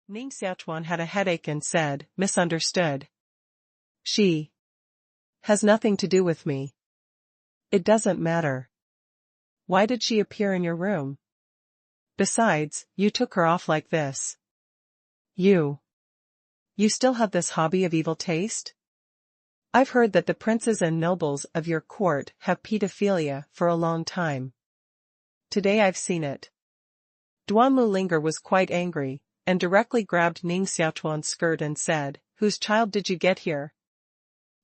Ning Xiaochuan had a headache and said, misunderstood. She has nothing to do with me. It doesn't matter. Why did she appear in your room? Besides, you took her off like this. You still have this hobby of evil taste? I've heard that the princes and nobles of your court have pedophilia for a long time. Today I've seen it. Duanmu Linger was quite angry, and directly grabbed Ning Xiaochuan's skirt and said, "Whose child did you get here?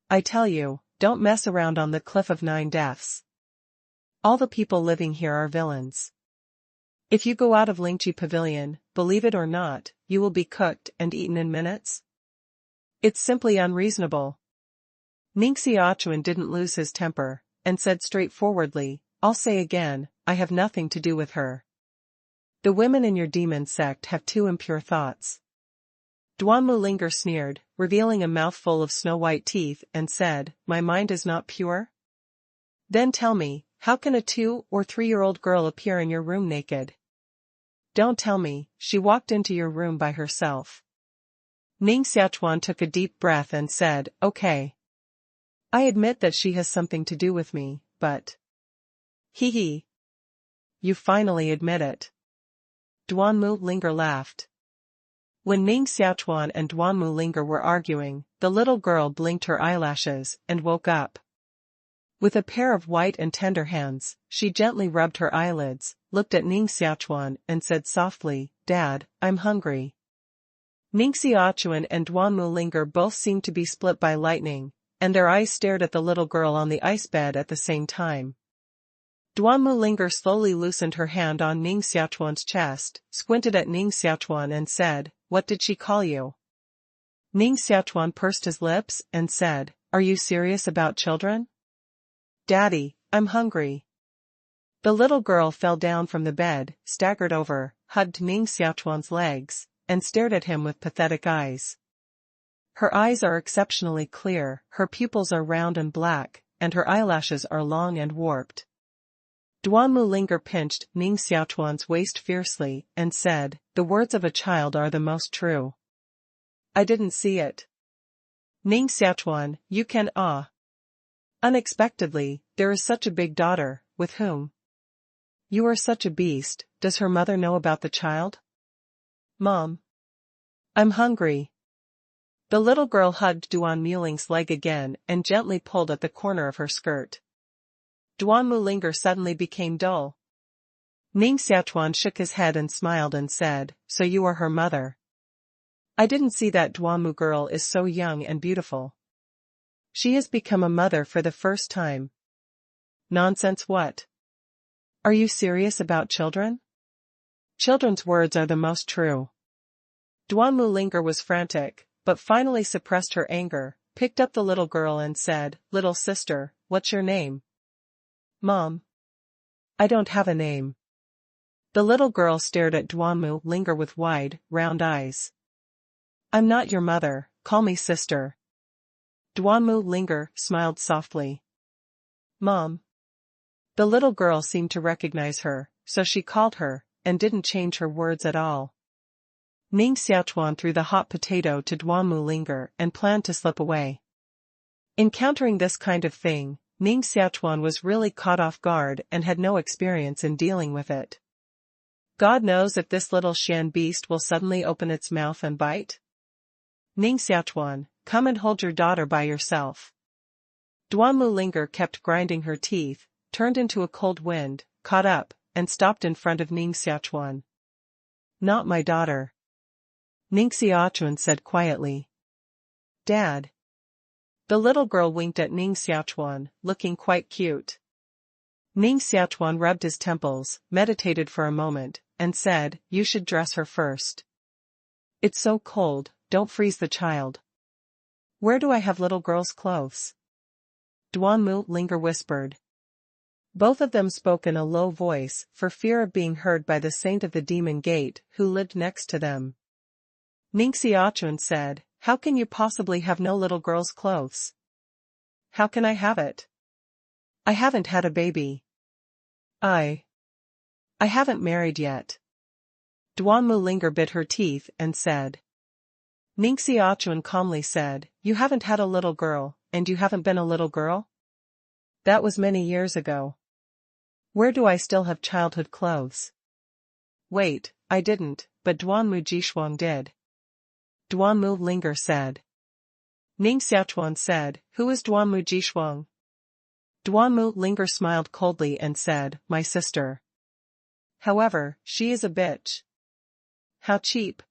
I tell you, don't mess around on the cliff of 9 deaths. All the people living here are villains. If you go out of Lingqi Pavilion, believe it or not, you will be cooked and eaten in minutes. It's simply unreasonable." Ning Xiaochuan didn't lose his temper, and said straightforwardly, "I'll say again, I have nothing to do with her. The women in your demon sect have too impure thoughts." Duanmu Linger sneered, revealing a mouthful of snow-white teeth, and said, "My mind is not pure? Then tell me, how can a 2- or 3-year-old girl appear in your room naked? Don't tell me, she walked into your room by herself." Ning Xiaochuan took a deep breath and said, "Okay. I admit that she has something to do with me, but..." "Hee hee. You finally admit it." Duanmu Linger laughed. When Ning Xiaochuan and Duanmu Linger were arguing, the little girl blinked her eyelashes and woke up. With a pair of white and tender hands, she gently rubbed her eyelids, looked at Ning Xiaochuan and said softly, "Dad, I'm hungry." Ning Xiaochuan and Duanmu Linger both seemed to be split by lightning, and their eyes stared at the little girl on the ice bed at the same time. Duanmu Linger slowly loosened her hand on Ning Xiaochuan's chest, squinted at Ning Xiaochuan and said, "What did she call you?" Ning Xiaochuan pursed his lips and said, "Are you serious about children?" "Daddy, I'm hungry." The little girl fell down from the bed, staggered over, hugged Ning Xiaochuan's legs, and stared at him with pathetic eyes. Her eyes are exceptionally clear, her pupils are round and black, and her eyelashes are long and warped. Duanmu Linger pinched Ning Xiaochuan's waist fiercely and said, "The words of a child are the most true." "I didn't see it." "Ning Xiaochuan, you can Unexpectedly, there is such a big daughter, with whom? You are such a beast. Does her mother know about the child?" "Mom. I'm hungry." The little girl hugged Duanmu Ling's leg again and gently pulled at the corner of her skirt. Duanmu Linger suddenly became dull. Ning Xiaochuan shook his head and smiled and said, "So you are her mother. I didn't see that Duanmu girl is so young and beautiful. She has become a mother for the first time." "Nonsense what? Are you serious about children?" "Children's words are the most true." Duanmu Linger was frantic, but finally suppressed her anger, picked up the little girl and said, "Little sister, what's your name?" "Mom. I don't have a name." The little girl stared at Duanmu Linger with wide, round eyes. "I'm not your mother, call me sister." Duanmu Linger smiled softly. "Mom." The little girl seemed to recognize her, so she called her, and didn't change her words at all. Ning Xiaochuan threw the hot potato to Duanmu Linger and planned to slip away. Encountering this kind of thing, Ning Xiaochuan was really caught off guard and had no experience in dealing with it. God knows if this little Shan beast will suddenly open its mouth and bite. "Ning Xiaochuan, come and hold your daughter by yourself." Duanmu Linger kept grinding her teeth, turned into a cold wind, caught up, and stopped in front of Ning Xiaochuan. "Not my daughter," Ning Xiaochuan said quietly. "Dad." The little girl winked at Ning Xiaochuan, looking quite cute. Ning Xiaochuan rubbed his temples, meditated for a moment, and said, "You should dress her first. It's so cold, don't freeze the child." "Where do I have little girl's clothes?" Duanmu Linger whispered. Both of them spoke in a low voice, for fear of being heard by the saint of the demon gate, who lived next to them. Ning Xiaochuan said, "How can you possibly have no little girl's clothes?" "How can I have it? I haven't had a baby. I haven't married yet." Duanmu Linger bit her teeth and said. Ning Xiaochuan calmly said, "You haven't had a little girl, and you haven't been a little girl? That was many years ago. Where do I still have childhood clothes?" "Wait, I didn't, but Duanmu Jishuang did." Duanmu Linger said. Ning Xiaochuan said, "Who is Duanmu Jishuang?" Duanmu Linger smiled coldly and said, "My sister. However, she is a bitch." "How cheap."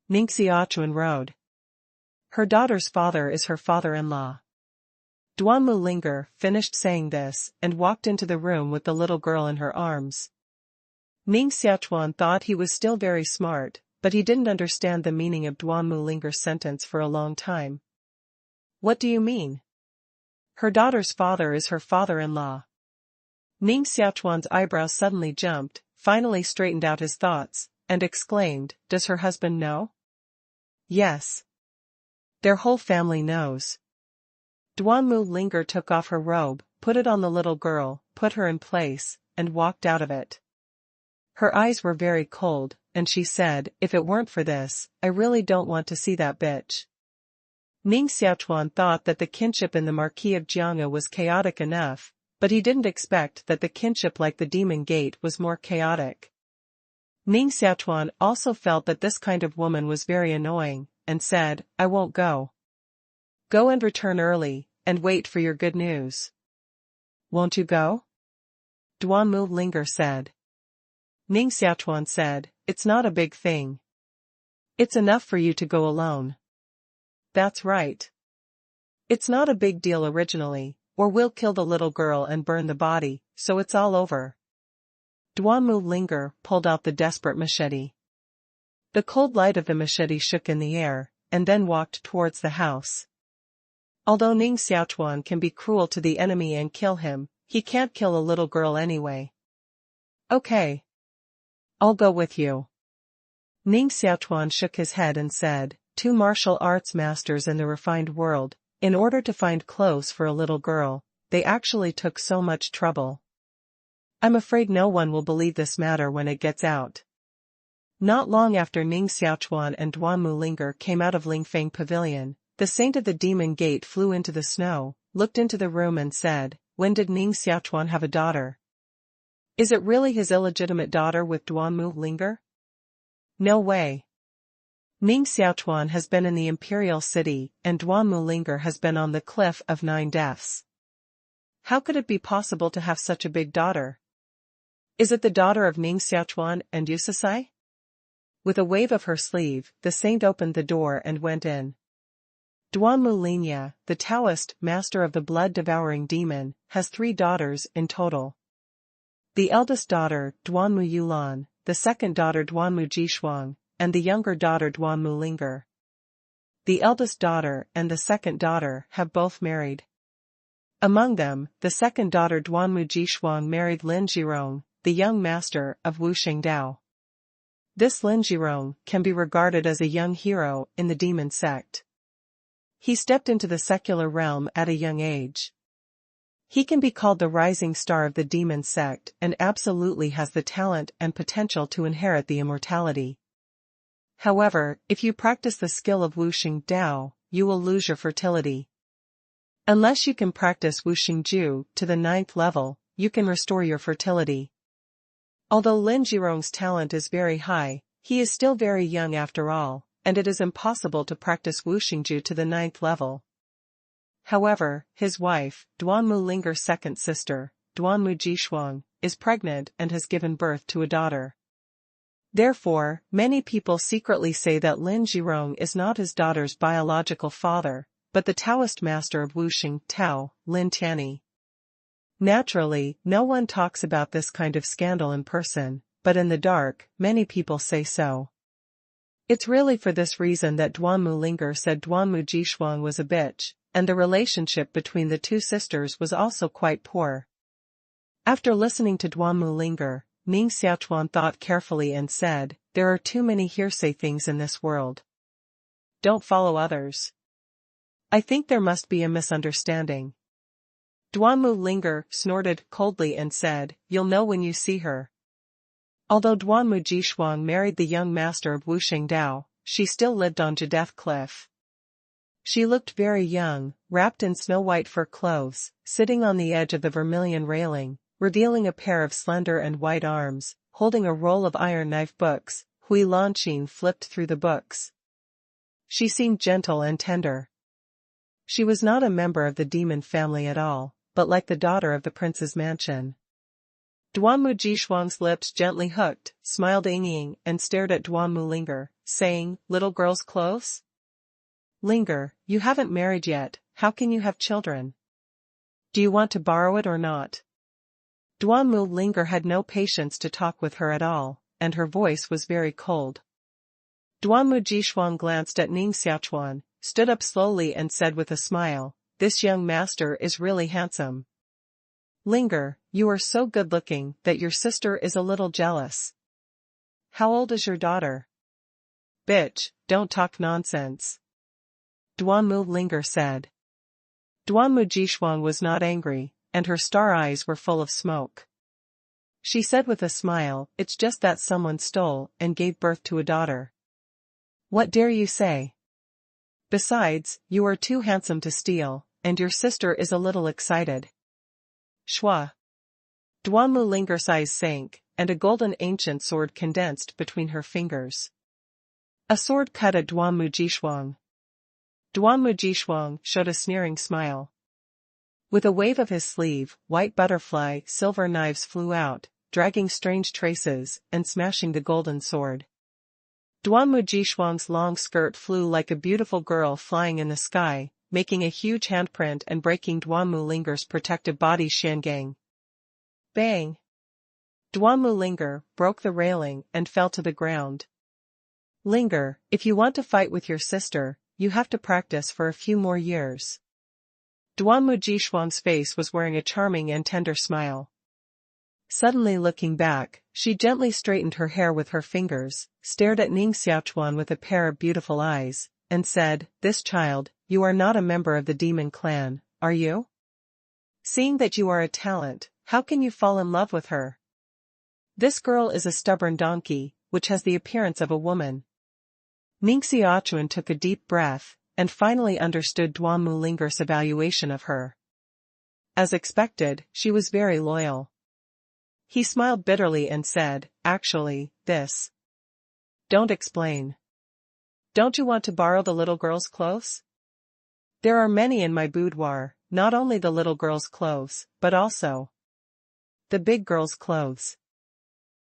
Ning Xiaochuan rode. "Her daughter's father is her father-in-law." Duanmu Linger finished saying this and walked into the room with the little girl in her arms. Ning Xiaochuan thought he was still very smart, but he didn't understand the meaning of Duanmu Linger's sentence for a long time. "What do you mean?" "Her daughter's father is her father-in-law." Ning Xiaochuan's eyebrows suddenly jumped, finally straightened out his thoughts, and exclaimed, "Does her husband know?" "Yes. Their whole family knows." Duanmu Linger took off her robe, put it on the little girl, put her in place, and walked out of it. Her eyes were very cold, and she said, "If it weren't for this, I really don't want to see that bitch." Ning Xiaochuan thought that the kinship in the Marquis of Jianghe was chaotic enough, but he didn't expect that the kinship like the Demon Gate was more chaotic. Ning Xiaochuan also felt that this kind of woman was very annoying, and said, "I won't go." "Go and return early, and wait for your good news." "Won't you go?" Duanmu Linger said. Ning Xiaochuan said, "It's not a big thing. It's enough for you to go alone." "That's right. It's not a big deal originally, or we'll kill the little girl and burn the body, so it's all over." Duanmu Linger pulled out the desperate machete. The cold light of the machete shook in the air, and then walked towards the house. Although Ning Xiaochuan can be cruel to the enemy and kill him, he can't kill a little girl anyway. "Okay. I'll go with you." Ning Xiaochuan shook his head and said, "Two martial arts masters in the refined world, in order to find clothes for a little girl, they actually took so much trouble. I'm afraid no one will believe this matter when it gets out." Not long after Ning Xiaochuan and Duanmu Linger came out of Lingfeng Pavilion, the saint of the Demon Gate flew into the snow, looked into the room and said, "When did Ning Xiaochuan have a daughter? Is it really his illegitimate daughter with Duanmu Linger? No way. Ning Xiaochuan has been in the Imperial City and Duanmu Linger has been on the Cliff of 9 Deaths. How could it be possible to have such a big daughter? Is it the daughter of Ning Xiaochuan and Yusasai?" With a wave of her sleeve, the saint opened the door and went in. Duanmu Linya, the Taoist master of the blood-devouring demon, has 3 daughters in total. The eldest daughter, Duanmu Yulan, the second daughter Duanmu Jishuang, and the younger daughter Duanmu Linger. The eldest daughter and the second daughter have both married. Among them, the second daughter Duanmu Jishuang married Lin Jirong, the young master of Wuxing Dao. This Lin Jirong can be regarded as a young hero in the demon sect. He stepped into the secular realm at a young age. He can be called the rising star of the demon sect and absolutely has the talent and potential to inherit the immortality. However, if you practice the skill of Wuxing Dao, you will lose your fertility. Unless you can practice Wuxing Ju to the 9th level, you can restore your fertility. Although Lin Jirong's talent is very high, he is still very young after all, and it is impossible to practice Wuxingju to the 9th level. However, his wife, Duanmu Linger's second sister, Duanmu Jishuang, is pregnant and has given birth to a daughter. Therefore, many people secretly say that Lin Jirong is not his daughter's biological father, but the Taoist master of Wuxing Tao, Lin Tianyi. Naturally, no one talks about this kind of scandal in person, but in the dark, many people say so. It's really for this reason that Duanmu Linger said Duanmu Jishuang was a bitch, and the relationship between the 2 sisters was also quite poor. After listening to Duanmu Linger, Ning Xiaochuan thought carefully and said, "There are too many hearsay things in this world. Don't follow others. I think there must be a misunderstanding." Duanmu Linger snorted coldly and said, "You'll know when you see her." Although Duanmu Jishuang married the young master of Wuxing Dao, she still lived on Jideath Cliff. She looked very young, wrapped in snow-white fur clothes, sitting on the edge of the vermilion railing, revealing a pair of slender and white arms, holding a roll of iron knife books. Hui Lanqing flipped through the books. She seemed gentle and tender. She was not a member of the demon family at all, but like the daughter of the prince's mansion. Duanmu Jishuang's lips gently hooked, smiled Ying and stared at Duanmu Linger, saying, "Little girl's clothes? Linger, you haven't married yet, how can you have children? Do you want to borrow it or not?" Duanmu Linger had no patience to talk with her at all, and her voice was very cold. Duanmu Jishuang glanced at Ning Xiaochuan, stood up slowly and said with a smile, "This young master is really handsome. Linger, you are so good-looking that your sister is a little jealous. How old is your daughter?" "Bitch, don't talk nonsense," Duanmu Linger said. Duanmu Jishuang was not angry, and her star eyes were full of smoke. She said with a smile, "It's just that someone stole and gave birth to a daughter. What dare you say? Besides, you are too handsome to steal, and your sister is a little excited." Shua. Duanmu Linger's eyes sank, and a golden ancient sword condensed between her fingers. A sword cut at Duanmu Jishuang. Duanmu Jishuang showed a sneering smile. With a wave of his sleeve, white butterfly silver knives flew out, dragging strange traces and smashing the golden sword. Duanmu Jishuang's long skirt flew like a beautiful girl flying in the sky, making a huge handprint and breaking Duanmu Linger's protective body shangang. Bang! Duanmu Linger broke the railing and fell to the ground. "Linger, if you want to fight with your sister, you have to practice for a few more years." Duanmu Jishuang's face was wearing a charming and tender smile. Suddenly looking back, she gently straightened her hair with her fingers, stared at Ning Xiaochuan with a pair of beautiful eyes, and said, "This child, you are not a member of the demon clan, are you? Seeing that you are a talent, how can you fall in love with her? This girl is a stubborn donkey, which has the appearance of a woman." Ning Xiaochuan took a deep breath, and finally understood Duanmu Linger's evaluation of her. As expected, she was very loyal. He smiled bitterly and said, "Actually, this. Don't explain. Don't you want to borrow the little girl's clothes? There are many in my boudoir, not only the little girl's clothes, but also the big girl's clothes.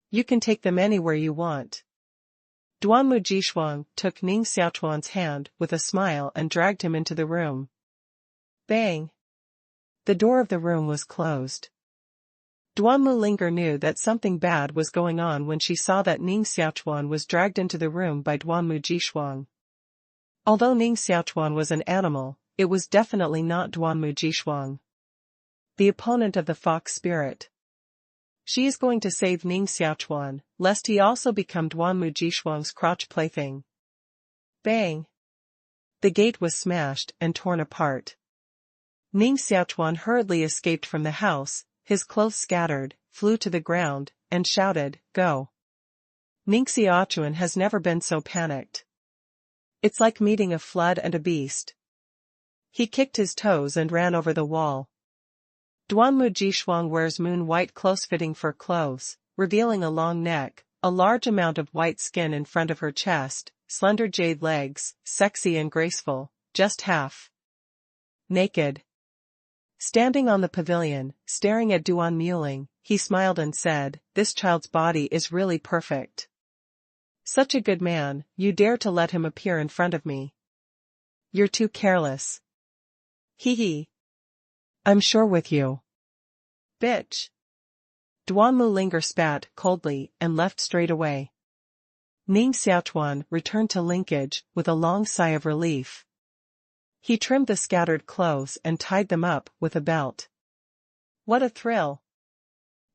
You can take them anywhere you want." Duanmu Jishuang took Ning Xiaochuan's hand with a smile and dragged him into the room. Bang! The door of the room was closed. Duanmu Linger knew that something bad was going on when she saw that Ning Xiaochuan was dragged into the room by Duanmu Jishuang. Although Ning Xiaochuan was an animal, it was definitely not Duanmu Jishuang, the opponent of the fox spirit. She is going to save Ning Xiaochuan, lest he also become Duanmu Jishuang's crotch plaything. Bang! The gate was smashed and torn apart. Ning Xiaochuan hurriedly escaped from the house, his clothes scattered, flew to the ground, and shouted, "Go!" Ning Xiaochuan has never been so panicked. It's like meeting a flood and a beast. He kicked his toes and ran over the wall. Duanmu Jishuang wears moon-white close-fitting fur clothes, revealing a long neck, a large amount of white skin in front of her chest, slender jade legs, sexy and graceful, just half naked. Standing on the pavilion, staring at Duanmu Ling, he smiled and said, "This child's body is really perfect. Such a good man, you dare to let him appear in front of me? You're too careless. Hee hee. I'm sure with you. Bitch." Duanmu Linger spat coldly and left straight away. Ning Xiaochuan returned to linkage with a long sigh of relief. He trimmed the scattered clothes and tied them up with a belt. What a thrill!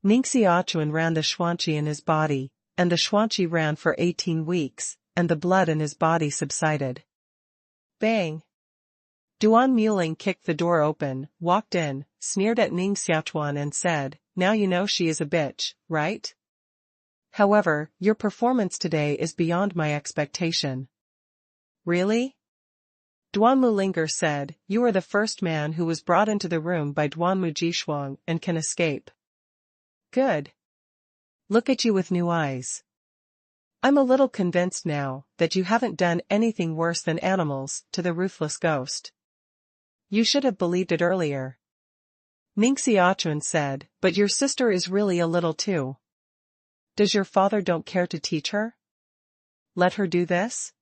Ning Xiaochuan ran the xuanqi in his body, and the xuanqi ran for 18 weeks, and the blood in his body subsided. Bang! Duanmu Ling kicked the door open, walked in, sneered at Ning Xiaochuan and said, "Now you know she is a bitch, right? However, your performance today is beyond my expectation. Really? Duanmu Linger said, you are the first man who was brought into the room by Duanmu Jishuang and can escape. Good. Look at you with new eyes. I'm a little convinced now that you haven't done anything worse than animals to the ruthless ghost. You should have believed it earlier. Ning Xiaochuan said, but your sister is really a little too. Does your father don't care to teach her? Let her do this?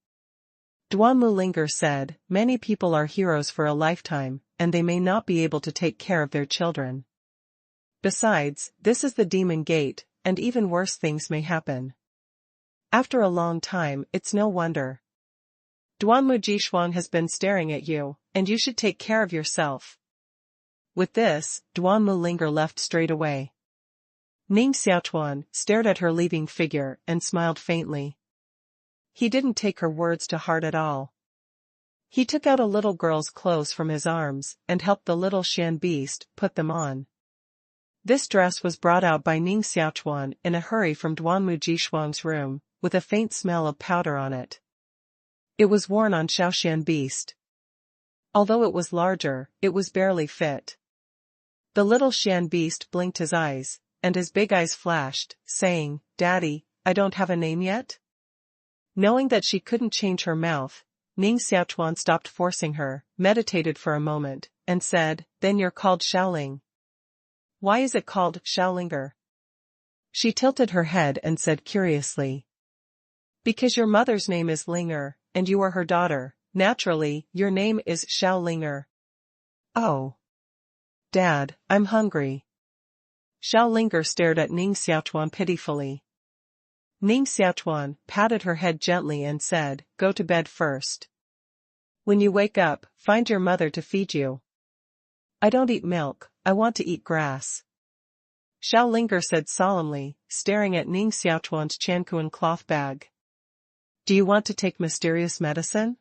Duanmu Linger said, many people are heroes for a lifetime, and they may not be able to take care of their children. Besides, this is the demon gate, and even worse things may happen. After a long time, it's no wonder. Duanmu Jishuang has been staring at you, and you should take care of yourself. With this, Duanmu Linger left straight away. Ning Xiaochuan stared at her leaving figure and smiled faintly. He didn't take her words to heart at all. He took out a little girl's clothes from his arms and helped the little Shan beast put them on. This dress was brought out by Ning Xiaochuan in a hurry from Duanmu Jishuang's room, with a faint smell of powder on it. It was worn on Xiaoshan beast. Although it was larger, it was barely fit. The little Shan beast blinked his eyes, and his big eyes flashed, saying, Daddy, I don't have a name yet? Knowing that she couldn't change her mouth, Ning Xiaochuan stopped forcing her, meditated for a moment, and said, then you're called Xiaoling. Why is it called Xiaolinger? She tilted her head and said curiously. Because your mother's name is Linger, and you are her daughter, naturally, your name is Xiaolinger. Oh. Dad, I'm hungry. Xiaolinger stared at Ning Xiaochuan pitifully. Ning Xiaochuan patted her head gently and said, go to bed first. When you wake up, find your mother to feed you. I don't eat milk, I want to eat grass. Xiaolinger said solemnly, staring at Ning Xiaochuan's Chankuan cloth bag. Do you want to take mysterious medicine?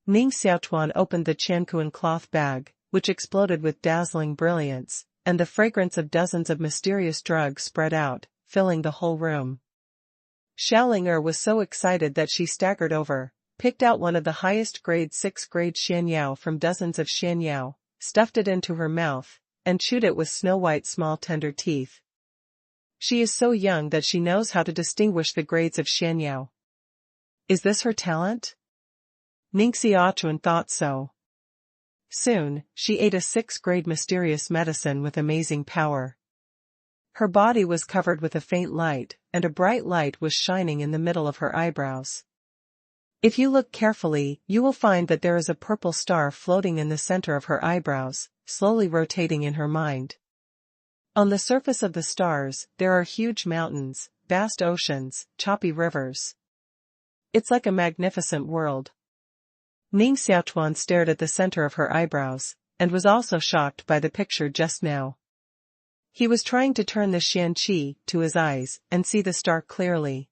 Ning Xiaochuan opened the Chankuan cloth bag, which exploded with dazzling brilliance, and the fragrance of dozens of mysterious drugs spread out, filling the whole room. Xiaolinger was so excited that she staggered over, picked out one of the highest grade 6th grade Xianyao from dozens of Xianyao, stuffed it into her mouth, and chewed it with snow-white small tender teeth. She is so young that she knows how to distinguish the grades of Xianyao. Is this her talent? Ning Xiaochuan thought so. Soon, she ate a 6th grade mysterious medicine with amazing power. Her body was covered with a faint light, and a bright light was shining in the middle of her eyebrows. If you look carefully, you will find that there is a purple star floating in the center of her eyebrows, slowly rotating in her mind. On the surface of the stars, there are huge mountains, vast oceans, choppy rivers. It's like a magnificent world. Ning Xiaochuan stared at the center of her eyebrows, and was also shocked by the picture just now. He was trying to turn the Xian Qi to his eyes and see the star clearly.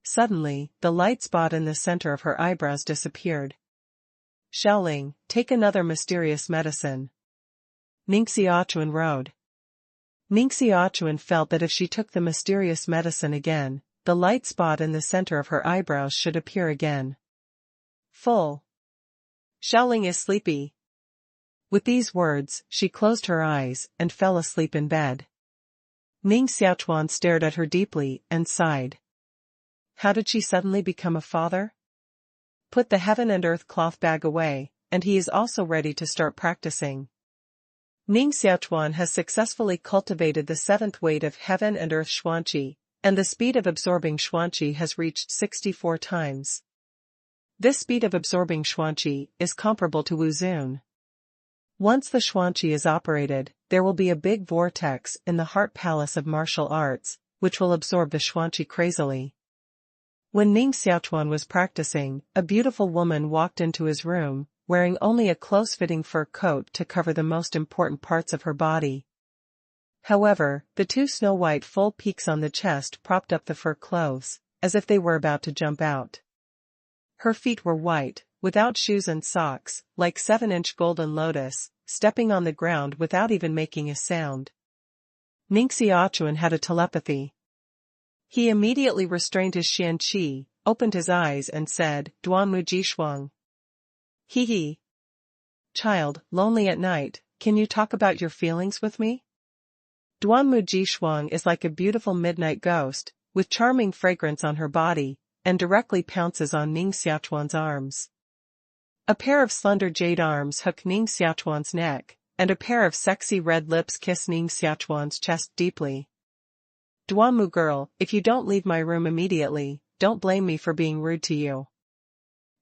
Suddenly, the light spot in the center of her eyebrows disappeared. Xiaoling, take another mysterious medicine. Ning Xiaochuan rode. Ning Xiaochuan felt that if she took the mysterious medicine again, the light spot in the center of her eyebrows should appear again. Full. Xiaoling is sleepy. With these words, she closed her eyes and fell asleep in bed. Ning Xiaochuan stared at her deeply and sighed. How did she suddenly become a father? Put the heaven and earth cloth bag away, and he is also ready to start practicing. Ning Xiaochuan has successfully cultivated the 7th weight of heaven and earth Xuanqi, and the speed of absorbing Xuanqi has reached 64 times. This speed of absorbing Xuanqi is comparable to Wuzun. Once the Xuanqi is operated, there will be a big vortex in the heart palace of martial arts, which will absorb the Xuanqi crazily. When Ning Xiaochuan was practicing, a beautiful woman walked into his room, wearing only a close-fitting fur coat to cover the most important parts of her body. However, the 2 snow-white full peaks on the chest propped up the fur clothes, as if they were about to jump out. Her feet were white, without shoes and socks, like 7-inch golden lotus, stepping on the ground without even making a sound. Ning Xiaochuan had a telepathy. He immediately restrained his xian qi, opened his eyes and said, Duanmu Jishuang. He he. Child, lonely at night, can you talk about your feelings with me? Duanmu Jishuang is like a beautiful midnight ghost, with charming fragrance on her body, and directly pounces on Ning Xiaochuan's arms. A pair of slender jade arms hook Ning Xiaochuan's neck, and a pair of sexy red lips kiss Ning Xiaochuan's chest deeply. Duanmu girl, if you don't leave my room immediately, don't blame me for being rude to you.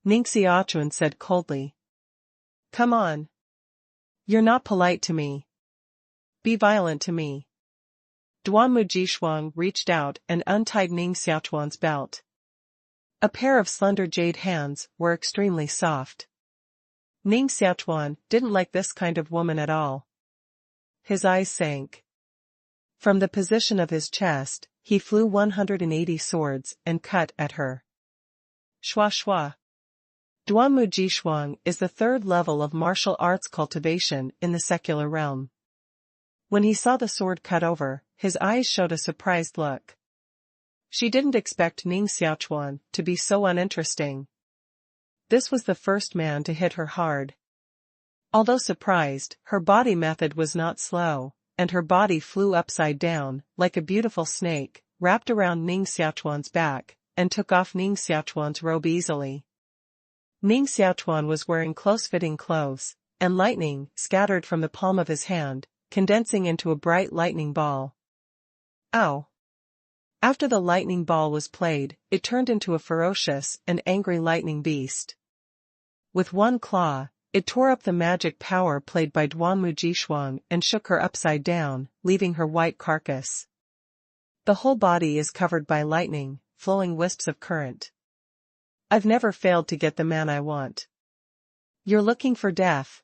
Ning Xiaochuan said coldly. Come on. You're not polite to me. Be violent to me. Duanmu Jishuang reached out and untied Ning Xiaochuan's belt. A pair of slender jade hands were extremely soft. Ning Xiaochuan didn't like this kind of woman at all. His eyes sank. From the position of his chest, he flew 180 swords and cut at her. Shua shua. Duanmu Jishuang is the third level of martial arts cultivation in the secular realm. When he saw the sword cut over, his eyes showed a surprised look. She didn't expect Ning Xiaochuan to be so uninteresting. This was the first man to hit her hard. Although surprised, her body method was not slow, and her body flew upside down, like a beautiful snake, wrapped around Ning Xiaochuan's back, and took off Ning Xiaochuan's robe easily. Ning Xiaochuan was wearing close-fitting clothes, and lightning scattered from the palm of his hand, condensing into a bright lightning ball. Ow! After the lightning ball was played, it turned into a ferocious and angry lightning beast. With one claw, it tore up the magic power played by Duanmu Jishuang and shook her upside down, leaving her white carcass. The whole body is covered by lightning, flowing wisps of current. I've never failed to get the man I want. You're looking for death.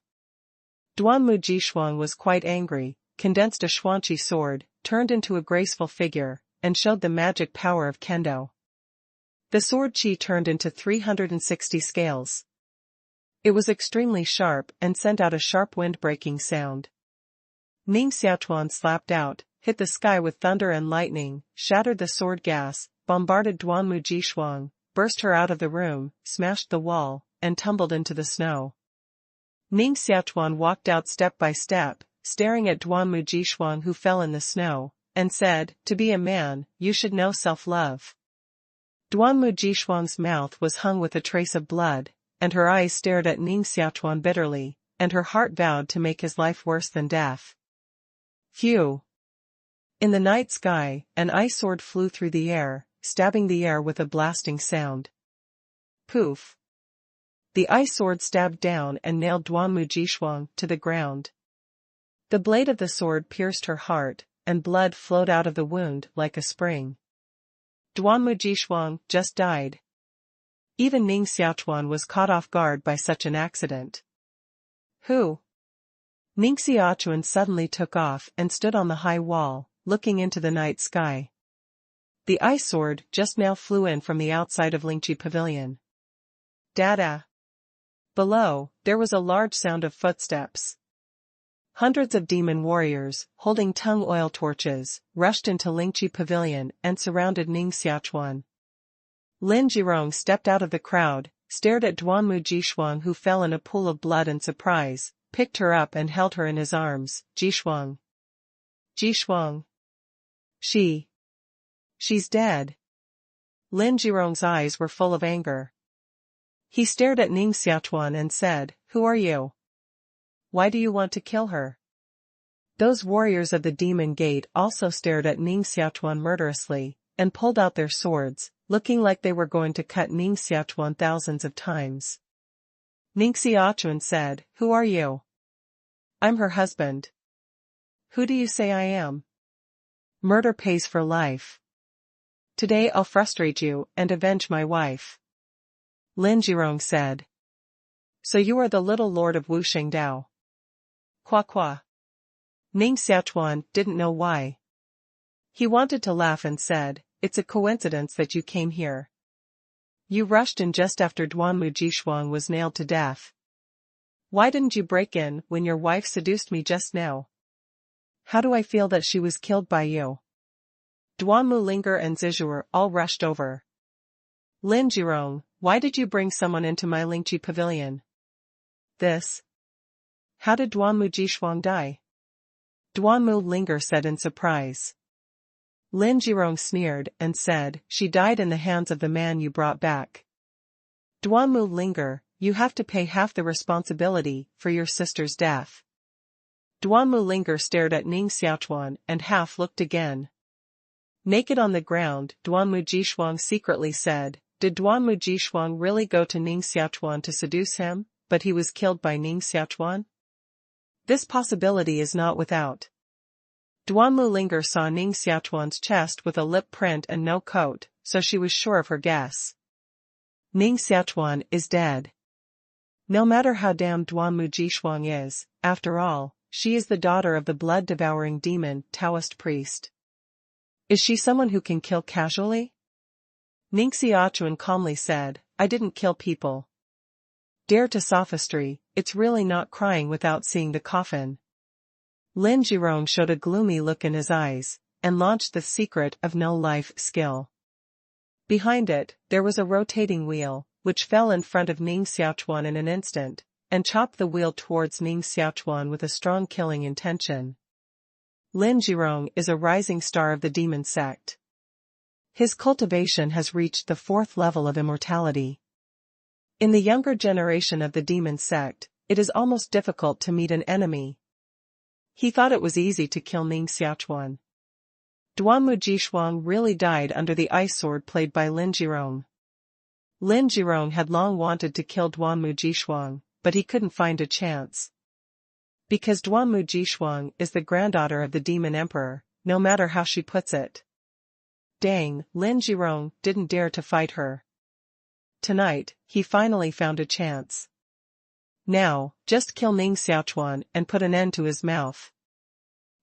Duanmu Jishuang was quite angry, condensed a xuanqi sword, turned into a graceful figure, and showed the magic power of kendo. The sword qi turned into 360 scales. It was extremely sharp and sent out a sharp wind-breaking sound. Ning Xiaochuan slapped out, hit the sky with thunder and lightning, shattered the sword gas, bombarded Duanmu Jishuang, burst her out of the room, smashed the wall, and tumbled into the snow. Ning Xiaochuan walked out step by step, staring at Duanmu Jishuang who fell in the snow, and said, to be a man, you should know self-love. Duanmu Jishuang's mouth was hung with a trace of blood, and her eyes stared at Ning Xiaochuan bitterly, and her heart vowed to make his life worse than death. Phew! In the night sky, an ice sword flew through the air, stabbing the air with a blasting sound. Poof! The ice sword stabbed down and nailed Duanmu Jishuang to the ground. The blade of the sword pierced her heart, and blood flowed out of the wound like a spring. Duanmu Jishuang just died. Even Ning Xiaochuan was caught off guard by such an accident. Who? Ning Xiaochuan suddenly took off and stood on the high wall, looking into the night sky. The ice sword just now flew in from the outside of Lingqi Pavilion. Dada! Below, there was a large sound of footsteps. Hundreds of demon warriors, holding tongue oil torches, rushed into Lingqi Pavilion and surrounded Ning Xiaochuan. Lin Jirong stepped out of the crowd, stared at Duanmu Jishuang who fell in a pool of blood in surprise, picked her up and held her in his arms. Jishuang. Jishuang. She's dead. Lin Jirong's eyes were full of anger. He stared at Ning Xiaochuan and said, Who are you? Why do you want to kill her? Those warriors of the Demon Gate also stared at Ning Xiaochuan murderously, and pulled out their swords, looking like they were going to cut Ning Xiaochuan thousands of times. Ning Xiaochuan said, Who are you? I'm her husband. Who do you say I am? Murder pays for life. Today I'll frustrate you and avenge my wife. Lin Jirong said. So you are the little lord of Wu Shengdao. Qua qua. Ning Xiaochuan didn't know why. He wanted to laugh and said, It's a coincidence that you came here. You rushed in just after Duanmu Jishuang was nailed to death. Why didn't you break in when your wife seduced me just now? How do I feel that she was killed by you? Duanmu Linger and Zizhuer all rushed over. Lin Jirong, why did you bring someone into my Lingqi pavilion? This. How did Duanmu Jishuang die? Duanmu Linger said in surprise. Lin Jirong sneered and said, she died in the hands of the man you brought back. Duanmu Linger, you have to pay half the responsibility for your sister's death. Duanmu Linger stared at Ning Xiaochuan and half looked again. Naked on the ground, Duanmu Jishuang secretly said, did Duanmu Jishuang really go to Ning Xiaochuan to seduce him, but he was killed by Ning Xiaochuan? This possibility is not without. Duanmu Linger saw Ning Xiaochuan's chest with a lip print and no coat, so she was sure of her guess. Ning Xiaochuan is dead. No matter how damned Duanmu Jishuang is, after all, she is the daughter of the blood-devouring demon Taoist priest. Is she someone who can kill casually? Ning Xiaochuan calmly said, I didn't kill people. Dare to sophistry, it's really not crying without seeing the coffin. Lin Jirong showed a gloomy look in his eyes, and launched the secret of no-life skill. Behind it, there was a rotating wheel, which fell in front of Ning Xiaochuan in an instant, and chopped the wheel towards Ning Xiaochuan with a strong killing intention. Lin Jirong is a rising star of the demon sect. His cultivation has reached the 4th level of immortality. In the younger generation of the demon sect, it is almost difficult to meet an enemy. He thought it was easy to kill Ning Xiaochuan. Duanmu Jishuang really died under the ice sword played by Lin Jirong. Lin Jirong had long wanted to kill Duanmu Jishuang, but he couldn't find a chance. Because Duanmu Jishuang is the granddaughter of the demon emperor, no matter how she puts it. Dang, Lin Jirong didn't dare to fight her. Tonight, he finally found a chance. Now, just kill Ning Xiaochuan and put an end to his mouth.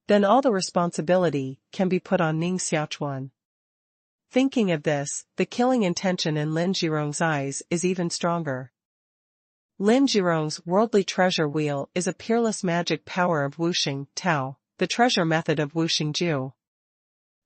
Then all the responsibility can be put on Ning Xiaochuan. Thinking of this, the killing intention in Lin Jirong's eyes is even stronger. Lin Jirong's worldly treasure wheel is a peerless magic power of Wuxing Tao, the treasure method of Wuxing Jiu.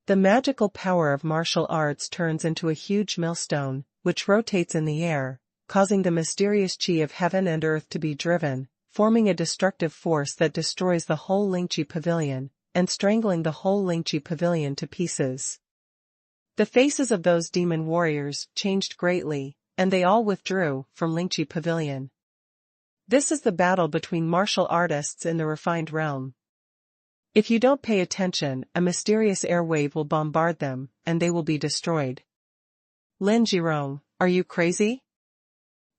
The magical power of martial arts turns into a huge millstone, which rotates in the air, causing the mysterious qi of heaven and earth to be driven, forming a destructive force that destroys the whole Lingqi pavilion, and strangling the whole Lingqi pavilion to pieces. The faces of those demon warriors changed greatly, and they all withdrew from Lingqi pavilion. This is the battle between martial artists in the refined realm. If you don't pay attention, a mysterious air wave will bombard them, and they will be destroyed. Lin Jirong, are you crazy?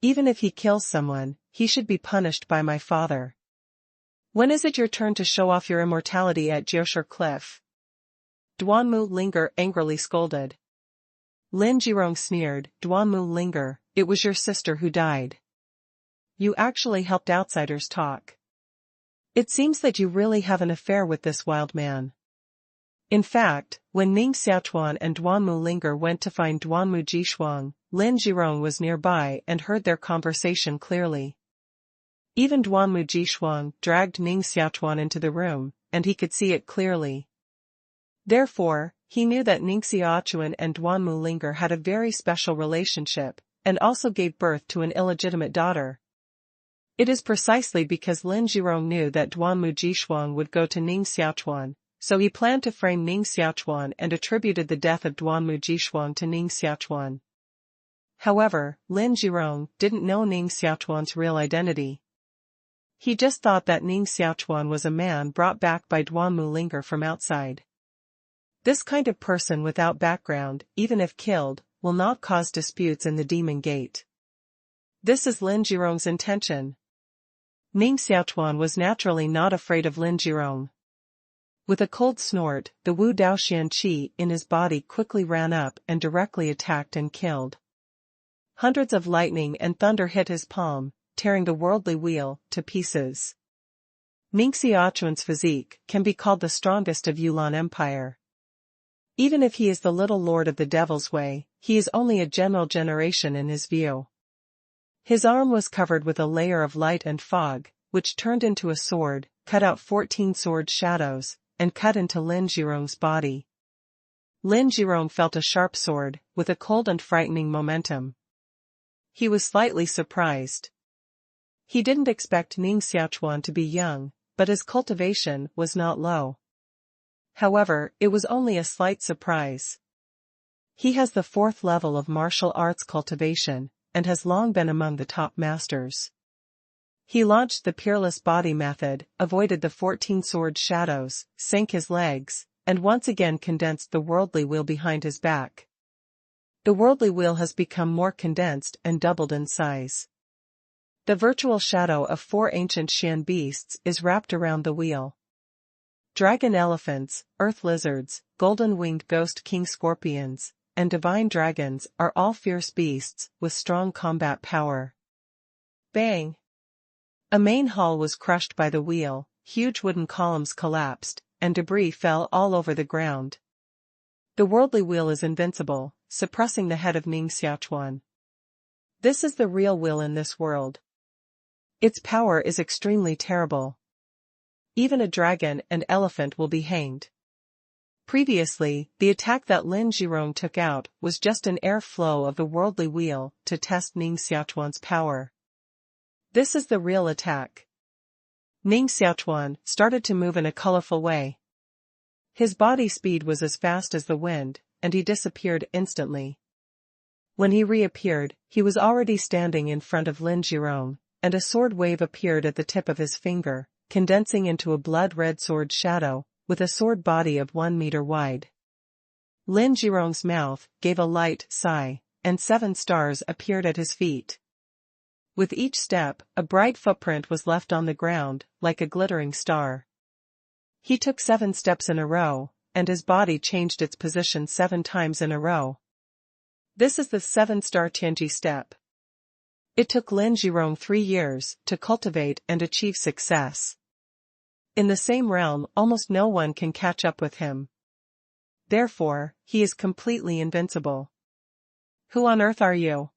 Even if he kills someone, he should be punished by my father. When is it your turn to show off your immortality at Jiushi Cliff? Duanmu Linger angrily scolded. Lin Jirong sneered, Duanmu Linger, it was your sister who died. You actually helped outsiders talk. It seems that you really have an affair with this wild man. In fact, when Ning Xiaochuan and Duanmu Linger went to find Duanmu Jishuang, Lin Jirong was nearby and heard their conversation clearly. Even Duanmu Jishuang dragged Ning Xiaochuan into the room, and he could see it clearly. Therefore, he knew that Ning Xiaochuan and Duanmu Linger had a very special relationship, and also gave birth to an illegitimate daughter. It is precisely because Lin Jirong knew that Duanmu Jishuang would go to Ning Xiaochuan, so he planned to frame Ning Xiaochuan and attributed the death of Duanmu Jishuang to Ning Xiaochuan. However, Lin Jirong didn't know Ning Xiaochuan's real identity. He just thought that Ning Xiaochuan was a man brought back by Duanmu Linger from outside. This kind of person without background, even if killed, will not cause disputes in the Demon Gate. This is Lin Jirong's intention. Ning Xiaochuan was naturally not afraid of Lin Jirong. With a cold snort, the Wu Daoxian qi in his body quickly ran up and directly attacked and killed. Hundreds of lightning and thunder hit his palm, tearing the worldly wheel to pieces. Ning Xiaochuan's physique can be called the strongest of Yulan Empire. Even if he is the little lord of the Devil's Way, he is only a general generation in his view. His arm was covered with a layer of light and fog, which turned into a sword, cut out 14 sword shadows, and cut into Lin Jirong's body. Lin Jirong felt a sharp sword, with a cold and frightening momentum. He was slightly surprised. He didn't expect Ning Xiaochuan to be young, but his cultivation was not low. However, it was only a slight surprise. He has the 4th level of martial arts cultivation, and has long been among the top masters. He launched the peerless body method, avoided the 14 sword shadows, sank his legs, and once again condensed the worldly wheel behind his back. The worldly wheel has become more condensed and doubled in size. The virtual shadow of 4 ancient Xian beasts is wrapped around the wheel. Dragon elephants, earth lizards, golden-winged ghost king scorpions, and divine dragons are all fierce beasts with strong combat power. Bang! A main hall was crushed by the wheel, huge wooden columns collapsed, and debris fell all over the ground. The worldly wheel is invincible, suppressing the head of Ning Xiaochuan. This is the real wheel in this world. Its power is extremely terrible. Even a dragon and elephant will be hanged. Previously, the attack that Lin Jirong took out was just an air flow of the worldly wheel to test Ning Xiaochuan's power. This is the real attack. Ning Xiaochuan started to move in a colorful way. His body speed was as fast as the wind, and he disappeared instantly. When he reappeared, he was already standing in front of Lin Jirong, and a sword wave appeared at the tip of his finger, condensing into a blood-red sword shadow, with a sword body of 1 meter wide. Lin Jirong's mouth gave a light sigh, and 7 stars appeared at his feet. With each step, a bright footprint was left on the ground, like a glittering star. He took 7 steps in a row, and his body changed its position 7 times in a row. This is the 7-star Tianji step. It took Lin Jirong 3 years to cultivate and achieve success. In the same realm, almost no one can catch up with him. Therefore, he is completely invincible. Who on earth are you?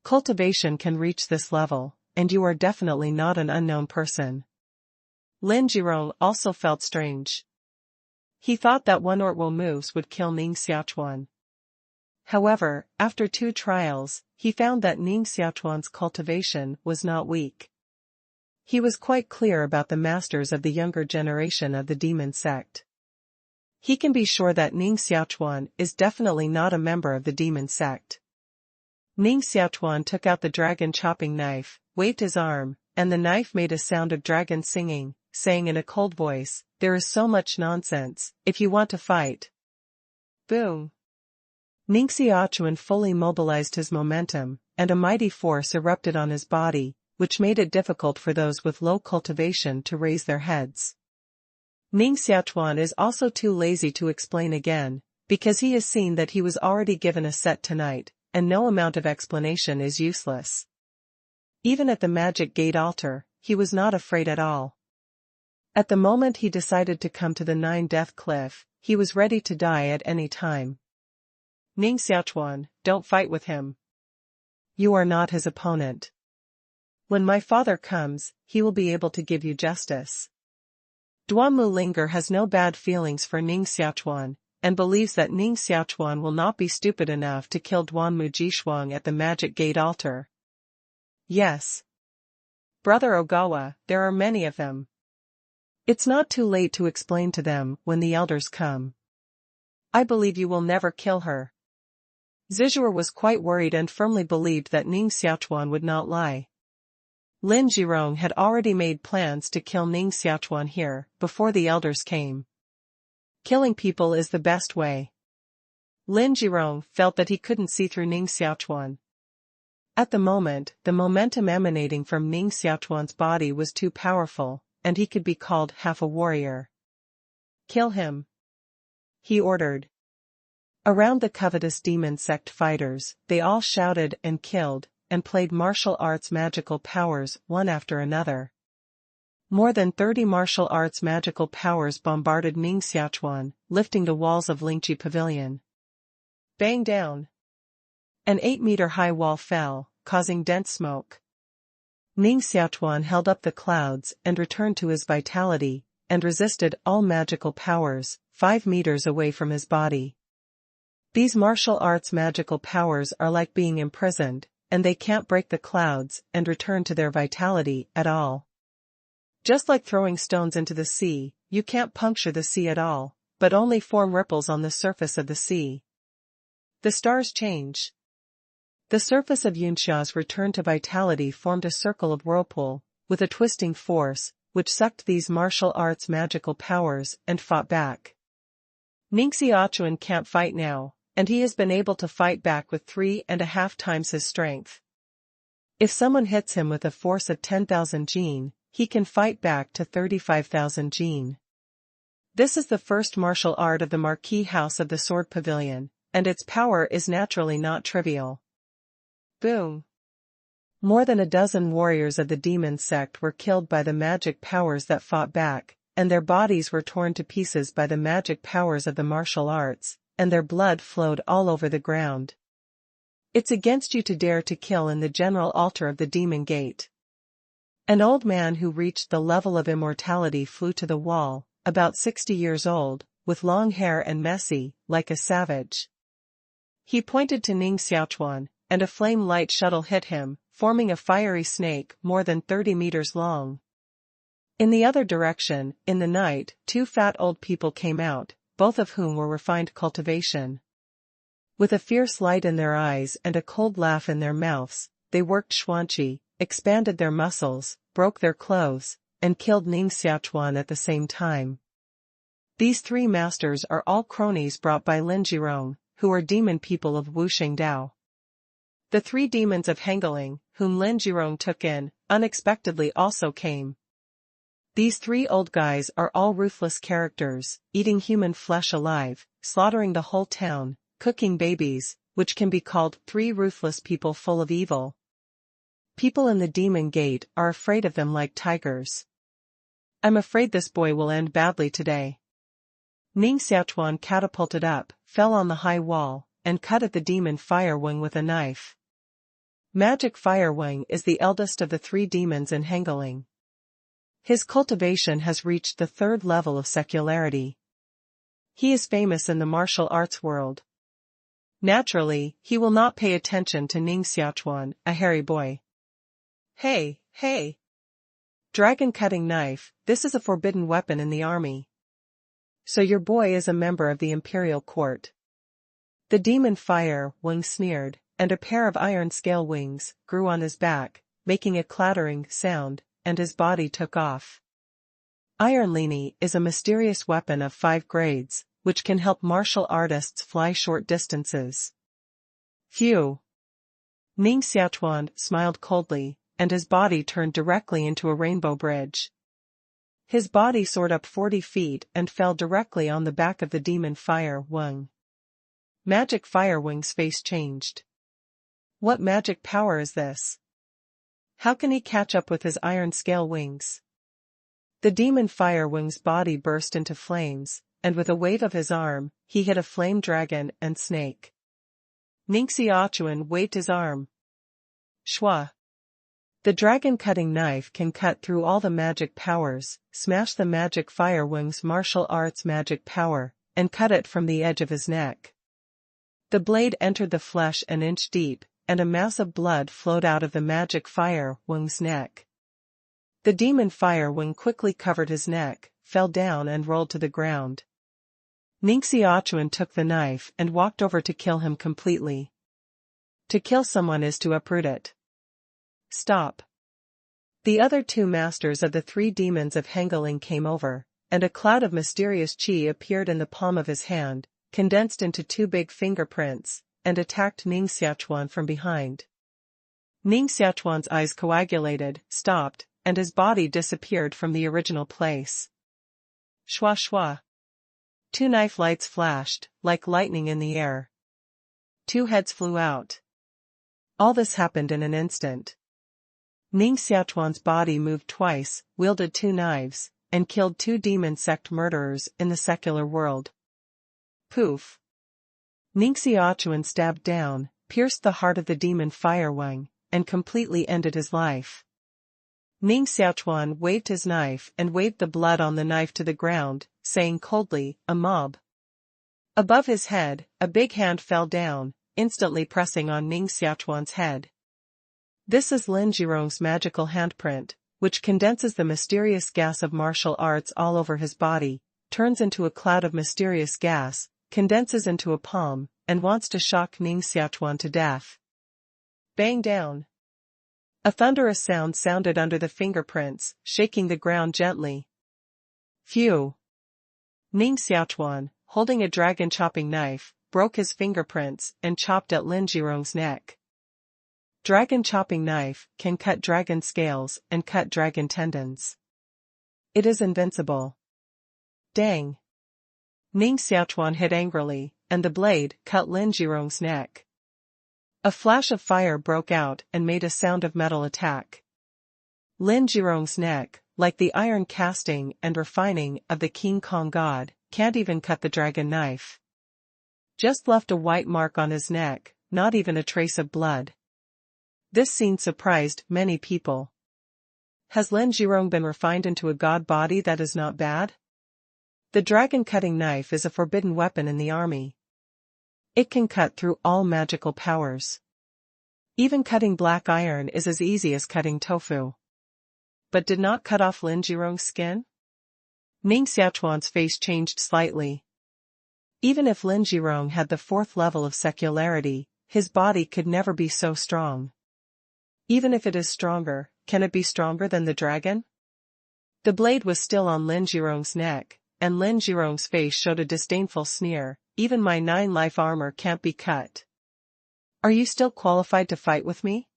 Cultivation can reach this level, and you are definitely not an unknown person. Lin Jirong also felt strange. He thought that 1 or 2 moves would kill Ning Xiaochuan. However, after 2 trials, he found that Ning Xiaochuan's cultivation was not weak. He was quite clear about the masters of the younger generation of the demon sect. He can be sure that Ning Xiaochuan is definitely not a member of the demon sect. Ning Xiaochuan took out the dragon chopping knife, waved his arm, and the knife made a sound of dragon singing, saying in a cold voice, "There is so much nonsense, if you want to fight." Boom! Ning Xiaochuan fully mobilized his momentum, and a mighty force erupted on his body, which made it difficult for those with low cultivation to raise their heads. Ning Xiaochuan is also too lazy to explain again, because he has seen that he was already given a set tonight, and no amount of explanation is useless. Even at the magic gate altar, he was not afraid at all. At the moment he decided to come to the 9-death cliff, he was ready to die at any time. Ning Xiaochuan, don't fight with him. You are not his opponent. When my father comes, he will be able to give you justice. Duan Mulinger has no bad feelings for Ning Xiaochuan, and believes that Ning Xiaochuan will not be stupid enough to kill Duan Mujishuang at the magic gate altar. Yes. Brother Ogawa, there are many of them. It's not too late to explain to them when the elders come. I believe you will never kill her. Zizhuo was quite worried and firmly believed that Ning Xiaochuan would not lie. Lin Jirong had already made plans to kill Ning Xiaochuan here, before the elders came. Killing people is the best way. Lin Jirong felt that he couldn't see through Ning Xiaochuan. At the moment, the momentum emanating from Ning Xiaochuan's body was too powerful, and he could be called half a warrior. Kill him, he ordered. Around the covetous demon sect fighters, they all shouted and killed, and played martial arts magical powers one after another. More than 30 martial arts magical powers bombarded Ning Xiaochuan, lifting the walls of Lingqi Pavilion. Bang down! An 8-meter-high wall fell, causing dense smoke. Ning Xiaochuan held up the clouds and returned to his vitality, and resisted all magical powers, 5 meters away from his body. These martial arts magical powers are like being imprisoned, and they can't break the clouds and return to their vitality at all. Just like throwing stones into the sea, you can't puncture the sea at all, but only form ripples on the surface of the sea. The stars change. The surface of Yunxia's return to vitality formed a circle of whirlpool, with a twisting force, which sucked these martial arts magical powers and fought back. Ning Xiaochuan can't fight now, and he has been able to fight back with 3.5 times his strength. If someone hits him with a force of 10,000 jin, he can fight back to 35,000 jin. This is the first martial art of the Marquis House of the Sword Pavilion, and its power is naturally not trivial. Boom! More than a dozen warriors of the demon sect were killed by the magic powers that fought back, and their bodies were torn to pieces by the magic powers of the martial arts, and their blood flowed all over the ground. It's against you to dare to kill in the general altar of the demon gate. An old man who reached the level of immortality flew to the wall, about 60 years old, with long hair and messy, like a savage. He pointed to Ning Xiaochuan, and a flame-light shuttle hit him, forming a fiery snake more than 30 meters long. In the other direction, in the night, 2 fat old people came out, both of whom were refined cultivation. With a fierce light in their eyes and a cold laugh in their mouths, they worked Xuanqi, expanded their muscles, broke their clothes, and killed Ning Xiaochuan at the same time. These 3 masters are all cronies brought by Lin Jirong, who are demon people of Wuxing Dao. The 3 demons of Hengeling, whom Lin Jirong took in, unexpectedly also came. These 3 old guys are all ruthless characters, eating human flesh alive, slaughtering the whole town, cooking babies, which can be called 3 ruthless people full of evil. People in the demon gate are afraid of them like tigers. I'm afraid this boy will end badly today. Ning Xiaochuan catapulted up, fell on the high wall, and cut at the demon fire wing with a knife. Magic Fire Wing is the eldest of the 3 demons in Hengeling. His cultivation has reached the 3rd level of secularity. He is famous in the martial arts world. Naturally, he will not pay attention to Ning Xiaochuan, a hairy boy. Hey, hey! Dragon-cutting knife, this is a forbidden weapon in the army. So your boy is a member of the imperial court. The demon fire wing sneered, and a pair of iron scale wings grew on his back, making a clattering sound, and his body took off. Iron Lini is a mysterious weapon of 5 grades, which can help martial artists fly short distances. Phew! Ning Xiaochuan smiled coldly, and his body turned directly into a rainbow bridge. His body soared up 40 feet and fell directly on the back of the demon fire wing. Magic Fire Wing's face changed. What magic power is this? How can he catch up with his iron scale wings? The demon fire wing's body burst into flames, and with a wave of his arm, he hit a flame dragon and snake. Ning Xiaochuan waved his arm. Shua! The dragon-cutting knife can cut through all the magic powers, smash the magic fire wing's martial arts magic power, and cut it from the edge of his neck. The blade entered the flesh an inch deep, and a mass of blood flowed out of the magic fire wing's neck. The demon fire wing quickly covered his neck, fell down and rolled to the ground. Ning Xiaochuan took the knife and walked over to kill him completely. To kill someone is to uproot it. Stop. The other 2 masters of the 3 demons of Hengeling came over, and a cloud of mysterious qi appeared in the palm of his hand, condensed into 2 big fingerprints, and attacked Ning Xiaochuan from behind. Ning Xiaochuan's eyes coagulated, stopped, and his body disappeared from the original place. Shua shua. 2 knife lights flashed, like lightning in the air. 2 heads flew out. All this happened in an instant. Ning Xiaochuan's body moved twice, wielded 2 knives, and killed 2 demon sect murderers in the secular world. Poof! Ning Xiaochuan stabbed down, pierced the heart of the demon fire wing, and completely ended his life. Ning Xiaochuan waved his knife and waved the blood on the knife to the ground, saying coldly, "A mob." Above his head, a big hand fell down, instantly pressing on Ning Xiaochuan's head. This is Lin Jirong's magical handprint, which condenses the mysterious gas of martial arts all over his body, turns into a cloud of mysterious gas, condenses into a palm, and wants to shock Ning Xiaochuan to death. Bang down. A thunderous sound sounded under the fingerprints, shaking the ground gently. Phew. Ning Xiaochuan, holding a dragon-chopping knife, broke his fingerprints and chopped at Lin Jirong's neck. Dragon-chopping knife can cut dragon scales and cut dragon tendons. It is invincible. Dang. Ning Xiaochuan hit angrily, and the blade cut Lin Jirong's neck. A flash of fire broke out and made a sound of metal attack. Lin Jirong's neck, like the iron casting and refining of the King Kong god, can't even cut the dragon knife. Just left a white mark on his neck, not even a trace of blood. This scene surprised many people. Has Lin Jirong been refined into a god body that is not bad? The dragon-cutting knife is a forbidden weapon in the army. It can cut through all magical powers. Even cutting black iron is as easy as cutting tofu. But did not cut off Lin Jirong's skin? Ning Xiaochuan's face changed slightly. Even if Lin Jirong had the 4th level of secularity, his body could never be so strong. Even if it is stronger, can it be stronger than the dragon? The blade was still on Lin Jirong's neck, and Lin Jirong's face showed a disdainful sneer. Even my 9 life armor can't be cut. Are you still qualified to fight with me?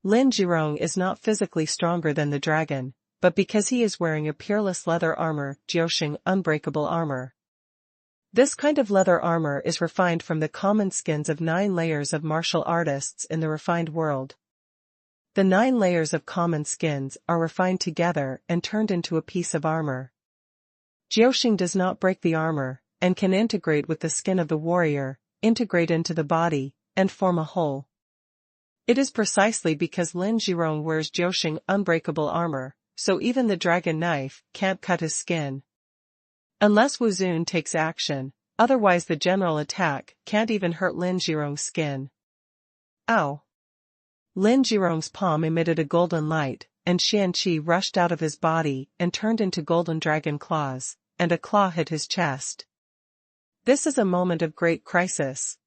Lin Jirong is not physically stronger than the dragon, but because he is wearing a peerless leather armor, Jiu Dang unbreakable armor. This kind of leather armor is refined from the common skins of 9 layers of martial artists in the refined world. The 9 layers of common skins are refined together and turned into a piece of armor. Jiu Dang does not break the armor, and can integrate with the skin of the warrior, integrate into the body, and form a whole. It is precisely because Lin Jirong wears Jiu Dang unbreakable armor, so even the dragon knife can't cut his skin. Unless Wu Zun takes action, otherwise the general attack can't even hurt Lin Jirong's skin. Ow! Lin Jirong's palm emitted a golden light, and Xian Qi rushed out of his body and turned into golden dragon claws, and a claw hit his chest. This is a moment of great crisis.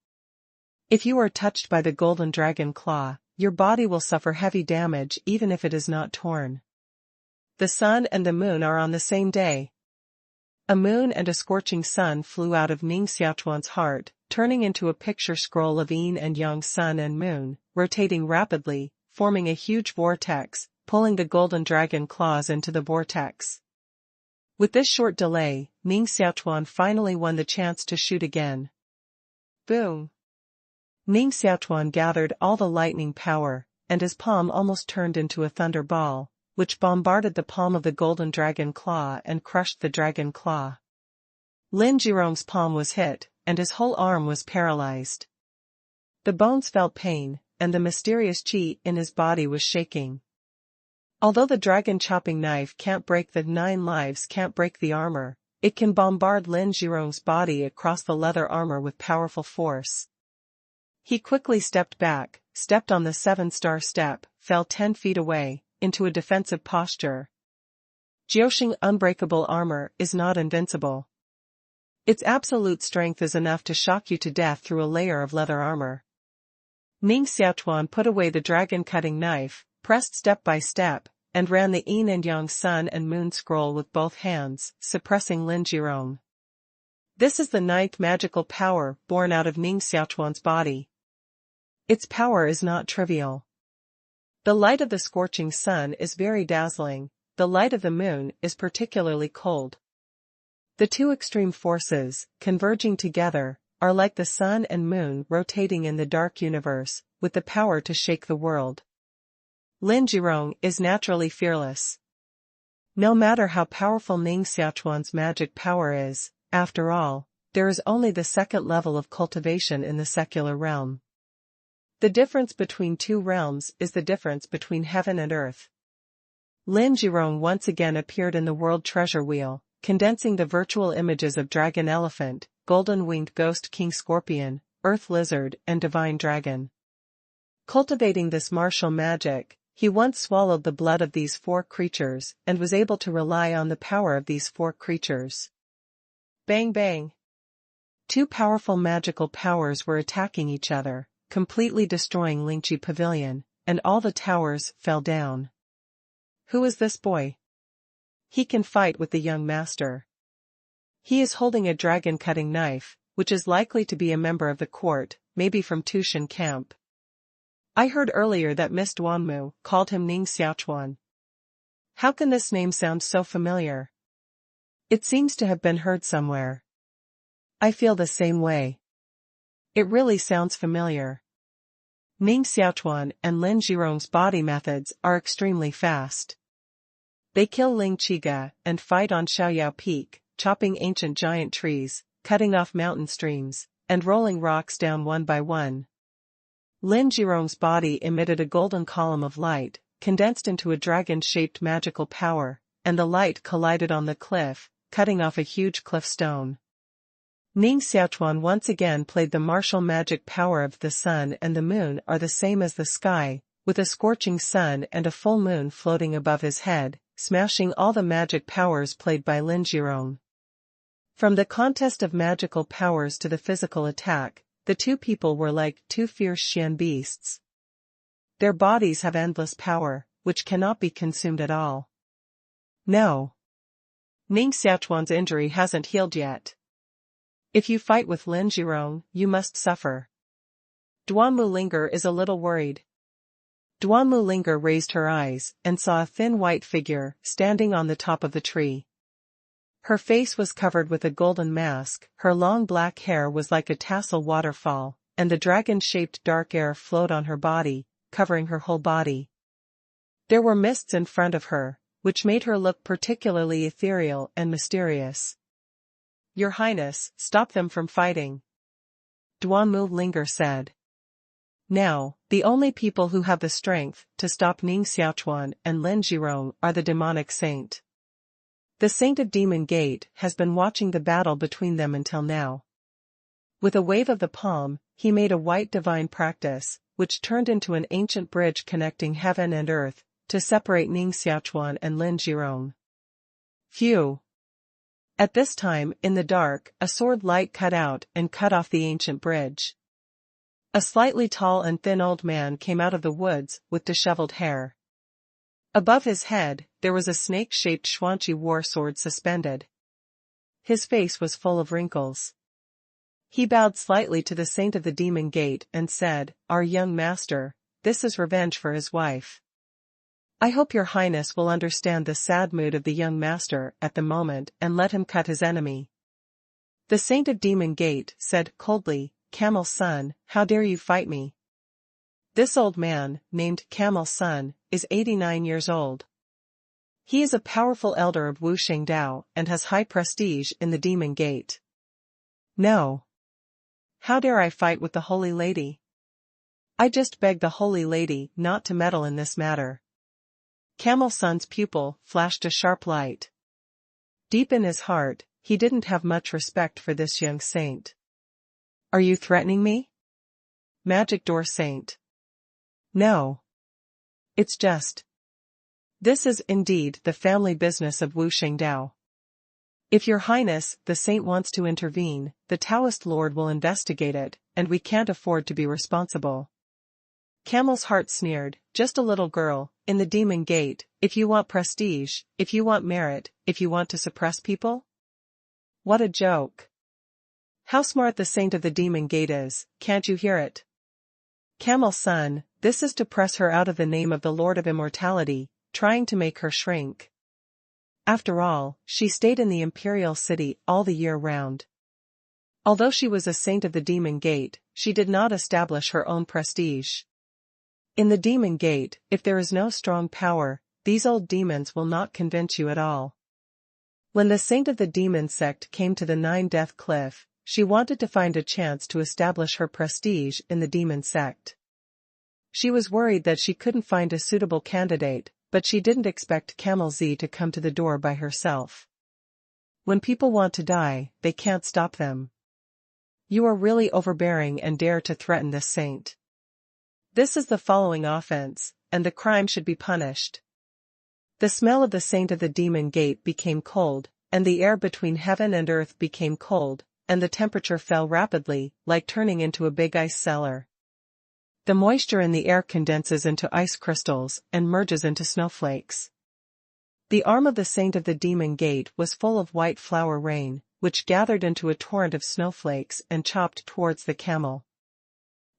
If you are touched by the golden dragon claw, your body will suffer heavy damage even if it is not torn. The sun and the moon are on the same day. A moon and a scorching sun flew out of Ning Xiaochuan's heart, turning into a picture scroll of yin and yang sun and moon, rotating rapidly, forming a huge vortex, pulling the golden dragon claws into the vortex. With this short delay, Ning Xiaochuan finally won the chance to shoot again. Boom! Ning Xiaochuan gathered all the lightning power, and his palm almost turned into a thunder ball, which bombarded the palm of the golden dragon claw and crushed the dragon claw. Lin Jirong's palm was hit, and his whole arm was paralyzed. The bones felt pain, and the mysterious qi in his body was shaking. Although the dragon-chopping knife can't break the 9 lives can't break the armor, it can bombard Lin Jirong's body across the leather armor with powerful force. He quickly stepped back, stepped on the 7-star step, fell 10 feet away, into a defensive posture. Jiu Dang unbreakable armor is not invincible. Its absolute strength is enough to shock you to death through a layer of leather armor. Ning Xiaochuan put away the dragon-cutting knife, pressed step by step, and ran the yin and yang sun and moon scroll with both hands, suppressing Lin Jirong. This is the 9th magical power born out of Ning Xiaochuan's body. Its power is not trivial. The light of the scorching sun is very dazzling, the light of the moon is particularly cold. The 2 extreme forces, converging together, are like the sun and moon rotating in the dark universe, with the power to shake the world. Lin Jirong is naturally fearless. No matter how powerful Ning Xiaochuan's magic power is, after all, there is only the 2nd level of cultivation in the secular realm. The difference between 2 realms is the difference between heaven and earth. Lin Jirong once again appeared in the world treasure wheel, condensing the virtual images of dragon elephant, golden-winged ghost king scorpion, earth lizard, and divine dragon. Cultivating this martial magic, he once swallowed the blood of these 4 creatures and was able to rely on the power of these 4 creatures. Bang bang! 2 powerful magical powers were attacking each other, completely destroying Lingqi Pavilion, and all the towers fell down. Who is this boy? He can fight with the young master. He is holding a dragon-cutting knife, which is likely to be a member of the court, maybe from Tushan camp. I heard earlier that Miss Duanmu called him Ning Xiaochuan. How can this name sound so familiar? It seems to have been heard somewhere. I feel the same way. It really sounds familiar. Ning Xiaochuan and Lin Zhirong's body methods are extremely fast. They kill Ling Qiga and fight on Xiaoyao Peak, chopping ancient giant trees, cutting off mountain streams, and rolling rocks down one by one. Lin Zhirong's body emitted a golden column of light, condensed into a dragon-shaped magical power, and the light collided on the cliff, cutting off a huge cliff stone. Ning Xiaochuan once again played the martial magic power of the sun and the moon are the same as the sky, with a scorching sun and a full moon floating above his head, smashing all the magic powers played by Lin Zhirong. From the contest of magical powers to the physical attack, the 2 people were like 2 fierce Xian beasts. Their bodies have endless power, which cannot be consumed at all. No. Ning Xiaochuan's injury hasn't healed yet. If you fight with Lin Zhirong, you must suffer. Duanmu Linger is a little worried. Duanmu Linger raised her eyes and saw a thin white figure standing on the top of the tree. Her face was covered with a golden mask, her long black hair was like a tassel waterfall, and the dragon-shaped dark air flowed on her body, covering her whole body. There were mists in front of her, which made her look particularly ethereal and mysterious. Your Highness, stop them from fighting. Duanmu Linger said. Now, the only people who have the strength to stop Ning Xiaochuan and Lin Zhirong are the demonic saint. The Saint of Demon Gate has been watching the battle between them until now. With a wave of the palm, he made a white divine practice, which turned into an ancient bridge connecting heaven and earth, to separate Ning Xiaochuan and Lin Zhirong. Phew! At this time, in the dark, a sword light cut out and cut off the ancient bridge. A slightly tall and thin old man came out of the woods with disheveled hair. Above his head, there was a snake-shaped Xuanqi war sword suspended. His face was full of wrinkles. He bowed slightly to the Saint of the Demon Gate and said, Our young master, this is revenge for his wife. I hope your Highness will understand the sad mood of the young master at the moment and let him cut his enemy. The Saint of Demon Gate said coldly, Camel's son, how dare you fight me? This old man, named Camel's son, is 89 years old. He is a powerful elder of Wu Shengdao and has high prestige in the Demon Gate. No. How dare I fight with the Holy Lady? I just beg the Holy Lady not to meddle in this matter. Camel Sun's pupil flashed a sharp light. Deep in his heart, he didn't have much respect for this young saint. Are you threatening me? Magic Door Saint. No. It's just. This is indeed the family business of Wu Shengdao. If your Highness, the saint wants to intervene, the Taoist Lord will investigate it, and we can't afford to be responsible. Camel's heart sneered, just a little girl, in the Demon Gate, if you want prestige, if you want merit, if you want to suppress people? What a joke. How smart the Saint of the Demon Gate is, can't you hear it? Camel's son, this is to press her out of the name of the Lord of Immortality, trying to make her shrink. After all, she stayed in the Imperial City all the year round. Although she was a Saint of the Demon Gate, she did not establish her own prestige. In the Demon Gate, if there is no strong power, these old demons will not convince you at all. When the Saint of the Demon Sect came to the Nine-Death Cliff, she wanted to find a chance to establish her prestige in the Demon Sect. She was worried that she couldn't find a suitable candidate, but she didn't expect Camel Z to come to the door by herself. When people want to die, they can't stop them. You are really overbearing and dare to threaten this saint. This is the following offense, and the crime should be punished. The smell of the saint of the demon gate became cold, and the air between heaven and earth became cold, and the temperature fell rapidly, like turning into a big ice cellar. The moisture in the air condenses into ice crystals and merges into snowflakes. The arm of the saint of the demon gate was full of white flour rain, which gathered into a torrent of snowflakes and chopped towards the camel.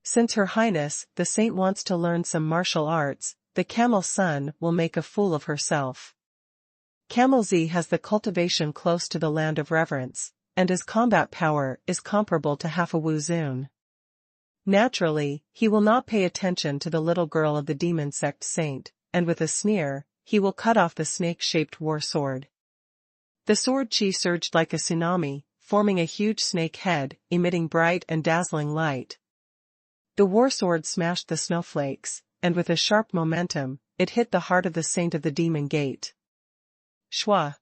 Since Her Highness, the saint wants to learn some martial arts, the camel's son will make a fool of herself. Camel Z has the cultivation close to the land of reverence, and his combat power is comparable to half a Wu Zun. Naturally, he will not pay attention to the little girl of the demon sect saint, and with a sneer, he will cut off the snake-shaped war sword. The sword chi surged like a tsunami, forming a huge snake head, emitting bright and dazzling light. The war sword smashed the snowflakes, and with a sharp momentum, it hit the heart of the saint of the demon gate. Shwa!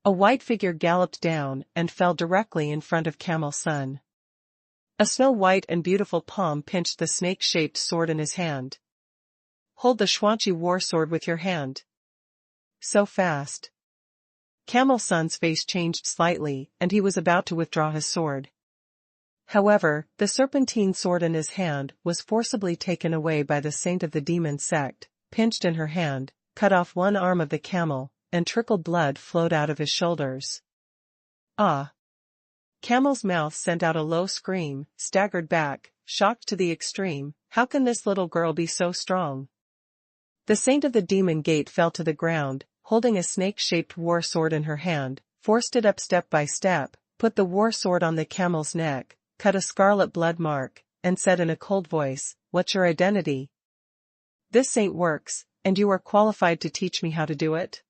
A white figure galloped down and fell directly in front of Camel's son. A snow-white and beautiful palm pinched the snake-shaped sword in his hand. Hold the Xuanqi war sword with your hand. So fast. Camel's son's face changed slightly, and he was about to withdraw his sword. However, the serpentine sword in his hand was forcibly taken away by the saint of the demon sect, pinched in her hand, cut off one arm of the camel, and trickled blood flowed out of his shoulders. Ah! Camel's mouth sent out a low scream, staggered back, shocked to the extreme. How can this little girl be so strong? The saint of the demon gate fell to the ground, holding a snake-shaped war sword in her hand, forced it up step by step, put the war sword on the camel's neck, cut a scarlet blood mark, and said in a cold voice, "What's your identity? This saint works, and you are qualified to teach me how to do it?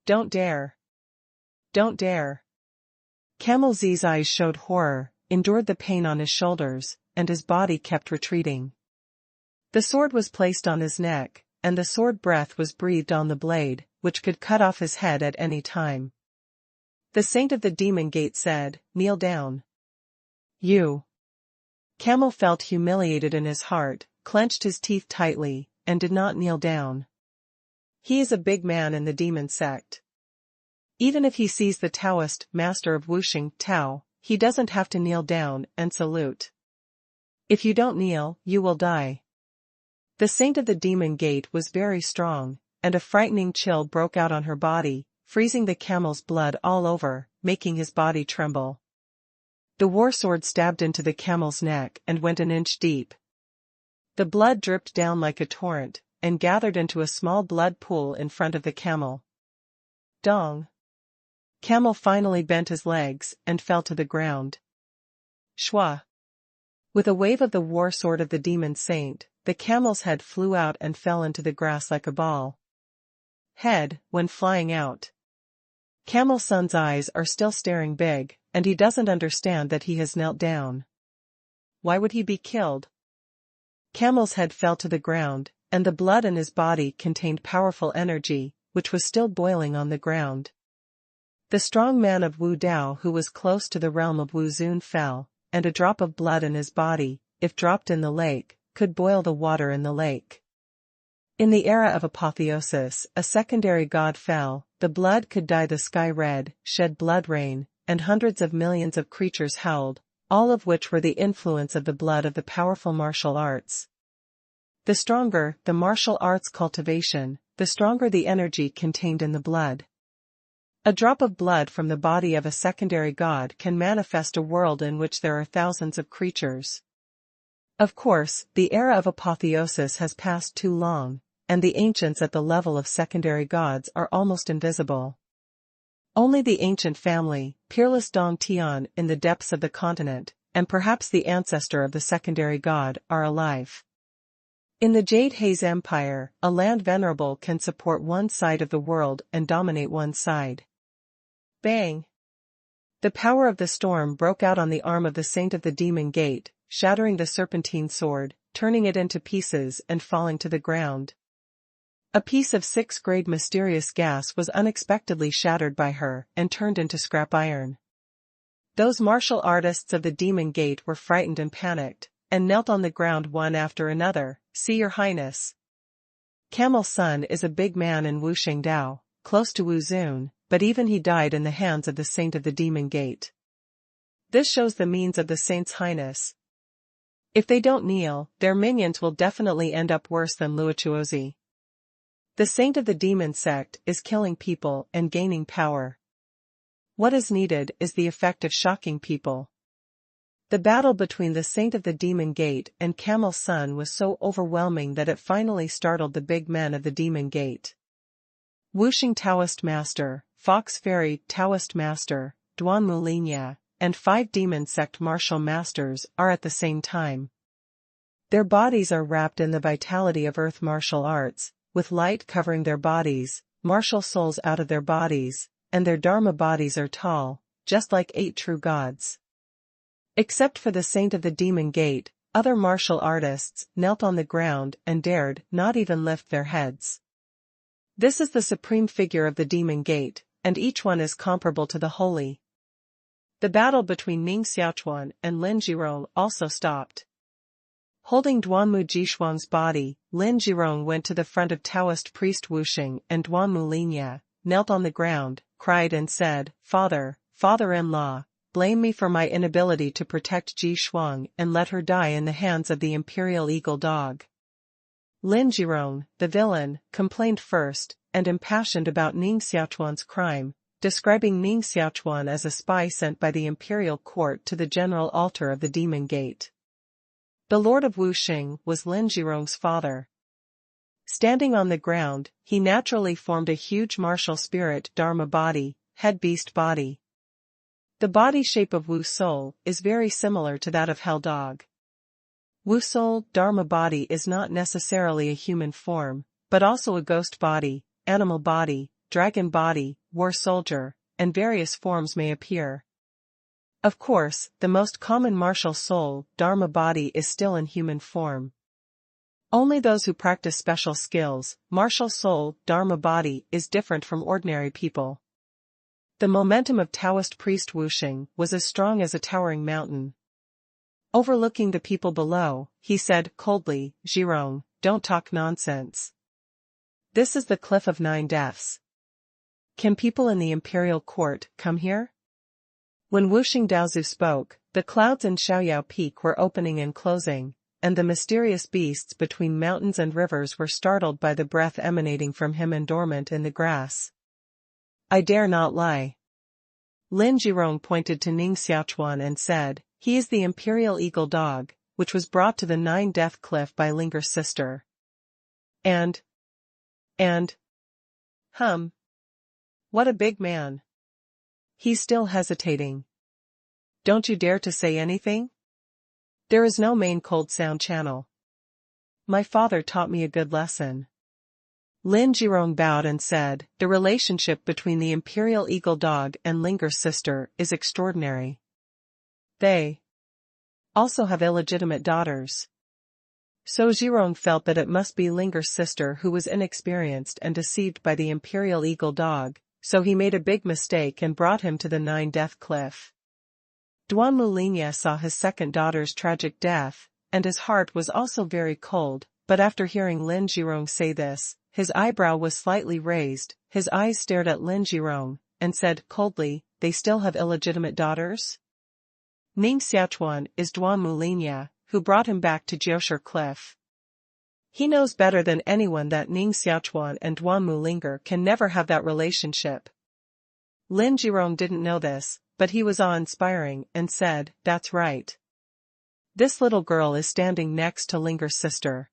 Don't dare. Don't dare." Camel Z's eyes showed horror, endured the pain on his shoulders, and his body kept retreating. The sword was placed on his neck, and the sword breath was breathed on the blade, which could cut off his head at any time. The saint of the demon gate said, "Kneel down." You. Camel felt humiliated in his heart, clenched his teeth tightly, and did not kneel down. He is a big man in the demon sect. Even if he sees the Taoist master of Wuxing Tao, he doesn't have to kneel down and salute. If you don't kneel, you will die. The saint of the demon gate was very strong, and a frightening chill broke out on her body, freezing the camel's blood all over, making his body tremble. The war sword stabbed into the camel's neck and went an inch deep. The blood dripped down like a torrent, and gathered into a small blood pool in front of the camel. Dong! Camel finally bent his legs and fell to the ground. Shwa! With a wave of the war sword of the demon saint, the camel's head flew out and fell into the grass like a ball. Head went flying out. Camel's son's eyes are still staring big, and he doesn't understand that he has knelt down. Why would he be killed? Camel's head fell to the ground, and the blood in his body contained powerful energy, which was still boiling on the ground. The strong man of Wu Dao who was close to the realm of Wu Zun fell, and a drop of blood in his body, if dropped in the lake, could boil the water in the lake. In the era of apotheosis, a secondary god fell, the blood could dye the sky red, shed blood rain, and hundreds of millions of creatures howled, all of which were the influence of the blood of the powerful martial arts. The stronger the martial arts cultivation, the stronger the energy contained in the blood. A drop of blood from the body of a secondary god can manifest a world in which there are thousands of creatures. Of course, the era of apotheosis has passed too long, and the ancients at the level of secondary gods are almost invisible. Only the ancient family, peerless Dong Tian in the depths of the continent, and perhaps the ancestor of the secondary god, are alive. In the Jade Haze Empire, a land venerable can support one side of the world and dominate one side. Bang! The power of the storm broke out on the arm of the saint of the demon gate, shattering the serpentine sword, turning it into pieces and falling to the ground. A piece of 6th-grade mysterious gas was unexpectedly shattered by her and turned into scrap iron. Those martial artists of the Demon Gate were frightened and panicked, and knelt on the ground one after another. "See your highness. Camel Sun is a big man in Wuxing Dao, close to Wu Zun, but even he died in the hands of the saint of the Demon Gate. This shows the means of the saint's highness. If they don't kneel, their minions will definitely end up worse than Luochuozi. The saint of the demon sect is killing people and gaining power. What is needed is the effect of shocking people." The battle between the saint of the Demon Gate and Camel Sun was so overwhelming that it finally startled the big men of the Demon Gate. Wuxing Taoist Master, Fox Fairy Taoist Master, Duan Mulinya, and 5 Demon Sect Martial Masters are at the same time. Their bodies are wrapped in the vitality of Earth martial arts, with light covering their bodies, martial souls out of their bodies, and their Dharma bodies are tall, just like 8 true gods. Except for the saint of the Demon Gate, other martial artists knelt on the ground and dared not even lift their heads. This is the supreme figure of the Demon Gate, and each one is comparable to the holy. The battle between Ning Xiaochuan and Lin Jirong also stopped. Holding Duanmu Jishuang's body, Lin Jirong went to the front of Taoist priest Wuxing, and Duanmu Linya knelt on the ground, cried and said, "Father, father-in-law, blame me for my inability to protect Ji Shuang and let her die in the hands of the Imperial Eagle Dog." Lin Jirong, the villain, complained first, and impassioned about Ning Xiaochuan's crime, describing Ning Xiaochuan as a spy sent by the imperial court to the general altar of the Demon Gate. The Lord of Wuxing was Lin Jirong's father. Standing on the ground, he naturally formed a huge martial spirit Dharma body, head beast body. The body shape of Wu Soul is very similar to that of Hell Dog. Wu Soul Dharma body is not necessarily a human form, but also a ghost body, animal body, dragon body, war soldier, and various forms may appear. Of course, the most common martial soul Dharma body is still in human form. Only those who practice special skills, martial soul Dharma body is different from ordinary people. The momentum of Taoist priest Wuxing was as strong as a towering mountain. Overlooking the people below, he said coldly, "Jirong, don't talk nonsense. This is the Cliff of 9 Deaths. Can people in the imperial court come here?" When Wuxing Daozu spoke, the clouds in Xiaoyao Peak were opening and closing, and the mysterious beasts between mountains and rivers were startled by the breath emanating from him and dormant in the grass. "I dare not lie." Lin Jirong pointed to Ning Xiaochuan and said, "He is the Imperial Eagle Dog, which was brought to the 9 Death Cliff by Linger's sister. And, what a big man. He's still hesitating. Don't you dare to say anything? There is no main cold sound channel. My father taught me a good lesson." Lin Jirong bowed and said, "The relationship between the Imperial Eagle Dog and Linger's sister is extraordinary. They also have illegitimate daughters." So Jirong felt that it must be Linger's sister who was inexperienced and deceived by the Imperial Eagle Dog, so he made a big mistake and brought him to the 9 Death Cliff. Duan Mulinya saw his second daughter's tragic death, and his heart was also very cold, but after hearing Lin Jirong say this, his eyebrow was slightly raised, his eyes stared at Lin Jirong, and said coldly, "They still have illegitimate daughters?" Ning Xiaochuan is Duan Mulinya, who brought him back to Jiushi Cliff. He knows better than anyone that Ning Xiaochuan and Duan Mulinger can never have that relationship. Lin Jirong didn't know this, but he was awe-inspiring and said, "That's right. This little girl is standing next to Linger's sister."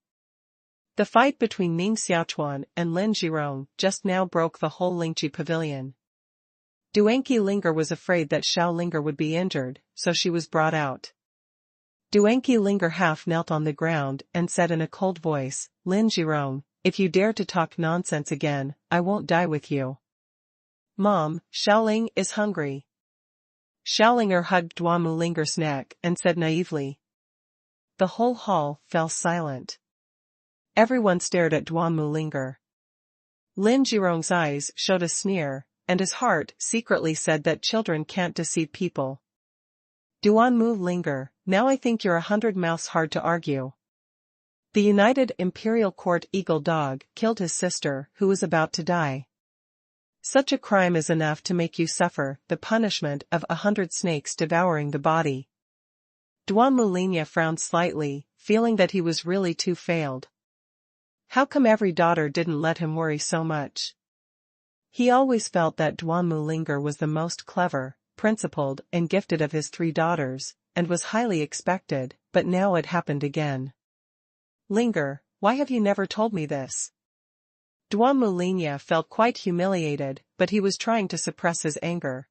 The fight between Ning Xiaochuan and Lin Jirong just now broke the whole Lingqi pavilion. Duanqi Linger was afraid that Xiao Linger would be injured, so she was brought out. Duanqi Linger half knelt on the ground and said in a cold voice, "Lin Jirong, if you dare to talk nonsense again, I won't die with you." "Mom, Xiaoling is hungry." Xiaolinger hugged Duanmu Linger's neck and said naively. The whole hall fell silent. Everyone stared at Duanmu Linger. Lin Jirong's eyes showed a sneer, and his heart secretly said that children can't deceive people. Duanmu Linger, now I think you're 100 mouths hard to argue. The United Imperial Court Eagle Dog killed his sister, who was about to die. Such a crime is enough to make you suffer the punishment of 100 snakes devouring the body. Duanmu Linya frowned slightly, feeling that he was really too failed. How come every daughter didn't let him worry so much? He always felt that Duanmu Linger was the most clever, principled, and gifted of his 3 daughters, and was highly expected, but now it happened again. Linger, why have you never told me this? Duanmu Linya felt quite humiliated, but he was trying to suppress his anger.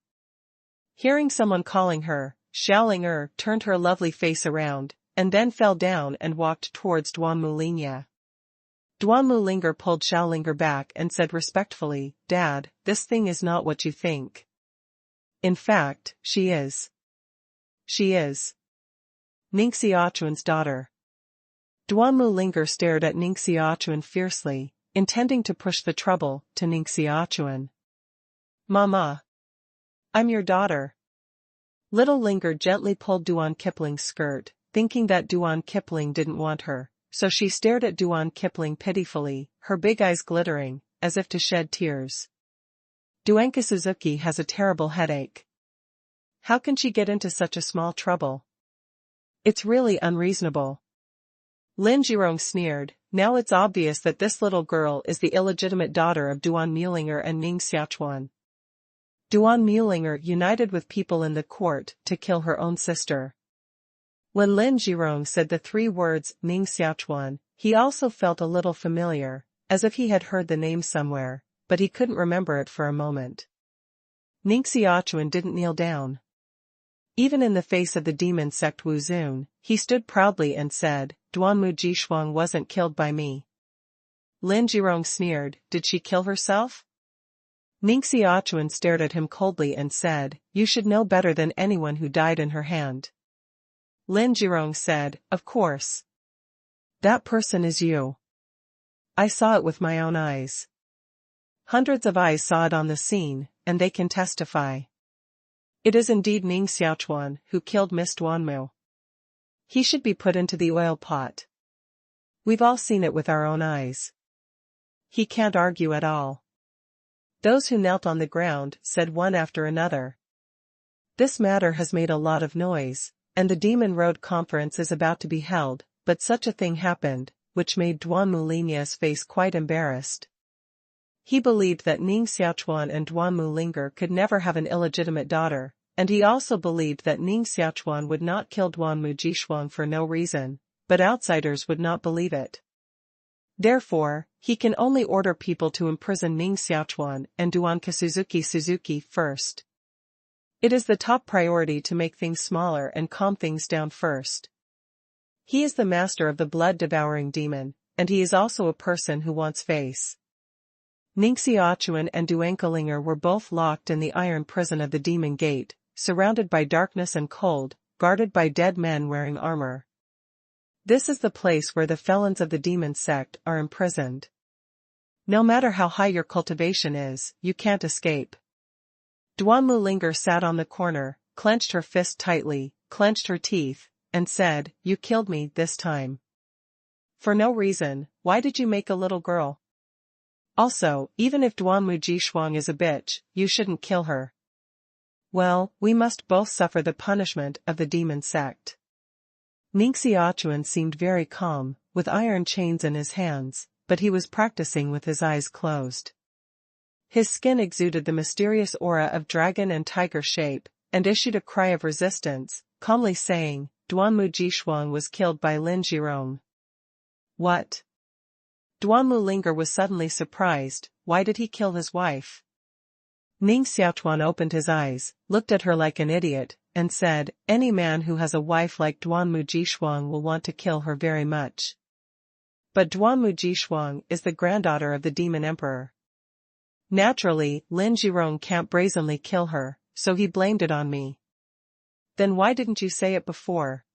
Hearing someone calling her, Xiaolinger turned her lovely face around, and then fell down and walked towards Duanmu Linya. Duanmu Linger pulled Xiaolinger back and said respectfully, Dad, this thing is not what you think. In fact, she is. She is Ning Xiaochuan's daughter. Duanmu Linger stared at Ning Xiaochuan fiercely, intending to push the trouble to Ning Xiaochuan. Mama. I'm your daughter. Little Linger gently pulled Duan Kipling's skirt, thinking that Duan Kipling didn't want her, so she stared at Duan Kipling pitifully, her big eyes glittering, as if to shed tears. Duanka Suzuki has a terrible headache. How can she get into such a small trouble? It's really unreasonable. Lin Jirong sneered, now it's obvious that this little girl is the illegitimate daughter of Duan Mulinger and Ning Xiaochuan. Duan Mulinger united with people in the court to kill her own sister. When Lin Jirong said the 3 words Ning Xiaochuan, he also felt a little familiar, as if he had heard the name somewhere, but he couldn't remember it for a moment. Ning Xiaochuan didn't kneel down. Even in the face of the demon sect Wu Zun, he stood proudly and said, Duanmu Jishuang wasn't killed by me. Lin Jirong sneered, did she kill herself? Ning Xiaochuan stared at him coldly and said, you should know better than anyone who died in her hand. Lin Jirong said, of course. That person is you. I saw it with my own eyes. Hundreds of eyes saw it on the scene, and they can testify. It is indeed Ning Xiaochuan who killed Miss Duanmu. He should be put into the oil pot. We've all seen it with our own eyes. He can't argue at all. Those who knelt on the ground said one after another. This matter has made a lot of noise, and the Demon Road conference is about to be held, but such a thing happened, which made Duanmu Linya's face quite embarrassed. He believed that Ning Xiaochuan and Duanmu Linger could never have an illegitimate daughter, and he also believed that Ning Xiaochuan would not kill Duanmu Jishuang for no reason, but outsiders would not believe it. Therefore, he can only order people to imprison Ning Xiaochuan and Duanka Suzuki first. It is the top priority to make things smaller and calm things down first. He is the master of the blood-devouring demon, and he is also a person who wants face. Ning Xiaochuan and Duanka Linger were both locked in the iron prison of the Demon Gate, surrounded by darkness and cold, guarded by dead men wearing armor. This is the place where the felons of the demon sect are imprisoned. No matter how high your cultivation is, you can't escape. Duanmu Linger sat on the corner, clenched her fist tightly, clenched her teeth, and said, you killed me this time. For no reason, why did you make a little girl? Also, even if Duanmu Jishuang is a bitch, you shouldn't kill her. Well, we must both suffer the punishment of the demon sect. Ning Xiaochuan seemed very calm, with iron chains in his hands, but he was practicing with his eyes closed. His skin exuded the mysterious aura of dragon and tiger shape, and issued a cry of resistance, calmly saying, Duanmu Jishuang was killed by Lin Jirong. What? Duanmu Linger was suddenly surprised, why did he kill his wife? Ning Xiaochuan opened his eyes, looked at her like an idiot, and said, any man who has a wife like Duanmu Jishuang will want to kill her very much. But Duanmu Jishuang is the granddaughter of the demon emperor. Naturally, Lin Jirong can't brazenly kill her, so he blamed it on me. Then why didn't you say it before?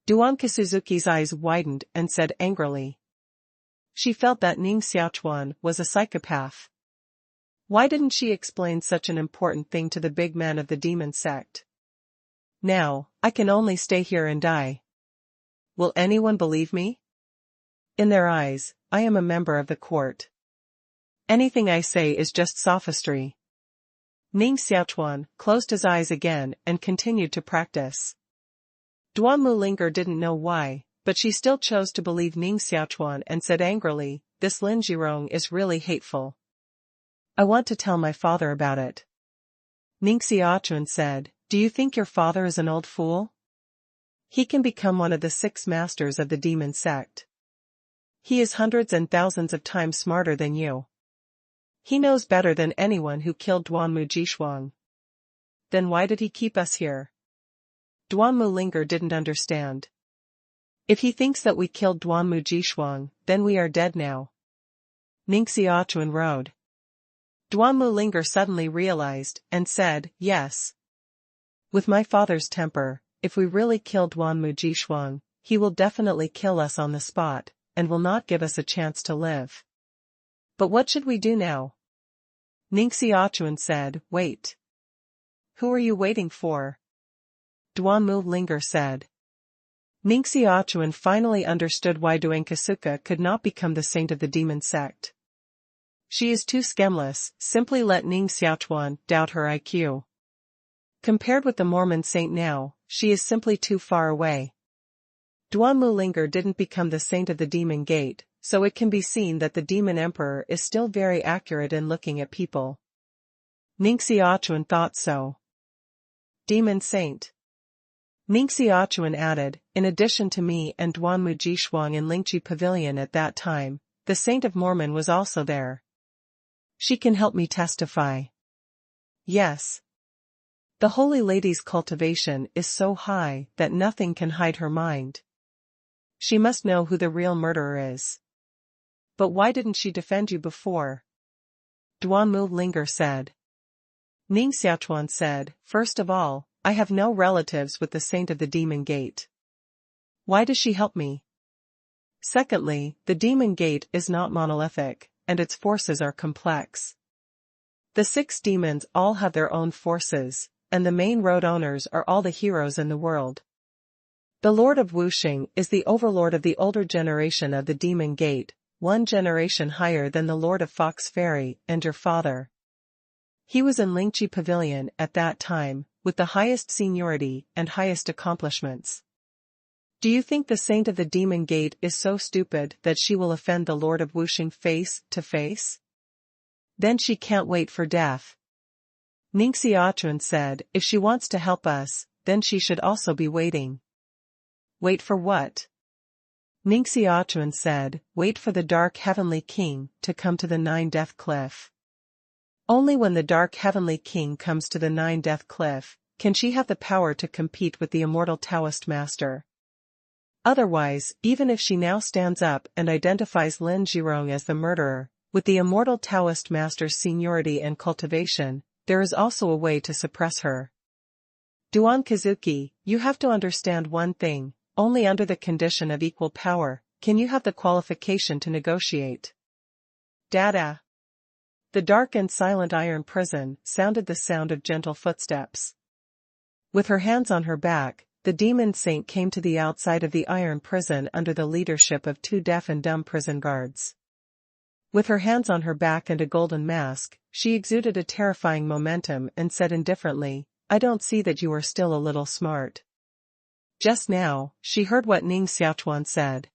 Duanka Suzuki's eyes widened and said angrily. She felt that Ning Xiaochuan was a psychopath. Why didn't she explain such an important thing to the big men of the demon sect? Now, I can only stay here and die. Will anyone believe me? In their eyes, I am a member of the court. Anything I say is just sophistry. Ning Xiaochuan closed his eyes again and continued to practice. Duan Mulinger didn't know why, but she still chose to believe Ning Xiaochuan and said angrily, "This Lin Jirong is really hateful. I want to tell my father about it." Ning Xiaochuan said, "Do you think your father is an old fool? He can become one of the 6 masters of the demon sect. He is hundreds and thousands of times smarter than you. He knows better than anyone who killed Duan Mujishuang. Then why did he keep us here?" Duan Mulinger didn't understand. "If he thinks that we killed Duan Mujishuang, then we are dead now." Ning Xiaochuan rode. Duan Mulinger suddenly realized, and said, "Yes. With my father's temper, if we really kill Duan Mujishuang, he will definitely kill us on the spot, and will not give us a chance to live. But what should we do now?" Ning Xiaochuan said, "Wait." "Who are you waiting for?" Duan Mulinger said. Ning Xiaochuan finally understood why Duankasuka could not become the saint of the demon sect. She is too scamless, simply let Ning Xiaochuan doubt her IQ. Compared with the Mormon saint now, she is simply too far away. Duan Mulinger didn't become the saint of the demon gate, so it can be seen that the demon emperor is still very accurate in looking at people. Ning Xiaochuan thought so. Demon saint. Ning Xiaochuan added, "In addition to me and Duan Mujishuang in Lingqi Pavilion at that time, the Saint of Mormon was also there. She can help me testify." Yes. The Holy Lady's cultivation is so high that nothing can hide her mind. She must know who the real murderer is. "But why didn't she defend you before?" Duan Mulinger said. Ning Xiaochuan said, "First of all, I have no relatives with the Saint of the Demon Gate. Why does she help me? Secondly, the Demon Gate is not monolithic, and its forces are complex. The 6 demons all have their own forces, and the main road owners are all the heroes in the world. The Lord of Wuxing is the overlord of the older generation of the Demon Gate, 1 generation higher than the Lord of Fox Ferry and your father. He was in Lingqi Pavilion at that time, with the highest seniority and highest accomplishments. Do you think the Saint of the Demon Gate is so stupid that she will offend the Lord of Wuxing face to face? Then she can't wait for death." Ning Xiaochuan said, "If she wants to help us, then she should also be waiting." "Wait for what?" Ning Xiaochuan said, "Wait for the Dark Heavenly King to come to the 9-Death Cliff. Only when the Dark Heavenly King comes to the 9-Death Cliff, can she have the power to compete with the immortal Taoist Master. Otherwise, even if she now stands up and identifies Lin Jirong as the murderer, with the immortal Taoist Master's seniority and cultivation, there is also a way to suppress her. Duan Kazuki, you have to understand one thing, only under the condition of equal power, can you have the qualification to negotiate." Dada. The dark and silent iron prison sounded the sound of gentle footsteps. With her hands on her back, the demon saint came to the outside of the iron prison under the leadership of 2 deaf and dumb prison guards. With her hands on her back and a golden mask, she exuded a terrifying momentum and said indifferently, "I don't see that you are still a little smart." Just now, she heard what Ning Xiaochuan said.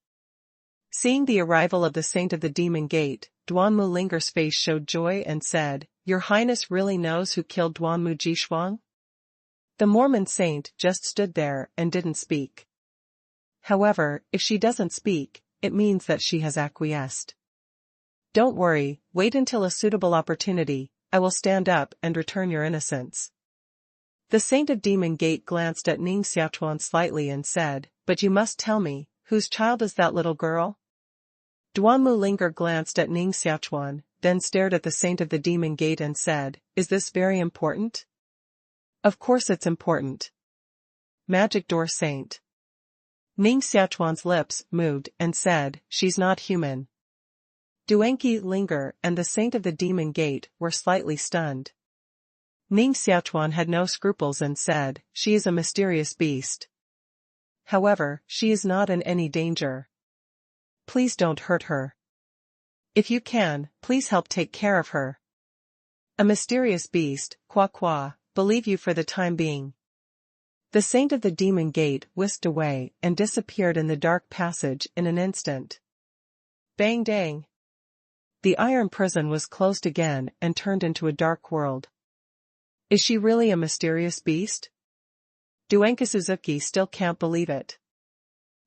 Seeing the arrival of the Saint of the Demon Gate, Duan Mulinger's face showed joy and said, "Your Highness really knows who killed Duan Mujishuang?" The Mormon saint just stood there and didn't speak. However, if she doesn't speak, it means that she has acquiesced. "Don't worry, wait until a suitable opportunity, I will stand up and return your innocence." The Saint of Demon Gate glanced at Ning Xiaochuan slightly and said, "But you must tell me, whose child is that little girl?" Duan Mulinger glanced at Ning Xiaochuan, then stared at the Saint of the Demon Gate and said, "Is this very important?" "Of course it's important. Magic Door Saint." Ning Xiaochuan's lips moved and said, "She's not human." Duanqi Linger and the Saint of the Demon Gate were slightly stunned. Ning Xiaochuan had no scruples and said, "She is a mysterious beast. However, she is not in any danger. Please don't hurt her. If you can, please help take care of her." "A mysterious beast, believe you for the time being." The saint of the demon gate whisked away and disappeared in the dark passage in an instant. Bang dang. The iron prison was closed again and turned into a dark world. Is she really a mysterious beast? Duanka Suzuki still can't believe it.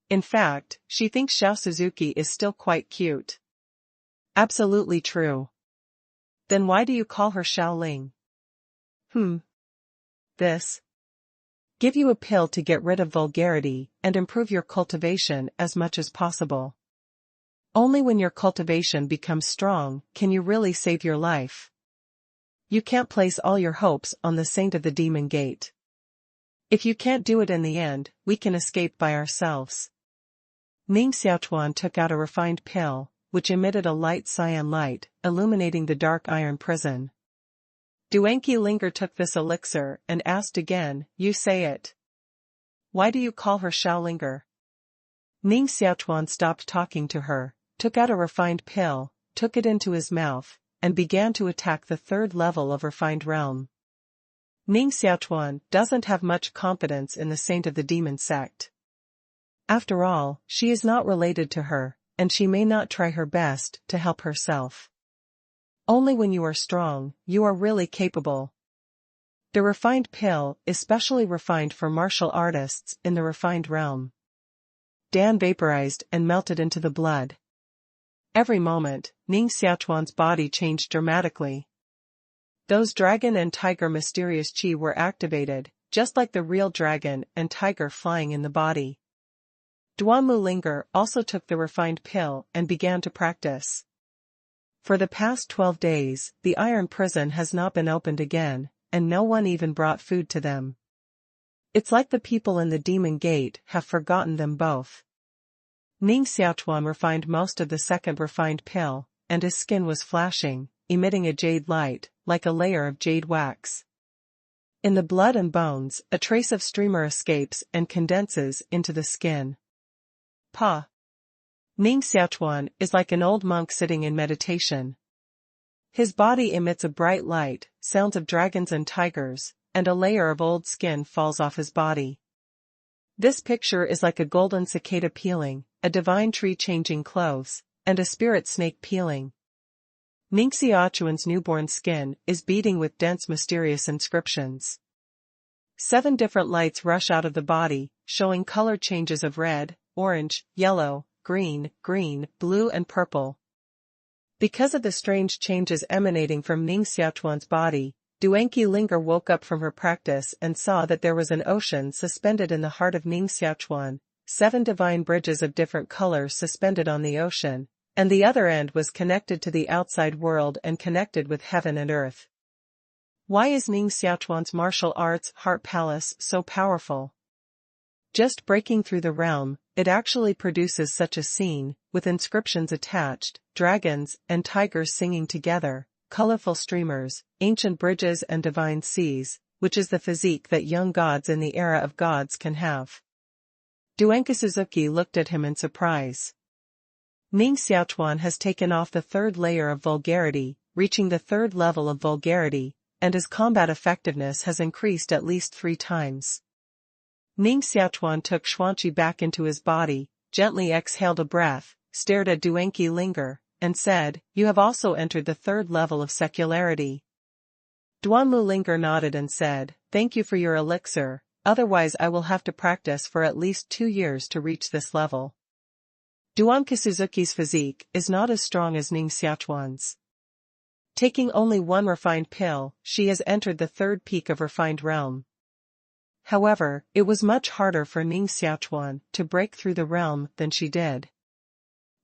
In fact, she thinks Xiao Suzuki is still quite cute. Absolutely true. Then why do you call her Xiaoling? This. Give you a pill to get rid of vulgarity and improve your cultivation as much as possible. Only when your cultivation becomes strong can you really save your life. You can't place all your hopes on the saint of the demon gate. If you can't do it in the end, we can escape by ourselves. Ning Xiaochuan took out a refined pill, which emitted a light cyan light, illuminating the dark iron prison. Duanqi Linger took this elixir and asked again, "You say it. Why do you call her Xiaolinger?" Ning Xiaochuan stopped talking to her, took out a refined pill, took it into his mouth, and began to attack the third level of refined realm. Ning Xiaochuan doesn't have much confidence in the saint of the demon sect. After all, she is not related to her, and she may not try her best to help herself. Only when you are strong, you are really capable. The refined pill is specially refined for martial artists in the refined realm. Dan vaporized and melted into the blood. Every moment, Ning Xiaochuan's body changed dramatically. Those dragon and tiger mysterious chi were activated, just like the real dragon and tiger flying in the body. Duanmu Linger also took the refined pill and began to practice. For the past 12 days, the iron prison has not been opened again, and no one even brought food to them. It's like the people in the demon gate have forgotten them both. Ning Xiaochuan refined most of the second refined pill, and his skin was flashing, emitting a jade light, like a layer of jade wax. In the blood and bones, a trace of streamer escapes and condenses into the skin. Ning Xiaochuan is like an old monk sitting in meditation. His body emits a bright light, sounds of dragons and tigers, and a layer of old skin falls off his body. This picture is like a golden cicada peeling, a divine tree changing clothes, and a spirit snake peeling. Ning Xiaochuan's newborn skin is beating with dense mysterious inscriptions. 7 different lights rush out of the body, showing color changes of red, orange, yellow, green, blue and purple. Because of the strange changes emanating from Ning Xiaochuan's body, Duanqi Linger woke up from her practice and saw that there was an ocean suspended in the heart of Ning Xiaochuan, 7 divine bridges of different colors suspended on the ocean, and the other end was connected to the outside world and connected with heaven and earth. Why is Ning Xiaochuan's martial arts heart palace so powerful? Just breaking through the realm, it actually produces such a scene, with inscriptions attached, dragons and tigers singing together, colorful streamers, ancient bridges and divine seas, which is the physique that young gods in the era of gods can have. Duanka Suzuki looked at him in surprise. Ning Xiaochuan has taken off the 3rd layer of vulgarity, reaching the 3rd level of vulgarity, and his combat effectiveness has increased at least 3 times. Ning Xiaochuan took Xuanqi back into his body, gently exhaled a breath, stared at Duanqi Linger, and said, "You have also entered the 3rd level of secularity." Duanmu Linger nodded and said, "Thank you for your elixir, otherwise I will have to practice for at least 2 years to reach this level." Duanka Suzuki's physique is not as strong as Ning Xiaochuan's. Taking only 1 refined pill, she has entered the 3rd peak of refined realm. However, it was much harder for Ning Xiaochuan to break through the realm than she did.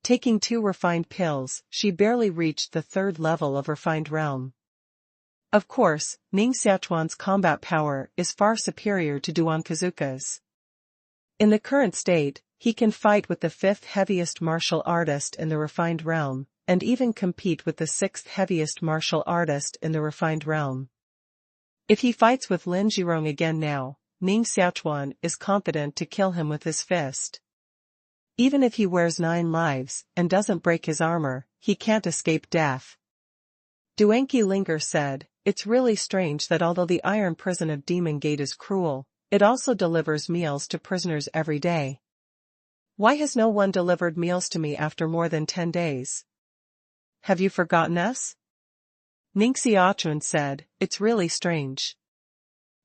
Taking 2 refined pills, she barely reached the 3rd level of refined realm. Of course, Ning Xiaochuan's combat power is far superior to Duankazuka's. In the current state, he can fight with the 5th heaviest martial artist in the refined realm, and even compete with the 6th heaviest martial artist in the refined realm. If he fights with Lin Jirong again now, Ning Xiaochuan is confident to kill him with his fist. Even if he wears 9 lives and doesn't break his armor, he can't escape death. Duanqi Linger said, "It's really strange that although the iron prison of Demon Gate is cruel, it also delivers meals to prisoners every day. Why has no one delivered meals to me after more than 10 days? Have you forgotten us?" Ning Xiaochuan said, "It's really strange.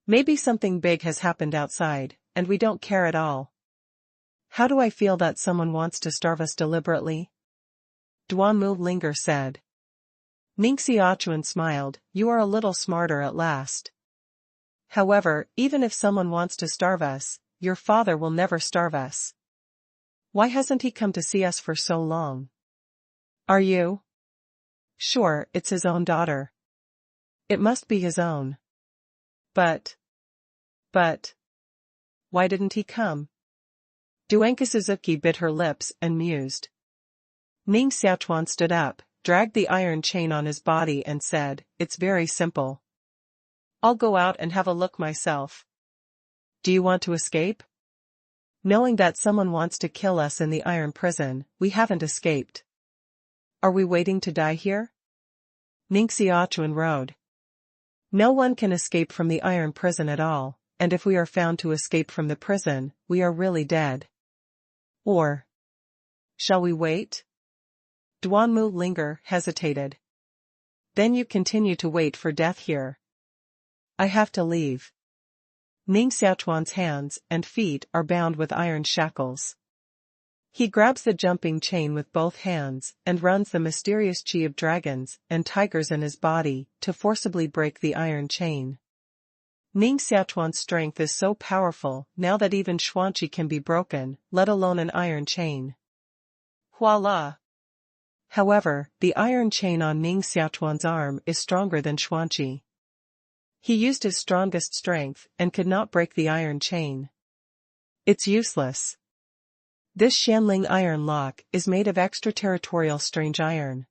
Maybe something big has happened outside, and we don't care at all. How do I feel that someone wants to starve us deliberately?" Duanmu Linger said. Ning Xiaochuan smiled, "You are a little smarter at last. However, even if someone wants to starve us, your father will never starve us. Why hasn't he come to see us for so long? Are you sure it's his own daughter? It must be his own. But, why didn't he come?" Duanka Suzuki bit her lips and mused. Ning Xiaochuan stood up, dragged the iron chain on his body and said, "It's very simple. I'll go out and have a look myself. Do you want to escape? Knowing that someone wants to kill us in the iron prison, we haven't escaped. Are we waiting to die here?" Ning Xiaochuan rode. "No one can escape from the iron prison at all, and if we are found to escape from the prison, we are really dead. Or shall we wait?" Duanmu Linger hesitated. "Then you continue to wait for death here. I have to leave." Ning Xiaochuan's hands and feet are bound with iron shackles. He grabs the jumping chain with both hands and runs the mysterious chi of dragons and tigers in his body to forcibly break the iron chain. Ning Xiaochuan's strength is so powerful now that even Xuanqi can be broken, let alone an iron chain. Voila! However, the iron chain on Ning Xiaochuan's arm is stronger than Xuanqi. He used his strongest strength and could not break the iron chain. It's useless. This Shanling iron lock is made of extraterritorial strange iron.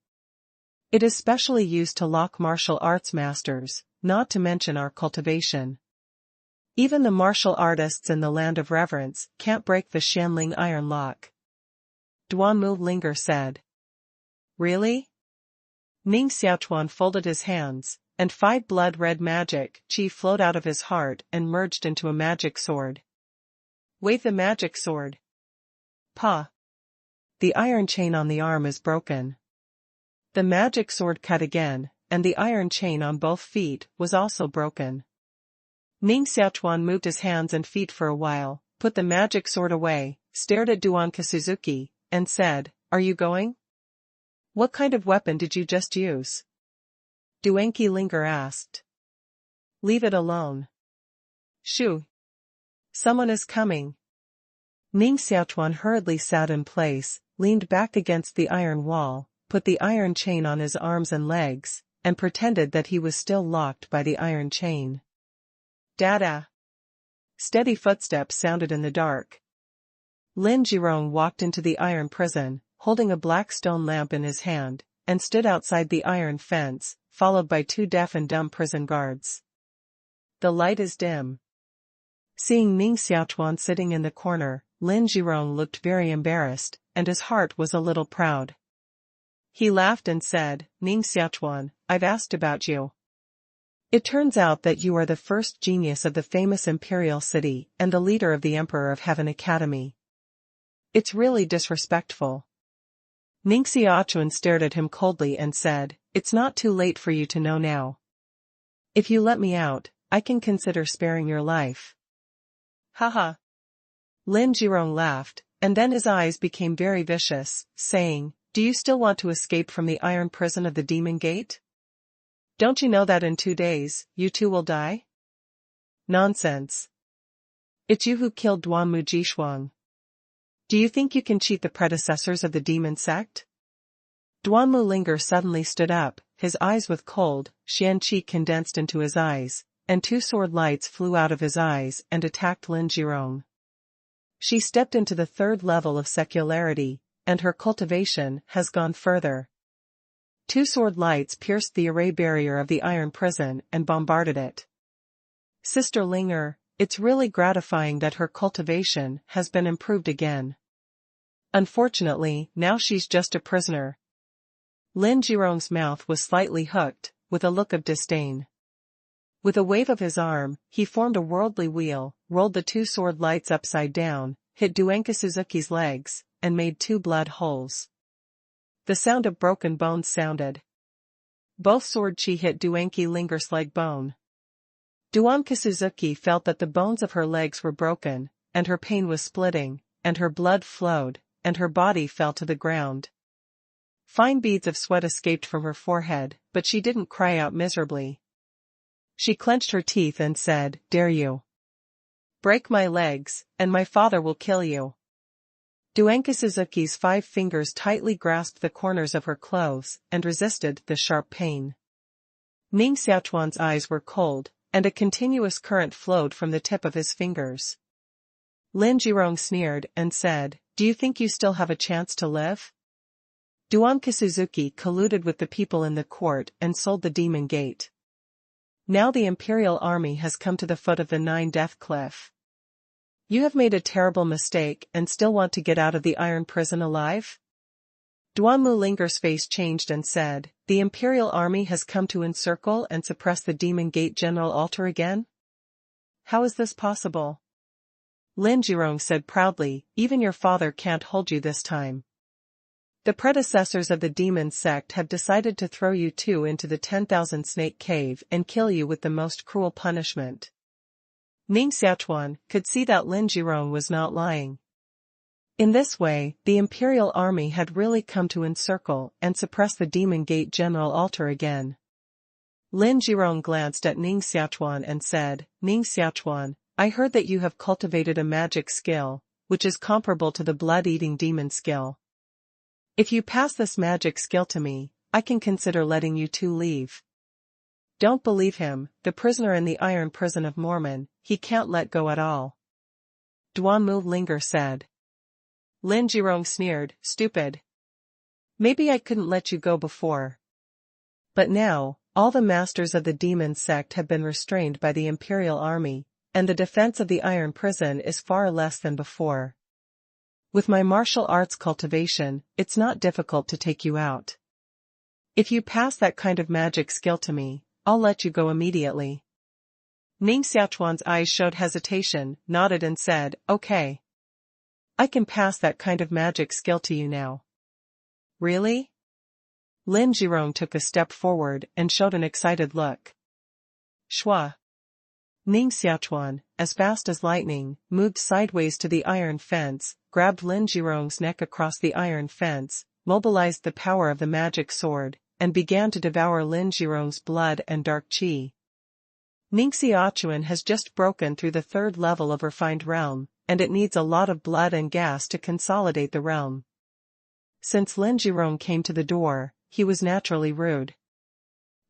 It is specially used to lock martial arts masters, not to mention our cultivation. Even the martial artists in the Land of Reverence can't break the Shanling iron lock." Duanmu Linger said. "Really?" Ning Xiaochuan folded his hands, and 5 blood-red magic chi flowed out of his heart and merged into a magic sword. "Wave the magic sword." Pa! The iron chain on the arm is broken. The magic sword cut again, and the iron chain on both feet was also broken. Ning Xiaochuan moved his hands and feet for a while, put the magic sword away, stared at Duanka Suzuki, and said, "Are you going? What kind of weapon did you just use?" Duanqi Linger asked. "Leave it alone. Shoo! Someone is coming." Ning Xiaochuan hurriedly sat in place, leaned back against the iron wall, put the iron chain on his arms and legs, and pretended that he was still locked by the iron chain. Dada! Steady footsteps sounded in the dark. Lin Jirong walked into the iron prison, holding a black stone lamp in his hand, and stood outside the iron fence, followed by 2 deaf and dumb prison guards. The light is dim. Seeing Ning Xiaochuan sitting in the corner, Lin Jirong looked very embarrassed, and his heart was a little proud. He laughed and said, "Ning Xiaochuan, I've asked about you. It turns out that you are the first genius of the famous imperial city and the leader of the Emperor of Heaven Academy. It's really disrespectful." Ning Xiaochuan stared at him coldly and said, "It's not too late for you to know now. If you let me out, I can consider sparing your life." Haha. Lin Jirong laughed, and then his eyes became very vicious, saying, "Do you still want to escape from the iron prison of the Demon Gate? Don't you know that in 2 days, you too will die?" Nonsense. It's you who killed Duanmu Jishuang. Do you think you can cheat the predecessors of the demon sect? Duanmu Linger suddenly stood up, his eyes with cold, Xian Qi condensed into his eyes, and 2 sword lights flew out of his eyes and attacked Lin Jirong. She stepped into the 3rd level of secularity, and her cultivation has gone further. 2 sword lights pierced the array barrier of the iron prison and bombarded it. Sister Linger, it's really gratifying that her cultivation has been improved again. Unfortunately, now she's just a prisoner. Lin Jirong's mouth was slightly hooked, with a look of disdain. With a wave of his arm, he formed a worldly wheel, rolled the two sword lights upside down, hit Duanka Suzuki's legs, and made two blood holes. The sound of broken bones sounded. Both sword chi hit Duanki Linger's leg bone. Duanka Suzuki felt that the bones of her legs were broken, and her pain was splitting, and her blood flowed, and her body fell to the ground. Fine beads of sweat escaped from her forehead, but she didn't cry out miserably. She clenched her teeth and said, "Dare you? Break my legs, and my father will kill you." Duanka Suzuki's 5 fingers tightly grasped the corners of her clothes and resisted the sharp pain. Ning Xiaochuan's eyes were cold, and a continuous current flowed from the tip of his fingers. Lin Jirong sneered and said, "Do you think you still have a chance to live?" Duanka Suzuki colluded with the people in the court and sold the Demon Gate. Now the Imperial Army has come to the foot of the 9 Death Cliff. You have made a terrible mistake and still want to get out of the iron prison alive? Duanmu Linger's face changed and said, "The Imperial Army has come to encircle and suppress the Demon Gate General Altar again? How is this possible?" Lin Jirong said proudly, "Even your father can't hold you this time. The predecessors of the demon sect have decided to throw you two into the 10,000 snake cave and kill you with the most cruel punishment." Ning Xiaochuan could see that Lin Jirong was not lying. In this way, the Imperial Army had really come to encircle and suppress the Demon Gate General Altar again. Lin Jirong glanced at Ning Xiaochuan and said, "Ning Xiaochuan, I heard that you have cultivated a magic skill, which is comparable to the blood-eating demon skill. If you pass this magic skill to me, I can consider letting you two leave." "Don't believe him, the prisoner in the iron prison of Mormon, he can't let go at all," Duanmu Linger said. Lin Jirong sneered, "Stupid. Maybe I couldn't let you go before. But now, all the masters of the demon sect have been restrained by the Imperial Army, and the defense of the iron prison is far less than before. With my martial arts cultivation, it's not difficult to take you out. If you pass that kind of magic skill to me, I'll let you go immediately." Ning Xiaochuan's eyes showed hesitation, nodded and said, "Okay. I can pass that kind of magic skill to you now." "Really?" Lin Jirong took a step forward and showed an excited look. "Shua." Ning Xiaochuan, as fast as lightning, moved sideways to the iron fence, grabbed Lin Jirong's neck across the iron fence, mobilized the power of the magic sword, and began to devour Lin Jirong's blood and dark qi. Ning Xiaochuan has just broken through the 3rd level of refined realm, and it needs a lot of blood and gas to consolidate the realm. Since Lin Jirong came to the door, he was naturally rude.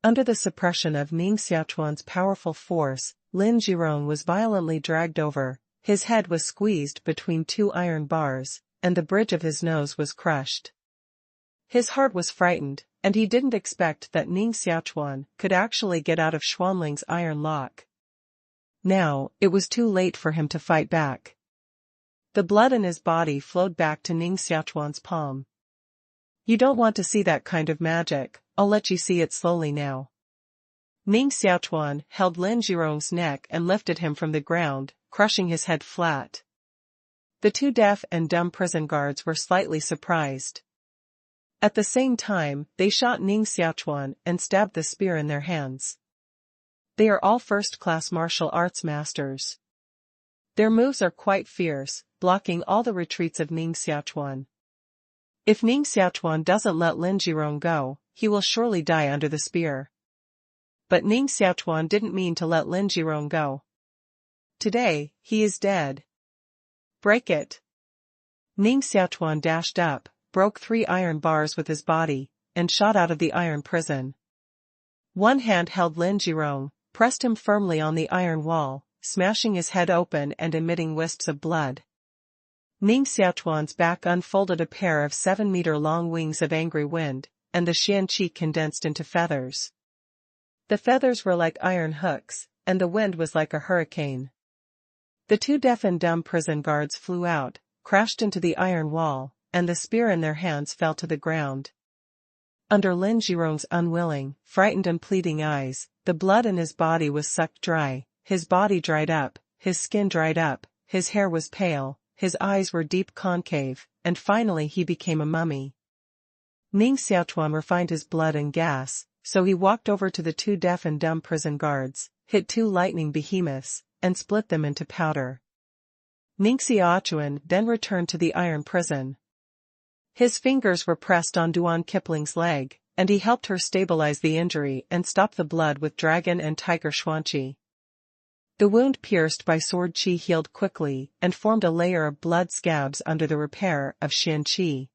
Under the suppression of Ning Xiaochuan's powerful force, Lin Jirong was violently dragged over, his head was squeezed between 2 iron bars, and the bridge of his nose was crushed. His heart was frightened, and he didn't expect that Ning Xiaochuan could actually get out of Xuanling's iron lock. Now, it was too late for him to fight back. The blood in his body flowed back to Ning Xiaochuan's palm. "You don't want to see that kind of magic, I'll let you see it slowly now." Ning Xiaochuan held Lin Jirong's neck and lifted him from the ground, crushing his head flat. The 2 deaf and dumb prison guards were slightly surprised. At the same time, they shot Ning Xiaochuan and stabbed the spear in their hands. They are all first-class martial arts masters. Their moves are quite fierce, blocking all the retreats of Ning Xiaochuan. If Ning Xiaochuan doesn't let Lin Jirong go, he will surely die under the spear. But Ning Xiaochuan didn't mean to let Lin Jirong go. Today, he is dead. "Break it." Ning Xiaochuan dashed up, broke 3 iron bars with his body, and shot out of the iron prison. One hand held Lin Jirong, pressed him firmly on the iron wall, smashing his head open and emitting wisps of blood. Ning Xiaochuan's back unfolded a pair of 7-meter-long wings of angry wind, and the Xian Qi condensed into feathers. The feathers were like iron hooks, and the wind was like a hurricane. The two deaf and dumb prison guards flew out, crashed into the iron wall, and the spear in their hands fell to the ground. Under Lin Zhirong's unwilling, frightened and pleading eyes, the blood in his body was sucked dry, his body dried up, his skin dried up, his hair was pale, his eyes were deep concave, and finally he became a mummy. Ning Xiaochuan refined his blood and gas, so he walked over to the two deaf and dumb prison guards, hit two lightning behemoths, and split them into powder. Ning Xiaochuan then returned to the iron prison. His fingers were pressed on Duan Kipling's leg, and he helped her stabilize the injury and stop the blood with dragon and tiger xuanqi. The wound pierced by sword qi healed quickly and formed a layer of blood scabs under the repair of Xian qi.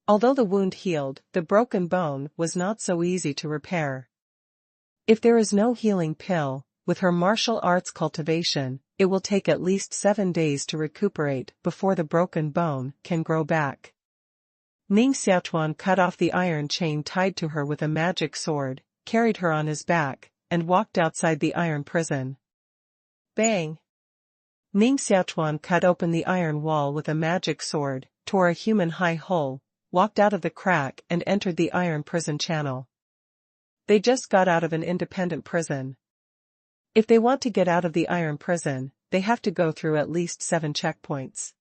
Although the wound healed, the broken bone was not so easy to repair. If there is no healing pill, with her martial arts cultivation, it will take at least 7 days to recuperate before the broken bone can grow back. Ning Xiaochuan cut off the iron chain tied to her with a magic sword, carried her on his back, and walked outside the iron prison. Bang! Ning Xiaochuan cut open the iron wall with a magic sword, tore a human-high hole, walked out of the crack and entered the iron prison channel. They just got out of an independent prison. If they want to get out of the iron prison, they have to go through at least 7 checkpoints.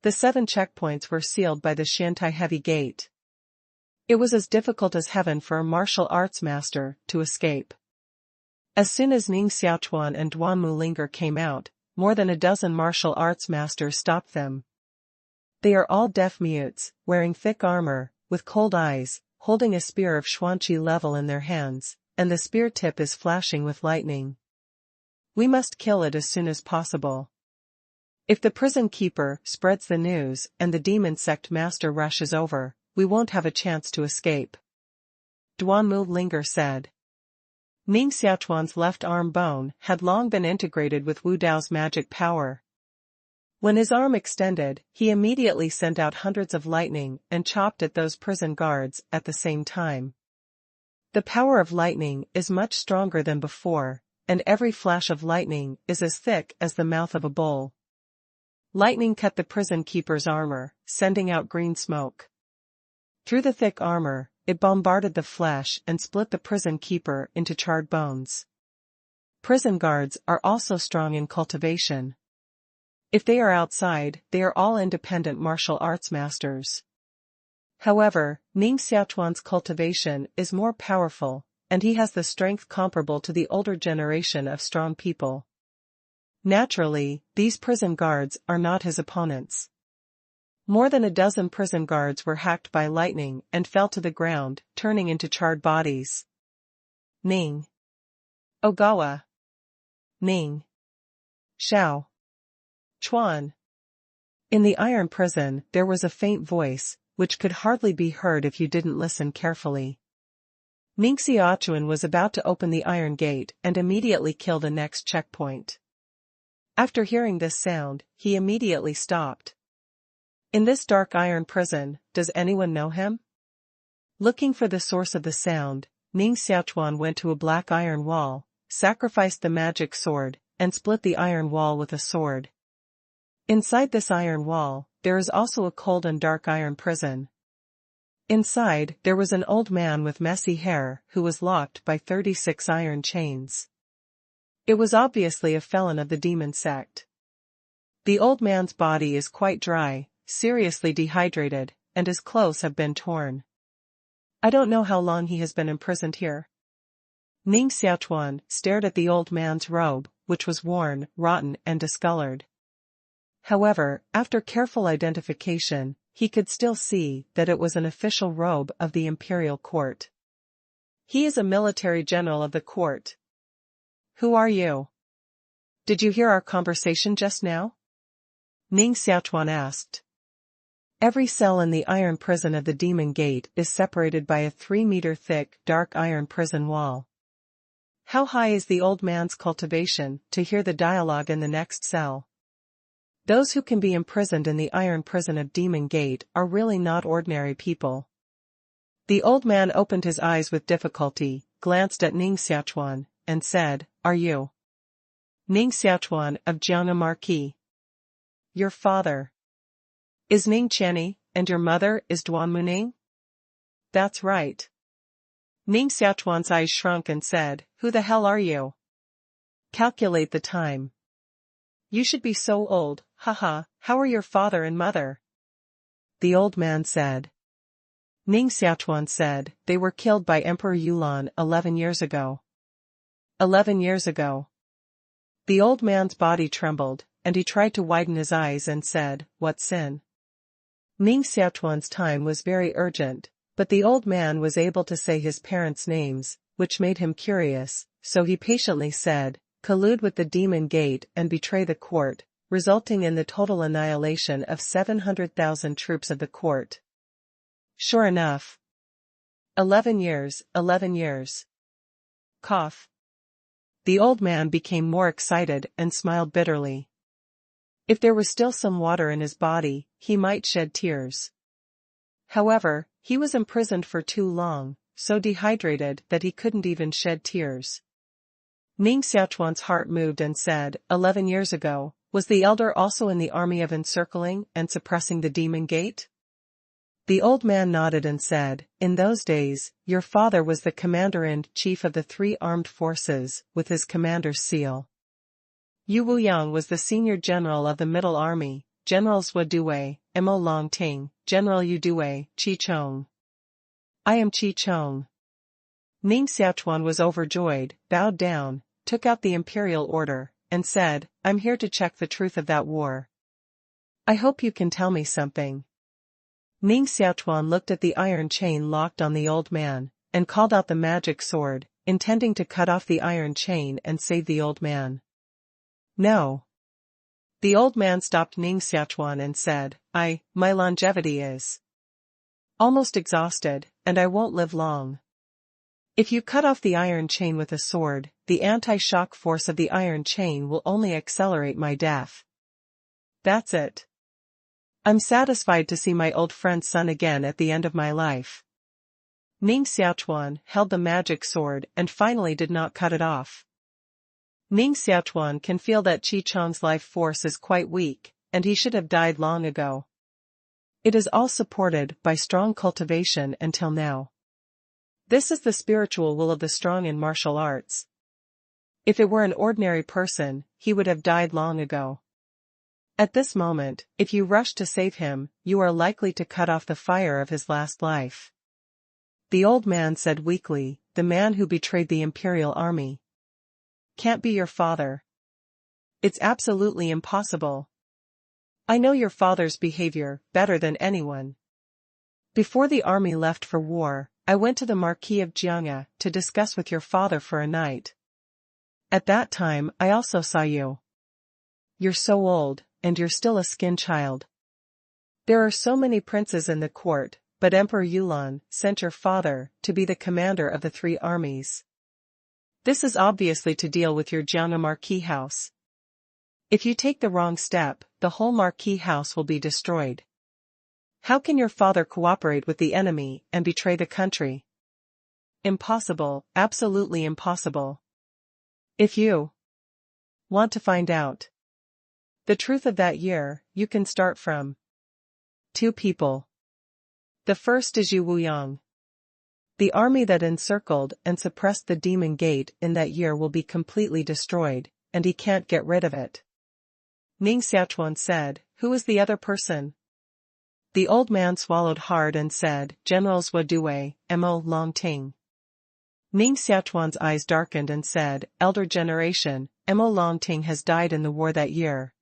The 7 checkpoints were sealed by the Xiantai Heavy Gate. It was as difficult as heaven for a martial arts master to escape. As soon as Ning Xiaochuan and Duan Mulinger came out, more than a dozen martial arts masters stopped them. They are all deaf mutes, wearing thick armor, with cold eyes, holding a spear of xuanqi level in their hands, and the spear tip is flashing with lightning. We must kill it as soon as possible. If the prison keeper spreads the news and the demon sect master rushes over, we won't have a chance to escape. Duan Mulinger said. Ning Xiaochuan's left arm bone had long been integrated with Wu Dao's magic power. When his arm extended, he immediately sent out hundreds of lightning and chopped at those prison guards at the same time. The power of lightning is much stronger than before, and every flash of lightning is as thick as the mouth of a bull. Lightning cut the prison keeper's armor, sending out green smoke. Through the thick armor, it bombarded the flesh and split the prison keeper into charred bones. Prison guards are also strong in cultivation. If they are outside, they are all independent martial arts masters. However, Ning Xiaochuan's cultivation is more powerful, and he has the strength comparable to the older generation of strong people. Naturally, these prison guards are not his opponents. More than a dozen prison guards were hacked by lightning and fell to the ground, turning into charred bodies. Ning Ogawa. Ning Xiaochuan. In the iron prison there was a faint voice, which could hardly be heard if you didn't listen carefully. Ning Xiaochuan was about to open the iron gate and immediately kill the next checkpoint. After hearing this sound, he immediately stopped. In this dark iron prison, does anyone know him? Looking for the source of the sound, Ning Xiaochuan went to a black iron wall, sacrificed the magic sword, and split the iron wall with a sword. Inside this iron wall, there is also a cold and dark iron prison. Inside, there was an old man with messy hair who was locked by 36 iron chains. It was obviously a felon of the demon sect. The old man's body is quite dry, seriously dehydrated, and his clothes have been torn. I don't know how long he has been imprisoned here. Ning Xiaochuan stared at the old man's robe, which was worn, rotten, and discolored. However, after careful identification, he could still see that it was an official robe of the imperial court. He is a military general of the court. Who are you? Did you hear our conversation just now? Ning Xiaochuan asked. Every cell in the iron prison of the Demon Gate is separated by a 3-meter-thick, dark iron prison wall. How high is the old man's cultivation to hear the dialogue in the next cell? Those who can be imprisoned in the iron prison of Demon Gate are really not ordinary people. The old man opened his eyes with difficulty, glanced at Ning Xiaochuan, and said, are you? Ning Xiaochuan of Jiangnan Marquis. Your father is Ning Qianni, and your mother is Duan Muning? That's right. Ning Xiaochuan's eyes shrunk and said, who the hell are you? Calculate the time. You should be so old, haha, how are your father and mother? The old man said. Ning Xiaochuan said, they were killed by Emperor Yulan 11 years ago. 11 years ago. The old man's body trembled, and he tried to widen his eyes and said, what sin? Ning Xiaochuan's time was very urgent, but the old man was able to say his parents' names, which made him curious, so he patiently said, collude with the demon gate and betray the court, resulting in the total annihilation of 700,000 troops of the court. Sure enough. 11 years, 11 years. Cough. The old man became more excited and smiled bitterly. If there was still some water in his body, he might shed tears. However, he was imprisoned for too long, so dehydrated that he couldn't even shed tears. Ning Xiaochuan's heart moved and said, 11 years ago, was the elder also in the army of encircling and suppressing the demon gate? The old man nodded and said, in those days, your father was the commander-in-chief of the 3 armed forces, with his commander's seal. Yu Wuyang was the senior general of the Middle Army, Generals Wu Duwei, Mo Longting, General Yu Duwei, Qi Chong. I am Qi Chong. Ning Xiaochuan was overjoyed, bowed down, took out the imperial order, and said, I'm here to check the truth of that war. I hope you can tell me something. Ning Xiaochuan looked at the iron chain locked on the old man, and called out the magic sword, intending to cut off the iron chain and save the old man. No. The old man stopped Ning Xiaochuan and said, my longevity is almost exhausted, and I won't live long. If you cut off the iron chain with a sword, the anti-shock force of the iron chain will only accelerate my death. That's it. I'm satisfied to see my old friend's son again at the end of my life. Ning Xiaochuan held the magic sword and finally did not cut it off. Ning Xiaochuan can feel that Qi Chong's life force is quite weak, and he should have died long ago. It is all supported by strong cultivation until now. This is the spiritual will of the strong in martial arts. If it were an ordinary person, he would have died long ago. At this moment, if you rush to save him, you are likely to cut off the fire of his last life. The old man said weakly, the man who betrayed the imperial army. Can't be your father. It's absolutely impossible. I know your father's behavior better than anyone. Before the army left for war, I went to the Marquis of Jiangnan to discuss with your father for a night. At that time, I also saw you. You're so old, and you're still a skin child. There are so many princes in the court, but Emperor Yulan sent your father to be the commander of the 3 armies. This is obviously to deal with your Jiangnan Marquis house. If you take the wrong step, the whole Marquis house will be destroyed. How can your father cooperate with the enemy and betray the country? Impossible, absolutely impossible. If you want to find out the truth of that year, you can start from 2 people. The first is Yu Wuyang. The army that encircled and suppressed the demon gate in that year will be completely destroyed, and he can't get rid of it. Ning Xiaochuan said, who is the other person? The old man swallowed hard and said, Generals Wu Duwei, Mo Longting. Ning Xiaochuan's eyes darkened and said, elder generation, Mo Longting has died in the war that year.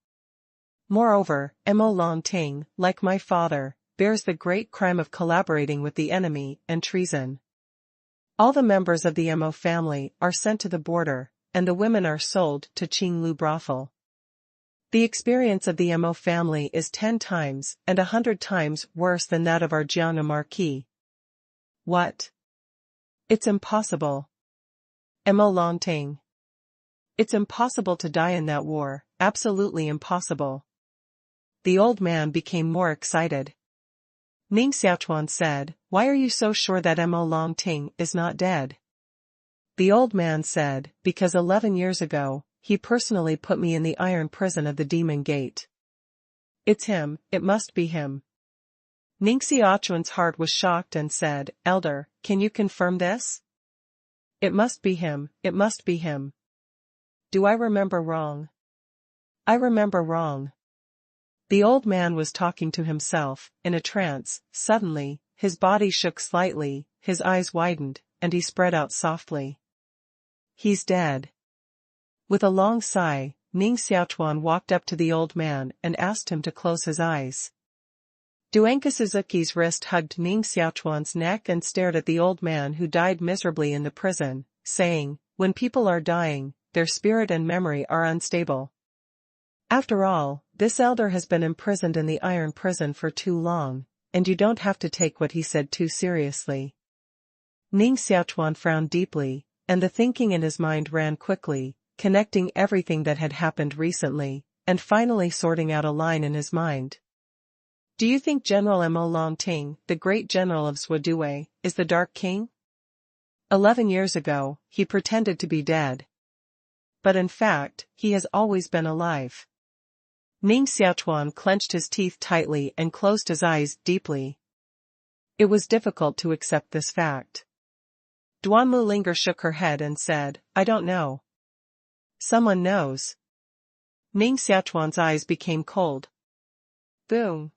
Moreover, Mo Longting, like my father, bears the great crime of collaborating with the enemy and treason. All the members of the Mo family are sent to the border, and the women are sold to Qinglu brothel. The experience of the Mo family is 10 times and 100 times worse than that of our Jiangnan Marquis. What? It's impossible. Mo Longting. It's impossible to die in that war, absolutely impossible. The old man became more excited. Ning Xiaochuan said, why are you so sure that Mo Longting is not dead? The old man said, because 11 years ago, he personally put me in the iron prison of the Demon Gate. It's him, it must be him. Ning Xiaochuan's heart was shocked and said, Elder, can you confirm this? It must be him, it must be him. Do I remember wrong? I remember wrong. The old man was talking to himself, in a trance. Suddenly, his body shook slightly, his eyes widened, and he spread out softly. He's dead. With a long sigh, Ning Xiaochuan walked up to the old man and asked him to close his eyes. Duanka Suzuki's wrist hugged Ning Xiaochuan's neck and stared at the old man who died miserably in the prison, saying, when people are dying, their spirit and memory are unstable. After all, this elder has been imprisoned in the iron prison for too long, and you don't have to take what he said too seriously. Ning Xiaochuan frowned deeply, and the thinking in his mind ran quickly, connecting everything that had happened recently, and finally sorting out a line in his mind. Do you think General Mo Longting, the great general of Swadue, is the Dark King? 11 years ago, he pretended to be dead. But in fact, he has always been alive. Ning Xiaochuan clenched his teeth tightly and closed his eyes deeply. It was difficult to accept this fact. Duan Mulinger shook her head and said, I don't know. Someone knows. Ning Xiaochuan's eyes became cold. Boom.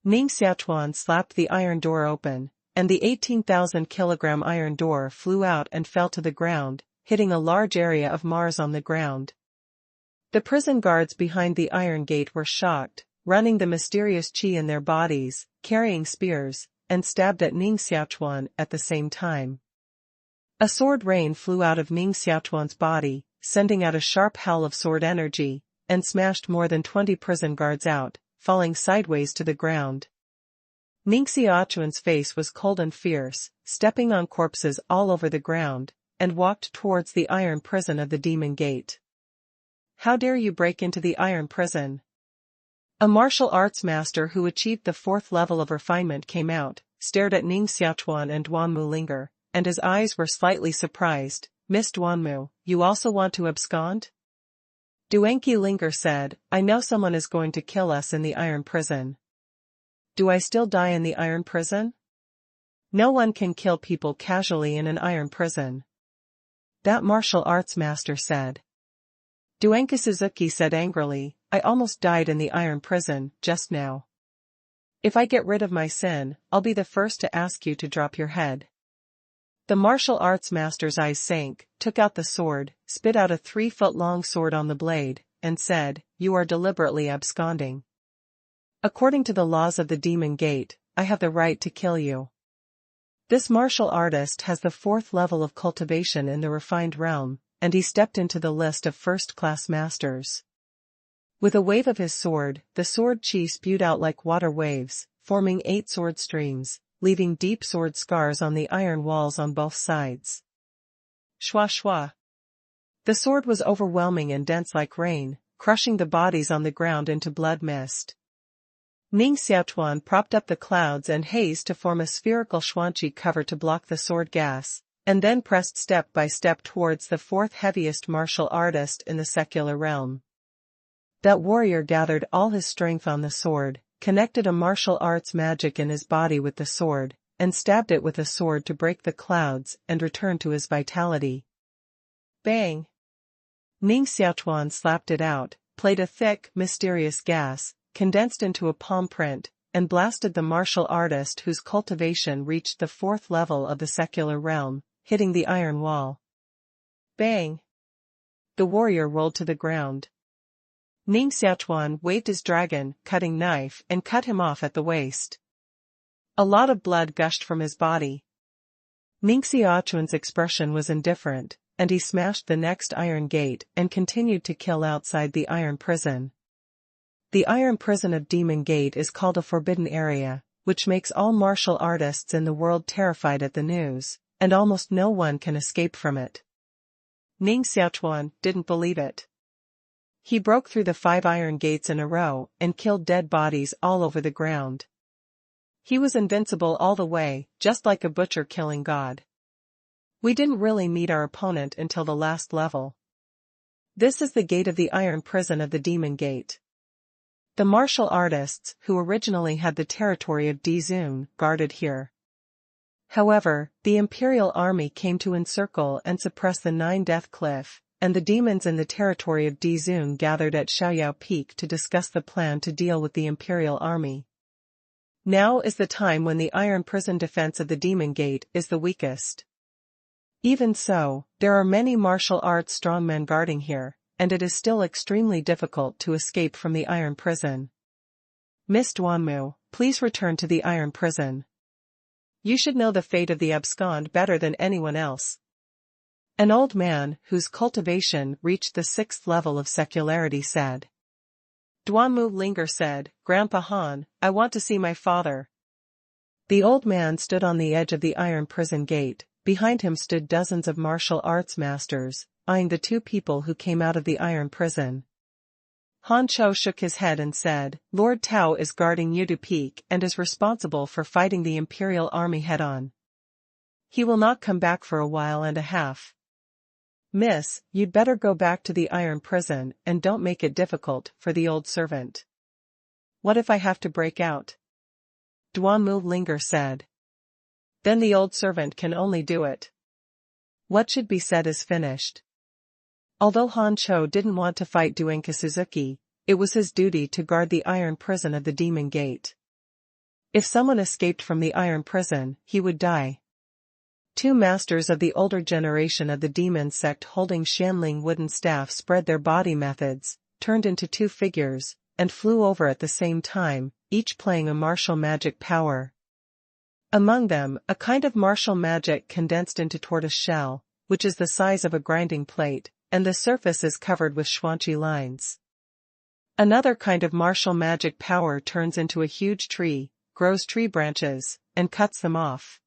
Ning Xiaochuan slapped the iron door open, and the 18,000-kilogram iron door flew out and fell to the ground, hitting a large area of Mars on the ground. The prison guards behind the iron gate were shocked, running the mysterious qi in their bodies, carrying spears, and stabbed at Ning Xiaochuan at the same time. A sword rain flew out of Ning Xiaochuan's body, sending out a sharp howl of sword energy, and smashed more than 20 prison guards out, falling sideways to the ground. Ning Xiaochuan's face was cold and fierce, stepping on corpses all over the ground, and walked towards the iron prison of the Demon Gate. How dare you break into the iron prison? A martial arts master who achieved the 4th level of refinement came out, stared at Ning Xiaochuan and Duanmu Linger, and his eyes were slightly surprised. Miss Duanmu, you also want to abscond? Duanqi Linger said, I know someone is going to kill us in the iron prison. Do I still die in the iron prison? No one can kill people casually in an iron prison. That martial arts master said. Duanka Suzuki said angrily, I almost died in the iron prison, just now. If I get rid of my sin, I'll be the first to ask you to drop your head. The martial arts master's eyes sank, took out the sword, spit out a 3-foot-long sword on the blade, and said, You are deliberately absconding. According to the laws of the Demon Gate, I have the right to kill you. This martial artist has the 4th level of cultivation in the refined realm, and he stepped into the list of first-class masters. With a wave of his sword, the sword chi spewed out like water waves, forming 8 sword streams, leaving deep sword scars on the iron walls on both sides. Shwa shwa. The sword was overwhelming and dense like rain, crushing the bodies on the ground into blood mist. Ning Xiaochuan propped up the clouds and haze to form a spherical xuanqi cover to block the sword gas, and then pressed step by step towards the 4th heaviest martial artist in the secular realm. That warrior gathered all his strength on the sword, connected a martial arts magic in his body with the sword, and stabbed it with a sword to break the clouds and return to his vitality. Bang! Ning Xiaochuan slapped it out, played a thick, mysterious gas, condensed into a palm print, and blasted the martial artist whose cultivation reached the 4th level of the secular realm, hitting the iron wall. Bang! The warrior rolled to the ground. Ning Xiaochuan waved his dragon, cutting knife, and cut him off at the waist. A lot of blood gushed from his body. Ning Xiaochuan's expression was indifferent, and he smashed the next iron gate and continued to kill outside the iron prison. The iron prison of Demon Gate is called a forbidden area, which makes all martial artists in the world terrified at the news, and almost no one can escape from it. Ning Xiaochuan didn't believe it. He broke through the 5 iron gates in a row and killed dead bodies all over the ground. He was invincible all the way, just like a butcher killing God. We didn't really meet our opponent until the last level. This is the gate of the iron prison of the Demon Gate. The martial artists, who originally had the territory of Dizun, guarded here. However, the Imperial army came to encircle and suppress the Nine Death Cliff, and the demons in the territory of Dizun gathered at Xiaoyao Peak to discuss the plan to deal with the Imperial army. Now is the time when the iron prison defense of the Demon Gate is the weakest. Even so, there are many martial arts strongmen guarding here, and it is still extremely difficult to escape from the iron prison. Miss Duanmu, please return to the iron prison. You should know the fate of the abscond better than anyone else. An old man, whose cultivation reached the 6th level of secularity, said. Duanmu Linger said, Grandpa Han, I want to see my father. The old man stood on the edge of the iron prison gate. Behind him stood dozens of martial arts masters, eyeing the two people who came out of the iron prison. Han Cho shook his head and said, Lord Tao is guarding Yudu Peak and is responsible for fighting the Imperial army head-on. He will not come back for a while and a half. Miss, you'd better go back to the iron prison and don't make it difficult for the old servant. What if I have to break out? Duanmu Linger said. Then the old servant can only do it. What should be said is finished. Although Han Cho didn't want to fight Duenka Suzuki, it was his duty to guard the iron prison of the Demon Gate. If someone escaped from the iron prison, he would die. Two masters of the older generation of the demon sect holding Shanling wooden staffs spread their body methods, turned into two figures, and flew over at the same time, each playing a martial magic power. Among them, a kind of martial magic condensed into tortoise shell, which is the size of a grinding plate, and the surface is covered with Xuanqi lines. Another kind of martial magic power turns into a huge tree, grows tree branches, and cuts them off.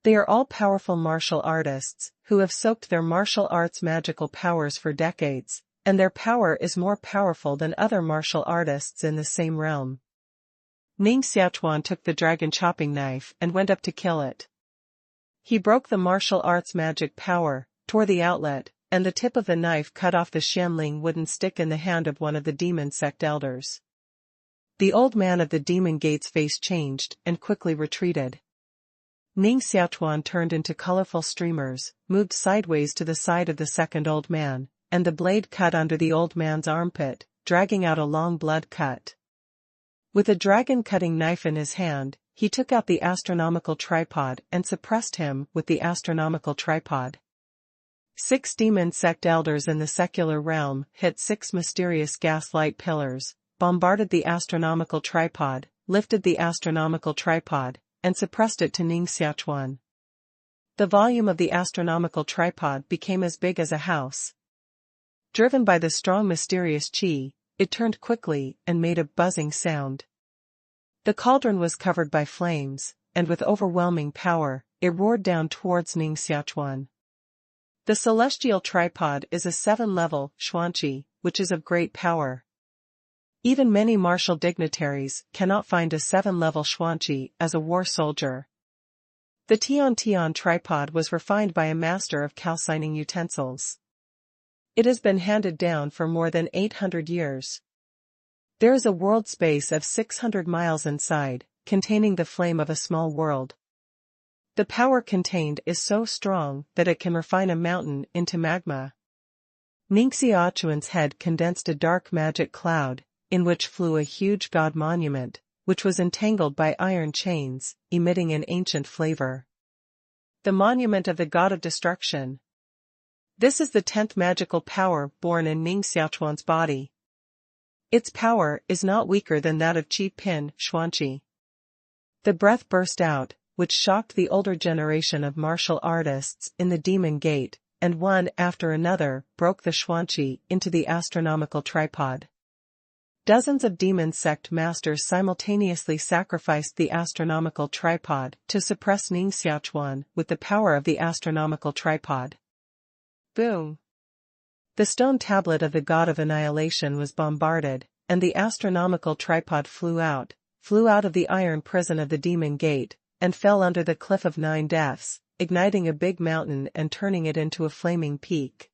They are all powerful martial artists, who have soaked their martial arts magical powers for decades, and their power is more powerful than other martial artists in the same realm. Ning Xiaochuan took the dragon chopping knife and went up to kill it. He broke the martial arts magic power, tore the outlet, and the tip of the knife cut off the Shanling wooden stick in the hand of one of the demon sect elders. The old man of the Demon Gate's face changed and quickly retreated. Ning Xiaochuan turned into colorful streamers, moved sideways to the side of the second old man, and the blade cut under the old man's armpit, dragging out a long blood cut. With a dragon-cutting knife in his hand, he took out the astronomical tripod and suppressed him with the astronomical tripod. 6 demon sect elders in the secular realm hit 6 mysterious gaslight pillars, bombarded the astronomical tripod, lifted the astronomical tripod, and suppressed it to Ning Xiaochuan. The volume of the astronomical tripod became as big as a house. Driven by the strong mysterious qi, it turned quickly and made a buzzing sound. The cauldron was covered by flames, and with overwhelming power, it roared down towards Ning Xiaochuan. The celestial tripod is a 7-level Xuanqi, which is of great power. Even many martial dignitaries cannot find a 7-level Xuanqi as a war soldier. The Tian tripod was refined by a master of calcining utensils. It has been handed down for more than 800 years. There is a world space of 600 miles inside, containing the flame of a small world. The power contained is so strong that it can refine a mountain into magma. Ning Xiaochuan's head condensed a dark magic cloud, in which flew a huge god monument, which was entangled by iron chains, emitting an ancient flavor. The monument of the god of destruction. This is the 10th magical power born in Ning Xiaochuan's body. Its power is not weaker than that of Qi Pin Xuanqi. The breath burst out, which shocked the older generation of martial artists in the Demon Gate, and one after another broke the Xuanqi into the astronomical tripod. Dozens of demon sect masters simultaneously sacrificed the astronomical tripod to suppress Ning Xiaochuan with the power of the astronomical tripod. Boom! The stone tablet of the god of annihilation was bombarded, and the astronomical tripod flew out of the iron prison of the Demon Gate, and fell under the cliff of 9 deaths, igniting a big mountain and turning it into a flaming peak.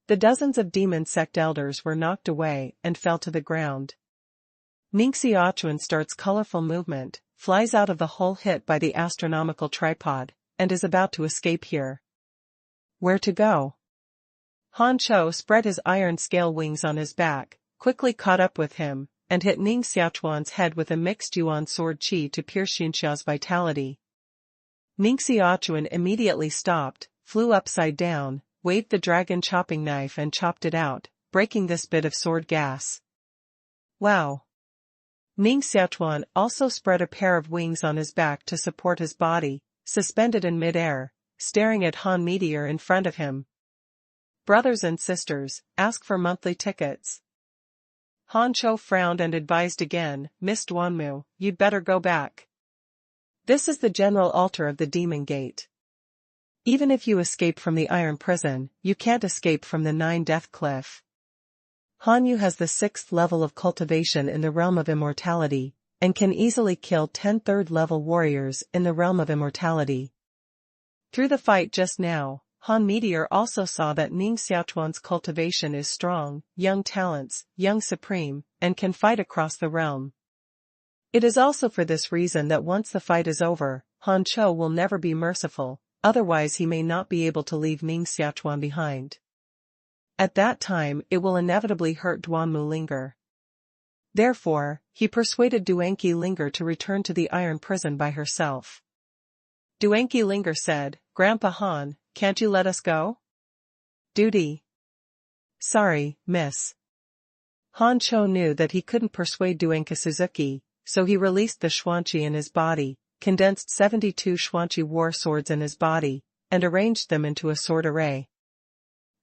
The dozens of demon sect elders were knocked away and fell to the ground. Ning Xiaochuan starts colorful movement, flies out of the hole hit by the astronomical tripod, and is about to escape here. Where to go? Han Cho spread his iron scale wings on his back, quickly caught up with him, and hit Ning Xiaochuan's head with a mixed yuan sword qi to pierce Xinxia's vitality. Ning Xiaochuan immediately stopped, flew upside down, waved the dragon chopping knife and chopped it out, breaking this bit of sword gas. Wow! Ning Xiaochuan also spread a pair of wings on his back to support his body, suspended in mid-air, staring at Han Meteor in front of him. Brothers and sisters, ask for monthly tickets. Han Cho frowned and advised again, Miss Duanmu, you'd better go back. This is the general altar of the Demon Gate. Even if you escape from the Iron Prison, you can't escape from the Nine Death Cliff. Han Yu has the 6th level of cultivation in the realm of immortality, and can easily kill 10 3rd-level warriors in the realm of immortality. Through the fight just now, Han Meteor also saw that Ning Xiaochuan's cultivation is strong, young talents, young supreme, and can fight across the realm. It is also for this reason that once the fight is over, Han Cho will never be merciful, otherwise he may not be able to leave Ning Xiaochuan behind. At that time it will inevitably hurt Duanmu Linger. Therefore, he persuaded Duanqi Linger to return to the Iron Prison by herself. Duanqi Linger said, Grandpa Han, can't you let us go? Duty. Sorry, miss. Han Cho knew that he couldn't persuade Duanqi Suzuki, so he released the Xuanqi in his body, condensed 72 Xuanqi war swords in his body, and arranged them into a sword array.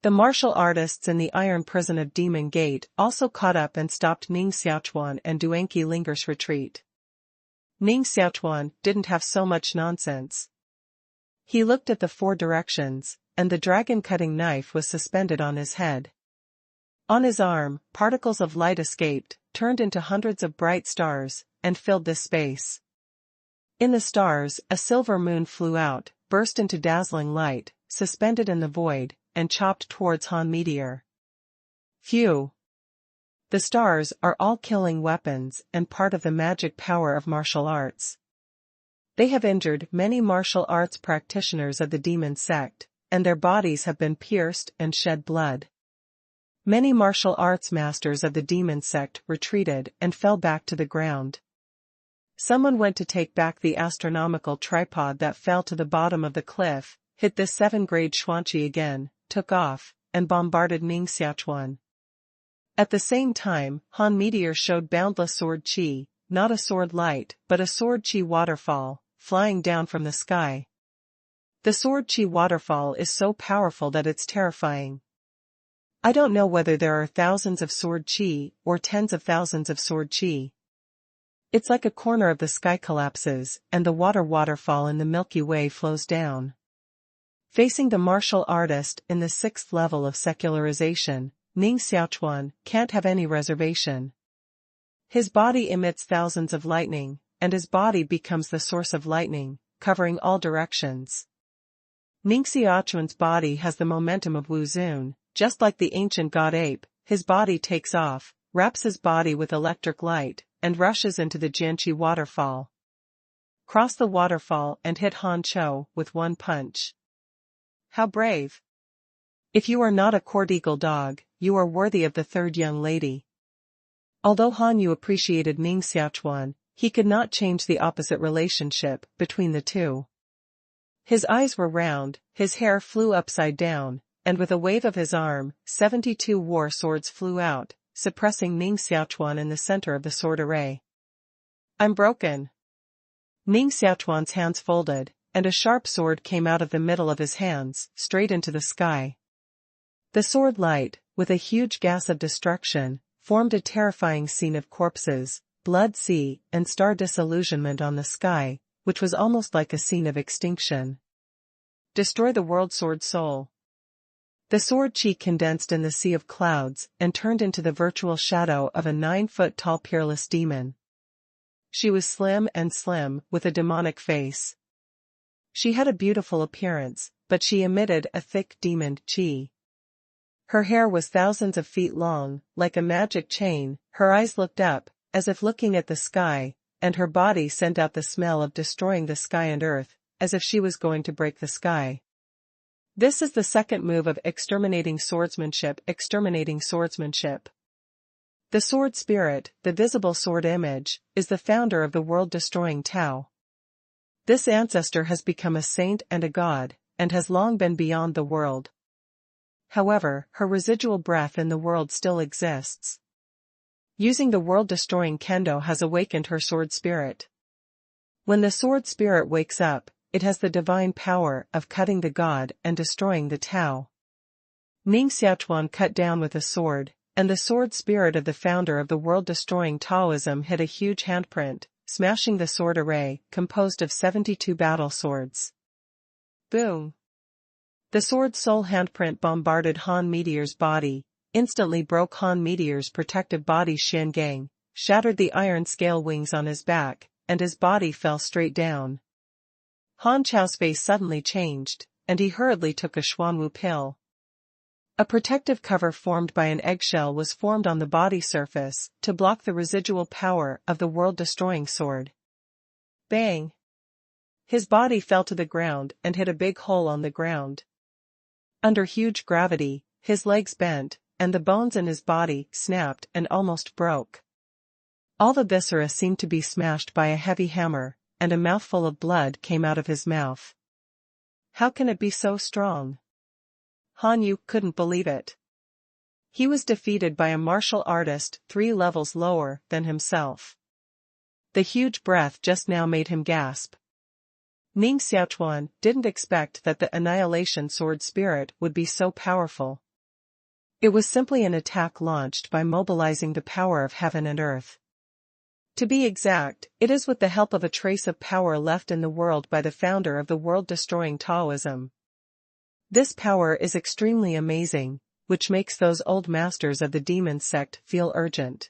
The martial artists in the Iron Prison of Demon Gate also caught up and stopped Ning Xiaochuan and Duanqi Linger's retreat. Ning Xiaochuan didn't have so much nonsense. He looked at the 4 directions, and the dragon-cutting knife was suspended on his head. On his arm, particles of light escaped, turned into hundreds of bright stars, and filled this space. In the stars, a silver moon flew out, burst into dazzling light, suspended in the void, and chopped towards Han Meteor. Phew! The stars are all killing weapons and part of the magic power of martial arts. They have injured many martial arts practitioners of the demon sect, and their bodies have been pierced and shed blood. Many martial arts masters of the demon sect retreated and fell back to the ground. Someone went to take back the astronomical tripod that fell to the bottom of the cliff, hit the 7th-grade Xuanqi again, took off, and bombarded Ning Xiaochuan. At the same time, Han Meteor showed boundless sword qi, not a sword light, but a sword qi waterfall, flying down from the sky. The sword qi waterfall is so powerful that it's terrifying. I don't know whether there are thousands of sword qi or tens of thousands of sword qi. It's like a corner of the sky collapses, and the waterfall in the Milky Way flows down. Facing the martial artist in the 6th level of secularization, Ning Xiaochuan can't have any reservation. His body emits thousands of lightning, and his body becomes the source of lightning, covering all directions. Ning Xiaochuan's body has the momentum of Wu Zun, just like the ancient god ape. His body takes off, wraps his body with electric light, and rushes into the Jianqi waterfall. Cross the waterfall and hit Han Cho with one punch. How brave! If you are not a court eagle dog, you are worthy of the 3rd young lady. Although Han Yu appreciated Ning Xiaochuan, he could not change the opposite relationship between the two. His eyes were round, his hair flew upside down, and with a wave of his arm, 72 war swords flew out, suppressing Ning Xiaochuan in the center of the sword array. I'm broken. Ning Xiaochuan's hands folded, and a sharp sword came out of the middle of his hands, straight into the sky. The sword light, with a huge gas of destruction, formed a terrifying scene of corpses, blood sea, and star disillusionment on the sky, which was almost like a scene of extinction. Destroy the world sword soul. The sword chi condensed in the sea of clouds and turned into the virtual shadow of a 9-foot-tall peerless demon. She was slim, with a demonic face. She had a beautiful appearance, but she emitted a thick demon qi. Her hair was thousands of feet long, like a magic chain, her eyes looked up, as if looking at the sky, and her body sent out the smell of destroying the sky and earth, as if she was going to break the sky. This is the second move of exterminating swordsmanship. The sword spirit, the visible sword image, is the founder of the world-destroying Tao. This ancestor has become a saint and a god, and has long been beyond the world. However, her residual breath in the world still exists. Using the world-destroying kendo has awakened her sword spirit. When the sword spirit wakes up, it has the divine power of cutting the god and destroying the Tao. Ning Xiaochuan cut down with a sword, and the sword spirit of the founder of the world-destroying Taoism hit a huge handprint, smashing the sword array, composed of 72 battle swords. Boom! The sword soul handprint bombarded Han Meteor's body, instantly broke Han Meteor's protective body's shin gang, shattered the iron scale wings on his back, and his body fell straight down. Han Chao's face suddenly changed, and he hurriedly took a Xuanwu pill. A protective cover formed by an eggshell was formed on the body surface, to block the residual power of the world-destroying sword. Bang! His body fell to the ground and hit a big hole on the ground. Under huge gravity, his legs bent, and the bones in his body snapped and almost broke. All the viscera seemed to be smashed by a heavy hammer, and a mouthful of blood came out of his mouth. How can it be so strong? Han Yu couldn't believe it. He was defeated by a martial artist 3 levels lower than himself. The huge breath just now made him gasp. Ning Xiaochuan didn't expect that the annihilation sword spirit would be so powerful. It was simply an attack launched by mobilizing the power of heaven and earth. To be exact, it is with the help of a trace of power left in the world by the founder of the world-destroying Taoism. This power is extremely amazing, which makes those old masters of the demon sect feel urgent.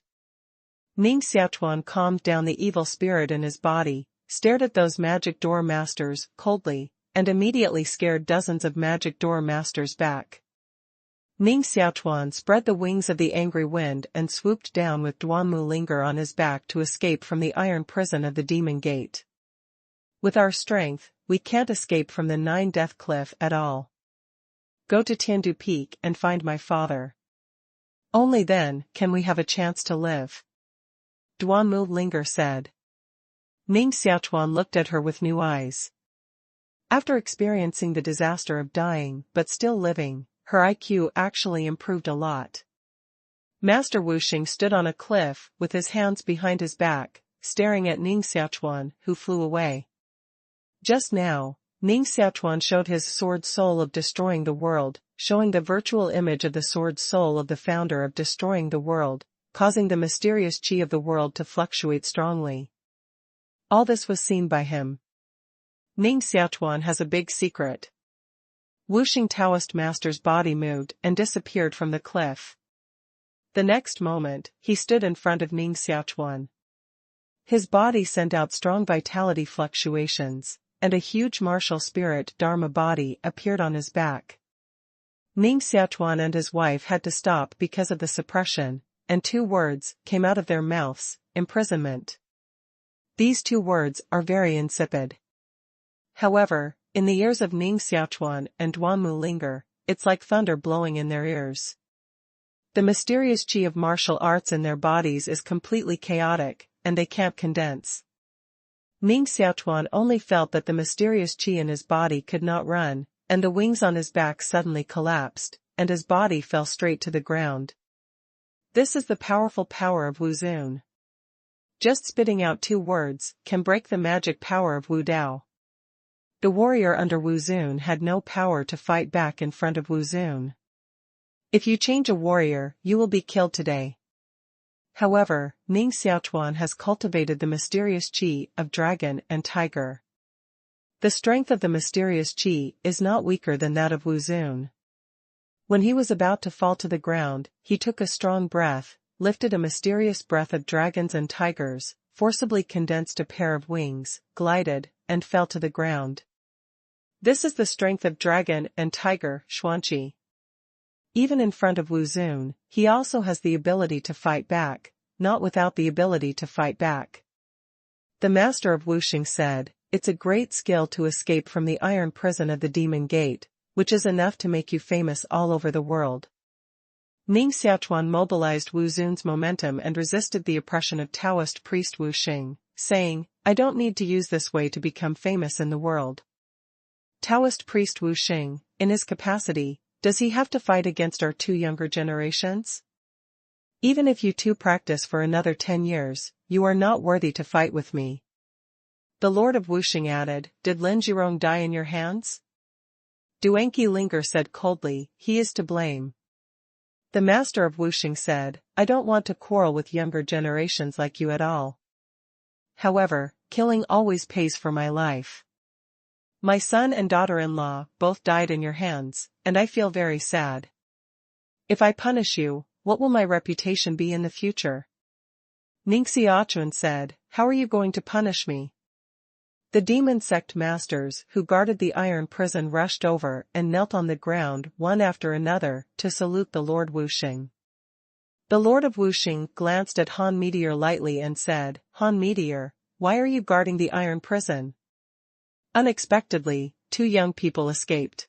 Ning Xiaochuan calmed down the evil spirit in his body, stared at those magic door masters coldly, and immediately scared dozens of magic door masters back. Ning Xiaochuan spread the wings of the angry wind and swooped down with Duanmu Linger on his back to escape from the iron prison of the demon gate. With our strength, we can't escape from the 9 Death Cliff at all. Go to Tiandu Peak and find my father. Only then can we have a chance to live. Duanmu Linger said. Ning Xiaochuan looked at her with new eyes. After experiencing the disaster of dying but still living, her IQ actually improved a lot. Master Wuxing stood on a cliff with his hands behind his back, staring at Ning Xiaochuan, who flew away. Just now, Ning Xiaochuan showed his sword soul of destroying the world, showing the virtual image of the sword soul of the founder of destroying the world, causing the mysterious qi of the world to fluctuate strongly. All this was seen by him. Ning Xiaochuan has a big secret. Wuxing Taoist master's body moved and disappeared from the cliff. The next moment, he stood in front of Ning Xiaochuan. His body sent out strong vitality fluctuations, and a huge martial spirit Dharma body appeared on his back. Ning Xiaochuan and his wife had to stop because of the suppression, and 2 words came out of their mouths: imprisonment. These 2 words are very insipid. However, in the ears of Ning Xiaochuan and Duanmu Linger, it's like thunder blowing in their ears. The mysterious qi of martial arts in their bodies is completely chaotic, and they can't condense. Ning Xiaochuan only felt that the mysterious qi in his body could not run, and the wings on his back suddenly collapsed, and his body fell straight to the ground. This is the powerful power of Wu Zun. Just spitting out 2 words can break the magic power of Wu Dao. The warrior under Wu Zun had no power to fight back in front of Wu Zun. If you change a warrior, you will be killed today. However, Ning Xiaochuan has cultivated the mysterious qi of dragon and tiger. The strength of the mysterious qi is not weaker than that of Wu Zun. When he was about to fall to the ground, he took a strong breath, lifted a mysterious breath of dragons and tigers, forcibly condensed a pair of wings, glided, and fell to the ground. This is the strength of dragon and tiger, Xuanqi. Even in front of Wu Zun, he also has the ability to fight back, not without the ability to fight back. The master of Wuxing said, it's a great skill to escape from the iron prison of the demon gate, which is enough to make you famous all over the world. Ning Xiaochuan mobilized Wu Zun's momentum and resisted the oppression of Taoist priest Wu Xing, saying, I don't need to use this way to become famous in the world. Taoist priest Wu Xing, in his capacity, does he have to fight against our two younger generations? Even if you two practice for another 10 years, you are not worthy to fight with me. The Lord of Wuxing added, did Lin Zhirong die in your hands? Duanqi Linger said coldly, he is to blame. The master of Wuxing said, I don't want to quarrel with younger generations like you at all. However, killing always pays for my life. My son and daughter-in-law both died in your hands, and I feel very sad. If I punish you, what will my reputation be in the future? Ning Xiaochuan said, how are you going to punish me? The demon sect masters who guarded the iron prison rushed over and knelt on the ground one after another to salute the Lord Wuxing. The Lord of Wuxing glanced at Han Meteor lightly and said, Han Meteor, why are you guarding the iron prison? Unexpectedly, two young people escaped.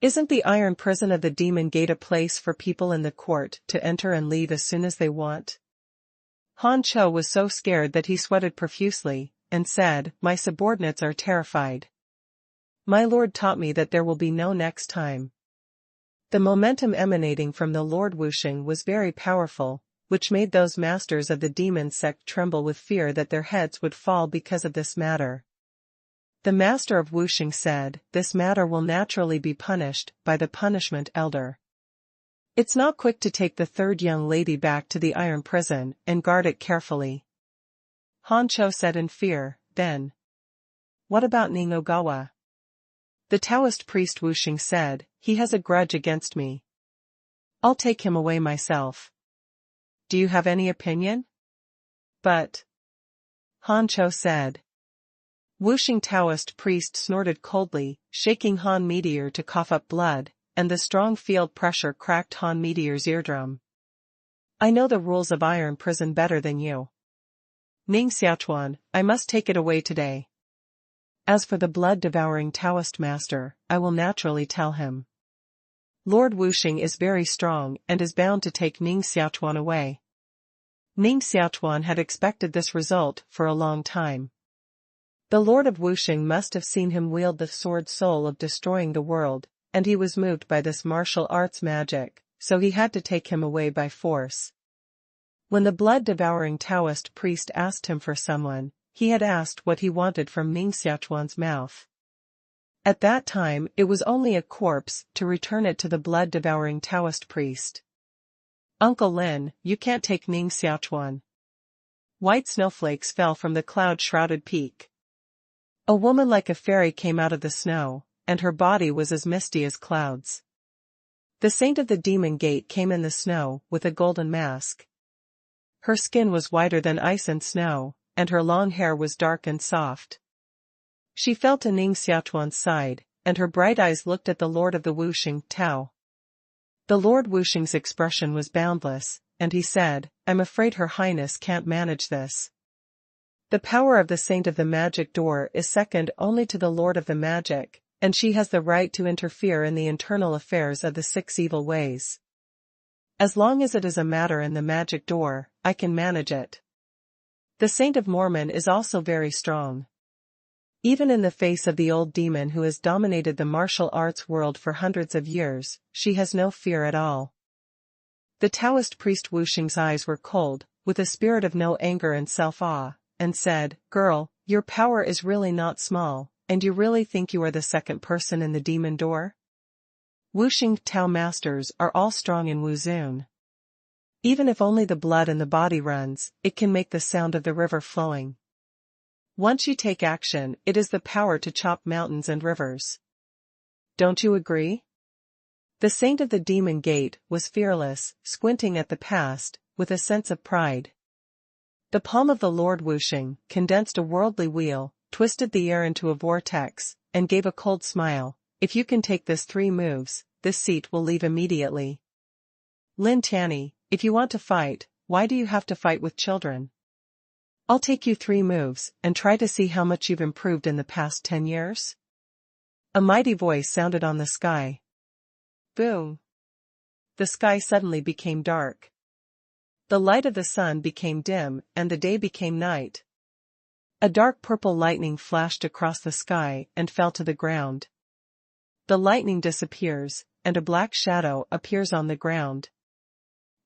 Isn't the iron prison of the demon gate a place for people in the court to enter and leave as soon as they want? Han Cho was so scared that he sweated profusely, and said, my subordinates are terrified. My lord taught me that there will be no next time. The momentum emanating from the Lord Wuxing was very powerful, which made those masters of the demon sect tremble with fear that their heads would fall because of this matter. The master of Wuxing said, this matter will naturally be punished by the punishment elder. It's not quick to take the third young lady back to the iron prison and guard it carefully. Han Cho said in fear, then. What about Ning Ogawa? The Taoist priest Wuxing said, he has a grudge against me. I'll take him away myself. Do you have any opinion? But. Han Cho said. Wuxing Taoist priest snorted coldly, shaking Han Meteor to cough up blood, and the strong field pressure cracked Han Meteor's eardrum. I know the rules of iron prison better than you. Ning Xiaochuan, I must take it away today. As for the blood-devouring Taoist master, I will naturally tell him. Lord Wuxing is very strong and is bound to take Ning Xiaochuan away. Ning Xiaochuan had expected this result for a long time. The Lord of Wuxing must have seen him wield the sword soul of destroying the world, and he was moved by this martial arts magic, so he had to take him away by force. When the blood-devouring Taoist priest asked him for someone, he had asked what he wanted from Ning Xiaochuan's mouth. At that time it was only a corpse to return it to the blood-devouring Taoist priest. Uncle Lin, you can't take Ning Xiaochuan. White snowflakes fell from the cloud-shrouded peak. A woman like a fairy came out of the snow, and her body was as misty as clouds. The saint of the demon gate came in the snow with a golden mask. Her skin was whiter than ice and snow, and her long hair was dark and soft. She fell to Ning Xiaochuan's side, and her bright eyes looked at the Lord of the Wuxing, Tao. The Lord Wuxing's expression was boundless, and he said, I'm afraid Her Highness can't manage this. The power of the Saint of the Magic Door is second only to the Lord of the Magic, and she has the right to interfere in the internal affairs of the 6 evil ways. As long as it is a matter in the magic door, I can manage it. The Saint of Mormon is also very strong. Even in the face of the old demon who has dominated the martial arts world for hundreds of years, she has no fear at all. The Taoist priest Wuxing's eyes were cold, with a spirit of no anger and self-awe, and said, Girl, your power is really not small, and you really think you are the second person in the demon door? Wuxing Tao masters are all strong in Wuzun. Even if only the blood in the body runs, it can make the sound of the river flowing. Once you take action, it is the power to chop mountains and rivers. Don't you agree? The saint of the demon gate was fearless, squinting at the past, with a sense of pride. The palm of the Lord Wuxing condensed a worldly wheel, twisted the air into a vortex, and gave a cold smile. If you can take this 3 moves, this seat will leave immediately. Lin Tianyi, if you want to fight, why do you have to fight with children? I'll take you 3 moves, and try to see how much you've improved in the past 10 years. A mighty voice sounded on the sky. Boom. The sky suddenly became dark. The light of the sun became dim, and the day became night. A dark purple lightning flashed across the sky and fell to the ground. The lightning disappears, and a black shadow appears on the ground.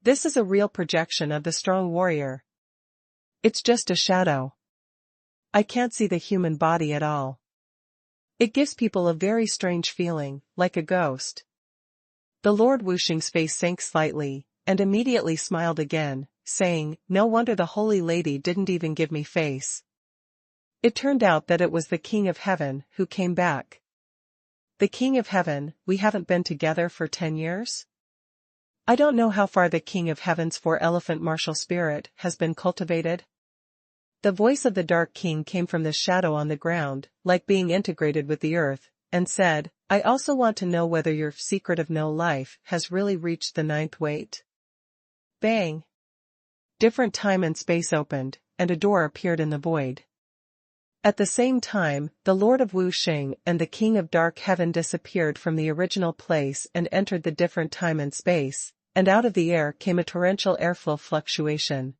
This is a real projection of the strong warrior. It's just a shadow. I can't see the human body at all. It gives people a very strange feeling, like a ghost. The Lord Wuxing's face sank slightly, and immediately smiled again, saying, "No wonder the Holy Lady didn't even give me face." It turned out that it was the King of Heaven who came back. The King of Heaven, we haven't been together for 10 years? I don't know how far the King of Heaven's 4-elephant martial spirit has been cultivated. The voice of the Dark King came from the shadow on the ground, like being integrated with the earth, and said, "I also want to know whether your secret of no life has really reached the 9th weight." Bang! Different time and space opened, and a door appeared in the void. At the same time, the Lord of Wuxing and the King of Dark Heaven disappeared from the original place and entered the different time and space, and out of the air came a torrential airflow fluctuation.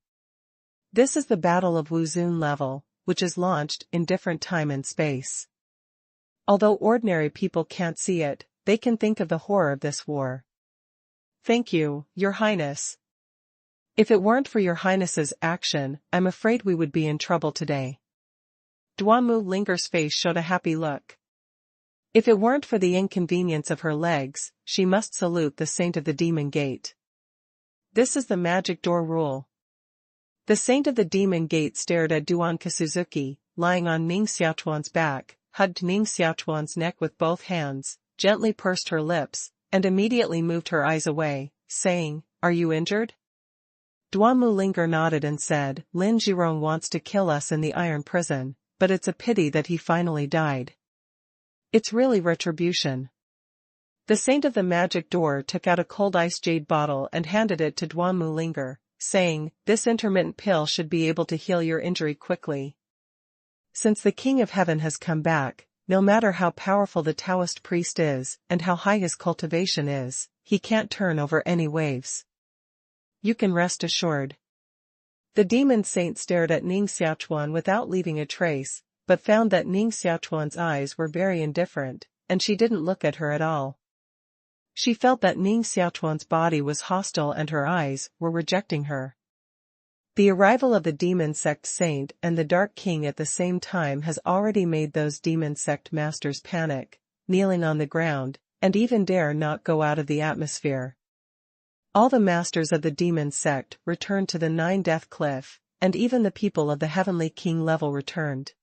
This is the Battle of Wuzun level, which is launched in different time and space. Although ordinary people can't see it, they can think of the horror of this war. Thank you, Your Highness. If it weren't for Your Highness's action, I'm afraid we would be in trouble today. Duanmu Linger's face showed a happy look. If it weren't for the inconvenience of her legs, she must salute the Saint of the Demon Gate. This is the magic door rule. The Saint of the Demon Gate stared at Duan Kasuzuki, lying on Ning Xiaochuan's back, hugged Ning Xiaochuan's neck with both hands, gently pursed her lips, and immediately moved her eyes away, saying, "Are you injured?" Duanmu Linger nodded and said, "Lin Zhirong wants to kill us in the iron prison, but it's a pity that he finally died. It's really retribution." The Saint of the Magic Door took out a cold ice jade bottle and handed it to Duanmu Linger, saying, "This intermittent pill should be able to heal your injury quickly. Since the King of Heaven has come back, no matter how powerful the Taoist priest is and how high his cultivation is, he can't turn over any waves. You can rest assured." The demon saint stared at Ning Xiaochuan without leaving a trace, but found that Ning Xiaochuan's eyes were very indifferent, and she didn't look at her at all. She felt that Ning Xiaochuan's body was hostile and her eyes were rejecting her. The arrival of the demon sect saint and the Dark King at the same time has already made those demon sect masters panic, kneeling on the ground, and even dare not go out of the atmosphere. All the masters of the demon sect returned to the 9-death cliff, and even the people of the Heavenly King level returned.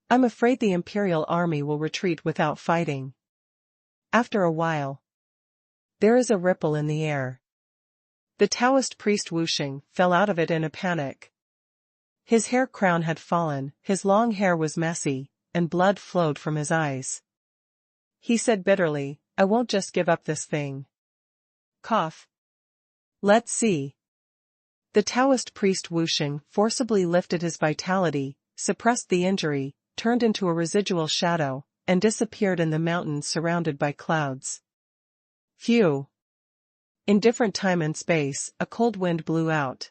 I'm afraid the Imperial Army will retreat without fighting. After a while, there is a ripple in the air. The Taoist priest Wuxing fell out of it in a panic. His hair crown had fallen, his long hair was messy, and blood flowed from his eyes. He said bitterly, "I won't just give up this thing." Cough. Let's see. The Taoist priest Wuxing forcibly lifted his vitality, suppressed the injury, turned into a residual shadow, and disappeared in the mountains surrounded by clouds. Phew. In different time and space, a cold wind blew out.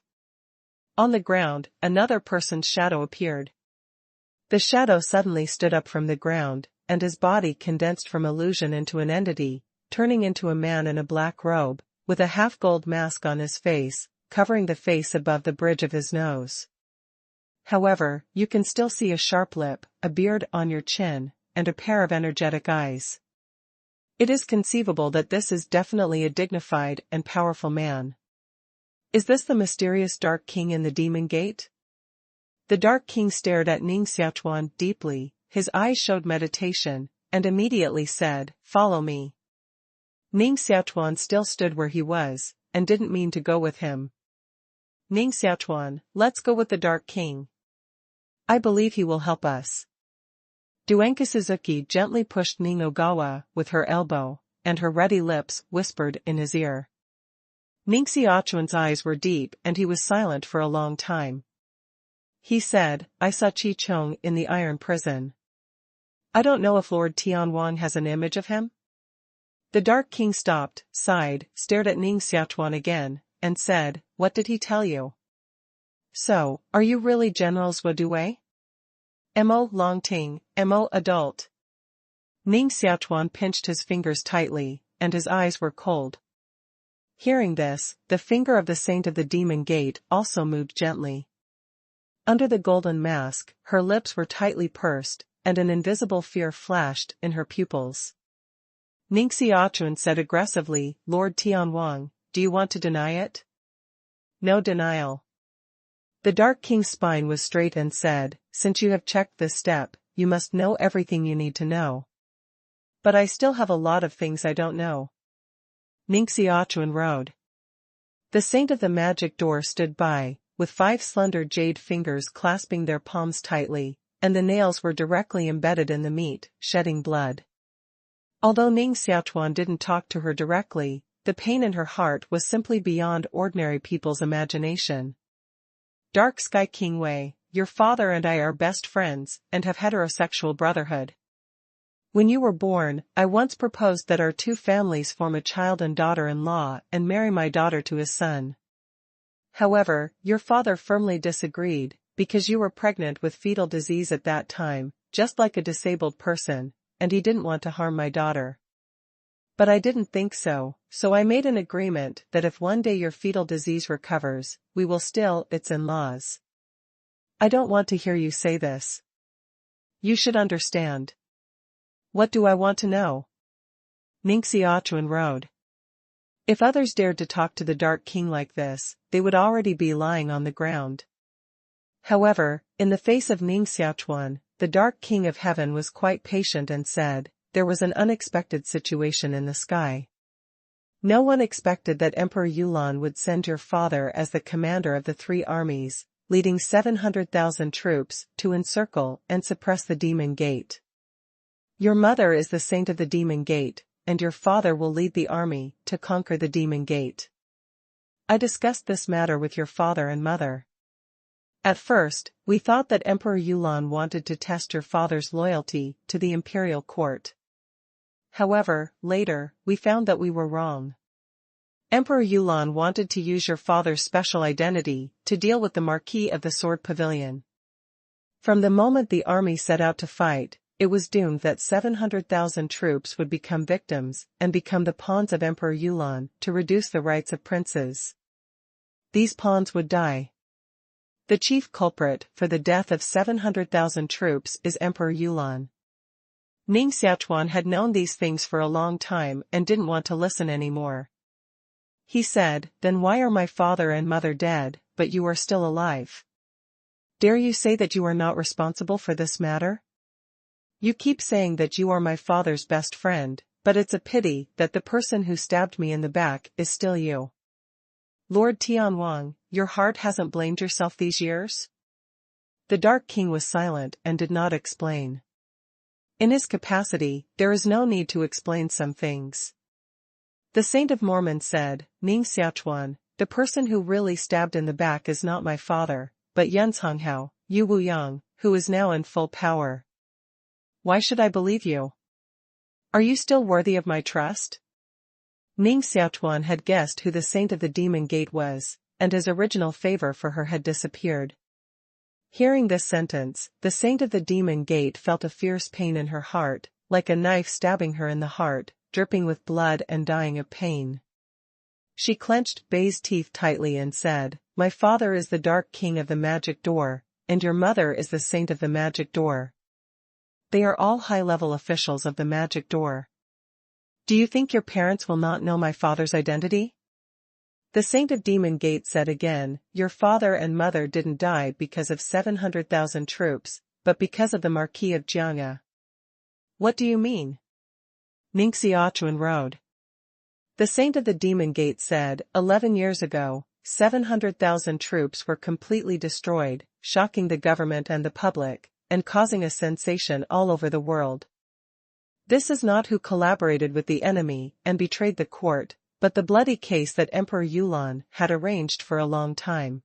On the ground, another person's shadow appeared. The shadow suddenly stood up from the ground, and his body condensed from illusion into an entity, turning into a man in a black robe, with a half-gold mask on his face, covering the face above the bridge of his nose. However, you can still see a sharp lip, a beard on your chin, and a pair of energetic eyes. It is conceivable that this is definitely a dignified and powerful man. Is this the mysterious Dark King in the Demon Gate? The Dark King stared at Ning Xiaochuan deeply, his eyes showed meditation, and immediately said, "Follow me." Ning Xiaochuan still stood where he was, and didn't mean to go with him. "Ning Xiaochuan, let's go with the Dark King. I believe he will help us." Duanka Suzuki gently pushed Ning Ogawa with her elbow, and her ready lips whispered in his ear. Ning Xiaochuan's eyes were deep and he was silent for a long time. He said, I saw Qi Chong in the iron prison. I don't know if Lord Tianwang has an image of him? The Dark King stopped, sighed, stared at Ning Xiaochuan again, and said, What did he tell you? So, are you really General Zhou Duwei? Mo Longting, Mo adult. Ning Xiaochuan pinched his fingers tightly, and his eyes were cold. Hearing this, the finger of the Saint of the Demon Gate also moved gently. Under the golden mask, her lips were tightly pursed, and an invisible fear flashed in her pupils. Ning Xiaochuan said aggressively, Lord Tianwang, do you want to deny it? No denial. The Dark King's spine was straight and said, Since you have checked this step, you must know everything you need to know. But I still have a lot of things I don't know. Ning Xiaochuan rode. The Saint of the Magic Door stood by, with 5 slender jade fingers clasping their palms tightly, and the nails were directly embedded in the meat, shedding blood. Although Ning Xiaochuan didn't talk to her directly, the pain in her heart was simply beyond ordinary people's imagination. Dark Sky King Wei, your father and I are best friends, and have heterosexual brotherhood. When you were born, I once proposed that our 2 families form a child and daughter-in-law and marry my daughter to his son. However, your father firmly disagreed, because you were pregnant with fetal disease at that time, just like a disabled person, and he didn't want to harm my daughter. But I didn't think so I made an agreement that if one day your fetal disease recovers, we will still its in-laws. I don't want to hear you say this. You should understand. What do I want to know? Ning Xiaochuan rode. If others dared to talk to the Dark King like this, they would already be lying on the ground. However, in the face of Ning Xiaochuan, the Dark King of Heaven was quite patient and said, there was an unexpected situation in the sky. No one expected that Emperor Yulan would send your father as the commander of the 3 armies, leading 700,000 troops, to encircle and suppress the Demon Gate. Your mother is the Saint of the Demon Gate, and your father will lead the army to conquer the Demon Gate. I discussed this matter with your father and mother. At first, we thought that Emperor Yulan wanted to test your father's loyalty to the imperial court. However, later, we found that we were wrong. Emperor Yulan wanted to use your father's special identity to deal with the Marquis of the Sword Pavilion. From the moment the army set out to fight, it was doomed that 700,000 troops would become victims and become the pawns of Emperor Yulan to reduce the rights of princes. These pawns would die. The chief culprit for the death of 700,000 troops is Emperor Yulan. Ning Xiaochuan had known these things for a long time and didn't want to listen anymore. He said, Then why are my father and mother dead, but you are still alive? Dare you say that you are not responsible for this matter? You keep saying that you are my father's best friend, but it's a pity that the person who stabbed me in the back is still you. Lord Tianwang, your heart hasn't blamed yourself these years? The Dark King was silent and did not explain. In his capacity, there is no need to explain some things. The Saint of Mormon said, Ning Xiaochuan, the person who really stabbed in the back is not my father, but Yunzhonghao, Yu Wuyang, who is now in full power. Why should I believe you? Are you still worthy of my trust? Ning Xiaochuan had guessed who the Saint of the Demon Gate was, and his original favor for her had disappeared. Hearing this sentence, the Saint of the Demon Gate felt a fierce pain in her heart, like a knife stabbing her in the heart, dripping with blood and dying of pain. She clenched Bei's teeth tightly and said, My father is the Dark King of the Magic Door, and your mother is the Saint of the Magic Door. They are all high-level officials of the Magic Door. Do you think your parents will not know my father's identity? The Saint of Demon Gate said again, Your father and mother didn't die because of 700,000 troops, but because of the Marquis of Jianghe. What do you mean? Ning Xiaochuan rode. The Saint of the Demon Gate said, 11 years ago, 700,000 troops were completely destroyed, shocking the government and the public, and causing a sensation all over the world. This is not who collaborated with the enemy and betrayed the court, but the bloody case that Emperor Yulan had arranged for a long time.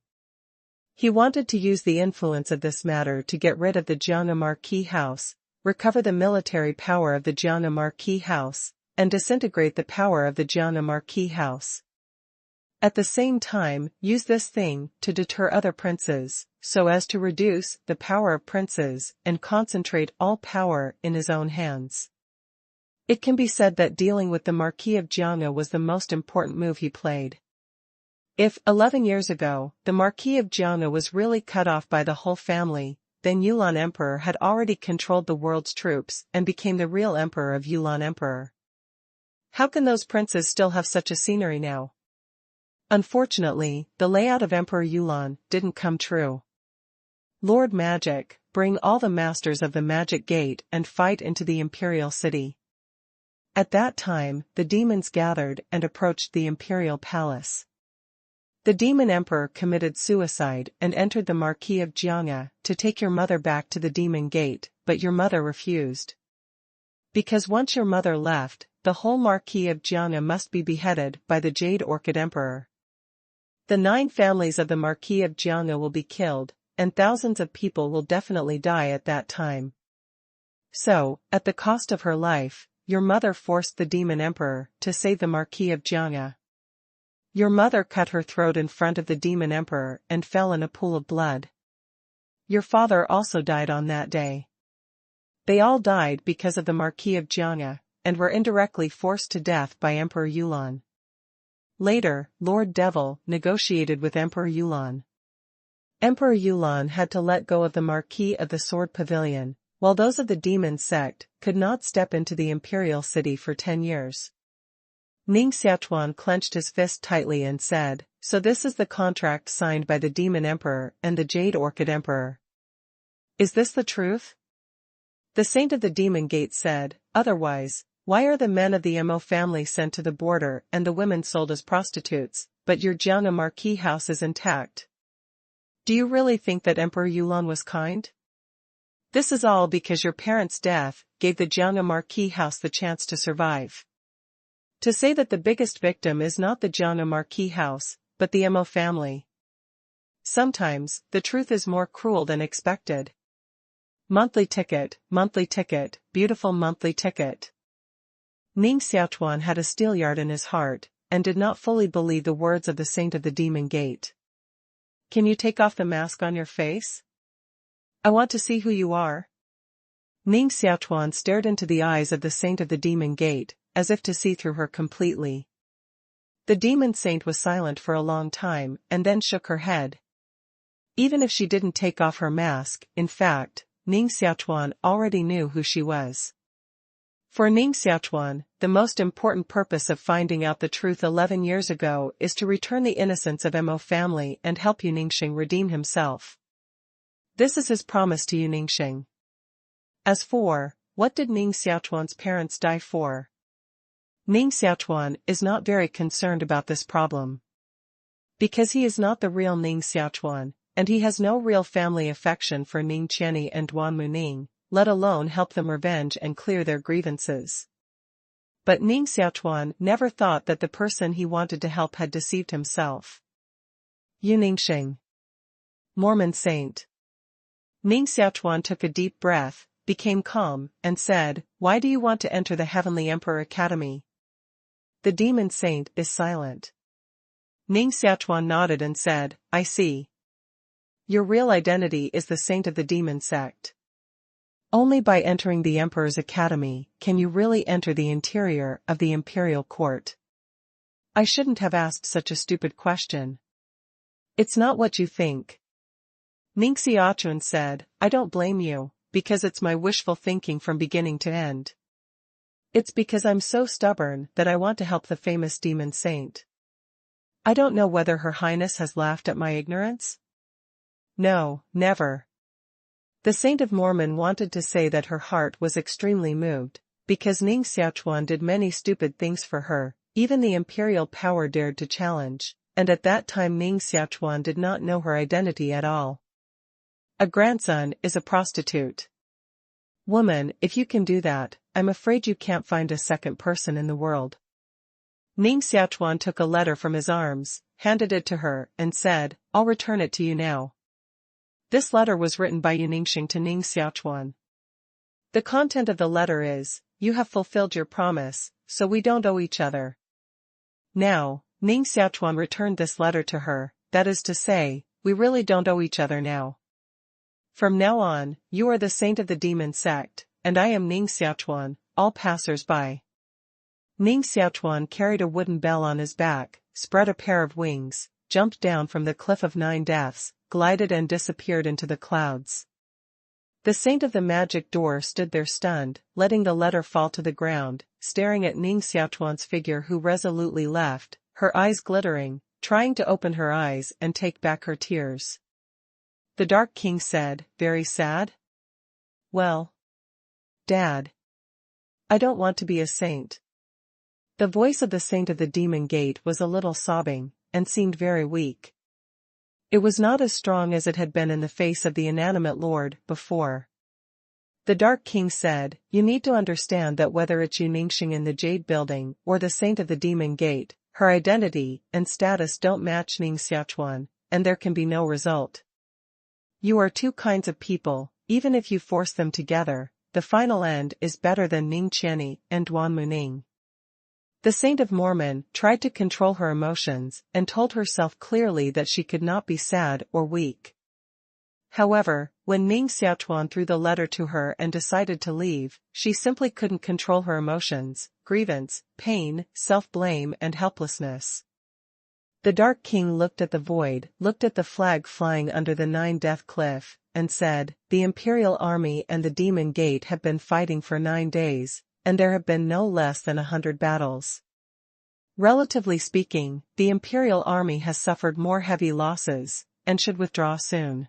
He wanted to use the influence of this matter to get rid of the Jiang Marquis house, recover the military power of the Jiang Marquis house, and disintegrate the power of the Jiang Marquis house. At the same time, use this thing to deter other princes, so as to reduce the power of princes and concentrate all power in his own hands. It can be said that dealing with the Marquis of Jiang was the most important move he played. If, 11 years ago, the Marquis of Jiang was really cut off by the whole family, then Yulan Emperor had already controlled the world's troops and became the real Emperor of Yulan Emperor. How can those princes still have such a scenery now? Unfortunately, the layout of Emperor Yulan didn't come true. Lord Magic, bring all the masters of the Magic Gate and fight into the Imperial City. At that time, the demons gathered and approached the Imperial Palace. The demon emperor committed suicide and entered the Marquis of Jiang to take your mother back to the Demon Gate, but your mother refused. Because once your mother left, the whole Marquis of Jiang must be beheaded by the Jade Orchid Emperor. The 9 families of the Marquis of Jiang will be killed, and thousands of people will definitely die at that time. So, at the cost of her life, your mother forced the demon emperor to save the Marquis of Jiang. Your mother cut her throat in front of the demon emperor and fell in a pool of blood. Your father also died on that day. They all died because of the Marquis of Jiang, and were indirectly forced to death by Emperor Yulan. Later, Lord Devil negotiated with Emperor Yulan. Emperor Yulan had to let go of the Marquis of the Sword Pavilion, while those of the demon sect could not step into the Imperial City for 10 years. Ning Xiaochuan clenched his fist tightly and said, "So this is the contract signed by the Demon Emperor and the Jade Orchid Emperor. Is this the truth?" The Saint of the Demon Gate said, "Otherwise, why are the men of the Mo family sent to the border and the women sold as prostitutes, but your Jiang Marquis house is intact? Do you really think that Emperor Yulan was kind? This is all because your parents' death gave the Jiang Marquis house the chance to survive. To say that the biggest victim is not the Jiang Marquis house, but the Mo family. Sometimes, the truth is more cruel than expected. Monthly ticket, beautiful monthly ticket." Ning Xiaochuan had a steelyard in his heart, and did not fully believe the words of the Saint of the Demon Gate. "Can you take off the mask on your face? I want to see who you are." Ning Xiaochuan stared into the eyes of the Saint of the Demon Gate, as if to see through her completely. The demon saint was silent for a long time and then shook her head. Even if she didn't take off her mask, in fact, Ning Xiaochuan already knew who she was. For Ning Xiaochuan, the most important purpose of finding out the truth 11 years ago is to return the innocence of Mo family and help Yu Ningxing redeem himself. This is his promise to Yu Ningxing. As for, what did Ning Xiaochuan's parents die for? Ning Xiaochuan is not very concerned about this problem. Because he is not the real Ning Xiaochuan, and he has no real family affection for Ning Qianni and Duan Muning, let alone help them revenge and clear their grievances. But Ning Xiaochuan never thought that the person he wanted to help had deceived himself. Yu Ningxing. Mormon Saint. Ning Xiaochuan took a deep breath, became calm, and said, "Why do you want to enter the Heavenly Emperor Academy?" The demon saint is silent. Ning Xiaochuan nodded and said, "I see. Your real identity is the saint of the demon sect. Only by entering the Emperor's Academy can you really enter the interior of the imperial court. I shouldn't have asked such a stupid question. It's not what you think." Ning Xiaochuan said, "I don't blame you, because it's my wishful thinking from beginning to end. It's because I'm so stubborn that I want to help the famous demon saint. I don't know whether Her Highness has laughed at my ignorance?" "No, never." The Saint of Mormon wanted to say that her heart was extremely moved, because Ning Xiaochuan did many stupid things for her, even the imperial power dared to challenge, and at that time Ning Xiaochuan did not know her identity at all. A grandson is a prostitute. Woman, if you can do that, I'm afraid you can't find a second person in the world. Ning Xiaochuan took a letter from his arms, handed it to her, and said, I'll return it to you now. This letter was written by Yuningxing to Ning Xiaochuan. The content of the letter is, you have fulfilled your promise, so we don't owe each other. Now, Ning Xiaochuan returned this letter to her, that is to say, we really don't owe each other now. From now on, you are the saint of the demon sect, and I am Ning Xiaochuan, all passers-by. Ning Xiaochuan carried a wooden bell on his back, spread a pair of wings, jumped down from the cliff of 9 deaths, glided and disappeared into the clouds. The saint of the magic door stood there stunned, letting the letter fall to the ground, staring at Ning Xiaochuan's figure who resolutely left, her eyes glittering, trying to open her eyes and take back her tears. The Dark King said, very sad? Well, Dad. I don't want to be a saint. The voice of the saint of the demon gate was a little sobbing, and seemed very weak. It was not as strong as it had been in the face of the inanimate lord before. The Dark King said, you need to understand that whether it's Yuningxing in the Jade Building or the saint of the demon gate, her identity and status don't match Ning Xiaochuan, and there can be no result. You are two kinds of people, even if you force them together, the final end is better than Ning Qianni and Duan Muning. The Saint of Mormon tried to control her emotions and told herself clearly that she could not be sad or weak. However, when Ning Xiaochuan threw the letter to her and decided to leave, she simply couldn't control her emotions, grievance, pain, self-blame and helplessness. The Dark King looked at the void, looked at the flag flying under the 9-death cliff, and said, the Imperial Army and the Demon Gate have been fighting for 9 days, and there have been no less than 100 battles. Relatively speaking, the Imperial Army has suffered more heavy losses, and should withdraw soon.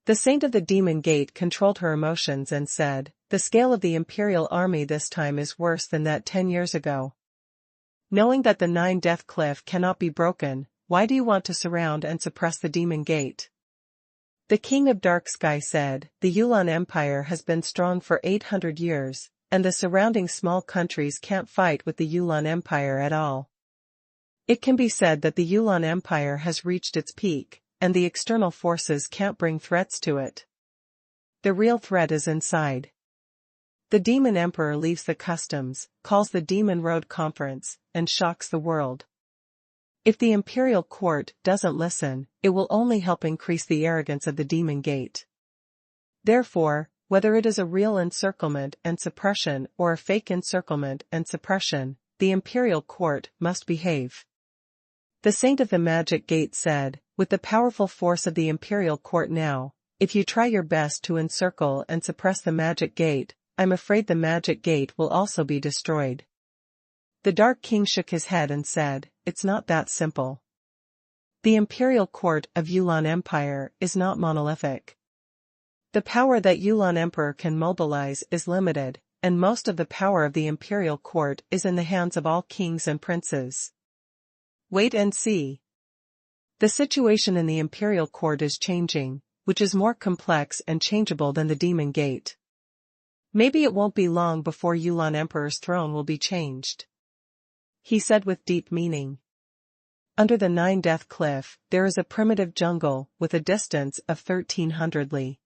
The Saint of the Demon Gate controlled her emotions and said, the scale of the Imperial Army this time is worse than that 10 years ago. Knowing that the 9-death cliff cannot be broken, why do you want to surround and suppress the Demon Gate? The King of Dark Sky said, the Yulan Empire has been strong for 800 years, and the surrounding small countries can't fight with the Yulan Empire at all. It can be said that the Yulan Empire has reached its peak, and the external forces can't bring threats to it. The real threat is inside. The Demon Emperor leaves the customs, calls the Demon Road Conference, and shocks the world. If the Imperial Court doesn't listen, it will only help increase the arrogance of the Demon Gate. Therefore, whether it is a real encirclement and suppression or a fake encirclement and suppression, the Imperial Court must behave. The Saint of the Magic Gate said, with the powerful force of the Imperial Court now, if you try your best to encircle and suppress the Magic Gate, I'm afraid the Magic Gate will also be destroyed. The Dark King shook his head and said, it's not that simple. The Imperial Court of Yulan Empire is not monolithic. The power that Yulan Emperor can mobilize is limited, and most of the power of the Imperial Court is in the hands of all kings and princes. Wait and see. The situation in the Imperial Court is changing, which is more complex and changeable than the Demon Gate. Maybe it won't be long before Yulan Emperor's throne will be changed. He said with deep meaning. Under the 9-death cliff, there is a primitive jungle with a distance of 1300 li.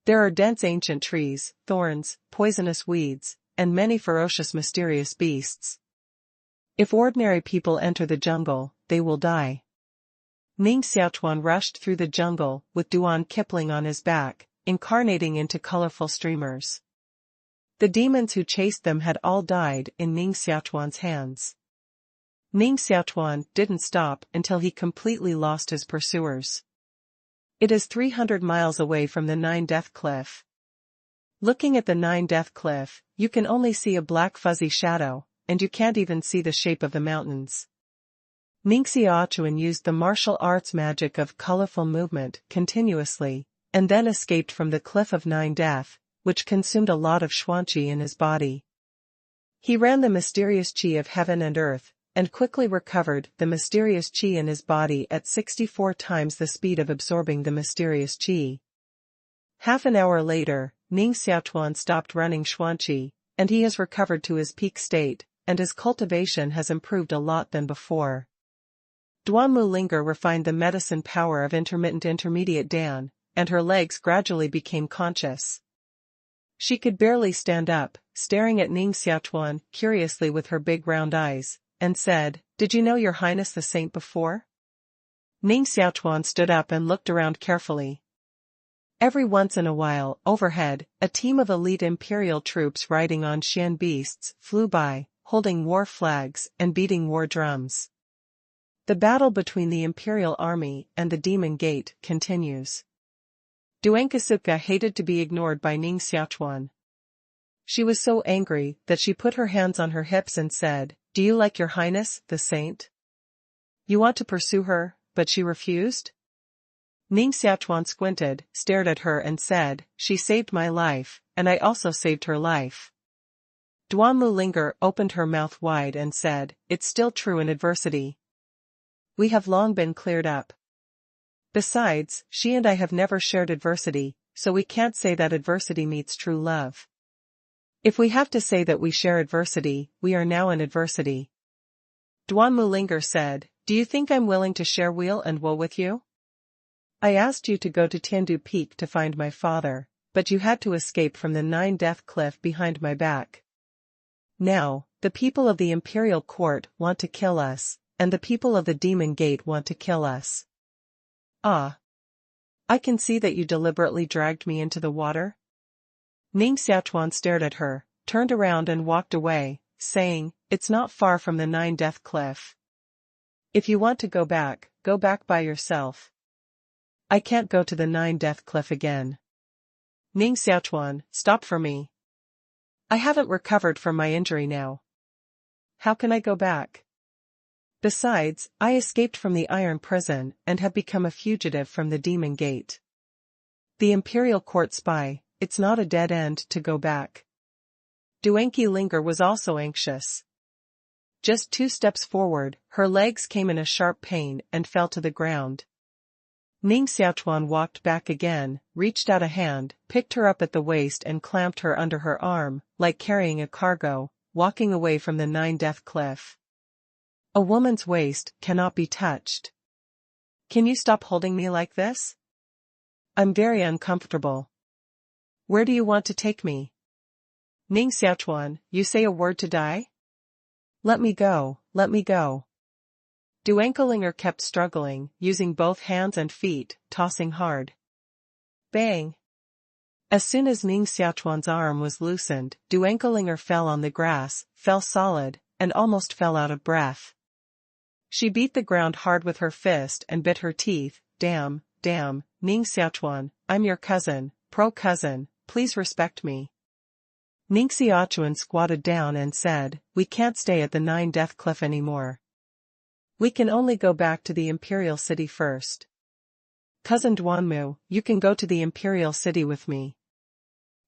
There are dense ancient trees, thorns, poisonous weeds, and many ferocious mysterious beasts. If ordinary people enter the jungle, they will die. Ning Xiaochuan rushed through the jungle with Duan Kipling on his back, incarnating into colorful streamers. The demons who chased them had all died in Ning Xiaochuan's hands. Ning Xiaochuan didn't stop until he completely lost his pursuers. It is 300 miles away from the 9-death cliff. Looking at the 9-death cliff, you can only see a black fuzzy shadow, and you can't even see the shape of the mountains. Ning Xiaochuan used the martial arts magic of colorful movement continuously, and then escaped from the cliff of 9-death, which consumed a lot of xuanqi in his body. He ran the mysterious qi of heaven and earth, and quickly recovered the mysterious qi in his body at 64 times the speed of absorbing the mysterious qi. Half an hour later, Ning Xiaochuan stopped running Xuanqi, and he has recovered to his peak state, and his cultivation has improved a lot than before. Duanmu Linger refined the medicine power of intermediate Dan, and her legs gradually became conscious. She could barely stand up, staring at Ning Xiaochuan curiously with her big round eyes, and said, "Did you know your highness the saint before?" Ning Xiaochuan stood up and looked around carefully. Every once in a while, overhead, a team of elite imperial troops riding on Xian beasts flew by, holding war flags and beating war drums. The battle between the imperial army and the demon gate continues. Duankasuka hated to be ignored by Ning Xiaochuan. She was so angry that she put her hands on her hips and said, "Do you like your highness, the saint? You want to pursue her, but she refused?" Ning Xiaochuan squinted, stared at her and said, "She saved my life, and I also saved her life." Duanmu Linger opened her mouth wide and said, "It's still true in adversity. We have long been cleared up. Besides, she and I have never shared adversity, so we can't say that adversity meets true love. If we have to say that we share adversity, we are now in adversity." Duanmu Linger said, "Do you think I'm willing to share weal and woe with you? I asked you to go to Tiandu Peak to find my father, but you had to escape from the 9-death cliff behind my back. Now, the people of the imperial court want to kill us, and the people of the demon gate want to kill us. Ah. I can see that you deliberately dragged me into the water." Ning Xiaochuan stared at her, turned around and walked away, saying, "It's not far from the 9-death cliff. If you want to go back by yourself. I can't go to the 9-death cliff again." "Ning Xiaochuan, stop for me. I haven't recovered from my injury now. How can I go back? Besides, I escaped from the iron prison and have become a fugitive from the demon gate. The imperial court spy, it's not a dead end to go back." Duanqi Linger was also anxious. Just 2 steps forward, her legs came in a sharp pain and fell to the ground. Ning Xiaochuan walked back again, reached out a hand, picked her up at the waist and clamped her under her arm, like carrying a cargo, walking away from the 9-death cliff. A woman's waist cannot be touched. "Can you stop holding me like this? I'm very uncomfortable. Where do you want to take me?" "Ning Xiaochuan, you say a word to die? Let me go, let me go." Duanqi Linger kept struggling, using both hands and feet, tossing hard. Bang! As soon as Ning Xiaochuan's arm was loosened, Duanqi Linger fell on the grass, fell solid, and almost fell out of breath. She beat the ground hard with her fist and bit her teeth. Damn, Ning Xiaochuan, I'm your cousin, pro-cousin, please respect me." Ning Xiaochuan squatted down and said, "We can't stay at the 9-death cliff anymore. We can only go back to the imperial city first. Cousin Duanmu, you can go to the imperial city with me.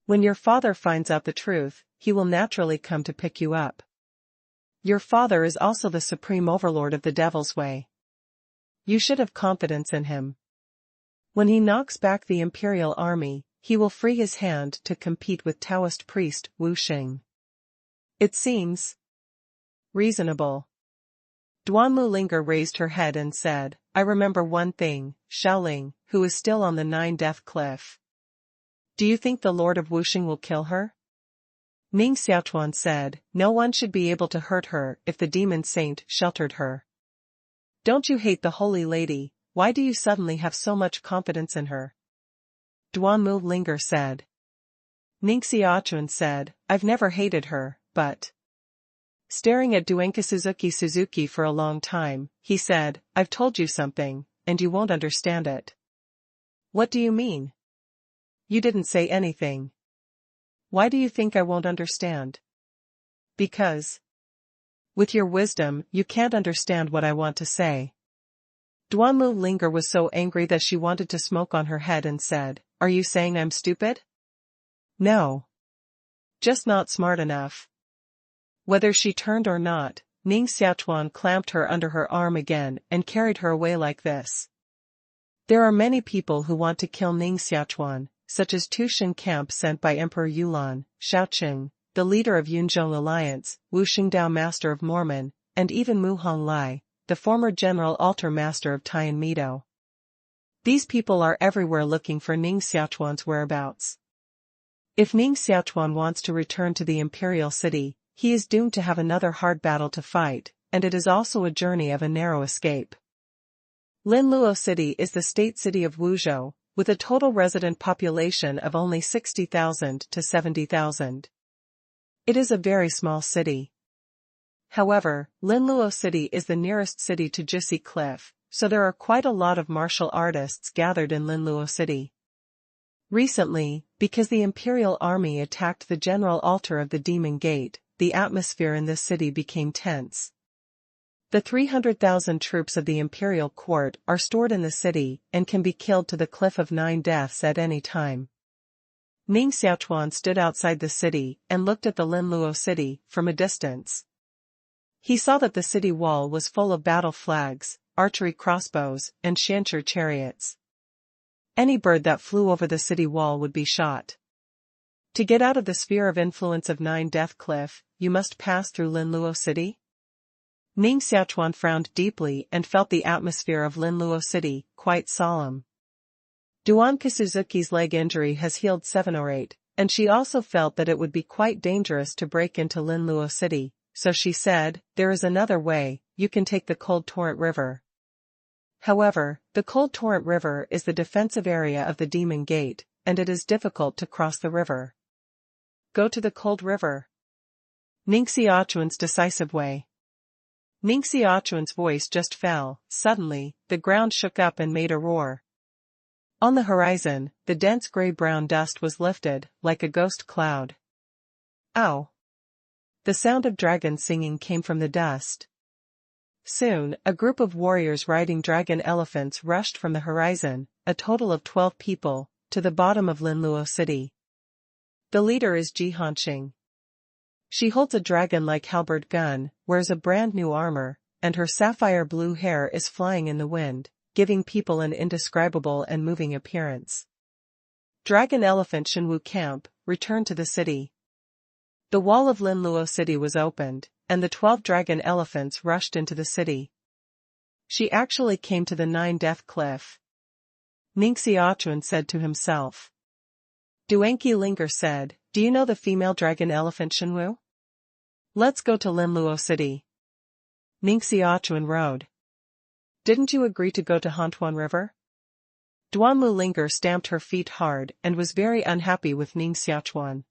When your father finds out the truth, he will naturally come to pick you up. Your father is also the supreme overlord of the Devil's Way. You should have confidence in him. When he knocks back the imperial army, he will free his hand to compete with Taoist priest Wu Xing. It seems reasonable." Duanmu Linger raised her head and said, "I remember one thing, Xiaoling, who is still on the 9-death cliff. Do you think the Lord of Wuxing will kill her?" Ning Xiaochuan said, "No one should be able to hurt her if the demon saint sheltered her. Don't you hate the holy lady? Why do you suddenly have so much confidence in her?" Duanmu Linger said. Ning Xiaochuan said, "I've never hated her, but..." Staring at Duanqi Suzuki for a long time, he said, "I've told you something, and you won't understand it." "What do you mean?" "You didn't say anything." "Why do you think I won't understand?" "Because, with your wisdom, you can't understand what I want to say." Duanmu Linger was so angry that she wanted to smoke on her head and said, "Are you saying I'm stupid?" "No. Just not smart enough." Whether she turned or not, Ning Xiaochuan clamped her under her arm again and carried her away like this. "There are many people who want to kill Ning Xiaochuan," such as Tushan camp sent by Emperor Yulan, Xiaochuan, the leader of Yunzhong alliance, Wu Xingdao master of Mormon, and even Mu Honglai, the former general altar master of Tian Mido. These people are everywhere looking for Ning Xiaochuan's whereabouts. If Ning Xiaochuan wants to return to the imperial city, he is doomed to have another hard battle to fight, and it is also a journey of a narrow escape. Linluo City is the state city of Wuzhou, with a total resident population of only 60,000 to 70,000. It is a very small city. However, Linluo City is the nearest city to Jisi Cliff, so there are quite a lot of martial artists gathered in Linluo City. Recently, because the Imperial Army attacked the general altar of the Demon Gate, the atmosphere in this city became tense. The 300,000 troops of the Imperial Court are stored in the city and can be killed to the Cliff of Nine Deaths at any time. Ning Xiaochuan stood outside the city and looked at the Linluo City from a distance. He saw that the city wall was full of battle flags, archery crossbows, and shancher chariots. Any bird that flew over the city wall would be shot. To get out of the sphere of influence of Nine Death Cliff, you must pass through Linluo City? Ning Xiaochuan frowned deeply and felt the atmosphere of Linluo City quite solemn. Duan Kisuzuki's leg injury has healed 7 or 8, and she also felt that it would be quite dangerous to break into Linluo City, so she said, "There is another way, you can take the Cold Torrent River." However, the Cold Torrent River is the defensive area of the Demon Gate, and it is difficult to cross the river. Go to the Cold River. Ning Xiaochuan's decisive way. Ning Xiaochuan's voice just fell. Suddenly, the ground shook up and made a roar. On the horizon, the dense gray-brown dust was lifted, like a ghost cloud. Ow! The sound of dragons singing came from the dust. Soon, a group of warriors riding dragon elephants rushed from the horizon, a total of 12 people, to the bottom of Linluo City. The leader is Ji Hanxing. She holds a dragon-like halberd gun, wears a brand new armor, and her sapphire blue hair is flying in the wind, giving people an indescribable and moving appearance. Dragon Elephant Shenwu Camp returned to the city. The wall of Linluo City was opened, and the 12 dragon elephants rushed into the city. She actually came to the Nine Death Cliff. Ning Xiaochuan said to himself. Duanqi Linger said, "Do you know the female dragon elephant Shenwu? Let's go to Linluo City." Ning Xiaochuan rode. Didn't you agree to go to Hantuan River? Duanmu Linger stamped her feet hard and was very unhappy with Ning Xiaochuan.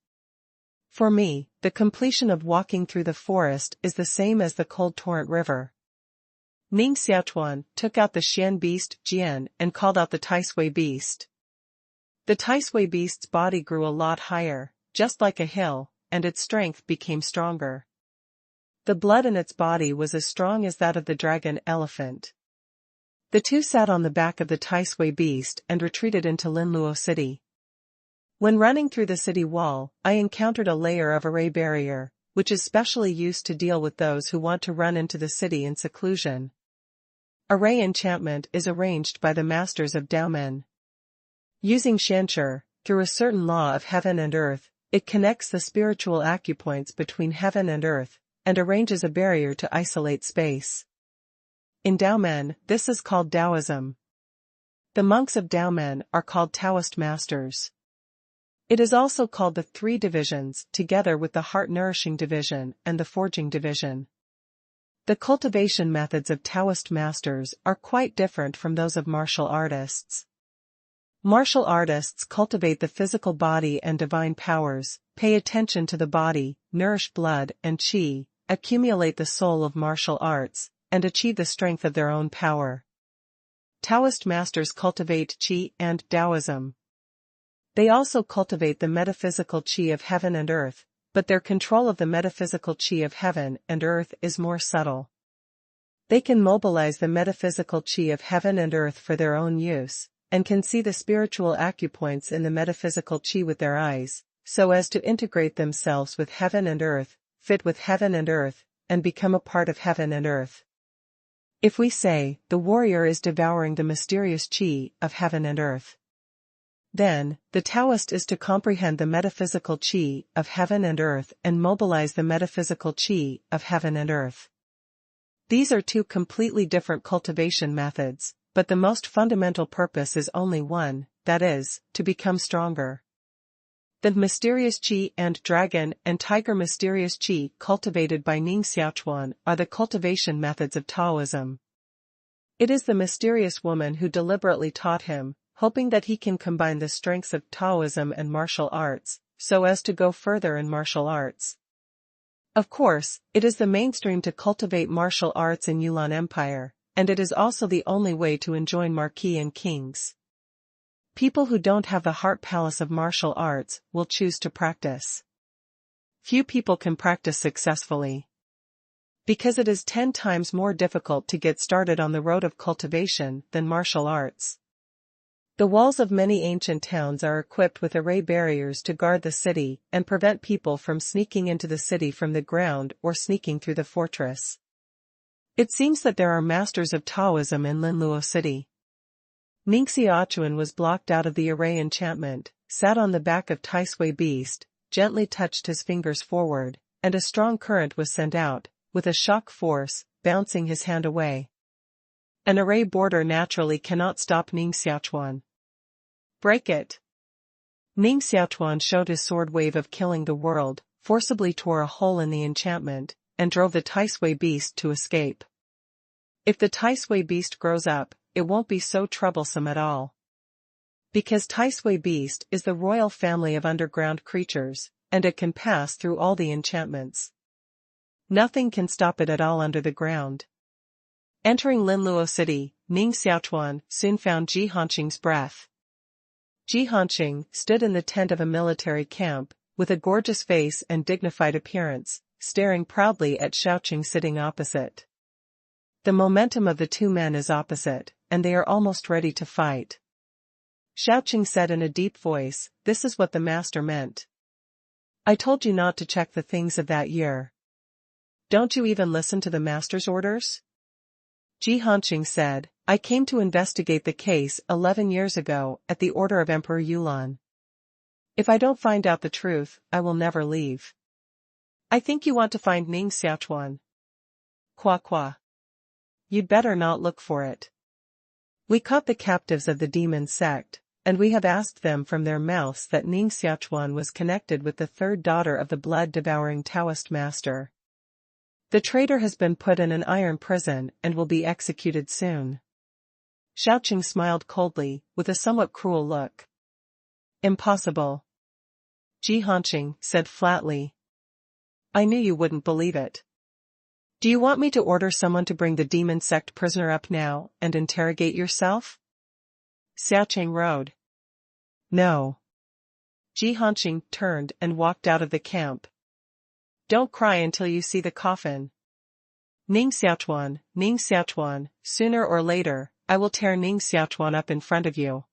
For me, the completion of walking through the forest is the same as the Cold Torrent River. Ning Xiaochuan took out the Xian beast Jian and called out the Taisui beast. The Taisui beast's body grew a lot higher, just like a hill, and its strength became stronger. The blood in its body was as strong as that of the dragon elephant. The two sat on the back of the Taisui beast and retreated into Linluo City. When running through the city wall, I encountered a layer of array barrier, which is specially used to deal with those who want to run into the city in seclusion. Array enchantment is arranged by the masters of Daomen. Using Shancher, through a certain law of heaven and earth, it connects the spiritual acupoints between heaven and earth, and arranges a barrier to isolate space. In Daomen, this is called Taoism. The monks of Daomen are called Taoist masters. It is also called the 3 divisions, together with the heart-nourishing division and the forging division. The cultivation methods of Taoist masters are quite different from those of martial artists. Martial artists cultivate the physical body and divine powers, pay attention to the body, nourish blood and qi, accumulate the soul of martial arts, and achieve the strength of their own power. Taoist masters cultivate qi and Taoism. They also cultivate the metaphysical qi of heaven and earth, but their control of the metaphysical qi of heaven and earth is more subtle. They can mobilize the metaphysical qi of heaven and earth for their own use, and can see the spiritual acupoints in the metaphysical qi with their eyes, so as to integrate themselves with heaven and earth, fit with heaven and earth, and become a part of heaven and earth. If we say, the warrior is devouring the mysterious qi of heaven and earth. Then, the Taoist is to comprehend the metaphysical qi of heaven and earth and mobilize the metaphysical qi of heaven and earth. These are two completely different cultivation methods, but the most fundamental purpose is only one, that is, to become stronger. The mysterious qi and dragon and tiger mysterious qi cultivated by Ning Xiaochuan are the cultivation methods of Taoism. It is the mysterious woman who deliberately taught him, hoping that he can combine the strengths of Taoism and martial arts, so as to go further in martial arts. Of course, it is the mainstream to cultivate martial arts in Yulan Empire, and it is also the only way to enjoin marquis and kings. People who don't have the heart palace of martial arts will choose to practice. Few people can practice successfully, because it is 10 times more difficult to get started on the road of cultivation than martial arts. The walls of many ancient towns are equipped with array barriers to guard the city and prevent people from sneaking into the city from the ground or sneaking through the fortress. It seems that there are masters of Taoism in Linluo City. Ning Xiaochuan was blocked out of the array enchantment, sat on the back of Tai Sui beast, gently touched his fingers forward, and a strong current was sent out, with a shock force, bouncing his hand away. An array border naturally cannot stop Ning Xiaochuan. Break it! Ning Xiaochuan showed his sword wave of killing the world, forcibly tore a hole in the enchantment, and drove the Tai Sui beast to escape. If the Tai Sui beast grows up, it won't be so troublesome at all. Because Tai Sui beast is the royal family of underground creatures, and it can pass through all the enchantments. Nothing can stop it at all under the ground. Entering Linluo City, Ning Xiaochuan soon found Ji Hanqing's breath. Ji Hanqing stood in the tent of a military camp, with a gorgeous face and dignified appearance, staring proudly at Xiaoqing sitting opposite. The momentum of the two men is opposite, and they are almost ready to fight. Xiaoqing said in a deep voice, "This is what the master meant. I told you not to check the things of that year. Don't you even listen to the master's orders?" Ji Hanqing said, "I came to investigate the case 11 years ago at the order of Emperor Yulan. If I don't find out the truth, I will never leave." "I think you want to find Ning Xiaochuan." "Qua. You'd better not look for it. We caught the captives of the demon sect, and we have asked them from their mouths that Ning Xiaochuan was connected with the third daughter of the blood-devouring Taoist master. The traitor has been put in an iron prison and will be executed soon." Xiaoqing smiled coldly, with a somewhat cruel look. "Impossible," Ji Hanqing said flatly. "I knew you wouldn't believe it. Do you want me to order someone to bring the demon sect prisoner up now and interrogate yourself?" Xiaoqing rode. "No." Ji Hanqing turned and walked out of the camp. "Don't cry until you see the coffin. Ning Xiaochuan, sooner or later, I will tear Ning Xiaochuan up in front of you."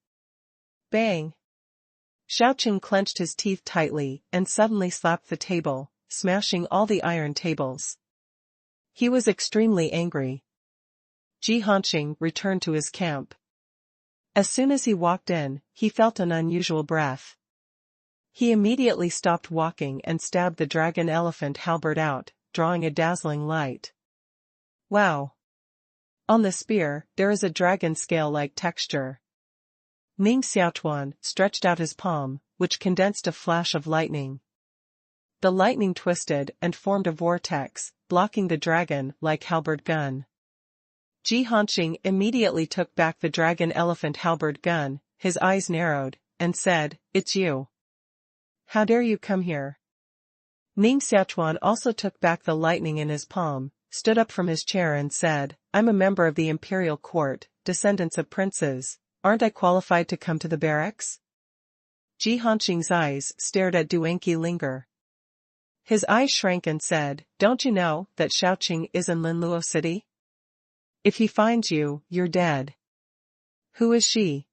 Bang! Xiaoqing clenched his teeth tightly and suddenly slapped the table, smashing all the iron tables. He was extremely angry. Ji Hanqing returned to his camp. As soon as he walked in, he felt an unusual breath. He immediately stopped walking and stabbed the dragon elephant halberd out, drawing a dazzling light. Wow! On the spear, there is a dragon scale-like texture. Ning Xiaochuan stretched out his palm, which condensed a flash of lightning. The lightning twisted and formed a vortex, blocking the dragon like halberd gun. Ji Hanqing immediately took back the dragon elephant halberd gun, his eyes narrowed, and said, "It's you. How dare you come here?" Ning Xiaochuan also took back the lightning in his palm, stood up from his chair and said, "I'm a member of the imperial court, descendants of princes. Aren't I qualified to come to the barracks?" Ji Hanqing's eyes stared at Duanqi Linger. His eyes shrank and said, "Don't you know that Xiaoqing is in Linluo City? If he finds you, you're dead." "Who is she?"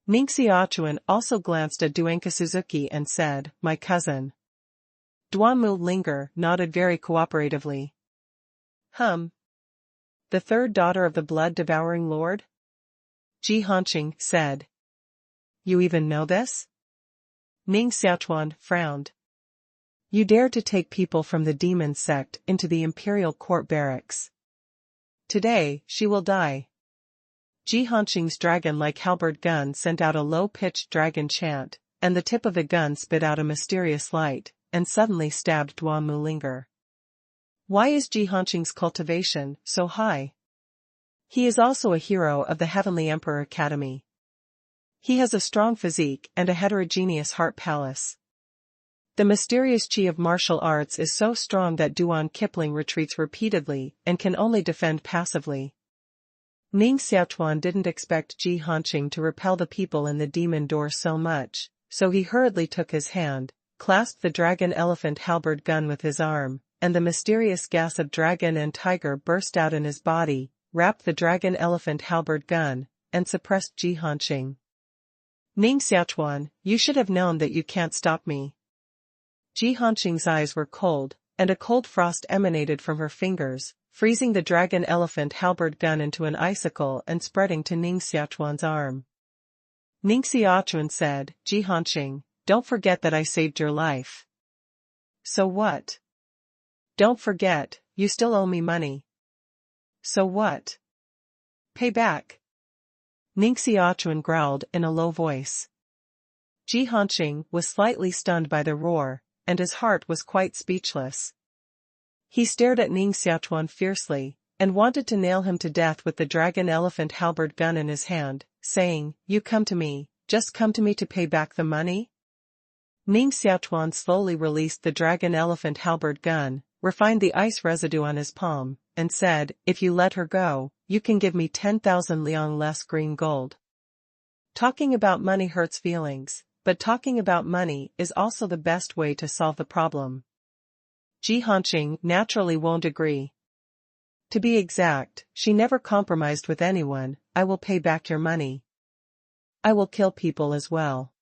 Ning Xiaochuan also glanced at Duanqi Suzuki and said, "My cousin." Duanmu Linger nodded very cooperatively. The third daughter of the blood-devouring lord?" Ji Hanqing said. You even know this? Ning Xiaochuan frowned. You dare to take people from the demon sect into the imperial court barracks. Today, she will die. Jihanqing's dragon-like halberd gun sent out a low-pitched dragon chant, and the tip of the gun spit out a mysterious light, and suddenly stabbed Duan Mulinger. Why is Jihanqing's cultivation so high? He is also a hero of the Heavenly Emperor Academy. He has a strong physique and a heterogeneous heart palace. The mysterious chi of martial arts is so strong that Duan Kipling retreats repeatedly and can only defend passively. Ning Xiaochuan didn't expect Jihanqing to repel the people in the demon door so much, so he hurriedly took his hand, clasped the dragon elephant halberd gun with his arm, and the mysterious gas of dragon and tiger burst out in his body, wrapped the dragon elephant halberd gun, and suppressed Jihanqing. Ning Xiaochuan, you should have known that you can't stop me. Jihanqing's eyes were cold, and a cold frost emanated from her fingers, freezing the dragon elephant halberd gun into an icicle and spreading to Ning Xiaochuan's arm. Ning Xiaochuan said, Jihanqing, don't forget that I saved your life. So what? Don't forget, you still owe me money. So what? Pay back. Ning Xiaochuan growled in a low voice. Jihanqing was slightly stunned by the roar, and his heart was quite speechless. He stared at Ning Xiaochuan fiercely, and wanted to nail him to death with the dragon elephant halberd gun in his hand, saying, You come to me, just come to me to pay back the money? Ning Xiaochuan slowly released the dragon elephant halberd gun, refined the ice residue on his palm, and said, If you let her go, you can give me 10,000 liang less green gold. Talking about money hurts feelings, but talking about money is also the best way to solve the problem. Jihanqing naturally won't agree. To be exact, she never compromised with anyone. I will pay back your money. I will kill people as well.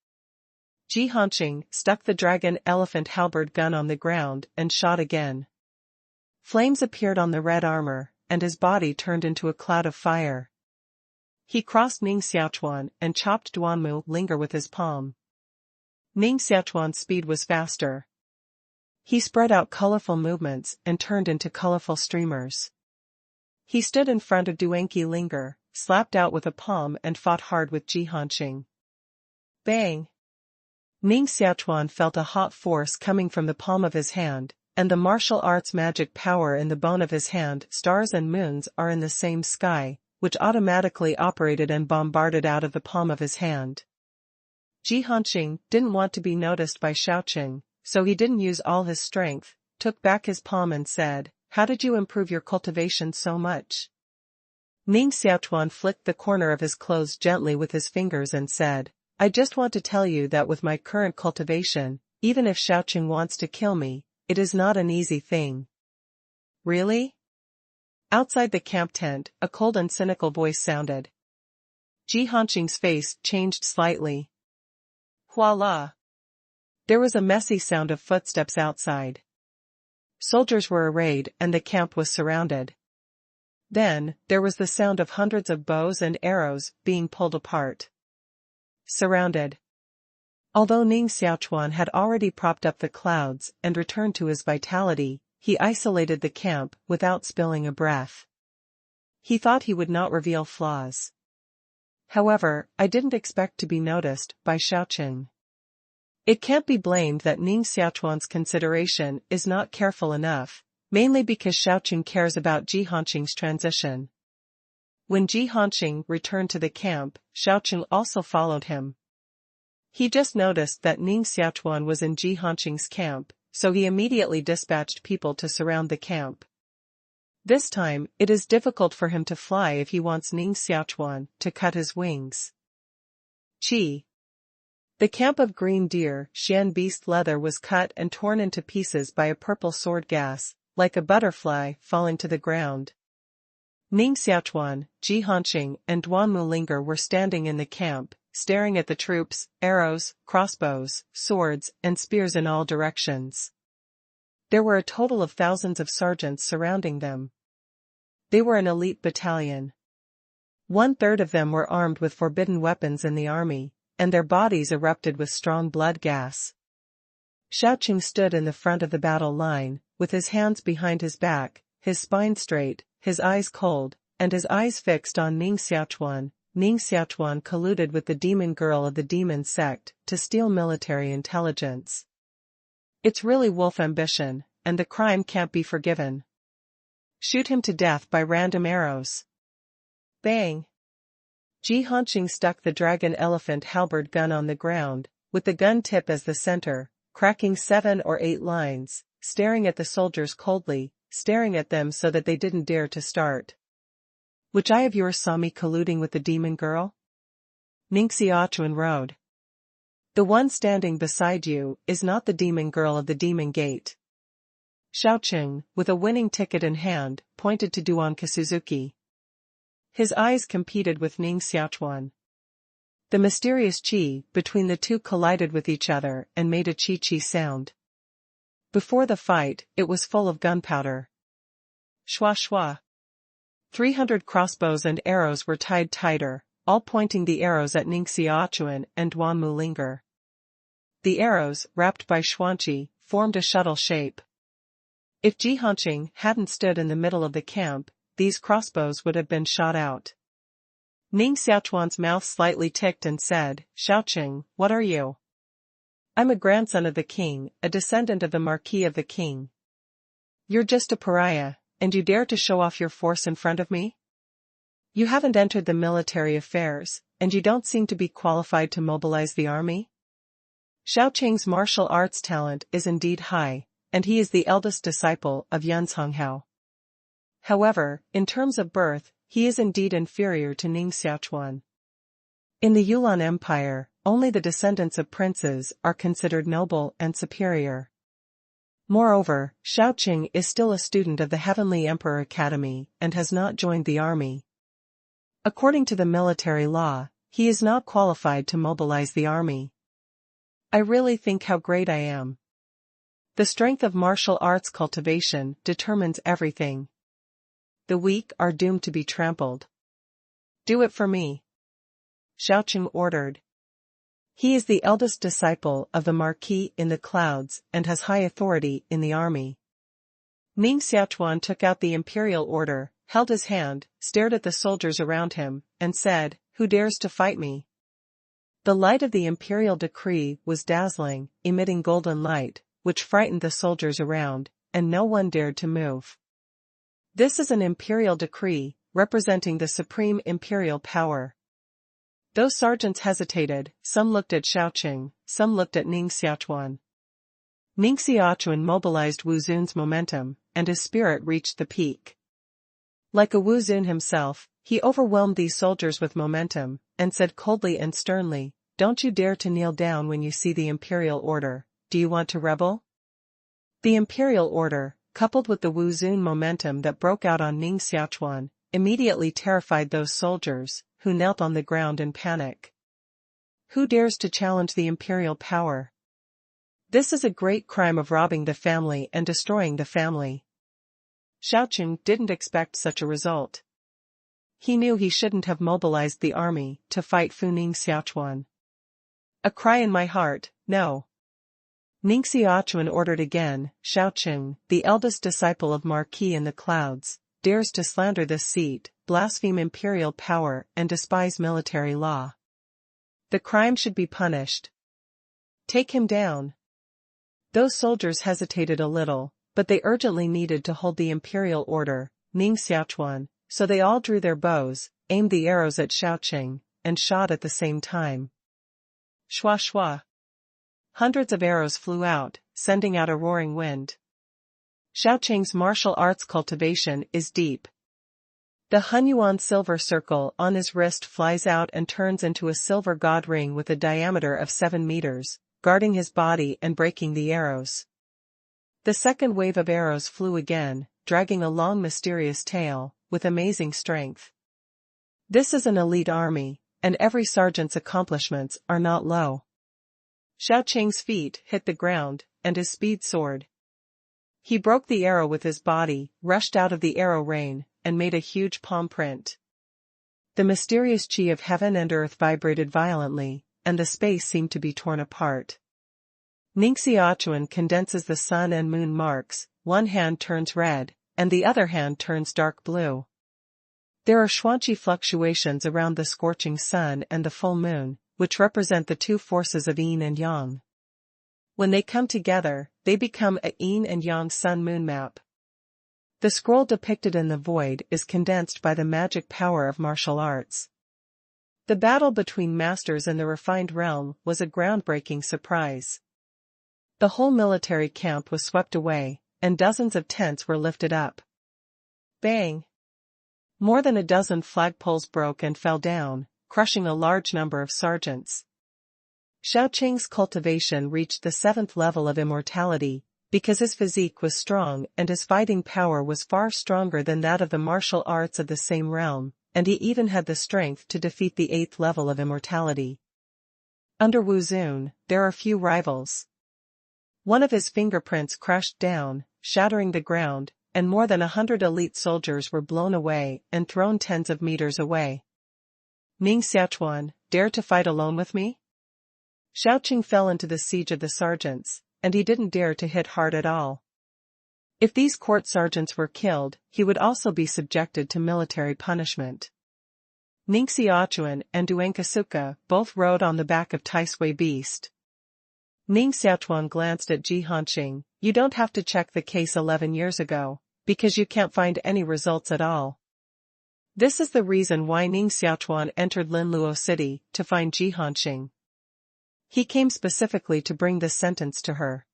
Jihanqing stuck the dragon elephant halberd gun on the ground and shot again. Flames appeared on the red armor, and his body turned into a cloud of fire. He crossed Ning Xiaochuan and chopped Duan Mulinger with his palm. Ning Xiaochuan's speed was faster. He spread out colorful movements and turned into colorful streamers. He stood in front of Duan Mulinger, slapped out with a palm and fought hard with Jihanqing. Bang! Ning Xiaochuan felt a hot force coming from the palm of his hand, and the martial arts magic power in the bone of his hand. Stars and moons are in the same sky, which automatically operated and bombarded out of the palm of his hand. Jihanqing didn't want to be noticed by Xiaoqing, so he didn't use all his strength, took back his palm and said, How did you improve your cultivation so much? Ning Xiaochuan flicked the corner of his clothes gently with his fingers and said, I just want to tell you that with my current cultivation, even if Xiaoqing wants to kill me, it is not an easy thing. Really? Outside the camp tent, a cold and cynical voice sounded. Jihanqing's face changed slightly. Voila! There was a messy sound of footsteps outside. Soldiers were arrayed and the camp was surrounded. Then, there was the sound of hundreds of bows and arrows being pulled apart. Surrounded. Although Ning Xiaochuan had already propped up the clouds and returned to his vitality, he isolated the camp without spilling a breath. He thought he would not reveal flaws. However, I didn't expect to be noticed by Xiaoqing. It can't be blamed that Ning Xiaochuan's consideration is not careful enough, mainly because Xiaoqing cares about Jihanqing's transition. When Jihanqing returned to the camp, Xiaoqing also followed him. He just noticed that Ning Xiaochuan was in Jihanqing's camp, so he immediately dispatched people to surround the camp. This time, it is difficult for him to fly if he wants Ning Xiaochuan to cut his wings. Chi. The camp of green deer, Xian beast leather was cut and torn into pieces by a purple sword gas, like a butterfly falling to the ground. Ning Xiaochuan, Jihanqing and Duan Mulinger were standing in the camp, staring at the troops, arrows, crossbows, swords, and spears in all directions. There were a total of thousands of sergeants surrounding them. They were an elite battalion. 1/3 of them were armed with forbidden weapons in the army, and their bodies erupted with strong blood gas. Xiaoqing stood in the front of the battle line, with his hands behind his back, his spine straight, his eyes cold, and his eyes fixed on Ning Xiaochuan. Ning Xiaochuan colluded with the demon girl of the demon sect to steal military intelligence. It's really wolf ambition, and the crime can't be forgiven. Shoot him to death by random arrows. Bang! Jihanqing stuck the dragon elephant halberd gun on the ground, with the gun tip as the center, cracking 7 or 8 lines, staring at the soldiers coldly, staring at them so that they didn't dare to start. Which eye of yours saw me colluding with the demon girl? Ning Xiaochuan rode. The one standing beside you is not the demon girl of the demon gate. Xiaoqing, with a winning ticket in hand, pointed to Duan Kisuzuki. His eyes competed with Ning Xiaochuan. The mysterious qi between the two collided with each other and made a qi-qi sound. Before the fight, it was full of gunpowder. Shwa shwa. 300 crossbows and arrows were tied tighter, all pointing the arrows at Ning Xiaochuan and Duan Mulinger. The arrows, wrapped by Xuanqi, formed a shuttle shape. If Jihanqing hadn't stood in the middle of the camp, these crossbows would have been shot out. Ning Xiaochuan's mouth slightly ticked and said, "Xiaoqing, what are you?" "I'm a grandson of the king, a descendant of the Marquis of the King." "You're just a pariah, and you dare to show off your force in front of me? You haven't entered the military affairs, and you don't seem to be qualified to mobilize the army?" Xiaoqing's martial arts talent is indeed high, and he is the eldest disciple of Yunzhonghao. However, in terms of birth, he is indeed inferior to Ning Xiaochuan. In the Yulan Empire, only the descendants of princes are considered noble and superior. Moreover, Xiaoqing is still a student of the Heavenly Emperor Academy and has not joined the army. According to the military law, he is not qualified to mobilize the army. I really think how great I am. The strength of martial arts cultivation determines everything. The weak are doomed to be trampled. Do it for me, Xiaoqing ordered. He is the eldest disciple of the Marquis in the clouds and has high authority in the army. Ning Xiaochuan took out the imperial order, held his hand, stared at the soldiers around him, and said, "Who dares to fight me?" The light of the imperial decree was dazzling, emitting golden light, which frightened the soldiers around, and no one dared to move. This is an imperial decree, representing the supreme imperial power. Those sergeants hesitated, some looked at Xiaoqing, some looked at Ning Xiaochuan. Ning Xiaochuan mobilized Wu Zun's momentum, and his spirit reached the peak. Like a Wu Zun himself, he overwhelmed these soldiers with momentum, and said coldly and sternly, "Don't you dare to kneel down when you see the imperial order. Do you want to rebel?" The imperial order, coupled with the Wu Zun momentum that broke out on Ning Xiaochuan, immediately terrified those soldiers, who knelt on the ground in panic. Who dares to challenge the imperial power? This is a great crime of robbing the family and destroying the family. Xiaoqing didn't expect such a result. He knew he shouldn't have mobilized the army to fight Fu Ning Xiaochuan. A cry in my heart, no. Ning Xiaochuan ordered again, "Xiaoqing, the eldest disciple of Marquis in the clouds, dares to slander this seat, blaspheme imperial power and despise military law. The crime should be punished. Take him down." Those soldiers hesitated a little, but they urgently needed to hold the imperial order, Ning Xiaochuan, so they all drew their bows, aimed the arrows at Xiaoqing, and shot at the same time. Shwa shwa. Hundreds of arrows flew out, sending out a roaring wind. Xiaoqing's martial arts cultivation is deep. The Hunyuan silver circle on his wrist flies out and turns into a silver god ring with a diameter of 7 meters, guarding his body and breaking the arrows. The second wave of arrows flew again, dragging a long mysterious tail, with amazing strength. This is an elite army, and every sergeant's accomplishments are not low. Xiaoqing's feet hit the ground, and his speed soared. He broke the arrow with his body, rushed out of the arrow rain, and made a huge palm print. The mysterious qi of heaven and earth vibrated violently, and the space seemed to be torn apart. Ning Xiaochuan condenses the sun and moon marks, one hand turns red, and the other hand turns dark blue. There are xuanqi fluctuations around the scorching sun and the full moon, which represent the two forces of yin and yang. When they come together, they become a yin and yang sun-moon map. The scroll depicted in the void is condensed by the magic power of martial arts. The battle between masters in the refined realm was a groundbreaking surprise. The whole military camp was swept away, and dozens of tents were lifted up. Bang! More than a dozen flagpoles broke and fell down, crushing a large number of sergeants. Xiaoqing's cultivation reached the 7th level of immortality, because his physique was strong and his fighting power was far stronger than that of the martial arts of the same realm, and he even had the strength to defeat the 8th level of immortality. Under Wu Zun, there are few rivals. One of his fingerprints crashed down, shattering the ground, and more than 100 elite soldiers were blown away and thrown tens of meters away. Ning Xiaochuan, dare to fight alone with me? Xiaoqing fell into the siege of the sergeants, and he didn't dare to hit hard at all. If these court sergeants were killed, he would also be subjected to military punishment. Ning Xiaochuan and Duankasuka both rode on the back of Taisui Beast. Ning Xiaochuan glanced at Jihanqing. You don't have to check the case 11 years ago, because you can't find any results at all. This is the reason why Ning Xiaochuan entered Linluo City, to find Jihanqing. He came specifically to bring this sentence to her.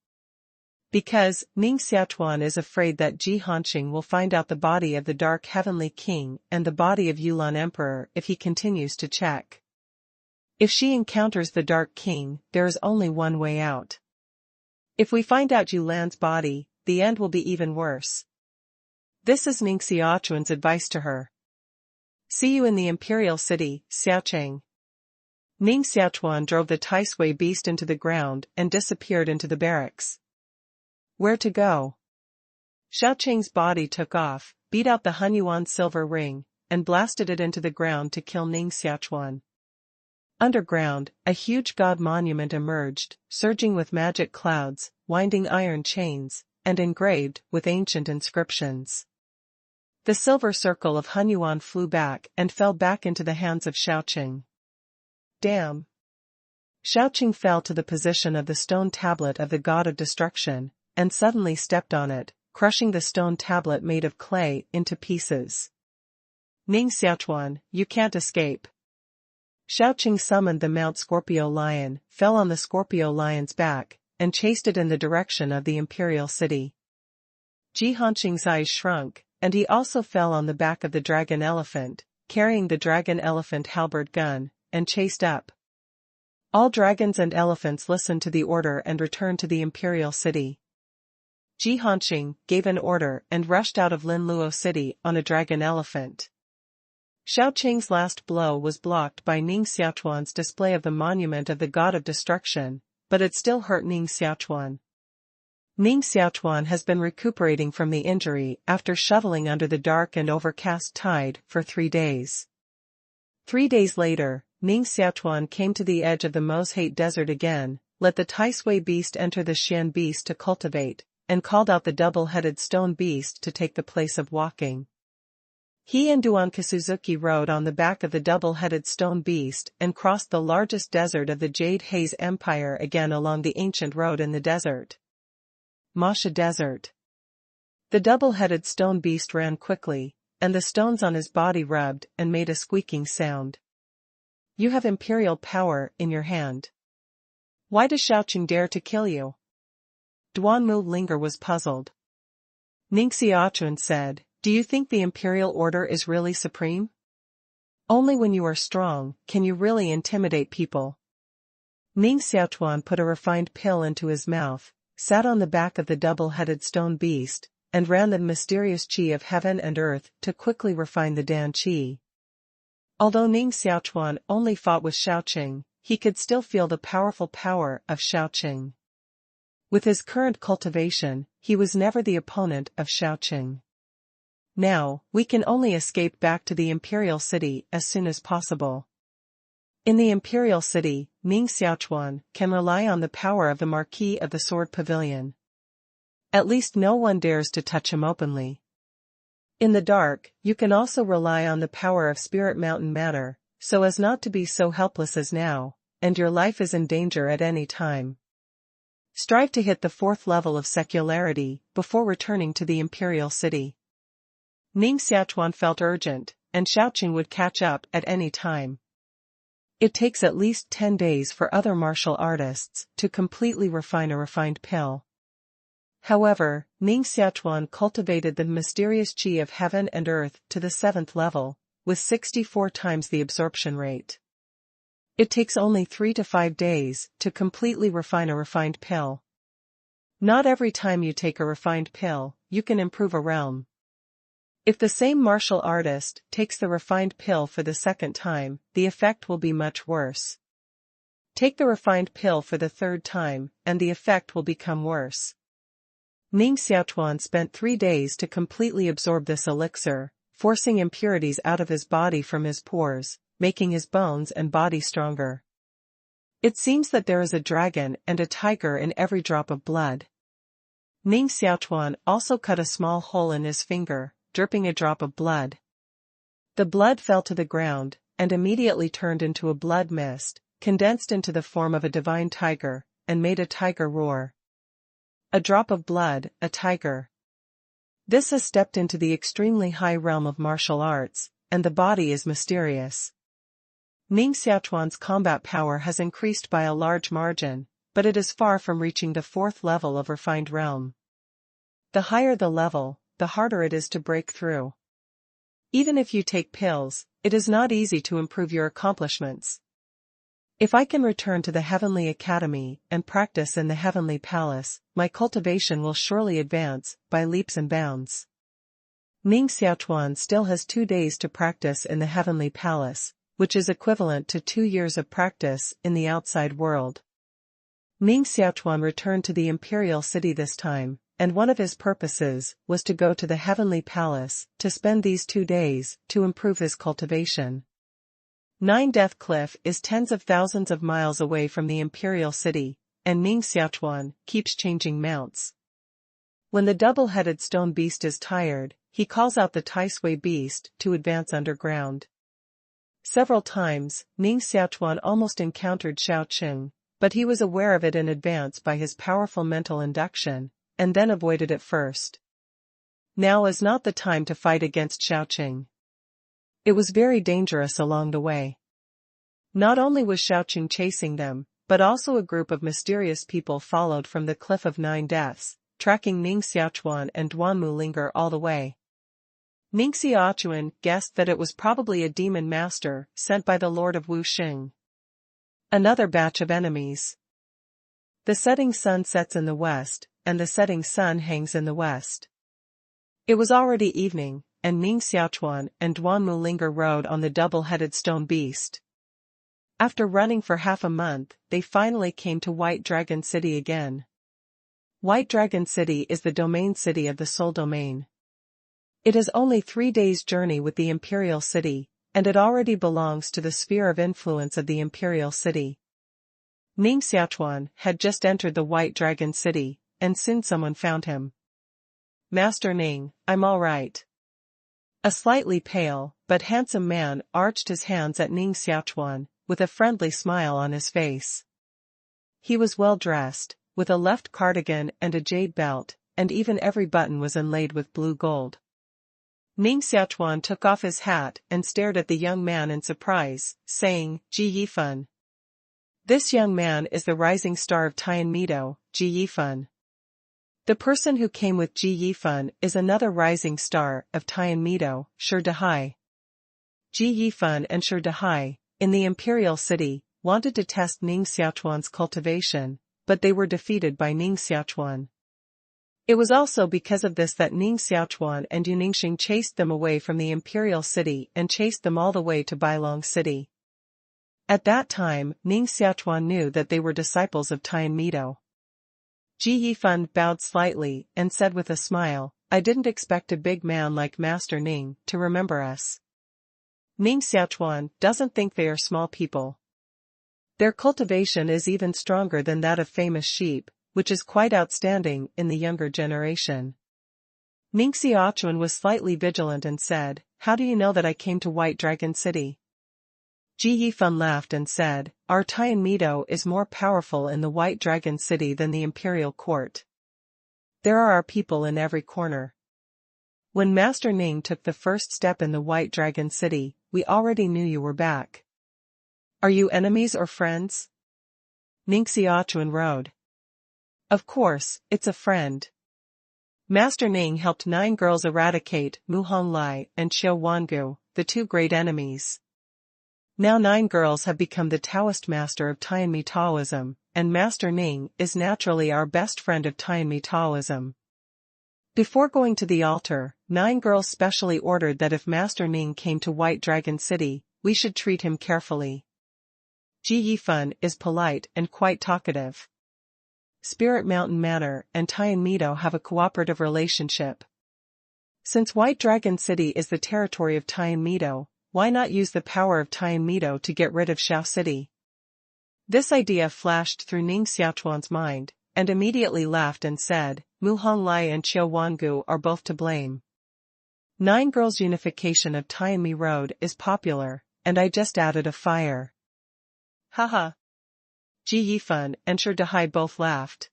Because Ning Xiaochuan is afraid that Jihanqing will find out the body of the Dark Heavenly King and the body of Yulan Emperor if he continues to check. If she encounters the Dark King, there is only one way out. If we find out Yulan's body, the end will be even worse. This is Ning Xiaochuan's advice to her. See you in the Imperial City, Xiaoqing. Ning Xiaochuan drove the Taisui Beast into the ground and disappeared into the barracks. Where to go? Xiaoqing's body took off, beat out the Hunyuan silver ring, and blasted it into the ground to kill Ning Xiaochuan. Underground, a huge god monument emerged, surging with magic clouds, winding iron chains, and engraved with ancient inscriptions. The silver circle of Hunyuan flew back and fell back into the hands of Xiaoqing. Damn! Xiaoqing fell to the position of the stone tablet of the god of destruction, and suddenly stepped on it, crushing the stone tablet made of clay into pieces. Ning Xiaochuan, you can't escape. Xiaoqing summoned the Mount Scorpio Lion, fell on the Scorpio Lion's back, and chased it in the direction of the Imperial City. Jihanqing's eyes shrunk, and he also fell on the back of the Dragon Elephant, carrying the Dragon Elephant halberd gun, and chased up. All dragons and elephants listened to the order and returned to the Imperial City. Jihanqing gave an order and rushed out of Linluo City on a Dragon Elephant. Xiaoqing's last blow was blocked by Ning Xiaochuan's display of the monument of the god of destruction, but it still hurt Ning Xiaochuan. Ning Xiaochuan has been recuperating from the injury after shoveling under the dark and overcast tide for 3 days. 3 days later, Ning Xiaochuan came to the edge of the Moshate Desert again, let the Taisui Beast enter the Xian Beast to cultivate, and called out the double-headed stone beast to take the place of walking. He and Duankasuzuki rode on the back of the double-headed stone beast and crossed the largest desert of the Jade Haze Empire again along the ancient road in the desert. Masha Desert. The double-headed stone beast ran quickly, and the stones on his body rubbed and made a squeaking sound. You have imperial power in your hand. Why does Xiaoqing dare to kill you? Duanmu Linger was puzzled. Ning Xiaochuan said, do you think the imperial order is really supreme? Only when you are strong can you really intimidate people. Ning Xiaochuan put a refined pill into his mouth, sat on the back of the double-headed stone beast, and ran the mysterious qi of heaven and earth to quickly refine the Dan qi. Although Ning Xiaochuan only fought with Xiaoqing, he could still feel the powerful power of Xiaoqing. With his current cultivation, he was never the opponent of Xiaoqing. Now, we can only escape back to the Imperial City as soon as possible. In the imperial city, Ning Xiaochuan can rely on the power of the Marquis of the Sword Pavilion. At least no one dares to touch him openly. In the dark, you can also rely on the power of Spirit Mountain Manor, so as not to be so helpless as now, and your life is in danger at any time. Strive to hit the 4th level of secularity before returning to the imperial city. Ning Xiaochuan felt urgent, and Xiaoqing would catch up at any time. It takes at least 10 days for other martial artists to completely refine a refined pill. However, Ning Xiaochuan cultivated the mysterious qi of heaven and earth to the 7th level, with 64 times the absorption rate. It takes only 3 to 5 days to completely refine a refined pill. Not every time you take a refined pill, you can improve a realm. If the same martial artist takes the refined pill for the 2nd time, the effect will be much worse. Take the refined pill for the 3rd time, and the effect will become worse. Ning Xiaochuan spent 3 days to completely absorb this elixir, forcing impurities out of his body from his pores, making his bones and body stronger. It seems that there is a dragon and a tiger in every drop of blood. Ning Xiaochuan also cut a small hole in his finger, dripping a drop of blood. The blood fell to the ground, and immediately turned into a blood mist, condensed into the form of a divine tiger, and made a tiger roar. A drop of blood, a tiger. This has stepped into the extremely high realm of martial arts, and the body is mysterious. Ning Xiaochuan's combat power has increased by a large margin, but it is far from reaching the 4th level of refined realm. The higher the level, the harder it is to break through. Even if you take pills, it is not easy to improve your accomplishments. If I can return to the Heavenly Academy and practice in the Heavenly Palace, my cultivation will surely advance by leaps and bounds. Ning Xiaochuan still has 2 days to practice in the Heavenly Palace, which is equivalent to 2 years of practice in the outside world. Ning Xiaochuan returned to the imperial city this time, and one of his purposes was to go to the Heavenly Palace to spend these 2 days to improve his cultivation. 9 Death Cliff is tens of thousands of miles away from the imperial city, and Ning Xiaochuan keeps changing mounts. When the double-headed stone beast is tired, he calls out the Tai Sui beast to advance underground. Several times, Ning Xiaochuan almost encountered Xiaoqing, but he was aware of it in advance by his powerful mental induction, and then avoided it first. Now is not the time to fight against Xiaoqing. It was very dangerous along the way. Not only was Xiaoqing chasing them, but also a group of mysterious people followed from the Cliff of 9 Deaths, tracking Ning Xiaochuan and Duanmu Linger all the way. Ning Xiaochuan guessed that it was probably a demon master sent by the Lord of Wuxing. Another batch of enemies. The setting sun sets in the west, and the setting sun hangs in the west. It was already evening, and Ning Xiaochuan and Duanmu Linger rode on the double-headed stone beast. After running for half a month, they finally came to White Dragon City again. White Dragon City is the domain city of the Soul Domain. It is only 3 days' journey with the Imperial City, and it already belongs to the sphere of influence of the Imperial City. Ning Xiaochuan had just entered the White Dragon City, and soon someone found him. "Master Ning, I'm all right." A slightly pale, but handsome man arched his hands at Ning Xiaochuan, with a friendly smile on his face. He was well dressed, with a left cardigan and a jade belt, and even every button was inlaid with blue gold. Ning Xiaochuan took off his hat and stared at the young man in surprise, saying, "Ji Yifan." This young man is the rising star of Tianmido, Ji Yifan. The person who came with Ji Yifan is another rising star of Tianmido, Shi Dehai. Ji Yifan and Shi Dehai, in the Imperial City, wanted to test Ning Xiaochuan's cultivation, but they were defeated by Ning Xiaochuan. It was also because of this that Ning Xiaochuan and Yuningxing chased them away from the Imperial City and chased them all the way to Bailong City. At that time, Ning Xiaochuan knew that they were disciples of Tianmido. Ji Yifan bowed slightly and said with a smile, "I didn't expect a big man like Master Ning to remember us." Ning Xiaochuan doesn't think they are small people. Their cultivation is even stronger than that of famous sheep, which is quite outstanding in the younger generation. Ning Xiaochuan was slightly vigilant and said, "How do you know that I came to White Dragon City?" Ji Yifan laughed and said, "Our Tian Mido is more powerful in the White Dragon City than the Imperial Court. There are our people in every corner. When Master Ning took the first step in the White Dragon City, we already knew you were back. Are you enemies or friends?" Ning Xiaochuan rode. "Of course, it's a friend." Master Ning helped 9 girls eradicate Mu Honglai and Xiao Wangu, the 2 great enemies. Now 9 girls have become the Taoist master of Tianmi Taoism, and Master Ning is naturally our best friend of Tianmi Taoism. Before going to the altar, 9 girls specially ordered that if Master Ning came to White Dragon City, we should treat him carefully. Ji Yifan is polite and quite talkative. Spirit Mountain Manor and Tian Mido have a cooperative relationship. Since White Dragon City is the territory of Tian Mido, why not use the power of Tian Mido to get rid of Xiao City? This idea flashed through Ning Xiaochuan's mind, and immediately laughed and said, "Mu Honglai and Xiao Wangu are both to blame. 9 girls' unification of Tianmi Road is popular, and I just added a fire." Haha. Ji Yifan and Shi Dahai both laughed.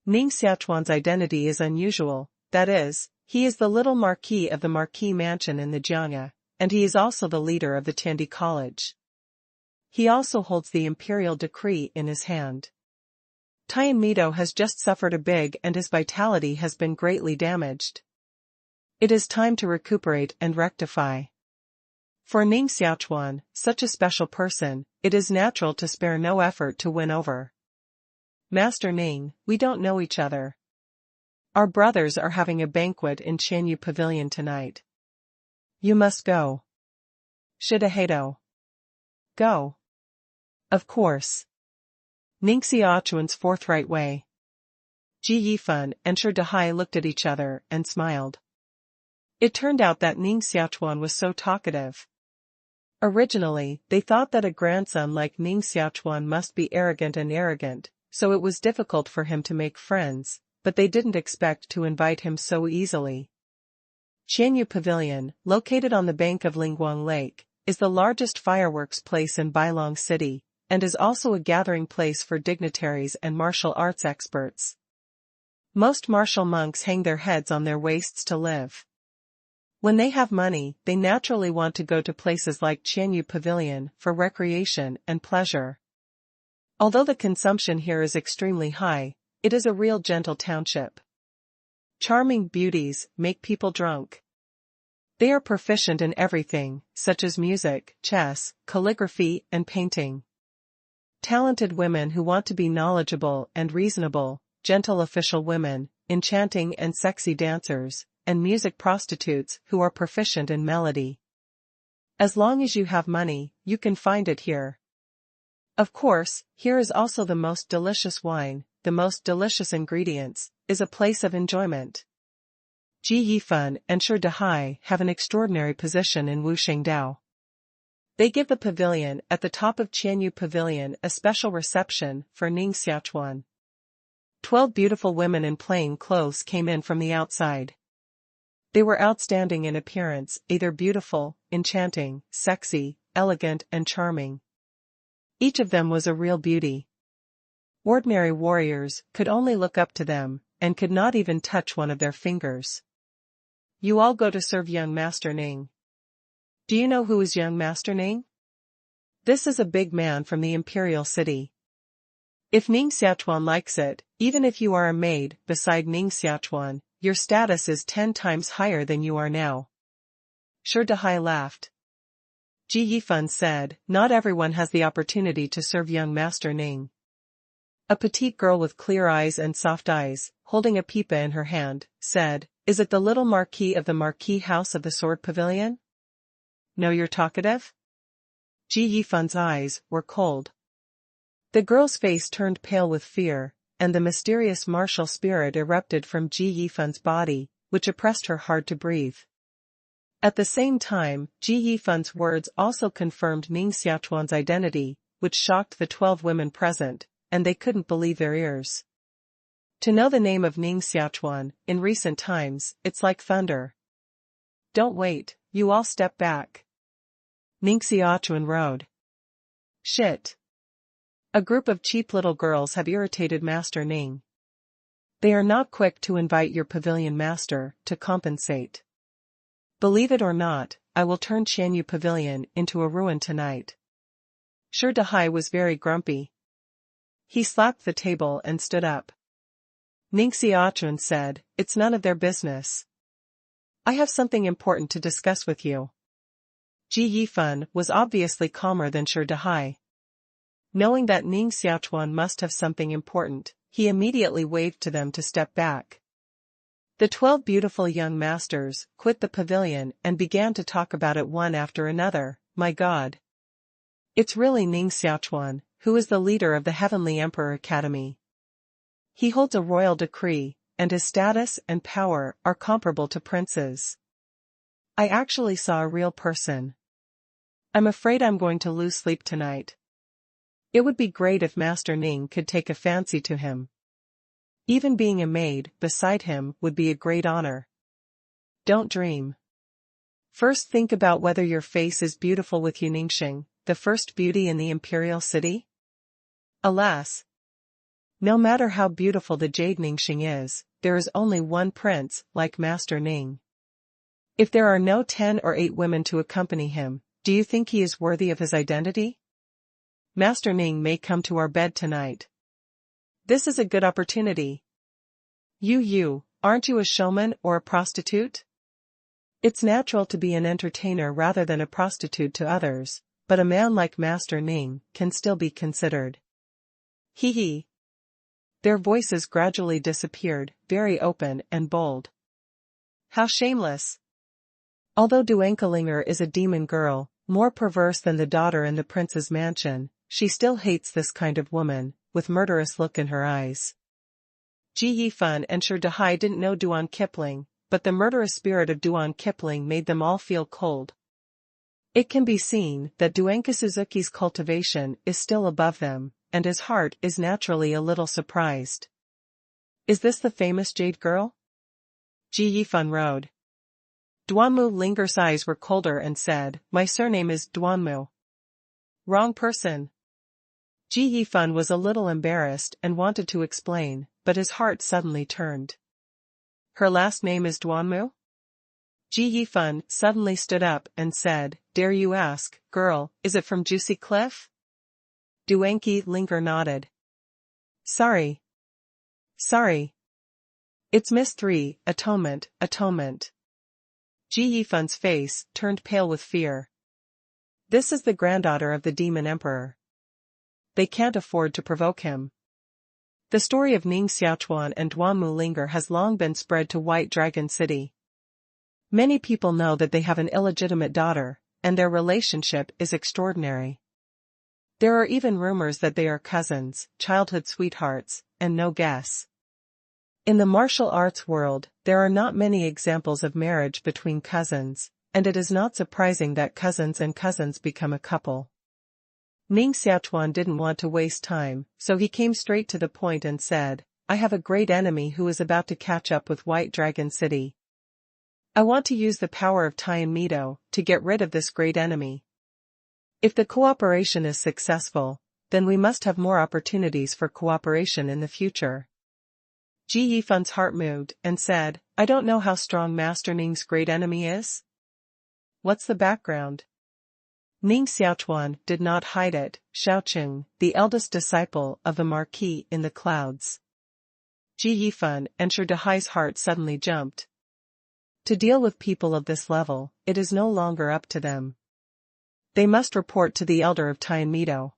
Ning Xiaochuan's identity is unusual, that is, he is the little marquis of the Marquis Mansion in the Jiangya, and he is also the leader of the Tiandi College. He also holds the imperial decree in his hand. Tian Mido has just suffered a big and his vitality has been greatly damaged. It is time to recuperate and rectify. For Ning Xiaochuan, such a special person, it is natural to spare no effort to win over. "Master Ning, we don't know each other. Our brothers are having a banquet in Qianyu Pavilion tonight. You must go." Shidahato. Go. Of course. Ning Xiaochuan's forthright way. Ji Yifan and Shi Dahai looked at each other and smiled. It turned out that Ning Xiaochuan was so talkative. Originally, they thought that a grandson like Ning Xiaochuan must be arrogant, so it was difficult for him to make friends, but they didn't expect to invite him so easily. Qianyu Pavilion, located on the bank of Lingguang Lake, is the largest fireworks place in Bailong City, and is also a gathering place for dignitaries and martial arts experts. Most martial monks hang their heads on their waists to live. When they have money, they naturally want to go to places like Qianyu Pavilion for recreation and pleasure. Although the consumption here is extremely high, it is a real gentle township. Charming beauties make people drunk. They are proficient in everything, such as music, chess, calligraphy, and painting. Talented women who want to be knowledgeable and reasonable, gentle official women, enchanting and sexy dancers, and music prostitutes who are proficient in melody. As long as you have money, you can find it here. Of course, here is also the most delicious wine, the most delicious ingredients, is a place of enjoyment. Ji Yifan and Shi Dahai have an extraordinary position in Wushengdao. They give the pavilion at the top of Qianyu Pavilion a special reception for Ning Xiaochuan. 12 beautiful women in plain clothes came in from the outside. They were outstanding in appearance, either beautiful, enchanting, sexy, elegant, and charming. Each of them was a real beauty. Ordinary warriors could only look up to them, and could not even touch one of their fingers. You all go to serve young Master Ning. Do you know who is young Master Ning? This is a big man from the imperial city. If Ning Xiaochuan likes it, even if you are a maid beside Ning Xiaochuan, your status is 10 times higher than you are now. Shi Dahai laughed. Ji Yifan said, "Not everyone has the opportunity to serve young Master Ning." A petite girl with clear eyes and soft eyes, holding a pipa in her hand, said, "Is it the little marquis of the Marquis House of the Sword Pavilion?" "No, you're talkative?" Ji Yifan's eyes were cold. The girl's face turned pale with fear, and the mysterious martial spirit erupted from Ji Yifan's body, which oppressed her hard to breathe. At the same time, Ji Yifan's words also confirmed Ning Xiaochuan's identity, which shocked the 12 women present, and they couldn't believe their ears. To know the name of Ning Xiaochuan, in recent times, it's like thunder. Don't wait, you all step back. Ning Xiaochuan roared. Shit. A group of cheap little girls have irritated Master Ning. They are not quick to invite your pavilion master to compensate. Believe it or not, I will turn Qianyu Pavilion into a ruin tonight. Shi Dahai was very grumpy. He slapped the table and stood up. Ning Xiaochuan said, "It's none of their business. I have something important to discuss with you." Ji Yifan was obviously calmer than Shi Dahai. Knowing that Ning Xiaochuan must have something important, he immediately waved to them to step back. The 12 beautiful young masters quit the pavilion and began to talk about it one after another. My God! It's really Ning Xiaochuan, who is the leader of the Heavenly Emperor Academy. He holds a royal decree, and his status and power are comparable to princes. I actually saw a real person. I'm afraid I'm going to lose sleep tonight. It would be great if Master Ning could take a fancy to him. Even being a maid beside him would be a great honor. Don't dream. First think about whether your face is beautiful with you, Ningxing, the first beauty in the imperial city. Alas! No matter how beautiful the Jade Ningxing is, there is only one prince like Master Ning. If there are no 10 or 8 women to accompany him, do you think he is worthy of his identity? Master Ning may come to our bed tonight. This is a good opportunity. Aren't you a showman or a prostitute? It's natural to be an entertainer rather than a prostitute to others, but a man like Master Ning can still be considered. Hee hee. Their voices gradually disappeared, very open and bold. How shameless! Although Duankelinger is a demon girl, more perverse than the daughter in the prince's mansion, she still hates this kind of woman, with murderous look in her eyes. Ji Yifan and Shi Dahai didn't know Duan Kipling, but the murderous spirit of Duan Kipling made them all feel cold. It can be seen that Duanka Suzuki's cultivation is still above them, and his heart is naturally a little surprised. Is this the famous Jade girl? Ji Yifan rode. Duanmu Linger's eyes were colder and said, "My surname is Duanmu." Wrong person. Ji Yifan was a little embarrassed and wanted to explain, but his heart suddenly turned. Her last name is Duanmu? Ji Yifan suddenly stood up and said, "Dare you ask, girl, is it from Juicy Cliff?" Duanki Linger nodded. Sorry. It's Miss 3, Atonement. Ji Yifan's face turned pale with fear. This is the granddaughter of the Demon Emperor. They can't afford to provoke him. The story of Ning Xiaochuan and Duanmu Linger has long been spread to White Dragon City. Many people know that they have an illegitimate daughter, and their relationship is extraordinary. There are even rumors that they are cousins, childhood sweethearts, and no guess. In the martial arts world, there are not many examples of marriage between cousins, and it is not surprising that cousins and cousins become a couple. Ning Xiaochuan didn't want to waste time, so he came straight to the point and said, "I have a great enemy who is about to catch up with White Dragon City. I want to use the power of Tai and Mido to get rid of this great enemy. If the cooperation is successful, then we must have more opportunities for cooperation in the future." Ji Yifan's heart moved and said, "I don't know how strong Master Ning's great enemy is." What's the background? Ning Xiaochuan did not hide it, Xiaocheng, the eldest disciple of the Marquis in the Clouds. Ji Yifan and Shi Dahai's heart suddenly jumped. To deal with people of this level, it is no longer up to them. They must report to the elder of Tianmido.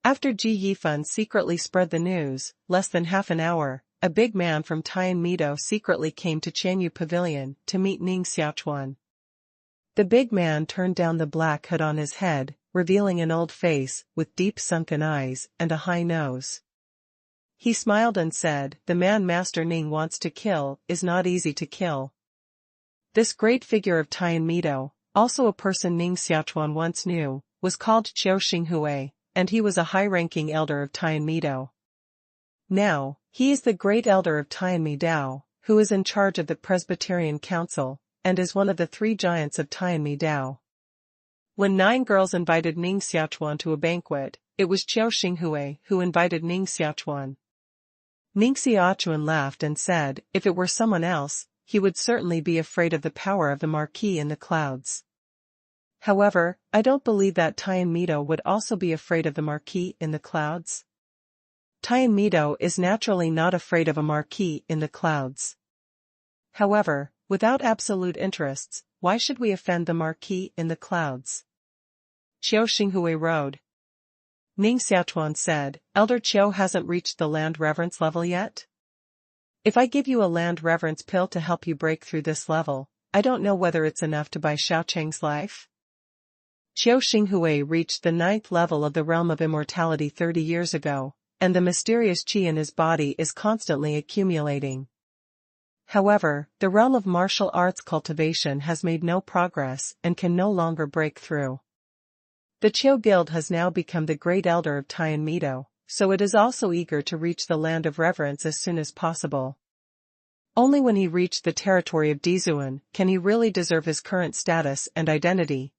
After Ji Yifan secretly spread the news, less than half an hour, a big man from Tianmido secretly came to Qianyu Pavilion to meet Ning Xiaochuan. The big man turned down the black hood on his head, revealing an old face with deep sunken eyes and a high nose. He smiled and said, "The man Master Ning wants to kill is not easy to kill." This great figure of Tianmido, also a person Ning Xiaochuan once knew, was called Qiao Xinghui, and he was a high-ranking elder of Tianmidao. Now, he is the great elder of Tianmidao, who is in charge of the Presbyterian Council, and is one of the 3 giants of Tianmidao. When 9 girls invited Ning Xiaochuan to a banquet, it was Qiao Xinghui who invited Ning Xiaochuan. Ning Xiaochuan laughed and said, if it were someone else, he would certainly be afraid of the power of the Marquis in the clouds. However, I don't believe that Tianmidao would also be afraid of the Marquis in the clouds. Tianmidao is naturally not afraid of a Marquis in the clouds. However, without absolute interests, why should we offend the Marquis in the clouds? Qiao Xinghui rode. Ning Xiaochuan said, Elder Qiao hasn't reached the land reverence level yet? If I give you a land reverence pill to help you break through this level, I don't know whether it's enough to buy Xiao Cheng's life. Qiao Xinghui reached the 9th level of the realm of immortality 30 years ago, and the mysterious qi in his body is constantly accumulating. However, the realm of martial arts cultivation has made no progress and can no longer break through. The Qiao Guild has now become the great elder of Tianmidao, so it is also eager to reach the land of reverence as soon as possible. Only when he reached the territory of Dizuan can he really deserve his current status and identity.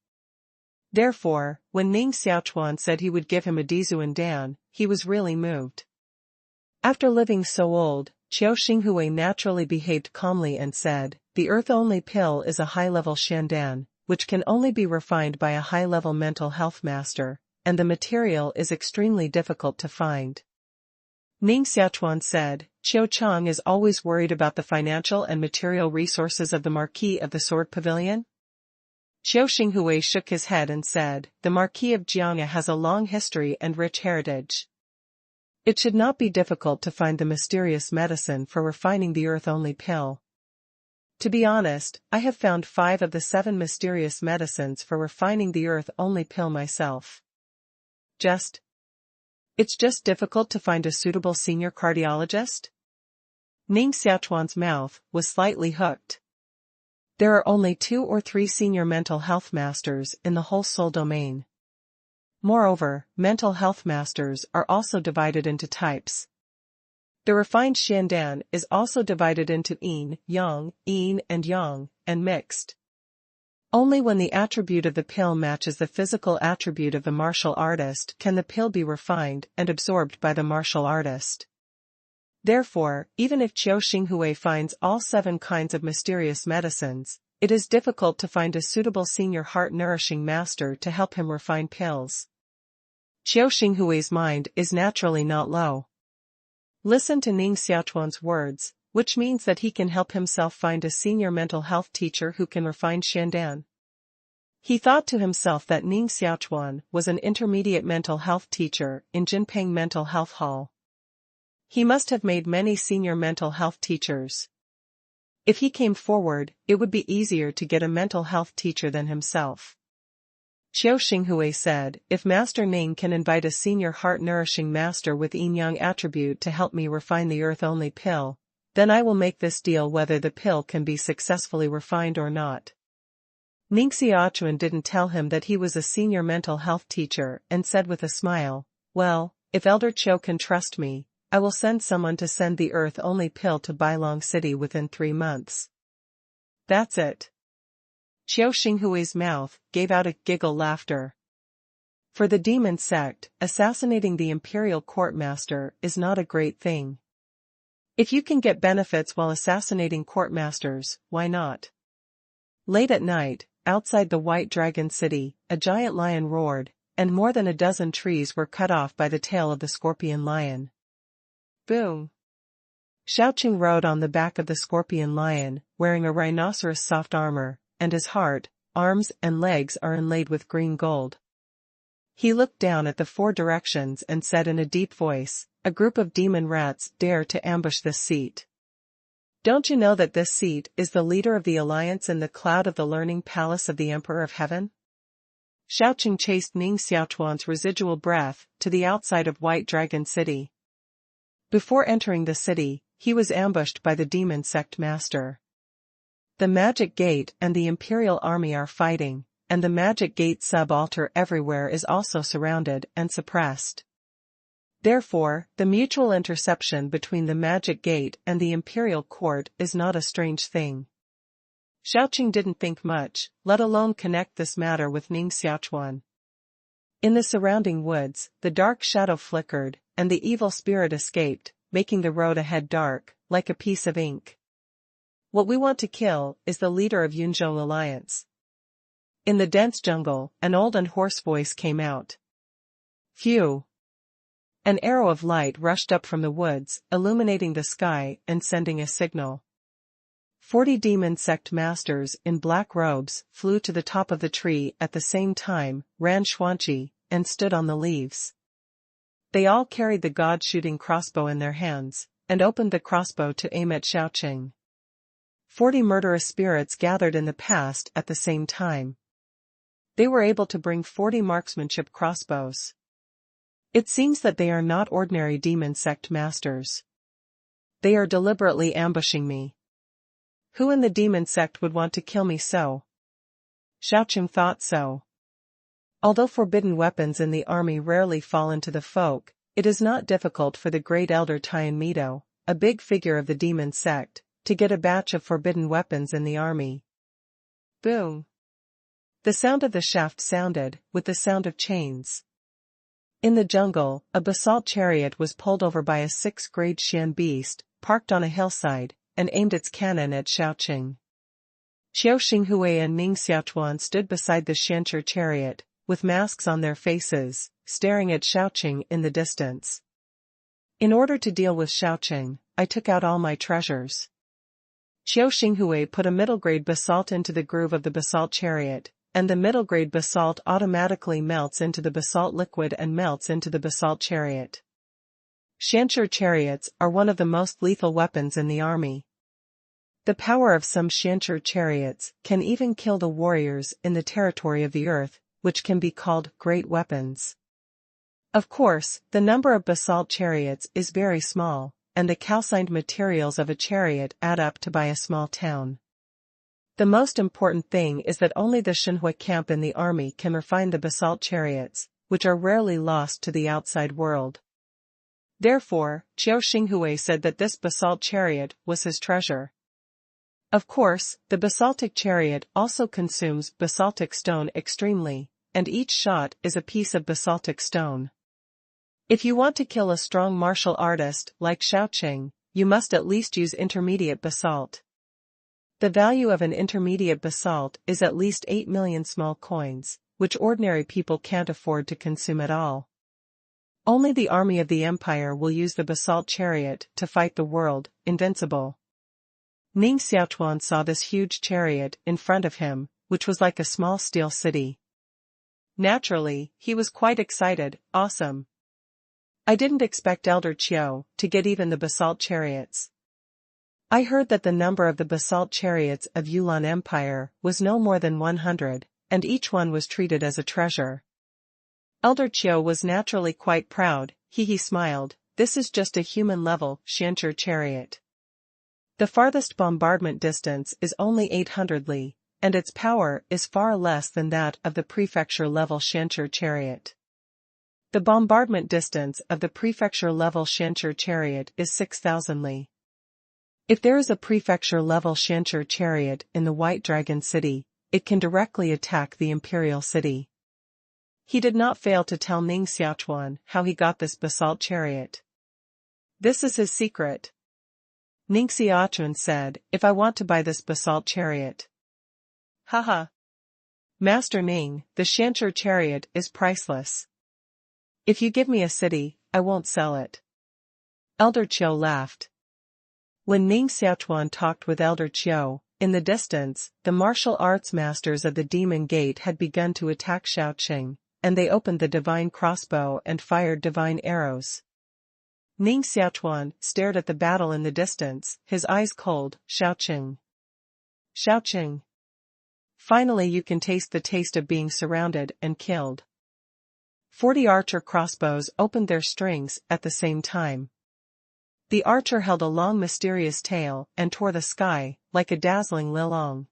Therefore, when Ning Xiaochuan said he would give him a Dizuan Dan, he was really moved. After living so old, Qiao Xinghui naturally behaved calmly and said, the earth-only pill is a high-level Shandan, which can only be refined by a high-level mental health master, and the material is extremely difficult to find. Ning Xiaochuan said, Qiao Chang is always worried about the financial and material resources of the Marquis of the Sword Pavilion? Qiao Xinghui shook his head and said, the Marquis of Jianghe has a long history and rich heritage. It should not be difficult to find the mysterious medicine for refining the earth-only pill. To be honest, I have found 5 of the 7 mysterious medicines for refining the earth-only pill myself. It's just difficult to find a suitable senior cardiologist? Ning Xiaochuan's mouth was slightly hooked. There are only 2 or 3 senior mental health masters in the whole soul domain. Moreover, mental health masters are also divided into types. The refined Shandan is also divided into yin, and yang, and mixed. Only when the attribute of the pill matches the physical attribute of the martial artist can the pill be refined and absorbed by the martial artist. Therefore, even if Qiao Xinghui finds all 7 kinds of mysterious medicines, it is difficult to find a suitable senior heart-nourishing master to help him refine pills. Qiao Xinghui's mind is naturally not low. Listen to Ning Xiaochuan's words, which means that he can help himself find a senior mental health teacher who can refine Shandan. He thought to himself that Ning Xiaochuan was an intermediate mental health teacher in Jinping Mental Health Hall. He must have made many senior mental health teachers. If he came forward, it would be easier to get a mental health teacher than himself. Qiao Xinghui said, if Master Ning can invite a senior heart-nourishing master with yin-yang attribute to help me refine the earth-only pill, then I will make this deal whether the pill can be successfully refined or not. Ning Xiaochuan didn't tell him that he was a senior mental health teacher and said with a smile, well, if Elder Qiao can trust me, I will send someone to send the earth-only pill to Bailong City within 3 months. That's it. Qiao Xinghui's mouth gave out a giggle laughter. For the demon sect, assassinating the imperial courtmaster is not a great thing. If you can get benefits while assassinating courtmasters, why not? Late at night, outside the White Dragon City, a giant lion roared, and more than a dozen trees were cut off by the tail of the scorpion lion. Boom! Xiaoqing rode on the back of the scorpion lion, wearing a rhinoceros soft armor, and his heart, arms and legs are inlaid with green gold. He looked down at the 4 directions and said in a deep voice, a group of demon rats dare to ambush this seat. Don't you know that this seat is the leader of the alliance in the cloud of the learning palace of the Emperor of Heaven? Xiaoqing chased Ning Xiaochuan's residual breath to the outside of White Dragon City. Before entering the city, he was ambushed by the demon sect master. The magic gate and the imperial army are fighting, and the magic gate sub-altar everywhere is also surrounded and suppressed. Therefore, the mutual interception between the magic gate and the imperial court is not a strange thing. Xiaoqing didn't think much, let alone connect this matter with Ning Xiaochuan. In the surrounding woods, the dark shadow flickered, and the evil spirit escaped, making the road ahead dark, like a piece of ink. What we want to kill is the leader of Yunzhou Alliance. In the dense jungle, an old and hoarse voice came out. Phew! An arrow of light rushed up from the woods, illuminating the sky and sending a signal. 40 demon sect masters in black robes flew to the top of the tree at the same time, ran Xuanqi, and stood on the leaves. They all carried the god-shooting crossbow in their hands, and opened the crossbow to aim at Xiaoqing. 40 murderous spirits gathered in the past at the same time. They were able to bring 40 marksmanship crossbows. It seems that they are not ordinary demon sect masters. They are deliberately ambushing me. Who in the demon sect would want to kill me so? Xiaoqing thought so. Although forbidden weapons in the army rarely fall into the folk, it is not difficult for the great elder Tian Mido, a big figure of the demon sect, to get a batch of forbidden weapons in the army. Boom! The sound of the shaft sounded, with the sound of chains. In the jungle, a basalt chariot was pulled over by a 6th-grade Xian beast, parked on a hillside, and aimed its cannon at Xiaoqing. Xiao Xinghui and Ning Xiaochuan stood beside the Xiancher chariot, with masks on their faces, staring at Xiaoqing in the distance. In order to deal with Xiaoqing, I took out all my treasures. Xiao Xinghui put a middle-grade basalt into the groove of the basalt chariot, and the middle-grade basalt automatically melts into the basalt liquid and melts into the basalt chariot. Xiancher chariots are one of the most lethal weapons in the army. The power of some Xiancher chariots can even kill the warriors in the territory of the earth, which can be called great weapons. Of course, the number of basalt chariots is very small, and the calcined materials of a chariot add up to buy a small town. The most important thing is that only the Xinhui camp in the army can refine the basalt chariots, which are rarely lost to the outside world. Therefore, Xiao Xinghui said that this basalt chariot was his treasure. Of course, the basaltic chariot also consumes basaltic stone extremely, and each shot is a piece of basaltic stone. If you want to kill a strong martial artist like Xiaoqing, you must at least use intermediate basalt. The value of an intermediate basalt is at least 8 million small coins, which ordinary people can't afford to consume at all. Only the army of the empire will use the basalt chariot to fight the world, invincible. Ning Xiaochuan saw this huge chariot in front of him, which was like a small steel city. Naturally, he was quite excited. Awesome. I didn't expect Elder Qiu to get even the basalt chariots. I heard that the number of the basalt chariots of Yulan Empire was no more than 100, and each one was treated as a treasure. Elder Qiu was naturally quite proud. He smiled. This is just a human-level Xiancher chariot. The farthest bombardment distance is only 800 li, and its power is far less than that of the prefecture-level Xiancher chariot. The bombardment distance of the prefecture-level Xiancher chariot is 6,000 li. If there is a prefecture-level Xiancher chariot in the White Dragon City, it can directly attack the Imperial City. He did not fail to tell Ning Xiaochuan how he got this basalt chariot. This is his secret. Ning Xiaochuan said, if I want to buy this basalt chariot. Haha. Master Ning, the Xiancher chariot is priceless. If you give me a city, I won't sell it. Elder Qiu laughed. When Ning Xiaochuan talked with Elder Qiu, in the distance, the martial arts masters of the Demon Gate had begun to attack Xiaoqing, and they opened the divine crossbow and fired divine arrows. Ning Xiaochuan stared at the battle in the distance, his eyes cold. Xiaoqing. Xiaoqing. Finally you can taste the taste of being surrounded and killed. 40 archer crossbows opened their strings at the same time. The archer held a long mysterious tail and tore the sky, like a dazzling lilong.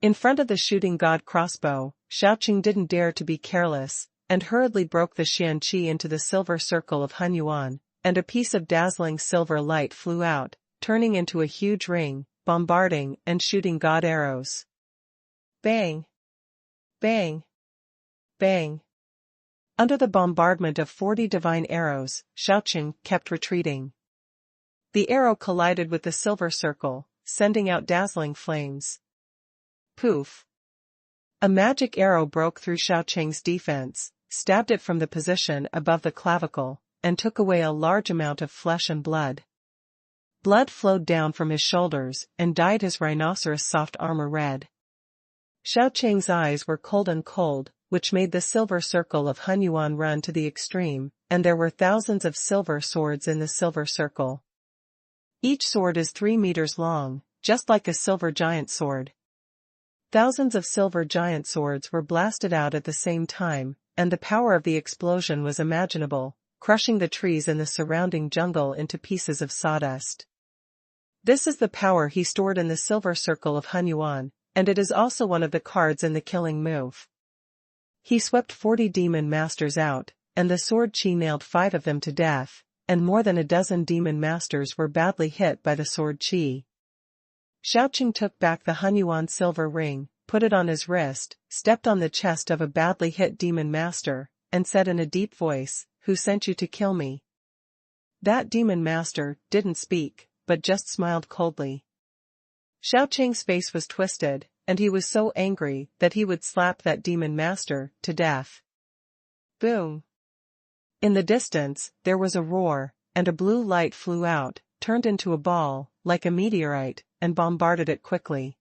In front of the shooting god crossbow, Xiaoqing didn't dare to be careless, and hurriedly broke the xianqi into the silver circle of Hunyuan, and a piece of dazzling silver light flew out, turning into a huge ring, bombarding and shooting god arrows. Bang! Bang! Bang! Under the bombardment of 40 divine arrows, Xiaoqing kept retreating. The arrow collided with the silver circle, sending out dazzling flames. Poof! A magic arrow broke through Xiaoqing's defense, stabbed it from the position above the clavicle, and took away a large amount of flesh and blood. Blood flowed down from his shoulders and dyed his rhinoceros soft armor red. Xiaoqing's eyes were cold, which made the silver circle of Hunyuan run to the extreme, and there were thousands of silver swords in the silver circle. Each sword is 3 meters long, just like a silver giant sword. Thousands of silver giant swords were blasted out at the same time, and the power of the explosion was imaginable, crushing the trees in the surrounding jungle into pieces of sawdust. This is the power he stored in the silver circle of Hunyuan, and it is also one of the cards in the killing move. He swept 40 demon masters out, and the sword chi nailed 5 of them to death, and more than a dozen demon masters were badly hit by the sword chi. Xiaoqing took back the Hunyuan silver ring, put it on his wrist, stepped on the chest of a badly hit demon master, and said in a deep voice, "Who sent you to kill me?" That demon master didn't speak, but just smiled coldly. Xiaoqing's face was twisted, and he was so angry that he would slap that demon master to death. Boom! In the distance, there was a roar, and a blue light flew out, turned into a ball, like a meteorite, and bombarded it quickly.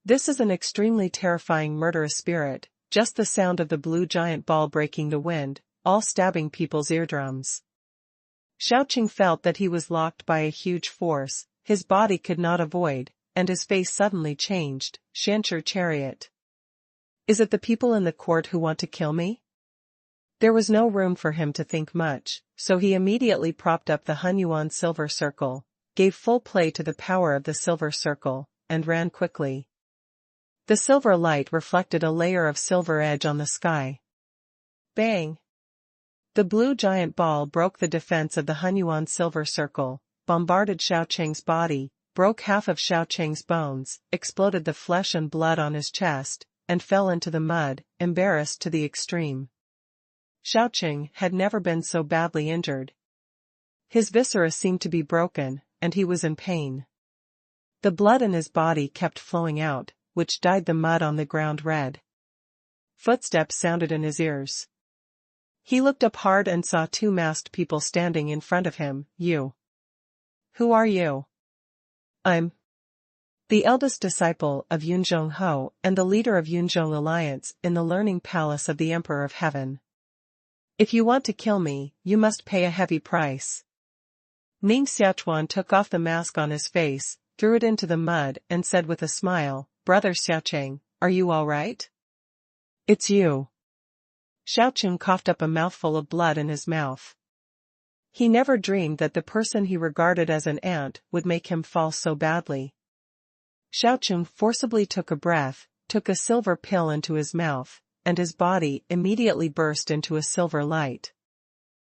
This is an extremely terrifying murderous spirit, just the sound of the blue giant ball breaking the wind, all stabbing people's eardrums. Xiaoqing felt that he was locked by a huge force, his body could not avoid, and his face suddenly changed. Shancher chariot. Is it the people in the court who want to kill me? There was no room for him to think much, so he immediately propped up the Hunyuan silver circle, gave full play to the power of the silver circle, and ran quickly. The silver light reflected a layer of silver edge on the sky. Bang! The blue giant ball broke the defense of the Hunyuan silver circle, bombarded Xiaoqing's body, broke half of Xiaoqing's bones, exploded the flesh and blood on his chest, and fell into the mud, embarrassed to the extreme. Xiaoqing had never been so badly injured. His viscera seemed to be broken, and he was in pain. The blood in his body kept flowing out, which dyed the mud on the ground red. Footsteps sounded in his ears. He looked up hard and saw 2 masked people standing in front of him. "You. Who are you?" "I'm the eldest disciple of Yunzhong Ho and the leader of Yunzhong Alliance in the learning palace of the Emperor of Heaven. If you want to kill me, you must pay a heavy price." Ning Xiaochuan took off the mask on his face, threw it into the mud, and said with a smile, "Brother Xiaoqing, are you all right?" "It's you." Xiaoqing coughed up a mouthful of blood in his mouth. He never dreamed that the person he regarded as an ant would make him fall so badly. Xiaoqing forcibly took a breath, took a silver pill into his mouth, and his body immediately burst into a silver light.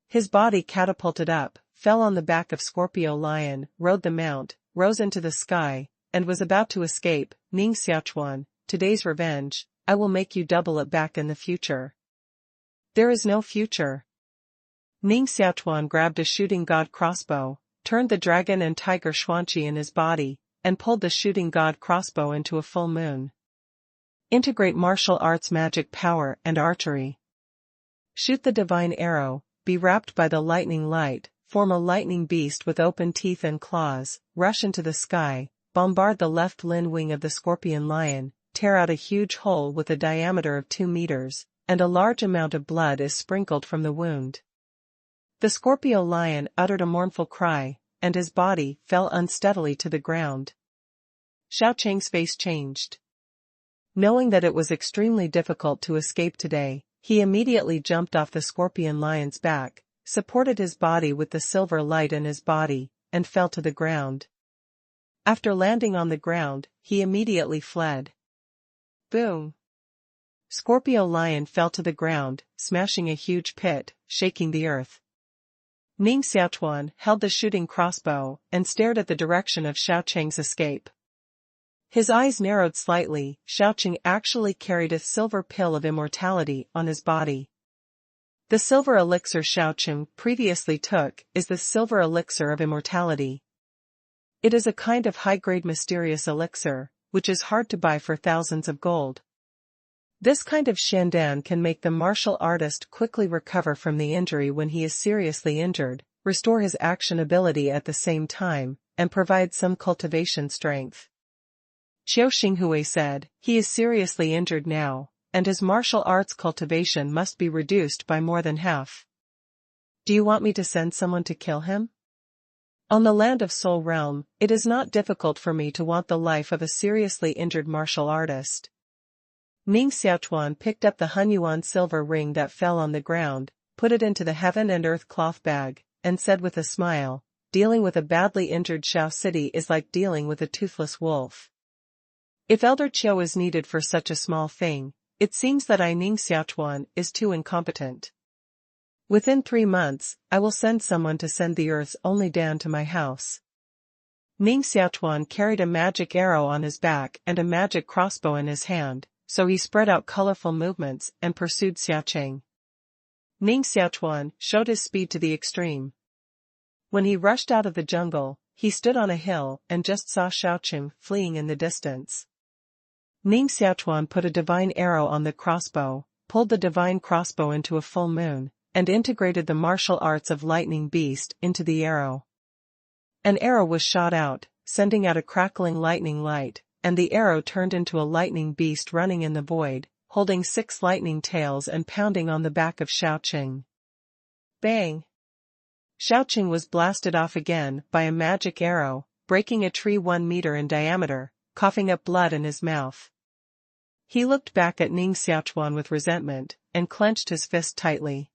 His body catapulted up, fell on the back of Scorpio Lion, rode the mount, rose into the sky, and was about to escape. "Ning Xiaochuan, today's revenge, I will make you double it back in the future." "There is no future." Ning Xiaochuan grabbed a shooting god crossbow, turned the dragon and tiger xuanqi in his body, and pulled the shooting god crossbow into a full moon. Integrate martial arts magic power and archery. Shoot the divine arrow, be wrapped by the lightning light, form a lightning beast with open teeth and claws, rush into the sky, bombard the left limb wing of the scorpion lion, tear out a huge hole with a diameter of 2 meters, and a large amount of blood is sprinkled from the wound. The Scorpio lion uttered a mournful cry, and his body fell unsteadily to the ground. Xiaoqing's face changed. Knowing that it was extremely difficult to escape today, he immediately jumped off the scorpion lion's back, supported his body with the silver light in his body, and fell to the ground. After landing on the ground, he immediately fled. Boom! Scorpio lion fell to the ground, smashing a huge pit, shaking the earth. Ning Xiaochuan held the shooting crossbow and stared at the direction of Xiaocheng's escape. His eyes narrowed slightly. Xiaocheng actually carried a silver pill of immortality on his body. The silver elixir Xiaocheng previously took is the silver elixir of immortality. It is a kind of high-grade mysterious elixir, which is hard to buy for thousands of gold. This kind of shandan can make the martial artist quickly recover from the injury when he is seriously injured, restore his action ability at the same time, and provide some cultivation strength. Qiu Xinghui said, "He is seriously injured now, and his martial arts cultivation must be reduced by more than half. Do you want me to send someone to kill him? On the land of Soul Realm, it is not difficult for me to want the life of a seriously injured martial artist." Ning Xiaochuan picked up the Hunyuan silver ring that fell on the ground, put it into the heaven and earth cloth bag, and said with a smile, "Dealing with a badly injured Shao City is like dealing with a toothless wolf. If Elder Qiu is needed for such a small thing, it seems that Ning Xiaochuan is too incompetent. Within 3 months, I will send someone to send the earth's only down to my house." Ning Xiaochuan carried a magic arrow on his back and a magic crossbow in his hand, so he spread out colorful movements and pursued Xiaocheng. Ning Xiaochuan showed his speed to the extreme. When he rushed out of the jungle, he stood on a hill and just saw Xiaocheng fleeing in the distance. Ning Xiaochuan put a divine arrow on the crossbow, pulled the divine crossbow into a full moon, and integrated the martial arts of lightning beast into the arrow. An arrow was shot out, sending out a crackling lightning light, and the arrow turned into a lightning beast running in the void, holding 6 lightning tails and pounding on the back of Xiaocheng. Bang! Xiaocheng was blasted off again by a magic arrow, breaking a tree 1 meter in diameter, coughing up blood in his mouth. He looked back at Ning Xiaochuan with resentment, and clenched his fist tightly.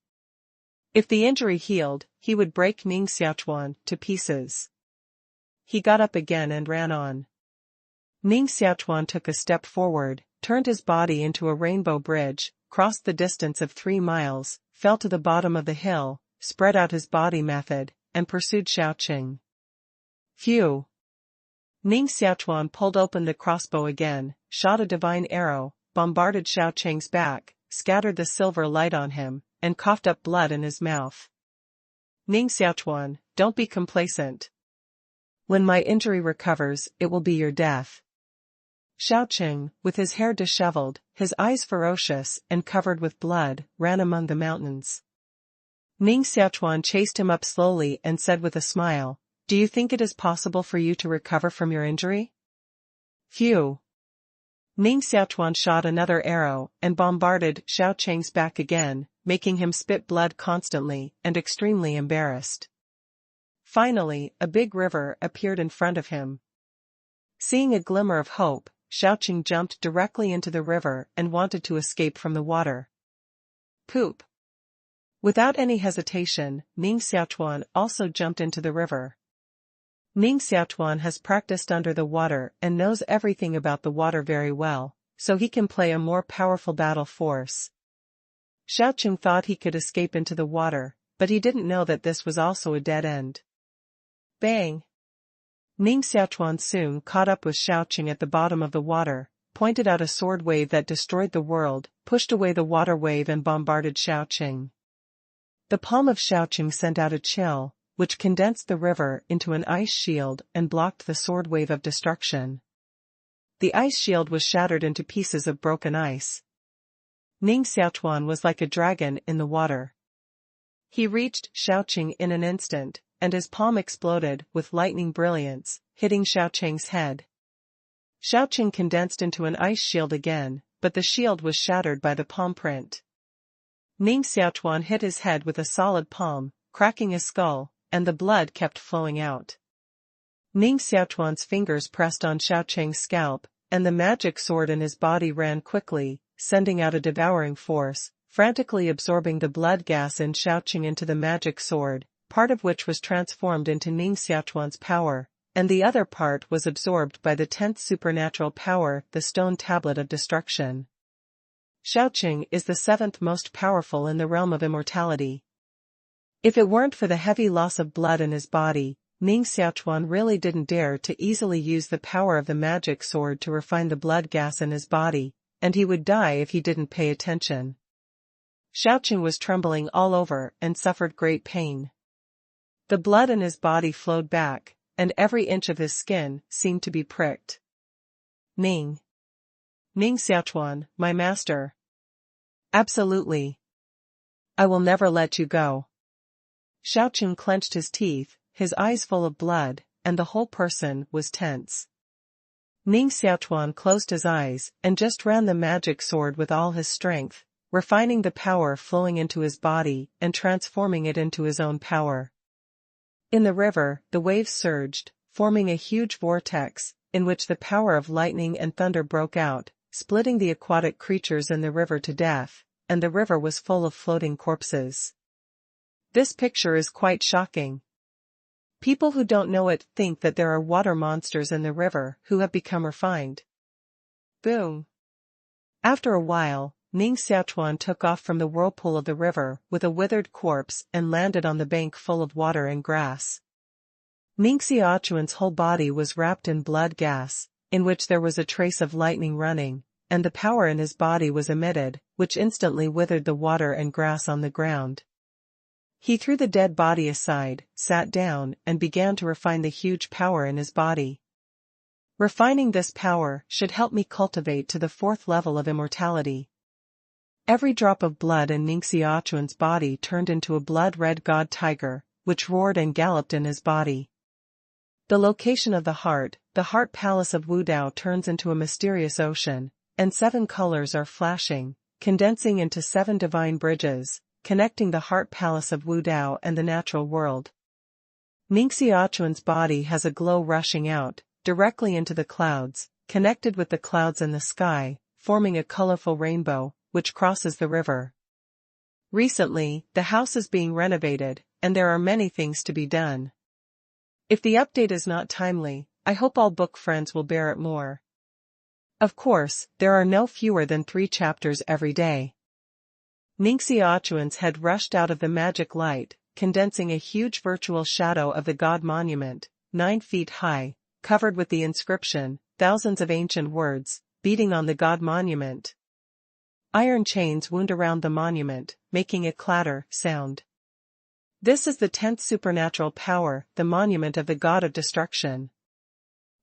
If the injury healed, he would break Ning Xiaochuan to pieces. He got up again and ran on. Ning Xiaochuan took a step forward, turned his body into a rainbow bridge, crossed the distance of 3 miles, fell to the bottom of the hill, spread out his body method, and pursued Xiaocheng. Phew! Ning Xiaochuan pulled open the crossbow again, shot a divine arrow, bombarded Xiaocheng's back, scattered the silver light on him, and coughed up blood in his mouth. Ning Xiaochuan, don't be complacent. When my injury recovers, it will be your death. Xiaocheng, with his hair disheveled, his eyes ferocious and covered with blood, ran among the mountains. Ning Xiaochuan chased him up slowly and said with a smile, "Do you think it is possible for you to recover from your injury?" Phew! Ning Xiaochuan shot another arrow and bombarded Xiaocheng's back again, making him spit blood constantly and extremely embarrassed. Finally, a big river appeared in front of him. Seeing a glimmer of hope, Xiaocheng jumped directly into the river and wanted to escape from the water. Poop! Without any hesitation, Ning Xiaochuan also jumped into the river. Ning Xiaochuan has practiced under the water and knows everything about the water very well, so he can play a more powerful battle force. Xiaocheng thought he could escape into the water, but he didn't know that this was also a dead end. Bang! Ning Xiaochuan soon caught up with Xiaocheng at the bottom of the water, pointed out a sword wave that destroyed the world, pushed away the water wave and bombarded Xiaocheng. The palm of Xiaocheng sent out a chill, which condensed the river into an ice shield and blocked the sword wave of destruction. The ice shield was shattered into pieces of broken ice. Ning Xiaochuan was like a dragon in the water. He reached Xiaocheng in an instant, and his palm exploded with lightning brilliance, hitting Xiaocheng's head. Xiaocheng condensed into an ice shield again, but the shield was shattered by the palm print. Ning Xiaochuan hit his head with a solid palm, cracking his skull, and the blood kept flowing out. Ning Xiaochuan's fingers pressed on Xiaocheng's scalp, and the magic sword in his body ran quickly, sending out a devouring force, frantically absorbing the blood gas in Xiaocheng into the magic sword, part of which was transformed into Ning Xiaochuan's power, and the other part was absorbed by the 10th supernatural power, the stone tablet of destruction. Xiaoqing is the 7th most powerful in the realm of immortality. If it weren't for the heavy loss of blood in his body, Ning Xiaochuan really didn't dare to easily use the power of the magic sword to refine the blood gas in his body, and he would die if he didn't pay attention. Xiaoqing was trembling all over and suffered great pain. The blood in his body flowed back, and every inch of his skin seemed to be pricked. Ning Xiaochuan, my master. Absolutely. I will never let you go. Xiaoqing clenched his teeth, his eyes full of blood, and the whole person was tense. Ning Xiaochuan closed his eyes and just ran the magic sword with all his strength, refining the power flowing into his body and transforming it into his own power. In the river, the waves surged, forming a huge vortex, in which the power of lightning and thunder broke out, splitting the aquatic creatures in the river to death, and the river was full of floating corpses. This picture is quite shocking. People who don't know it think that there are water monsters in the river who have become refined. Boom. After a while, Ning Xiaochuan took off from the whirlpool of the river with a withered corpse and landed on the bank full of water and grass. Ning Xiaochuan's whole body was wrapped in blood gas, in which there was a trace of lightning running, and the power in his body was emitted, which instantly withered the water and grass on the ground. He threw the dead body aside, sat down, and began to refine the huge power in his body. Refining this power should help me cultivate to the 4th level of immortality. Every drop of blood in Ning Xiaochuan's body turned into a blood-red god tiger, which roared and galloped in his body. The location of the heart palace of Wudao turns into a mysterious ocean, and 7 colors are flashing, condensing into 7 divine bridges, connecting the heart palace of Wudao and the natural world. Ning Xiaochuan's body has a glow rushing out, directly into the clouds, connected with the clouds in the sky, forming a colorful rainbow, which crosses the river. Recently, the house is being renovated, and there are many things to be done. If the update is not timely, I hope all book friends will bear it more. Of course, there are no fewer than 3 chapters every day. Ning Xiaochuan's head rushed out of the magic light, condensing a huge virtual shadow of the god monument, 9 feet high, covered with the inscription, thousands of ancient words, beating on the god monument. Iron chains wound around the monument, making a clatter sound. This is the 10th supernatural power, the monument of the god of destruction.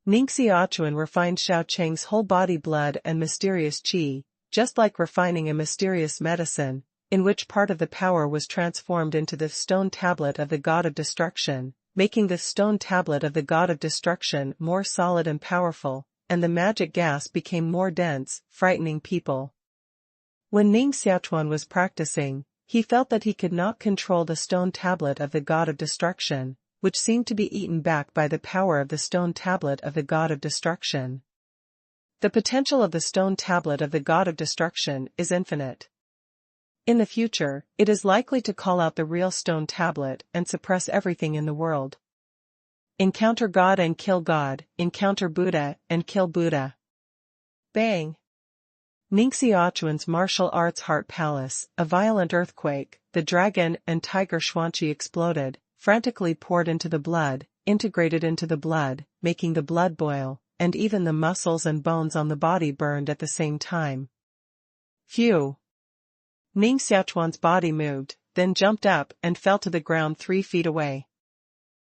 Ning Xiaochuan refined Xiaoqing's whole body blood and mysterious qi, just like refining a mysterious medicine, in which part of the power was transformed into the stone tablet of the god of destruction, making the stone tablet of the god of destruction more solid and powerful, and the magic gas became more dense, frightening people. When Ning Xiaochuan was practicing, he felt that he could not control the stone tablet of the god of destruction, which seemed to be eaten back by the power of the stone tablet of the god of destruction. The potential of the stone tablet of the god of destruction is infinite. In the future, it is likely to call out the real stone tablet and suppress everything in the world. Encounter God and kill God, encounter Buddha and kill Buddha. Bang! Ning Xiaochuan's martial arts heart palace, a violent earthquake, the dragon and tiger Xuanqi exploded, frantically poured into the blood, integrated into the blood, making the blood boil, and even the muscles and bones on the body burned at the same time. Phew! Ning Xiaochuan's body moved, then jumped up and fell to the ground 3 feet away.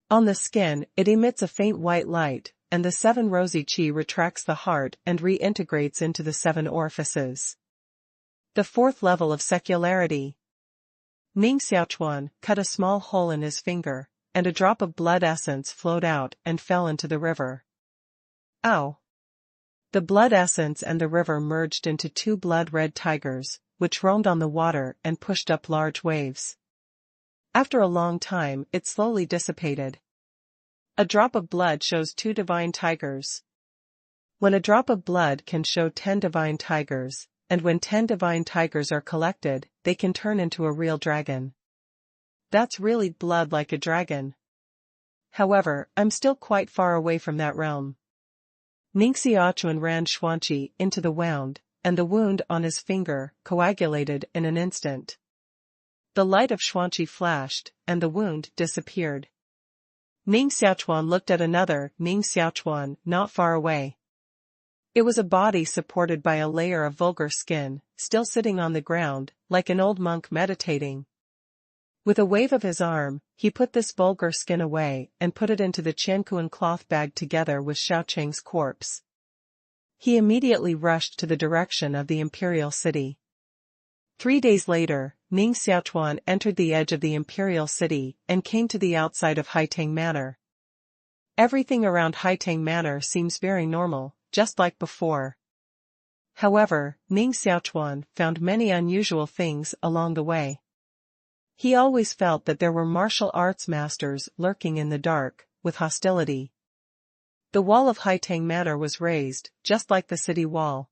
On the skin, it emits a faint white light, and the 7 rosy qi retracts the heart and reintegrates into the 7 orifices. The 4th level of secularity. Ning Xiaochuan cut a small hole in his finger, and a drop of blood essence flowed out and fell into the river. Ow! The blood essence and the river merged into 2 blood-red tigers, which roamed on the water and pushed up large waves. After a long time, it slowly dissipated. A drop of blood shows 2 divine tigers. When a drop of blood can show 10 divine tigers, and when 10 divine tigers are collected, they can turn into a real dragon. That's really blood like a dragon. However, I'm still quite far away from that realm. Ning Xiaochuan ran Xuanqi into the wound, and the wound on his finger coagulated in an instant. The light of Xuanqi flashed, and the wound disappeared. Ning Xiaochuan looked at another Ning Xiaochuan not far away. It was a body supported by a layer of vulgar skin, still sitting on the ground, like an old monk meditating. With a wave of his arm, he put this vulgar skin away and put it into the Qianquan cloth bag together with Xiaocheng's corpse. He immediately rushed to the direction of the imperial city. 3 days later, Ning Xiaochuan entered the edge of the imperial city and came to the outside of Haitang Manor. Everything around Haitang Manor seems very normal, just like before. However, Ning Xiaochuan found many unusual things along the way. He always felt that there were martial arts masters lurking in the dark, with hostility. The wall of Haitang Manor was raised, just like the city wall.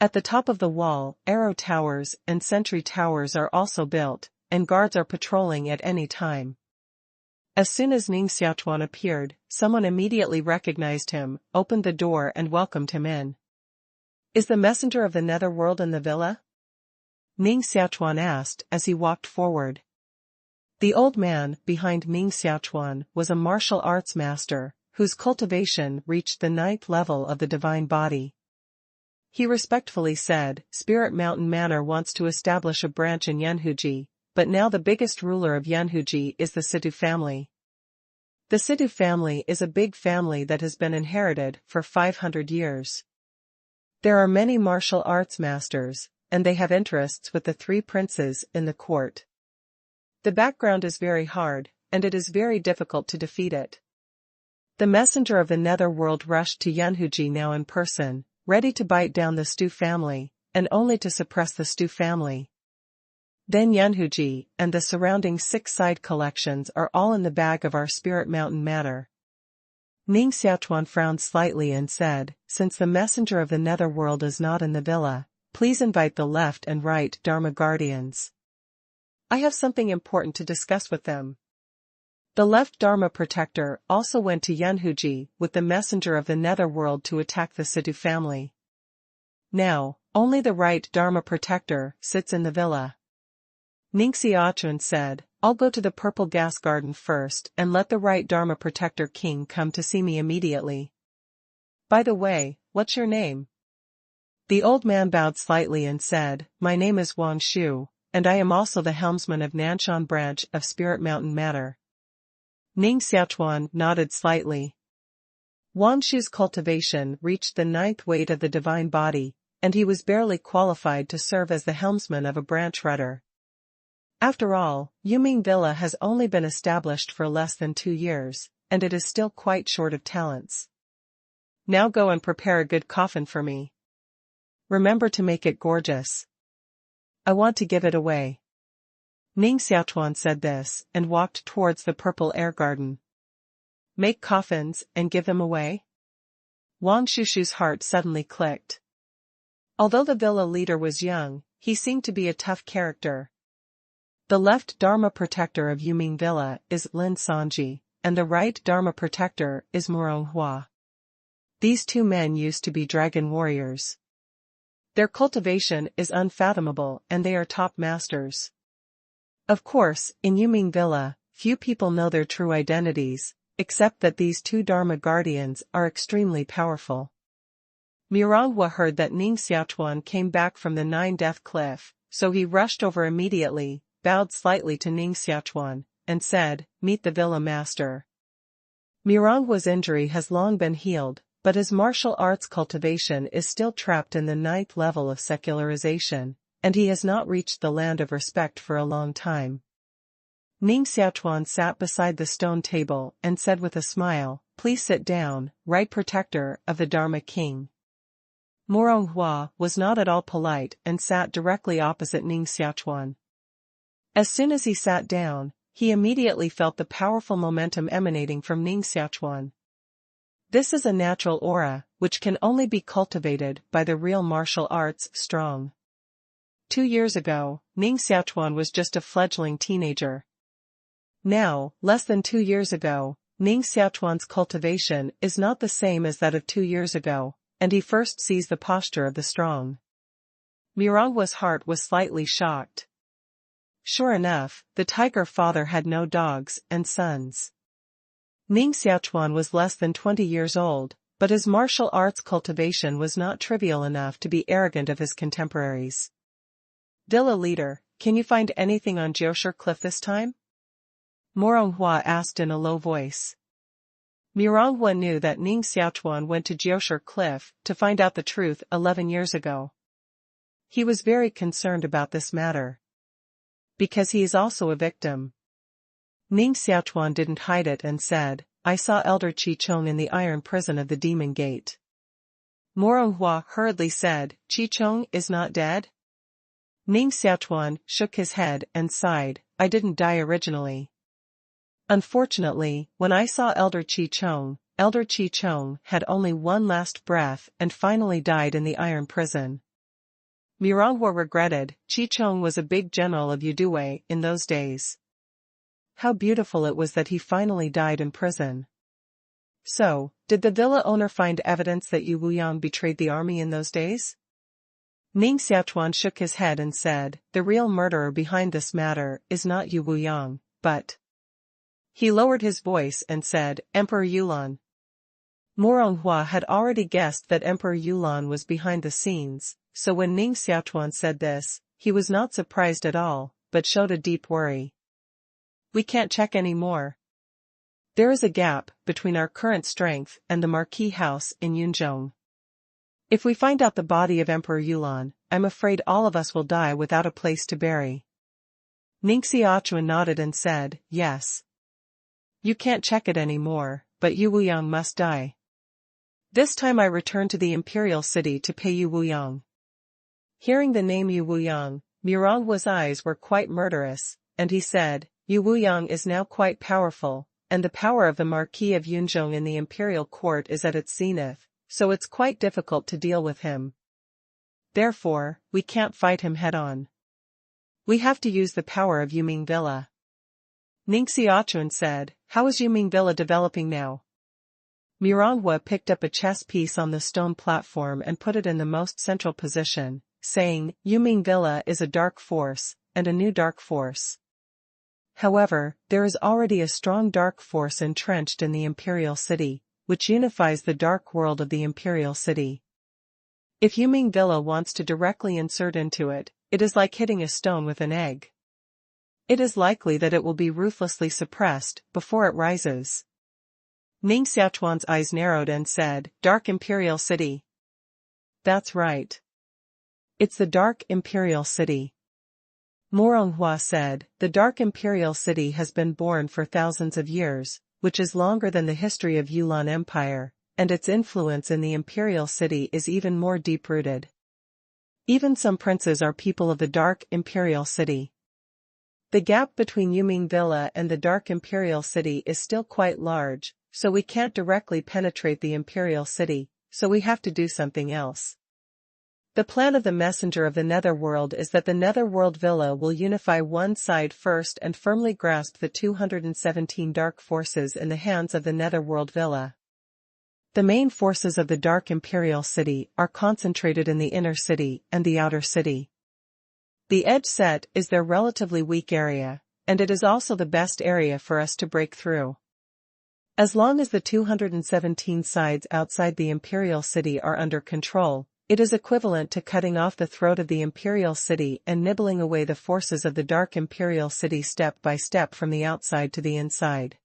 At the top of the wall, arrow towers and sentry towers are also built, and guards are patrolling at any time. As soon as Ning Xiaochuan appeared, someone immediately recognized him, opened the door and welcomed him in. "Is the messenger of the netherworld in the villa?" Ning Xiaochuan asked as he walked forward. The old man behind Ning Xiaochuan was a martial arts master, whose cultivation reached the 9th level of the divine body. He respectfully said, "Spirit Mountain Manor wants to establish a branch in Yanhuji, but now the biggest ruler of Yanhuji is the Situ family. The Situ family is a big family that has been inherited for 500 years. There are many martial arts masters, and they have interests with the 3 princes in the court. The background is very hard, and it is very difficult to defeat it." The messenger of the netherworld rushed to Yanhuji now in person, ready to bite down the Stu family, and only to suppress the Stu family. Then Yanhuji and the surrounding 6 side collections are all in the bag of our Spirit Mountain Manor. Ning Xiaochuan frowned slightly and said, "Since the messenger of the netherworld is not in the villa, please invite the left and right Dharma guardians. I have something important to discuss with them." The left Dharma protector also went to Yanhuji with the messenger of the netherworld to attack the Situ family. Now, only the right Dharma protector sits in the villa. Ning Xiaochuan said, "I'll go to the purple gas garden first and let the right Dharma protector king come to see me immediately. By the way, what's your name?" The old man bowed slightly and said, "My name is Wang Shu, and I am also the helmsman of Nanshan branch of Spirit Mountain Manor." Ning Xiaochuan nodded slightly. Wang Shu's cultivation reached the 9th weight of the divine body, and he was barely qualified to serve as the helmsman of a branch rudder. After all, Yuming Villa has only been established for less than 2 years, and it is still quite short of talents. "Now go and prepare a good coffin for me. Remember to make it gorgeous. I want to give it away." Ning Xiaochuan said this, and walked towards the purple air garden. "Make coffins, and give them away?" Wang Shushu's heart suddenly clicked. Although the villa leader was young, he seemed to be a tough character. The left Dharma protector of Yuming Villa is Lin Sanji, and the right Dharma protector is Murong Hua. These 2 men used to be dragon warriors. Their cultivation is unfathomable and they are top masters. Of course, in Yuming Villa, few people know their true identities, except that these 2 Dharma guardians are extremely powerful. Muronghua heard that Ning Xiaochuan came back from the 9-Death Cliff, so he rushed over immediately, bowed slightly to Ning Xiaochuan, and said, "Meet the villa master." Muronghua's injury has long been healed, but his martial arts cultivation is still trapped in the 9th level of secularization, and he has not reached the land of respect for a long time. Ning Xiaochuan sat beside the stone table and said with a smile, "Please sit down, right protector of the Dharma king." Muronghua was not at all polite and sat directly opposite Ning Xiaochuan. As soon as he sat down, he immediately felt the powerful momentum emanating from Ning Xiaochuan. This is a natural aura, which can only be cultivated by the real martial arts strong. 2 years ago, Ning Xiaochuan was just a fledgling teenager. Now, less than 2 years ago, Ning Xiaochuan's cultivation is not the same as that of 2 years ago, and he first sees the posture of the strong. Mirangwa's heart was slightly shocked. Sure enough, the tiger father had no dogs and sons. Ning Xiaochuan was less than 20 years old, but his martial arts cultivation was not trivial enough to be arrogant of his contemporaries. Dilla leader, can you find anything on Jiu Cliff this time? Moronghua asked in a low voice. Moronghua knew that Ning Xiaochuan went to Jiu Cliff to find out the truth 11 years ago. He was very concerned about this matter. Because he is also a victim. Ning Xiaochuan didn't hide it and said, I saw Elder Qi Chong in the iron prison of the Demon Gate. Moronghua hurriedly said, Qi Chong is not dead? Ning Xiaochuan shook his head and sighed, I didn't die originally. Unfortunately, when I saw Elder Qi Chong had only one last breath and finally died in the iron prison. Moronghua regretted, Qi Chong was a big general of Yudui in those days. How beautiful it was that he finally died in prison. So, did the villa owner find evidence that Yu Wuyang betrayed the army in those days? Ning Xiaochuan shook his head and said, the real murderer behind this matter is not Yu Wuyang, but... He lowered his voice and said, Emperor Yulan. Moronghua had already guessed that Emperor Yulan was behind the scenes, so when Ning Xiaochuan said this, he was not surprised at all, but showed a deep worry. We can't check any more. There is a gap between our current strength and the Marquis House in Yunzhong. If we find out the body of Emperor Yulan, I'm afraid all of us will die without a place to bury. Ning Xiaochuan nodded and said, yes. You can't check it anymore, but Yu Wuyang must die. This time I return to the imperial city to pay Yu Wuyang. Hearing the name Yu Wuyang, Mirangwa's eyes were quite murderous, and he said, Yu Wuyang is now quite powerful, and the power of the Marquis of Yunzhong in the imperial court is at its zenith, so it's quite difficult to deal with him. Therefore, we can't fight him head-on. We have to use the power of Yuming Villa. Ning Xiaochuan said, how is Yuming Villa developing now? Moronghua picked up a chess piece on the stone platform and put it in the most central position, saying, Yuming Villa is a dark force, and a new dark force. However, there is already a strong dark force entrenched in the imperial city, which unifies the dark world of the imperial city. If Yuming Villa wants to directly insert into it, it is like hitting a stone with an egg. It is likely that it will be ruthlessly suppressed before it rises. Ning Xiaochuan's eyes narrowed and said, Dark Imperial City. That's right. It's the Dark Imperial City. Moronghua said, the Dark Imperial City has been born for thousands of years, which is longer than the history of Yulan Empire, and its influence in the Imperial City is even more deep-rooted. Even some princes are people of the Dark Imperial City. The gap between Yuming Villa and the Dark Imperial City is still quite large, so we can't directly penetrate the Imperial City, so we have to do something else. The plan of the Messenger of the Netherworld is that the Netherworld Villa will unify one side first and firmly grasp the 217 dark forces in the hands of the Netherworld Villa. The main forces of the Dark Imperial City are concentrated in the inner city and the outer city. The edge set is their relatively weak area, and it is also the best area for us to break through. As long as the 217 sides outside the Imperial City are under control, it is equivalent to cutting off the throat of the Imperial City and nibbling away the forces of the Dark Imperial City step by step from the outside to the inside.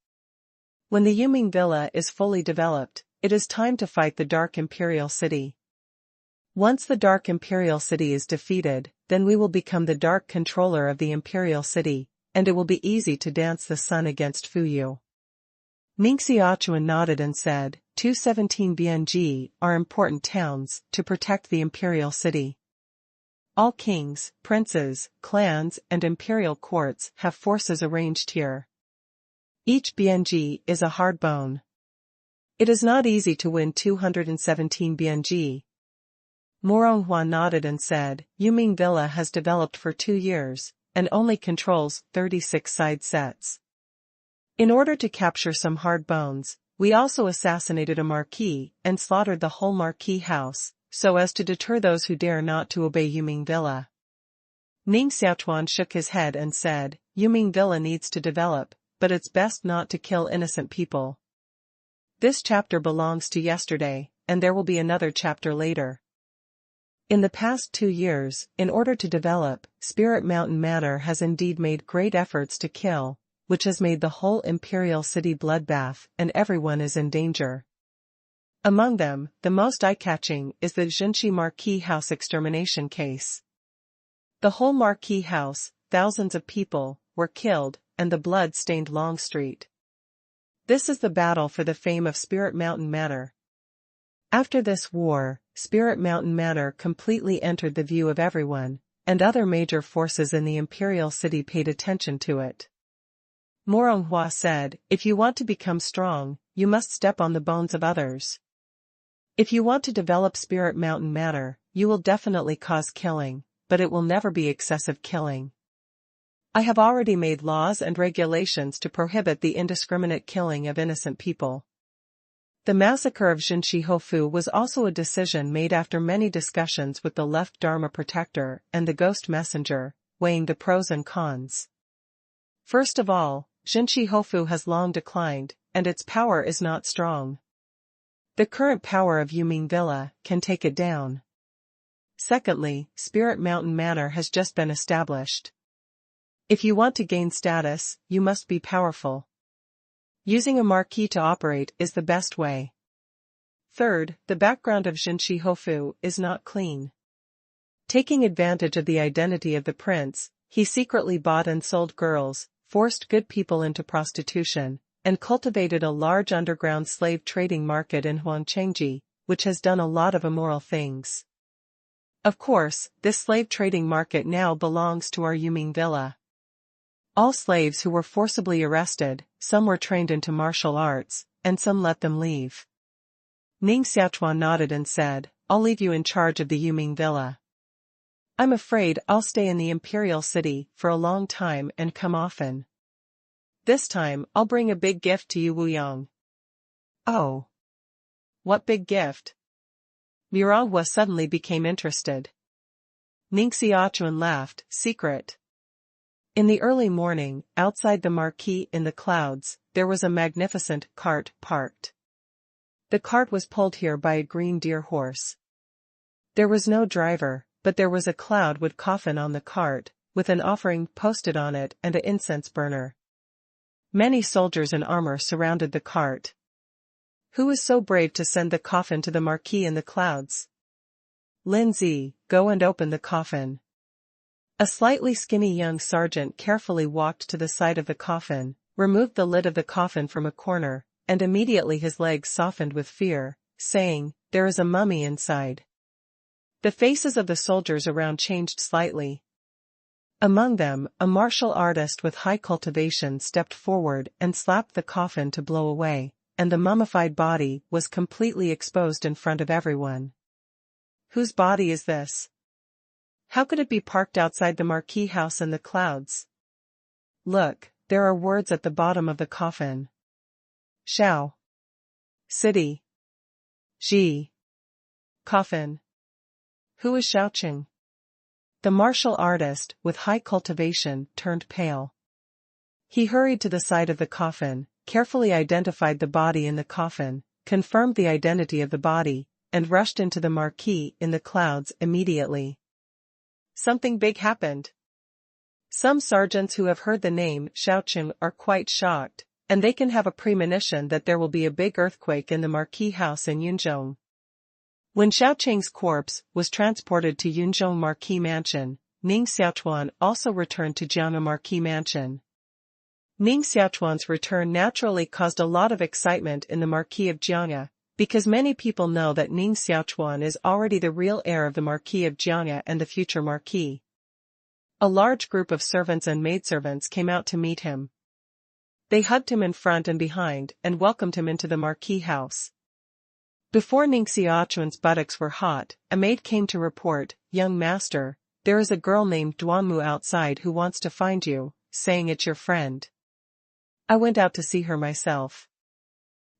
When the Yuming Villa is fully developed, it is time to fight the Dark Imperial City. Once the Dark Imperial City is defeated, then we will become the Dark Controller of the Imperial City, and it will be easy to dance the sun against Fuyu. Ning Xiaochuan nodded and said, 217 BNG are important towns to protect the Imperial City. All kings, princes, clans, and imperial courts have forces arranged here. Each BNG is a hard bone. It is not easy to win 217 BNG. Moronghua nodded and said, Yuming Villa has developed for 2 years, and only controls 36 side sets. In order to capture some hard bones, we also assassinated a marquis and slaughtered the whole marquis house, so as to deter those who dare not to obey Yuming Villa. Ning Xiaochuan shook his head and said, Yuming Villa needs to develop, but it's best not to kill innocent people. This chapter belongs to yesterday, and there will be another chapter later. In the past 2 years, in order to develop, Spirit Mountain Manor has indeed made great efforts to kill, which has made the whole imperial city bloodbath, and everyone is in danger. Among them, the most eye-catching is the Jinshi Marquis House extermination case. The whole Marquis House, thousands of people, were killed, and the blood stained Long Street. This is the battle for the fame of Spirit Mountain Manor. After this war, Spirit Mountain Manor completely entered the view of everyone, and other major forces in the imperial city paid attention to it. Moronghua said, if you want to become strong, you must step on the bones of others. If you want to develop Spirit Mountain Manor, you will definitely cause killing, but it will never be excessive killing. I have already made laws and regulations to prohibit the indiscriminate killing of innocent people. The massacre of Jinshihofu was also a decision made after many discussions with the left Dharma protector and the ghost messenger, weighing the pros and cons. First of all, Jinshihofu has long declined, and its power is not strong. The current power of Yuming Villa can take it down. Secondly, Spirit Mountain Manor has just been established. If you want to gain status, you must be powerful. Using a marquis to operate is the best way. Third, the background of Jinshihofu is not clean. Taking advantage of the identity of the prince, he secretly bought and sold girls, forced good people into prostitution, and cultivated a large underground slave trading market in Huangchengji, which has done a lot of immoral things. Of course, this slave trading market now belongs to our Yuming Villa. All slaves who were forcibly arrested, some were trained into martial arts, and some let them leave. Ning Xiaochuan nodded and said, I'll leave you in charge of the Yuming Villa. I'm afraid I'll stay in the imperial city for a long time and come often. This time I'll bring a big gift to you, Wuyong. Oh. What big gift? Miranghua suddenly became interested. Ning Xiaochuan laughed, secret. In the early morning, outside the marquee in the clouds, there was a magnificent cart parked. The cart was pulled here by a green deer horse. There was no driver, but there was a cloudwood coffin on the cart, with an offering posted on it and an incense burner. Many soldiers in armor surrounded the cart. Who is so brave to send the coffin to the marquee in the clouds? Lindsay, go and open the coffin. A slightly skinny young sergeant carefully walked to the side of the coffin, removed the lid of the coffin from a corner, and immediately his legs softened with fear, saying, there is a mummy inside. The faces of the soldiers around changed slightly. Among them, a martial artist with high cultivation stepped forward and slapped the coffin to blow away, and the mummified body was completely exposed in front of everyone. Whose body is this? How could it be parked outside the marquee house in the clouds? Look, there are words at the bottom of the coffin. Shao. City. Ji. Coffin. Who is Xiaoqing? The martial artist, with high cultivation, turned pale. He hurried to the side of the coffin, carefully identified the body in the coffin, confirmed the identity of the body, and rushed into the marquee in the clouds immediately. Something big happened. Some sergeants who have heard the name Xiaoqing are quite shocked, and they can have a premonition that there will be a big earthquake in the marquee house in Yunzhong. When Xiaoqing's corpse was transported to Yunzhong Marquee Mansion, Ning Xiaochuan also returned to Jiangnan Marquee Mansion. Ning Xiaochuan's return naturally caused a lot of excitement in the Marquis of Jiangnan, because many people know that Ning Xiaochuan is already the real heir of the Marquis of Jiangnan and the future Marquis. A large group of servants and maidservants came out to meet him. They hugged him in front and behind and welcomed him into the Marquis house. Before Ning Xiaochuan's buttocks were hot, a maid came to report, "Young master, there is a girl named Duanmu outside who wants to find you, saying it's your friend." I went out to see her myself.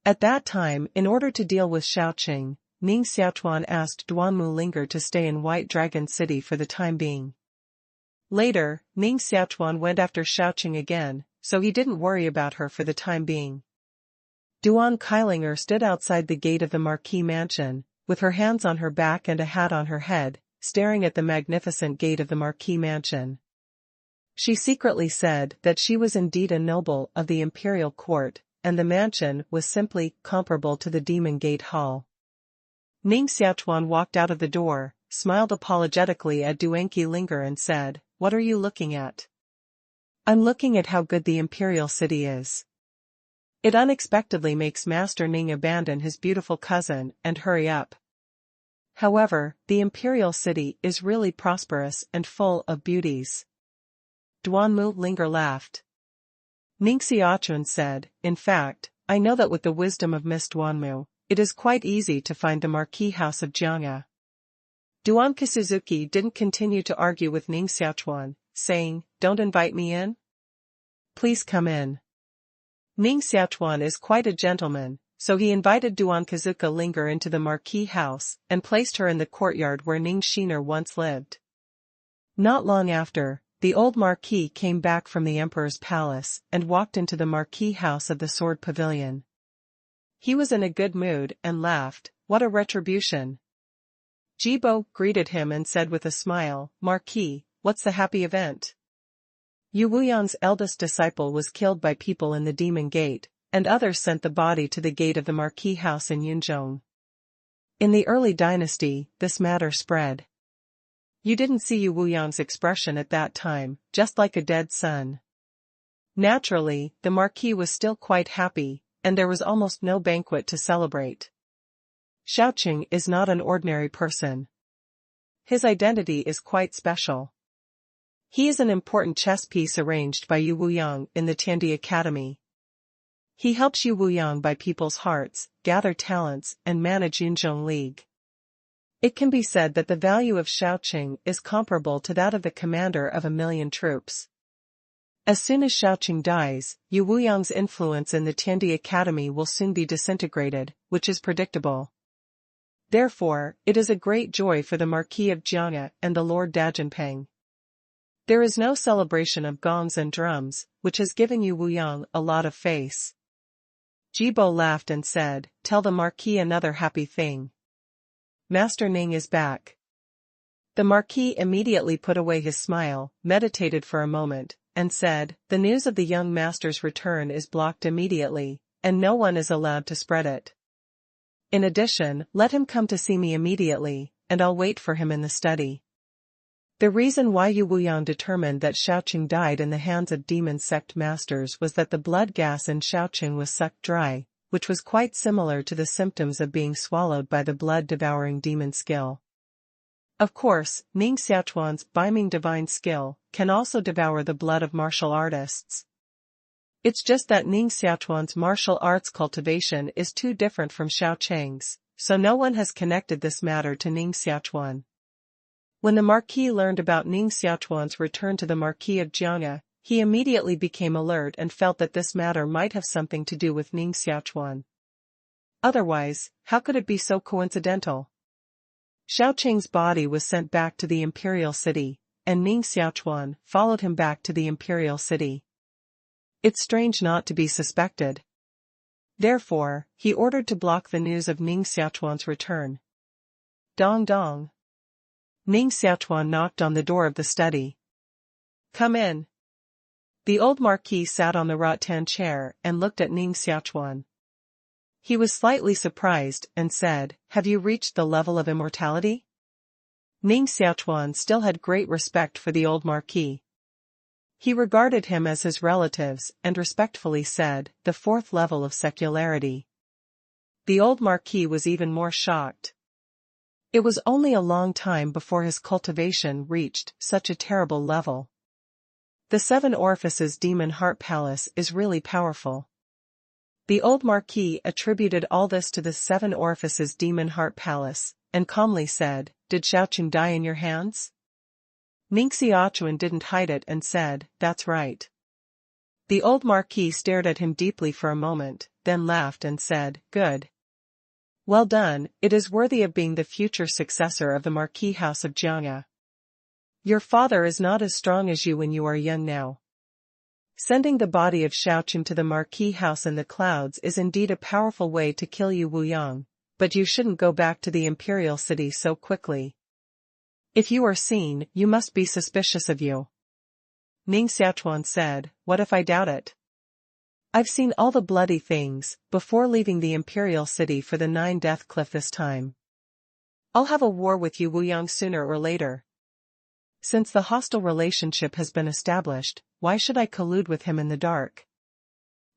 At that time, in order to deal with Xiaoqing, Ning Xiaochuan asked Duanmu Linger to stay in White Dragon City for the time being. Later, Ning Xiaochuan went after Xiaoqing again, so he didn't worry about her for the time being. Duan Keilinger stood outside the gate of the Marquis mansion, with her hands on her back and a hat on her head, staring at the magnificent gate of the Marquis mansion. She secretly said that she was indeed a noble of the imperial court, and the mansion was simply comparable to the Demon Gate Hall. Ning Xiaochuan walked out of the door, smiled apologetically at Duanqi Linger and said, "What are you looking at?" "I'm looking at how good the imperial city is. It unexpectedly makes Master Ning abandon his beautiful cousin and hurry up. However, the imperial city is really prosperous and full of beauties." Duanmu Linger laughed. Ning Xiaochuan said, "In fact, I know that with the wisdom of Miss Duanmu, it is quite easy to find the Marquis House of Jiangya." Duan Kisuzuki didn't continue to argue with Ning Xiaochuan, saying, "Don't invite me in? Please come in." Ning Xiaochuan is quite a gentleman, so he invited Duan Kazuka Linger into the Marquis house and placed her in the courtyard where Ning Shiner once lived. Not long after, the old Marquis came back from the Emperor's palace and walked into the Marquis house of the Sword Pavilion. He was in a good mood and laughed, "What a retribution." Jibo greeted him and said with a smile, "Marquis, what's the happy event?" Yu Wuyang's eldest disciple was killed by people in the Demon Gate, and others sent the body to the gate of the Marquis house in Yunzhong. In the early dynasty, this matter spread. You didn't see Yu Wuyang's expression at that time, just like a dead son. Naturally, the Marquis was still quite happy, and there was almost no banquet to celebrate. Xiaoqing is not an ordinary person. His identity is quite special. He is an important chess piece arranged by Yu Wuyang in the Tiandi Academy. He helps Yu Wuyang buy people's hearts, gather talents, and manage Yunzhong League. It can be said that the value of Xiaoqing is comparable to that of the commander of 1,000,000 troops. As soon as Xiaoqing dies, Yu Wuyang's influence in the Tiandi Academy will soon be disintegrated, which is predictable. Therefore, it is a great joy for the Marquis of Jiangya and the Lord Dajianpeng. There is no celebration of gongs and drums, which has given Yu Wuyang a lot of face. Jibo laughed and said, "Tell the Marquis another happy thing. Master Ning is back." The Marquis immediately put away his smile, meditated for a moment, and said, "The news of the young master's return is blocked immediately, and no one is allowed to spread it. In addition, let him come to see me immediately, and I'll wait for him in the study." The reason why Yu Wuyang determined that Xiaoqing died in the hands of demon sect masters was that the blood gas in Xiaoqing was sucked dry, which was quite similar to the symptoms of being swallowed by the blood-devouring demon skill. Of course, Ning Xiaochuan's Biming divine skill can also devour the blood of martial artists. It's just that Ning Xiaochuan's martial arts cultivation is too different from Xiaoqing's, so no one has connected this matter to Ning Xiaochuan. When the Marquis learned about Ning Xiaochuan's return to the Marquis of Jiangya, he immediately became alert and felt that this matter might have something to do with Ning Xiaochuan. Otherwise, how could it be so coincidental? Xiaoqing's body was sent back to the imperial city, and Ning Xiaochuan followed him back to the imperial city. It's strange not to be suspected. Therefore, he ordered to block the news of Ning Xiaochuan's return. Dong dong. Ning Xiaochuan knocked on the door of the study. "Come in." The old Marquis sat on the rattan chair and looked at Ning Xiaochuan. He was slightly surprised and said, "Have you reached the level of immortality?" Ning Xiaochuan still had great respect for the old Marquis. He regarded him as his relatives and respectfully said, "The 4th level of secularity." The old Marquis was even more shocked. It was only a long time before his cultivation reached such a terrible level. The 7 Orifices Demon Heart Palace is really powerful. The old Marquis attributed all this to the 7 Orifices Demon Heart Palace, and calmly said, "Did Xiaoqing die in your hands?" Ning Xiaochuan didn't hide it and said, "That's right. The old Marquis stared at him deeply for a moment, then laughed and said, "Good. Well done, it is worthy of being the future successor of the Marquis House of Jiangya. Your father is not as strong as you when you are young now. Sending the body of Xiaochuan to the Marquis House in the clouds is indeed a powerful way to kill you, Wu Yang, but you shouldn't go back to the imperial city so quickly. If you are seen, you must be suspicious of you." Ning Xiaochuan said, "What if I doubt it? I've seen all the bloody things before leaving the imperial city for the 9-Death Cliff this time. I'll have a war with you, Wu Yang, sooner or later. Since the hostile relationship has been established, why should I collude with him in the dark?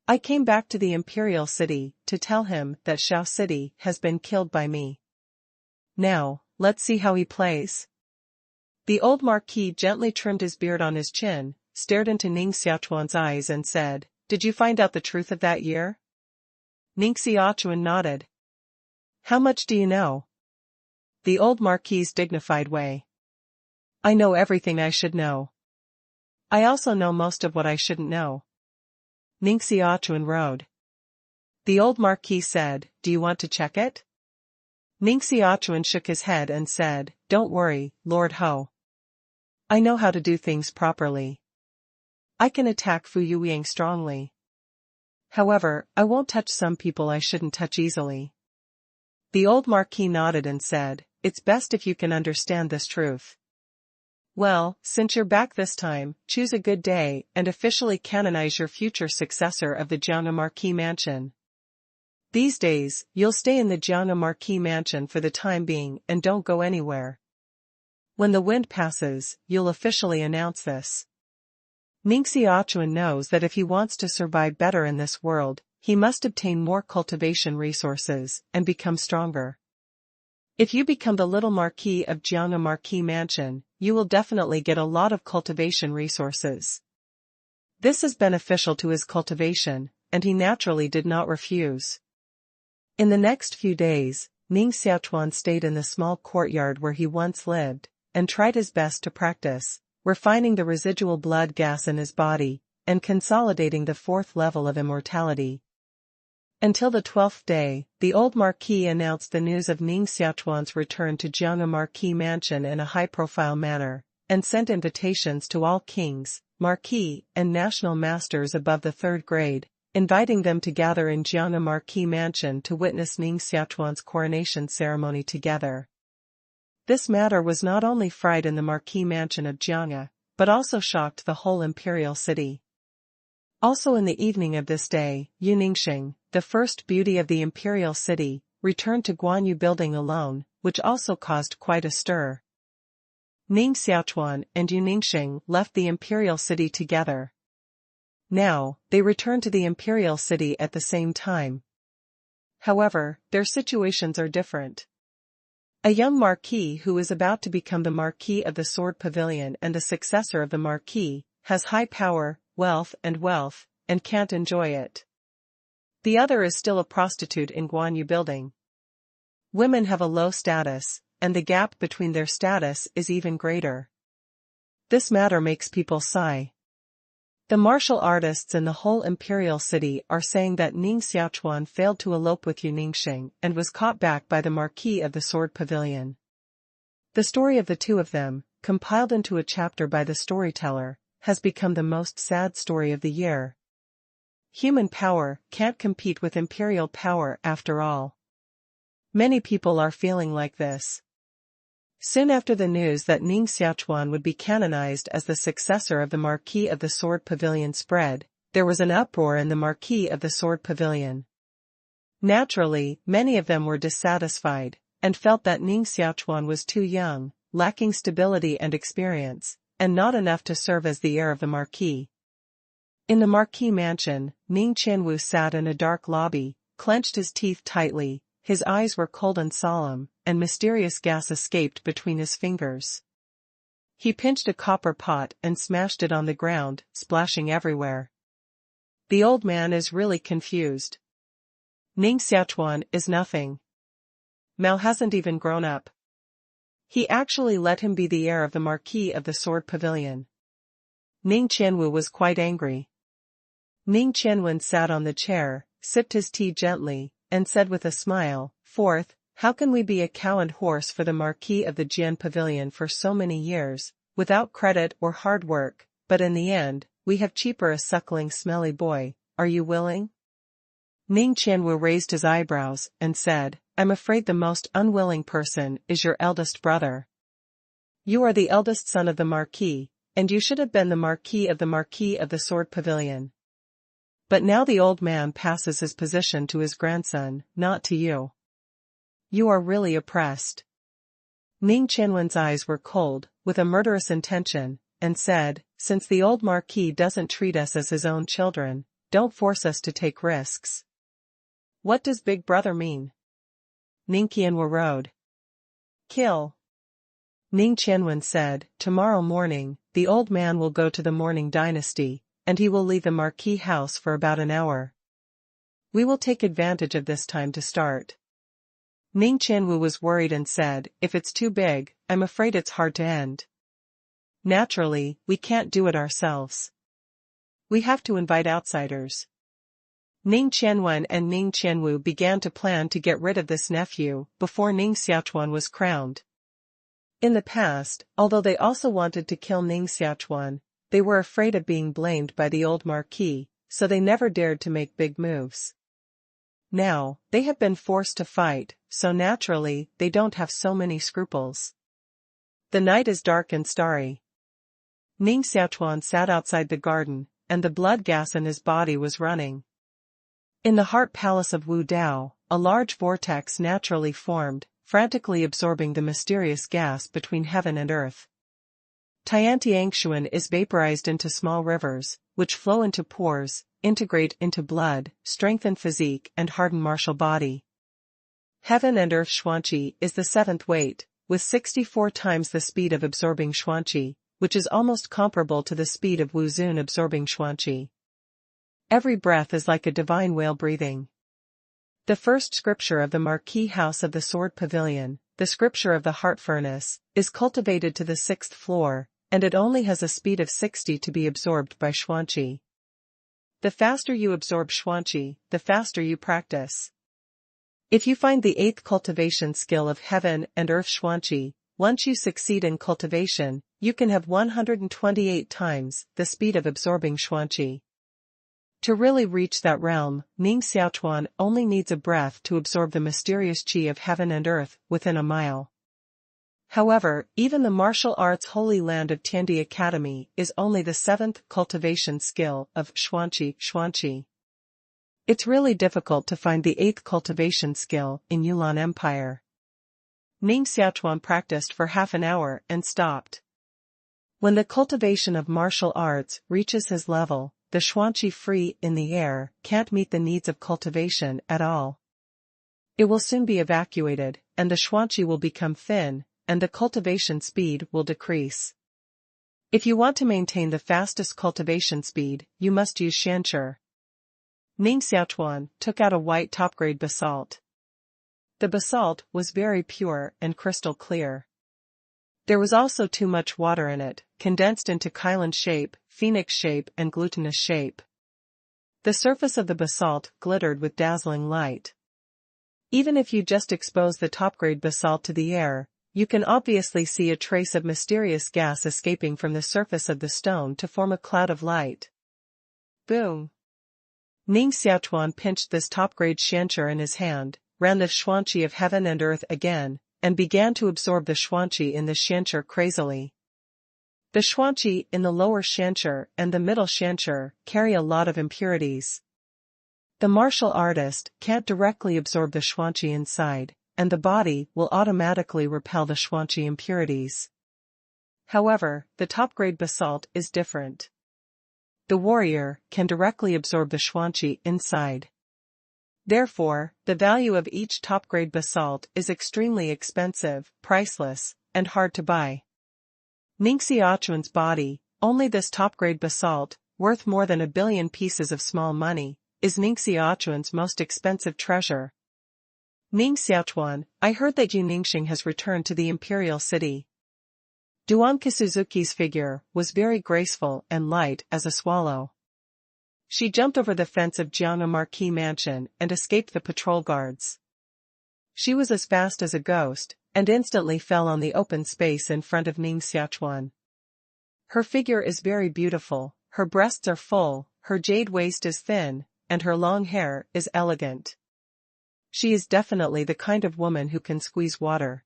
I came back to the imperial city to tell him that Xiao City has been killed by me. Now, let's see how he plays." The old Marquis gently trimmed his beard on his chin, stared into Ning Xiaochuan's eyes and said, "Did you find out the truth of that year?" Ning Xiaochuan nodded. "How much do you know?" The old Marquis's dignified way. "I know everything I should know. I also know most of what I shouldn't know." Ning Xiaochuan rode. The old Marquis said, "Do you want to check it?" Ning Xiaochuan shook his head and said, "Don't worry, Lord Ho. I know how to do things properly. I can attack Fu Yueying strongly. However, I won't touch some people I shouldn't touch easily." The old Marquis nodded and said, "It's best if you can understand this truth. Well, since you're back this time, choose a good day and officially canonize your future successor of the Jiangya Marquis Mansion. These days, you'll stay in the Jiangya Marquis Mansion for the time being and don't go anywhere. When the wind passes, you'll officially announce this." Ning Xiaochuan knows that if he wants to survive better in this world, he must obtain more cultivation resources and become stronger. If you become the little Marquis of Jiangya Marquis Mansion, you will definitely get a lot of cultivation resources. This is beneficial to his cultivation, and he naturally did not refuse. In the next few days, Ning Xiaochuan stayed in the small courtyard where he once lived, and tried his best to practice refining the residual blood gas in his body, and consolidating the 4th level of immortality. Until the 12th day, the old Marquis announced the news of Ning Xiaochuan's return to Jiangya Marquis Mansion in a high-profile manner, and sent invitations to all kings, marquis, and national masters above the 3rd grade, inviting them to gather in Jiangya Marquis Mansion to witness Ning Xiaochuan's coronation ceremony together. This matter was not only fried in the Marquis Mansion of Jiangya, but also shocked the whole imperial city. Also in the evening of this day, Yu Ningxing, the first beauty of the imperial city, returned to Guanyu Building alone, which also caused quite a stir. Ning Xiaochuan and Yu Ningxing left the imperial city together. Now, they returned to the imperial city at the same time. However, their situations are different. A young marquis who is about to become the Marquis of the Sword Pavilion and the successor of the Marquis, has high power, wealth, and can't enjoy it. The other is still a prostitute in Guanyu Building. Women have a low status, and the gap between their status is even greater. This matter makes people sigh. The martial artists in the whole imperial city are saying that Ning Xiaochuan failed to elope with Yu Ningxing and was caught back by the Marquis of the Sword Pavilion. The story of the two of them, compiled into a chapter by the storyteller, has become the most sad story of the year. Human power can't compete with imperial power after all. Many people are feeling like this. Soon after the news that Ning Xiaochuan would be canonized as the successor of the Marquis of the Sword Pavilion spread, there was an uproar in the Marquis of the Sword Pavilion. Naturally, many of them were dissatisfied, and felt that Ning Xiaochuan was too young, lacking stability and experience, and not enough to serve as the heir of the Marquis. In the Marquis Mansion, Ning Qianwu sat in a dark lobby, clenched his teeth tightly, his eyes were cold and solemn, and mysterious gas escaped between his fingers. He pinched a copper pot and smashed it on the ground, splashing everywhere. The old man is really confused. Ning Xiaochuan is nothing. Mao hasn't even grown up. He actually let him be the heir of the Marquis of the Sword Pavilion. Ning Qianwu was quite angry. Ning Xiaochuan sat on the chair, sipped his tea gently, and said with a smile, "Fourth, how can we be a cow and horse for the Marquis of the Jian Pavilion for so many years, without credit or hard work, but in the end, we have cheaper a suckling smelly boy, are you willing?" Ning Xiaochuan raised his eyebrows, and said, "I'm afraid the most unwilling person is your eldest brother. You are the eldest son of the Marquis, and you should have been the Marquis of the Sword Pavilion. But now the old man passes his position to his grandson, not to you. You are really oppressed." Ning Xiaochuan's eyes were cold, with a murderous intention, and said, "Since the old Marquis doesn't treat us as his own children, don't force us to take risks." "What does Big Brother mean?" Ning Xiaochuan rode. "Kill." Ning Xiaochuan said, "Tomorrow morning, the old man will go to the Mourning Dynasty, and he will leave the Marquis house for about an hour. We will take advantage of this time to start." Ning Xiaochuan was worried and said, "If it's too big, I'm afraid it's hard to end. Naturally, we can't do it ourselves. We have to invite outsiders." Ning Xiaochuan and Ning Xiaochuan began to plan to get rid of this nephew before Ning Xiaochuan was crowned. In the past, although they also wanted to kill Ning Xiaochuan, they were afraid of being blamed by the old Marquis, so they never dared to make big moves. Now, they have been forced to fight, so naturally, they don't have so many scruples. The night is dark and starry. Ning Xiaochuan sat outside the garden, and the blood gas in his body was running. In the heart palace of Wu Dao, a large vortex naturally formed, frantically absorbing the mysterious gas between heaven and earth. Tiantiangshuan is vaporized into small rivers, which flow into pores, integrate into blood, strengthen physique and harden martial body. Heaven and earth Xuanqi is the seventh weight, with 64 times the speed of absorbing Xuanqi, which is almost comparable to the speed of Wu Zun absorbing Xuanqi. Every breath is like a divine whale breathing. The first scripture of the Marquis House of the Sword Pavilion, the scripture of the Heart Furnace, is cultivated to the 6th floor, and it only has a speed of 60 to be absorbed by Xuanqi. The faster you absorb Xuanqi, the faster you practice. If you find the 8th cultivation skill of Heaven and Earth Xuanqi, once you succeed in cultivation, you can have 128 times the speed of absorbing Xuanqi. To really reach that realm, Ning Xiaochuan only needs a breath to absorb the mysterious qi of heaven and earth within a mile. However, even the martial arts holy land of Tiandi Academy is only the 7th cultivation skill of Xuanqi. It's really difficult to find the 8th cultivation skill in Yulan Empire. Ning Xiaochuan practiced for half an hour and stopped. When the cultivation of martial arts reaches his level, the Xuanqi free in the air can't meet the needs of cultivation at all. It will soon be evacuated, and the Xuanqi will become thin, and the cultivation speed will decrease. If you want to maintain the fastest cultivation speed, you must use Shanshi. Ning Xiaochuan took out a white top-grade basalt. The basalt was very pure and crystal clear. There was also too much water in it, condensed into Kylan shape, phoenix shape and glutinous shape. The surface of the basalt glittered with dazzling light. Even if you just expose the top-grade basalt to the air, you can obviously see a trace of mysterious gas escaping from the surface of the stone to form a cloud of light. Boom! Ning Xiaochuan pinched this top-grade Shanshi in his hand, ran the Xuanqi of heaven and earth again, and began to absorb the Xuanqi in the Shanshi crazily. The Xuanqi in the lower Shanshi and the middle Shanshi carry a lot of impurities. The martial artist can't directly absorb the Xuanqi inside, and the body will automatically repel the Xuanqi impurities. However, the top-grade basalt is different. The warrior can directly absorb the Xuanqi inside. Therefore, the value of each top-grade basalt is extremely expensive, priceless, and hard to buy. Ning Xiaochuan's body, only this top-grade basalt, worth more than 1 billion pieces of small money, is Ning Xiaochuan's most expensive treasure. Ning Xiaochuan, I heard that Yu Ningxing has returned to the imperial city. Duan Kisuzuki's figure was very graceful and light as a swallow. She jumped over the fence of Jiang'a Marquis Mansion and escaped the patrol guards. She was as fast as a ghost, and instantly fell on the open space in front of Ning Xiaochuan. Her figure is very beautiful, her breasts are full, her jade waist is thin, and her long hair is elegant. She is definitely the kind of woman who can squeeze water.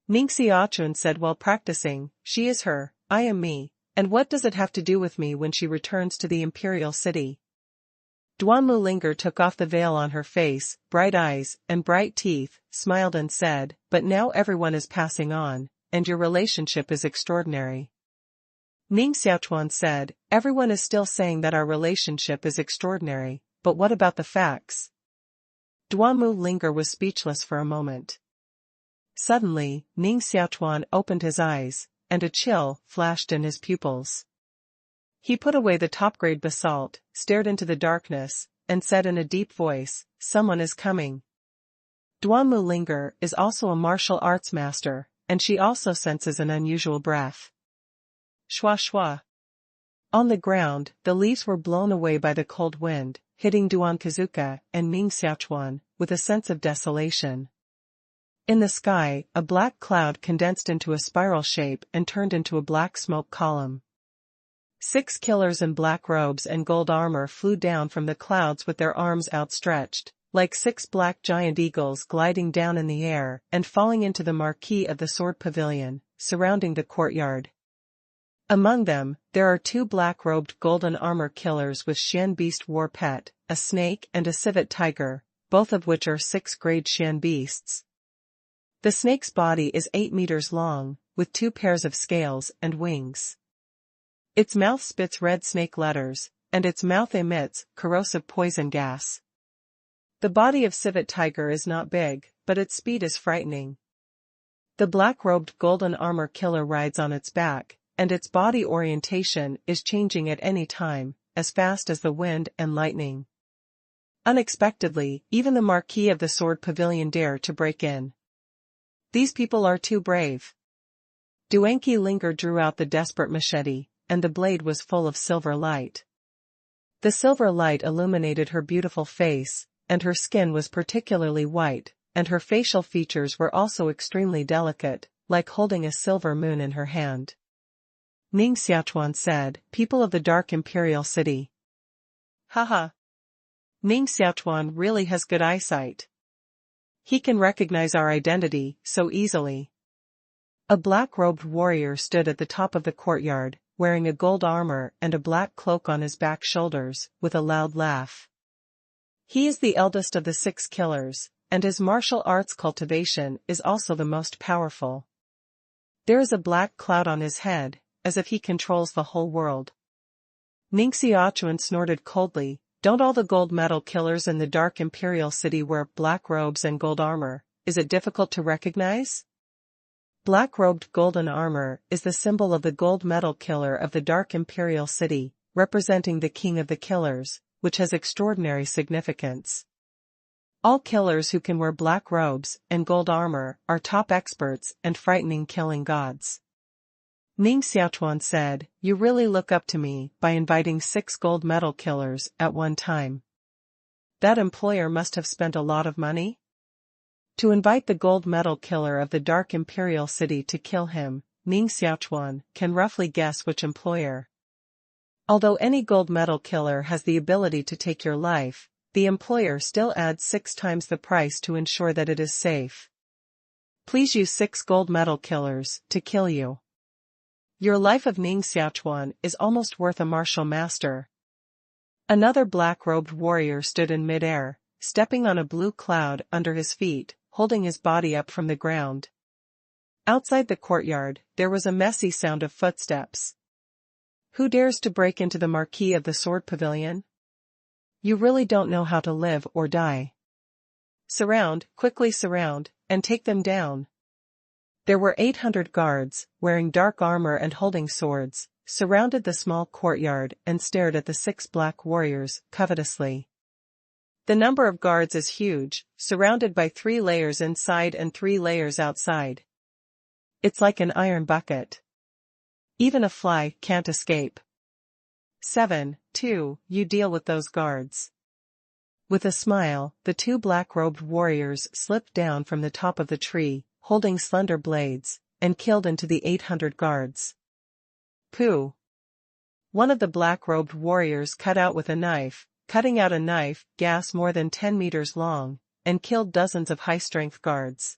Ning Xiaochuan said while practicing, "She is her, I am me, and what does it have to do with me when she returns to the imperial city?" Duan Mulinger took off the veil on her face, bright eyes, and bright teeth, smiled and said, "But now everyone is passing on, and your relationship is extraordinary." Ning Xiaochuan said, "Everyone is still saying that our relationship is extraordinary, but what about the facts?" Duan Mulinger was speechless for a moment. Suddenly, Ning Xiaochuan opened his eyes, and a chill flashed in his pupils. He put away the top-grade basalt, stared into the darkness, and said in a deep voice, "Someone is coming." Duan Mulinger is also a martial arts master, and she also senses an unusual breath. Shwa shwa. On the ground, the leaves were blown away by the cold wind, hitting Duan Kazuka and Ning Xiaochuan with a sense of desolation. In the sky, a black cloud condensed into a spiral shape and turned into a black smoke column. 6 killers in black robes and gold armor flew down from the clouds with their arms outstretched, like 6 black giant eagles gliding down in the air and falling into the marquee of the sword pavilion, surrounding the courtyard. Among them, there are 2 black-robed golden armor killers with Shan beast war pet, a snake and a civet tiger, both of which are 6th-grade Shan beasts. The snake's body is 8 meters long, with 2 pairs of scales and wings. Its mouth spits red snake letters, and its mouth emits corrosive poison gas. The body of civet tiger is not big, but its speed is frightening. The black-robed golden armor killer rides on its back, and its body orientation is changing at any time, as fast as the wind and lightning. Unexpectedly, even the Marquis of the Sword Pavilion dare to break in. These people are too brave. Duanqi Linger drew out the desperate machete, and the blade was full of silver light. The silver light illuminated her beautiful face, and her skin was particularly white, and her facial features were also extremely delicate, like holding a silver moon in her hand. Ning Xiaochuan said, "People of the Dark Imperial City." Haha. Ning Xiaochuan really has good eyesight. He can recognize our identity so easily. A black-robed warrior stood at the top of the courtyard, wearing a gold armor and a black cloak on his back shoulders, with a loud laugh. He is the eldest of the 6 killers, and his martial arts cultivation is also the most powerful. There is a black cloud on his head, as if he controls the whole world. Ning Xiaochuan snorted coldly, "Don't all the gold medal killers in the Dark Imperial City wear black robes and gold armor? Is it difficult to recognize?" Black-robed golden armor is the symbol of the gold medal killer of the Dark Imperial City, representing the king of the killers, which has extraordinary significance. All killers who can wear black robes and gold armor are top experts and frightening killing gods. Ning Xiaochuan said, "You really look up to me by inviting 6 gold medal killers at one time. That employer must have spent a lot of money?" To invite the gold medal killer of the Dark Imperial City to kill him, Ning Xiaochuan can roughly guess which employer. Although any gold medal killer has the ability to take your life, the employer still adds 6 times the price to ensure that it is safe. Please use 6 gold medal killers to kill you. Your life of Ning Xiaochuan is almost worth a martial master. Another black-robed warrior stood in mid-air, stepping on a blue cloud under his feet, holding his body up from the ground. Outside the courtyard, there was a messy sound of footsteps. Who dares to break into the Marquis of the Sword Pavilion? You really don't know how to live or die. Surround, quickly surround, and take them down. There were 800 guards, wearing dark armor and holding swords, surrounded the small courtyard and stared at the 6 black warriors covetously. The number of guards is huge, surrounded by 3 layers inside and 3 layers outside. It's like an iron bucket. Even a fly can't escape. 7. 2, you deal with those guards. With a smile, the two black-robed warriors slipped down from the top of the tree, holding slender blades, and killed into the 800 guards. Pooh! One of the black-robed warriors cut out with a knife, cutting out a knife, gas more than 10 meters long, and killed dozens of high-strength guards.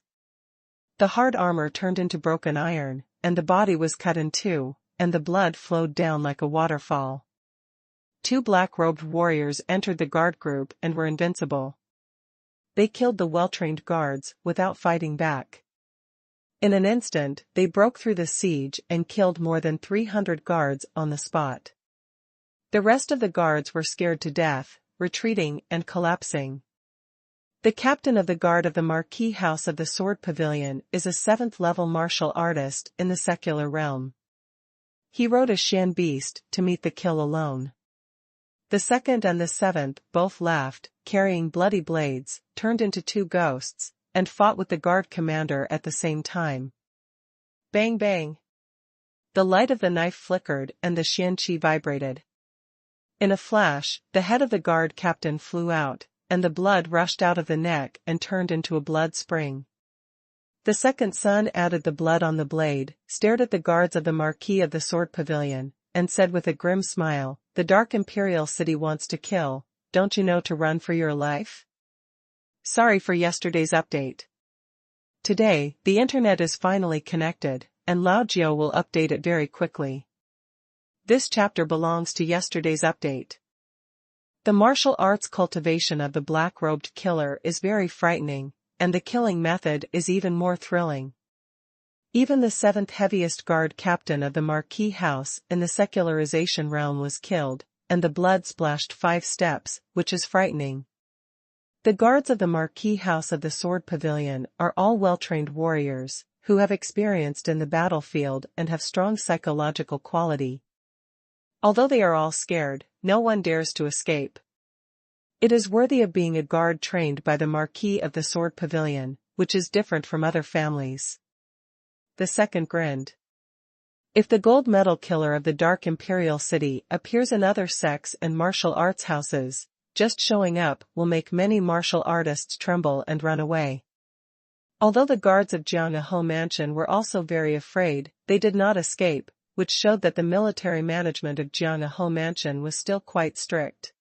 The hard armor turned into broken iron, and the body was cut in two, and the blood flowed down like a waterfall. Two black-robed warriors entered the guard group and were invincible. They killed the well-trained guards without fighting back. In an instant, they broke through the siege and killed more than 300 guards on the spot. The rest of the guards were scared to death, retreating and collapsing. The captain of the guard of the Marquis House of the Sword Pavilion is a 7th-level martial artist in the secular realm. He rode a shan beast to meet the kill alone. The 2nd and the 7th both laughed, carrying bloody blades, turned into two ghosts, and fought with the guard commander at the same time. Bang bang! The light of the knife flickered and the shan qi vibrated. In a flash, the head of the guard captain flew out, and the blood rushed out of the neck and turned into a blood spring. The second son added the blood on the blade, stared at the guards of the Marquis of the Sword Pavilion, and said with a grim smile, "The Dark Imperial City wants to kill, don't you know to run for your life?" Sorry for yesterday's update. Today, the internet is finally connected, and Lao Jiao will update it very quickly. This chapter belongs to yesterday's update. The martial arts cultivation of the black-robed killer is very frightening, and the killing method is even more thrilling. Even the 7th heaviest guard captain of the Marquis House in the secularization realm was killed, and the blood splashed 5 steps, which is frightening. The guards of the Marquis House of the Sword Pavilion are all well-trained warriors, who have experienced in the battlefield and have strong psychological quality. Although they are all scared, no one dares to escape. It is worthy of being a guard trained by the Marquis of the Sword Pavilion, which is different from other families. The 2nd grinned. If the gold medal killer of the Dark Imperial City appears in other sects and martial arts houses, just showing up will make many martial artists tremble and run away. Although the guards of Jianghe Mansion were also very afraid, they did not escape, which showed that the military management of Jianghe Mansion was still quite strict.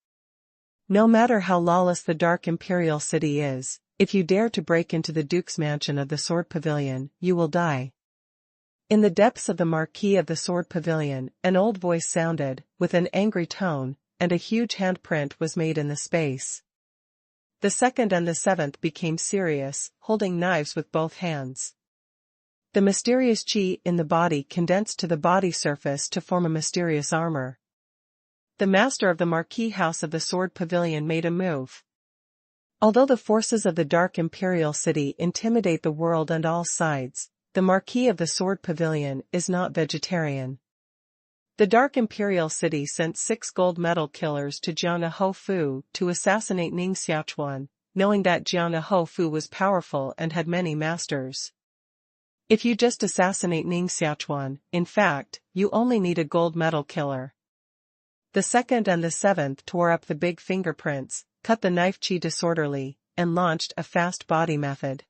No matter how lawless the Dark Imperial City is, if you dare to break into the Duke's mansion of the Sword Pavilion, you will die. In the depths of the Marquis of the Sword Pavilion, an old voice sounded, with an angry tone, and a huge handprint was made in the space. The 2nd and the 7th became serious, holding knives with both hands. The mysterious qi in the body condensed to the body surface to form a mysterious armor. The master of the Marquis House of the Sword Pavilion made a move. Although the forces of the Dark Imperial City intimidate the world on all sides, the Marquis of the Sword Pavilion is not vegetarian. The Dark Imperial City sent 6 gold medal killers to Jianghe Fu to assassinate Ning Xiaochuan, knowing that Jianghe Fu was powerful and had many masters. If you just assassinate Ning Xiaochuan, in fact, you only need a gold medal killer. The 2nd and the 7th tore up the big fingerprints, cut the knife qi disorderly, and launched a fast body method.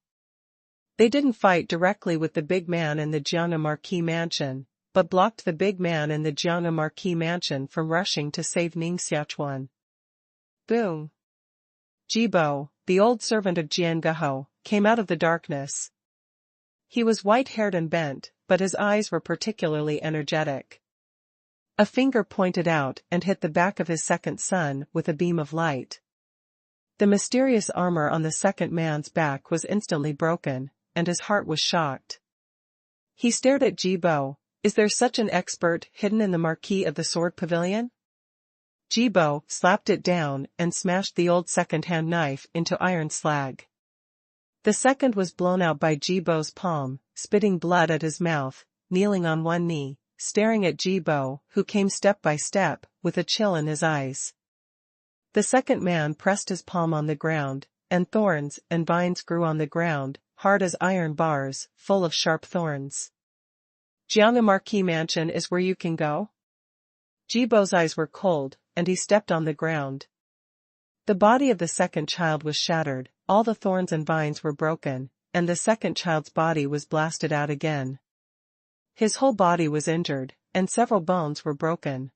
They didn't fight directly with the big man in the Jianghe Marquis Mansion, but blocked the big man in the Jianghe Marquis Mansion from rushing to save Ning Xiaochuan. Boom! Jibo, the old servant of Jianghe, came out of the darkness. He was white-haired and bent, but his eyes were particularly energetic. A finger pointed out and hit the back of his second son with a beam of light. The mysterious armor on the second man's back was instantly broken, and his heart was shocked. He stared at Jibo. Is there such an expert hidden in the Marquis of the Sword Pavilion? Jibo slapped it down and smashed the old second-hand knife into iron slag. The second was blown out by Jibo's palm, spitting blood at his mouth, kneeling on one knee, staring at Jibo, who came step by step, with a chill in his eyes. The second man pressed his palm on the ground, and thorns and vines grew on the ground, hard as iron bars, full of sharp thorns. Jianghe Marquis Mansion is where you can go? Jibo's eyes were cold, and he stepped on the ground. The body of the second child was shattered, all the thorns and vines were broken, and the second child's body was blasted out again. His whole body was injured, and several bones were broken.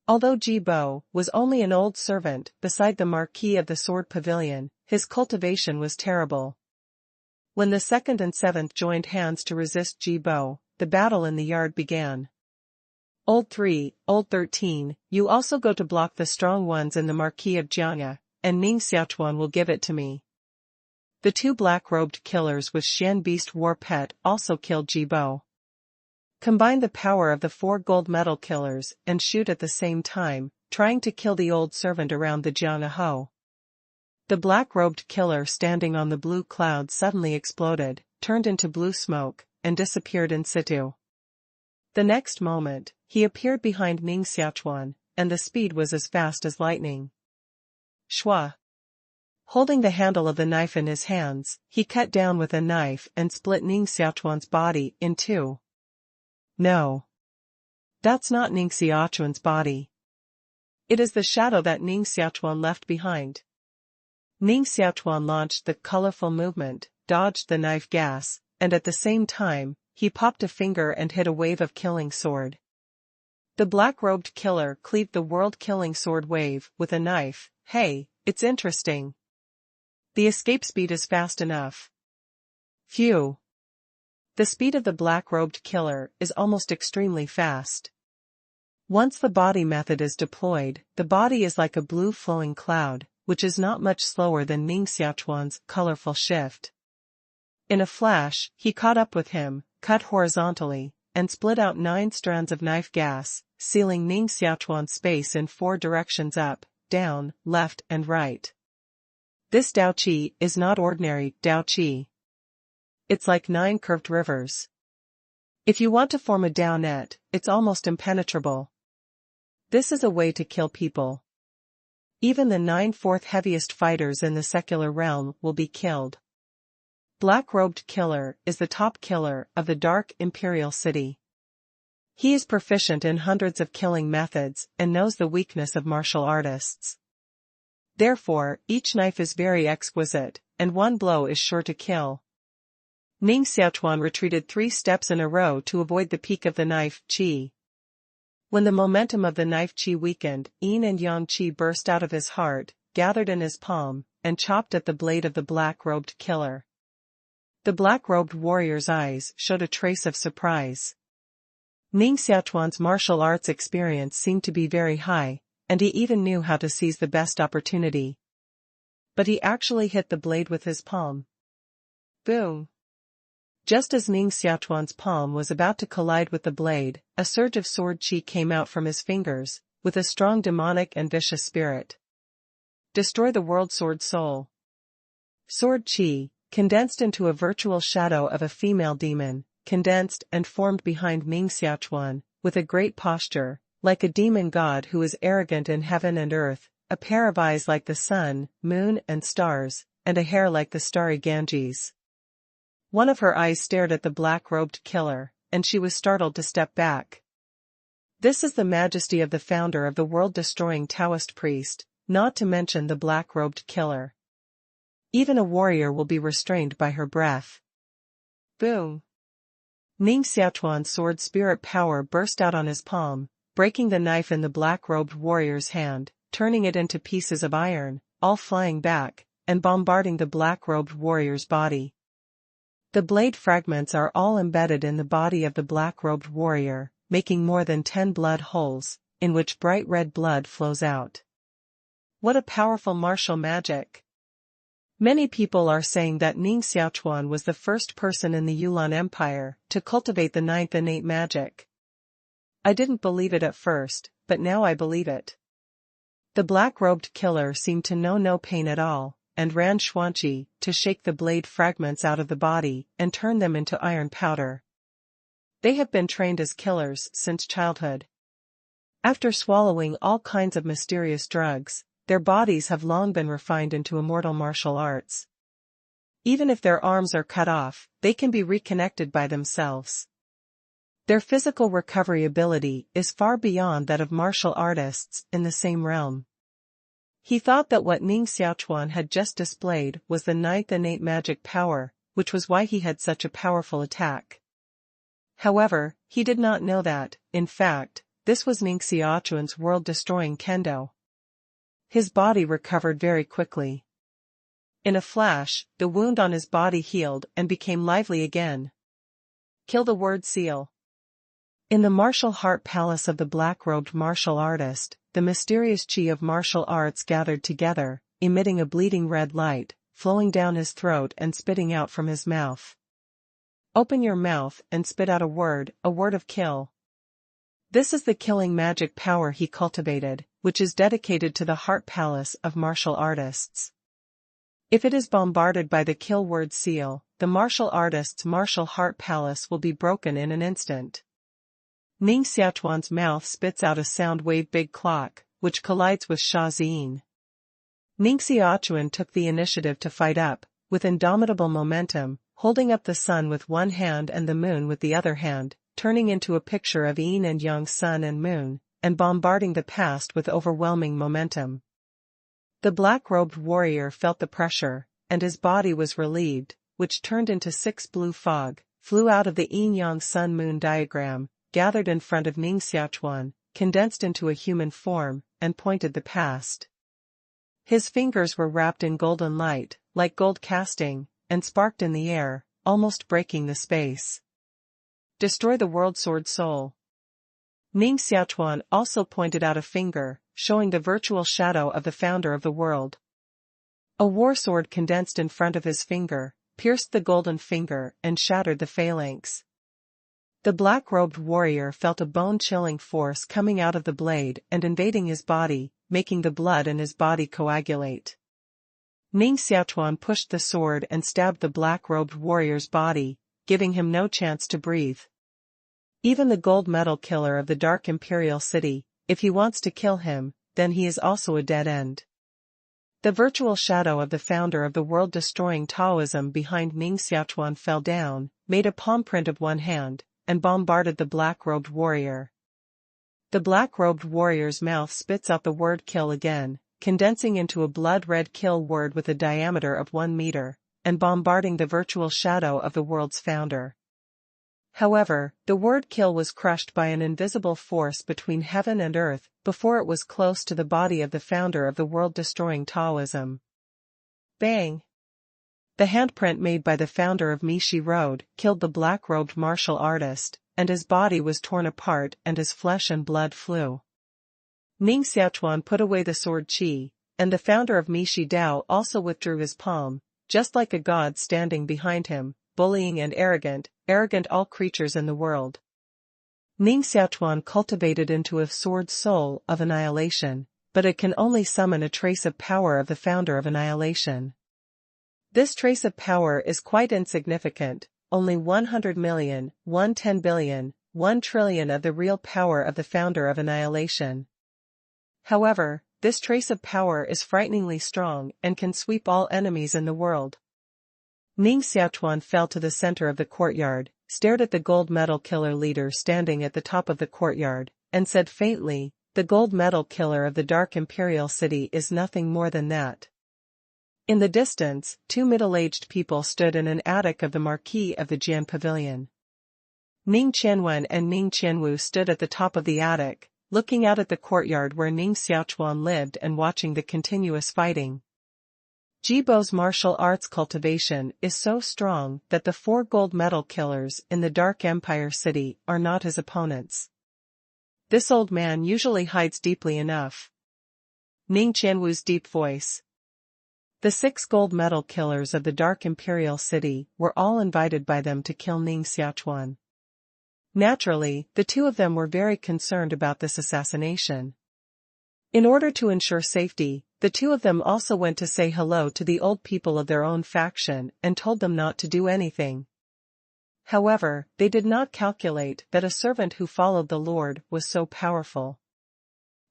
Although Jibo was only an old servant beside the Marquis of the Sword Pavilion, his cultivation was terrible. When the second and seventh joined hands to resist Jibo, the battle in the yard began. Old 3, Old 13, you also go to block the strong ones in the Marquis of Jiangya, and Ning Xiaochuan will give it to me. The two black-robed killers with Xian Beast War Pet also killed Jibo. Combine the power of the 4 gold medal killers and shoot at the same time, trying to kill the old servant around the Jiangya Ho. The black-robed killer standing on the blue cloud suddenly exploded, turned into blue smoke, and disappeared in situ. The next moment, he appeared behind Ning Xiaochuan, and the speed was as fast as lightning. Shua. Holding the handle of the knife in his hands, he cut down with a knife and split Ning Xiaochuan's body in two. No. That's not Ning Xiaochuan's body. It is the shadow that Ning Xiaochuan left behind. Ning Xiaochuan launched the colorful movement, dodged the knife gas, and at the same time, he popped a finger and hit a wave of killing sword. The black-robed killer cleaved the world-killing sword wave with a knife. Hey, it's interesting. The escape speed is fast enough. Phew. The speed of the black-robed killer is almost extremely fast. Once the body method is deployed, the body is like a blue flowing cloud, which is not much slower than Ning Xiaochuan's colorful shift. In a flash, he caught up with him, cut horizontally, and split out 9 strands of knife gas, sealing Ning Xiaochuan's space in 4 directions up, down, left and right. This Dao Qi is not ordinary Dao Qi. It's like 9 curved rivers. If you want to form a Dao net, it's almost impenetrable. This is a way to kill people. Even the 9/4 heaviest fighters in the secular realm will be killed. Black-robed killer is the top killer of the Dark Imperial City. He is proficient in hundreds of killing methods and knows the weakness of martial artists. Therefore, each knife is very exquisite, and one blow is sure to kill. Ning Xiaochuan retreated 3 steps in a row to avoid the peak of the knife qi. When the momentum of the knife qi weakened, yin and yang qi burst out of his heart, gathered in his palm, and chopped at the blade of the black-robed killer. The black-robed warrior's eyes showed a trace of surprise. Ning Xiaochuan's martial arts experience seemed to be very high, and he even knew how to seize the best opportunity. But he actually hit the blade with his palm. Boom! Just as Ning Xiaochuan's palm was about to collide with the blade, a surge of sword qi came out from his fingers, with a strong demonic and vicious spirit. Destroy the world sword soul. Sword qi, condensed into a virtual shadow of a female demon, condensed and formed behind Ning Xiaochuan, with a great posture, like a demon god who is arrogant in heaven and earth, a pair of eyes like the sun, moon and stars, and a hair like the starry Ganges. One of her eyes stared at the black-robed killer, and she was startled to step back. This is the majesty of the founder of the world-destroying Taoist priest, not to mention the black-robed killer. Even a warrior will be restrained by her breath. Boom! Ning Xiaochuan's sword spirit power burst out on his palm, breaking the knife in the black-robed warrior's hand, turning it into pieces of iron, all flying back, and bombarding the black-robed warrior's body. The blade fragments are all embedded in the body of the black-robed warrior, making more than 10 blood holes, in which bright red blood flows out. What a powerful martial magic! Many people are saying that Ning Xiaochuan was the first person in the Yulan Empire to cultivate the 9th innate magic. I didn't believe it at first, but now I believe it. The black-robed killer seemed to know no pain at all, and ran Xuanqi to shake the blade fragments out of the body and turn them into iron powder. They have been trained as killers since childhood. After swallowing all kinds of mysterious drugs, their bodies have long been refined into immortal martial arts. Even if their arms are cut off, they can be reconnected by themselves. Their physical recovery ability is far beyond that of martial artists in the same realm. He thought that what Ning Xiaochuan had just displayed was the ninth innate magic power, which was why he had such a powerful attack. However, he did not know that, in fact, this was Ning Xiaochuan's world-destroying kendo. His body recovered very quickly. In a flash, the wound on his body healed and became lively again. Kill the word seal. In the martial heart palace of the black-robed martial artist, the mysterious chi of martial arts gathered together, emitting a bleeding red light, flowing down his throat and spitting out from his mouth. Open your mouth and spit out a word of kill. This is the killing magic power he cultivated, which is dedicated to the heart palace of martial artists. If it is bombarded by the kill word seal, the martial artist's martial heart palace will be broken in an instant. Ning Xiaochuan's mouth spits out a sound wave big clock, which collides with Sha Ziyin. Ning Xiaochuan took the initiative to fight up, with indomitable momentum, holding up the sun with one hand and the moon with the other hand, turning into a picture of yin and yang sun and moon, and bombarding the past with overwhelming momentum. The black-robed warrior felt the pressure, and his body was relieved, which turned into 6 blue fog, flew out of the yin-yang sun-moon diagram, gathered in front of Ning Xiaochuan, condensed into a human form, and pointed the past. His fingers were wrapped in golden light, like gold casting, and sparked in the air, almost breaking the space. Destroy the world sword soul. Ning Xiaochuan also pointed out a finger, showing the virtual shadow of the founder of the world. A war sword condensed in front of his finger, pierced the golden finger and shattered the phalanx. The black-robed warrior felt a bone-chilling force coming out of the blade and invading his body, making the blood in his body coagulate. Ning Xiaochuan pushed the sword and stabbed the black-robed warrior's body, giving him no chance to breathe. Even the gold medal killer of the Dark Imperial City, if he wants to kill him, then he is also a dead end. The virtual shadow of the founder of the world-destroying Taoism behind Ning Xiaochuan fell down, made a palm print of one hand, and bombarded the black-robed warrior. The black-robed warrior's mouth spits out the word kill again, condensing into a blood-red kill word with a diameter of 1 meter, and bombarding the virtual shadow of the world's founder. However, the word kill was crushed by an invisible force between heaven and earth before it was close to the body of the founder of the world-destroying Taoism. Bang! The handprint made by the founder of Mishi Road killed the black-robed martial artist, and his body was torn apart and his flesh and blood flew. Ning Xiaochuan put away the sword Qi, and the founder of Mishi Dao also withdrew his palm, just like a god standing behind him, bullying and arrogant all creatures in the world. Ning Xiaochuan cultivated into a sword soul of annihilation, but it can only summon a trace of power of the founder of annihilation. This trace of power is quite insignificant, only 100 million, 110 billion, 1 trillion of the real power of the founder of annihilation. However, this trace of power is frighteningly strong and can sweep all enemies in the world. Ning Xiaochuan fell to the center of the courtyard, stared at the gold medal killer leader standing at the top of the courtyard, and said faintly, "The gold medal killer of the Dark Imperial City is nothing more than that." In the distance, 2 middle-aged people stood in an attic of the Marquis of the Jian Pavilion. Ning Qianwen and Ning Qianwu stood at the top of the attic, looking out at the courtyard where Ning Xiaochuan lived and watching the continuous fighting. Jibo's martial arts cultivation is so strong that the 4 gold medal killers in the Dark Empire City are not his opponents. This old man usually hides deeply enough. Ning Qianwu's deep voice. The 6 gold medal killers of the Dark Imperial City were all invited by them to kill Ning Xiaochuan. Naturally, the 2 of them were very concerned about this assassination. In order to ensure safety, the 2 of them also went to say hello to the old people of their own faction and told them not to do anything. However, they did not calculate that a servant who followed the Lord was so powerful.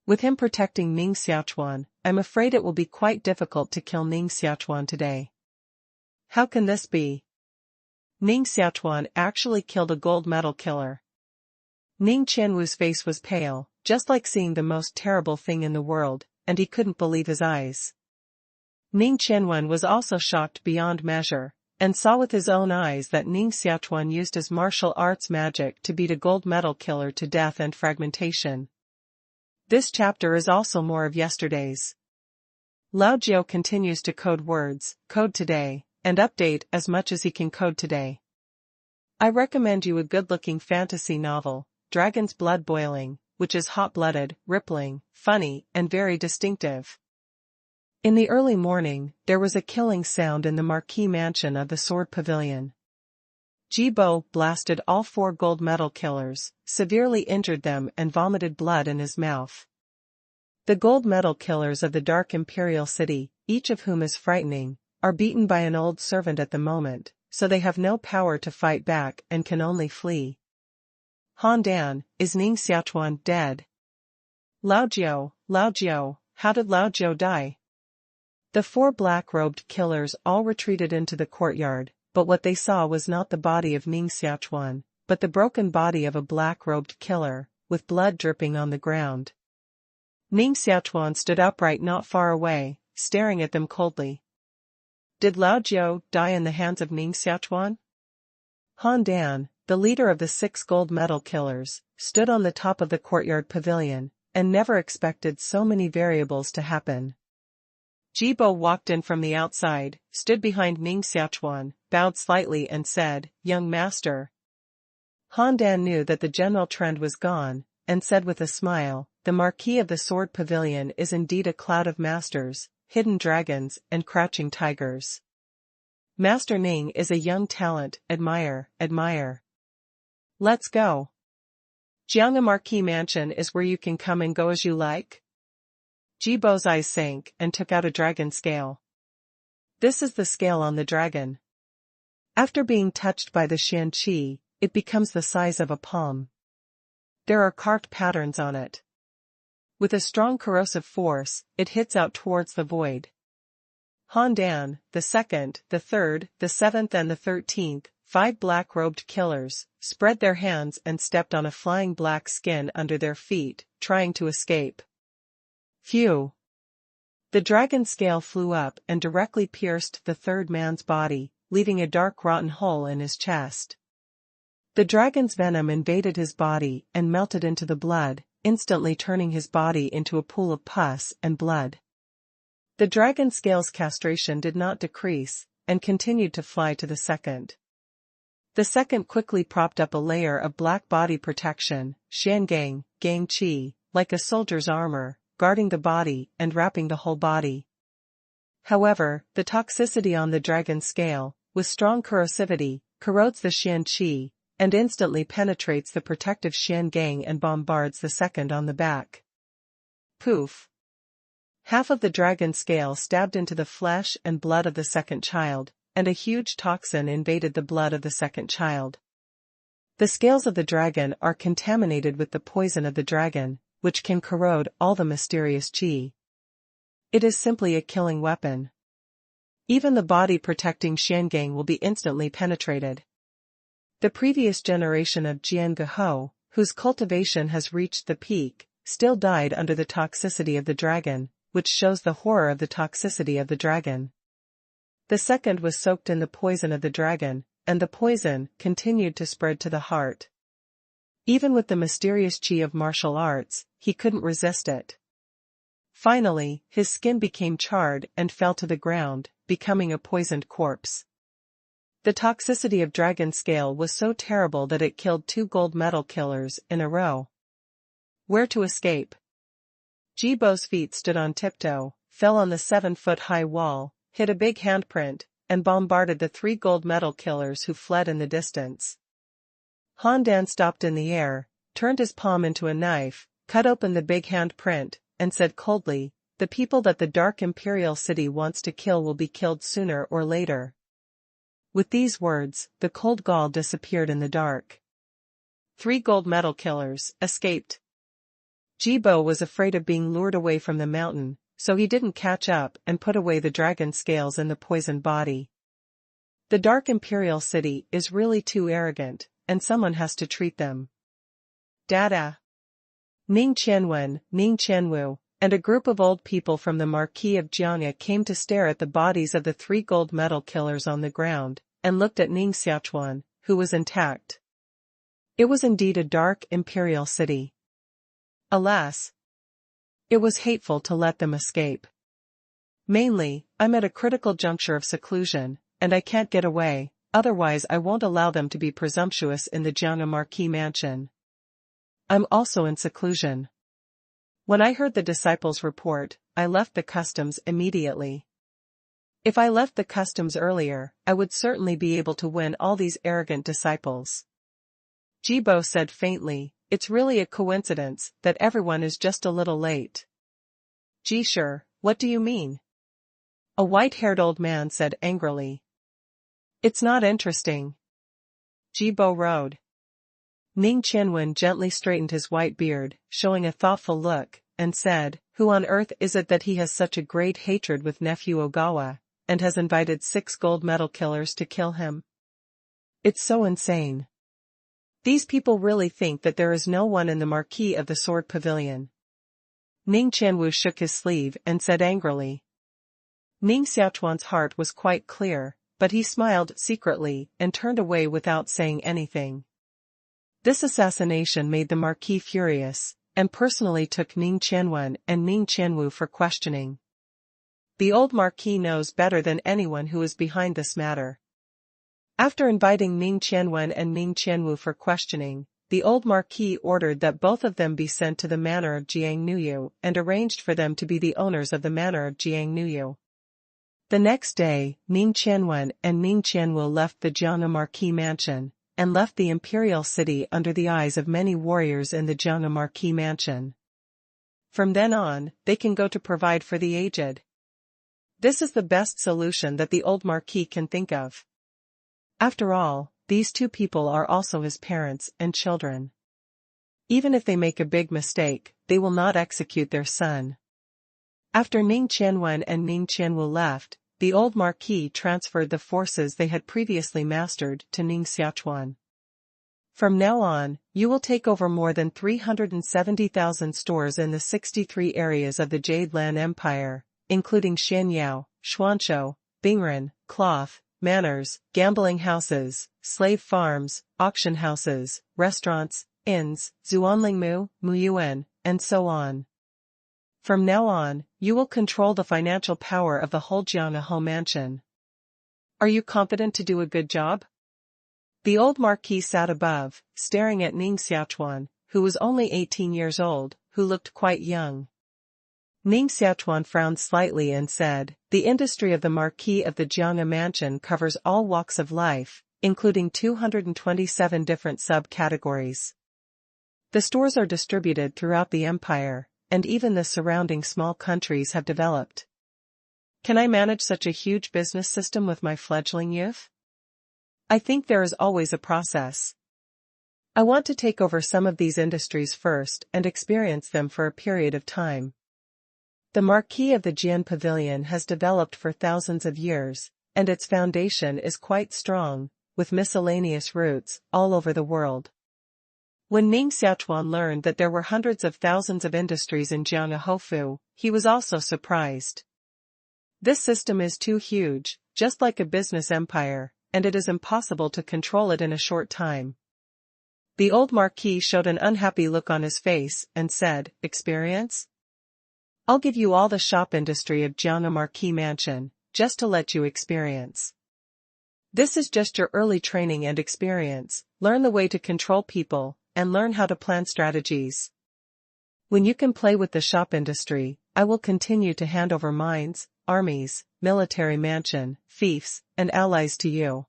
With him protecting Ning Xiaochuan, I'm afraid it will be quite difficult to kill Ning Xiaochuan today. How can this be? Ning Xiaochuan actually killed a gold medal killer. Ning Qianwu's face was pale, just like seeing the most terrible thing in the world, and he couldn't believe his eyes. Ning Qianwen was also shocked beyond measure, and saw with his own eyes that Ning Xiaochuan used his martial arts magic to beat a gold medal killer to death and fragmentation. This chapter is also more of yesterday's. Lao Jiao continues to code words, code today, and update as much as he can code today. I recommend you a good-looking fantasy novel, Dragon's Blood Boiling, which is hot-blooded, rippling, funny, and very distinctive. In the early morning, there was a killing sound in the marquee mansion of the Sword Pavilion. Jibo blasted all 4 gold medal killers, severely injured them and vomited blood in his mouth. The gold medal killers of the Dark Imperial City, each of whom is frightening, are beaten by an old servant at the moment, so they have no power to fight back and can only flee. Han Dan, is Ning Xiaochuan dead? Lao Jiao, how did Lao Jiao die? The 4 black-robed killers all retreated into the courtyard, but what they saw was not the body of Ning Xiaochuan, but the broken body of a black-robed killer, with blood dripping on the ground. Ning Xiaochuan stood upright not far away, staring at them coldly. Did Lao Jiao die in the hands of Ning Xiaochuan? Han Dan, the leader of the 6 gold medal killers, stood on the top of the courtyard pavilion, and never expected so many variables to happen. Jibo walked in from the outside, stood behind Ning Xiaochuan, bowed slightly and said, "Young master." Han Dan knew that the general trend was gone, and said with a smile, "The Marquis of the Sword Pavilion is indeed a cloud of masters, hidden dragons, and crouching tigers. Master Ning is a young talent, admire. Let's go. Jiang'a Marquis Mansion is where you can come and go as you like?" Jibo's eyes sank and took out a dragon scale. This is the scale on the dragon. After being touched by the Xian Qi, it becomes the size of a palm. There are carved patterns on it. With a strong corrosive force, it hits out towards the void. Han Dan, the 2nd, the 3rd, the 7th and the 13th, 5 black-robed killers, spread their hands and stepped on a flying black skin under their feet, trying to escape. Phew! The dragon scale flew up and directly pierced the 3rd man's body, leaving a dark rotten hole in his chest. The dragon's venom invaded his body and melted into the blood, instantly turning his body into a pool of pus and blood. The dragon scale's castration did not decrease, and continued to fly to the 2nd. The 2nd quickly propped up a layer of black body protection, Xiangang, Gang Qi, like a soldier's armor, guarding the body and wrapping the whole body. However, the toxicity on the dragon scale, with strong corrosivity, corrodes the Xian Qi, and instantly penetrates the protective Xiangang and bombards the 2nd on the back. Poof! Half of the dragon scale stabbed into the flesh and blood of the 2nd child, and a huge toxin invaded the blood of the 2nd child. The scales of the dragon are contaminated with the poison of the dragon, which can corrode all the mysterious qi. It is simply a killing weapon. Even the body-protecting Xiangang will be instantly penetrated. The previous generation of Jian Geho, whose cultivation has reached the peak, still died under the toxicity of the dragon, which shows the horror of the toxicity of the dragon. The 2nd was soaked in the poison of the dragon, and the poison continued to spread to the heart. Even with the mysterious qi of martial arts, he couldn't resist it. Finally, his skin became charred and fell to the ground, becoming a poisoned corpse. The toxicity of dragon scale was so terrible that it killed 2 gold medal killers in a row. Where to escape? Jibo's feet stood on tiptoe, fell on the 7-foot-high wall, hit a big handprint, and bombarded the 3 gold medal killers who fled in the distance. Han Dan stopped in the air, turned his palm into a knife, cut open the big handprint, and said coldly, "The people that the Dark Imperial City wants to kill will be killed sooner or later." With these words, the cold gall disappeared in the dark. 3 gold medal killers escaped. Jibo was afraid of being lured away from the mountain, so he didn't catch up and put away the dragon scales in the poisoned body. The Dark Imperial City is really too arrogant, and someone has to treat them. Dada. Ning Xiaochuan, Ning Xiaowu, and a group of old people from the Marquis of Jiangnan came to stare at the bodies of the 3 gold medal killers on the ground, and looked at Ning Xiaochuan, who was intact. It was indeed a dark imperial city. Alas! It was hateful to let them escape. Mainly, I'm at a critical juncture of seclusion, and I can't get away, otherwise I won't allow them to be presumptuous in the Jiangnan Marquis mansion. I'm also in seclusion. When I heard the disciples' report, I left the customs immediately. If I left the customs earlier, I would certainly be able to win all these arrogant disciples. Jibo said faintly, it's really a coincidence that everyone is just a little late. Jisher, what do you mean? A white-haired old man said angrily. It's not interesting. Jibo rode. Ning Xiaochuan gently straightened his white beard, showing a thoughtful look, and said, who on earth is it that he has such a great hatred with nephew Ogawa, and has invited 6 gold medal killers to kill him? It's so insane. These people really think that there is no one in the Marquis of the Sword Pavilion. Ning Xiaowu shook his sleeve and said angrily. Ning Xiaochuan's heart was quite clear, but he smiled secretly and turned away without saying anything. This assassination made the Marquis furious, and personally took Ning Xiaochuan and Ning Xiaowu for questioning. The old Marquis knows better than anyone who is behind this matter. After inviting Ning Xiaochuan and Ning Xiaowu for questioning, the old Marquis ordered that both of them be sent to the manor of Jiangnuyu and arranged for them to be the owners of the manor of Jiangnuyu. The next day, Ning Xiaochuan and Ning Xiaowu left the Jiangnan Marquis mansion, and left the imperial city under the eyes of many warriors in the Jiangnan Marquis mansion. From then on, they can go to provide for the aged. This is the best solution that the old Marquis can think of. After all, these 2 people are also his parents and children. Even if they make a big mistake, they will not execute their son. After Ning Xiaochuan and Ning Xiaowu left, the old Marquis transferred the forces they had previously mastered to Ning Xiaochuan. From now on, you will take over more than 370,000 stores in the 63 areas of the Jade Lan Empire, including Shanyao, Xuanzhou, Bingren, cloth, manors, gambling houses, slave farms, auction houses, restaurants, inns, Zuanlingmu, Muyuan, and so on. From now on, you will control the financial power of the whole Jiangnan mansion. Are you confident to do a good job? The old Marquis sat above, staring at Ning Xiaochuan, who was only 18 years old, who looked quite young. Ning Xiaochuan frowned slightly and said, the industry of the Marquis of the Jiangnan mansion covers all walks of life, including 227 different subcategories. The stores are distributed throughout the empire, and even the surrounding small countries have developed. Can I manage such a huge business system with my fledgling youth? I think there is always a process. I want to take over some of these industries first and experience them for a period of time. The Marquis of the Jian Pavilion has developed for thousands of years, and its foundation is quite strong, with miscellaneous roots all over the world. When Ning Xiaochuan learned that there were hundreds of thousands of industries in Jiangnan, he was also surprised. This system is too huge, just like a business empire, and it is impossible to control it in a short time. The old Marquis showed an unhappy look on his face and said, experience? I'll give you all the shop industry of Jiangnan Marquis Mansion, just to let you experience. This is just your early training and experience. Learn the way to control people, and learn how to plan strategies. When you can play with the shop industry, I will continue to hand over mines, armies, military mansion, fiefs, and allies to you.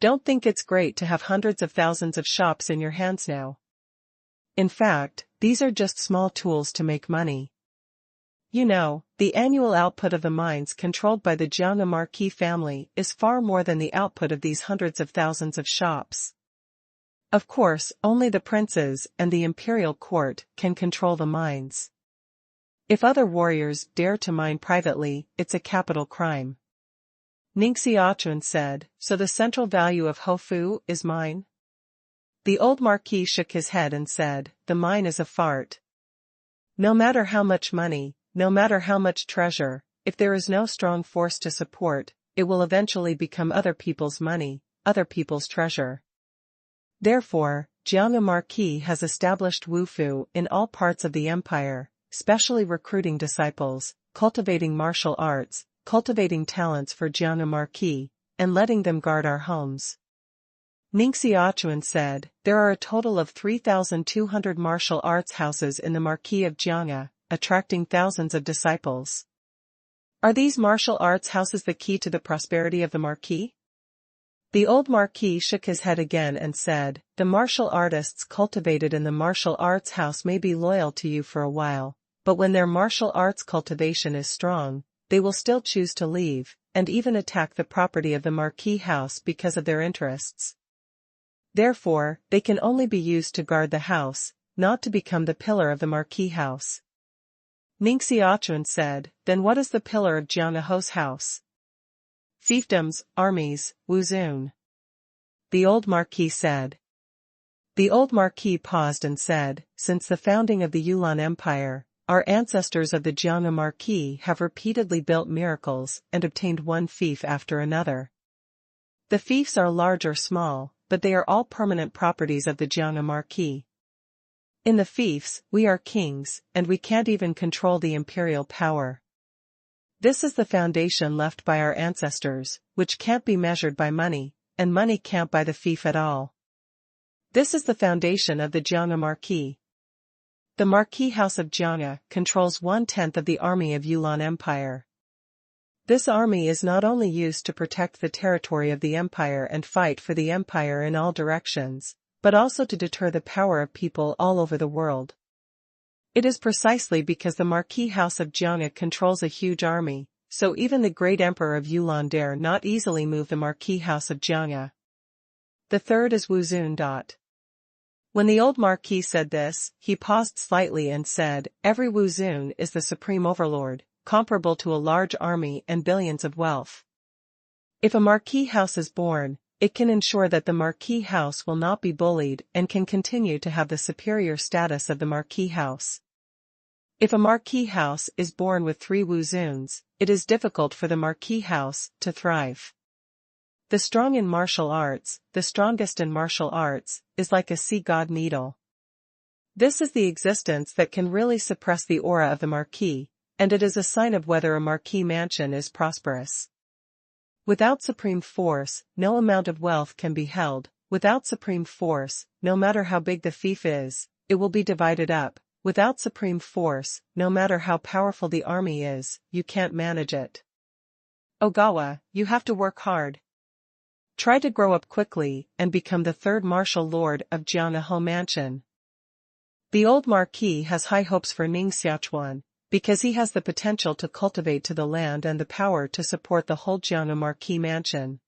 Don't think it's great to have hundreds of thousands of shops in your hands now. In fact, these are just small tools to make money. You know, the annual output of the mines controlled by the Jiangnan Marquis family is far more than the output of these hundreds of thousands of shops. Of course, only the princes and the imperial court can control the mines. If other warriors dare to mine privately, it's a capital crime. Ning Xiaochuan said, so the central value of Hofu is mine? The old marquis shook his head and said, "The mine is a fart. No matter how much money, no matter how much treasure, if there is no strong force to support, it will eventually become other people's money, other people's treasure." Therefore, Jiang Marquis has established Wufu in all parts of the empire, specially recruiting disciples, cultivating martial arts, cultivating talents for Jiang Marquis, and letting them guard our homes. Ning Xiaochuan said, "There are a total of 3,200 martial arts houses in the Marquis of Jiang, attracting thousands of disciples. Are these martial arts houses the key to the prosperity of the Marquis?" The old marquis shook his head again and said, "The martial artists cultivated in the martial arts house may be loyal to you for a while, but when their martial arts cultivation is strong, they will still choose to leave, and even attack the property of the marquis house because of their interests. Therefore, they can only be used to guard the house, not to become the pillar of the marquis house." Ning Xiaochuan said, "Then what is the pillar of Jiang Ho's house?" "Fiefdoms, armies, Wuzun." The old marquis said. The old marquis paused and said, "Since the founding of the Yulan Empire, our ancestors of the Jiang Marquis have repeatedly built miracles and obtained one fief after another. The fiefs are large or small, but they are all permanent properties of the Jiang Marquis. In the fiefs, we are kings, and we can't even control the imperial power. This is the foundation left by our ancestors, which can't be measured by money, and money can't buy the fief at all. This is the foundation of the Jiang Marquis. The Marquis House of Jiang controls 1/10 of the army of Yulan Empire. This army is not only used to protect the territory of the empire and fight for the empire in all directions, but also to deter the power of people all over the world. It is precisely because the Marquis House of Jiang controls a huge army, so even the great emperor of Yulan dare not easily move the Marquis House of Jiang. The third is Wuzun. When the old marquis said this, he paused slightly and said, "Every Wuzun is the supreme overlord, comparable to a large army and billions of wealth. If a marquis house is born, it can ensure that the marquis house will not be bullied and can continue to have the superior status of the marquis house. If a marquis house is born with 3 Wuzuns, it is difficult for the marquis house to thrive. The strong in martial arts, the strongest in martial arts, is like a sea god needle. This is the existence that can really suppress the aura of the marquis, and it is a sign of whether a marquis mansion is prosperous. Without supreme force, no amount of wealth can be held. Without supreme force, no matter how big the fief is, it will be divided up. Without supreme force, no matter how powerful the army is, you can't manage it. Ogawa, you have to work hard. Try to grow up quickly and become the 3rd martial lord of Jiang Ho Mansion." The old marquis has high hopes for Ning Xiaochuan, because he has the potential to cultivate to the land and the power to support the whole Jiang Marquis mansion.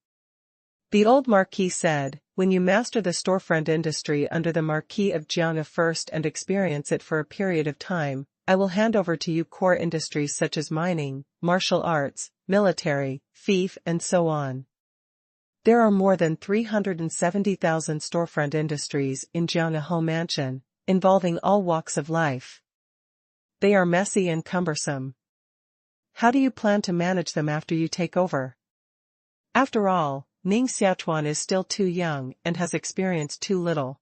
The old marquis said, "When you master the storefront industry under the Marquis of Jiang first and experience it for a period of time, I will hand over to you core industries such as mining, martial arts, military, fief and so on. There are more than 370,000 storefront industries in Jiang Ho Mansion, involving all walks of life. They are messy and cumbersome. How do you plan to manage them after you take over?" After all, Ning Xiaochuan is still too young and has experienced too little.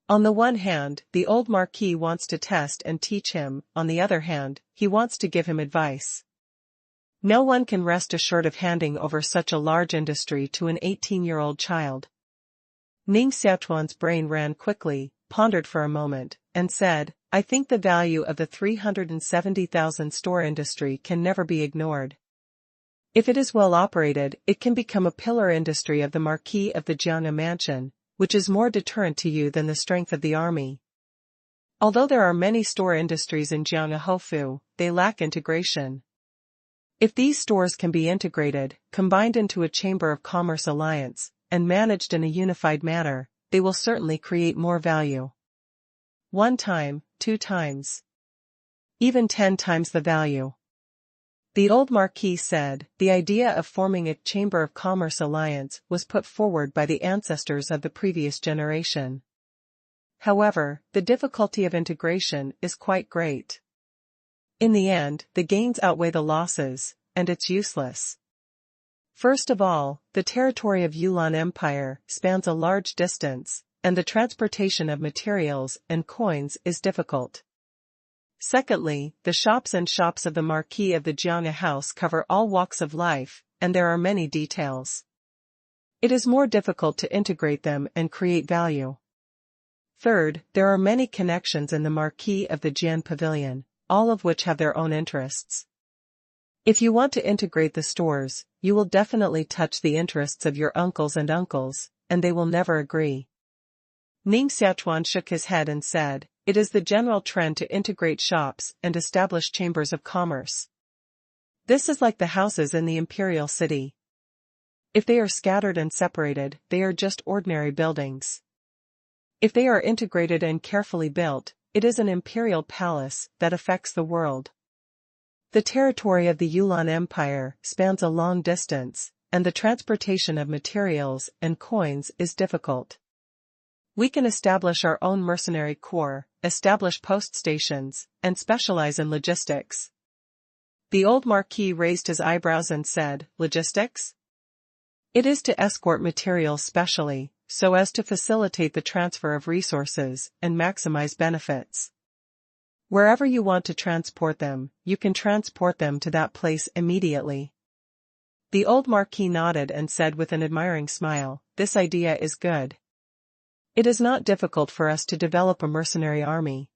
On the one hand, the old marquis wants to test and teach him, on the other hand, he wants to give him advice. No one can rest assured of handing over such a large industry to an 18-year-old child. Ning Xiaochuan's brain ran quickly, pondered for a moment, and said, "I think the value of the 370,000 store industry can never be ignored. If it is well operated, it can become a pillar industry of the Marquis of the Jiang Mansion, which is more deterrent to you than the strength of the army. Although there are many store industries in Jiang Hofu, they lack integration. If these stores can be integrated, combined into a Chamber of Commerce alliance, and managed in a unified manner, they will certainly create more value. 1 time, 2 times. Even 10 times the value. The old Marquis said, the idea of forming a Chamber of Commerce alliance was put forward by the ancestors of the previous generation. However, the difficulty of integration is quite great. In the end, the gains outweigh the losses, and it's useless. First of all, the territory of Yulan Empire spans a large distance, and the transportation of materials and coins is difficult. Secondly, the shops of the Marquis of the Jianghe house cover all walks of life, and there are many details. It is more difficult to integrate them and create value. Third, there are many connections in the Marquis of the Jian Pavilion, all of which have their own interests. If you want to integrate the stores, you will definitely touch the interests of your uncles, and they will never agree. Ning Xiaochuan shook his head and said, it is the general trend to integrate shops and establish chambers of commerce. This is like the houses in the imperial city. If they are scattered and separated, they are just ordinary buildings. If they are integrated and carefully built, it is an imperial palace that affects the world. The territory of the Yulan Empire spans a long distance, and the transportation of materials and coins is difficult. We can establish our own mercenary corps, establish post stations, and specialize in logistics. The old Marquis raised his eyebrows and said, logistics? It is to escort materials specially, so as to facilitate the transfer of resources and maximize benefits. Wherever you want to transport them, you can transport them to that place immediately. The old Marquis nodded and said with an admiring smile, this idea is good. It is not difficult for us to develop a mercenary army.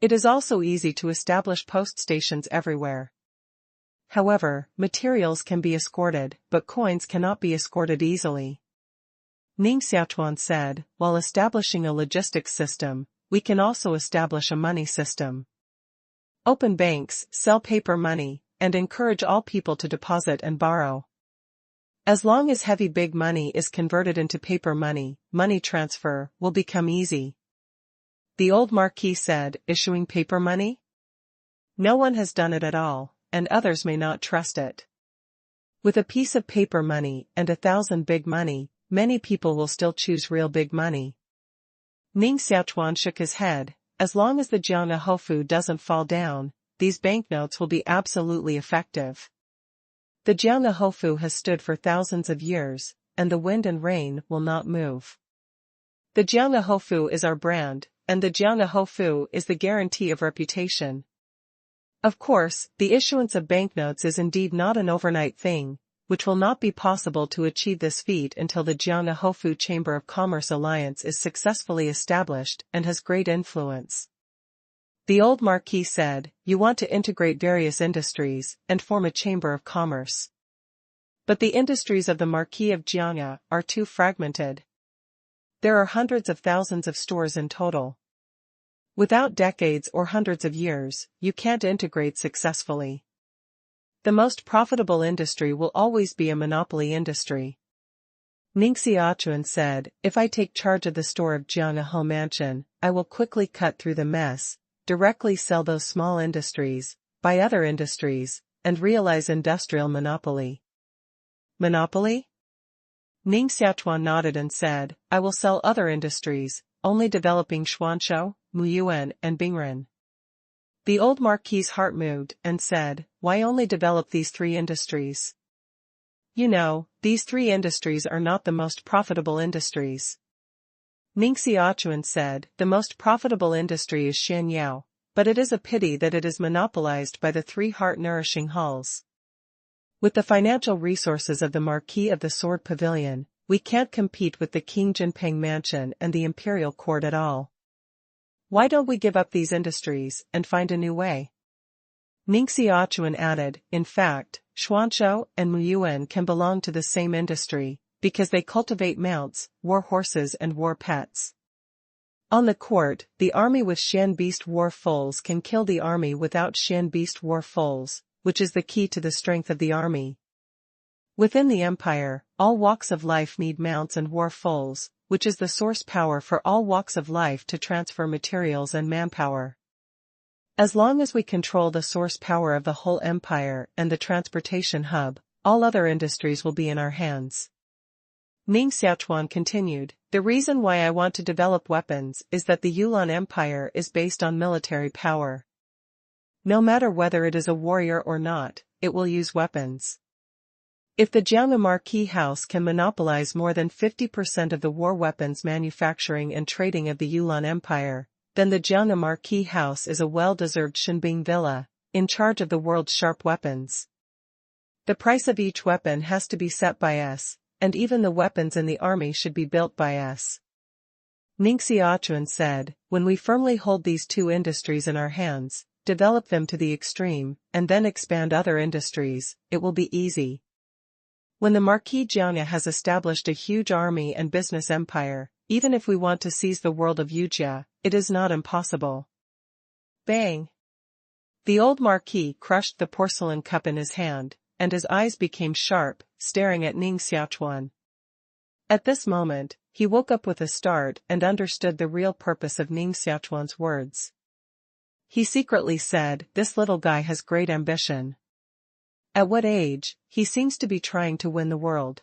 It is also easy to establish post stations everywhere. However, materials can be escorted, but coins cannot be escorted easily. Ning Xiaochuan said, while establishing a logistics system, we can also establish a money system. Open banks, sell paper money, and encourage all people to deposit and borrow. As long as heavy big money is converted into paper money, money transfer will become easy. The old Marquis said, issuing paper money? No one has done it at all, and others may not trust it. With a piece of paper money and 1,000 big money, many people will still choose real big money. Ning Xiaochuan shook his head, as long as the Jianghe Hofu doesn't fall down, these banknotes will be absolutely effective. The Jianghe Hofu has stood for thousands of years, and the wind and rain will not move. The Jianghe Hofu is our brand, and the Jianghe Hofu is the guarantee of reputation. Of course, the issuance of banknotes is indeed not an overnight thing, which will not be possible to achieve this feat until the Jianghe Hofu Chamber of Commerce Alliance is successfully established and has great influence. The old Marquis said, you want to integrate various industries and form a chamber of commerce. But the industries of the Marquis of Jianghe are too fragmented. There are hundreds of thousands of stores in total. Without decades or hundreds of years, you can't integrate successfully. The most profitable industry will always be a monopoly industry. Ning Xiaochuan said, if I take charge of the store of Jianghe Ho Mansion, I will quickly cut through the mess, directly sell those small industries, buy other industries, and realize industrial monopoly. Monopoly? Ning Xiaochuan nodded and said, I will sell other industries, only developing Xuanshou, Muyuan and Bingren. The old Marquis's heart moved and said, why only develop these 3 industries? You know, these 3 industries are not the most profitable industries. Ning Xiaochuan said, the most profitable industry is Shanyao, but it is a pity that it is monopolized by the 3 heart-nourishing halls. With the financial resources of the Marquis of the Sword Pavilion, we can't compete with the King Jinping Mansion and the Imperial Court at all. Why don't we give up these industries and find a new way? Ning Xiaochuan added, in fact, Xuanshou and Muyuan can belong to the same industry, because they cultivate mounts, war horses and war pets. On the court, the army with Shan Beast war foals can kill the army without Shan Beast war foals, which is the key to the strength of the army. Within the empire, all walks of life need mounts and war foals, which is the source power for all walks of life to transfer materials and manpower. As long as we control the source power of the whole empire and the transportation hub, all other industries will be in our hands. Ning Xiaochuan continued, the reason why I want to develop weapons is that the Yulan Empire is based on military power. No matter whether it is a warrior or not, it will use weapons. If the Jiangnan Marquis House can monopolize more than 50% of the war weapons manufacturing and trading of the Yulan Empire, then the Jiangnan Marquis House is a well-deserved Shenbing villa, in charge of the world's sharp weapons. The price of each weapon has to be set by us, and even the weapons in the army should be built by us. Ning Xiaochuan said, when we firmly hold these two industries in our hands, develop them to the extreme, and then expand other industries, it will be easy. When the Marquis Jiangnan has established a huge army and business empire, even if we want to seize the world of Yujia, it is not impossible. Bang! The old Marquis crushed the porcelain cup in his hand, and his eyes became sharp, staring at Ning Xiaochuan. At this moment, he woke up with a start and understood the real purpose of Ning Xiaochuan's words. He secretly said, this little guy has great ambition. At what age, he seems to be trying to win the world.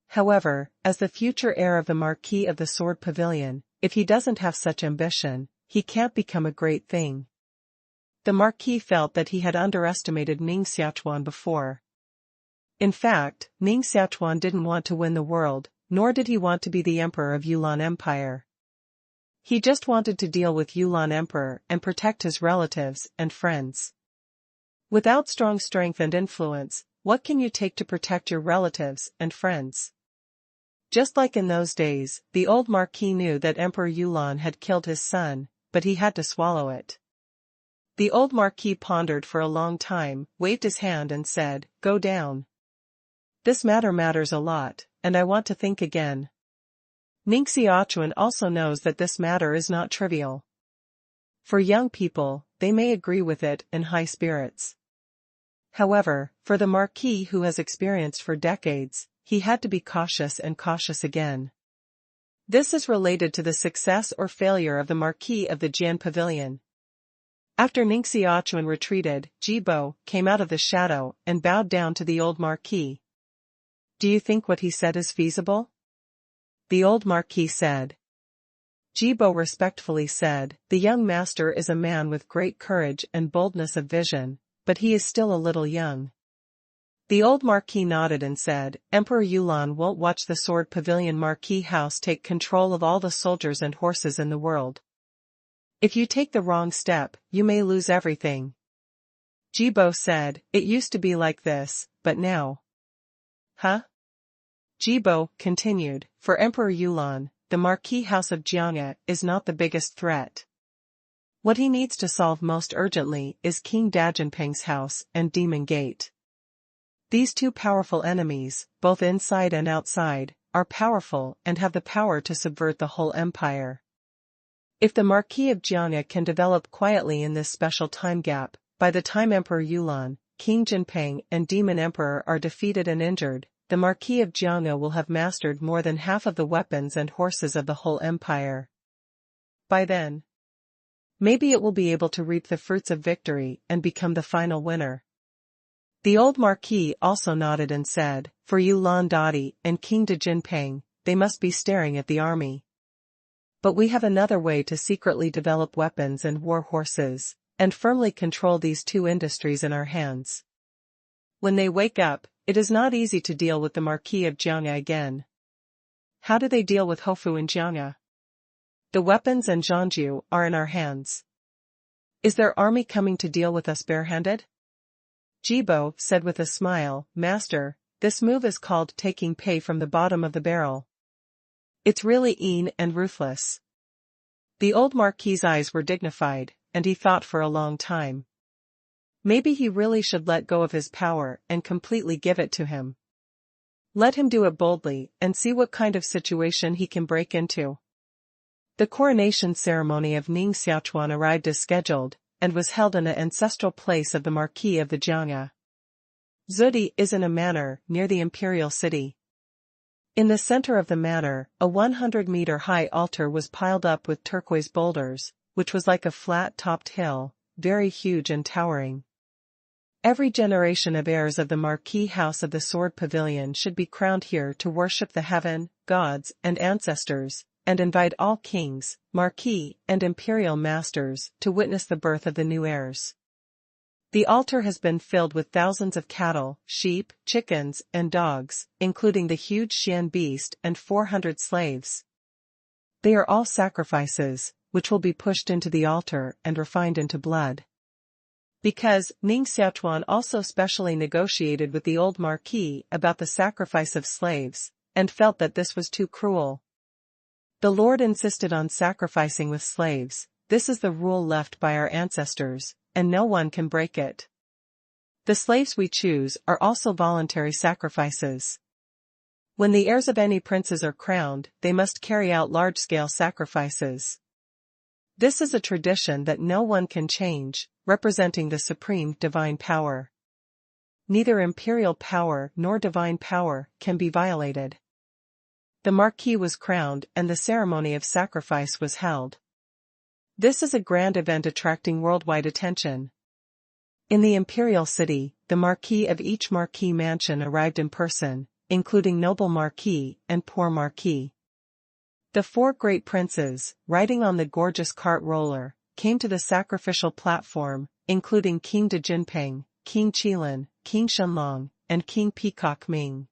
However, as the future heir of the Marquis of the Sword Pavilion, if he doesn't have such ambition, he can't become a great thing. The Marquis felt that he had underestimated Ning Xiaochuan before. In fact, Ning Xiaochuan didn't want to win the world, nor did he want to be the emperor of Yulan Empire. He just wanted to deal with Yulan Emperor and protect his relatives and friends. Without strong strength and influence, what can you take to protect your relatives and friends? Just like in those days, the old Marquis knew that Emperor Yulan had killed his son, but he had to swallow it. The old Marquis pondered for a long time, waved his hand and said, go down. This matter matters a lot, and I want to think again. Ning Xiaochuan also knows that this matter is not trivial. For young people, they may agree with it in high spirits. However, for the Marquis who has experienced for decades, he had to be cautious and cautious again. This is related to the success or failure of the Marquis of the Jian Pavilion. After Ning Xiaochuan retreated, Jibo came out of the shadow and bowed down to the old Marquis. Do you think what he said is feasible? The old Marquis said. Jibo respectfully said, the young master is a man with great courage and boldness of vision, but he is still a little young. The old Marquis nodded and said, Emperor Yulan won't watch the Sword Pavilion Marquis House take control of all the soldiers and horses in the world. If you take the wrong step, you may lose everything. Jibo said, it used to be like this, but now. Huh? Jibo continued, for Emperor Yulan, the Marquis House of Jiangnan is not the biggest threat. What he needs to solve most urgently is King Dajinpeng's house and Demon Gate. These two powerful enemies, both inside and outside, are powerful and have the power to subvert the whole empire. If the Marquis of Jiangnan can develop quietly in this special time gap, by the time Emperor Yulan, King Jinpeng and Demon Emperor are defeated and injured, the Marquis of Jiangnan will have mastered more than half of the weapons and horses of the whole empire. By then, maybe it will be able to reap the fruits of victory and become the final winner. The old Marquis also nodded and said, for Yulan Dadi and King de Jinpeng, they must be staring at the army. But we have another way to secretly develop weapons and war horses, and firmly control these two industries in our hands. When they wake up, it is not easy to deal with the Marquis of Jiangnan again. How do they deal with Hofu in Jiangnan? The weapons and Zhangju are in our hands. Is their army coming to deal with us barehanded? Jibo said with a smile, Master, this move is called taking pay from the bottom of the barrel. It's really mean and ruthless. The old Marquis's eyes were dignified, and he thought for a long time. Maybe he really should let go of his power and completely give it to him. Let him do it boldly and see what kind of situation he can break into. The coronation ceremony of Ning Xiaochuan arrived as scheduled, and was held in the ancestral place of the Marquis of the Jiangnan. Zudi is in a manor near the imperial city. In the center of the manor, a 100-meter high altar was piled up with turquoise boulders, which was like a flat-topped hill, very huge and towering. Every generation of heirs of the Marquis House of the Sword Pavilion should be crowned here to worship the heaven, gods, and ancestors, and invite all kings, marquis, and imperial masters to witness the birth of the new heirs. The altar has been filled with thousands of cattle, sheep, chickens, and dogs, including the huge Xian beast and 400 slaves. They are all sacrifices, which will be pushed into the altar and refined into blood. Because Ning Xiaochuan also specially negotiated with the old marquis about the sacrifice of slaves, and felt that this was too cruel. The Lord insisted on sacrificing with slaves. This is the rule left by our ancestors, and no one can break it. The slaves we choose are also voluntary sacrifices. When the heirs of any princes are crowned, they must carry out large-scale sacrifices. This is a tradition that no one can change, representing the supreme divine power. Neither imperial power nor divine power can be violated. The marquis was crowned and the ceremony of sacrifice was held. This is a grand event attracting worldwide attention. In the imperial city, the marquis of each marquis mansion arrived in person, including noble marquis and poor marquis. The four great princes, riding on the gorgeous cart roller, came to the sacrificial platform, including King de Jinping, King Qilin, King Shenlong, and King Peacock Ming.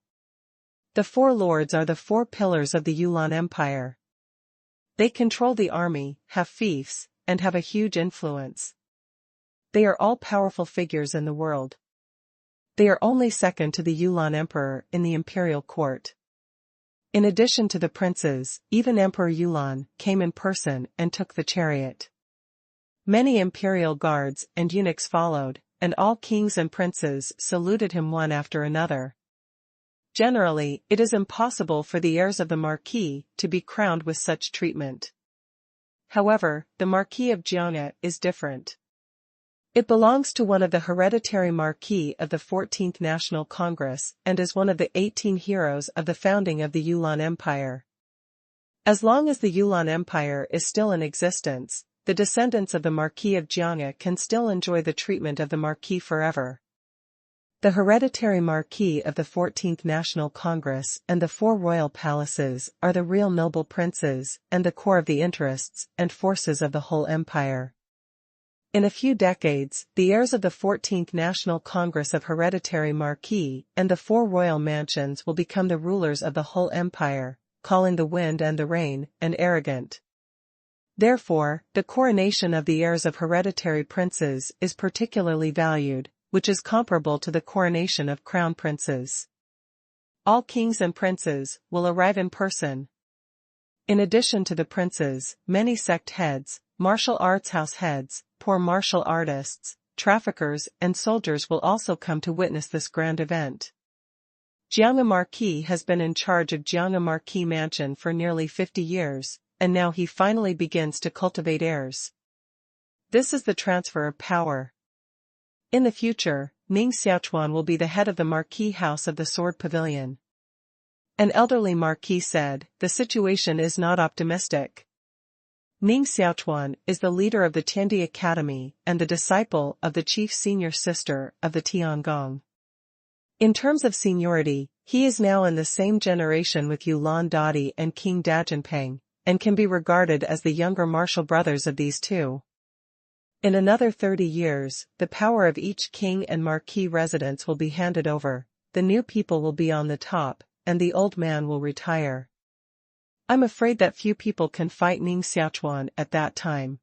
The four lords are the four pillars of the Yulan Empire. They control the army, have fiefs, and have a huge influence. They are all powerful figures in the world. They are only second to the Yulan Emperor in the imperial court. In addition to the princes, even Emperor Yulan came in person and took the chariot. Many imperial guards and eunuchs followed, and all kings and princes saluted him one after another. Generally, it is impossible for the heirs of the marquis to be crowned with such treatment. However, the Marquis of Jianghe is different. It belongs to one of the hereditary marquis of the 14th National Congress and is one of the 18 heroes of the founding of the Yulan Empire. As long as the Yulan Empire is still in existence, the descendants of the Marquis of Jianghe can still enjoy the treatment of the marquis forever. The hereditary marquis of the 14th National Congress and the four royal palaces are the real noble princes and the core of the interests and forces of the whole empire. In a few decades, the heirs of the 14th National Congress of Hereditary Marquis and the four royal mansions will become the rulers of the whole empire, calling the wind and the rain, and arrogant. Therefore, the coronation of the heirs of hereditary princes is particularly valued, which is comparable to the coronation of crown princes. All kings and princes will arrive in person. In addition to the princes, many sect heads, martial arts house heads, poor martial artists, traffickers and soldiers will also come to witness this grand event. Jianghe Marquis has been in charge of Jianghe Marquis Mansion for nearly 50 years, and now he finally begins to cultivate heirs. This is the transfer of power. In the future, Ning Xiaochuan will be the head of the Marquis House of the Sword Pavilion. An elderly marquis said, "The situation is not optimistic." Ning Xiaochuan is the leader of the Tiandi Academy and the disciple of the chief senior sister of the Tiangong. In terms of seniority, he is now in the same generation with Yulan Dadi and King Dajinpeng, and can be regarded as the younger martial brothers of these two. In another 30 years, the power of each king and marquis residence will be handed over, the new people will be on the top, and the old man will retire. I'm afraid that few people can fight Ning Xiaochuan at that time.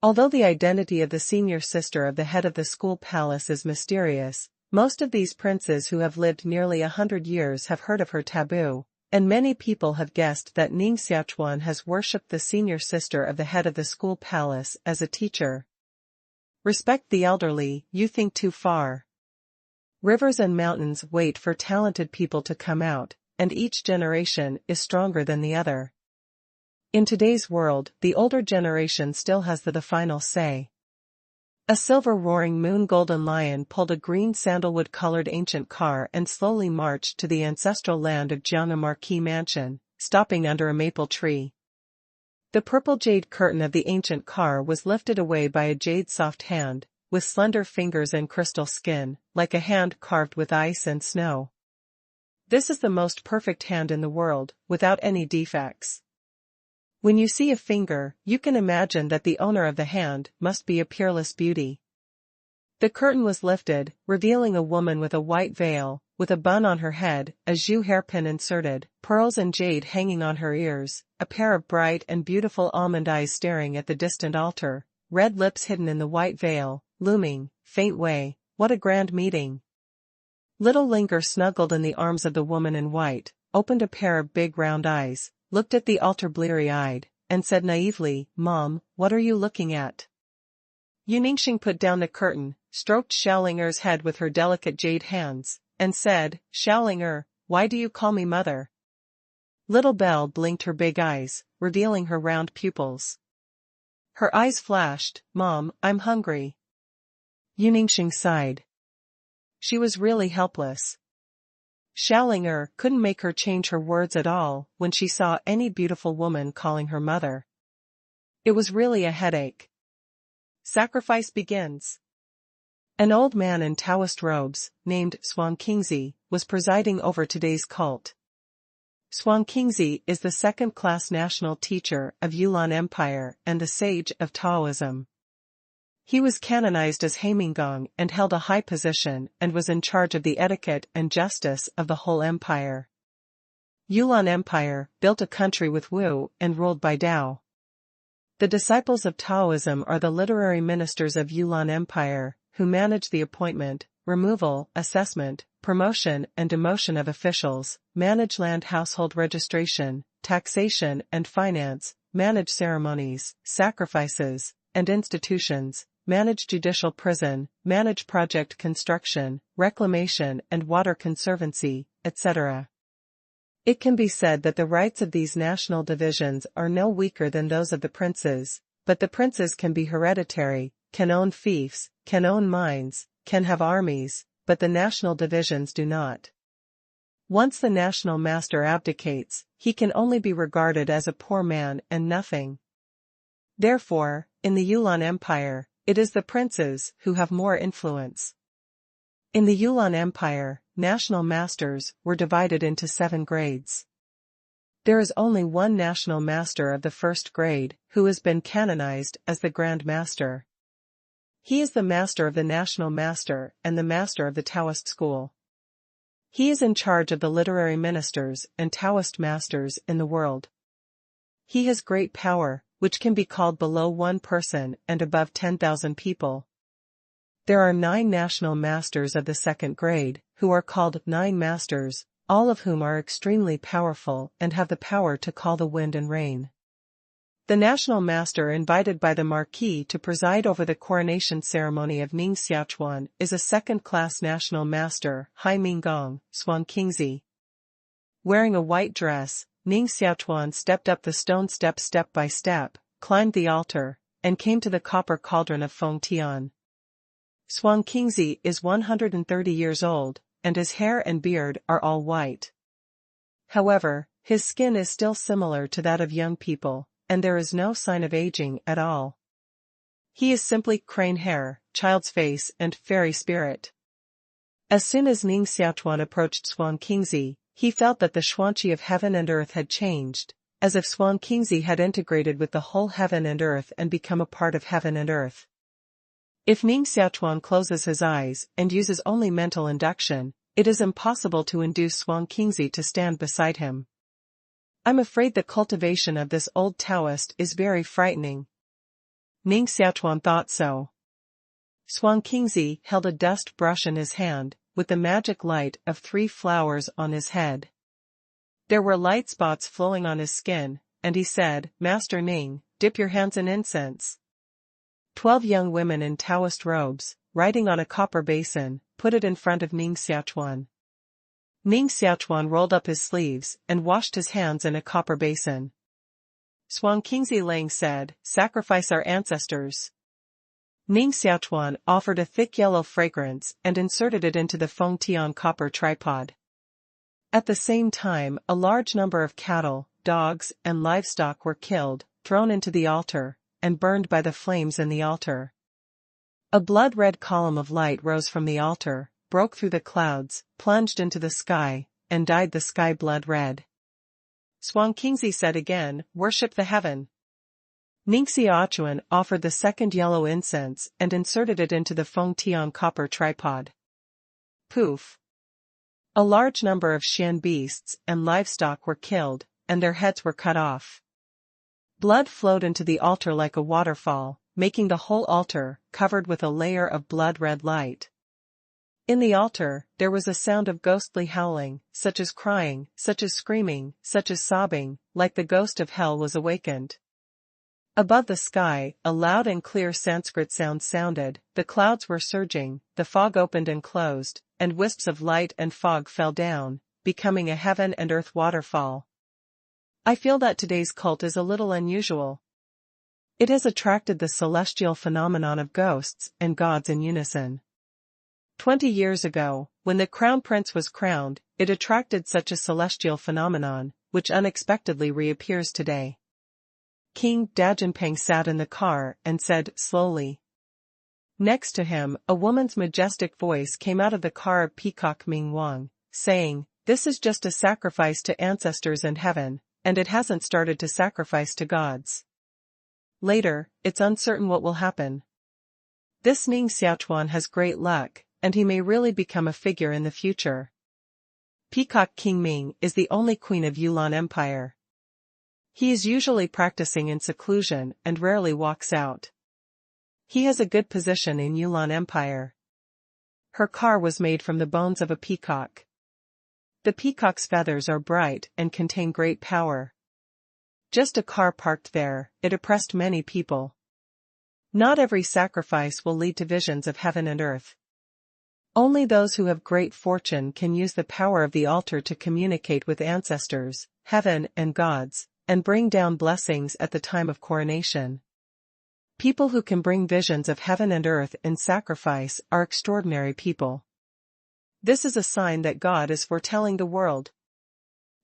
Although the identity of the senior sister of the head of the school palace is mysterious, most of these princes who have lived nearly 100 years have heard of her taboo, and many people have guessed that Ning Xiaochuan has worshipped the senior sister of the head of the school palace as a teacher. Respect the elderly, you think too far. Rivers and mountains wait for talented people to come out, and each generation is stronger than the other. In today's world, the older generation still has the final say. A silver roaring moon golden lion pulled a green sandalwood-colored ancient car and slowly marched to the ancestral land of Jianghe Marquis Mansion, stopping under a maple tree. The purple jade curtain of the ancient car was lifted away by a jade-soft hand, with slender fingers and crystal skin, like a hand carved with ice and snow. This is the most perfect hand in the world, without any defects. When you see a finger, you can imagine that the owner of the hand must be a peerless beauty. The curtain was lifted, revealing a woman with a white veil, with a bun on her head, a Jiu hairpin inserted, pearls and jade hanging on her ears, a pair of bright and beautiful almond eyes staring at the distant altar, red lips hidden in the white veil, looming, faint way. What a grand meeting! Little Linger snuggled in the arms of the woman in white, opened a pair of big round eyes, looked at the altar bleary-eyed, and said naively, "Mom, what are you looking at?" Ningxiang put down the curtain, stroked Xiaolinger's head with her delicate jade hands, and said, "Xiaolinger, why do you call me mother?" Little Belle blinked her big eyes, revealing her round pupils. Her eyes flashed, "Mom, I'm hungry." Ningxiang sighed. She was really helpless. Xiaolinger couldn't make her change her words at all when she saw any beautiful woman calling her mother. It was really a headache. Sacrifice begins. An old man in Taoist robes, named Xuan Qingzi, was presiding over today's cult. Xuan Qingzi is the second-class national teacher of Yulan Empire and the sage of Taoism. He was canonized as Heimingong and held a high position and was in charge of the etiquette and justice of the whole empire. Yulan Empire built a country with Wu and ruled by Tao. The disciples of Taoism are the literary ministers of Yulan Empire, who manage the appointment, removal, assessment, promotion and demotion of officials, manage land household registration, taxation and finance, manage ceremonies, sacrifices, and institutions, manage judicial prison, manage project construction, reclamation and water conservancy, etc. It can be said that the rights of these national divisions are no weaker than those of the princes, but the princes can be hereditary, can own fiefs, can own mines, can have armies, but the national divisions do not. Once the national master abdicates, he can only be regarded as a poor man and nothing. Therefore, in the Yulan Empire, it is the princes who have more influence. In the Yulan Empire, national masters were divided into 7 grades. There is only one national master of the first grade, who has been canonized as the Grand Master. He is the master of the national master and the master of the Taoist school. He is in charge of the literary ministers and Taoist masters in the world. He has great power, which can be called below 1 person and above 10,000 people. There are 9 national masters of the second grade, who are called 9 masters, all of whom are extremely powerful and have the power to call the wind and rain. The national master invited by the Marquis to preside over the coronation ceremony of Ning Xiaochuan is a second-class national master, Heimingong, Xuan Qingzi. Wearing a white dress, Ning Xiaochuan stepped up the stone steps step by step, climbed the altar, and came to the copper cauldron of Feng Tian. Xuan Qingzi is 130 years old, and his hair and beard are all white. However, his skin is still similar to that of young people, and there is no sign of aging at all. He is simply crane hair, child's face and fairy spirit. As soon as Ning Xiaochuan approached Xuan Qingzi, he felt that the Xuanqi of heaven and earth had changed, as if Xuan Qingzi had integrated with the whole heaven and earth and become a part of heaven and earth. If Ning Xiaochuan closes his eyes and uses only mental induction, it is impossible to induce Xuan Qingzi to stand beside him. I'm afraid the cultivation of this old Taoist is very frightening. Ning Xiaochuan thought so. Xuan Qingzi held a dust brush in his hand, with the magic light of 3 flowers on his head. There were light spots flowing on his skin, and he said, "Master Ning, dip your hands in incense." 12 young women in Taoist robes, riding on a copper basin, put it in front of Ning Xiaochuan. Ning Xiaochuan rolled up his sleeves and washed his hands in a copper basin. Xuan Qingzi Lang said, "Sacrifice our ancestors." Ning Xiaochuan offered a thick yellow fragrance and inserted it into the Feng Tian copper tripod. At the same time, a large number of cattle, dogs, and livestock were killed, thrown into the altar, and burned by the flames in the altar. A blood-red column of light rose from the altar, broke through the clouds, plunged into the sky, and dyed the sky blood-red. Zhuang Qingzi said again, "Worship the heaven." Ning Xiaochuan offered the second yellow incense and inserted it into the Feng Tian copper tripod. Poof! A large number of Xian beasts and livestock were killed, and their heads were cut off. Blood flowed into the altar like a waterfall, making the whole altar covered with a layer of blood-red light. In the altar, there was a sound of ghostly howling, such as crying, such as screaming, such as sobbing, like the ghost of hell was awakened. Above the sky, a loud and clear Sanskrit sound sounded, the clouds were surging, the fog opened and closed, and wisps of light and fog fell down, becoming a heaven and earth waterfall. I feel that today's cult is a little unusual. It has attracted the celestial phenomenon of ghosts and gods in unison. 20 years ago, when the crown prince was crowned, it attracted such a celestial phenomenon, which unexpectedly reappears today. King Dajinpeng sat in the car and said slowly. Next to him, a woman's majestic voice came out of the car of Peacock Ming Wang, saying, "This is just a sacrifice to ancestors and heaven, and it hasn't started to sacrifice to gods. Later, it's uncertain what will happen. This Ning Xiaochuan has great luck, and he may really become a figure in the future." Peacock King Ming is the only queen of Yulan Empire. He is usually practicing in seclusion and rarely walks out. He has a good position in Yulan Empire. Her car was made from the bones of a peacock. The peacock's feathers are bright and contain great power. Just a car parked there, it oppressed many people. Not every sacrifice will lead to visions of heaven and earth. Only those who have great fortune can use the power of the altar to communicate with ancestors, heaven and gods, and bring down blessings at the time of coronation. People who can bring visions of heaven and earth in sacrifice are extraordinary people. This is a sign that God is foretelling the world.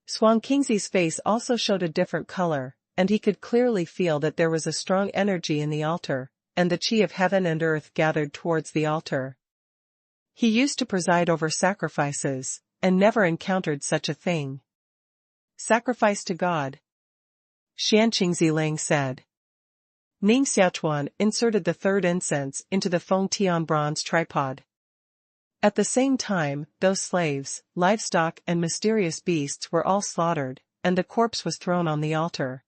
Zhuang Qingzi's face also showed a different color, and he could clearly feel that there was a strong energy in the altar, and the chi of heaven and earth gathered towards the altar. He used to preside over sacrifices, and never encountered such a thing. Sacrifice to God. Xian Qingzi Lang said. Ning Xiaochuan inserted the third incense into the Feng Tian bronze tripod. At the same time, those slaves, livestock and mysterious beasts were all slaughtered, and the corpse was thrown on the altar.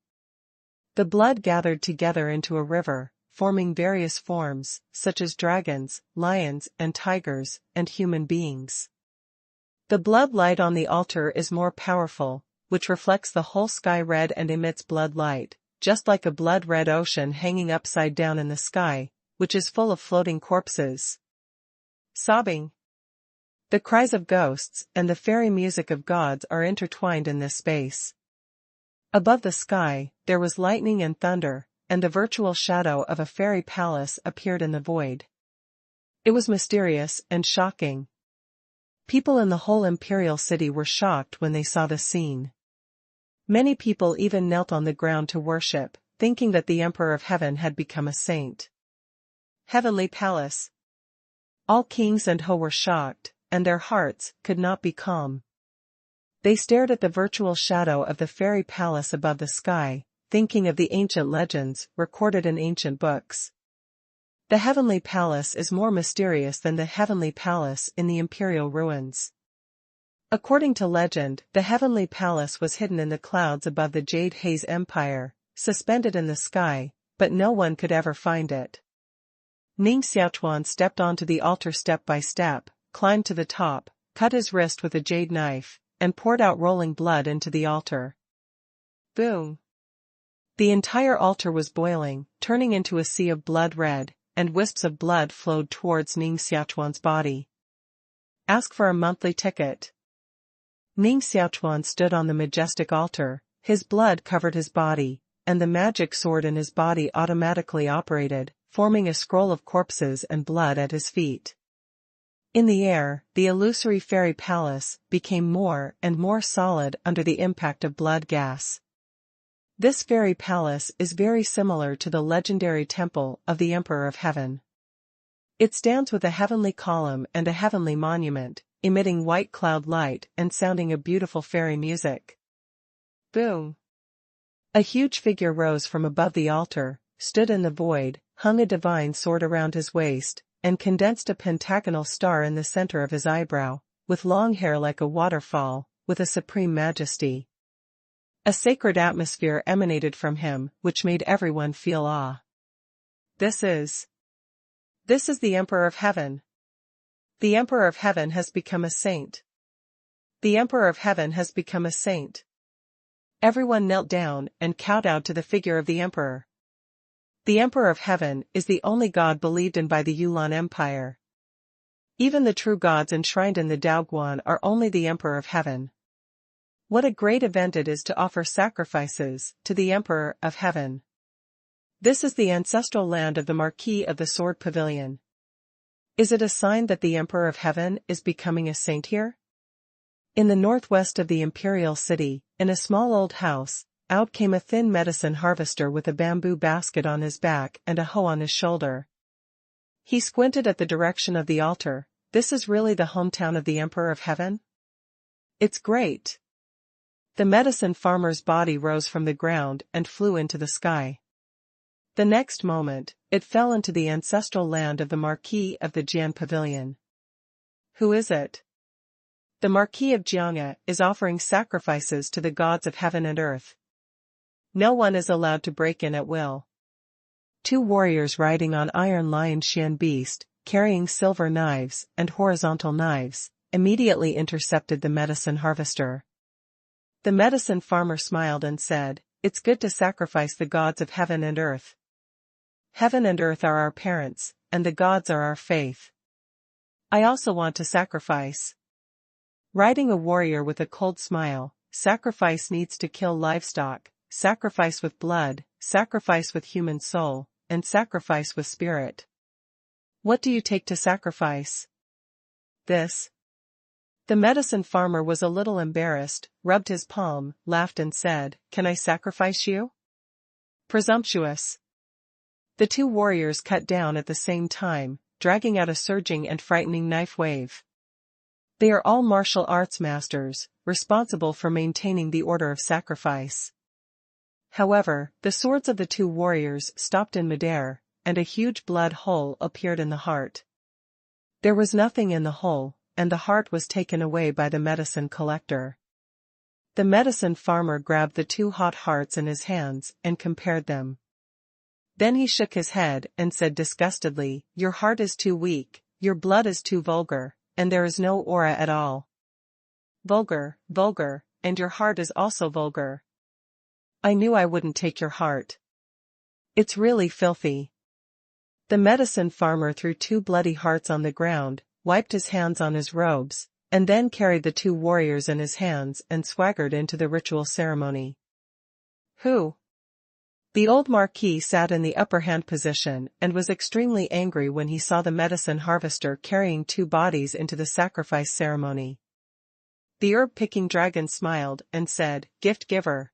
The blood gathered together into a river, forming various forms, such as dragons, lions and tigers, and human beings. The blood light on the altar is more powerful, which reflects the whole sky red and emits blood light, just like a blood-red ocean hanging upside down in the sky, which is full of floating corpses. Sobbing. The cries of ghosts and the fairy music of gods are intertwined in this space. Above the sky, there was lightning and thunder, and the virtual shadow of a fairy palace appeared in the void. It was mysterious and shocking. People in the whole imperial city were shocked when they saw the scene. Many people even knelt on the ground to worship, thinking that the Emperor of Heaven had become a saint. Heavenly Palace. All kings and Ho were shocked, and their hearts could not be calm. They stared at the virtual shadow of the fairy palace above the sky, thinking of the ancient legends recorded in ancient books. The Heavenly Palace is more mysterious than the Heavenly Palace in the imperial ruins. According to legend, the Heavenly Palace was hidden in the clouds above the Jade Haze Empire, suspended in the sky, but no one could ever find it. Ning Xiaochuan stepped onto the altar step by step, climbed to the top, cut his wrist with a jade knife, and poured out rolling blood into the altar. Boom! The entire altar was boiling, turning into a sea of blood red, and wisps of blood flowed towards Ning Xiaochuan's body. Ask for a monthly ticket. Ning Xiaochuan stood on the majestic altar, his blood covered his body, and the magic sword in his body automatically operated, forming a scroll of corpses and blood at his feet. In the air, the illusory fairy palace became more and more solid under the impact of blood gas. This fairy palace is very similar to the legendary temple of the Emperor of Heaven. It stands with a heavenly column and a heavenly monument, emitting white cloud light and sounding a beautiful fairy music. Boom! A huge figure rose from above the altar, stood in the void, hung a divine sword around his waist, and condensed a pentagonal star in the center of his eyebrow, with long hair like a waterfall, with a supreme majesty. A sacred atmosphere emanated from him, which made everyone feel awe. This is the Emperor of Heaven. The Emperor of Heaven has become a saint. The Emperor of Heaven has become a saint. Everyone knelt down and kowtowed to the figure of the Emperor. The Emperor of Heaven is the only god believed in by the Yulan Empire. Even the true gods enshrined in the Daoguan are only the Emperor of Heaven. What a great event it is to offer sacrifices to the Emperor of Heaven. This is the ancestral land of the Marquis of the Sword Pavilion. Is it a sign that the Emperor of Heaven is becoming a saint here? In the northwest of the imperial city, in a small old house, out came a thin medicine harvester with a bamboo basket on his back and a hoe on his shoulder. He squinted at the direction of the altar. This is really the hometown of the Emperor of Heaven? It's great. The medicine farmer's body rose from the ground and flew into the sky. The next moment, it fell into the ancestral land of the Marquis of the Jian Pavilion. Who is it? The Marquis of Jiang'a is offering sacrifices to the gods of heaven and earth. No one is allowed to break in at will. 2 warriors riding on iron lion Xian beast, carrying silver knives and horizontal knives, immediately intercepted the medicine harvester. The medicine farmer smiled and said, "It's good to sacrifice the gods of heaven and earth. Heaven and earth are our parents, and the gods are our faith. I also want to sacrifice." Riding a warrior with a cold smile, sacrifice needs to kill livestock, sacrifice with blood, sacrifice with human soul, and sacrifice with spirit. What do you take to sacrifice? This. The medicine farmer was a little embarrassed, rubbed his palm, laughed and said, "Can I sacrifice you?" Presumptuous. The 2 warriors cut down at the same time, dragging out a surging and frightening knife wave. They are all martial arts masters, responsible for maintaining the order of sacrifice. However, the swords of the 2 warriors stopped in midair, and a huge blood hole appeared in the heart. There was nothing in the hole, and the heart was taken away by the medicine collector. The medicine farmer grabbed the 2 hot hearts in his hands and compared them. Then he shook his head and said disgustedly, "Your heart is too weak, your blood is too vulgar, and there is no aura at all. Vulgar, vulgar, and your heart is also vulgar. I knew I wouldn't take your heart. It's really filthy." The medicine farmer threw 2 bloody hearts on the ground, wiped his hands on his robes, and then carried the 2 warriors in his hands and swaggered into the ritual ceremony. Who? The old marquis sat in the upper hand position and was extremely angry when he saw the medicine harvester carrying 2 bodies into the sacrifice ceremony. The herb-picking dragon smiled and said, "Gift giver."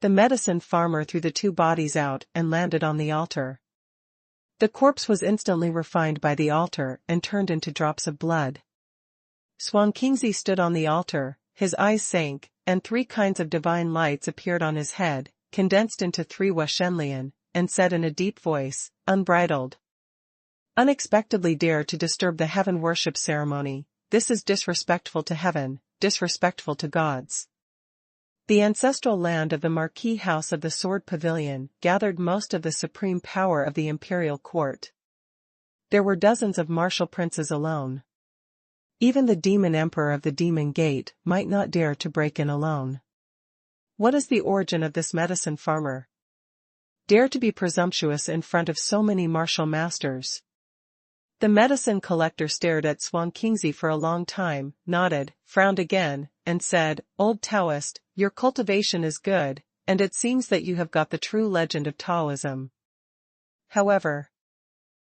The medicine farmer threw the 2 bodies out and landed on the altar. The corpse was instantly refined by the altar and turned into drops of blood. Swan Kingzi stood on the altar, his eyes sank, and 3 kinds of divine lights appeared on his head, condensed into 3 Washenlian, and said in a deep voice, "Unbridled. Unexpectedly dare to disturb the heaven worship ceremony, this is disrespectful to heaven, disrespectful to gods." The ancestral land of the Marquis House of the Sword Pavilion gathered most of the supreme power of the imperial court. There were dozens of martial princes alone. Even the demon emperor of the Demon Gate might not dare to break in alone. What is the origin of this medicine farmer? Dare to be presumptuous in front of so many martial masters. The medicine collector stared at Swan Kingzi for a long time, nodded, frowned again, and said, "Old Taoist, your cultivation is good, and it seems that you have got the true legend of Taoism. However,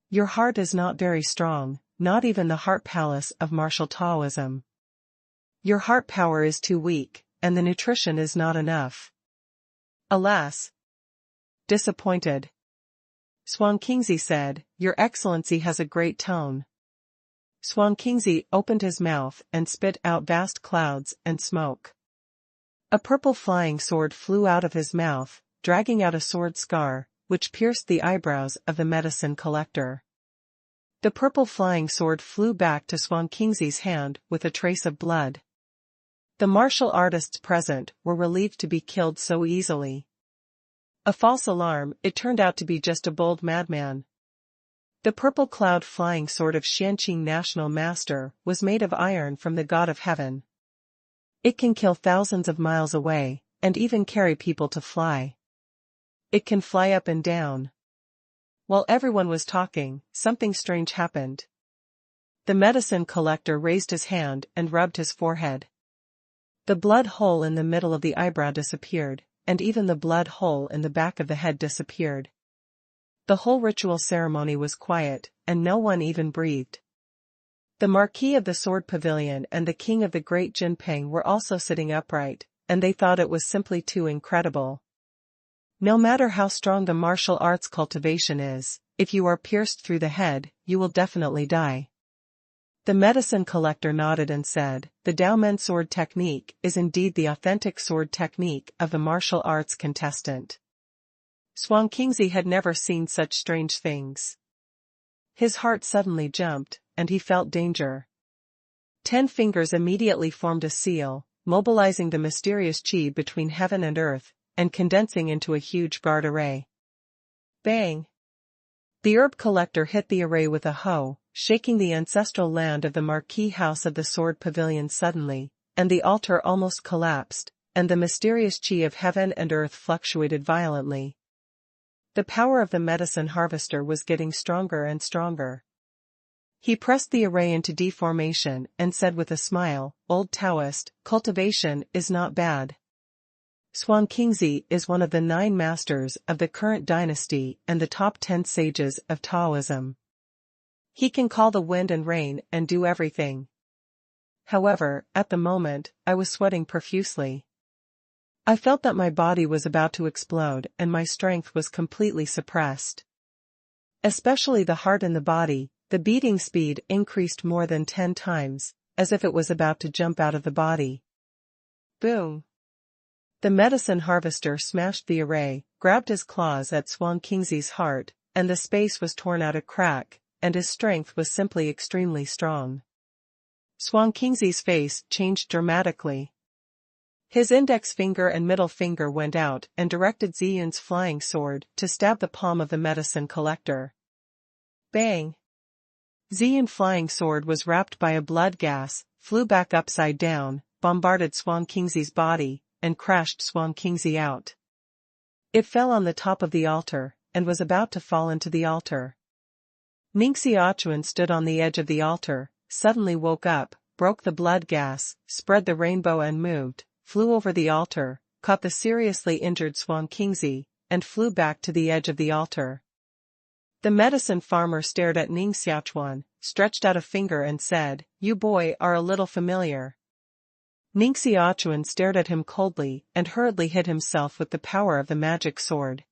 your heart is not very strong, not even the heart palace of martial Taoism. Your heart power is too weak, and the nutrition is not enough. Alas! Disappointed. Swankingzi said, "Your Excellency has a great tone." Swankingzi opened his mouth and spit out vast clouds and smoke. A purple flying sword flew out of his mouth, dragging out a sword scar, which pierced the eyebrows of the medicine collector. The purple flying sword flew back to Swankingzi's hand with a trace of blood. The martial artists present were relieved to be killed so easily. A false alarm, it turned out to be just a bold madman. The purple cloud flying sword of Xianqing National Master was made of iron from the God of Heaven. It can kill thousands of miles away, and even carry people to fly. It can fly up and down. While everyone was talking, something strange happened. The medicine collector raised his hand and rubbed his forehead. The blood hole in the middle of the eyebrow disappeared, and even the blood hole in the back of the head disappeared. The whole ritual ceremony was quiet, and no one even breathed. The Marquis of the Sword Pavilion and the King of the Great Jinping were also sitting upright, and they thought it was simply too incredible. No matter how strong the martial arts cultivation is, if you are pierced through the head, you will definitely die. The medicine collector nodded and said, "The Daomen sword technique is indeed the authentic sword technique of the martial arts contestant." Swankingzi had never seen such strange things. His heart suddenly jumped, and he felt danger. 10 fingers immediately formed a seal, mobilizing the mysterious chi between heaven and earth, and condensing into a huge guard array. Bang! The herb collector hit the array with a hoe, shaking the ancestral land of the Marquis House of the Sword Pavilion suddenly, and the altar almost collapsed, and the mysterious chi of heaven and earth fluctuated violently. The power of the medicine harvester was getting stronger and stronger. He pressed the array into deformation and said with a smile, "Old Taoist, cultivation is not bad. Swankingzi is one of the 9 masters of the current dynasty and the top 10 sages of Taoism. He can call the wind and rain and do everything." However, at the moment, I was sweating profusely. I felt that my body was about to explode and my strength was completely suppressed. Especially the heart and the body, the beating speed increased more than 10 times, as if it was about to jump out of the body. Boom! The medicine harvester smashed the array, grabbed his claws at Swankingzi's heart, and the space was torn out a crack, and his strength was simply extremely strong. Swankingzi's face changed dramatically. His index finger and middle finger went out and directed Ziyun's flying sword to stab the palm of the medicine collector. Bang! Ziyun's flying sword was wrapped by a blood gas, flew back upside down, bombarded Swankingzi's body, and crashed Swankingzi out. It fell on the top of the altar, and was about to fall into the altar. Ning Xiaochuan stood on the edge of the altar, suddenly woke up, broke the blood gas, spread the rainbow and moved, flew over the altar, caught the seriously injured Swankingzi, and flew back to the edge of the altar. The medicine farmer stared at Ning Xiaochuan, stretched out a finger and said, "You boy are a little familiar." Ning Xiaochuan stared at him coldly and hurriedly hit himself with the power of the magic sword.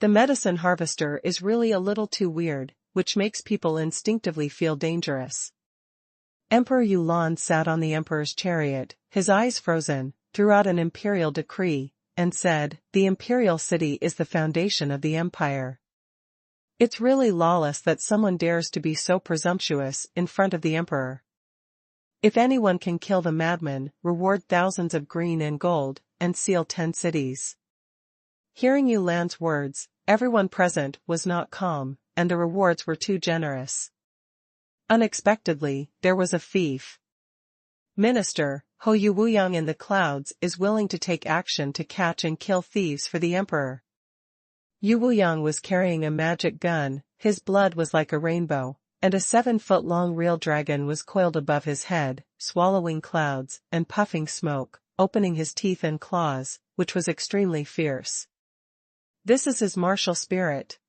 The medicine harvester is really a little too weird, which makes people instinctively feel dangerous. Emperor Yulan sat on the emperor's chariot, his eyes frozen, threw out an imperial decree, and said, "The imperial city is the foundation of the empire." It's really lawless that someone dares to be so presumptuous in front of the emperor. If anyone can kill the madman, reward thousands of green and gold, and seal 10 cities. Hearing Yulan's words, everyone present was not calm, and the rewards were too generous. Unexpectedly, there was a thief. Minister, Ho Yuwuyang in the clouds is willing to take action to catch and kill thieves for the emperor. Yuwuyang was carrying a magic gun, his blood was like a rainbow, and a 7-foot-long real dragon was coiled above his head, swallowing clouds, and puffing smoke, opening his teeth and claws, which was extremely fierce. This is his martial spirit.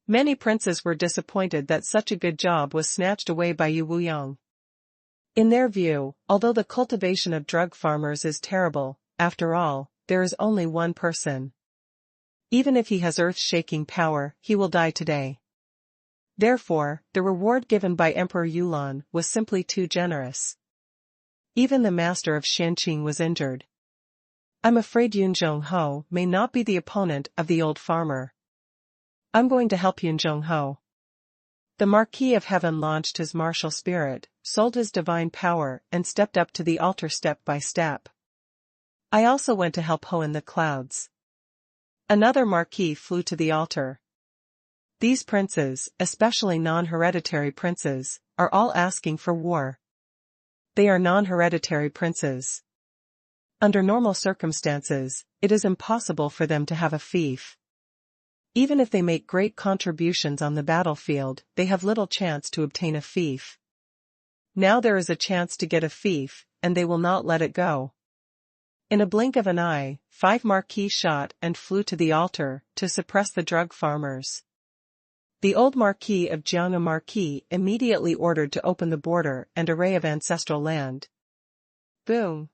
Many princes were disappointed that such a good job was snatched away by Yuwuyang. In their view, although the cultivation of drug farmers is terrible, after all, there is only one person. Even if he has earth-shaking power, he will die today. Therefore, the reward given by Emperor Yulan was simply too generous. Even the master of Shanqing was injured. I'm afraid Yun Zhongho may not be the opponent of the old farmer. I'm going to help Yun Zhongho. The Marquis of Heaven launched his martial spirit, sold his divine power, and stepped up to the altar step by step. I also went to help Ho in the clouds. Another Marquis flew to the altar. These princes, especially non-hereditary princes, are all asking for war. They are non-hereditary princes. Under normal circumstances, it is impossible for them to have a fief. Even if they make great contributions on the battlefield, they have little chance to obtain a fief. Now there is a chance to get a fief, and they will not let it go. In a blink of an eye, 5 Marquis shot and flew to the altar, to suppress the drug farmers. The old Marquis of Jiangnan Marquis immediately ordered to open the border and array of ancestral land. Boom!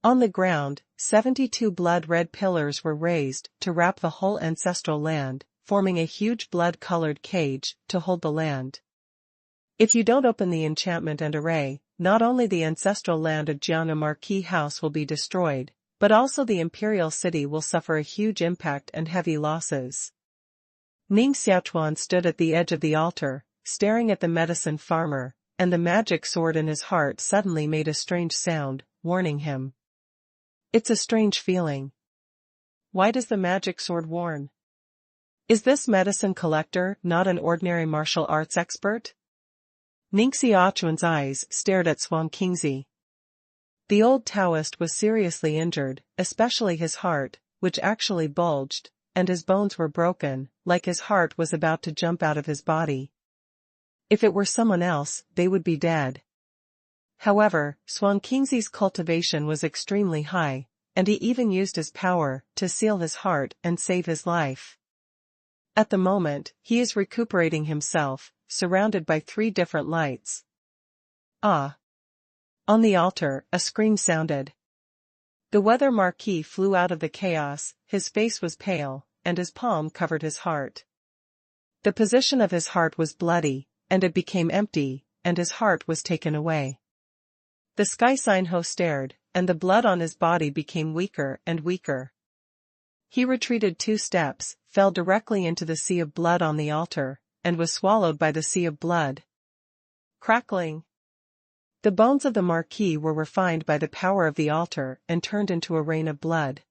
On the ground, 72 blood-red pillars were raised to wrap the whole ancestral land, forming a huge blood-colored cage to hold the land. If you don't open the enchantment and array, not only the ancestral land of Jiangnan Marquis House will be destroyed, but also the imperial city will suffer a huge impact and heavy losses. Ning Xiaochuan stood at the edge of the altar, staring at the medicine farmer, and the magic sword in his heart suddenly made a strange sound, warning him. It's a strange feeling. Why does the magic sword warn? Is this medicine collector not an ordinary martial arts expert? Ning Xiaochuan's eyes stared at Swan Qingzi. The old Taoist was seriously injured, especially his heart, which actually bulged, and his bones were broken, like his heart was about to jump out of his body. If it were someone else, they would be dead. However, Swan Qingzi's cultivation was extremely high, and he even used his power to seal his heart and save his life. At the moment, he is recuperating himself, surrounded by 3 different lights. Ah! On the altar, a scream sounded. The Weather Marquis flew out of the chaos, his face was pale, and his palm covered his heart. The position of his heart was bloody, and it became empty, and his heart was taken away. The Sky Sign Ho stared, and the blood on his body became weaker and weaker. He retreated 2 steps, fell directly into the sea of blood on the altar, and was swallowed by the sea of blood. Crackling! The bones of the Marquis were refined by the power of the altar and turned into a rain of blood.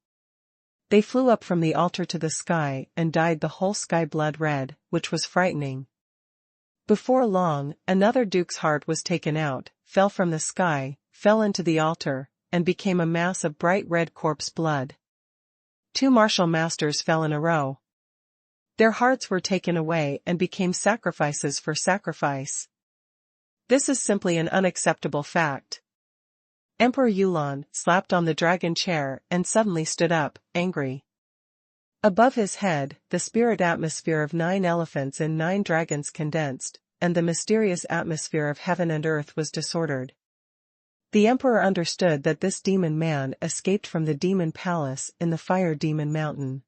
They flew up from the altar to the sky and dyed the whole sky blood red, which was frightening. Before long, another duke's heart was taken out, fell from the sky, fell into the altar, and became a mass of bright red corpse blood. 2 martial masters fell in a row. Their hearts were taken away and became sacrifices for sacrifice. This is simply an unacceptable fact. Emperor Yulan slapped on the dragon chair and suddenly stood up, angry. Above his head, the spirit atmosphere of 9 elephants and 9 dragons condensed, and the mysterious atmosphere of heaven and earth was disordered. The emperor understood that this demon man escaped from the demon palace in the Fire Demon Mountain.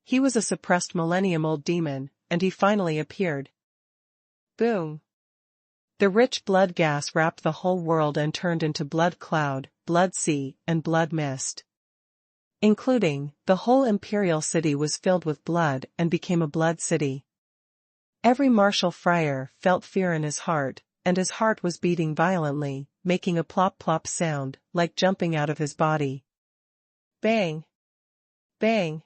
He was a suppressed millennium-old demon, and he finally appeared. Boom! The rich blood gas wrapped the whole world and turned into blood cloud, blood sea, and blood mist. Including, the whole imperial city was filled with blood and became a blood city. Every martial friar felt fear in his heart, and his heart was beating violently, making a plop-plop sound, like jumping out of his body. Bang! Bang!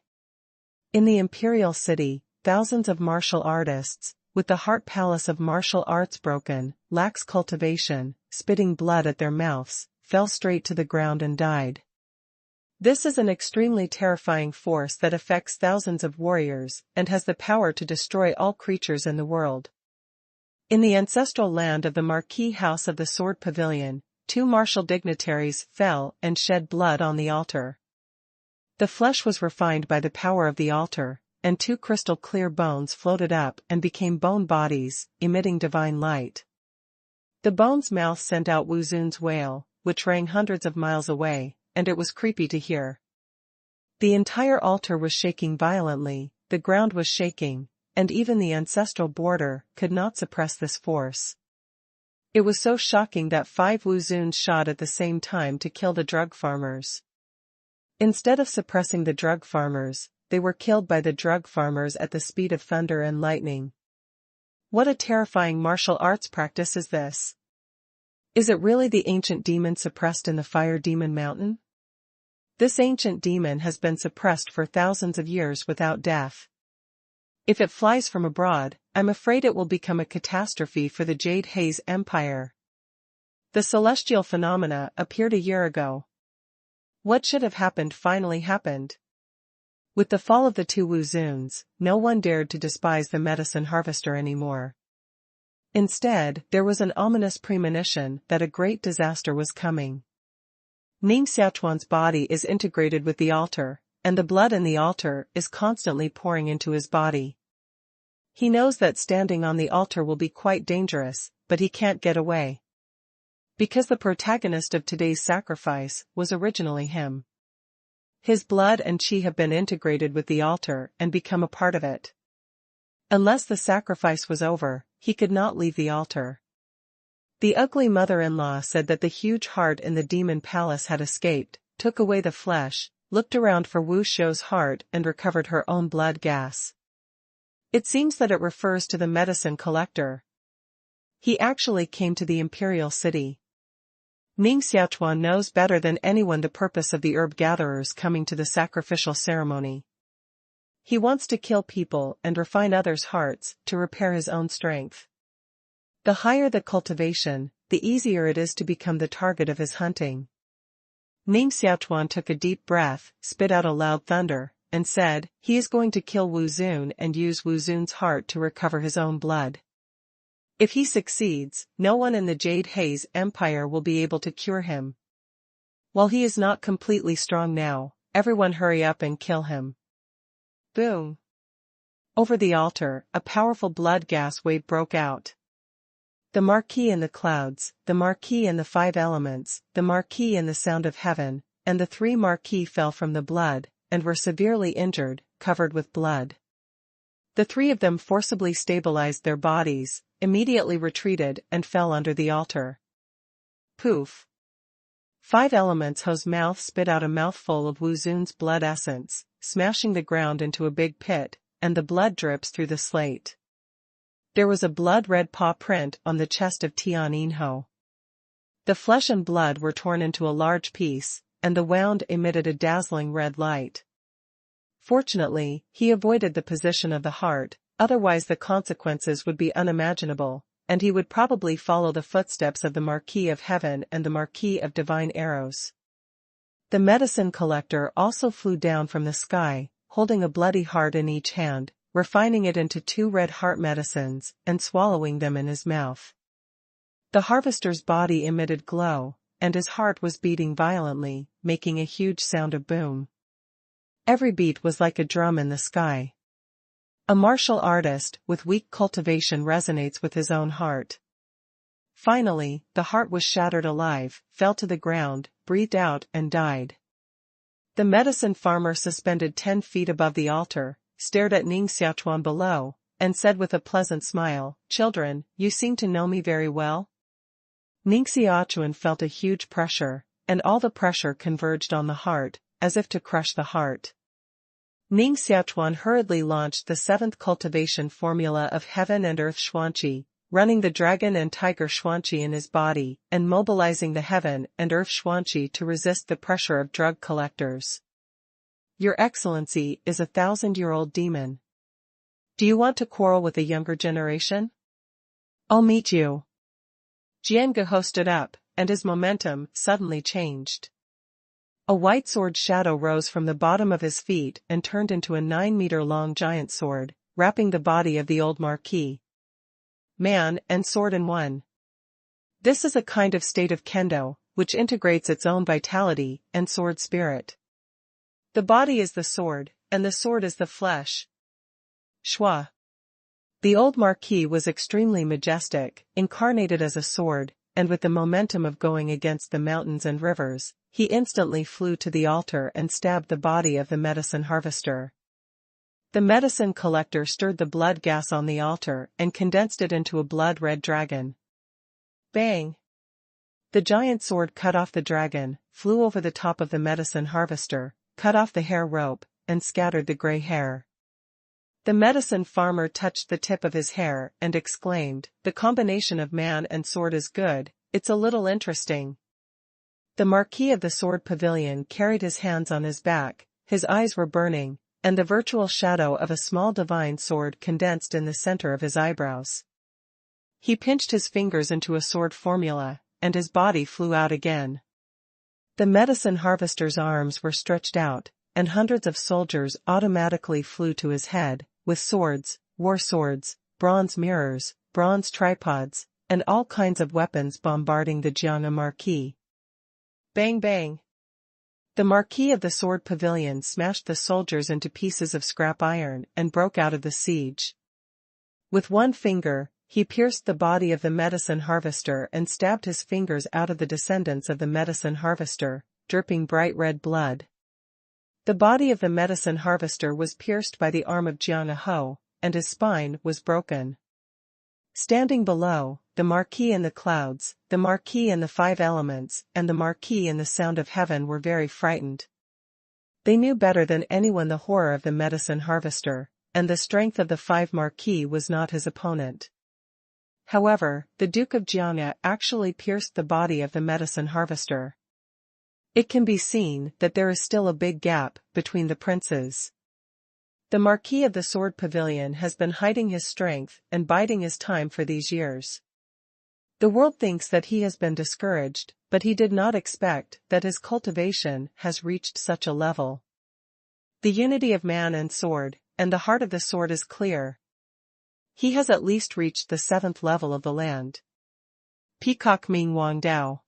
In the imperial city, thousands of martial artists, with the heart palace of martial arts broken, lax cultivation, spitting blood at their mouths, fell straight to the ground and died. This is an extremely terrifying force that affects thousands of warriors and has the power to destroy all creatures in the world. In the ancestral land of the Marquis House of the Sword Pavilion, 2 martial dignitaries fell and shed blood on the altar. The flesh was refined by the power of the altar, and 2 crystal-clear bones floated up and became bone bodies, emitting divine light. The bone's mouth sent out Wu Zun's wail, which rang hundreds of miles away, and it was creepy to hear. The entire altar was shaking violently, the ground was shaking, and even the ancestral border could not suppress this force. It was so shocking that 5 Wuzuns shot at the same time to kill the drug farmers. Instead of suppressing the drug farmers, they were killed by the drug farmers at the speed of thunder and lightning. What a terrifying martial arts practice is this? Is it really the ancient demon suppressed in the Fire Demon Mountain? This ancient demon has been suppressed for thousands of years without death. If it flies from abroad, I'm afraid it will become a catastrophe for the Jade Haze Empire. The celestial phenomena appeared a year ago. What should have happened finally happened. With the fall of the 2 Wuzuns, no one dared to despise the medicine harvester anymore. Instead, there was an ominous premonition that a great disaster was coming. Ning Xiaochuan's body is integrated with the altar, and the blood in the altar is constantly pouring into his body. He knows that standing on the altar will be quite dangerous, but he can't get away. Because the protagonist of today's sacrifice was originally him. His blood and chi have been integrated with the altar and become a part of it. Unless the sacrifice was over, he could not leave the altar. The ugly mother-in-law said that the huge heart in the demon palace had escaped, took away the flesh, looked around for Wu Shou's heart and recovered her own blood gas. It seems that it refers to the medicine collector. He actually came to the imperial city. Ning Xiaochuan knows better than anyone the purpose of the herb gatherers coming to the sacrificial ceremony. He wants to kill people and refine others' hearts to repair his own strength. The higher the cultivation, the easier it is to become the target of his hunting. Ning Xiaochuan took a deep breath, spit out a loud thunder, and said, he is going to kill Wuzun and use Wuzun's heart to recover his own blood. If he succeeds, no one in the Jade Haze Empire will be able to cure him. While he is not completely strong now, everyone hurry up and kill him. Boom! Over the altar, a powerful blood gas wave broke out. The Marquis in the clouds, the Marquis in the 5 elements, the Marquis in the sound of heaven, and the 3 Marquis fell from the blood, and were severely injured, covered with blood. The 3 of them forcibly stabilized their bodies, immediately retreated and fell under the altar. Poof! 5 elements Ho's mouth spit out a mouthful of Wuzun's blood essence, smashing the ground into a big pit, and the blood drips through the slate. There was a blood-red paw print on the chest of Tian Ho. The flesh and blood were torn into a large piece, and the wound emitted a dazzling red light. Fortunately, he avoided the position of the heart, otherwise the consequences would be unimaginable, and he would probably follow the footsteps of the Marquis of Heaven and the Marquis of Divine Arrows. The medicine collector also flew down from the sky, holding a bloody heart in each hand, refining it into 2 red heart medicines, and swallowing them in his mouth. The harvester's body emitted glow, and his heart was beating violently, making a huge sound of boom. Every beat was like a drum in the sky. A martial artist with weak cultivation resonates with his own heart. Finally, the heart was shattered alive, fell to the ground, breathed out and died. The medicine farmer suspended 10 feet above the altar, stared at Ning Xiaochuan below, and said with a pleasant smile, "Children, you seem to know me very well?" Ning Xiaochuan felt a huge pressure, and all the pressure converged on the heart, as if to crush the heart. Ning Xiaochuan hurriedly launched the 7th cultivation formula of Heaven and Earth Xuanqi, running the Dragon and Tiger Xuanqi in his body, and mobilizing the Heaven and Earth Xuanqi to resist the pressure of drug collectors. Your Excellency is a 1,000-year-old demon. Do you want to quarrel with the younger generation? I'll meet you. Jian Geho stood up, and his momentum suddenly changed. A white sword shadow rose from the bottom of his feet and turned into a 9-meter-long giant sword, wrapping the body of the old Marquis. Man and sword in one. This is a kind of state of kendo, which integrates its own vitality and sword spirit. The body is the sword, and the sword is the flesh. Shua. The old Marquis was extremely majestic, incarnated as a sword, and with the momentum of going against the mountains and rivers, he instantly flew to the altar and stabbed the body of the medicine harvester. The medicine collector stirred the blood gas on the altar and condensed it into a blood-red dragon. Bang! The giant sword cut off the dragon, flew over the top of the medicine harvester, cut off the hair rope, and scattered the gray hair. The medicine farmer touched the tip of his hair and exclaimed, "The combination of man and sword is good, it's a little interesting." The Marquis of the Sword Pavilion carried his hands on his back, his eyes were burning, and the virtual shadow of a small divine sword condensed in the center of his eyebrows. He pinched his fingers into a sword formula, and his body flew out again. The medicine harvester's arms were stretched out, and hundreds of soldiers automatically flew to his head, with swords, war swords, bronze mirrors, bronze tripods, and all kinds of weapons bombarding the Jiang Marquis. Bang bang! The Marquis of the Sword Pavilion smashed the soldiers into pieces of scrap iron and broke out of the siege. With one finger, he pierced the body of the medicine harvester and stabbed his fingers out of the descendants of the medicine harvester, dripping bright red blood. The body of the medicine harvester was pierced by the arm of Jiang Ho, and his spine was broken. Standing below, the Marquis in the clouds, the Marquis in the five elements, and the Marquis in the sound of heaven were very frightened. They knew better than anyone the horror of the medicine harvester, and the strength of the five Marquis was not his opponent. However, the Duke of Jiang actually pierced the body of the medicine harvester. It can be seen that there is still a big gap between the princes. The Marquis of the Sword Pavilion has been hiding his strength and biding his time for these years. The world thinks that he has been discouraged, but he did not expect that his cultivation has reached such a level. The unity of man and sword, and the heart of the sword is clear. He has at least reached the 7th level of the land. Peacock Ming Wang Dao.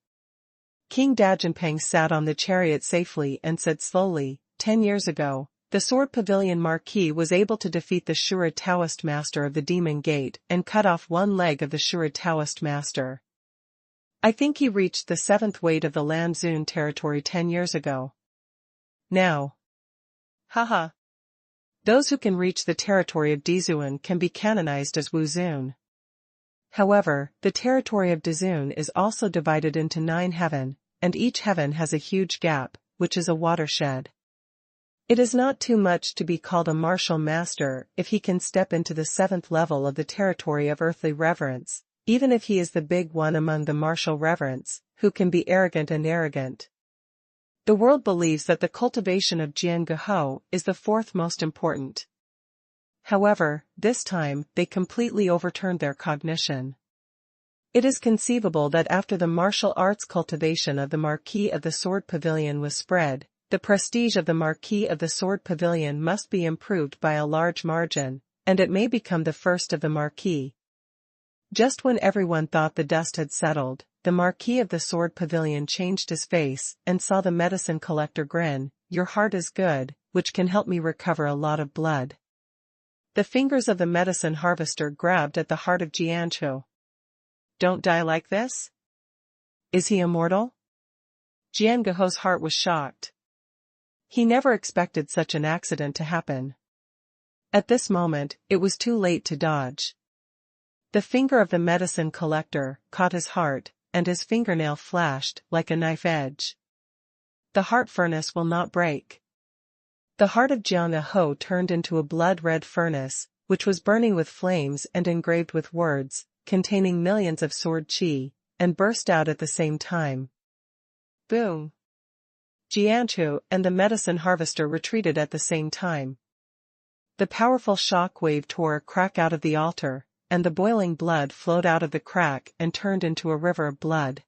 King Dajianpeng sat on the chariot safely and said slowly, 10 years ago, the Sword Pavilion Marquis was able to defeat the Shura Taoist master of the Demon Gate and cut off one leg of the Shura Taoist master. I think he reached the 7th weight of the Lan Xun territory 10 years ago. Now. Haha. Those who can reach the territory of Dizun can be canonized as Wu Xun. However, the territory of Dizun is also divided into 9 heaven, and each heaven has a huge gap, which is a watershed. It is not too much to be called a martial master if he can step into the 7th level of the territory of earthly reverence, even if he is the big one among the martial reverence, who can be arrogant and arrogant. The world believes that the cultivation of Jian Geho is the 4th most important. However, this time they completely overturned their cognition. It is conceivable that after the martial arts cultivation of the Marquis of the Sword Pavilion was spread, the prestige of the Marquis of the Sword Pavilion must be improved by a large margin, and it may become the first of the Marquis. Just when everyone thought the dust had settled, the Marquis of the Sword Pavilion changed his face and saw the medicine collector grin, "Your heart is good, which can help me recover a lot of blood." The fingers of the medicine harvester grabbed at the heart of Jianchu. "Don't die like this? Is he immortal?" Jian Geho's heart was shocked. He never expected such an accident to happen. At this moment, it was too late to dodge. The finger of the medicine collector caught his heart, and his fingernail flashed like a knife edge. The heart furnace will not break. The heart of Jiang Ho turned into a blood-red furnace, which was burning with flames and engraved with words, containing millions of sword qi, and burst out at the same time. Boom! Jianchu and the medicine harvester retreated at the same time. The powerful shock wave tore a crack out of the altar, and the boiling blood flowed out of the crack and turned into a river of blood.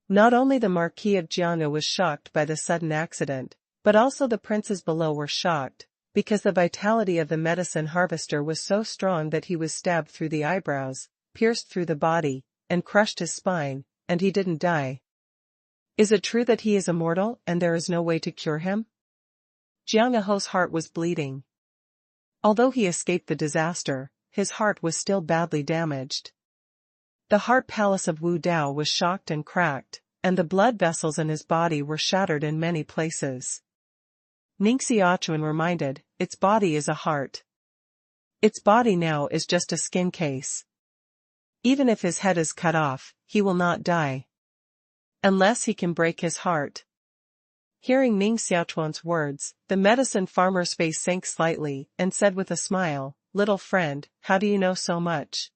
Not only the Marquis of Jiang was shocked by the sudden accident, but also the princes below were shocked, because the vitality of the medicine harvester was so strong that he was stabbed through the eyebrows, pierced through the body, and crushed his spine, and he didn't die. Is it true that he is immortal and there is no way to cure him? Jiang Aho's heart was bleeding. Although he escaped the disaster, his heart was still badly damaged. The heart palace of Wu Dao was shocked and cracked, and the blood vessels in his body were shattered in many places. Ning Xiaochuan reminded, its body is a heart. Its body now is just a skin case. Even if his head is cut off, he will not die. Unless he can break his heart. Hearing Ning Xiaochuan's words, the medicine farmer's face sank slightly, and said with a smile, "Little friend, how do you know so much?"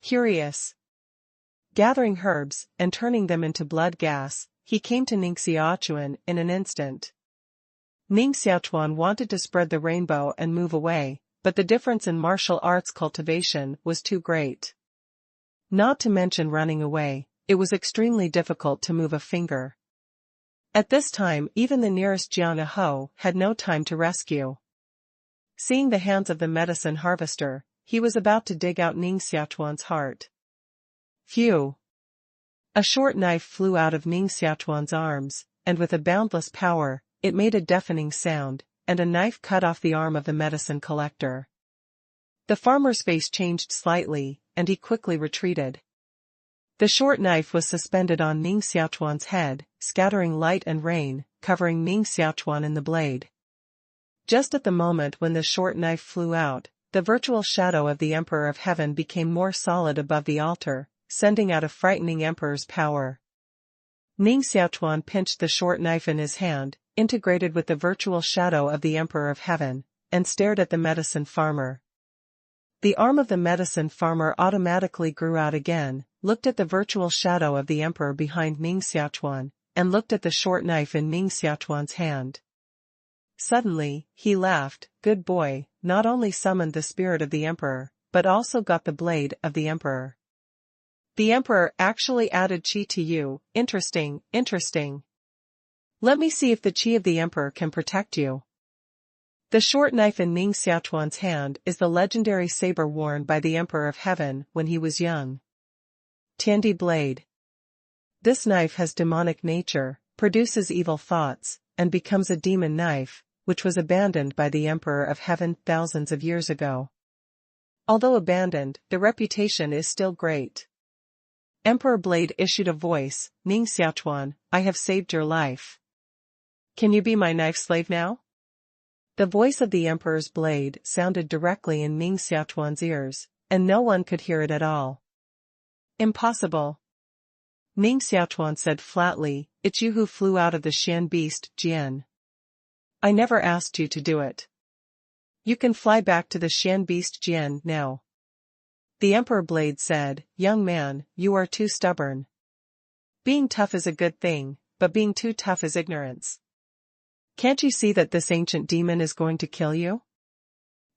Curious. Gathering herbs, and turning them into blood gas, he came to Ning Xiaochuan in an instant. Ning Xiaochuan wanted to spread the rainbow and move away, but the difference in martial arts cultivation was too great. Not to mention running away, it was extremely difficult to move a finger. At this time even the nearest Jiang Ho had no time to rescue. Seeing the hands of the medicine harvester, he was about to dig out Ning Xiaochuan's heart. Phew! A short knife flew out of Ning Xiaochuan's arms, and with a boundless power, it made a deafening sound, and a knife cut off the arm of the medicine collector. The farmer's face changed slightly, and he quickly retreated. The short knife was suspended on Ning Xiaochuan's head, scattering light and rain, covering Ning Xiaochuan in the blade. Just at the moment when the short knife flew out, the virtual shadow of the Emperor of Heaven became more solid above the altar, sending out a frightening emperor's power. Ning Xiaochuan pinched the short knife in his hand, integrated with the virtual shadow of the Emperor of Heaven, and stared at the medicine farmer. The arm of the medicine farmer automatically grew out again, looked at the virtual shadow of the Emperor behind Ning Xiaochuan, and looked at the short knife in Ning Xiaochuan's hand. Suddenly, he laughed, "Good boy, not only summoned the spirit of the Emperor, but also got the blade of the Emperor. The Emperor actually added chi to you, interesting, interesting. Let me see if the chi of the Emperor can protect you." The short knife in Ning Xiaochuan's hand is the legendary saber worn by the Emperor of Heaven when he was young. Tiandi blade. This knife has demonic nature, produces evil thoughts, and becomes a demon knife, which was abandoned by the Emperor of Heaven thousands of years ago. Although abandoned, the reputation is still great. Emperor Blade issued a voice, "Ning Xiaochuan, I have saved your life. Can you be my knife slave now?" The voice of the Emperor's blade sounded directly in Ning Xiaochuan's ears, and no one could hear it at all. "Impossible." Ning Xiaochuan said flatly, "It's you who flew out of the Xian beast, Jian. I never asked you to do it. You can fly back to the Xian beast Jian now." The Emperor Blade said, "Young man, you are too stubborn. Being tough is a good thing, but being too tough is ignorance. Can't you see that this ancient demon is going to kill you?"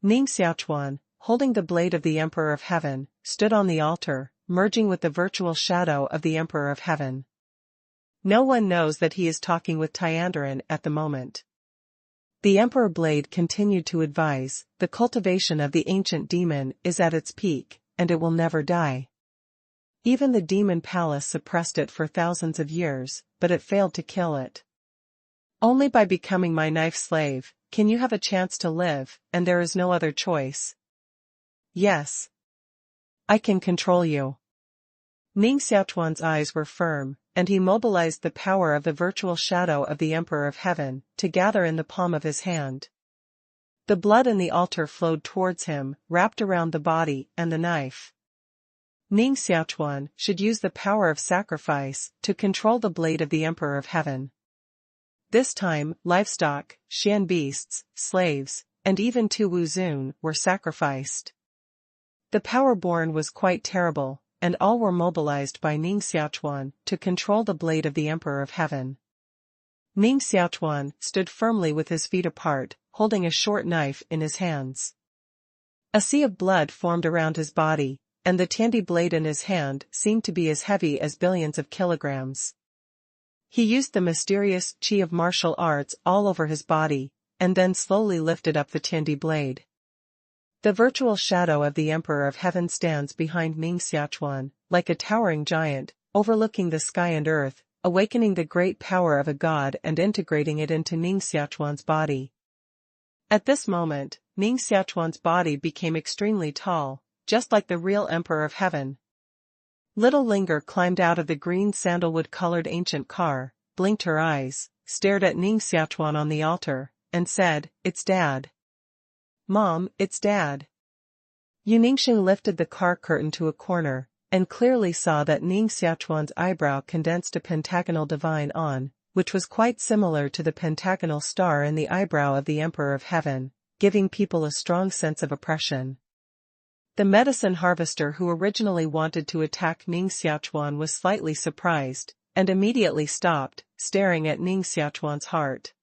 Ning Xiaochuan, holding the blade of the Emperor of Heaven, stood on the altar, merging with the virtual shadow of the Emperor of Heaven. No one knows that he is talking with Tiandarin at the moment. The Emperor Blade continued to advise, "The cultivation of the ancient demon is at its peak, and it will never die. Even the demon palace suppressed it for thousands of years, but it failed to kill it. Only by becoming my knife slave, can you have a chance to live, and there is no other choice. Yes. I can control you." Ning Xiaochuan's eyes were firm, and he mobilized the power of the virtual shadow of the Emperor of Heaven to gather in the palm of his hand. The blood in the altar flowed towards him, wrapped around the body and the knife. Ning Xiaochuan should use the power of sacrifice to control the blade of the Emperor of Heaven. This time, livestock, Xian beasts, slaves, and even two Wu Zun were sacrificed. The power born was quite terrible, and all were mobilized by Ning Xiaochuan to control the blade of the Emperor of Heaven. Ning Xiaochuan stood firmly with his feet apart, holding a short knife in his hands. A sea of blood formed around his body, and the Tiandi blade in his hand seemed to be as heavy as billions of kilograms. He used the mysterious chi of martial arts all over his body, and then slowly lifted up the Tiandi blade. The virtual shadow of the Emperor of Heaven stands behind Ning Xiaochuan, like a towering giant, overlooking the sky and earth, awakening the great power of a god and integrating it into Ning Xiaochuan's body. At this moment, Ning Xiaochuan's body became extremely tall, just like the real Emperor of Heaven. Little Linger climbed out of the green sandalwood-colored ancient car, blinked her eyes, stared at Ning Xiaochuan on the altar, and said, "It's Dad. Mom, it's Dad." Ningxing lifted the car curtain to a corner, and clearly saw that Ning Xiaochuan's eyebrow condensed a pentagonal divine on, which was quite similar to the pentagonal star in the eyebrow of the Emperor of Heaven, giving people a strong sense of oppression. The medicine harvester who originally wanted to attack Ning Xiaochuan was slightly surprised, and immediately stopped, staring at Ning Xiaochuan's heart.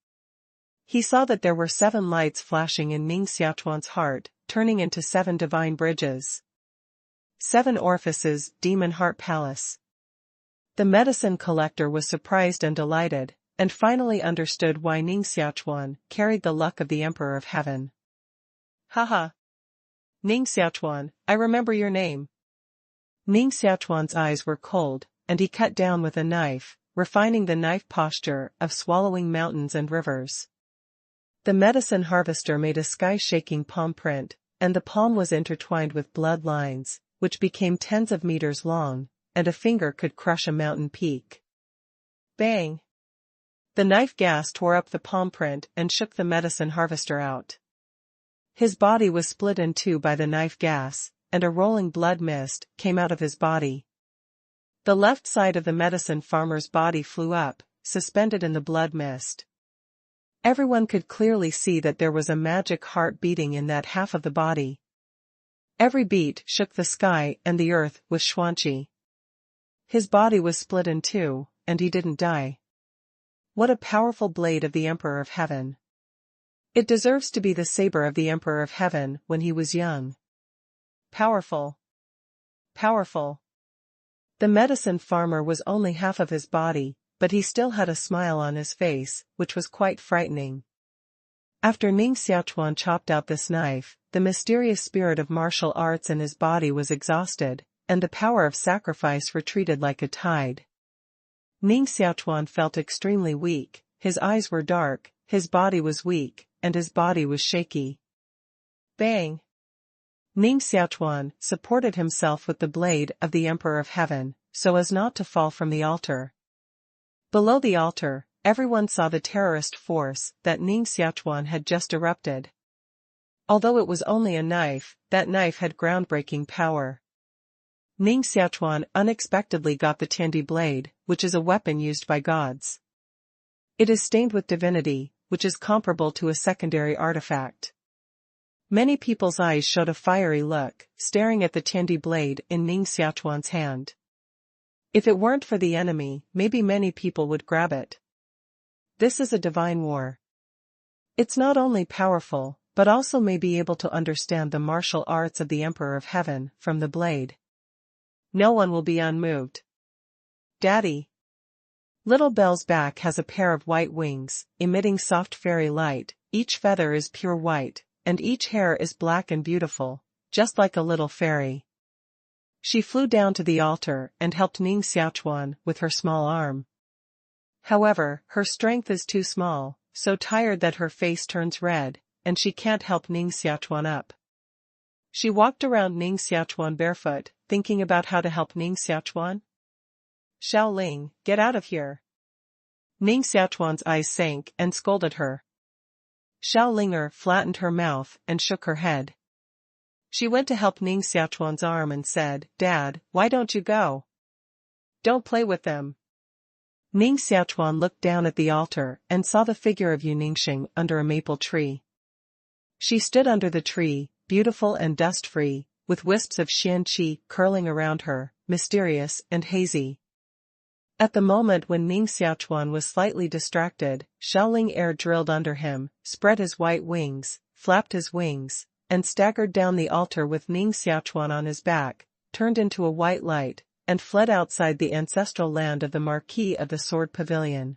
He saw that there were 7 lights flashing in Ning Xiaochuan's heart, turning into 7 divine bridges. 7 orifices, Demon Heart Palace. The medicine collector was surprised and delighted, and finally understood why Ning Xiaochuan carried the luck of the Emperor of Heaven. Haha. Ning Xiaochuan, I remember your name. Ning Xiaochuan's eyes were cold, and he cut down with a knife, refining the knife posture of swallowing mountains and rivers. The medicine harvester made a sky-shaking palm print, and the palm was intertwined with blood lines, which became tens of meters long, and a finger could crush a mountain peak. Bang! The knife gas tore up the palm print and shook the medicine harvester out. His body was split in 2 by the knife gas, and a rolling blood mist came out of his body. The left side of the medicine farmer's body flew up, suspended in the blood mist. Everyone could clearly see that there was a magic heart beating in that half of the body. Every beat shook the sky and the earth with Xuanqi. His body was split in 2, and he didn't die. What a powerful blade of the Emperor of Heaven. It deserves to be the saber of the Emperor of Heaven when he was young. Powerful. Powerful. The medicine farmer was only half of his body, but he still had a smile on his face, which was quite frightening. After Ning Xiaochuan chopped out this knife, the mysterious spirit of martial arts in his body was exhausted, and the power of sacrifice retreated like a tide. Ning Xiaochuan felt extremely weak, his eyes were dark, his body was weak, and his body was shaky. Bang! Ning Xiaochuan supported himself with the blade of the Emperor of Heaven, so as not to fall from the altar. Below the altar, everyone saw the terrorist force that Ning Xiaochuan had just erupted. Although it was only a knife, that knife had groundbreaking power. Ning Xiaochuan unexpectedly got the Tiandi blade, which is a weapon used by gods. It is stained with divinity, which is comparable to a secondary artifact. Many people's eyes showed a fiery look, staring at the Tiandi blade in Ning Xiaochuan's hand. If it weren't for the enemy, maybe many people would grab it. This is a divine war. It's not only powerful, but also may be able to understand the martial arts of the Emperor of Heaven from the blade. No one will be unmoved. Daddy. Little Belle's back has a pair of white wings, emitting soft fairy light, each feather is pure white, and each hair is black and beautiful, just like a little fairy. She flew down to the altar and helped Ning Xiaochuan with her small arm. However, her strength is too small, so tired that her face turns red, and she can't help Ning Xiaochuan up. She walked around Ning Xiaochuan barefoot, thinking about how to help Ning Xiaochuan. Xiaoling, get out of here. Ning Xiaochuan's eyes sank and scolded her. Xiaolinger flattened her mouth and shook her head. She went to help Ning Xiaochuan's arm and said, "Dad, why don't you go? Don't play with them." Ning Xiaochuan looked down at the altar and saw the figure of Ningxing under a maple tree. She stood under the tree, beautiful and dust-free, with wisps of xian qi curling around her, mysterious and hazy. At the moment when Ning Xiaochuan was slightly distracted, Xiaoling air drilled under him, spread his white wings, flapped his wings, and staggered down the altar with Ning Xiaochuan on his back, turned into a white light, and fled outside the ancestral land of the Marquis of the Sword Pavilion.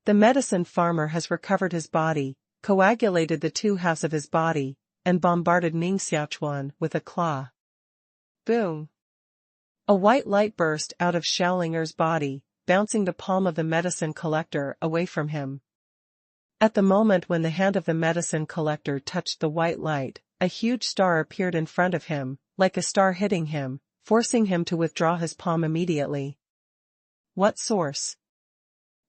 The medicine farmer has recovered his body, coagulated the 2 halves of his body, and bombarded Ning Xiaochuan with a claw. Boom! A white light burst out of Xiaolinger's body, bouncing the palm of the medicine collector away from him. At the moment when the hand of the medicine collector touched the white light, a huge star appeared in front of him, like a star hitting him, forcing him to withdraw his palm immediately. What source?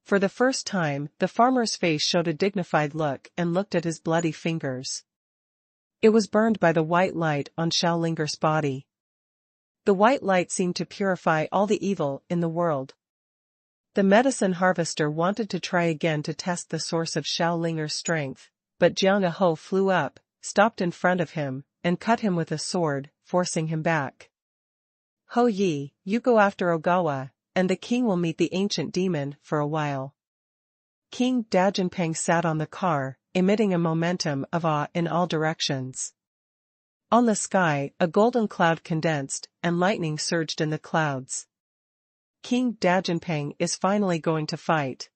For the first time, the farmer's face showed a dignified look and looked at his bloody fingers. It was burned by the white light on Xiao Linger's body. The white light seemed to purify all the evil in the world. The medicine harvester wanted to try again to test the source of Xiao Linger's strength, but Jiang Ho flew up, stopped in front of him, and cut him with a sword, forcing him back. Ho Yi, you go after Ogawa, and the king will meet the ancient demon for a while. King Dajinpeng sat on the car, emitting a momentum of awe in all directions. On the sky, a golden cloud condensed, and lightning surged in the clouds. King Dajinpeng is finally going to fight.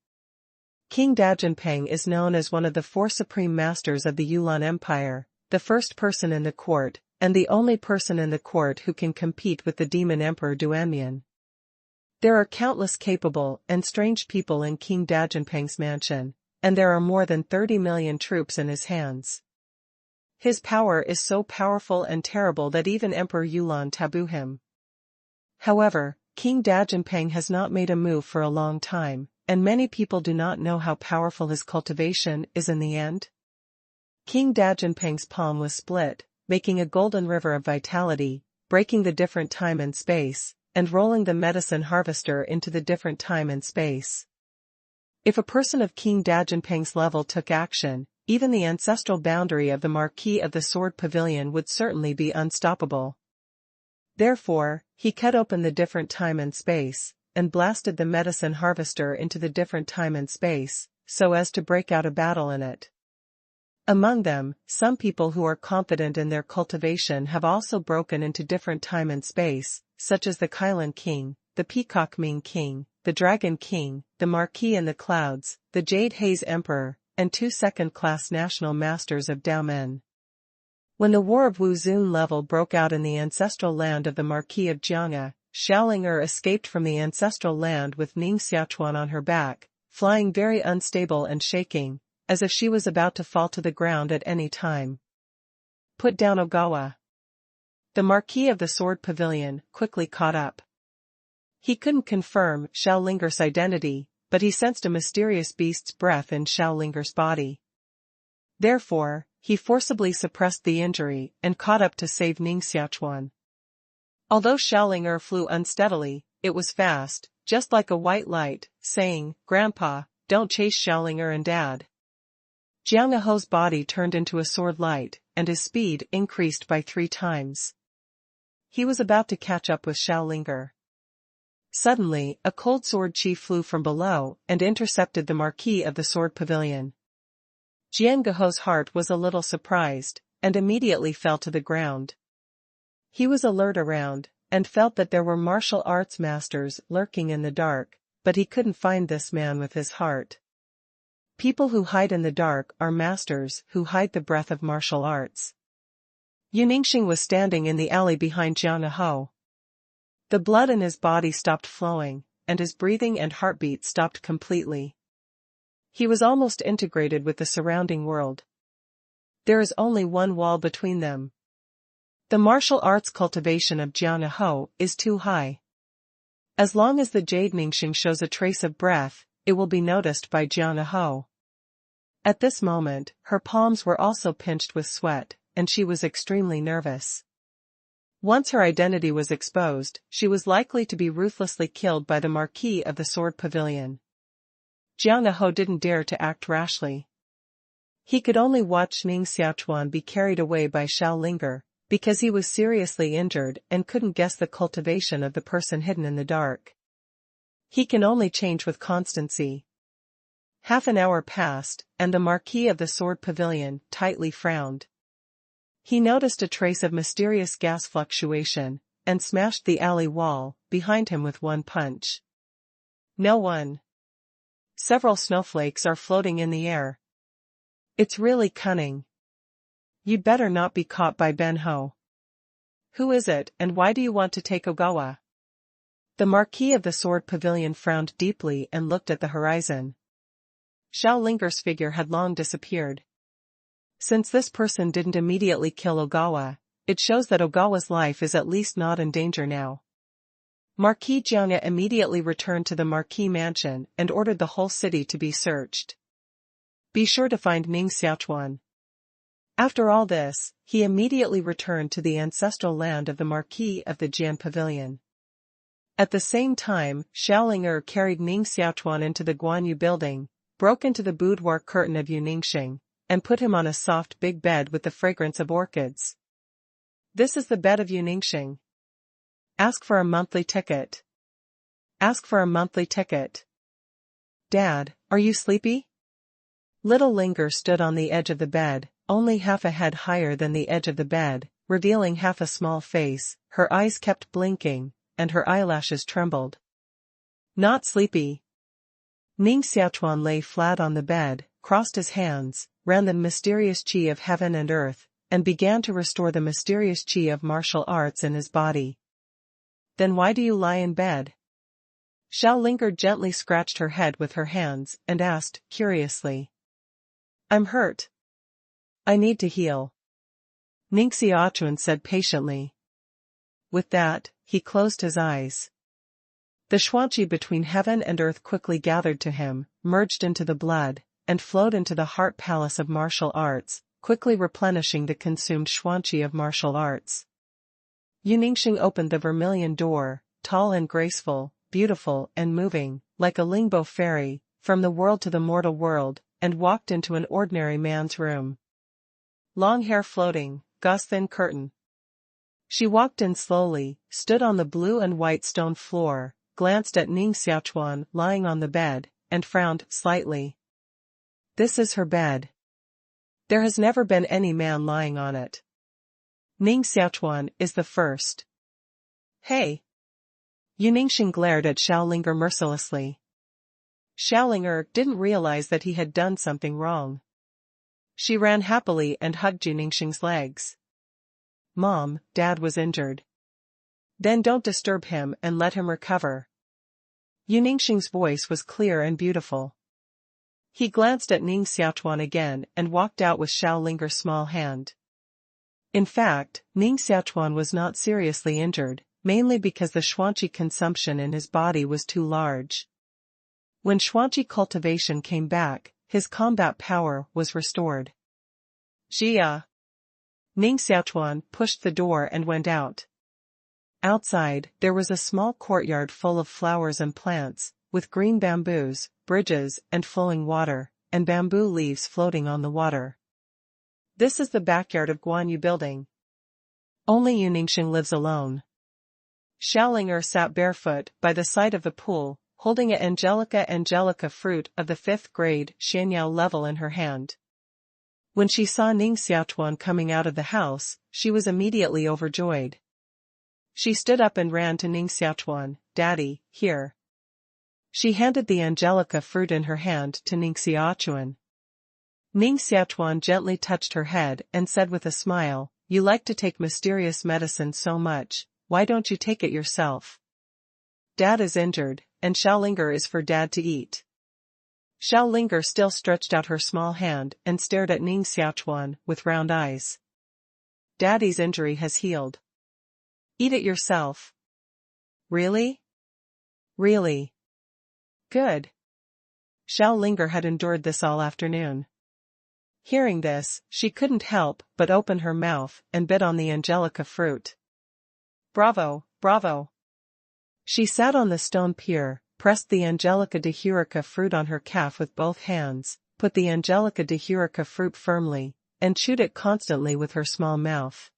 King Dajinpeng is known as one of the 4 supreme masters of the Yulan Empire, the first person in the court, and the only person in the court who can compete with the demon emperor Duanmian. There are countless capable and strange people in King Dajinpeng's mansion, and there are more than 30 million troops in his hands. His power is so powerful and terrible that even Emperor Yulan taboo him. However, King Dajinpeng has not made a move for a long time, and many people do not know how powerful his cultivation is in the end. King Dajinpeng's palm was split, making a golden river of vitality, breaking the different time and space, and rolling the medicine harvester into the different time and space. If a person of King Dajinpeng's level took action, even the ancestral boundary of the Marquis of the Sword Pavilion would certainly be unstoppable. Therefore, he cut open the different time and space, and blasted the medicine harvester into the different time and space, so as to break out a battle in it. Among them, some people who are confident in their cultivation have also broken into different time and space, such as the Kailan King, the Peacock Ming King, the Dragon King, the Marquis in the Clouds, the Jade Haze Emperor, and 2 second-class national masters of Daomen. When the War of Wuzun level broke out in the ancestral land of the Marquis of Jianghe, Xiaolinger escaped from the ancestral land with Ning Xiaochuan on her back, flying very unstable and shaking, as if she was about to fall to the ground at any time. Put down Ogawa. The Marquis of the Sword Pavilion quickly caught up. He couldn't confirm Xiaolinger's identity, but he sensed a mysterious beast's breath in Xiaolinger's body. Therefore, he forcibly suppressed the injury and caught up to save Ning Xiaochuan. Although Xiaolinger flew unsteadily, it was fast, just like a white light, saying, "Grandpa, don't chase Xiaolinger and Dad." Jiang Ho's body turned into a sword light, and his speed increased by 3 times. He was about to catch up with Xiaolinger. Suddenly, a cold sword chi flew from below and intercepted the Marquis of the Sword Pavilion. Jiang Ho's heart was a little surprised, and immediately fell to the ground. He was alert around, and felt that there were martial arts masters lurking in the dark, but he couldn't find this man with his heart. People who hide in the dark are masters who hide the breath of martial arts. Yu Ningxing was standing in the alley behind Jiang Ho. The blood in his body stopped flowing, and his breathing and heartbeat stopped completely. He was almost integrated with the surrounding world. There is only one wall between them. The martial arts cultivation of Jiang Ho is too high. As long as the Jade Ningxing shows a trace of breath, it will be noticed by Jiang Ho. At this moment, her palms were also pinched with sweat, and she was extremely nervous. Once her identity was exposed, she was likely to be ruthlessly killed by the Marquis of the Sword Pavilion. Jiang Ho didn't dare to act rashly. He could only watch Ning Xiaochuan be carried away by Xiaolinger, because he was seriously injured and couldn't guess the cultivation of the person hidden in the dark. He can only change with constancy. Half an hour passed, and the Marquis of the Sword Pavilion tightly frowned. He noticed a trace of mysterious gas fluctuation, and smashed the alley wall behind him with one punch. No one. Several snowflakes are floating in the air. It's really cunning. You'd better not be caught by Ben Ho. Who is it, and why do you want to take Ogawa? The Marquis of the Sword Pavilion frowned deeply and looked at the horizon. Xiaolinger's figure had long disappeared. Since this person didn't immediately kill Ogawa, it shows that Ogawa's life is at least not in danger now. Marquis Jiang immediately returned to the Marquis mansion and ordered the whole city to be searched. Be sure to find Ning Xiaochuan. After all this, he immediately returned to the ancestral land of the Marquis of the Jian Pavilion. At the same time, Xiaoling carried Ning Xiaochuan into the Guanyu building, broke into the boudoir curtain of Yu Ningxing, and put him on a soft big bed with the fragrance of orchids. This is the bed of Yu Ningxing. Ask for a monthly ticket. Ask for a monthly ticket. Dad, are you sleepy? Little Linger stood on the edge of the bed, only half a head higher than the edge of the bed, revealing half a small face. Her eyes kept blinking, and her eyelashes trembled. Not sleepy. Ning Xiaochuan lay flat on the bed, crossed his hands, ran the mysterious qi of heaven and earth, and began to restore the mysterious qi of martial arts in his body. Then why do you lie in bed? Xiao Linger gently scratched her head with her hands and asked, curiously. I'm hurt. I need to heal. Ning Xiaochuan said patiently. With that, he closed his eyes. The xuanqi between heaven and earth quickly gathered to him, merged into the blood, and flowed into the heart palace of martial arts, quickly replenishing the consumed xuanqi of martial arts. Yu Ningxing opened the vermilion door, tall and graceful, beautiful and moving, like a Lingbo fairy, from the world to the mortal world, and walked into an ordinary man's room. Long hair floating, gauze-thin curtain. She walked in slowly, stood on the blue and white stone floor, glanced at Ning Xiaochuan lying on the bed, and frowned slightly. This is her bed. There has never been any man lying on it. Ning Xiaochuan is the first. Hey! Yu Ningxing glared at Xiaolinger mercilessly. Xiaolinger didn't realize that he had done something wrong. She ran happily and hugged Yu Ningxing's legs. Mom, Dad was injured. Then don't disturb him and let him recover. Yu Ningxing's voice was clear and beautiful. He glanced at Ning Xiaochuan again and walked out with Xiaolinger's small hand. In fact, Ning Xiaochuan was not seriously injured, mainly because the xuanqi consumption in his body was too large. When xuanqi cultivation came back, his combat power was restored. Jia! Ning Xiaochuan pushed the door and went out. Outside, there was a small courtyard full of flowers and plants, with green bamboos, bridges, and flowing water, and bamboo leaves floating on the water. This is the backyard of Guanyu building. Only Yu Ningxing lives alone. Xiaolinger sat barefoot by the side of the pool, holding an angelica fruit of the 5th grade Xianyao level in her hand. When she saw Ning Xiaochuan coming out of the house, she was immediately overjoyed. She stood up and ran to Ning Xiaochuan. Daddy, here. She handed the angelica fruit in her hand to Ning Xiaochuan. Ning Xiaochuan gently touched her head and said with a smile, You like to take mysterious medicine so much, why don't you take it yourself? Dad is injured, and Xiaolinger is for Dad to eat. Xiaolinger still stretched out her small hand and stared at Ning Xiaochuan with round eyes. Daddy's injury has healed. Eat it yourself. Really? Really? Good. Xiaolinger had endured this all afternoon. Hearing this, she couldn't help but open her mouth and bit on the angelica fruit. Bravo, bravo. She sat on the stone pier, pressed the angelica de Hurica fruit on her calf with both hands, put the angelica de Hurica fruit firmly, and chewed it constantly with her small mouth.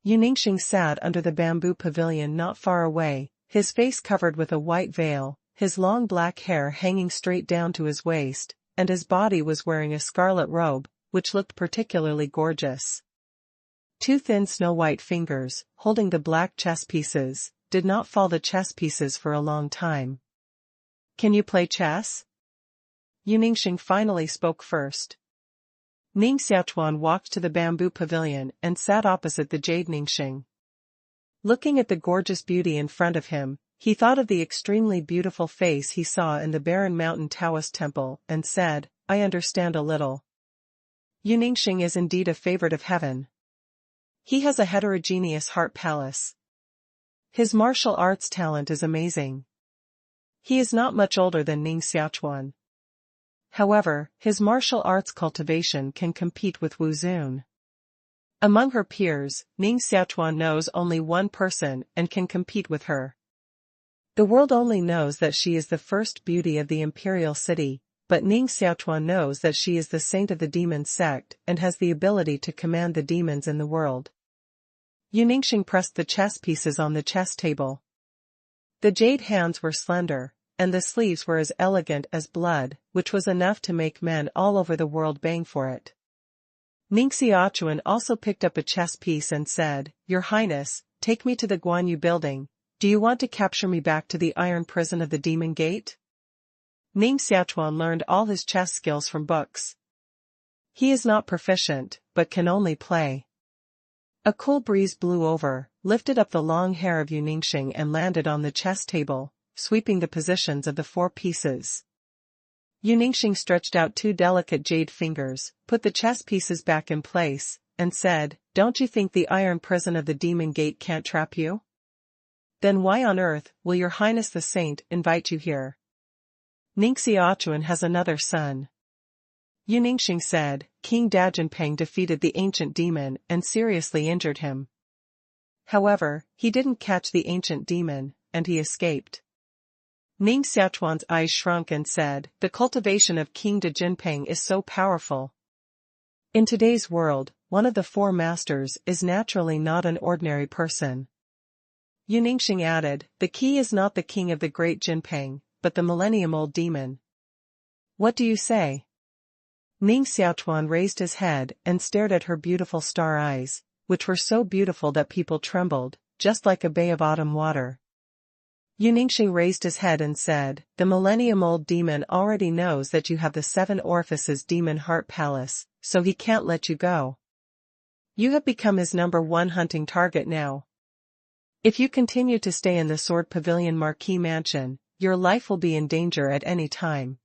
Yu Ningxing sat under the bamboo pavilion not far away, his face covered with a white veil, his long black hair hanging straight down to his waist, and his body was wearing a scarlet robe, which looked particularly gorgeous. Two thin snow-white fingers, holding the black chess pieces, did not fall the chess pieces for a long time. Can you play chess? Yu Ningxing finally spoke first. Ning Xiaochuan walked to the bamboo pavilion and sat opposite the jade Ningxing. Looking at the gorgeous beauty in front of him, he thought of the extremely beautiful face he saw in the barren mountain Taoist temple and said, I understand a little. Yu Ningxing is indeed a favorite of heaven. He has a heterogeneous heart palace. His martial arts talent is amazing. He is not much older than Ning Xiaochuan. However, his martial arts cultivation can compete with Wu Zun. Among her peers, Ning Xiaochuan knows only one person and can compete with her. The world only knows that she is the first beauty of the imperial city, but Ning Xiaochuan knows that she is the saint of the demon sect and has the ability to command the demons in the world. Yu Ningxing pressed the chess pieces on the chess table. The jade hands were slender, and the sleeves were as elegant as blood, which was enough to make men all over the world bang for it. Ning Xiaochuan also picked up a chess piece and said, "Your Highness, take me to the Guanyu building. Do you want to capture me back to the iron prison of the Demon Gate?" Ning Xiaochuan learned all his chess skills from books. He is not proficient, but can only play. A cool breeze blew over, lifted up the long hair of Yu Ningxing and landed on the chess table, sweeping the positions of the 4 pieces. Yu Ningxing stretched out 2 delicate jade fingers, put the chess pieces back in place, and said, "Don't you think the iron prison of the Demon Gate can't trap you? Then why on earth will your Highness the Saint invite you here?" Ning Xiaochuan has another son. Yu Ningxing said, "King Dajinpeng defeated the ancient demon and seriously injured him. However, he didn't catch the ancient demon, and he escaped." Ning Xiaochuan's eyes shrunk and said, "The cultivation of King Dajinpeng is so powerful. In today's world, one of the 4 masters is naturally not an ordinary person." Yu Ningxing added, "The key is not the king of the great Jinpeng, but the millennium-old demon. What do you say?" Ning Xiaochuan raised his head and stared at her beautiful star eyes, which were so beautiful that people trembled, just like a bay of autumn water. Yu Ningxing raised his head and said, "The millennium-old demon already knows that you have the 7 orifices demon heart palace, so he can't let you go. You have become his #1 hunting target now. If you continue to stay in the Sword Pavilion Marquis Mansion, your life will be in danger at any time.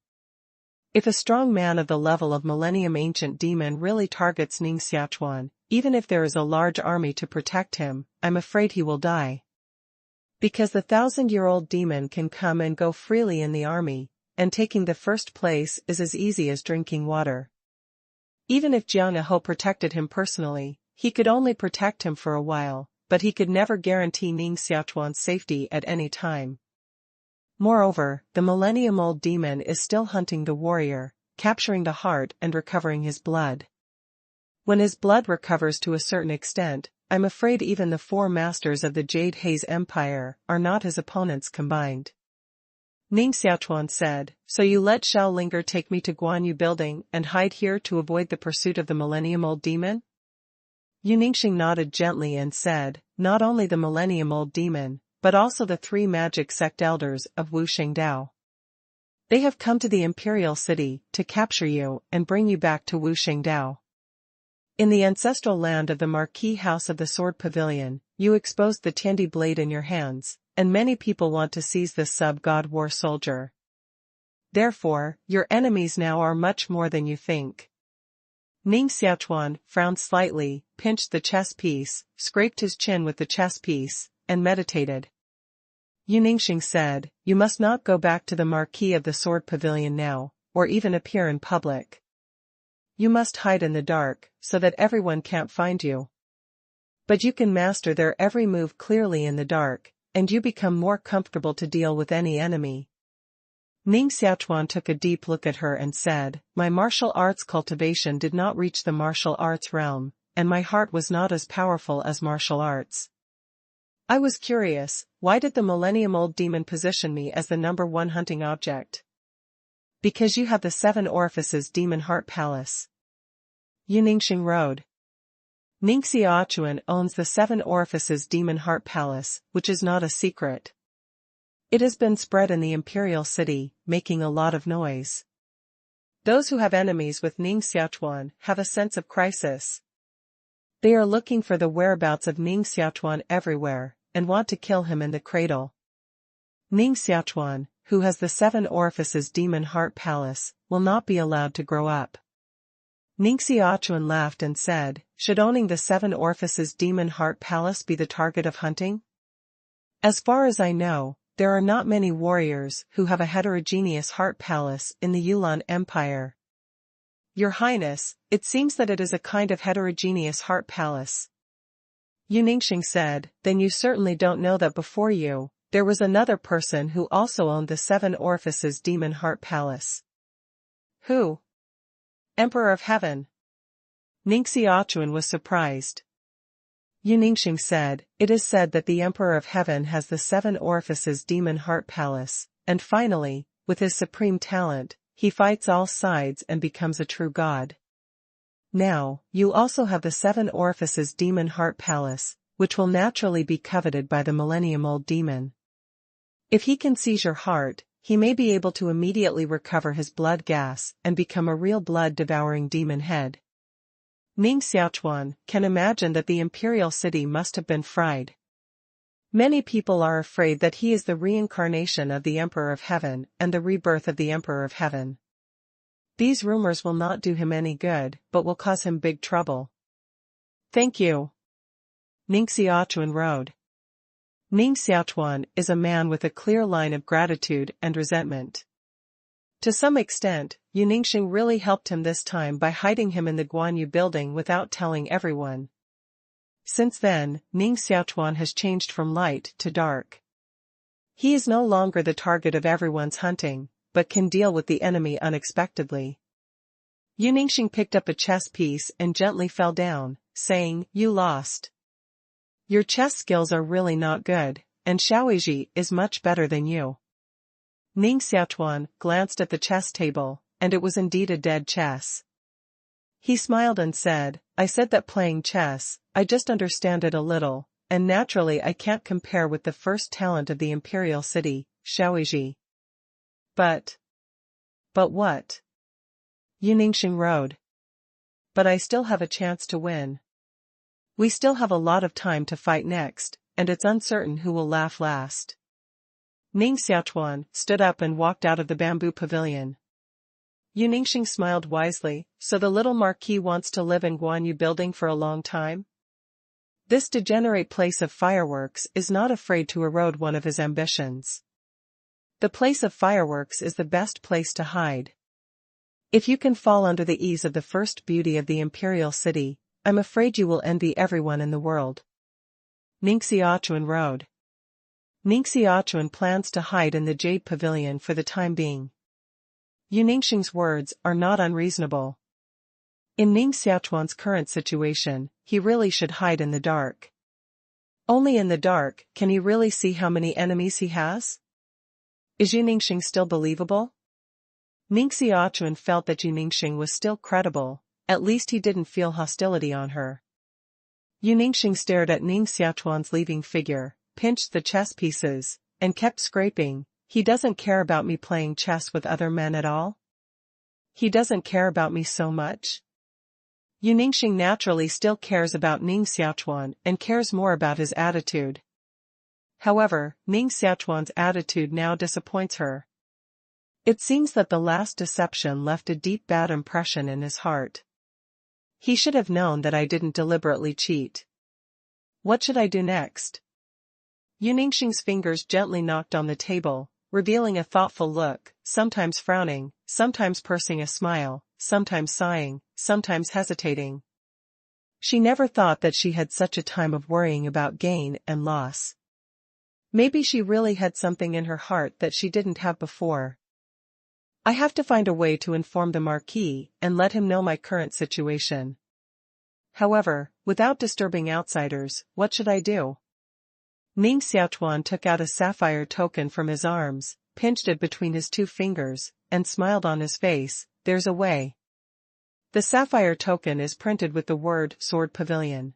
If a strong man of the level of Millennium Ancient Demon really targets Ning Xiaochuan, even if there is a large army to protect him, I'm afraid he will die. Because the 1,000-year-old demon can come and go freely in the army, and taking the first place is as easy as drinking water. Even if Jiang Aho protected him personally, he could only protect him for a while, but he could never guarantee Ning Xiaochuan's safety at any time. Moreover, the millennium-old demon is still hunting the warrior, capturing the heart and recovering his blood. When his blood recovers to a certain extent, I'm afraid even the 4 masters of the Jade Haze Empire are not his opponents combined." Ning Xiaochuan said, "So you let Xiao Linger take me to Guanyu building and hide here to avoid the pursuit of the millennium-old demon?" Yu Ningxing nodded gently and said, "Not only the millennium-old demon, but also the 3 magic sect elders of Wu Xingdao. They have come to the imperial city to capture you and bring you back to Wu Xingdao. In the ancestral land of the Marquis House of the Sword Pavilion, you exposed the Tiandi blade in your hands, and many people want to seize this sub-god war soldier. Therefore, your enemies now are much more than you think." Ning Xiaochuan frowned slightly, pinched the chess piece, scraped his chin with the chess piece, and meditated. Yu Ningxing said, "You must not go back to the Marquis of the Sword Pavilion now, or even appear in public. You must hide in the dark, so that everyone can't find you. But you can master their every move clearly in the dark, and you become more comfortable to deal with any enemy." Ning Xiaochuan took a deep look at her and said, "My martial arts cultivation did not reach the martial arts realm, and my heart was not as powerful as martial arts. I was curious, why did the millennium-old demon position me as the #1 hunting object?" "Because you have the 7 orifices demon heart palace." Yu Ningxing rode. Ning Xiaochuan owns the 7 orifices demon heart palace, which is not a secret. It has been spread in the imperial city, making a lot of noise. Those who have enemies with Ning Xiaochuan have a sense of crisis. They are looking for the whereabouts of Ning Xiaochuan everywhere, and want to kill him in the cradle. Ning Xiaochuan, who has the 7 orifices demon heart palace, will not be allowed to grow up. Ning Xiaochuan laughed and said, should owning the 7 orifices demon heart palace be the target of hunting? As far as I know, there are not many warriors who have a heterogeneous heart palace in the Yulan Empire. Your Highness, it seems that it is a kind of heterogeneous heart palace. Yu Ningxing said, then you certainly don't know that before you, there was another person who also owned the 7 orifices demon heart palace. Who? Emperor of Heaven. Ning Xiaochuan was surprised. Yu Ningxing said, it is said that the Emperor of Heaven has the 7 orifices demon heart palace, and finally, with his supreme talent, he fights all sides and becomes a true god. Now, you also have the 7 orifices demon heart palace, which will naturally be coveted by the millennium-old demon. If he can seize your heart, he may be able to immediately recover his blood gas and become a real blood-devouring demon head. Ning Xiaochuan can imagine that the imperial city must have been fried. Many people are afraid that he is the reincarnation of the Emperor of Heaven and the rebirth of the Emperor of Heaven. These rumors will not do him any good, but will cause him big trouble. Thank you. Ning Xiaochuan rode. Ning Xiaochuan is a man with a clear line of gratitude and resentment. To some extent, Yu Ningxing really helped him this time by hiding him in the Guanyu building without telling everyone. Since then, Ning Xiaochuan has changed from light to dark. He is no longer the target of everyone's hunting, but can deal with the enemy unexpectedly. Yu Ningxing picked up a chess piece and gently fell down, saying, you lost. Your chess skills are really not good, and Xiaoji is much better than you. Ning Xiaochuan glanced at the chess table, and it was indeed a dead chess. He smiled and said, I said that playing chess, I just understand it a little, and naturally I can't compare with the first talent of the imperial city, Xiaoji. But what? Yu Ningxing rode. But I still have a chance to win. We still have a lot of time to fight next, and it's uncertain who will laugh last. Ning Xiaochuan stood up and walked out of the bamboo pavilion. Yu Ningxing smiled wisely, so the little marquis wants to live in Guanyu building for a long time? This degenerate place of fireworks is not afraid to erode one of his ambitions. The place of fireworks is the best place to hide. If you can fall under the ease of the first beauty of the imperial city, I'm afraid you will envy everyone in the world. Ning Xiaochuan rode. Ning Xiaochuan plans to hide in the Jade Pavilion for the time being. Yu Ningxing's words are not unreasonable. In Ning Xiaochuan's current situation, he really should hide in the dark. Only in the dark can he really see how many enemies he has. Is Yu Ningxing still believable? Ning Xiaochuan felt that Yu Ningxing was still credible, at least he didn't feel hostility on her. Yu Ningxing stared at Ning Xiaochuan's leaving figure, pinched the chess pieces, and kept scraping. He doesn't care about me playing chess with other men at all? He doesn't care about me so much? Yu Ningxing naturally still cares about Ning Xiaochuan and cares more about his attitude. However, Ning Xiaochuan's attitude now disappoints her. It seems that the last deception left a deep bad impression in his heart. He should have known that I didn't deliberately cheat. What should I do next? Yu Ningxing's fingers gently knocked on the table, revealing a thoughtful look, sometimes frowning, sometimes pursing a smile, sometimes sighing, sometimes hesitating. She never thought that she had such a time of worrying about gain and loss. Maybe she really had something in her heart that she didn't have before. I have to find a way to inform the Marquis and let him know my current situation. However, without disturbing outsiders, what should I do? Ning Xiaochuan took out a sapphire token from his arms, pinched it between his 2 fingers, and smiled on his face. There's a way. The sapphire token is printed with the word Sword Pavilion.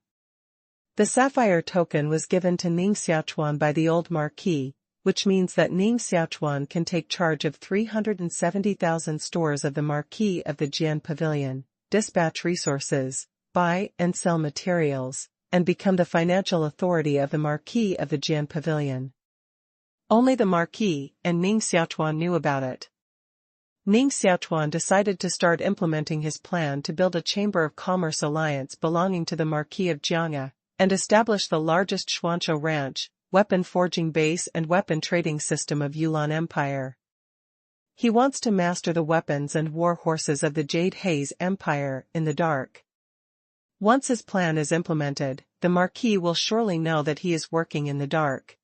The sapphire token was given to Ning Xiaochuan by the old Marquis, which means that Ning Xiaochuan can take charge of 370,000 stores of the Marquis of the Jian Pavilion, dispatch resources, buy and sell materials, and become the financial authority of the Marquis of the Jian Pavilion. Only the Marquis and Ning Xiaochuan knew about it. Ning Xiaochuan decided to start implementing his plan to build a Chamber of Commerce alliance belonging to the Marquis of Jianghe, and establish the largest Xuanzhou ranch, weapon forging base and weapon trading system of Yulan Empire. He wants to master the weapons and war horses of the Jade Haze Empire in the dark. Once his plan is implemented, the Marquis will surely know that he is working in the dark.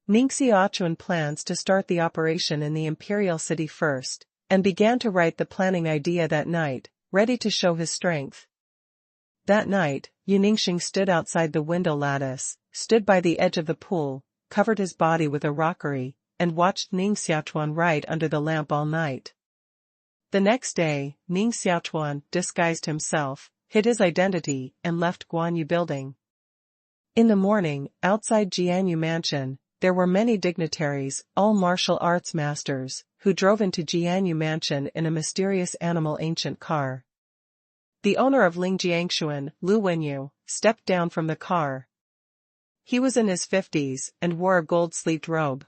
Ning Xiaochuan plans to start the operation in the Imperial City first, and began to write the planning idea that night, ready to show his strength. That night, Yu Ningxing stood outside the window lattice, stood by the edge of the pool, covered his body with a rockery, and watched Ning Xiaochuan write under the lamp all night. The next day, Ning Xiaochuan disguised himself, hid his identity, and left Guanyu building. In the morning, outside Jianyu Mansion, there were many dignitaries, all martial arts masters, who drove into Jianyu Mansion in a mysterious animal ancient car. The owner of Ling Jiangshuan, Lu Wenyu, stepped down from the car. He was in his 50s and wore a gold-sleeved robe.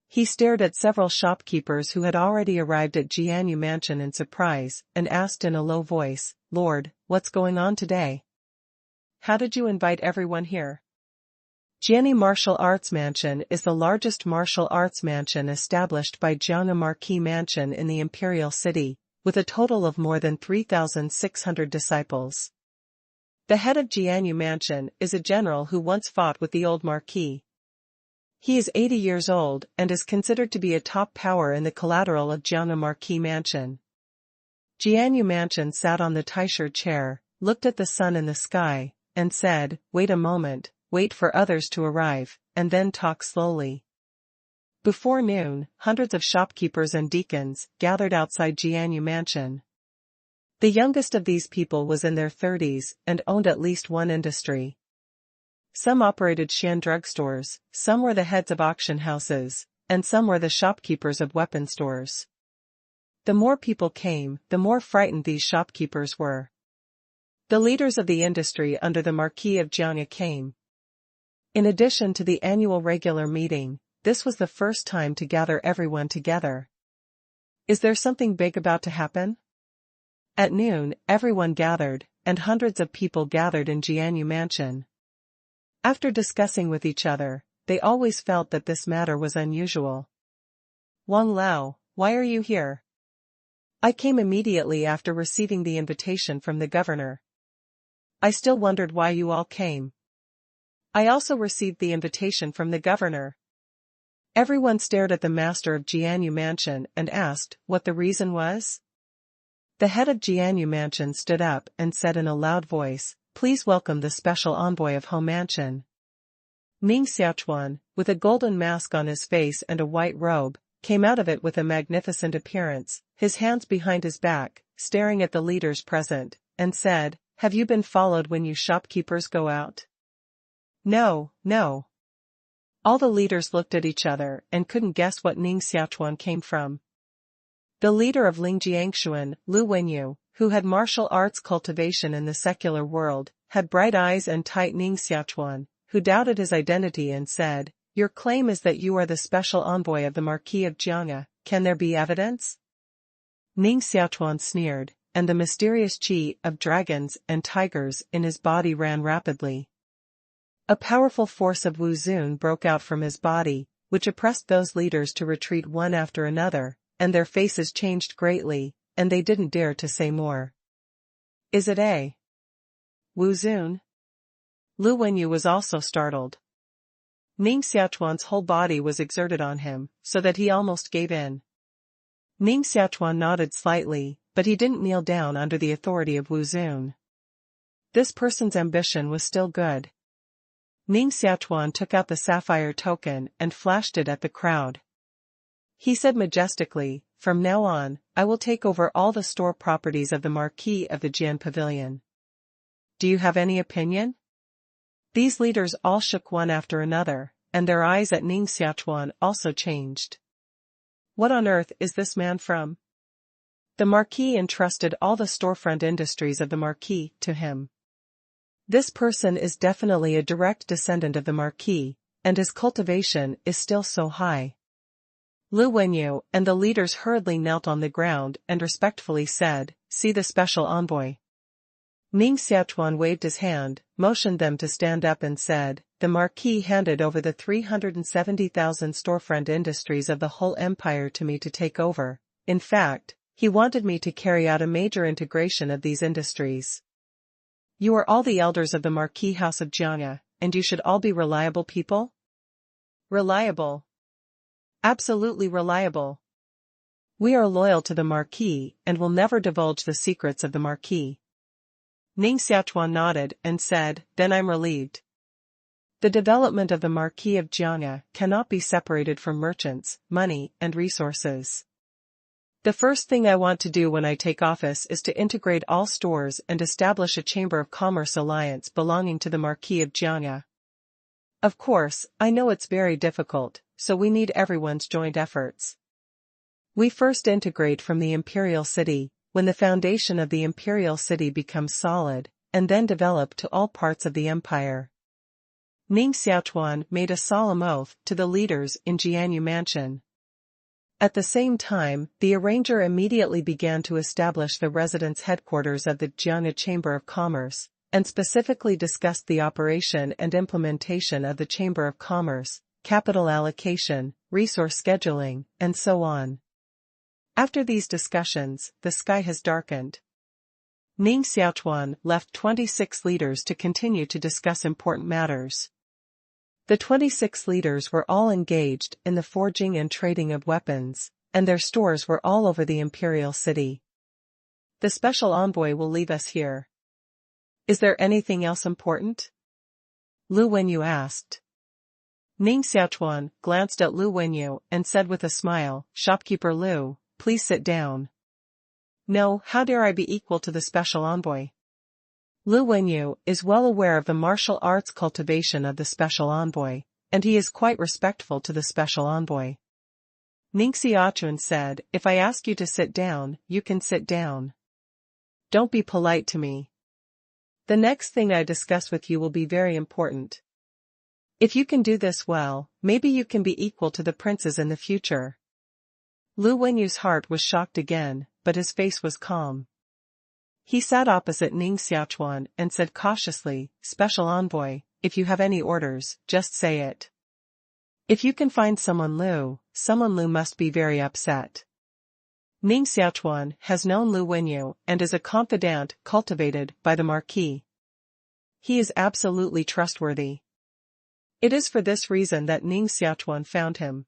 He stared at several shopkeepers who had already arrived at Jianyu Mansion in surprise, and asked in a low voice, "Lord, what's going on today? How did you invite everyone here?" Jianyu Martial Arts Mansion is the largest martial arts mansion established by Jianghe Marquis Mansion in the Imperial City, with a total of more than 3,600 disciples. The head of Jianyu Mansion is a general who once fought with the old Marquis. He is 80 years old and is considered to be a top power in the collateral of Jianghe Marquis Mansion. Jianyu Mansion sat on the Taisher chair, looked at the sun in the sky, and said, "Wait a moment. Wait for others to arrive, and then talk slowly." Before noon, hundreds of shopkeepers and deacons gathered outside Jianyu Mansion. The youngest of these people was in their 30s and owned at least one industry. Some operated Xian drugstores, some were the heads of auction houses, and some were the shopkeepers of weapon stores. The more people came, the more frightened these shopkeepers were. The leaders of the industry under the Marquis of Jianghe came. In addition to the annual regular meeting, this was the first time to gather everyone together. Is there something big about to happen? At noon, everyone gathered, and hundreds of people gathered in Jianyu Mansion. After discussing with each other, they always felt that this matter was unusual. "Wang Lao, why are you here?" "I came immediately after receiving the invitation from the governor. I still wondered why you all came. I also received the invitation from the governor." Everyone stared at the master of Jianyu Mansion and asked what the reason was. The head of Jianyu Mansion stood up and said in a loud voice, "Please welcome the special envoy of Hou Mansion." Ning Xiaochuan, with a golden mask on his face and a white robe, came out of it with a magnificent appearance, his hands behind his back, staring at the leaders present, and said, "Have you been followed when you shopkeepers go out?" "No, no." All the leaders looked at each other and couldn't guess what Ning Xiaochuan came from. The leader of Ling Jiangshuan, Lu Wenyu, who had martial arts cultivation in the secular world, had bright eyes and tight Ning Xiaochuan, who doubted his identity and said, "Your claim is that you are the special envoy of the Marquis of Jianghe, can there be evidence?" Ning Xiaochuan sneered, and the mysterious chi of dragons and tigers in his body ran rapidly. A powerful force of Wuzun broke out from his body, which oppressed those leaders to retreat one after another, and their faces changed greatly, and they didn't dare to say more. "Is it a Wuzun?" Lu Wenyu was also startled. Ning Xiaochuan's whole body was exerted on him, so that he almost gave in. Ning Xiaochuan nodded slightly, but he didn't kneel down under the authority of Wuzun. This person's ambition was still good. Ning Xiaochuan took out the sapphire token and flashed it at the crowd. He said majestically, "From now on, I will take over all the store properties of the Marquis of the Jian Pavilion. Do you have any opinion?" These leaders all shook one after another, and their eyes at Ning Xiaochuan also changed. What on earth is this man from? The Marquis entrusted all the storefront industries of the Marquis to him. This person is definitely a direct descendant of the Marquis, and his cultivation is still so high. Lu Wenyu and the leaders hurriedly knelt on the ground and respectfully said, "See the special envoy." Ning Xiaochuan waved his hand, motioned them to stand up and said, "The Marquis handed over the 370,000 storefront industries of the whole empire to me to take over. In fact, he wanted me to carry out a major integration of these industries. You are all the elders of the Marquis House of Jiang, and you should all be reliable people?" "Reliable. Absolutely reliable. We are loyal to the Marquis and will never divulge the secrets of the Marquis." Ning Xiaochuan nodded and said, "Then I'm relieved. The development of the Marquis of Jiang cannot be separated from merchants, money, and resources. The first thing I want to do when I take office is to integrate all stores and establish a Chamber of Commerce alliance belonging to the Marquis of Jiang. Of course, I know it's very difficult, so we need everyone's joint efforts. We first integrate from the imperial city, when the foundation of the imperial city becomes solid, and then develop to all parts of the empire." Ning Xiaochuan made a solemn oath to the leaders in Jianyu Mansion. At the same time, the arranger immediately began to establish the residence headquarters of the Jianghe Chamber of Commerce, and specifically discussed the operation and implementation of the Chamber of Commerce, capital allocation, resource scheduling, and so on. After these discussions, the sky has darkened. Ning Xiaochuan left 26 leaders to continue to discuss important matters. The 26 leaders were all engaged in the forging and trading of weapons, and their stores were all over the imperial city. "The special envoy will leave us here. Is there anything else important?" Lu Wenyu asked. Ning Xiaochuan glanced at Lu Wenyu and said with a smile, "Shopkeeper Lu, please sit down." "No, how dare I be equal to the special envoy?" Lu Wenyu is well aware of the martial arts cultivation of the special envoy, and he is quite respectful to the special envoy. Ning Xiaochuan said, "If I ask you to sit down, you can sit down. Don't be polite to me. The next thing I discuss with you will be very important. If you can do this well, maybe you can be equal to the princes in the future." Lu Wenyu's heart was shocked again, but his face was calm. He sat opposite Ning Xiaochuan and said cautiously, "Special envoy, if you have any orders, just say it. If you can find someone Lu must be very upset." Ning Xiaochuan has known Lu Wenyu and is a confidant cultivated by the Marquis. He is absolutely trustworthy. It is for this reason that Ning Xiaochuan found him.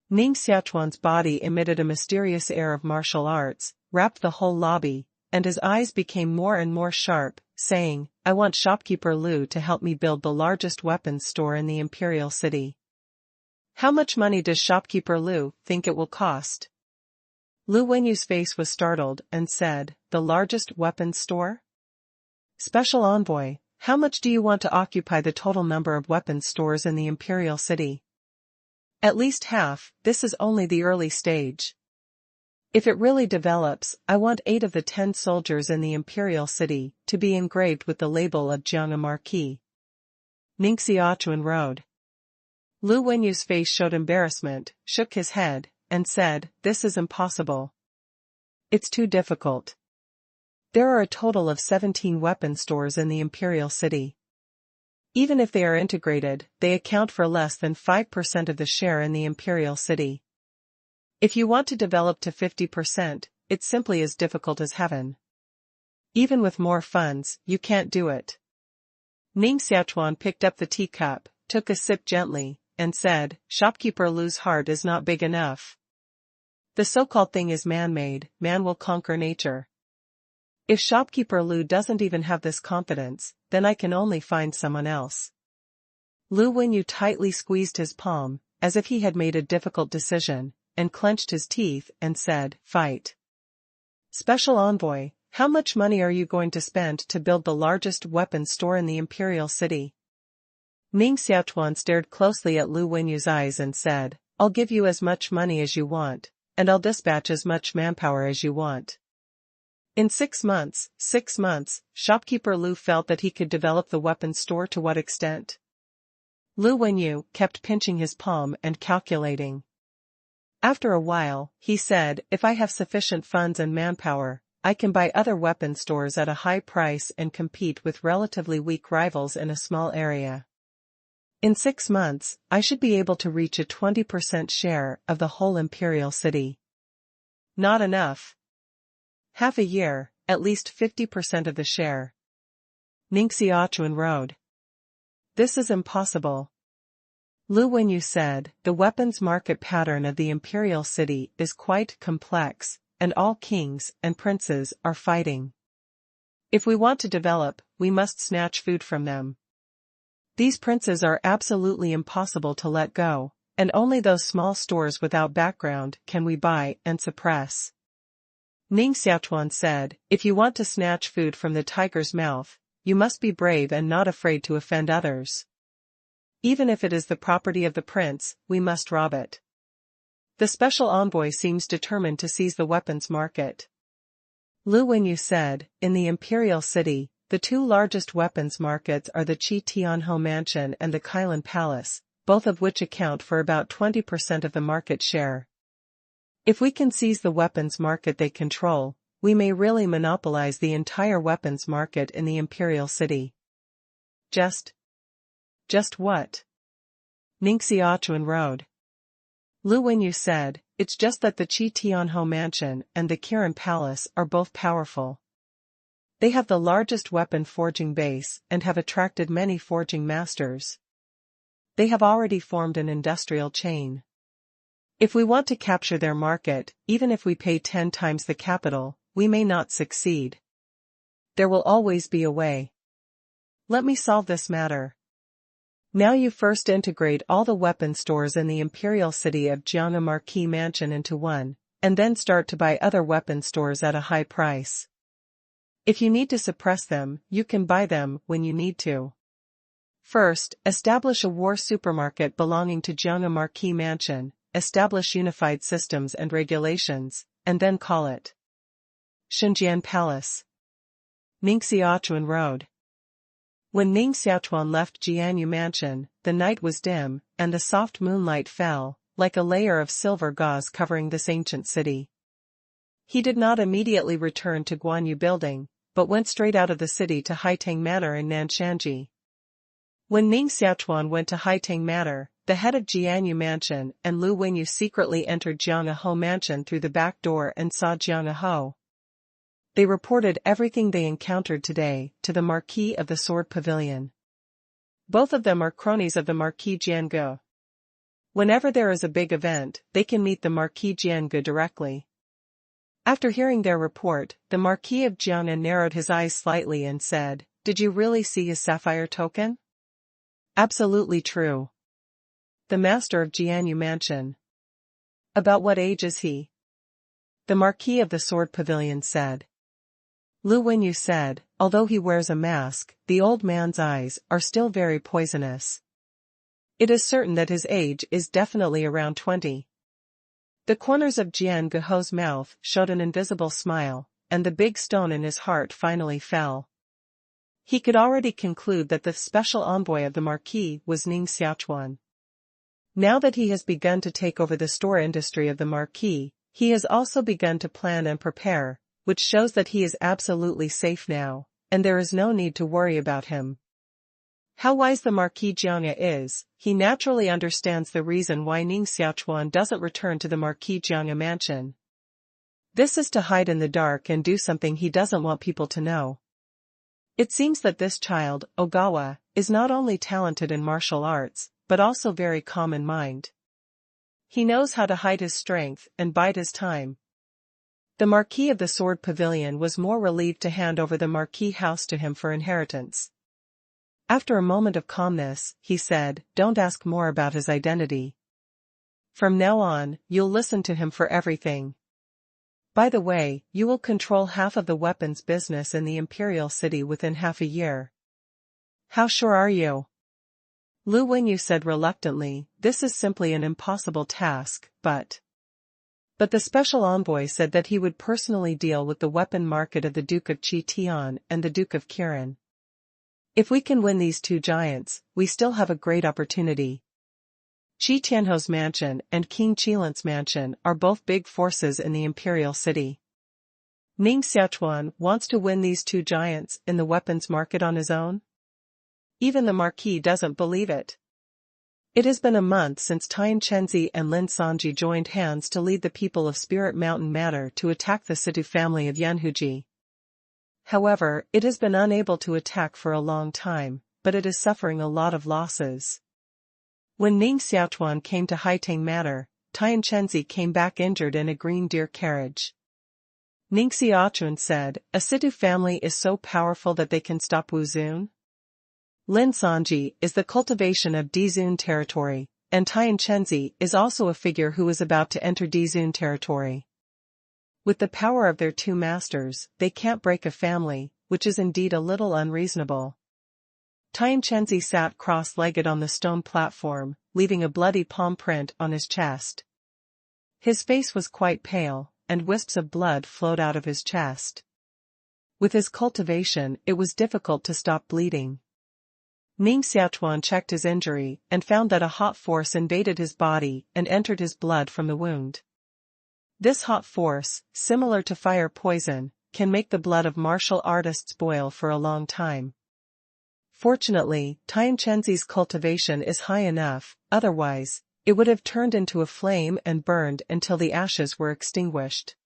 Ning Xiaochuan's body emitted a mysterious air of martial arts, wrapped the whole lobby, and his eyes became more and more sharp, saying, "I want shopkeeper Lu to help me build the largest weapons store in the imperial city. How much money does shopkeeper Lu think it will cost?" Lu Wenyu's face was startled and said, "The largest weapons store? Special envoy, how much do you want to occupy the total number of weapons stores in the imperial city?" "At least half, this is only the early stage. If it really develops, I want 8 of the 10 soldiers in the imperial city to be engraved with the label of Jianghe Marquis." Ning Xiaochuan rode. Lu Wenyu's face showed embarrassment, shook his head, and said, "This is impossible. It's too difficult. There are a total of 17 weapon stores in the imperial city. Even if they are integrated, they account for less than 5% of the share in the imperial city. If you want to develop to 50%, it's simply as difficult as heaven. Even with more funds, you can't do it." Ning Xiaochuan picked up the teacup, took a sip gently, and said, "Shopkeeper Lu's heart is not big enough. The so-called thing is man-made, man will conquer nature. If shopkeeper Lu doesn't even have this confidence, then I can only find someone else." Lu Wenyu tightly squeezed his palm, as if he had made a difficult decision, and clenched his teeth and said, "Fight." "Special envoy, how much money are you going to spend to build the largest weapons store in the imperial city?" Ning Xiaochuan stared closely at Lu Wenyu's eyes and said, "I'll give you as much money as you want, and I'll dispatch as much manpower as you want." In 6 months, shopkeeper Lu felt that he could develop the weapons store to what extent? Lu Wenyu kept pinching his palm and calculating. After a while, he said, if I have sufficient funds and manpower, I can buy other weapon stores at a high price and compete with relatively weak rivals in a small area. In 6 months, I should be able to reach a 20% share of the whole imperial city. Not enough. Half a year, at least 50% of the share. Ning Xiaochuan rode. This is impossible. Lu Wenyu said, the weapons market pattern of the imperial city is quite complex, and all kings and princes are fighting. If we want to develop, we must snatch food from them. These princes are absolutely impossible to let go, and only those small stores without background can we buy and suppress. Ning Xiaochuan said, if you want to snatch food from the tiger's mouth, you must be brave and not afraid to offend others. Even if it is the property of the prince, we must rob it. The special envoy seems determined to seize the weapons market. Lu Wenyu said, in the imperial city, the 2 largest weapons markets are the Qi Tianhou Mansion and the Kailan Palace, both of which account for about 20% of the market share. If we can seize the weapons market they control, we may really monopolize the entire weapons market in the imperial city. Just what? Ning Xiaochuan rode. Lu Wenyu said, it's just that the Qi Tianhou Mansion and the Kirin Palace are both powerful. They have the largest weapon forging base and have attracted many forging masters. They have already formed an industrial chain. If we want to capture their market, even if we pay 10 times the capital, we may not succeed. There will always be a way. Let me solve this matter. Now you first integrate all the weapon stores in the imperial city of Jiang'a Marquis Mansion into one, and then start to buy other weapon stores at a high price. If you need to suppress them, you can buy them when you need to. First, establish a war supermarket belonging to Jiang'a Marquis Mansion, establish unified systems and regulations, and then call it Xinjian Palace. Ning Xiaochuan rode. When Ning Xiaochuan left Jianyu Mansion, the night was dim, and the soft moonlight fell, like a layer of silver gauze covering this ancient city. He did not immediately return to Guanyu Building, but went straight out of the city to Haitang Manor in Nanshanji. When Ning Xiaochuan went to Haitang Manor, the head of Jianyu Mansion and Lu Wenyu secretly entered Jiang'a Ho Mansion through the back door and saw Jiang'a Ho. They reported everything they encountered today to the Marquis of the Sword Pavilion. Both of them are cronies of the Marquis Jiangu. Whenever there is a big event, they can meet the Marquis Jiangu directly. After hearing their report, the Marquis of Jiang'a narrowed his eyes slightly and said, "Did you really see his sapphire token?" "Absolutely true." "The master of Jianyu Mansion." "About what age is he?" The Marquis of the Sword Pavilion said. Lu Wenyu said, "Although he wears a mask, the old man's eyes are still very poisonous. It is certain that his age is definitely around 20. The corners of Jian Geho's mouth showed an invisible smile, and the big stone in his heart finally fell. He could already conclude that the special envoy of the Marquis was Ning Xiaochuan. Now that he has begun to take over the store industry of the Marquis, he has also begun to plan and prepare, which shows that he is absolutely safe now, and there is no need to worry about him. How wise the Marquis Jiang'a is, he naturally understands the reason why Ning Xiaochuan doesn't return to the Marquis Jiang'a mansion. This is to hide in the dark and do something he doesn't want people to know. It seems that this child, Ogawa, is not only talented in martial arts, but also very calm in mind. He knows how to hide his strength and bide his time. The Marquis of the Sword Pavilion was more relieved to hand over the Marquis house to him for inheritance. After a moment of calmness, he said, "Don't ask more about his identity. From now on, you'll listen to him for everything. By the way, you will control half of the weapons business in the Imperial City within half a year." "How sure are you?" Lu Wenyu said reluctantly, "This is simply an impossible task, but the special envoy said that he would personally deal with the weapon market of the Duke of Qi Tian and the Duke of Kirin. If we can win these two giants, we still have a great opportunity." Qi Tianho's mansion and King Qilan's mansion are both big forces in the imperial city. Ning Xiaochuan wants to win these two giants in the weapons market on his own? Even the marquis doesn't believe it. It has been a month since Tian Chenzi and Lin Sanji joined hands to lead the people of Spirit Mountain Manor to attack the Situ family of Yanhuji. However, it has been unable to attack for a long time, but it is suffering a lot of losses. When Ning Xiaochuan came to Haitang Manor, Tian Chenzi came back injured in a green deer carriage. Ning Xiaochuan said, "A Situ family is so powerful that they can stop Wu Zun?" Lin Sanji is the cultivation of Dizun territory, and Tian Chenzi is also a figure who is about to enter Dizun territory. With the power of their two masters, they can't break a family, which is indeed a little unreasonable. Tian Chenzi sat cross-legged on the stone platform, leaving a bloody palm print on his chest. His face was quite pale, and wisps of blood flowed out of his chest. With his cultivation, it was difficult to stop bleeding. Ning Xiaochuan checked his injury and found that a hot force invaded his body and entered his blood from the wound. This hot force, similar to fire poison, can make the blood of martial artists boil for a long time. Fortunately, Tian Chenzi's cultivation is high enough, otherwise, it would have turned into a flame and burned until the ashes were extinguished.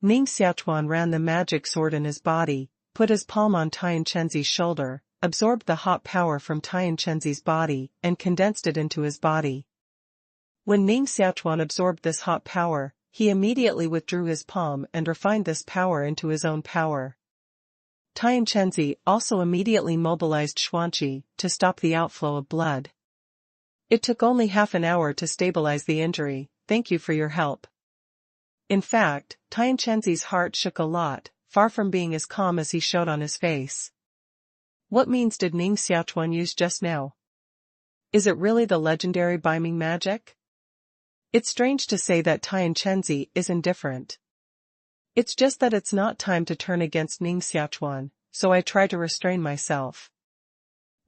Ning Xiaochuan ran the magic sword in his body, put his palm on Tian Chenzi's shoulder, absorbed the hot power from Tian Chenzi's body, and condensed it into his body. When Ning Xiaochuan absorbed this hot power, he immediately withdrew his palm and refined this power into his own power. Tian Chenzi also immediately mobilized Xuanqi to stop the outflow of blood. It took only half an hour to stabilize the injury. "Thank you for your help." In fact, Tian Chenzi's heart shook a lot, far from being as calm as he showed on his face. What means did Ning Xiaochuan use just now? Is it really the legendary Biming magic? It's strange to say that Tian Chenzi is indifferent. It's just that it's not time to turn against Ning Xiaochuan, so I try to restrain myself.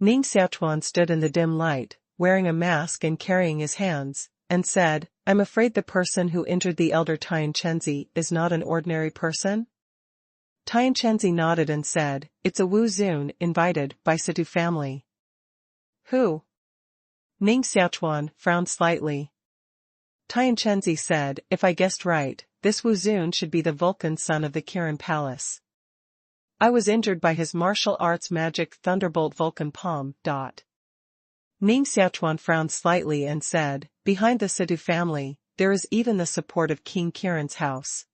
Ning Xiaochuan stood in the dim light, wearing a mask and carrying his hands, and said, "I'm afraid the person who injured the elder Tian Chenzi is not an ordinary person?" Tian Chenzi nodded and said, "It's a Wu Zun invited by Situ family." "Who?" Ning Xiaochuan frowned slightly. Tian Chenzi said, "If I guessed right, this Wu Zun should be the Vulcan son of the Kirin Palace. I was injured by his martial arts magic thunderbolt Vulcan palm. Ning Xiaochuan frowned slightly and said, "Behind the Situ family, there is even the support of King Kirin's house."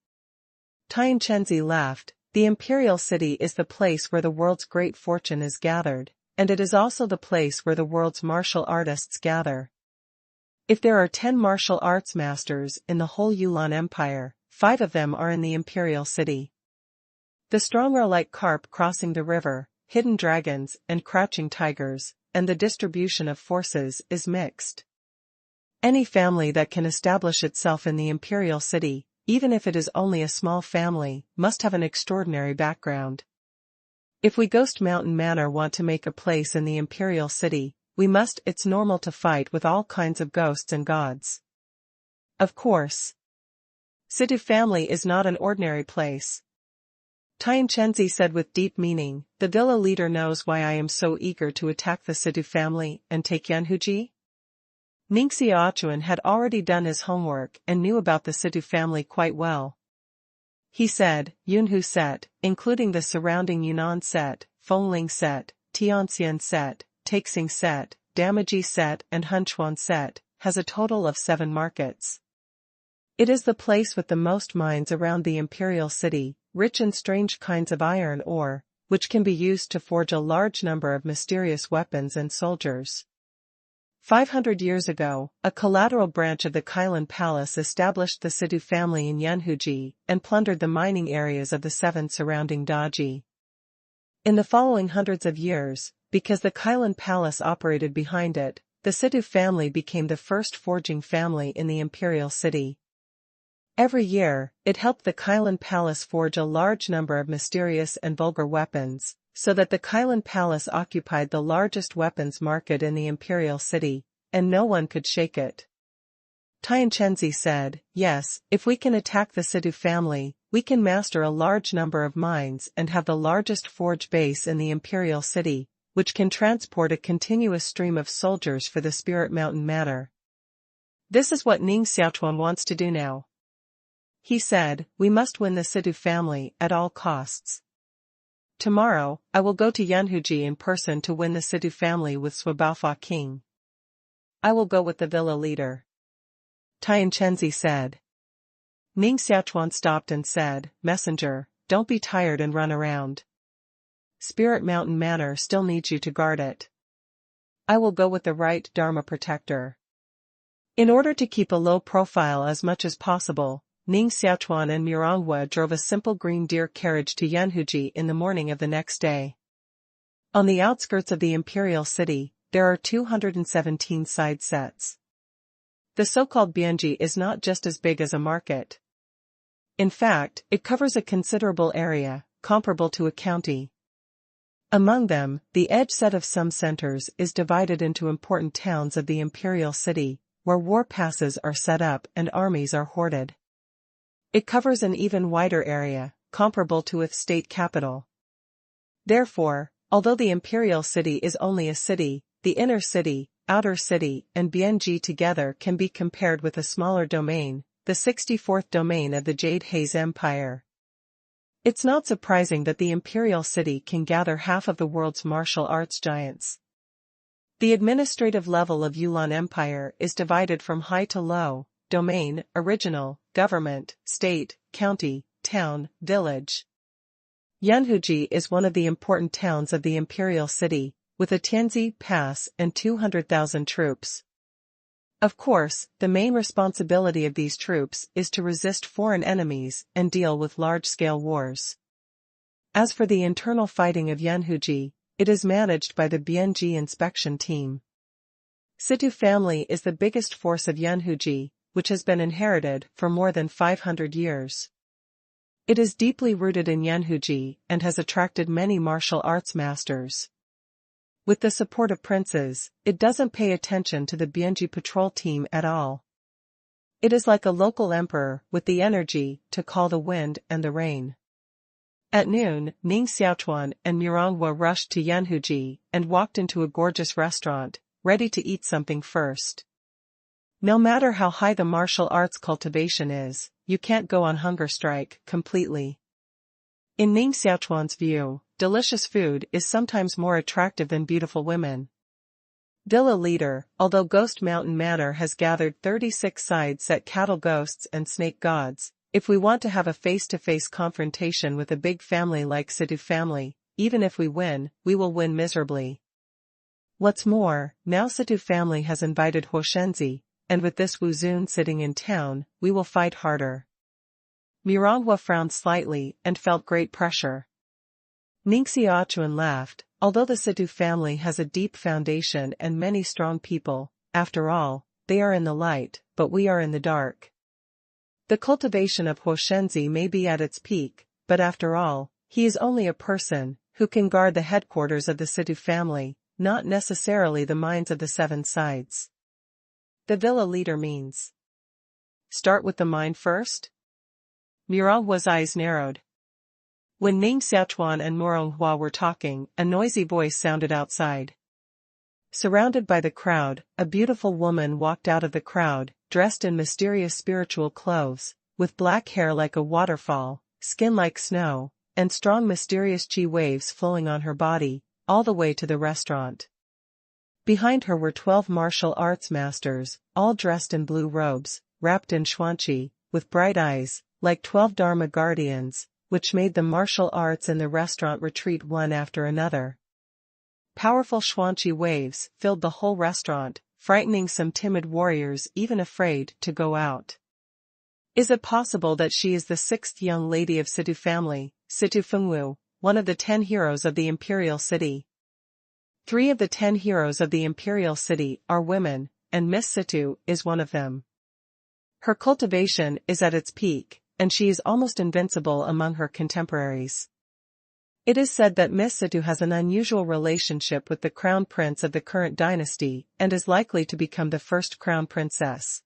Tian Chenzi laughed. "The imperial city is the place where the world's great fortune is gathered, and it is also the place where the world's martial artists gather. If there are 10 martial arts masters in the whole Yulan Empire, 5 of them are in the imperial city. The strong are like carp crossing the river, hidden dragons and crouching tigers, and the distribution of forces is mixed. Any family that can establish itself in the imperial city, even if it is only a small family, must have an extraordinary background. If we Ghost Mountain Manor want to make a place in the imperial city, we must. It's normal to fight with all kinds of ghosts and gods. Of course. Situ family is not an ordinary place." Tian Chenzi said with deep meaning, "The villa leader knows why I am so eager to attack the Situ family and take Yanhuji?" Ning Xiaochuan had already done his homework and knew about the Situ family quite well. He said, "Yunhu set, including the surrounding Yunnan set, Fengling set, Tianxian set, Taixing set, Damaji set and Hunchuan set, has a total of 7 markets. It is the place with the most mines around the imperial city, rich in strange kinds of iron ore, which can be used to forge a large number of mysterious weapons and soldiers. 500 years ago, a collateral branch of the Kailan Palace established the Situ family in Yanhuji and plundered the mining areas of the 7 surrounding Daji. In the following hundreds of years, because the Kailan Palace operated behind it, the Situ family became the first forging family in the imperial city. Every year, it helped the Kailan Palace forge a large number of mysterious and vulgar weapons, so that the Kailan Palace occupied the largest weapons market in the imperial city, and no one could shake it. Tianchengzi said, yes, if we can attack the Situ family, we can master a large number of mines and have the largest forge base in the imperial city, which can transport a continuous stream of soldiers for the Spirit Mountain matter. This is what Ning Xiaochuan wants to do now. He said, we must win the Situ family at all costs. Tomorrow, I will go to Yanhuji in person to win the Situ family with Swabaofa King. I will go with the villa leader. Tianchengzi said. Ning Xiaochuan stopped and said, Messenger, don't be tired and run around. Spirit Mountain Manor still needs you to guard it. I will go with the right Dharma protector. In order to keep a low profile as much as possible, Ning Xiaochuan and Miranghua drove a simple green deer carriage to Yanhuji in the morning of the next day. On the outskirts of the imperial city, there are 217 side sets. The so-called Bianji is not just as big as a market. In fact, it covers a considerable area, comparable to a county. Among them, the edge set of some centers is divided into important towns of the imperial city, where war passes are set up and armies are hoarded. It covers an even wider area, comparable to its state capital. Therefore, although the imperial city is only a city, the inner city, outer city, and Bianji together can be compared with a smaller domain, the 64th domain of the Jade Haze Empire. It's not surprising that the imperial city can gather half of the world's martial arts giants. The administrative level of Yulan Empire is divided from high to low, domain, original, government, state, county, town, village. Yanhuji is one of the important towns of the imperial city, with a Tianzi pass and 200,000 troops. Of course, the main responsibility of these troops is to resist foreign enemies and deal with large-scale wars. As for the internal fighting of Yanhuji, it is managed by the Bianji inspection team. Situ family is the biggest force of Yanhuji, which has been inherited for more than 500 years. It is deeply rooted in Yanhuji and has attracted many martial arts masters. With the support of princes, it doesn't pay attention to the Bianji patrol team at all. It is like a local emperor with the energy to call the wind and the rain. At noon, Ning Xiaochuan and Miranghua rushed to Yanhuji and walked into a gorgeous restaurant, ready to eat something first. No matter how high the martial arts cultivation is, you can't go on hunger strike completely. In Ning Xiaochuan's view, delicious food is sometimes more attractive than beautiful women. Villa leader, although Ghost Mountain Manor has gathered 36 side-set cattle ghosts and snake gods, if we want to have a face-to-face confrontation with a big family like Situ family, even if we win, we will win miserably. What's more, now Situ family has invited Huoshenzi, and with this Wu Zun sitting in town, we will fight harder. Miranghua frowned slightly and felt great pressure. Ning Xiaochuan laughed, although the Situ family has a deep foundation and many strong people, after all, they are in the light, but we are in the dark. The cultivation of Huoshenzi may be at its peak, but after all, he is only a person, who can guard the headquarters of the Situ family, not necessarily the minds of the seven sides. The villa leader means. Start with the mind first? Miranghua's eyes narrowed. When Ning Xiaochuan and Miranghua were talking, a noisy voice sounded outside. Surrounded by the crowd, a beautiful woman walked out of the crowd, dressed in mysterious spiritual clothes, with black hair like a waterfall, skin like snow, and strong mysterious chi waves flowing on her body, all the way to the restaurant. Behind her were 12 martial arts masters, all dressed in blue robes, wrapped in xuanqi, with bright eyes, like 12 Dharma guardians, which made the martial arts in the restaurant retreat one after another. Powerful xuanqi waves filled the whole restaurant, frightening some timid warriors even afraid to go out. Is it possible that she is the 6th young lady of Situ family, Situ Fengwu, one of the 10 heroes of the imperial city? 3 of the 10 heroes of the imperial city are women, and Miss Situ is one of them. Her cultivation is at its peak, and she is almost invincible among her contemporaries. It is said that Miss Situ has an unusual relationship with the crown prince of the current dynasty and is likely to become the first crown princess.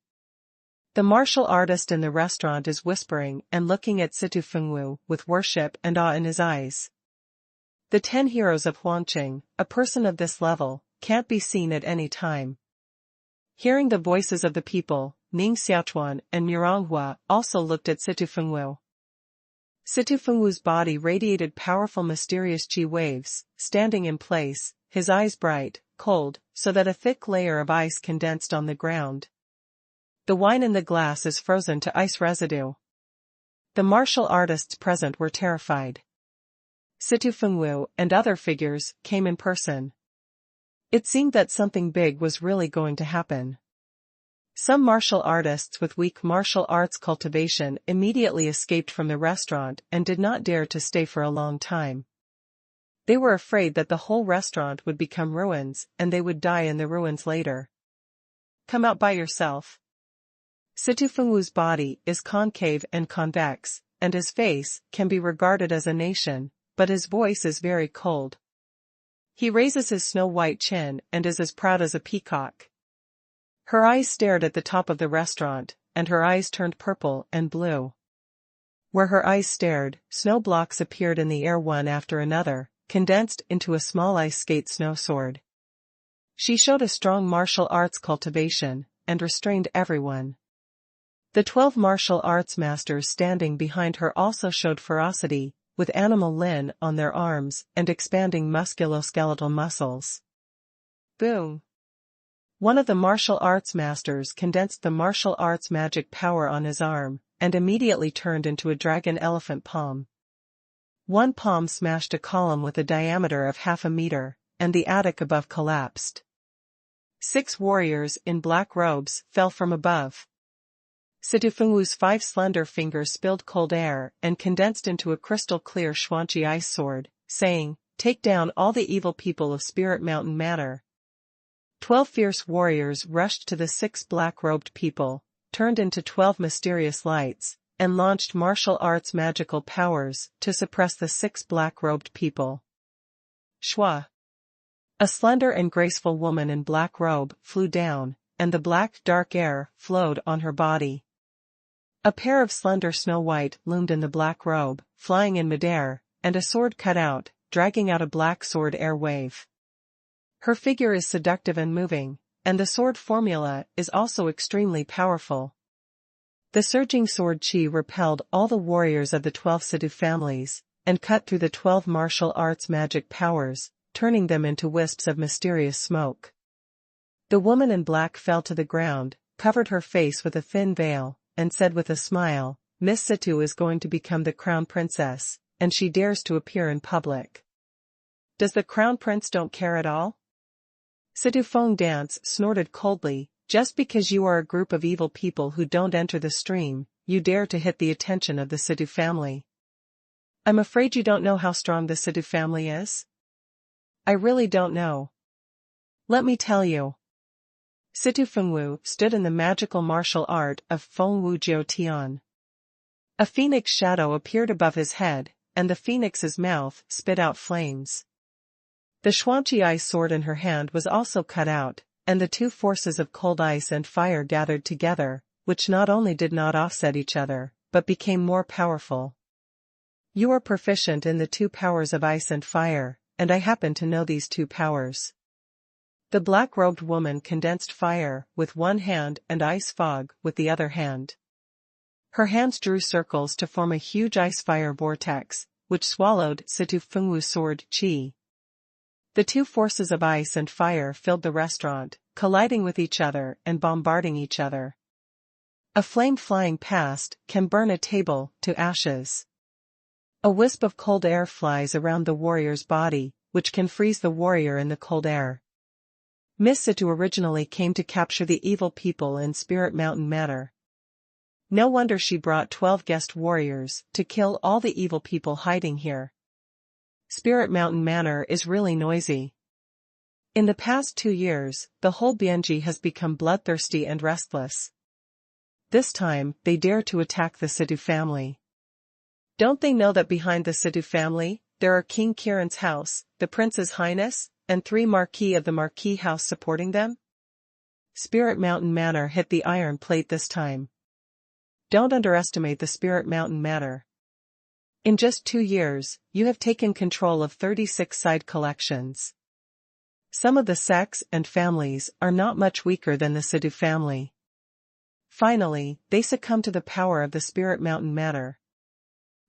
The martial artist in the restaurant is whispering and looking at Situ Fengwu with worship and awe in his eyes. The 10 heroes of Huangqing, a person of this level, can't be seen at any time. Hearing the voices of the people, Ning Xiaochuan and Miranghua also looked at Situ Fengwu. Situ Fengwu's body radiated powerful mysterious qi waves, standing in place, his eyes bright, cold, so that a thick layer of ice condensed on the ground. The wine in the glass is frozen to ice residue. The martial artists present were terrified. Situ Fengwu and other figures came in person. It seemed that something big was really going to happen. Some martial artists with weak martial arts cultivation immediately escaped from the restaurant and did not dare to stay for a long time. They were afraid that the whole restaurant would become ruins and they would die in the ruins later. Come out by yourself. Situ Fengwu's body is concave and convex, and his face can be regarded as a nation, but his voice is very cold. He raises his snow-white chin and is as proud as a peacock. Her eyes stared at the top of the restaurant, and her eyes turned purple and blue. Where her eyes stared, snow blocks appeared in the air one after another, condensed into a small ice skate snow sword. She showed a strong martial arts cultivation, and restrained everyone. The 12 martial arts masters standing behind her also showed ferocity, with animal lin on their arms and expanding musculoskeletal muscles. Boom! One of the martial arts masters condensed the martial arts magic power on his arm, and immediately turned into a dragon elephant palm. One palm smashed a column with a diameter of 0.5 meter, and the attic above collapsed. 6 warriors in black robes fell from above. Situ Fengwu's 5 slender fingers spilled cold air and condensed into a crystal-clear Xuanqi ice sword, saying, "Take down all the evil people of Spirit Mountain Manor." 12 fierce warriors rushed to the 6 black-robed people, turned into 12 mysterious lights, and launched martial arts magical powers to suppress the 6 black-robed people. Shua! A slender and graceful woman in black robe flew down, and the black dark air flowed on her body. A pair of slender snow-white loomed in the black robe, flying in midair, and a sword cut out, dragging out a black sword air wave. Her figure is seductive and moving, and the sword formula is also extremely powerful. The surging sword qi repelled all the warriors of the 12 Situ families, and cut through the 12 martial arts magic powers, turning them into wisps of mysterious smoke. The woman in black fell to the ground, covered her face with a thin veil, and said with a smile, "Miss Situ is going to become the crown princess, and she dares to appear in public. Does the crown prince don't care at all?" Situ Feng Dance snorted coldly, "Just because you are a group of evil people who don't enter the stream, you dare to hit the attention of the Situ family. I'm afraid you don't know how strong the Situ family is." "I really don't know. Let me tell you." Situ Fengwu stood in the magical martial art of Fengwu Jiu Tian. A phoenix shadow appeared above his head, and the phoenix's mouth spit out flames. The Xuanqi ice sword in her hand was also cut out, and the 2 forces of cold ice and fire gathered together, which not only did not offset each other, but became more powerful. You are proficient in the 2 powers of ice and fire, and I happen to know these 2 powers. The black-robed woman condensed fire with one hand and ice fog with the other hand. Her hands drew circles to form a huge ice-fire vortex, which swallowed Situ Fengwu's sword qi. The 2 forces of ice and fire filled the restaurant, colliding with each other and bombarding each other. A flame flying past can burn a table to ashes. A wisp of cold air flies around the warrior's body, which can freeze the warrior in the cold air. Miss Situ originally came to capture the evil people in Spirit Mountain Manor. No wonder she brought 12 guest warriors to kill all the evil people hiding here. Spirit Mountain Manor is really noisy. In the past 2 years, the whole Bianji has become bloodthirsty and restless. This time, they dare to attack the Situ family. Don't they know that behind the Situ family, there are King Kiran's house, the Prince's Highness, and 3 Marquis of the Marquis house supporting them? Spirit Mountain Manor hit the iron plate this time. Don't underestimate the Spirit Mountain Manor. In just 2 years, you have taken control of 36 side collections. Some of the sects and families are not much weaker than the Sidhu family. Finally, they succumb to the power of the Spirit Mountain Manor.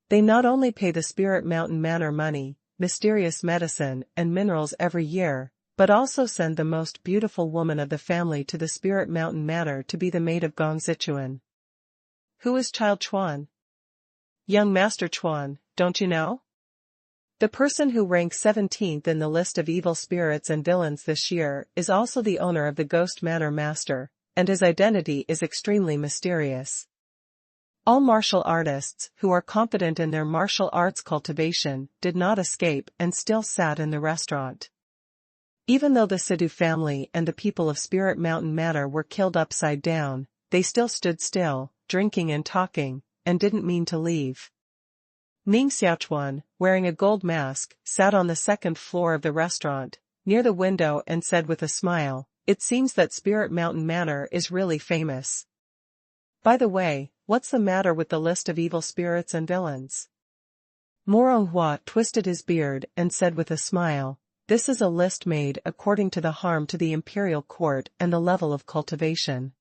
They not only pay the Spirit Mountain Manor money, mysterious medicine, and minerals every year, but also send the most beautiful woman of the family to the Spirit Mountain Manor to be the maid of Gong Zichuan. Who is Child Chuan? Young Master Chuan, don't you know? The person who ranks 17th in the list of evil spirits and villains this year is also the owner of the Ghost Manor Master, and his identity is extremely mysterious. All martial artists who are confident in their martial arts cultivation did not escape and still sat in the restaurant. Even though the Sidhu family and the people of Spirit Mountain Manor were killed upside down, they still stood still, drinking and talking, and didn't mean to leave. Ning Xiaochuan, wearing a gold mask, sat on the 2nd floor of the restaurant, near the window and said with a smile, "It seems that Spirit Mountain Manor is really famous. By the way, what's the matter with the list of evil spirits and villains?" Moronghua twisted his beard and said with a smile, "This is a list made according to the harm to the imperial court and the level of cultivation.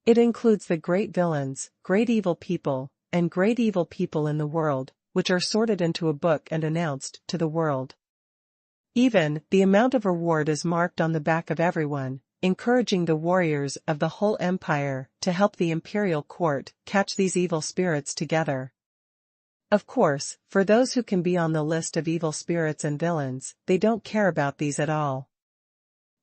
It includes the great villains, great evil people, and great evil people in the world, which are sorted into a book and announced to the world. Even, the amount of reward is marked on the back of everyone, encouraging the warriors of the whole empire to help the imperial court catch these evil spirits together. Of course, for those who can be on the list of evil spirits and villains, they don't care about these at all.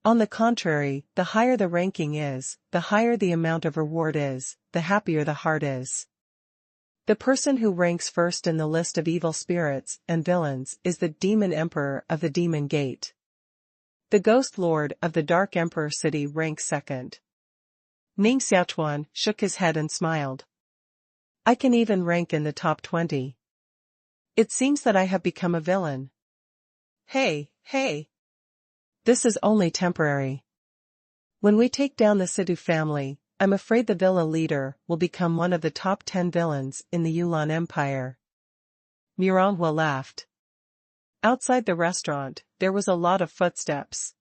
On the contrary, the higher the ranking is, the higher the amount of reward is, the happier the heart is. The person who ranks first in the list of evil spirits and villains is the Demon Emperor of the Demon Gate. The Ghost Lord of the Dark Emperor City ranks 2nd. Ning Xiaochuan shook his head and smiled. I can even rank in the top 20. It seems that I have become a villain. Hey. This is only temporary. When we take down the Sidhu family, I'm afraid the villa leader will become one of the top 10 villains in the Yulan Empire. Moronghua laughed. Outside the restaurant, there was a lot of footsteps.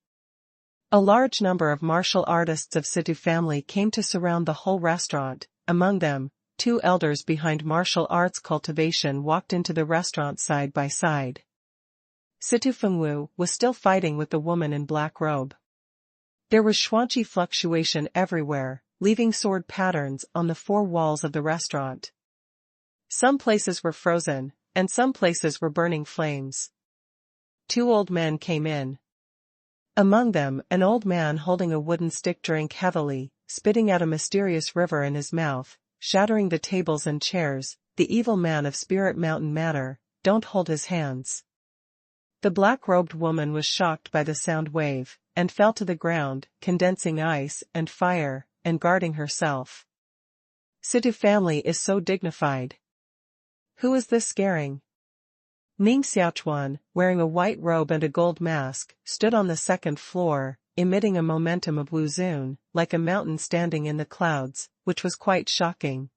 A large number of martial artists of Sidhu family came to surround the whole restaurant. Among them, 2 elders behind martial arts cultivation walked into the restaurant side by side. Sidhu Fengwu was still fighting with the woman in black robe. There was xuanqi fluctuation everywhere, leaving sword patterns on the 4 walls of the restaurant. Some places were frozen, and some places were burning flames. 2 old men came in. Among them, an old man holding a wooden stick drank heavily, spitting out a mysterious river in his mouth, shattering the tables and chairs. The evil man of Spirit Mountain Manor, don't hold his hands. The black-robed woman was shocked by the sound wave, and fell to the ground, condensing ice and fire, and guarding herself. Sidhu family is so dignified. Who is this scaring? Ning Xiaochuan, wearing a white robe and a gold mask, stood on the 2nd floor, emitting a momentum of wuzun, like a mountain standing in the clouds, which was quite shocking.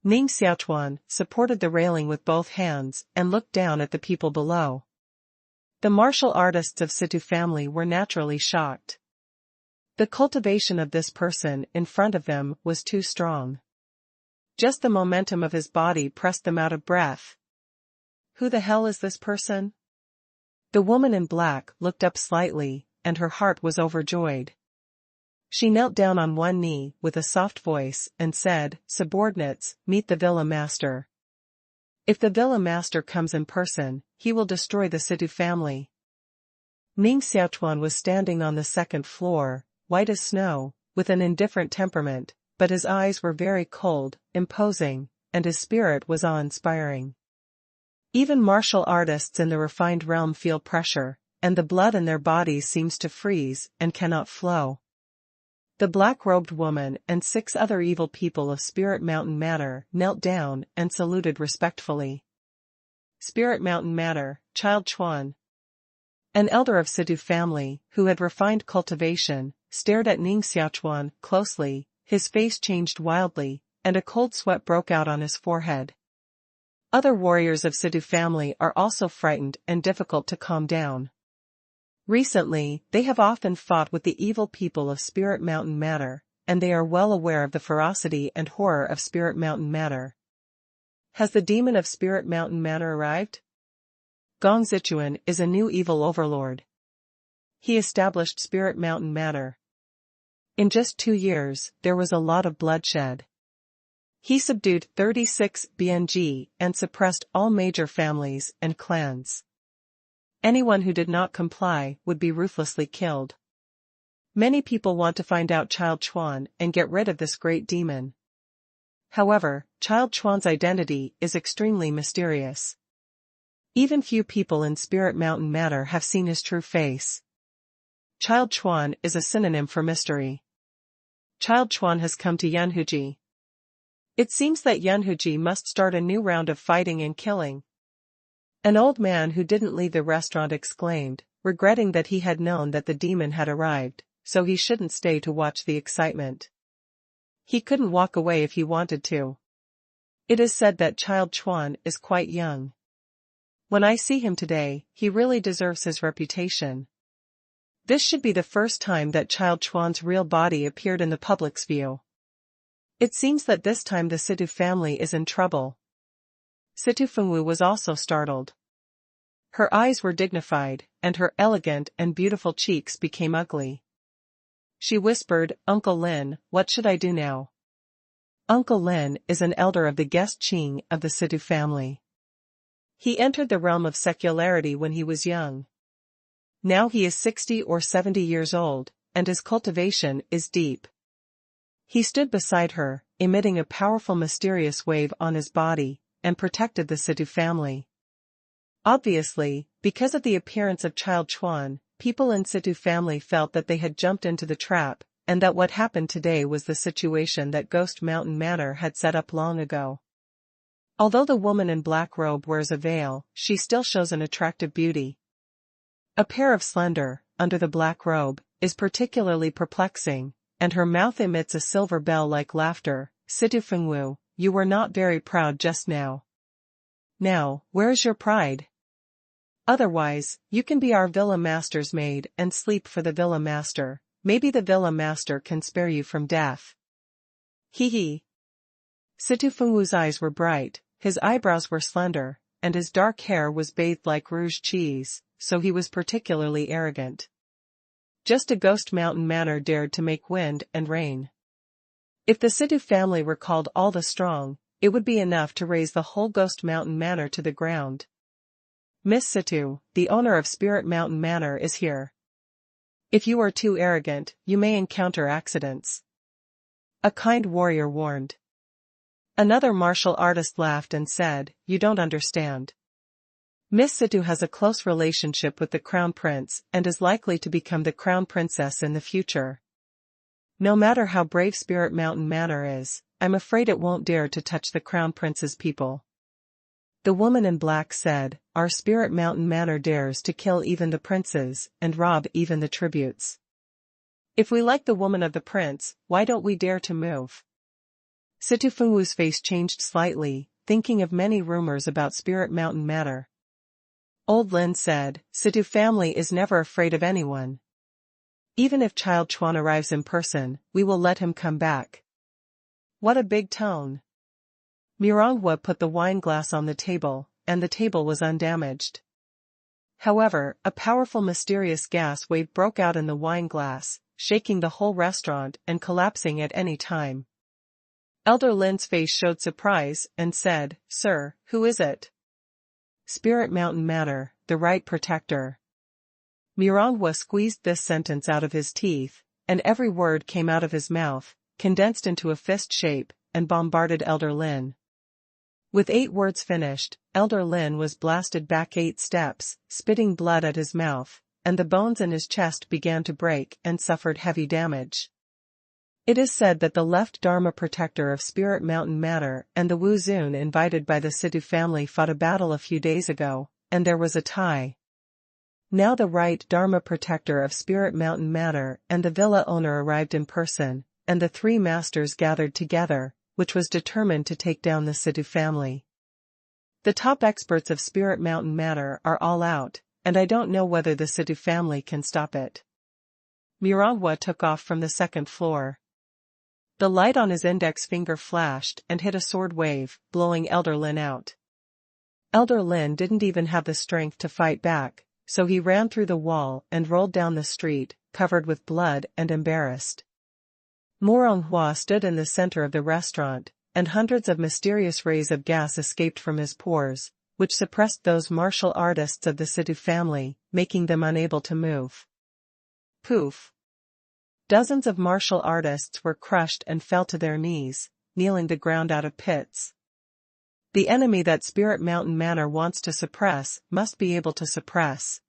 Ning Xiaochuan supported the railing with both hands and looked down at the people below. The martial artists of Sidhu family were naturally shocked. The cultivation of this person in front of them was too strong. Just the momentum of his body pressed them out of breath. Who the hell is this person? The woman in black looked up slightly, and her heart was overjoyed. She knelt down on one knee with a soft voice and said, "Subordinates, meet the villa master. If the villa master comes in person, he will destroy the Sidhu family." Ning Xiaochuan was standing on the 2nd floor, white as snow, with an indifferent temperament, but his eyes were very cold, imposing, and his spirit was awe-inspiring. Even martial artists in the refined realm feel pressure, and the blood in their bodies seems to freeze and cannot flow. The black-robed woman and 6 other evil people of Spirit Mountain Manor knelt down and saluted respectfully. Spirit Mountain Matter, Xiaochuan. An elder of Situ family, who had refined cultivation, stared at Ning Xiaochuan closely, his face changed wildly, and a cold sweat broke out on his forehead. Other warriors of Situ family are also frightened and difficult to calm down. Recently, they have often fought with the evil people of Spirit Mountain Matter, and they are well aware of the ferocity and horror of Spirit Mountain Matter. Has the demon of Spirit Mountain Matter arrived? Gong Zichuan is a new evil overlord. He established Spirit Mountain Matter. In just 2 years, there was a lot of bloodshed. He subdued 36 BNG and suppressed all major families and clans. Anyone who did not comply would be ruthlessly killed. Many people want to find out Xiaochuan and get rid of this great demon. However, Xiaochuan's identity is extremely mysterious. Even few people in Spirit Mountain Matter have seen his true face. Xiaochuan is a synonym for mystery. Xiaochuan has come to Yanhuji. It seems that Yanhuji must start a new round of fighting and killing. An old man who didn't leave the restaurant exclaimed, regretting that he had known that the demon had arrived, so he shouldn't stay to watch the excitement. He couldn't walk away if he wanted to. It is said that Xiaochuan is quite young. When I see him today, he really deserves his reputation. This should be the first time that Xiaochuan's real body appeared in the public's view. It seems that this time the Situ family is in trouble. Situ Fengwu was also startled. Her eyes were dignified, and her elegant and beautiful cheeks became ugly. She whispered, "Uncle Lin, what should I do now?" Uncle Lin is an elder of the guest Qing of the Situ family. He entered the realm of secularity when he was young. Now he is 60 or 70 years old, and his cultivation is deep. He stood beside her, emitting a powerful mysterious wave on his body, and protected the Situ family. Obviously, because of the appearance of Xiaochuan, people in Situ family felt that they had jumped into the trap, and that what happened today was the situation that Ghost Mountain Manor had set up long ago. Although the woman in black robe wears a veil, she still shows an attractive beauty. A pair of slender, under the black robe, is particularly perplexing, and her mouth emits a silver bell-like laughter. Situ Fengwu, you were not very proud just now. Now, where is your pride? Otherwise, you can be our villa master's maid and sleep for the villa master. Maybe the villa master can spare you from death. Hee hee. Situ Fengwu's eyes were bright, his eyebrows were slender, and his dark hair was bathed like rouge cheese, so he was particularly arrogant. Just a Ghost Mountain Manor dared to make wind and rain. If the Situ family were called all the strong, it would be enough to raise the whole Ghost Mountain Manor to the ground. Miss Situ, the owner of Spirit Mountain Manor, is here. If you are too arrogant, you may encounter accidents. A kind warrior warned. Another martial artist laughed and said, "You don't understand. Miss Situ has a close relationship with the Crown Prince and is likely to become the Crown Princess in the future. No matter how brave Spirit Mountain Manor is, I'm afraid it won't dare to touch the Crown Prince's people." The woman in black said, "Our Spirit Mountain Manor dares to kill even the princes and rob even the tributes. If we like the woman of the prince, why don't we dare to move?" Situ Fengwu's face changed slightly, thinking of many rumors about Spirit Mountain Manor. Old Lin said, "Situ family is never afraid of anyone. Even if Xiaochuan arrives in person, we will let him come back." What a big tone. Mirongwa put the wine glass on the table, and the table was undamaged. However, a powerful mysterious gas wave broke out in the wine glass, shaking the whole restaurant and collapsing at any time. Elder Lin's face showed surprise and said, "Sir, who is it?" "Spirit Mountain Manor, the right protector." Mirongwa squeezed this sentence out of his teeth, and every word came out of his mouth, condensed into a fist shape, and bombarded Elder Lin. With 8 words finished, Elder Lin was blasted back 8 steps, spitting blood at his mouth, and the bones in his chest began to break and suffered heavy damage. It is said that the left Dharma protector of spirit mountain matter and the Wu Zun invited by the Situ family fought a battle a few days ago, and there was a tie. Now the right Dharma protector of spirit mountain matter and the villa owner arrived in person, and the three masters gathered together, which was determined to take down the Situ family. The top experts of spirit mountain matter are all out, and I don't know whether the Situ family can stop it. Mirangwa took off from the second floor. The light on his index finger flashed and hit a sword wave, blowing Elder Lin out. Elder Lin didn't even have the strength to fight back, so he ran through the wall and rolled down the street, covered with blood and embarrassed. Moronghua stood in the center of the restaurant, and hundreds of mysterious rays of gas escaped from his pores, which suppressed those martial artists of the Situ family, making them unable to move. Poof! Dozens of martial artists were crushed and fell to their knees, kneeling the ground out of pits. The enemy that Spirit Mountain Manor wants to suppress must be able to suppress.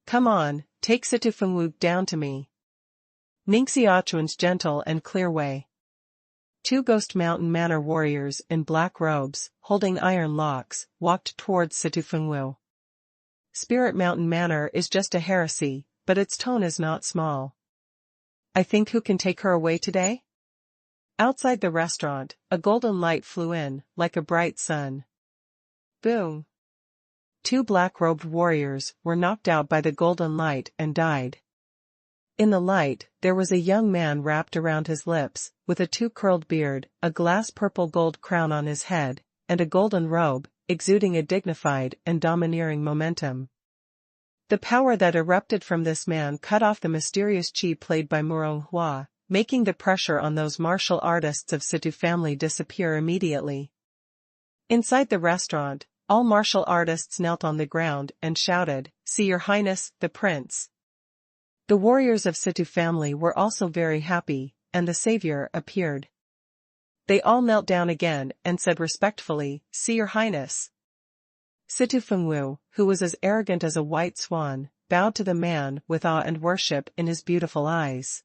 Come on, take Situ Fengwu down to me. Ning Xiaochuan's gentle and clear way. Two Ghost Mountain Manor warriors in black robes, holding iron locks, walked towards Situ Fengwu. Spirit Mountain Manor is just a heresy, but its tone is not small. I think who can take her away today? Outside the restaurant, a golden light flew in, like a bright sun. Boom! Two black-robed warriors were knocked out by the golden light and died. In the light, there was a young man wrapped around his lips, with a two-curled beard, a glass purple gold crown on his head, and a golden robe, exuding a dignified and domineering momentum. The power that erupted from this man cut off the mysterious chi played by Moronghua, making the pressure on those martial artists of Situ family disappear immediately. Inside the restaurant, all martial artists knelt on the ground and shouted, "See your highness, the prince." The warriors of Situ family were also very happy, and the savior appeared. They all knelt down again and said respectfully, "See your highness." Situ Fengwu, who was as arrogant as a white swan, bowed to the man with awe and worship in his beautiful eyes.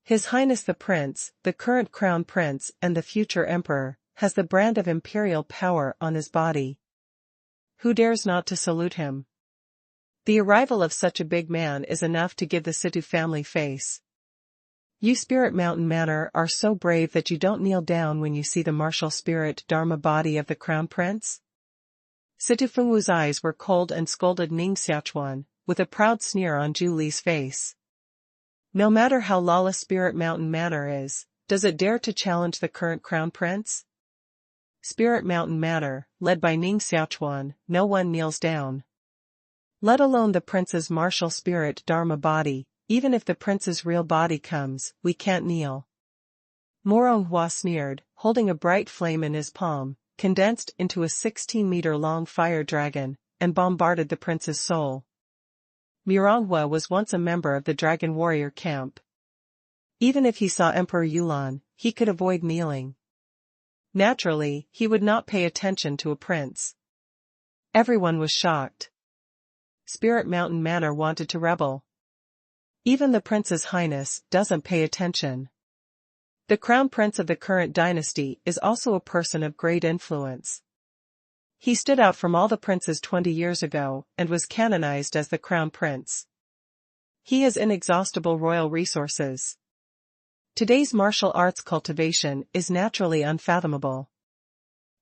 His Highness the Prince, the current crown prince and the future emperor, has the brand of imperial power on his body. Who dares not to salute him? The arrival of such a big man is enough to give the Situ family face. You Spirit Mountain Manor are so brave that you don't kneel down when you see the martial spirit Dharma body of the crown prince? Situ Fengwu's eyes were cold and scolded Ning Xiaochuan, with a proud sneer on Zhu Li's face. No matter how lawless Spirit Mountain Manor is, does it dare to challenge the current crown prince? Spirit Mountain Manor, led by Ning Xiaochuan, no one kneels down. Let alone the prince's martial spirit Dharma body, even if the prince's real body comes, we can't kneel. Moronghua sneered, holding a bright flame in his palm, condensed into a 16-meter-long fire dragon, and bombarded the prince's soul. Mirangwa was once a member of the dragon warrior camp. Even if he saw Emperor Yulan, he could avoid kneeling. Naturally, he would not pay attention to a prince. Everyone was shocked. Spirit Mountain Manor wanted to rebel. Even the prince's highness doesn't pay attention. The crown prince of the current dynasty is also a person of great influence. He stood out from all the princes 20 years ago and was canonized as the crown prince. He has inexhaustible royal resources. Today's martial arts cultivation is naturally unfathomable.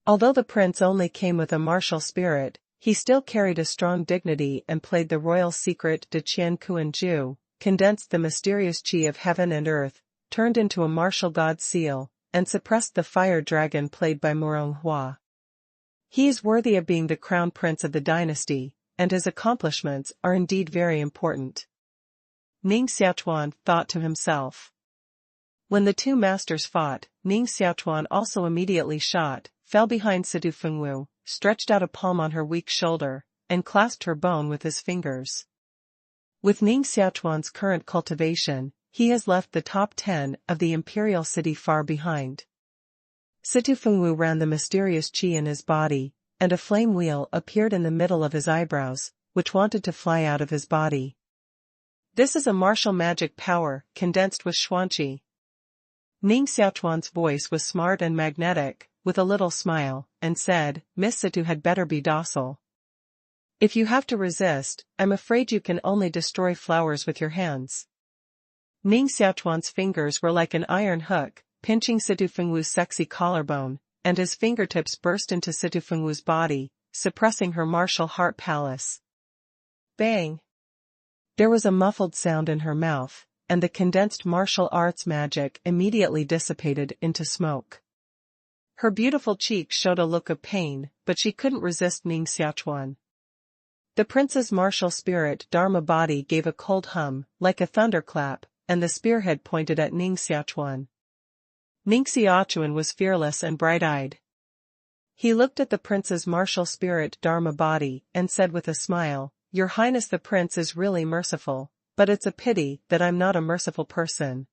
Although the prince only came with a martial spirit, he still carried a strong dignity and played the royal secret de Qian Kuan Ju, condensed the mysterious qi of heaven and earth, turned into a martial god seal, and suppressed the fire dragon played by Moronghua. He is worthy of being the crown prince of the dynasty, and his accomplishments are indeed very important. Ning Xiaochuan thought to himself. When the two masters fought, Ning Xiaochuan also immediately shot, fell behind Situ Fengwu, stretched out a palm on her weak shoulder, and clasped her bone with his fingers. With Ning Xiaochuan's current cultivation, he has left the top 10 of the imperial city far behind. Situ Fengwu ran the mysterious qi in his body, and a flame wheel appeared in the middle of his eyebrows, which wanted to fly out of his body. This is a martial magic power, condensed with xuanqi. Ning Xiaochuan's voice was smart and magnetic, with a little smile, and said, Miss Situ had better be docile. If you have to resist, I'm afraid you can only destroy flowers with your hands. Ning Xiaochuan's fingers were like an iron hook, pinching Situ Fengwu's sexy collarbone, and his fingertips burst into Situ Fengwu's body, suppressing her martial heart palace. Bang! There was a muffled sound in her mouth, and the condensed martial arts magic immediately dissipated into smoke. Her beautiful cheeks showed a look of pain, but she couldn't resist Ning Xiaochuan. The prince's martial spirit Dharma body gave a cold hum, like a thunderclap, and the spearhead pointed at Ning Xiaochuan. Ning Xiaochuan was fearless and bright-eyed. He looked at the prince's martial spirit Dharma body, and said with a smile, Your Highness the prince is really merciful, but it's a pity that I'm not a merciful person.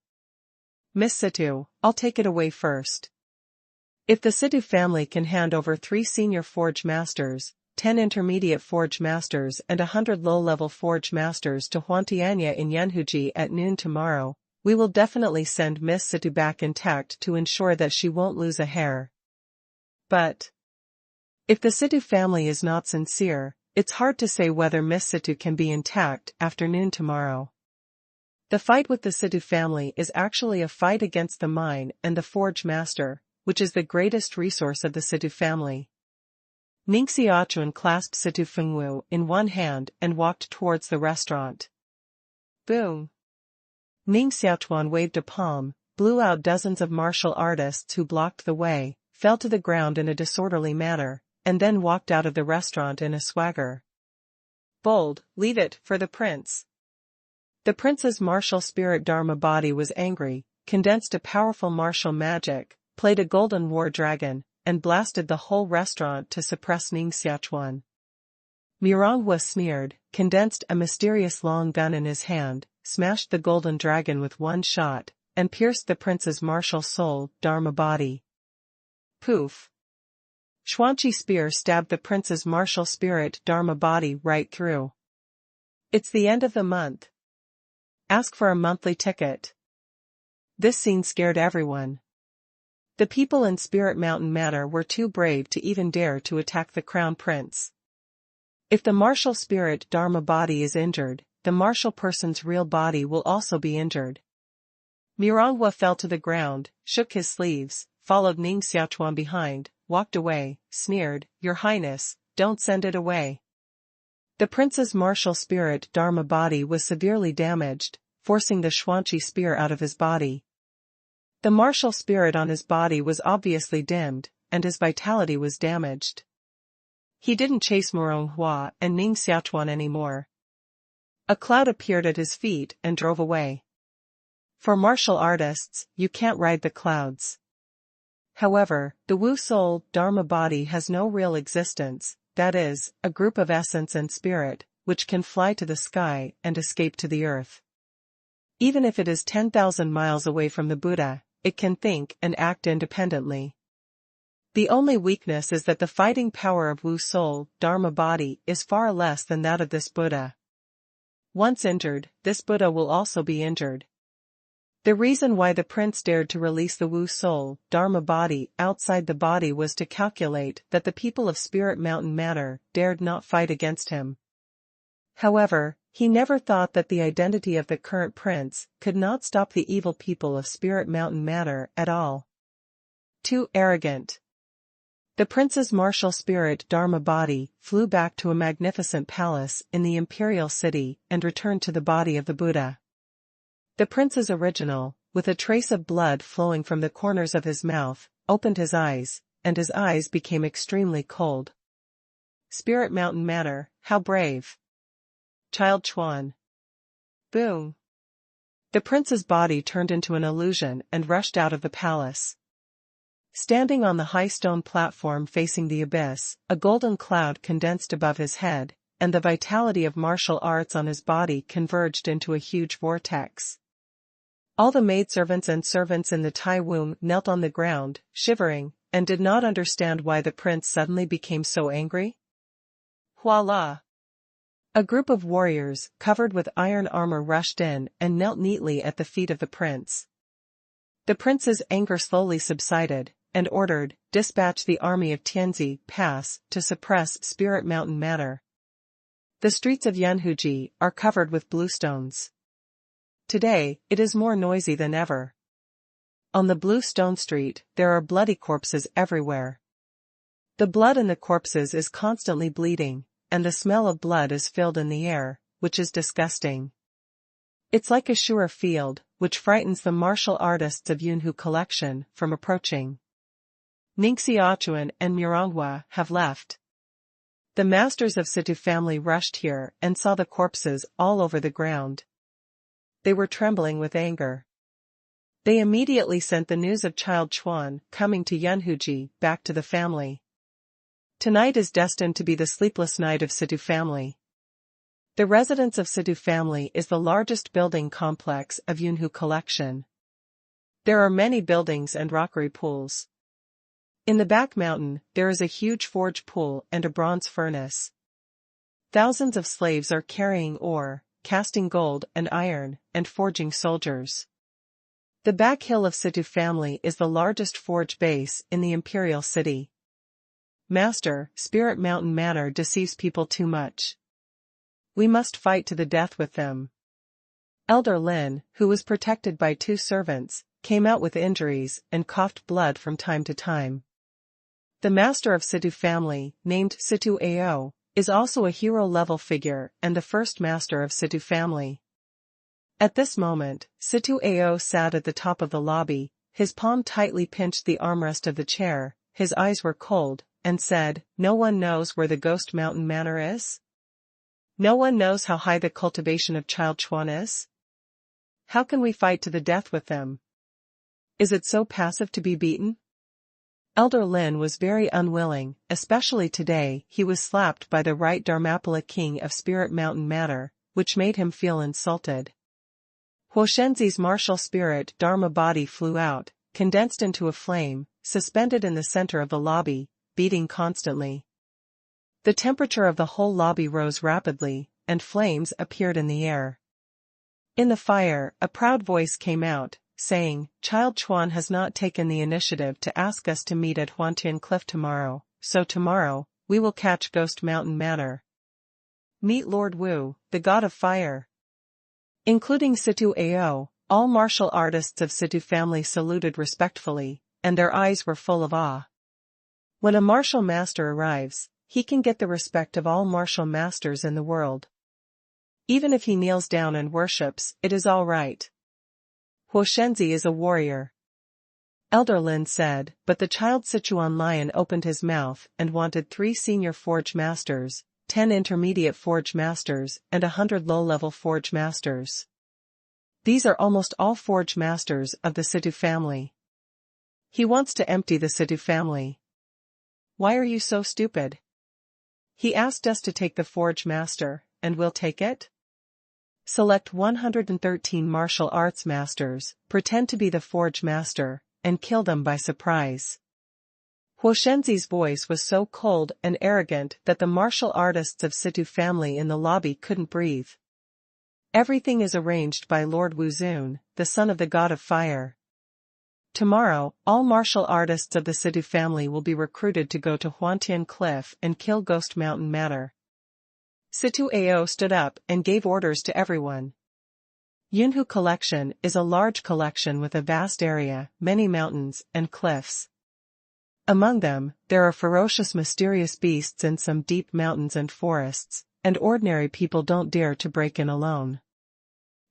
Miss Situ, I'll take it away first. If the Situ family can hand over 3 senior forge masters, 10 intermediate forge masters and 100 low-level forge masters to Huantianya in Yanhuji at noon tomorrow, we will definitely send Miss Situ back intact to ensure that she won't lose a hair. But if the Situ family is not sincere, it's hard to say whether Miss Situ can be intact after noon tomorrow. The fight with the Situ family is actually a fight against the mine and the forge master, which is the greatest resource of the Situ family. Ning Xiaochuan clasped Situ Fengwu in one hand and walked towards the restaurant. Boom! Ning Xiaochuan waved a palm, blew out dozens of martial artists who blocked the way, fell to the ground in a disorderly manner, and then walked out of the restaurant in a swagger. Bold, leave it for the prince. The prince's martial spirit Dharma body was angry, condensed a powerful martial magic, played a golden war dragon, and blasted the whole restaurant to suppress Ning Xiaochuan. Mirangwa sneered, condensed a mysterious long gun in his hand, smashed the golden dragon with one shot, and pierced the prince's martial soul Dharma body. Poof! Xuanqi spear stabbed the prince's martial spirit Dharma body right through. It's the end of the month. Ask for a monthly ticket. This scene scared everyone. The people in Spirit Mountain Manor were too brave to even dare to attack the crown prince. If the martial spirit Dharma body is injured, the martial person's real body will also be injured. Mirangwa fell to the ground, shook his sleeves, followed Ning Xiaochuan behind, walked away, sneered, Your Highness, don't send it away. The prince's martial spirit Dharma body was severely damaged, forcing the Xuanqi spear out of his body. The martial spirit on his body was obviously dimmed, and his vitality was damaged. He didn't chase Mironghua and Ning Xiaochuan anymore. A cloud appeared at his feet and drove away. For martial artists, you can't ride the clouds. However, the Wu soul Dharma body has no real existence, that is, a group of essence and spirit, which can fly to the sky and escape to the earth. Even if it is 10,000 miles away from the Buddha, it can think and act independently. The only weakness is that the fighting power of Wu soul Dharma body is far less than that of this Buddha. Once injured, this Buddha will also be injured. The reason why the prince dared to release the Wu soul Dharma body outside the body was to calculate that the people of Spirit Mountain Manor dared not fight against him. However, he never thought that the identity of the current prince could not stop the evil people of Spirit Mountain Manor at all. Too arrogant. The prince's martial spirit Dharma body flew back to a magnificent palace in the imperial city and returned to the body of the Buddha. The prince's original, with a trace of blood flowing from the corners of his mouth, opened his eyes, and his eyes became extremely cold. Spirit Mountain Manor, how brave! Child Chuan. Boom! The prince's body turned into an illusion and rushed out of the palace. Standing on the high stone platform facing the abyss, a golden cloud condensed above his head, and the vitality of martial arts on his body converged into a huge vortex. All the maidservants and servants in the Tai Womb knelt on the ground, shivering, and did not understand why the prince suddenly became so angry. Voila! A group of warriors, covered with iron armor rushed in and knelt neatly at the feet of the prince. The prince's anger slowly subsided, and ordered, "Dispatch the army of Tianzi Pass to suppress Spirit Mountain matter." The streets of Yanhuji are covered with bluestones. Today, it is more noisy than ever. On the blue stone street, there are bloody corpses everywhere. The blood in the corpses is constantly bleeding, and the smell of blood is filled in the air, which is disgusting. It's like a sure field, which frightens the martial artists of Yunhu collection from approaching. Ning Xiaochuan and Murangwa have left. The masters of Situ family rushed here and saw the corpses all over the ground. They were trembling with anger. They immediately sent the news of Child Chuan coming to Yanhuji back to the family. Tonight is destined to be the sleepless night of Situ family. The residence of Situ family is the largest building complex of Yunhu collection. There are many buildings and rockery pools. In the back mountain, there is a huge forge pool and a bronze furnace. Thousands of slaves are carrying ore, casting gold and iron, and forging soldiers. The back hill of Situ family is the largest forge base in the imperial city. Master, Spirit Mountain matter deceives people too much. We must fight to the death with them. Elder Lin, who was protected by 2 servants, came out with injuries and coughed blood from time to time. The master of Situ family, named Situ Ao, is also a hero-level figure and the first master of Situ family. At this moment, Situ Ao sat at the top of the lobby, his palm tightly pinched the armrest of the chair, his eyes were cold, and said, "No one knows where the Ghost Mountain Manor is? No one knows how high the cultivation of Child Chuan is? How can we fight to the death with them? Is it so passive to be beaten?" Elder Lin was very unwilling, especially today. He was slapped by the right Dharmapala king of Spirit Mountain matter, which made him feel insulted. Huoshenzi's martial spirit Dharma body flew out, condensed into a flame, suspended in the center of the lobby, beating constantly. The temperature of the whole lobby rose rapidly, and flames appeared in the air. In the fire, a proud voice came out, saying, "Child Chuan has not taken the initiative to ask us to meet at Huantian Cliff tomorrow, so tomorrow, we will catch Ghost Mountain matter. Meet Lord Wu, the god of fire." Including Situ Ao, all martial artists of Situ family saluted respectfully, and their eyes were full of awe. When a martial master arrives, he can get the respect of all martial masters in the world. Even if he kneels down and worships, it is all right. Huoshenzi is a warrior. Elder Lin said, but the child Sichuan lion opened his mouth and wanted 3 senior forge masters, 10 intermediate forge masters, and 100 low-level forge masters. These are almost all forge masters of the Situ family. He wants to empty the Situ family. Why are you so stupid? He asked us to take the forge master, and we'll take it? Select 113 martial arts masters, pretend to be the forge master, and kill them by surprise. Huoshenzi's voice was so cold and arrogant that the martial artists of Situ family in the lobby couldn't breathe. Everything is arranged by Lord Wuzun, the son of the god of fire. Tomorrow, all martial artists of the Situ family will be recruited to go to Huantian Cliff and kill Ghost Mountain matter. Situ Ao stood up and gave orders to everyone. Yunhu collection is a large collection with a vast area, many mountains, and cliffs. Among them, there are ferocious mysterious beasts in some deep mountains and forests, and ordinary people don't dare to break in alone.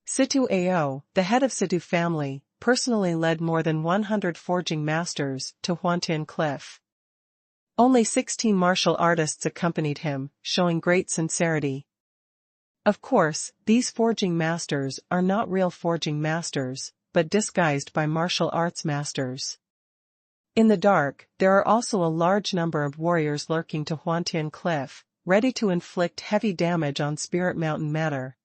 Situ Ao, the head of Situ family, personally led more than 100 forging masters to Huantian Cliff. Only 16 martial artists accompanied him, showing great sincerity. Of course, these forging masters are not real forging masters, but disguised by martial arts masters. In the dark, there are also a large number of warriors lurking to Huantian Cliff, ready to inflict heavy damage on Spirit Mountain matter.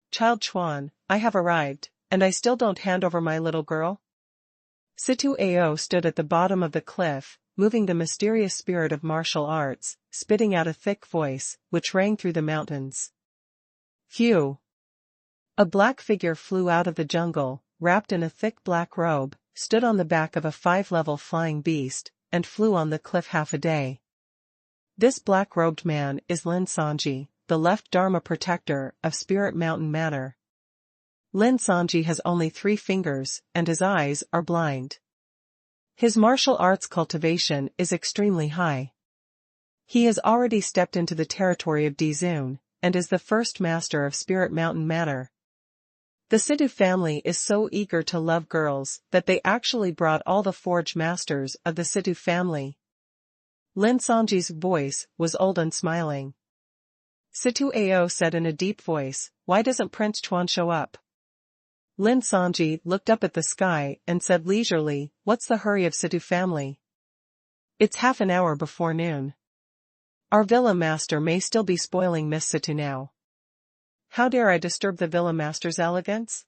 Child Chuan, I have arrived, and I still don't hand over my little girl? Situ Ao stood at the bottom of the cliff, moving the mysterious spirit of martial arts, spitting out a thick voice, which rang through the mountains. Phew! A black figure flew out of the jungle, wrapped in a thick black robe, stood on the back of a 5-level flying beast, and flew on the cliff half a day. This black-robed man is Lin Sanji, the left Dharma protector of Spirit Mountain Manor. Lin Sanji has only 3 fingers, and his eyes are blind. His martial arts cultivation is extremely high. He has already stepped into the territory of Dizun, and is the first master of Spirit Mountain Manor. The Sidhu family is so eager to love girls that they actually brought all the forge masters of the Sidhu family. Lin Sanji's voice was old and smiling. Sidhu Ao said in a deep voice, "Why doesn't Prince Chuan show up?" Lin Sanji looked up at the sky and said leisurely, "What's the hurry of Sidhu family? It's half an hour before noon. Our villa master may still be spoiling Miss Sidhu now. How dare I disturb the villa master's elegance?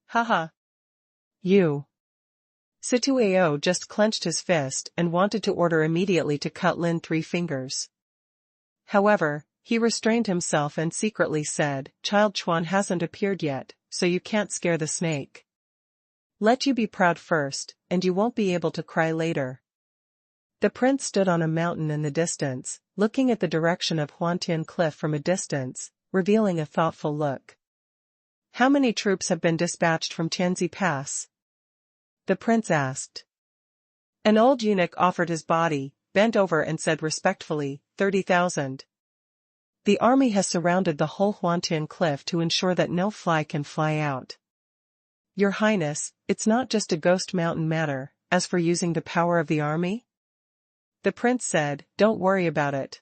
Haha. You." Sidhu Ao just clenched his fist and wanted to order immediately to cut Lin 3 fingers. However, he restrained himself and secretly said, "Child Chuan hasn't appeared yet, so you can't scare the snake. Let you be proud first, and you won't be able to cry later." The prince stood on a mountain in the distance, looking at the direction of Huantian Cliff from a distance, revealing a thoughtful look. "How many troops have been dispatched from Tianzi Pass?" the prince asked. An old eunuch offered his body, bent over and said respectfully, 30,000. The army has surrounded the whole Huantian Cliff to ensure that no fly can fly out. Your Highness, it's not just a ghost mountain matter. As for using the power of the army, the prince said, "Don't worry about it.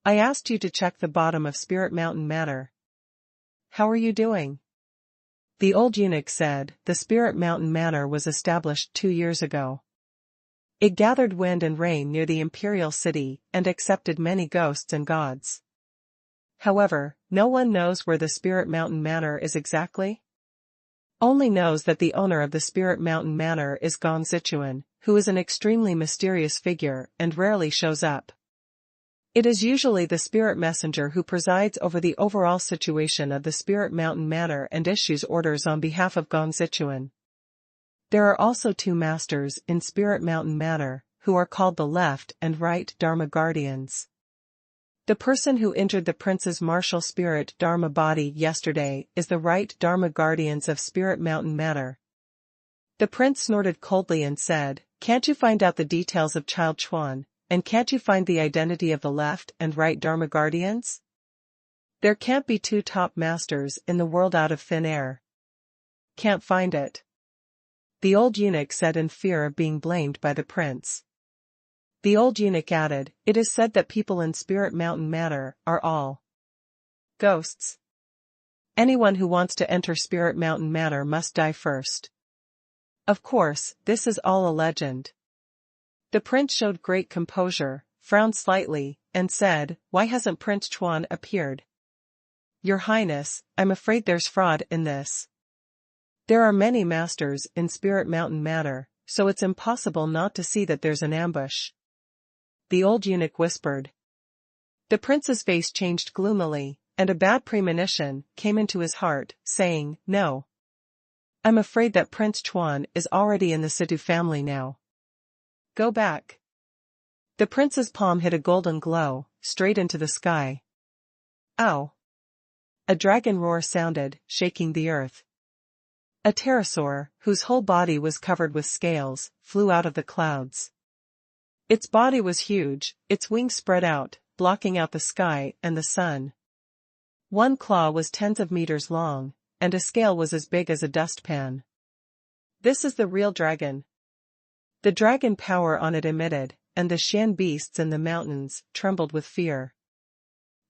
I asked you to check the bottom of Spirit Mountain Manor. How are you doing?" The old eunuch said, "The Spirit Mountain Manor was established 2 years ago. It gathered wind and rain near the imperial city and accepted many ghosts and gods. However, no one knows where the Spirit Mountain Manor is exactly. Only knows that the owner of the Spirit Mountain Manor is Gong Zichuan, who is an extremely mysterious figure and rarely shows up. It is usually the spirit messenger who presides over the overall situation of the Spirit Mountain Manor and issues orders on behalf of Gong Zichuan. There are also 2 masters in Spirit Mountain Manor, who are called the Left and Right Dharma Guardians. The person who injured the prince's martial spirit Dharma body yesterday is the Right Dharma Guardians of Spirit Mountain Manor." The prince snorted coldly and said, "Can't you find out the details of Child Chuan? And can't you find the identity of the Left and Right Dharma Guardians? There can't be 2 top masters in the world out of thin air." "Can't find it," the old eunuch said in fear of being blamed by the prince. The old eunuch added, "It is said that people in Spirit Mountain Manor are all ghosts. Anyone who wants to enter Spirit Mountain Manor must die first. Of course, this is all a legend." The prince showed great composure, frowned slightly, and said, "Why hasn't Prince Chuan appeared?" "Your Highness, I'm afraid there's fraud in this. There are many masters in Spirit Mountain Manor, so it's impossible not to see that there's an ambush," the old eunuch whispered. The prince's face changed gloomily, and a bad premonition came into his heart, saying, "No. I'm afraid that Prince Chuan is already in the Sidhu family now. Go back." The prince's palm hit a golden glow, straight into the sky. Ow! A dragon roar sounded, shaking the earth. A pterosaur, whose whole body was covered with scales, flew out of the clouds. Its body was huge, its wings spread out, blocking out the sky and the sun. One claw was tens of meters long, and a scale was as big as a dustpan. "This is the real dragon." The dragon power on it emitted, and the Shan beasts in the mountains trembled with fear.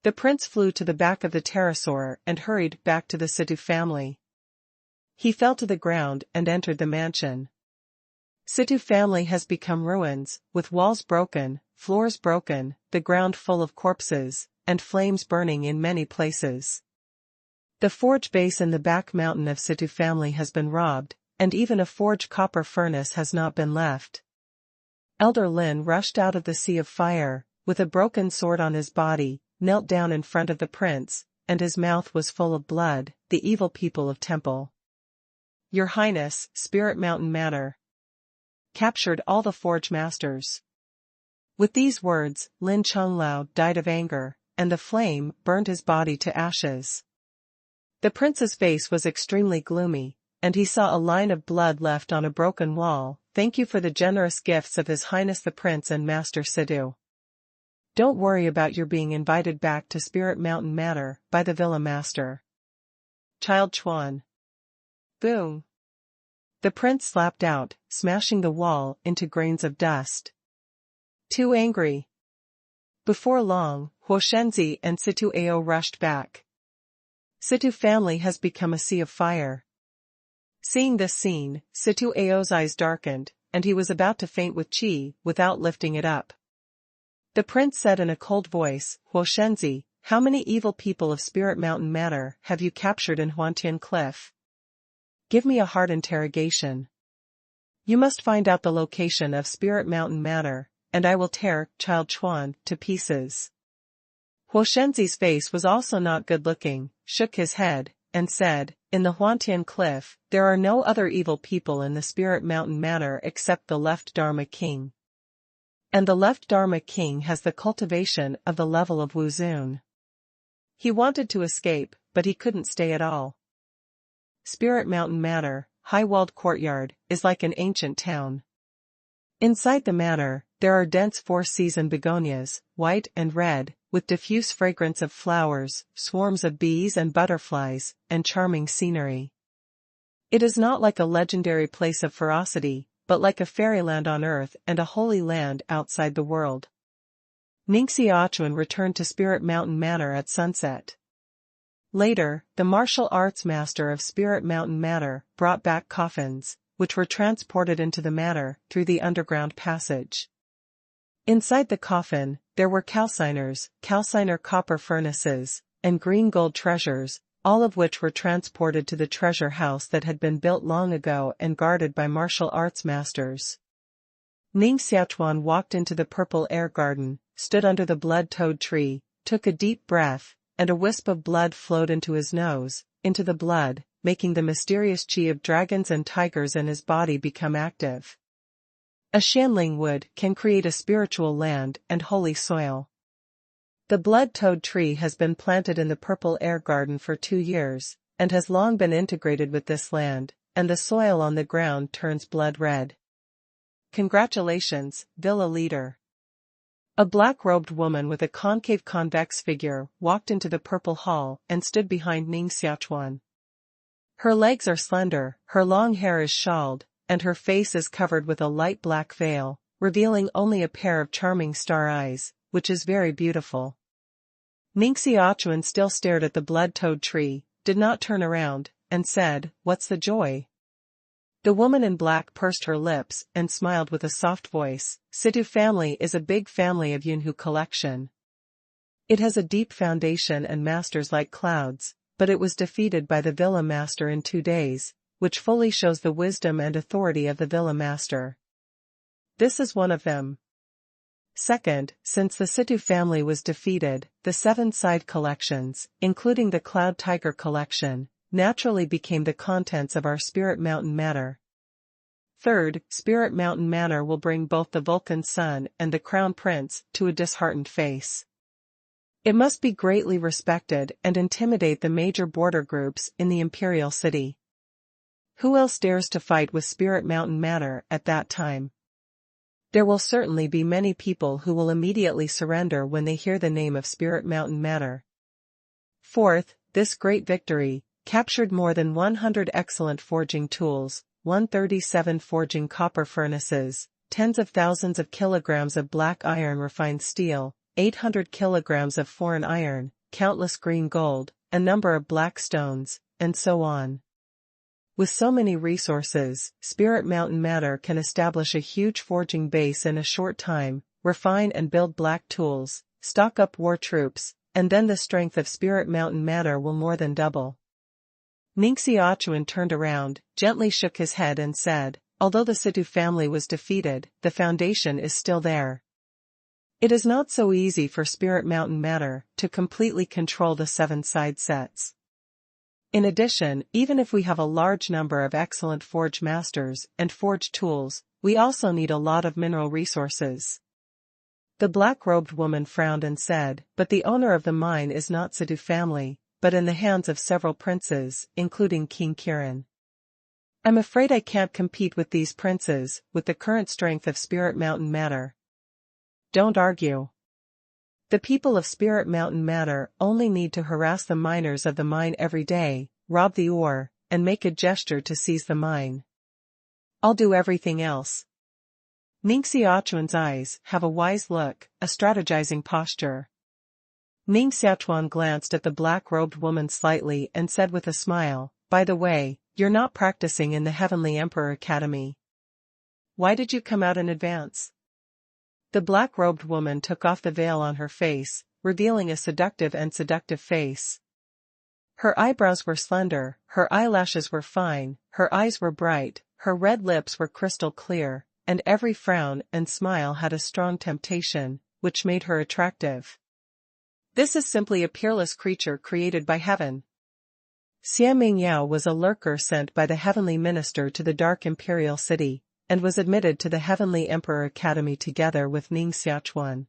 The prince flew to the back of the pterosaur and hurried back to the Sidhu family. He fell to the ground and entered the mansion. Sidhu family has become ruins, with walls broken, floors broken, the ground full of corpses, and flames burning in many places. The forge base in the back mountain of Sidhu family has been robbed, and even a forged copper furnace has not been left. Elder Lin rushed out of the sea of fire, with a broken sword on his body, knelt down in front of the prince, and his mouth was full of blood, "The evil people of temple. Your Highness, Spirit Mountain Matter captured all the Forge Masters. With these words, Lin Chonglao died of anger, and the flame burned his body to ashes. The prince's face was extremely gloomy, and he saw a line of blood left on a broken wall. Thank you for the generous gifts of His Highness the Prince and Master Sidhu. Don't worry about your being invited back to Spirit Mountain Matter by the Villa Master. Child Chuan. Boom. The prince slapped out, smashing the wall into grains of dust. Too angry. Before long, Huoshenzi and Situ Ao rushed back. Situ family has become a sea of fire. Seeing this scene, Situ Ao's eyes darkened, and he was about to faint with qi without lifting it up. The prince said in a cold voice, Huoshenzi, how many evil people of Spirit Mountain Matter have you captured in Huantian Cliff? Give me a hard interrogation. You must find out the location of Spirit Mountain Matter, and I will tear Child Chuan to pieces. Huoshenzi's face was also not good-looking, shook his head, and said, in the Huantian Cliff, there are no other evil people in the Spirit Mountain Matter except the Left Dharma King. And the Left Dharma King has the cultivation of the level of Wuzun. He wanted to escape, but he couldn't stay at all. Spirit Mountain Matter, high-walled courtyard, is like an ancient town. Inside the matter, there are dense four-season begonias, white and red, with diffuse fragrance of flowers, swarms of bees and butterflies, and charming scenery. It is not like a legendary place of ferocity, but like a fairyland on earth and a holy land outside the world. Ning Xiaochuan returned to Spirit Mountain Matter at sunset. Later, the martial arts master of Spirit Mountain Matter brought back coffins, which were transported into the matter through the underground passage. Inside the coffin, there were calciners, calciner copper furnaces, and green gold treasures, all of which were transported to the treasure house that had been built long ago and guarded by martial arts masters. Ning Xiaochuan walked into the purple air garden, stood under the blood-toad tree, took a deep breath, and a wisp of blood flowed into his nose, into the blood, making the mysterious qi of dragons and tigers in his body become active. A shanling wood can create a spiritual land and holy soil. The blood-toad tree has been planted in the purple air garden for 2 years, and has long been integrated with this land, and the soil on the ground turns blood red. Congratulations, Villa leader. A black-robed woman with a concave convex figure walked into the purple hall and stood behind Ning Xiaochuan. Her legs are slender, her long hair is shawled, and her face is covered with a light black veil, revealing only a pair of charming star eyes, which is very beautiful. Ning Xiaochuan still stared at the blood-toad tree, did not turn around, and said, "What's the joy?" The woman in black pursed her lips and smiled with a soft voice. Sidhu family is a big family of Yunhu collection. It has a deep foundation and masters like clouds, but it was defeated by the Villa Master in 2 days, which fully shows the wisdom and authority of the Villa Master. This is one of them. Second, since the Sidhu family was defeated, the 7 side collections, including the Cloud Tiger collection, naturally became the contents of our Spirit Mountain Matter. Third, Spirit Mountain Matter will bring both the Vulcan Sun and the Crown Prince to a disheartened face. It must be greatly respected and intimidate the major border groups in the Imperial City. Who else dares to fight with Spirit Mountain Matter at that time? There will certainly be many people who will immediately surrender when they hear the name of Spirit Mountain Matter. Fourth, this great victory captured more than 100 excellent forging tools, 137 forging copper furnaces, tens of thousands of kilograms of black iron refined steel, 800 kilograms of foreign iron, countless green gold, a number of black stones, and so on. With so many resources, Spirit Mountain Matter can establish a huge forging base in a short time, refine and build black tools, stock up war troops, and then the strength of Spirit Mountain Matter will more than double. Ning Xiaochuan turned around, gently shook his head and said, although the Sidhu family was defeated, the foundation is still there. It is not so easy for Spirit Mountain Matter to completely control the 7 side sets. In addition, even if we have a large number of excellent forge masters and forge tools, we also need a lot of mineral resources. The black-robed woman frowned and said, but the owner of the mine is not Situ family, but in the hands of several princes, including King Kirin. I'm afraid I can't compete with these princes, with the current strength of Spirit Mountain matter. Don't argue. The people of Spirit Mountain Matter only need to harass the miners of the mine every day, rob the ore, and make a gesture to seize the mine. I'll do everything else. Ning Xiaochuan's eyes have a wise look, a strategizing posture. Ning Xiaochuan glanced at the black-robed woman slightly and said with a smile, by the way, you're not practicing in the Heavenly Emperor Academy. Why did you come out in advance? The black-robed woman took off the veil on her face, revealing a seductive face. Her eyebrows were slender, her eyelashes were fine, her eyes were bright, her red lips were crystal clear, and every frown and smile had a strong temptation, which made her attractive. This is simply a peerless creature created by heaven. Xia Mingyao was a lurker sent by the heavenly minister to the dark imperial city, and was admitted to the Heavenly Emperor Academy together with Ning Xiaochuan.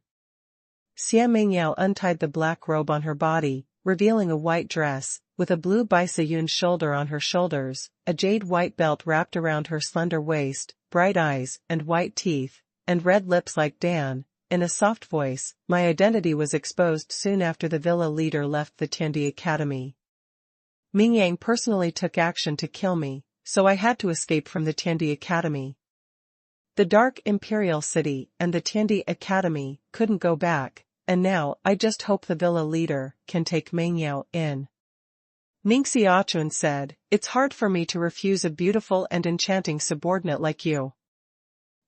Xia Mingyao untied the black robe on her body, revealing a white dress, with a blue Baisayun shoulder on her shoulders, a jade white belt wrapped around her slender waist, bright eyes and white teeth, and red lips like Dan. In a soft voice, my identity was exposed soon after the villa leader left the Tiandi Academy. Ming Yang personally took action to kill me, so I had to escape from the Tiandi Academy. The Dark Imperial City and the Tiandi Academy couldn't go back, and now I just hope the villa leader can take Mingyao in. Ning Xiaochuan said, it's hard for me to refuse a beautiful and enchanting subordinate like you.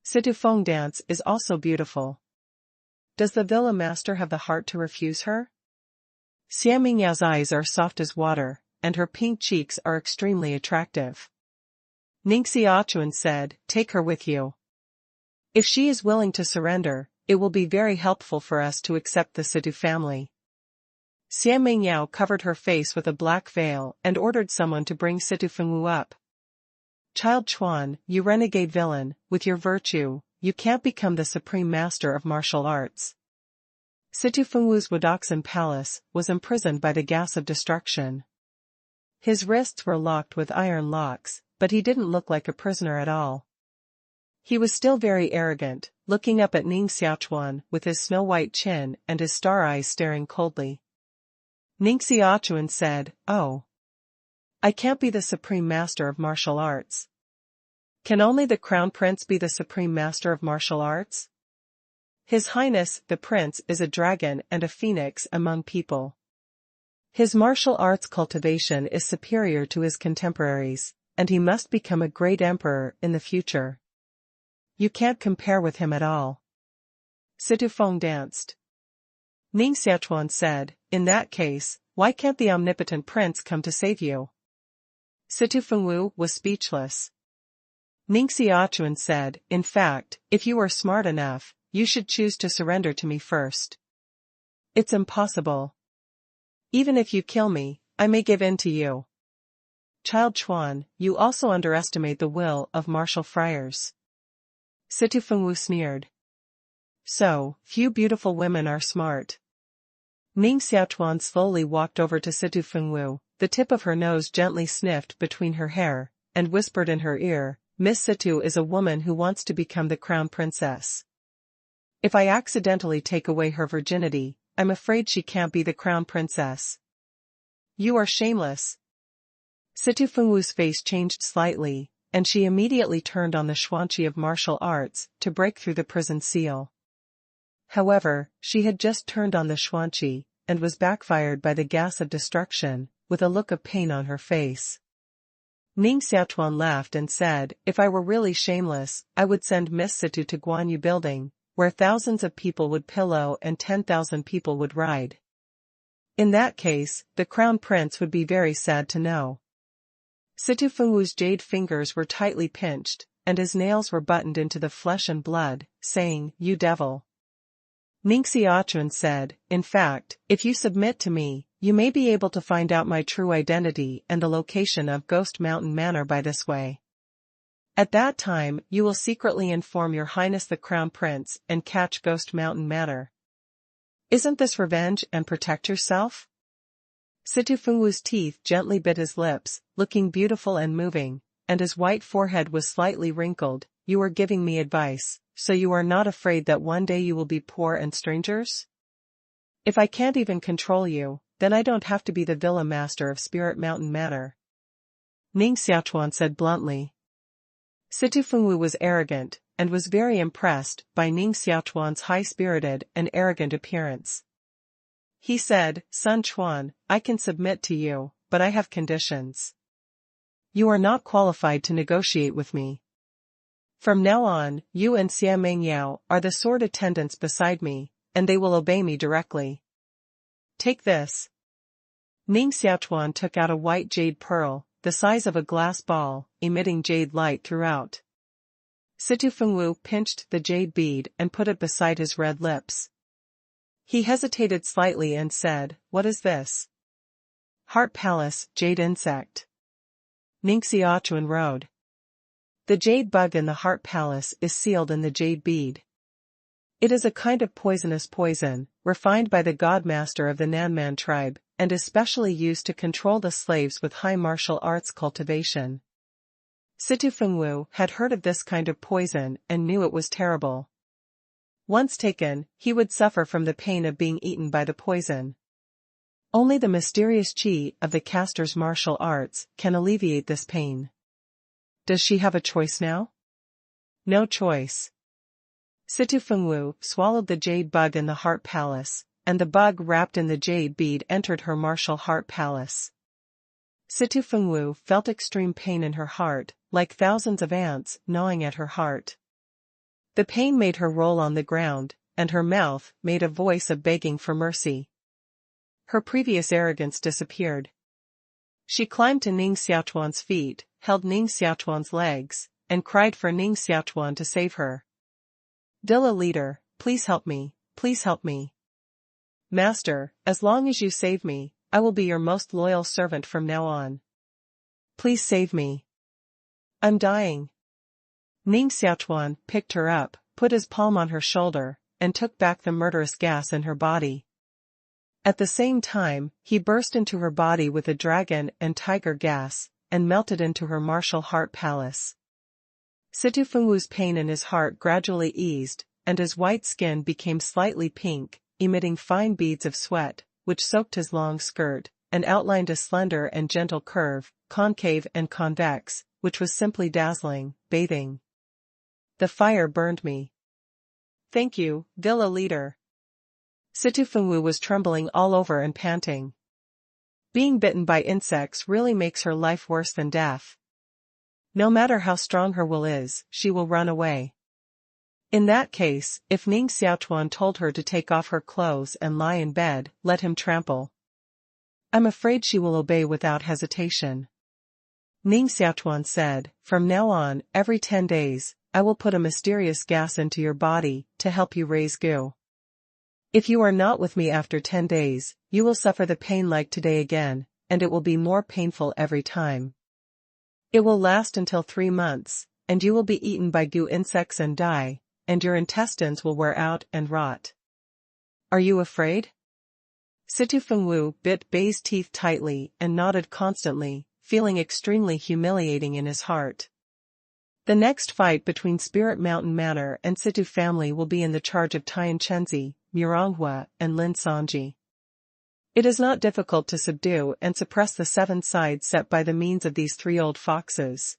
Situ Feng dance is also beautiful. Does the villa master have the heart to refuse her? Xia Mingyao's eyes are soft as water, and her pink cheeks are extremely attractive. Ning Xiaochuan said, take her with you. If she is willing to surrender, it will be very helpful for us to accept the Situ family. Xia Mingyao covered her face with a black veil and ordered someone to bring Situ Fengwu up. Child Chuan, you renegade villain, with your virtue, you can't become the supreme master of martial arts. Situ Fengwu's Wudoxin palace was imprisoned by the gas of destruction. His wrists were locked with iron locks, but he didn't look like a prisoner at all. He was still very arrogant, looking up at Ning Xiaochuan with his snow-white chin and his star eyes staring coldly. Ning Xiaochuan said, oh. I can't be the supreme master of martial arts. Can only the crown prince be the supreme master of martial arts? His Highness, the prince, is a dragon and a phoenix among people. His martial arts cultivation is superior to his contemporaries, and he must become a great emperor in the future. You can't compare with him at all. Situ Feng danced. Ning Xiaochuan said, in that case, why can't the omnipotent prince come to save you? Situ Fengwu was speechless. Ning Xiaochuan said, in fact, if you are smart enough, you should choose to surrender to me first. It's impossible. Even if you kill me, I may give in to you. Child Chuan, you also underestimate the will of martial friars. Situ Fengwu sneered. So, few beautiful women are smart. Ning Xiaochuan slowly walked over to Situ Fengwu, the tip of her nose gently sniffed between her hair, and whispered in her ear, Miss Situ is a woman who wants to become the crown princess. If I accidentally take away her virginity, I'm afraid she can't be the crown princess. You are shameless. Situ Fengwu's face changed slightly, and she immediately turned on the Xuanqi of martial arts to break through the prison seal. However, she had just turned on the Xuanqi, and was backfired by the gas of destruction, with a look of pain on her face. Ning Xiaochuan laughed and said, if I were really shameless, I would send Miss Situ to Guanyu Building, where thousands of people would pillow and 10,000 people would ride. In that case, the crown prince would be very sad to know. Situ Fengwu's jade fingers were tightly pinched, and his nails were buttoned into the flesh and blood, saying, you devil. Ning Xiaochuan said, in fact, if you submit to me, you may be able to find out my true identity and the location of Ghost Mountain Manor by this way. At that time, you will secretly inform Your Highness the Crown Prince and catch Ghost Mountain Manor. Isn't this revenge and protect yourself? Situ Fengwu's teeth gently bit his lips, looking beautiful and moving, and his white forehead was slightly wrinkled. You are giving me advice, so you are not afraid that one day you will be poor and strangers? If I can't even control you, then I don't have to be the villa master of Spirit Mountain Manor. Ning Xiaochuan said bluntly. Situ Fengwu was arrogant, and was very impressed by Ning Xiaochuan's high-spirited and arrogant appearance. He said, Sun Chuan, I can submit to you, but I have conditions. You are not qualified to negotiate with me. From now on, you and Xia Mengyao are the sword attendants beside me, and they will obey me directly. Take this. Ning Xiaochuan took out a white jade pearl, the size of a glass ball, emitting jade light throughout. Situ Fengwu pinched the jade bead and put it beside his red lips. He hesitated slightly and said, What is this? Heart Palace, jade insect. Ning Xiaochuan rode. The jade bug in the Heart Palace is sealed in the jade bead. It is a kind of poisonous poison, refined by the godmaster of the Nanman tribe, and especially used to control the slaves with high martial arts cultivation. Situ Fengwu had heard of this kind of poison and knew it was terrible. Once taken, he would suffer from the pain of being eaten by the poison. Only the mysterious qi of the caster's martial arts can alleviate this pain. Does she have a choice now? No choice. Situ Fengwu swallowed the jade bug in the Heart Palace, and the bug wrapped in the jade bead entered her martial Heart Palace. Situ Fengwu felt extreme pain in her heart, like thousands of ants gnawing at her heart. The pain made her roll on the ground, and her mouth made a voice of begging for mercy. Her previous arrogance disappeared. She climbed to Ning Xiaochuan's feet, held Ning Xiaochuan's legs, and cried for Ning Xiaochuan to save her. Dilla leader, please help me, please help me. Master, as long as you save me, I will be your most loyal servant from now on. Please save me. I'm dying. Ning Xiaochuan picked her up, put his palm on her shoulder, and took back the murderous gas in her body. At the same time, he burst into her body with a dragon and tiger gas, and melted into her martial Heart Palace. Situ Fengwu's pain in his heart gradually eased, and his white skin became slightly pink, emitting fine beads of sweat, which soaked his long skirt, and outlined a slender and gentle curve, concave and convex, which was simply dazzling, bathing. The fire burned me. Thank you, Villa leader. Situ Fengwu was trembling all over and panting. Being bitten by insects really makes her life worse than death. No matter how strong her will is, she will run away. In that case, if Ning Xiaochuan told her to take off her clothes and lie in bed, let him trample. I'm afraid she will obey without hesitation. Ning Xiaochuan said, From now on, every 10 days, I will put a mysterious gas into your body, to help you raise goo. If you are not with me after 10 days, you will suffer the pain like today again, and it will be more painful every time. It will last until 3 months, and you will be eaten by goo insects and die, and your intestines will wear out and rot. Are you afraid? Situ Fengwu bit Bei's teeth tightly and nodded constantly, feeling extremely humiliating in his heart. The next fight between Spirit Mountain Manor and Situ family will be in the charge of Tian Chenzi, Muronghua, and Lin Sanji. It is not difficult to subdue and suppress the 7 sides set by the means of these 3 old foxes.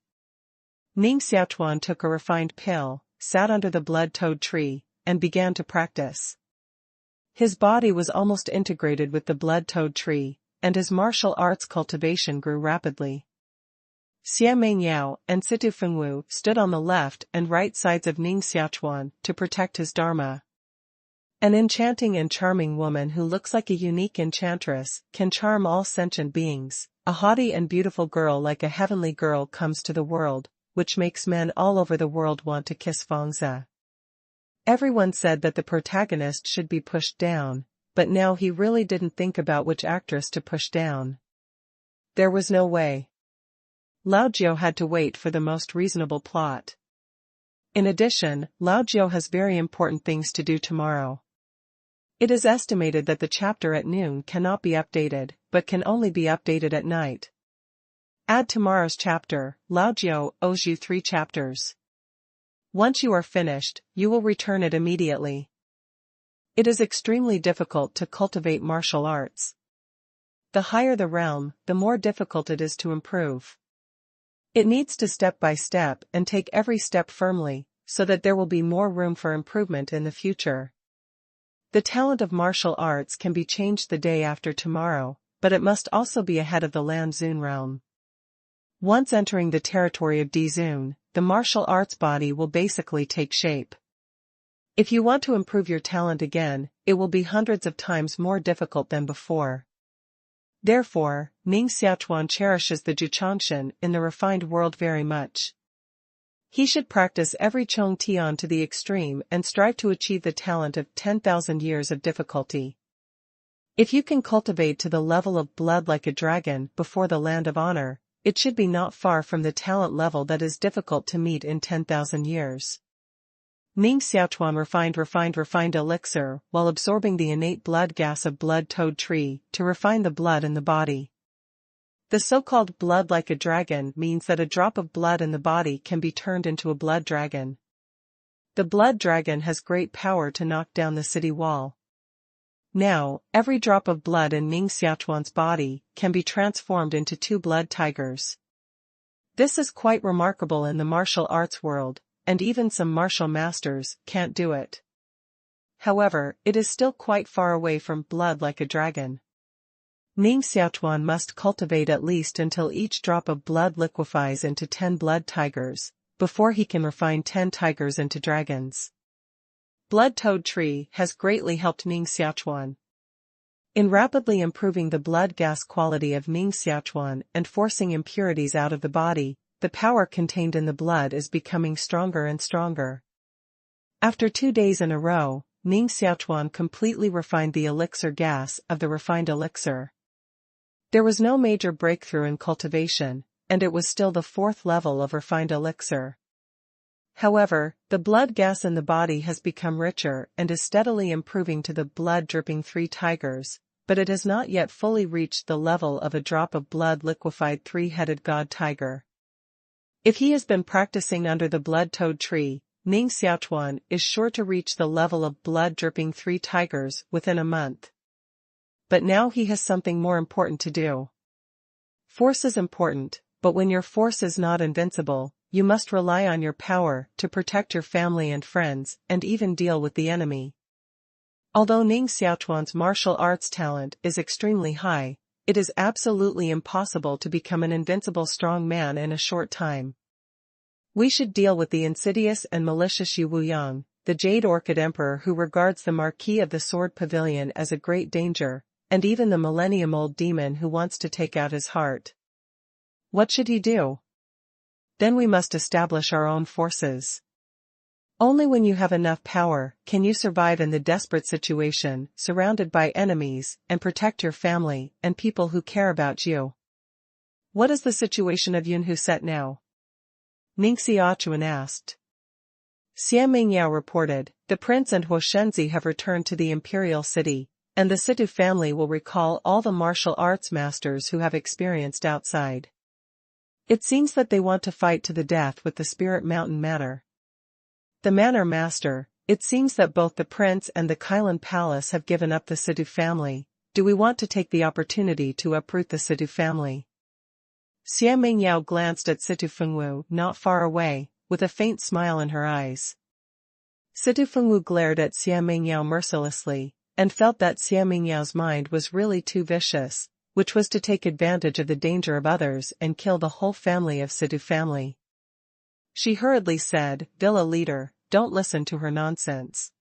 Ning Xiaochuan took a refined pill, sat under the blood-toad tree, and began to practice. His body was almost integrated with the blood-toad tree, and his martial arts cultivation grew rapidly. Xia Mengyao and Situ Fengwu stood on the left and right sides of Ning Xiaochuan to protect his dharma. An enchanting and charming woman who looks like a unique enchantress can charm all sentient beings. A haughty and beautiful girl like a heavenly girl comes to the world, which makes men all over the world want to kiss Fangza. Everyone said that the protagonist should be pushed down, but now he really didn't think about which actress to push down. There was no way. Lao Jiu had to wait for the most reasonable plot. In addition, Lao Jiu has very important things to do tomorrow. It is estimated that the chapter at noon cannot be updated, but can only be updated at night. Add tomorrow's chapter. Lao Jiu owes you 3 chapters. Once you are finished, you will return it immediately. It is extremely difficult to cultivate martial arts. The higher the realm, the more difficult it is to improve. It needs to step by step and take every step firmly, so that there will be more room for improvement in the future. The talent of martial arts can be changed the day after tomorrow, but it must also be ahead of the Land Zun realm. Once entering the territory of D Zun, the martial arts body will basically take shape. If you want to improve your talent again, it will be hundreds of times more difficult than before. Therefore, Ning Xiaochuan cherishes the Jiu in the refined world very much. He should practice every Chong Tian to the extreme and strive to achieve the talent of 10,000 years of difficulty. If you can cultivate to the level of blood like a dragon before the land of honor, it should be not far from the talent level that is difficult to meet in 10,000 years. Ning Xiaochuan refined elixir while absorbing the innate blood gas of blood toad tree to refine the blood in the body. The so-called blood like a dragon means that a drop of blood in the body can be turned into a blood dragon. The blood dragon has great power to knock down the city wall. Now, every drop of blood in Ning Xiaochuan's body can be transformed into 2 blood tigers. This is quite remarkable in the martial arts world, and even some martial masters can't do it. However, it is still quite far away from blood like a dragon. Ning Xiaochuan must cultivate at least until each drop of blood liquefies into 10 blood tigers, before he can refine 10 tigers into dragons. Blood toad tree has greatly helped Ning Xiaochuan in rapidly improving the blood gas quality of Ning Xiaochuan and forcing impurities out of the body. The power contained in the blood is becoming stronger and stronger. After 2 days in a row, Ning Xiaochuan completely refined the elixir gas of the refined elixir. There was no major breakthrough in cultivation, and it was still the 4th level of refined elixir. However, the blood gas in the body has become richer and is steadily improving to the blood-dripping 3 tigers, but it has not yet fully reached the level of a drop of blood liquefied 3-headed god tiger. If he has been practicing under the blood toad tree, Ning Xiaochuan is sure to reach the level of blood-dripping 3 tigers within a month. But now he has something more important to do. Force is important, but when your force is not invincible, you must rely on your power to protect your family and friends and even deal with the enemy. Although Ning Xiaochuan's martial arts talent is extremely high, it is absolutely impossible to become an invincible strong man in a short time. We should deal with the insidious and malicious Yu Wuyang, the Jade Orchid Emperor who regards the Marquis of the Sword Pavilion as a great danger, and even the millennium-old demon who wants to take out his heart. What should he do? Then we must establish our own forces. Only when you have enough power can you survive in the desperate situation, surrounded by enemies, and protect your family and people who care about you. What is the situation of Yun Huset now? Ning Xiaochuan asked. Xie Mingyao reported, the prince and Huo Shenzi have returned to the imperial city, and the Situ family will recall all the martial arts masters who have experienced outside. It seems that they want to fight to the death with the Spirit Mountain Manor. The Manor Master, it seems that both the prince and the Kailan Palace have given up the Situ family. Do we want to take the opportunity to uproot the Situ family? Xie Mingyao glanced at Situ Fengwu not far away, with a faint smile in her eyes. Situ Fengwu glared at Xie Mingyao mercilessly, and felt that Xie Mingyao's mind was really too vicious, which was to take advantage of the danger of others and kill the whole family of Situ family. She hurriedly said, Villa leader, don't listen to her nonsense.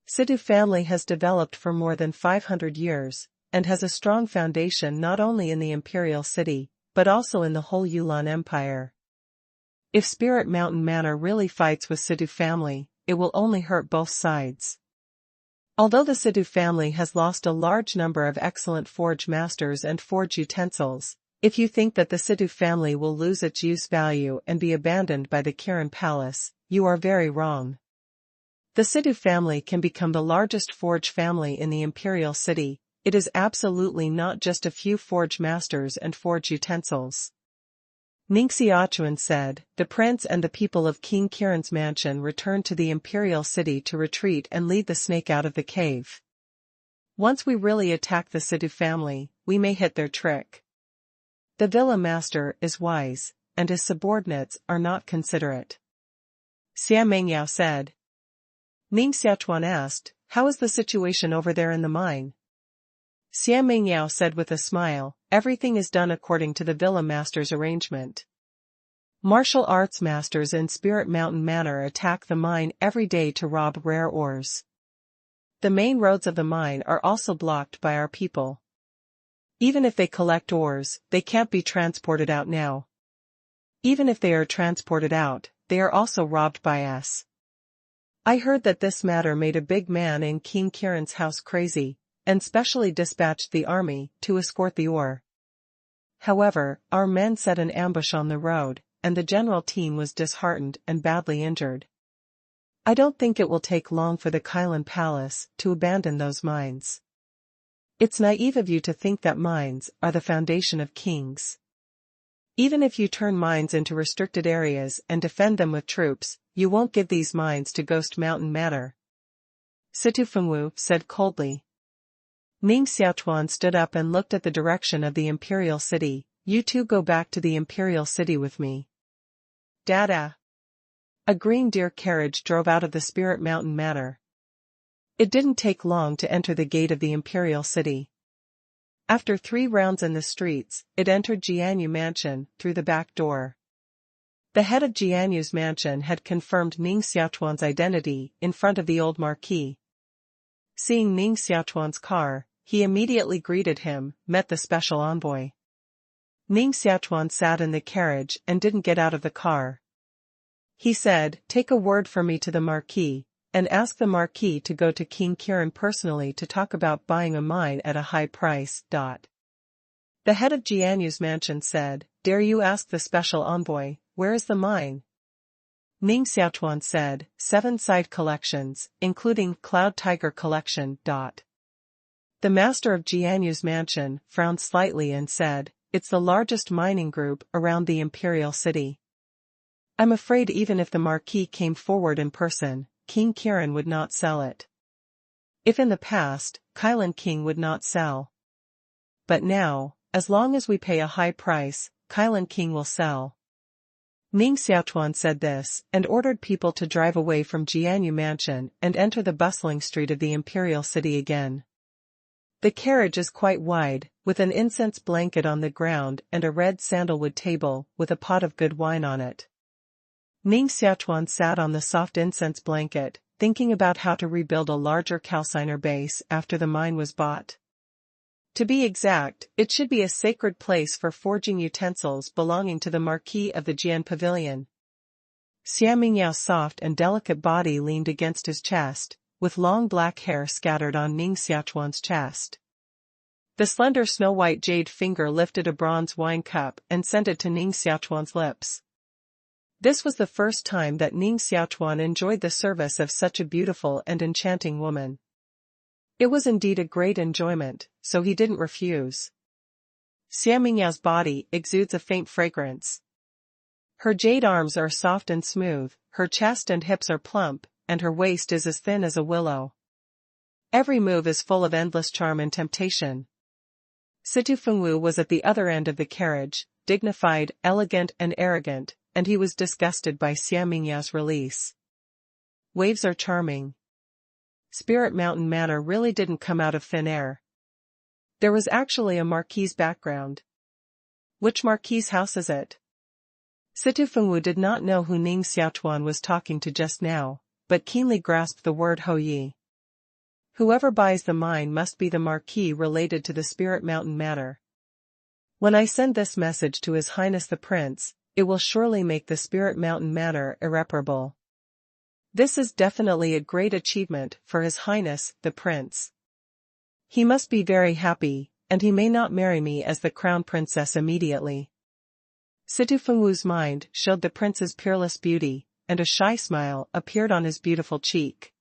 Situ family has developed for more than 500 years, and has a strong foundation not only in the imperial city, but also in the whole Yulan Empire. If Spirit Mountain Manor really fights with Situ family, it will only hurt both sides. Although the Sidhu family has lost a large number of excellent forge masters and forge utensils, if you think that the Sidhu family will lose its use value and be abandoned by the Kiran palace, you are very wrong. The Sidhu family can become the largest forge family in the imperial city. It is absolutely not just a few forge masters and forge utensils. Ning Xiaochuan said, the prince and the people of King Kiran's mansion returned to the imperial city to retreat and lead the snake out of the cave. Once we really attack the Sidhu family, we may hit their trick. The villa master is wise, and his subordinates are not considerate. Xia Mengyao said. Ning Xiaochuan asked, how is the situation over there in the mine? Xia Mengyao said with a smile, everything is done according to the villa master's arrangement. Martial arts masters in Spirit Mountain Manor attack the mine every day to rob rare ores. The main roads of the mine are also blocked by our people. Even if they collect ores, they can't be transported out now. Even if they are transported out, they are also robbed by us. I heard that this matter made a big man in King Kiran's house crazy, and specially dispatched the army to escort the ore. However, our men set an ambush on the road, and the general team was disheartened and badly injured. I don't think it will take long for the Kailan Palace to abandon those mines. It's naive of you to think that mines are the foundation of kings. Even if you turn mines into restricted areas and defend them with troops, you won't give these mines to Ghost Mountain Manor. Situ Fengwu said coldly. Ning Xiaochuan stood up and looked at the direction of the imperial city. You two go back to the imperial city with me. Dada. A green deer carriage drove out of the Spirit Mountain Manor. It didn't take long to enter the gate of the imperial city. After 3 rounds in the streets, it entered Jianyu mansion through the back door. The head of Jianyu's mansion had confirmed Ning Xiaochuan's identity in front of the old marquis. Seeing Ning Xiaochuan's car, he immediately greeted him, met the special envoy. Ning Xiaochuan sat in the carriage and didn't get out of the car. He said, take a word for me to the marquis, and ask the marquis to go to King Kiran personally to talk about buying a mine at a high price. The head of Jianyu's mansion said, dare you ask the special envoy, where is the mine? Ning Xiaochuan said, 7 side collections, including Cloud Tiger collection. The master of Jianyu's mansion frowned slightly and said, it's the largest mining group around the imperial city. I'm afraid even if the marquis came forward in person, King Kiran would not sell it. If in the past, Kailan King would not sell. But now, as long as we pay a high price, Kailan King will sell. Ning Xiaochuan said this, and ordered people to drive away from Jianyu mansion and enter the bustling street of the imperial city again. The carriage is quite wide, with an incense blanket on the ground and a red sandalwood table with a pot of good wine on it. Ning Xiaochuan sat on the soft incense blanket, thinking about how to rebuild a larger calciner base after the mine was bought. To be exact, it should be a sacred place for forging utensils belonging to the Marquis of the Jian Pavilion. Xia Mingyao's soft and delicate body leaned against his chest, with long black hair scattered on Ning Xiaochuan's chest. The slender snow-white jade finger lifted a bronze wine cup and sent it to Ning Xiaochuan's lips. This was the first time that Ning Xiaochuan enjoyed the service of such a beautiful and enchanting woman. It was indeed a great enjoyment, so he didn't refuse. Xia Mingyao's body exudes a faint fragrance. Her jade arms are soft and smooth, her chest and hips are plump, and her waist is as thin as a willow. Every move is full of endless charm and temptation. Situ Fengwu was at the other end of the carriage, dignified, elegant and arrogant, and he was disgusted by Xia Mingyao's release. Waves are charming. Spirit Mountain Manor really didn't come out of thin air. There was actually a marquis's background. Which marquis's house is it? Situ Fengwu did not know who Ning Xiaochuan was talking to just now, but keenly grasped the word Hou Yi. Whoever buys the mine must be the marquis related to the Spirit Mountain Manor. When I send this message to His Highness the Prince, it will surely make the Spirit Mountain Manor irreparable. This is definitely a great achievement for His Highness, the Prince. He must be very happy, and he may not marry me as the crown princess immediately. Situfengwu's mind showed the prince's peerless beauty, and a shy smile appeared on his beautiful cheek.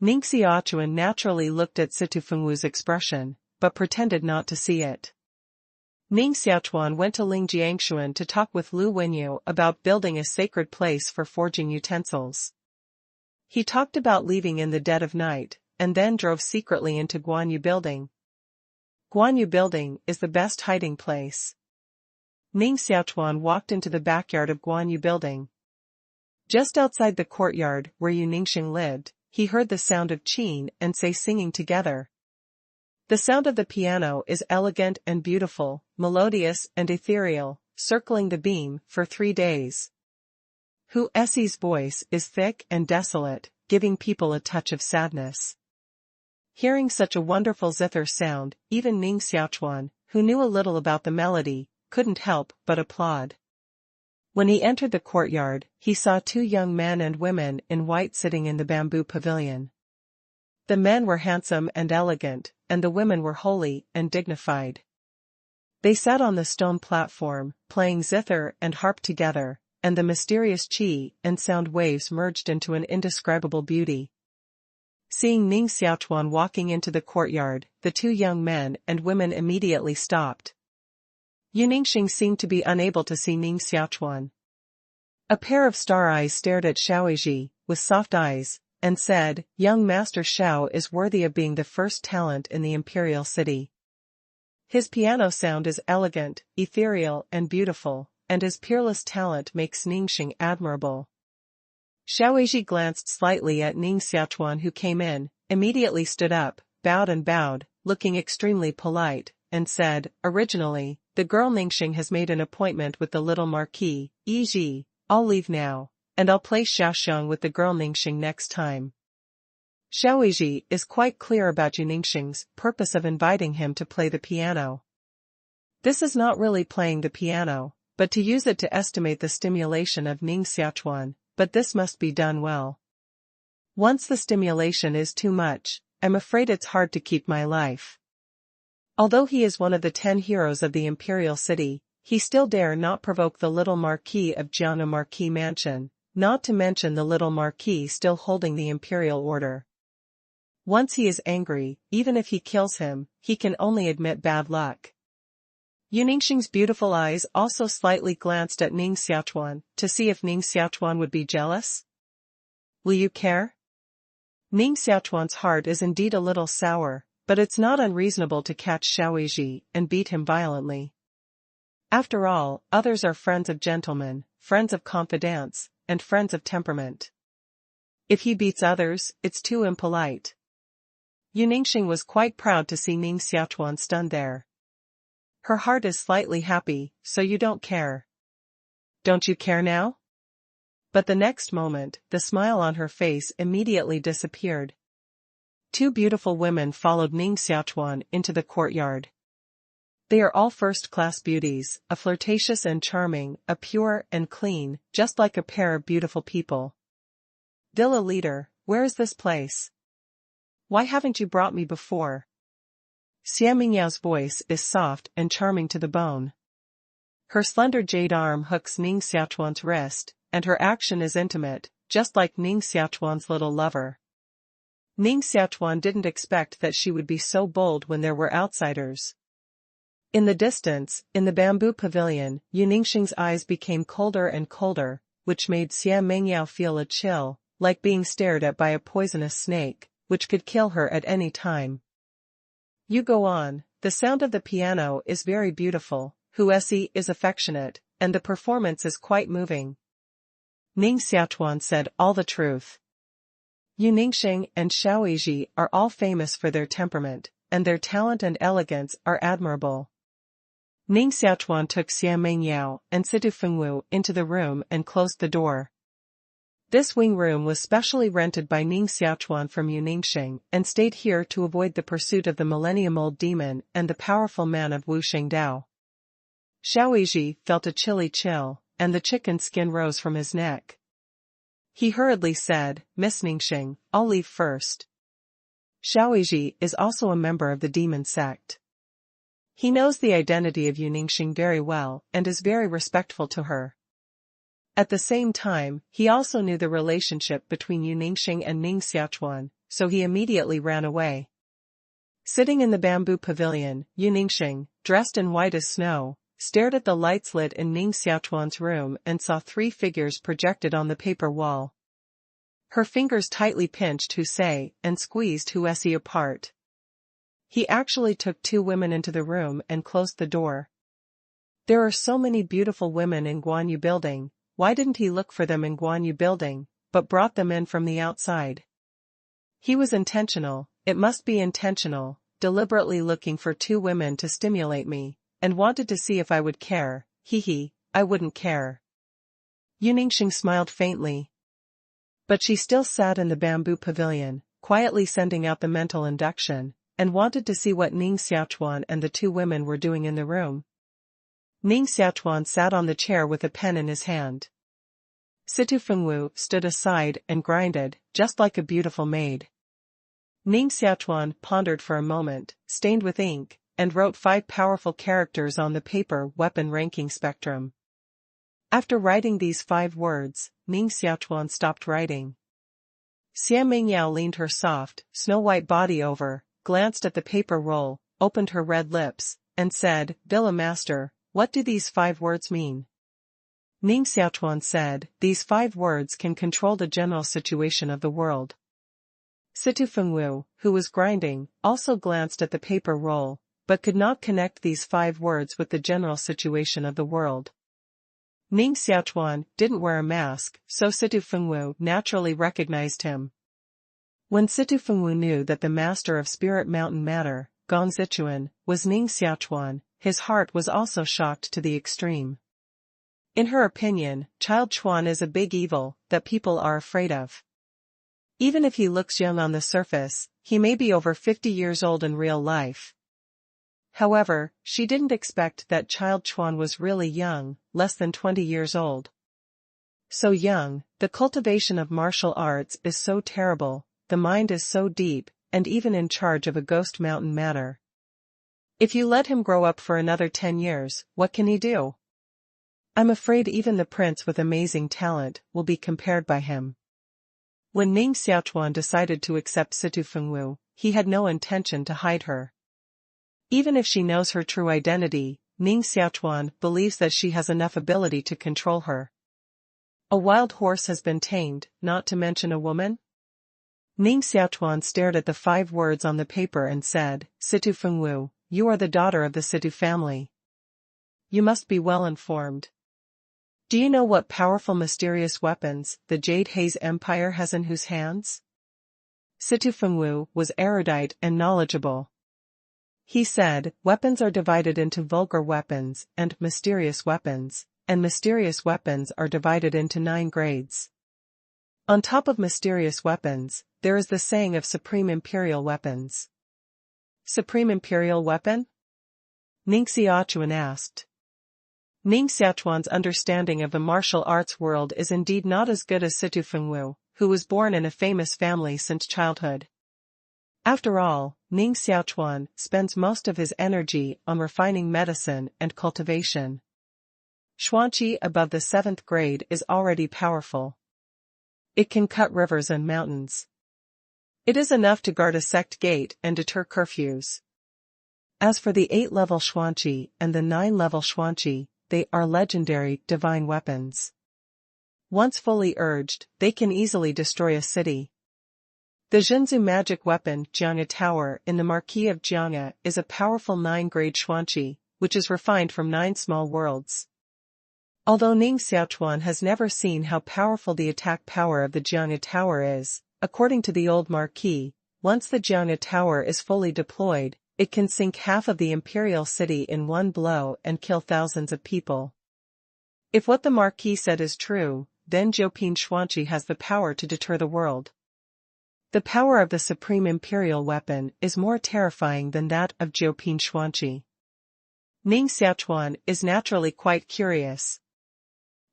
Ning Xiaochuan naturally looked at Situfengwu's expression, but pretended not to see it. Ning Xiaochuan went to Ling Jiangshuan to talk with Lu Wenyu about building a sacred place for forging utensils. He talked about leaving in the dead of night, and then drove secretly into Guanyu Building. Guanyu Building is the best hiding place. Ning Xiaochuan walked into the backyard of Guanyu Building. Just outside the courtyard where Yu Ningxing lived, he heard the sound of Qin and Sei singing together. The sound of the piano is elegant and beautiful, melodious and ethereal, circling the beam for 3 days. Hu Esi's voice is thick and desolate, giving people a touch of sadness. Hearing such a wonderful zither sound, even Ning Xiaochuan, who knew a little about the melody, couldn't help but applaud. When he entered the courtyard, he saw 2 young men and women in white sitting in the bamboo pavilion. The men were handsome and elegant, and the women were holy and dignified. They sat on the stone platform, playing zither and harp together, and the mysterious qi and sound waves merged into an indescribable beauty. Seeing Ning Xiaochuan walking into the courtyard, the 2 young men and women immediately stopped. Yu Ningxing seemed to be unable to see Ning Xiaochuan. A pair of star eyes stared at Xiaoji, with soft eyes, and said, "Young Master Xiao is worthy of being the first talent in the imperial city. His piano sound is elegant, ethereal and beautiful, and his peerless talent makes Ningxing admirable." Xiaoji glanced slightly at Ning Xiaochuan, who came in, immediately stood up, bowed, looking extremely polite, and said, "Originally, the girl Ningxing has made an appointment with the little Marquis, Yi. I'll leave now, and I'll play Xiaoxiang with the girl Ningxing next time." Xiaoji is quite clear about Yu Ningxing's purpose of inviting him to play the piano. This is not really playing the piano, but to use it to estimate the stimulation of Ning Xiaochuan, but this must be done well. Once the stimulation is too much, I'm afraid it's hard to keep my life. Although he is one of the 10 heroes of the imperial city, he still dare not provoke the little Marquis of Jiana Marquis Mansion, not to mention the little Marquis still holding the imperial order. Once he is angry, even if he kills him, he can only admit bad luck. Yu Ningxing's beautiful eyes also slightly glanced at Ning Xiaochuan, to see if Ning Xiaochuan would be jealous. "Will you care?" Ning Xiaochuan's heart is indeed a little sour, but it's not unreasonable to catch Xiaoji and beat him violently. After all, others are friends of gentlemen, friends of confidence, and friends of temperament. If he beats others, it's too impolite. Yu Ningxing was quite proud to see Ning Xiaochuan stunned there. Her heart is slightly happy, so you don't care. Don't you care now? But the next moment, the smile on her face immediately disappeared. 2 beautiful women followed Ning Xiaochuan into the courtyard. They are all first-class beauties, a flirtatious and charming, a pure and clean, just like a pair of beautiful people. "Villa leader, where is this place? Why haven't you brought me before?" Xia Mingyao's voice is soft and charming to the bone. Her slender jade arm hooks Ning Xiaochuan's wrist, and her action is intimate, just like Ning Xiaochuan's little lover. Ning Xiaochuan didn't expect that she would be so bold when there were outsiders. In the distance, in the bamboo pavilion, Yu Ningxing's eyes became colder and colder, which made Xia Mingyao feel a chill, like being stared at by a poisonous snake, which could kill her at any time. "You go on, the sound of the piano is very beautiful, Hu Esi is affectionate, and the performance is quite moving." Ning Xiaochuan said all the truth. Yu Ningxing and Xiaoji are all famous for their temperament, and their talent and elegance are admirable. Ning Xiaochuan took Xia Mingyao and Situfengwu into the room and closed the door. This wing room was specially rented by Ning Xiaochuan from Yu Ningxing and stayed here to avoid the pursuit of the millennium-old demon and the powerful man of Wu Shengdao. Xiaoji felt a chilly chill, and the chicken skin rose from his neck. He hurriedly said, Miss Ningxing, I'll leave first. Xiaoyiji is also a member of the demon sect. He knows the identity of Yu Ningxing very well and is very respectful to her. At the same time, he also knew the relationship between Yu Ningxing and Ning Xiaochuan, so he immediately ran away. Sitting in the bamboo pavilion, Yu Ningxing, dressed in white as snow, stared at the lights lit in Ning Xiaochuan's room and saw 3 figures projected on the paper wall. Her fingers tightly pinched Husei and squeezed Huesi apart. He actually took 2 women into the room and closed the door. There are so many beautiful women in Guanyu building, why didn't he look for them in Guanyu building, but brought them in from the outside? He was intentional, it must be intentional, deliberately looking for 2 women to stimulate me, and wanted to see if I would care, I wouldn't care. Yu Ningxing smiled faintly. But she still sat in the bamboo pavilion, quietly sending out the mental induction, and wanted to see what Ning Xiaochuan and the 2 women were doing in the room. Ning Xiaochuan sat on the chair with a pen in his hand. Situ Fengwu stood aside and grinded, just like a beautiful maid. Ning Xiaochuan pondered for a moment, stained with ink, and wrote 5 powerful characters on the paper weapon ranking spectrum. After writing these 5 words, Ning Xiaochuan stopped writing. Xia Mingyao leaned her soft, snow-white body over, glanced at the paper roll, opened her red lips, and said, Villa Master, what do these 5 words mean? Ning Xiaochuan said, these 5 words can control the general situation of the world. Situ Fengwu, who was grinding, also glanced at the paper roll, but could not connect these 5 words with the general situation of the world. Ning Xiaochuan didn't wear a mask, so Situ Fengwu naturally recognized him. When Situ Fengwu knew that the master of Spirit Mountain Matter, Gong Zichuan, was Ning Xiaochuan, his heart was also shocked to the extreme. In her opinion, Child Chuan is a big evil that people are afraid of. Even if he looks young on the surface, he may be over 50 years old in real life. However, she didn't expect that Child Chuan was really young, less than 20 years old. So young, the cultivation of martial arts is so terrible, the mind is so deep, and even in charge of a ghost mountain matter. If you let him grow up for another 10 years, what can he do? I'm afraid even the prince with amazing talent will be compared by him. When Ning Xiaochuan decided to accept Situ Fengwu, he had no intention to hide her. Even if she knows her true identity, Ning Xiaochuan believes that she has enough ability to control her. A wild horse has been tamed, not to mention a woman? Ning Xiaochuan stared at the 5 words on the paper and said, Situ Fengwu, you are the daughter of the Situ family. You must be well informed. Do you know what powerful mysterious weapons the Jade Haze Empire has in whose hands? Situ Fengwu was erudite and knowledgeable. He said, weapons are divided into vulgar weapons and mysterious weapons are divided into 9 grades. On top of mysterious weapons, there is the saying of Supreme Imperial weapons. Supreme Imperial weapon? Ning Xiaochuan asked. Ning Xiaochuan's understanding of the martial arts world is indeed not as good as Situ Fengwu, who was born in a famous family since childhood. After all, Ning Xiaochuan spends most of his energy on refining medicine and cultivation. Xuanqi above the 7th grade is already powerful. It can cut rivers and mountains. It is enough to guard a sect gate and deter curfews. As for the 8-level Xuanqi and the 9-level Xuanqi, they are legendary, divine weapons. Once fully urged, they can easily destroy a city. The Zhenzu magic weapon Jianghe Tower in the Marquis of Jianghe is a powerful 9-grade Xuanqi, which is refined from 9 small worlds. Although Ning Xiaochuan has never seen how powerful the attack power of the Jianghe Tower is, according to the old Marquis, once the Jianghe Tower is fully deployed, it can sink half of the imperial city in one blow and kill thousands of people. If what the Marquis said is true, then Jiuping Xuanqi has the power to deter the world. The power of the supreme imperial weapon is more terrifying than that of Jiuping Xuanqi. Ning Xiaochuan is naturally quite curious.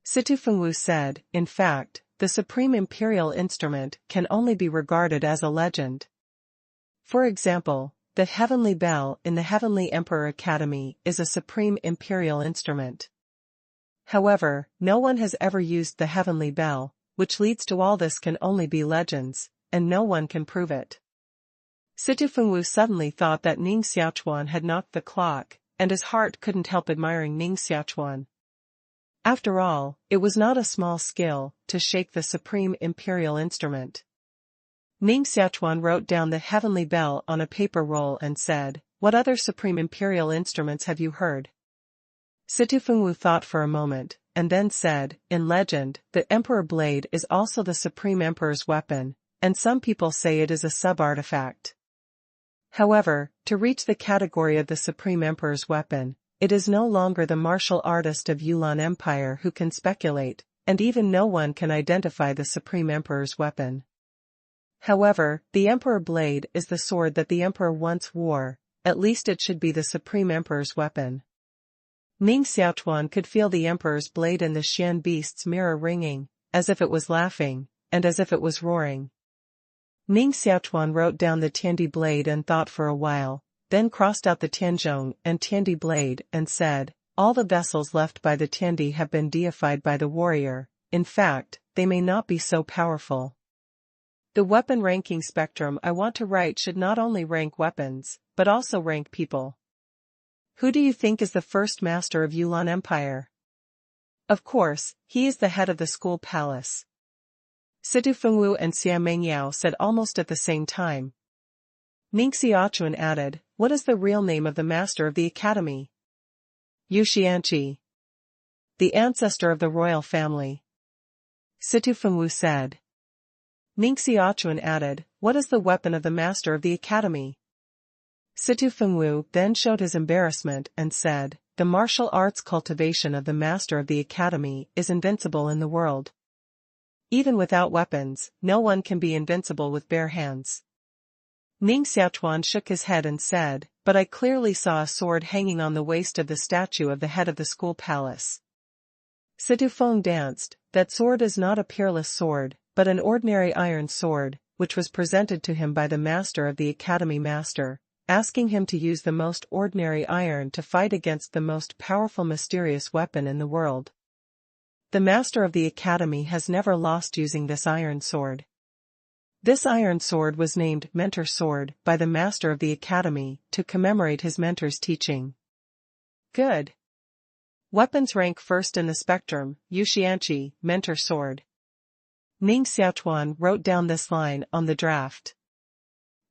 Situ Fengwu said, in fact, the supreme imperial instrument can only be regarded as a legend. For example, the heavenly bell in the Heavenly Emperor Academy is a supreme imperial instrument. However, no one has ever used the heavenly bell, which leads to all this can only be legends, and no one can prove it. Situ Fengwu suddenly thought that Ning Xiaochuan had knocked the clock, and his heart couldn't help admiring Ning Xiaochuan. After all, it was not a small skill to shake the supreme imperial instrument. Ning Xiaochuan wrote down the heavenly bell on a paper roll and said, "What other supreme imperial instruments have you heard?" Situ Fengwu thought for a moment, and then said, "In legend, the Emperor Blade is also the Supreme Emperor's weapon, and some people say it is a sub-artifact. However, to reach the category of the Supreme Emperor's weapon, it is no longer the martial artist of Yulan Empire who can speculate, and even no one can identify the Supreme Emperor's weapon. However, the Emperor Blade is the sword that the Emperor once wore, at least it should be the Supreme Emperor's weapon." Ning Xiaochuan could feel the Emperor's blade in the Xian beast's mirror ringing, as if it was laughing, and as if it was roaring. Ning Xiaochuan wrote down the Tiandi blade and thought for a while, then crossed out the Tianzhong and Tiandi blade and said, "All the vessels left by the Tiandi have been deified by the warrior, in fact, they may not be so powerful. The weapon ranking spectrum I want to write should not only rank weapons, but also rank people. Who do you think is the first master of Yulan Empire?" "Of course, he is the head of the school palace." Situ Fengwu and Xia Mengyao said almost at the same time. Ning Xiaochuan added, "What is the real name of the master of the academy?" "Yu Xianqi. The ancestor of the royal family." Situ Fengwu said. Ning Xiaochuan added, "What is the weapon of the master of the academy?" Situ Fengwu then showed his embarrassment and said, "The martial arts cultivation of the master of the academy is invincible in the world. Even without weapons, no one can be invincible with bare hands." Ning Xiaochuan shook his head and said, "But I clearly saw a sword hanging on the waist of the statue of the head of the school palace." Situ Feng danced. "That sword is not a peerless sword, but an ordinary iron sword, which was presented to him by the master of the academy master, asking him to use the most ordinary iron to fight against the most powerful mysterious weapon in the world. The master of the academy has never lost using this iron sword. This iron sword was named Mentor Sword by the master of the academy to commemorate his mentor's teaching." "Good. Weapons rank first in the spectrum, Yu Xianqi, Mentor Sword." Ning Xiaochuan wrote down this line on the draft.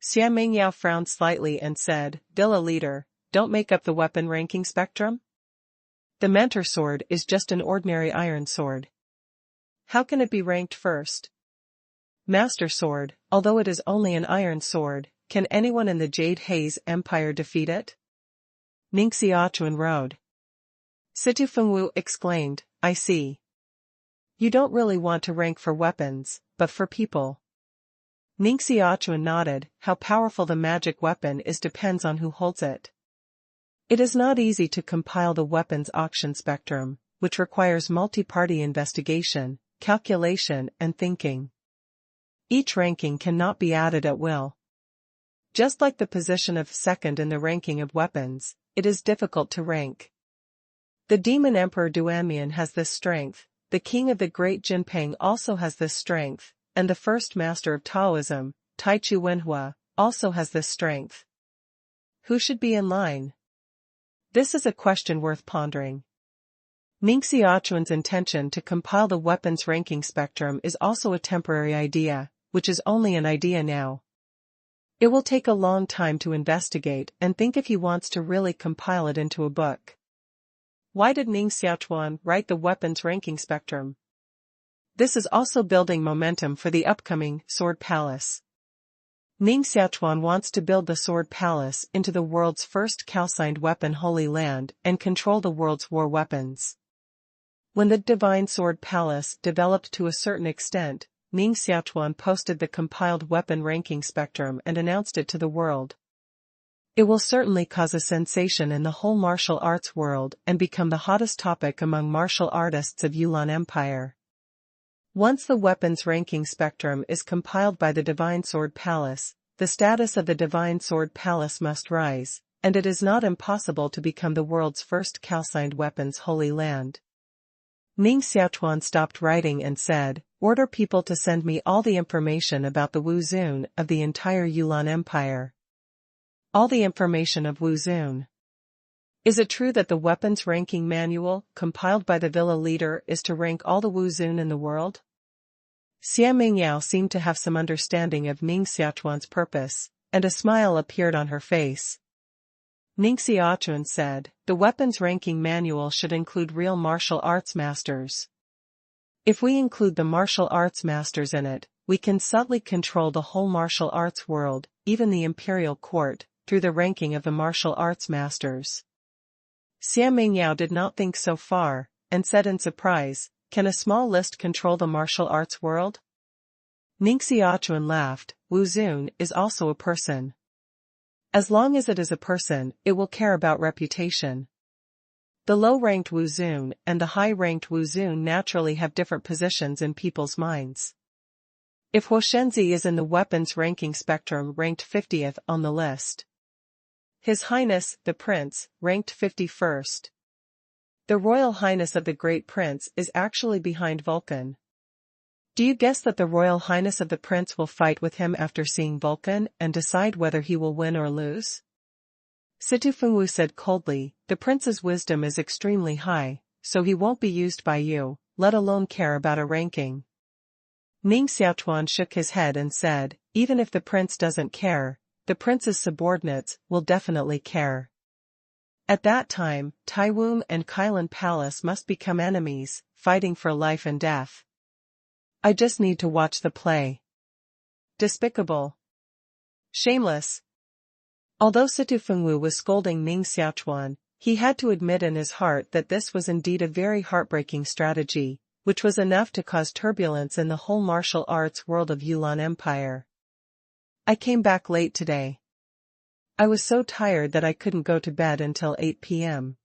Xia Mengyao frowned slightly and said, "Dilla leader, don't make up the weapon ranking spectrum. The Mentor Sword is just an ordinary iron sword. How can it be ranked first? Master Sword, although it is only an iron sword, can anyone in the Jade Haze Empire defeat it?" Ning Xiaochuan wrote. Situ Fengwu exclaimed, "I see. You don't really want to rank for weapons, but for people." Ning Xiaochuan nodded. "How powerful the magic weapon is depends on who holds it. It is not easy to compile the weapons auction spectrum, which requires multi-party investigation, calculation, and thinking. Each ranking cannot be added at will. Just like the position of second in the ranking of weapons, it is difficult to rank. The demon emperor Duanmian has this strength, the king of the great Jinping also has this strength, and the first master of Taoism, Taichu Wenhua, also has this strength. Who should be in line? This is a question worth pondering." Ning Xiaochuan's intention to compile the weapons ranking spectrum is also a temporary idea, which is only an idea now. It will take a long time to investigate and think if he wants to really compile it into a book. Why did Ning Xiaochuan write the weapons ranking spectrum? This is also building momentum for the upcoming Sword Palace. Ning Xiaochuan wants to build the Sword Palace into the world's first calcined weapon Holy Land and control the world's war weapons. When the Divine Sword Palace developed to a certain extent, Ning Xiaochuan posted the compiled weapon ranking spectrum and announced it to the world. It will certainly cause a sensation in the whole martial arts world and become the hottest topic among martial artists of Yulan Empire. Once the weapons ranking spectrum is compiled by the Divine Sword Palace, the status of the Divine Sword Palace must rise, and it is not impossible to become the world's first calcined weapons holy land. Ning Xiaochuan stopped writing and said, "Order people to send me all the information about the Wu Zun of the entire Yulan Empire. All the information of Wu Zun. Is it true that the weapons ranking manual, compiled by the villa leader, is to rank all the Wu Zun in the world?" Xia Mingyao seemed to have some understanding of Ning Xiaochuan's purpose, and a smile appeared on her face. Ning Xiaochuan said, "The weapons ranking manual should include real martial arts masters. If we include the martial arts masters in it, we can subtly control the whole martial arts world, even the imperial court, through the ranking of the martial arts masters." Xia Mingyao did not think so far, and said in surprise, "Can a small list control the martial arts world?" Ning Xiaochuan laughed. "Wu Zun is also a person. As long as it is a person, it will care about reputation. The low-ranked Wu Zun and the high-ranked Wu Zun naturally have different positions in people's minds. If Huoshenzi is in the weapons ranking spectrum ranked 50th on the list. His Highness, the Prince, ranked 51st. The Royal Highness of the Great Prince is actually behind Vulcan. Do you guess that the Royal Highness of the Prince will fight with him after seeing Vulcan and decide whether he will win or lose?" Situ Fengwu said coldly, "The Prince's wisdom is extremely high, so he won't be used by you, let alone care about a ranking." Ning Xiaochuan shook his head and said, "Even if the Prince doesn't care, the Prince's subordinates will definitely care. At that time, Taiwum and Kailan Palace must become enemies, fighting for life and death. I just need to watch the play." Despicable. Shameless. Although Situ Fengwu was scolding Ning Xiaochuan, he had to admit in his heart that this was indeed a very heartbreaking strategy, which was enough to cause turbulence in the whole martial arts world of Yulan Empire. "I came back late today. I was so tired that I couldn't go to bed until 8 p.m.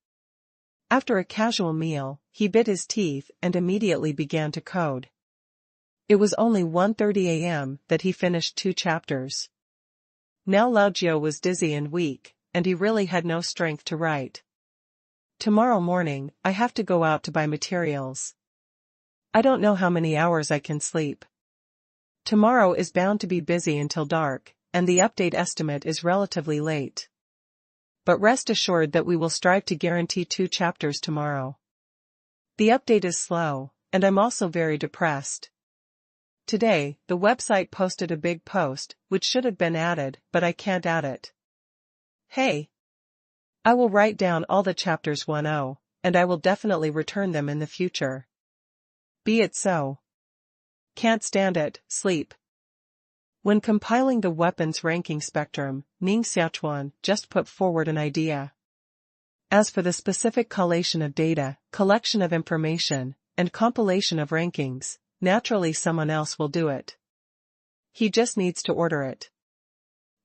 After a casual meal, he bit his teeth and immediately began to code. It was only 1:30 a.m. that he finished 2 chapters. Now Lao Jiao was dizzy and weak, and he really had no strength to write. "Tomorrow morning, I have to go out to buy materials. I don't know how many hours I can sleep. Tomorrow is bound to be busy until dark, and the update estimate is relatively late. But rest assured that we will strive to guarantee 2 chapters tomorrow. The update is slow, and I'm also very depressed. Today, the website posted a big post, which should have been added, but I can't add it. Hey! I will write down all the chapters 10, and I will definitely return them in the future. Be it so. Can't stand it, sleep." When compiling the weapons ranking spectrum, Ning Xiaochuan just put forward an idea. As for the specific collation of data, collection of information, and compilation of rankings, naturally someone else will do it. He just needs to order it.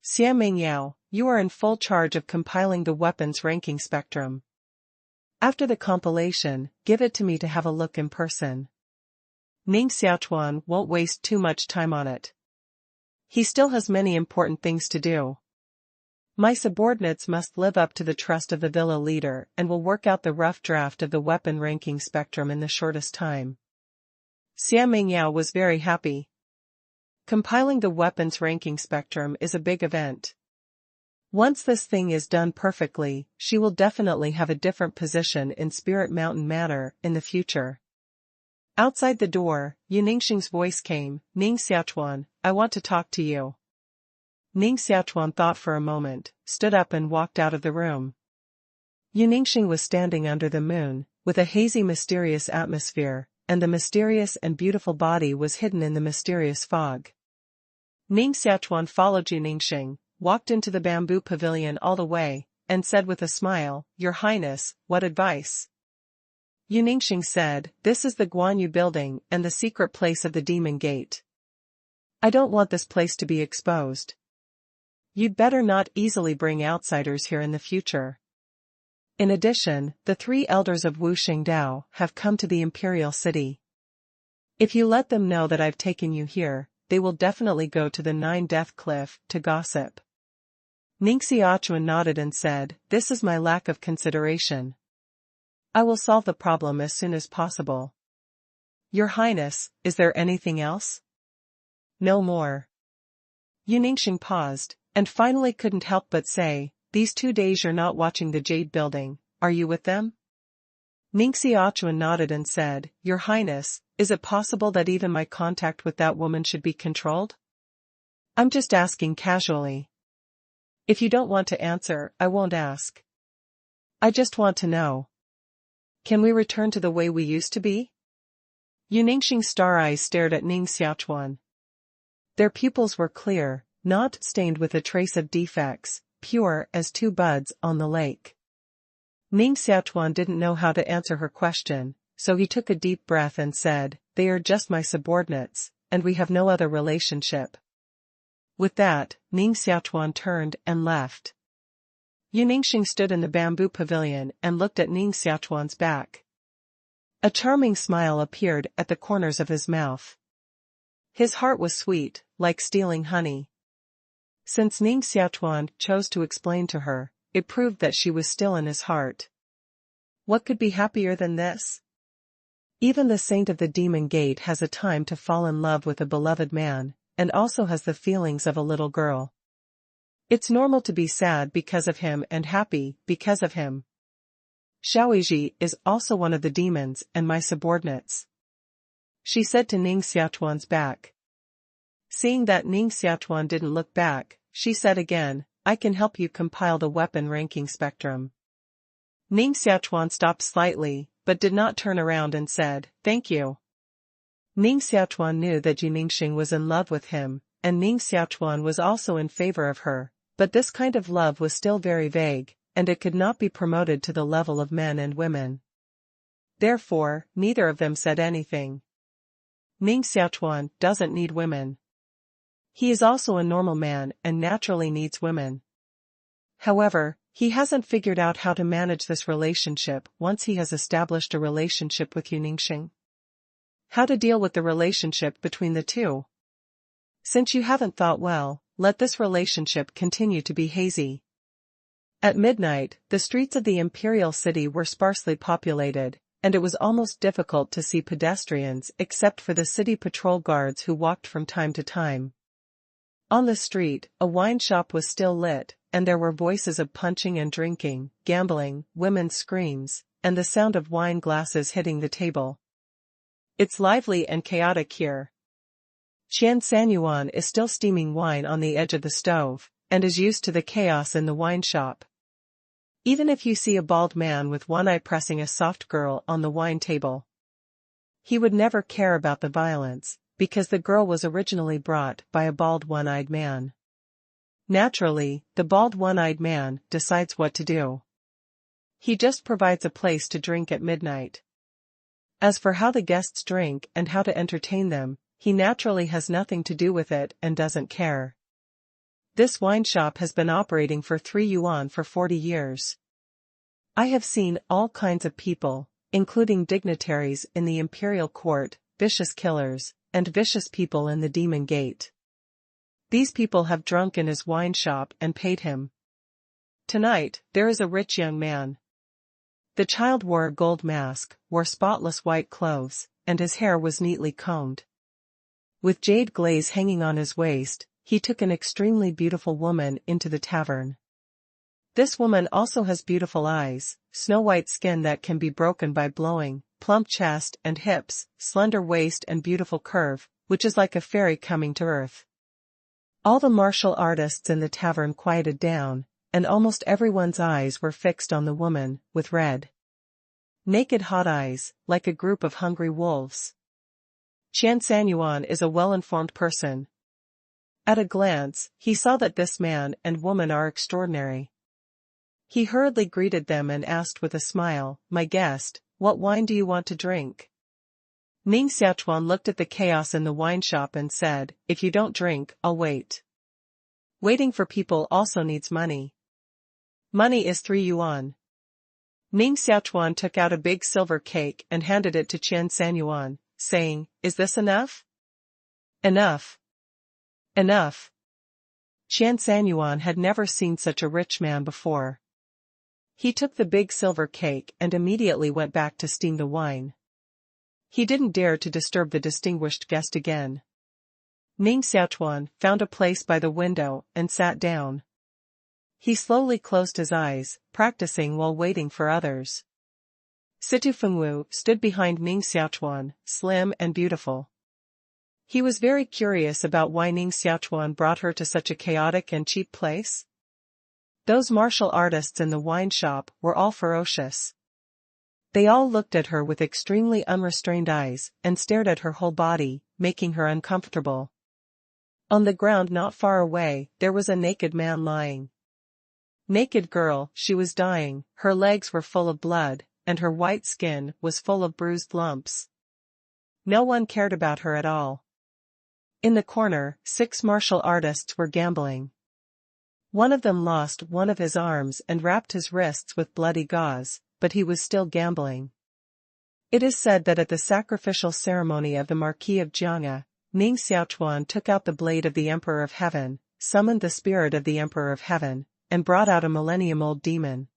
"Xia Mingyao, you are in full charge of compiling the weapons ranking spectrum. After the compilation, give it to me to have a look in person. Ning Xiaochuan won't waste too much time on it. He still has many important things to do. My subordinates must live up to the trust of the villa leader and will work out the rough draft of the weapon ranking spectrum in the shortest time." Xia Mingyao was very happy. Compiling the weapons ranking spectrum is a big event. Once this thing is done perfectly, she will definitely have a different position in Spirit Mountain Manor in the future. Outside the door, Yu Ningxing's voice came, "Ning Xiaochuan, I want to talk to you." Ning Xiaochuan thought for a moment, stood up and walked out of the room. Yu Ningxing was standing under the moon, with a hazy mysterious atmosphere, and the mysterious and beautiful body was hidden in the mysterious fog. Ning Xiaochuan followed Yu Ningxing, walked into the bamboo pavilion all the way, and said with a smile, "Your Highness, what advice?" Yu Ningxing said, "This is the Guanyu building and the secret place of the Demon Gate. I don't want this place to be exposed. You'd better not easily bring outsiders here in the future. In addition, the 3 elders of Wu Xingdao have come to the imperial city. If you let them know that I've taken you here, they will definitely go to the 9-Death Cliff to gossip. Ning Xiaochuan nodded and said, "This is my lack of consideration. I will solve the problem as soon as possible." "Your Highness, is there anything else?" "No more." Ningxing paused, and finally couldn't help but say, "These 2 days you're not watching the Jade Building, are you with them?" Ning Xiaochuan nodded and said, "Your Highness, is it possible that even my contact with that woman should be controlled?" "I'm just asking casually. If you don't want to answer, I won't ask. I just want to know. Can we return to the way we used to be?" Ningxing's star eyes stared at Ning Xiaochuan. Their pupils were clear, not stained with a trace of defects, pure as 2 buds on the lake. Ning Xiaochuan didn't know how to answer her question, so he took a deep breath and said, "They are just my subordinates, and we have no other relationship." With that, Ning Xiaochuan turned and left. Ningxing stood in the bamboo pavilion and looked at Ning Xiaochuan's back. A charming smile appeared at the corners of his mouth. His heart was sweet, like stealing honey. Since Ning Xiaochuan chose to explain to her, it proved that she was still in his heart. What could be happier than this? Even the saint of the Demon Gate has a time to fall in love with a beloved man, and also has the feelings of a little girl. It's normal to be sad because of him and happy because of him. Xiaoyiji is also one of the demons and my subordinates," she said to Ning Xiaochuan's back. Seeing that Ning Xiaochuan didn't look back, she said again, "I can help you compile the weapon ranking spectrum." Ning Xiaochuan stopped slightly, but did not turn around and said, "Thank you." Ning Xiaochuan knew that Ningxing was in love with him, and Ning Xiaochuan was also in favor of her, but this kind of love was still very vague, and it could not be promoted to the level of men and women. Therefore, neither of them said anything. Ning Xiaochuan doesn't need women. He is also a normal man and naturally needs women. However, he hasn't figured out how to manage this relationship once he has established a relationship with Ningxing. How to deal with the relationship between the two? Since you haven't thought well, let this relationship continue to be hazy. At midnight, the streets of the imperial city were sparsely populated, and it was almost difficult to see pedestrians except for the city patrol guards who walked from time to time. On the street, a wine shop was still lit, and there were voices of punching and drinking, gambling, women's screams, and the sound of wine glasses hitting the table. It's lively and chaotic here. Qian Sanyuan is still steaming wine on the edge of the stove, and is used to the chaos in the wine shop. Even if you see a bald man with one eye pressing a soft girl on the wine table, he would never care about the violence, because the girl was originally brought by a bald one-eyed man. Naturally, the bald one-eyed man decides what to do. He just provides a place to drink at midnight. As for how the guests drink and how to entertain them, he naturally has nothing to do with it and doesn't care. This wine shop has been operating for 3 yuan for 40 years. I have seen all kinds of people, including dignitaries in the imperial court, vicious killers, and vicious people in the Demon Gate. These people have drunk in his wine shop and paid him. Tonight, there is a rich young man. The child wore a gold mask, wore spotless white clothes, and his hair was neatly combed. With jade glaze hanging on his waist, he took an extremely beautiful woman into the tavern. This woman also has beautiful eyes, snow-white skin that can be broken by blowing, plump chest and hips, slender waist and beautiful curve, which is like a fairy coming to earth. All the martial artists in the tavern quieted down, and almost everyone's eyes were fixed on the woman, with red, naked hot eyes, like a group of hungry wolves. Qian Sanyuan is a well-informed person. At a glance, he saw that this man and woman are extraordinary. He hurriedly greeted them and asked with a smile, "My guest, what wine do you want to drink?" Ning Xiaochuan looked at the chaos in the wine shop and said, "If you don't drink, I'll wait." Waiting for people also needs money. Money is 3 yuan. Ning Xiaochuan took out a big silver cake and handed it to Qian Sanyuan, saying, "Is this enough? Enough. Enough." Qian Sanyuan had never seen such a rich man before. He took the big silver cake and immediately went back to steam the wine. He didn't dare to disturb the distinguished guest again. Ning Xiaochuan found a place by the window and sat down. He slowly closed his eyes, practicing while waiting for others. Situ Fengwu stood behind Ning Xiaochuan, slim and beautiful. He was very curious about why Ning Xiaochuan brought her to such a chaotic and cheap place. Those martial artists in the wine shop were all ferocious. They all looked at her with extremely unrestrained eyes and stared at her whole body, making her uncomfortable. On the ground not far away, there was a naked man lying. Naked girl, she was dying, her legs were full of blood, and her white skin was full of bruised lumps. No one cared about her at all. In the corner, 6 martial artists were gambling. One of them lost one of his arms and wrapped his wrists with bloody gauze, but he was still gambling. It is said that at the sacrificial ceremony of the Marquis of Jianghe, Ning Xiaochuan took out the blade of the Emperor of Heaven, summoned the spirit of the Emperor of Heaven, and brought out a millennium-old demon.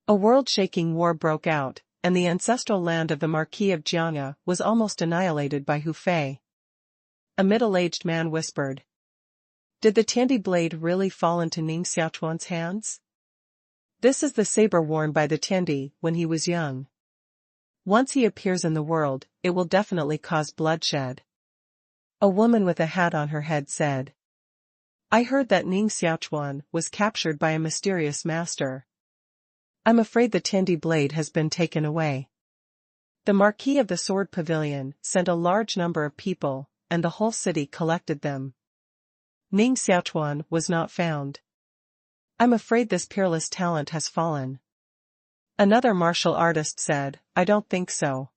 A world-shaking war broke out, and the ancestral land of the Marquis of Jianghe was almost annihilated by Hu Fei. A middle-aged man whispered. Did the Tiandi blade really fall into Ning Xiaochuan's hands? This is the saber worn by the Tiandi when he was young. Once he appears in the world, it will definitely cause bloodshed. A woman with a hat on her head said. I heard that Ning Xiaochuan was captured by a mysterious master. I'm afraid the Tiandi blade has been taken away. The Marquis of the Sword Pavilion sent a large number of people, and the whole city collected them. Ning Xiaochuan was not found. I'm afraid this peerless talent has fallen. Another martial artist said, I don't think so.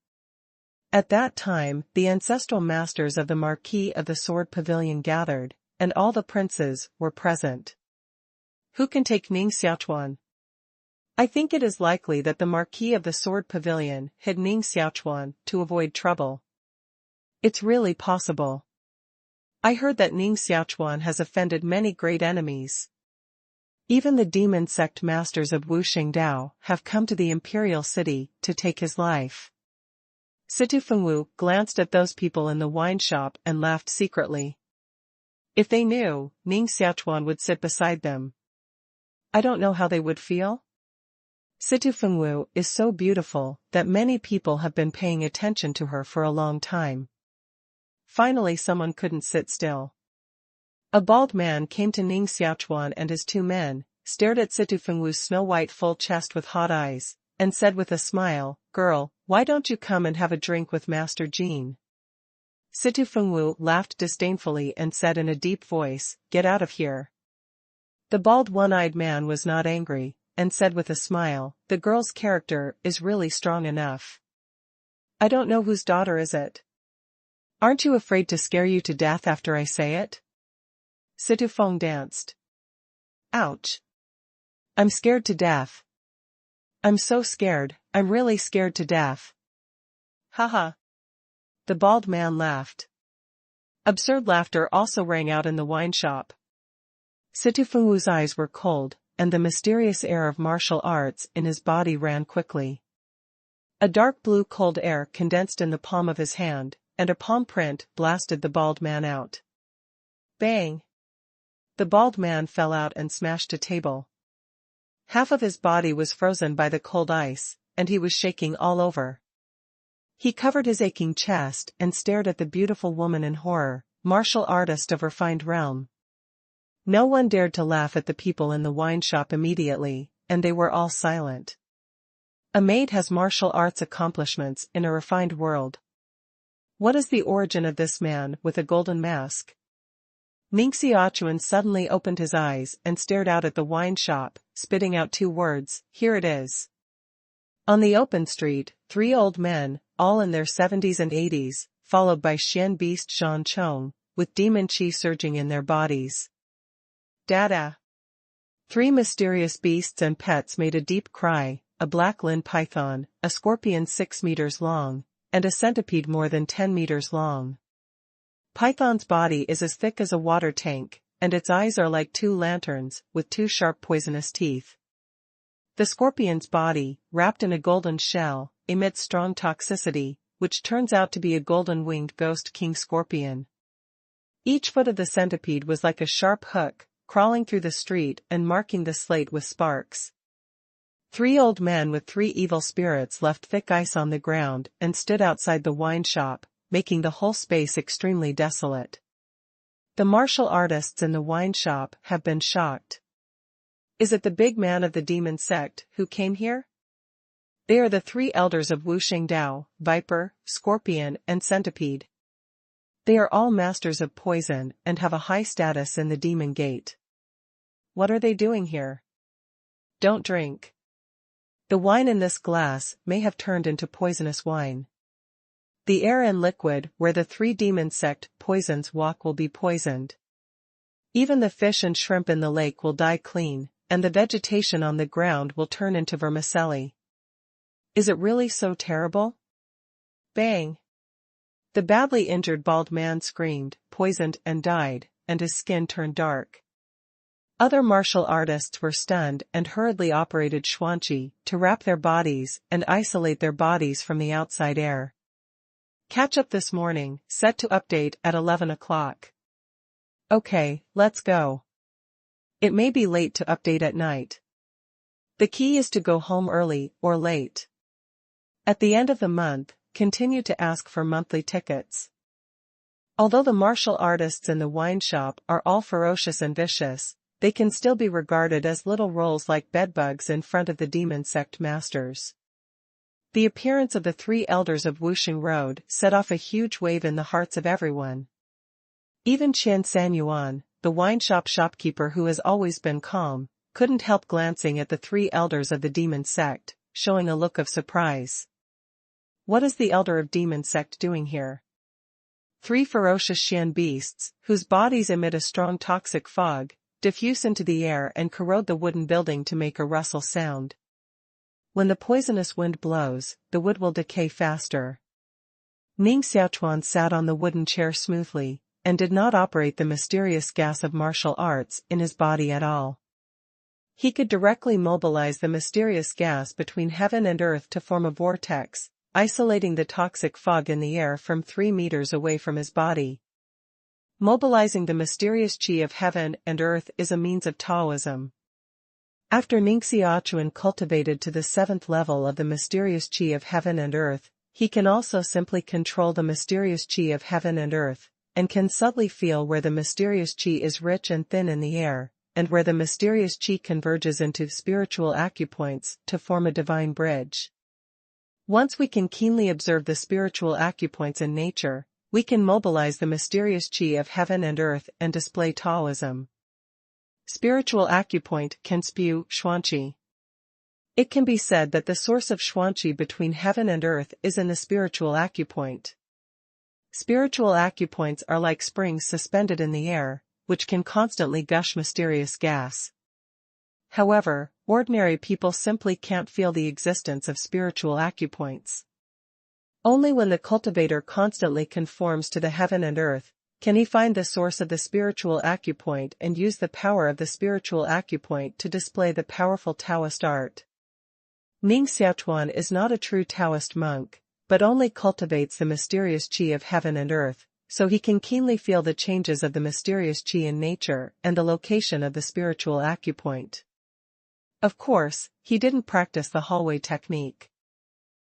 At that time, the ancestral masters of the Marquis of the Sword Pavilion gathered, and all the princes were present. Who can take Ning Xiaochuan? I think it is likely that the Marquis of the Sword Pavilion hid Ning Xiaochuan to avoid trouble. It's really possible. I heard that Ning Xiaochuan has offended many great enemies. Even the demon sect masters of Wu Xingdao have come to the imperial city to take his life. Situ Fengwu glanced at those people in the wine shop and laughed secretly. If they knew, Ning Xiaochuan would sit beside them. I don't know how they would feel. Situ Fengwu is so beautiful that many people have been paying attention to her for a long time. Finally someone couldn't sit still. A bald man came to Ning Xiaochuan and his 2 men, stared at Situ Fengwu's snow-white full chest with hot eyes, and said with a smile, Girl, why don't you come and have a drink with Master Jin? Situ Fengwu laughed disdainfully and said in a deep voice, Get out of here. The bald one-eyed man was not angry, and said with a smile, The girl's character is really strong enough. I don't know whose daughter is it. Aren't you afraid to scare you to death after I say it? Situ Feng danced. Ouch. I'm scared to death. I'm so scared, I'm really scared to death. Haha. The bald man laughed. Absurd laughter also rang out in the wine shop. Situ Fengwu's eyes were cold, and the mysterious air of martial arts in his body ran quickly. A dark blue cold air condensed in the palm of his hand, and a palm print blasted the bald man out. Bang! The bald man fell out and smashed a table. Half of his body was frozen by the cold ice, and he was shaking all over. He covered his aching chest and stared at the beautiful woman in horror, martial artist of refined realm. No one dared to laugh at the people in the wine shop immediately, and they were all silent. A maid has martial arts accomplishments in a refined world. What is the origin of this man with a golden mask? Ning Xiaochuan suddenly opened his eyes and stared out at the wine shop, spitting out 2 words, Here it is. On the open street, 3 old men, all in their 70s and 80s, followed by Xian Beast Shan Chong, with demon qi surging in their bodies. Dada! 3 mysterious beasts and pets made a deep cry, a black Lin python, a scorpion 6 meters long, and a centipede more than 10 meters long. Python's body is as thick as a water tank, and its eyes are like two lanterns, with two sharp poisonous teeth. The scorpion's body, wrapped in a golden shell, emits strong toxicity, which turns out to be a golden-winged ghost king scorpion. Each foot of the centipede was like a sharp hook, crawling through the street and marking the slate with sparks. 3 old men with 3 evil spirits left thick ice on the ground and stood outside the wine shop, making the whole space extremely desolate. The martial artists in the wine shop have been shocked. Is it the big man of the demon sect who came here? They are the 3 elders of Wu Xingdao, viper, scorpion, and centipede. They are all masters of poison and have a high status in the demon gate. What are they doing here? Don't drink. The wine in this glass may have turned into poisonous wine. The air and liquid where the 3 demon sect poisons walk will be poisoned. Even the fish and shrimp in the lake will die clean, and the vegetation on the ground will turn into vermicelli. Is it really so terrible? Bang! The badly injured bald man screamed, poisoned and died, and his skin turned dark. Other martial artists were stunned and hurriedly operated Xuanqi to wrap their bodies and isolate their bodies from the outside air. Catch up this morning, set to update at 11 o'clock. Okay, let's go. It may be late to update at night. The key is to go home early or late. At the end of the month, continue to ask for monthly tickets. Although the martial artists in the wine shop are all ferocious and vicious, they can still be regarded as little roles like bedbugs in front of the demon sect masters. The appearance of the 3 elders of Wuxing Road set off a huge wave in the hearts of everyone. Even Qian Sanyuan, the wine shop shopkeeper who has always been calm, couldn't help glancing at the 3 elders of the demon sect, showing a look of surprise. What is the elder of demon sect doing here? 3 ferocious Xian beasts, whose bodies emit a strong toxic fog, diffuse into the air and corrode the wooden building to make a rustle sound. When the poisonous wind blows, the wood will decay faster. Ning Xiaochuan sat on the wooden chair smoothly, and did not operate the mysterious gas of martial arts in his body at all. He could directly mobilize the mysterious gas between heaven and earth to form a vortex, isolating the toxic fog in the air from 3 meters away from his body. Mobilizing the mysterious qi of heaven and earth is a means of Taoism. After Ning Xiaochuan cultivated to the 7th level of the mysterious qi of heaven and earth, he can also simply control the mysterious qi of heaven and earth, and can subtly feel where the mysterious qi is rich and thin in the air, and where the mysterious qi converges into spiritual acupoints to form a divine bridge. Once we can keenly observe the spiritual acupoints in nature, we can mobilize the mysterious qi of heaven and earth and display Taoism. Spiritual acupoint can spew Xuanqi. It can be said that the source of Xuanqi between heaven and earth is in the spiritual acupoint. Spiritual acupoints are like springs suspended in the air, which can constantly gush mysterious gas. However, ordinary people simply can't feel the existence of spiritual acupoints. Only when the cultivator constantly conforms to the heaven and earth, can he find the source of the spiritual acupoint and use the power of the spiritual acupoint to display the powerful Taoist art. Ning Xiaochuan is not a true Taoist monk, but only cultivates the mysterious qi of heaven and earth, so he can keenly feel the changes of the mysterious qi in nature and the location of the spiritual acupoint. Of course, he didn't practice the hallway technique.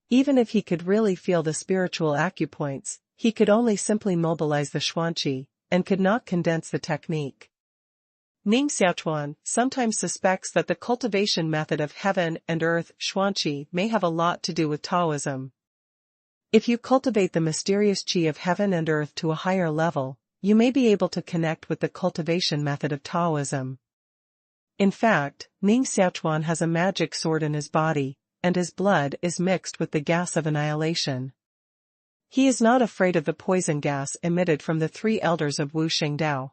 Even if he could really feel the spiritual acupoints, he could only simply mobilize the Xuanqi, and could not condense the technique. Ning Xiaochuan sometimes suspects that the cultivation method of heaven and earth Xuanqi may have a lot to do with Taoism. If you cultivate the mysterious qi of heaven and earth to a higher level, you may be able to connect with the cultivation method of Taoism. In fact, Ning Xiaochuan has a magic sword in his body, and his blood is mixed with the gas of annihilation. He is not afraid of the poison gas emitted from the 3 elders of Wu Xingdao.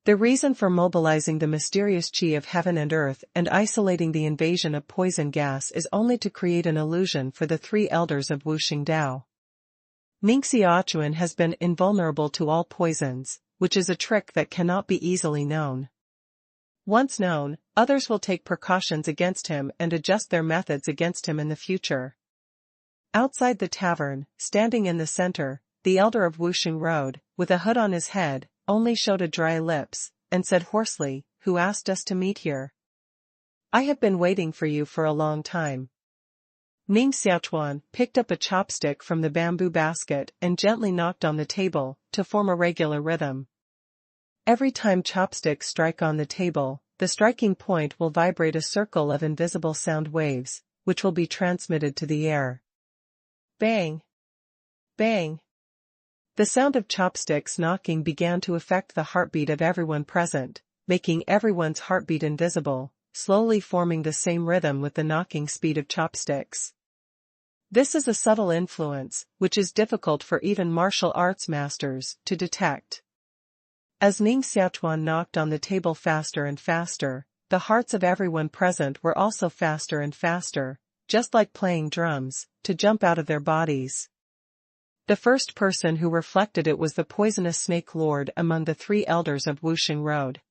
The reason for mobilizing the mysterious qi of heaven and earth and isolating the invasion of poison gas is only to create an illusion for the 3 elders of Wu Xingdao. Ning Xiaochuan has been invulnerable to all poisons, which is a trick that cannot be easily known. Once known, others will take precautions against him and adjust their methods against him in the future. Outside the tavern, standing in the center, the elder of Wuxing Road, with a hood on his head, only showed a dry lips, and said hoarsely, "Who asked us to meet here? I have been waiting for you for a long time." Ning Xiaochuan picked up a chopstick from the bamboo basket and gently knocked on the table, to form a regular rhythm. Every time chopsticks strike on the table, the striking point will vibrate a circle of invisible sound waves, which will be transmitted to the air. Bang! Bang! The sound of chopsticks knocking began to affect the heartbeat of everyone present, making everyone's heartbeat invisible, slowly forming the same rhythm with the knocking speed of chopsticks. This is a subtle influence, which is difficult for even martial arts masters to detect. As Ning Xiaochuan knocked on the table faster and faster, the hearts of everyone present were also faster and faster, just like playing drums, to jump out of their bodies. The first person who reflected it was the poisonous snake lord among the three elders of Wuxing Road.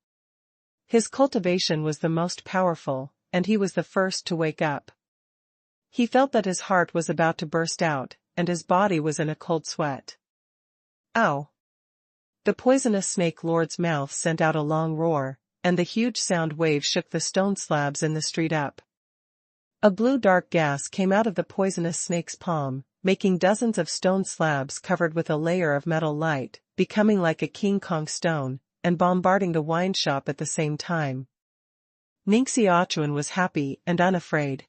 His cultivation was the most powerful, and he was the first to wake up. He felt that his heart was about to burst out, and his body was in a cold sweat. Ow! The poisonous snake lord's mouth sent out a long roar, and the huge sound wave shook the stone slabs in the street up. A blue dark gas came out of the poisonous snake's palm, making dozens of stone slabs covered with a layer of metal light, becoming like a King Kong stone, and bombarding the wine shop at the same time. Ning Xiaochuan was happy and unafraid.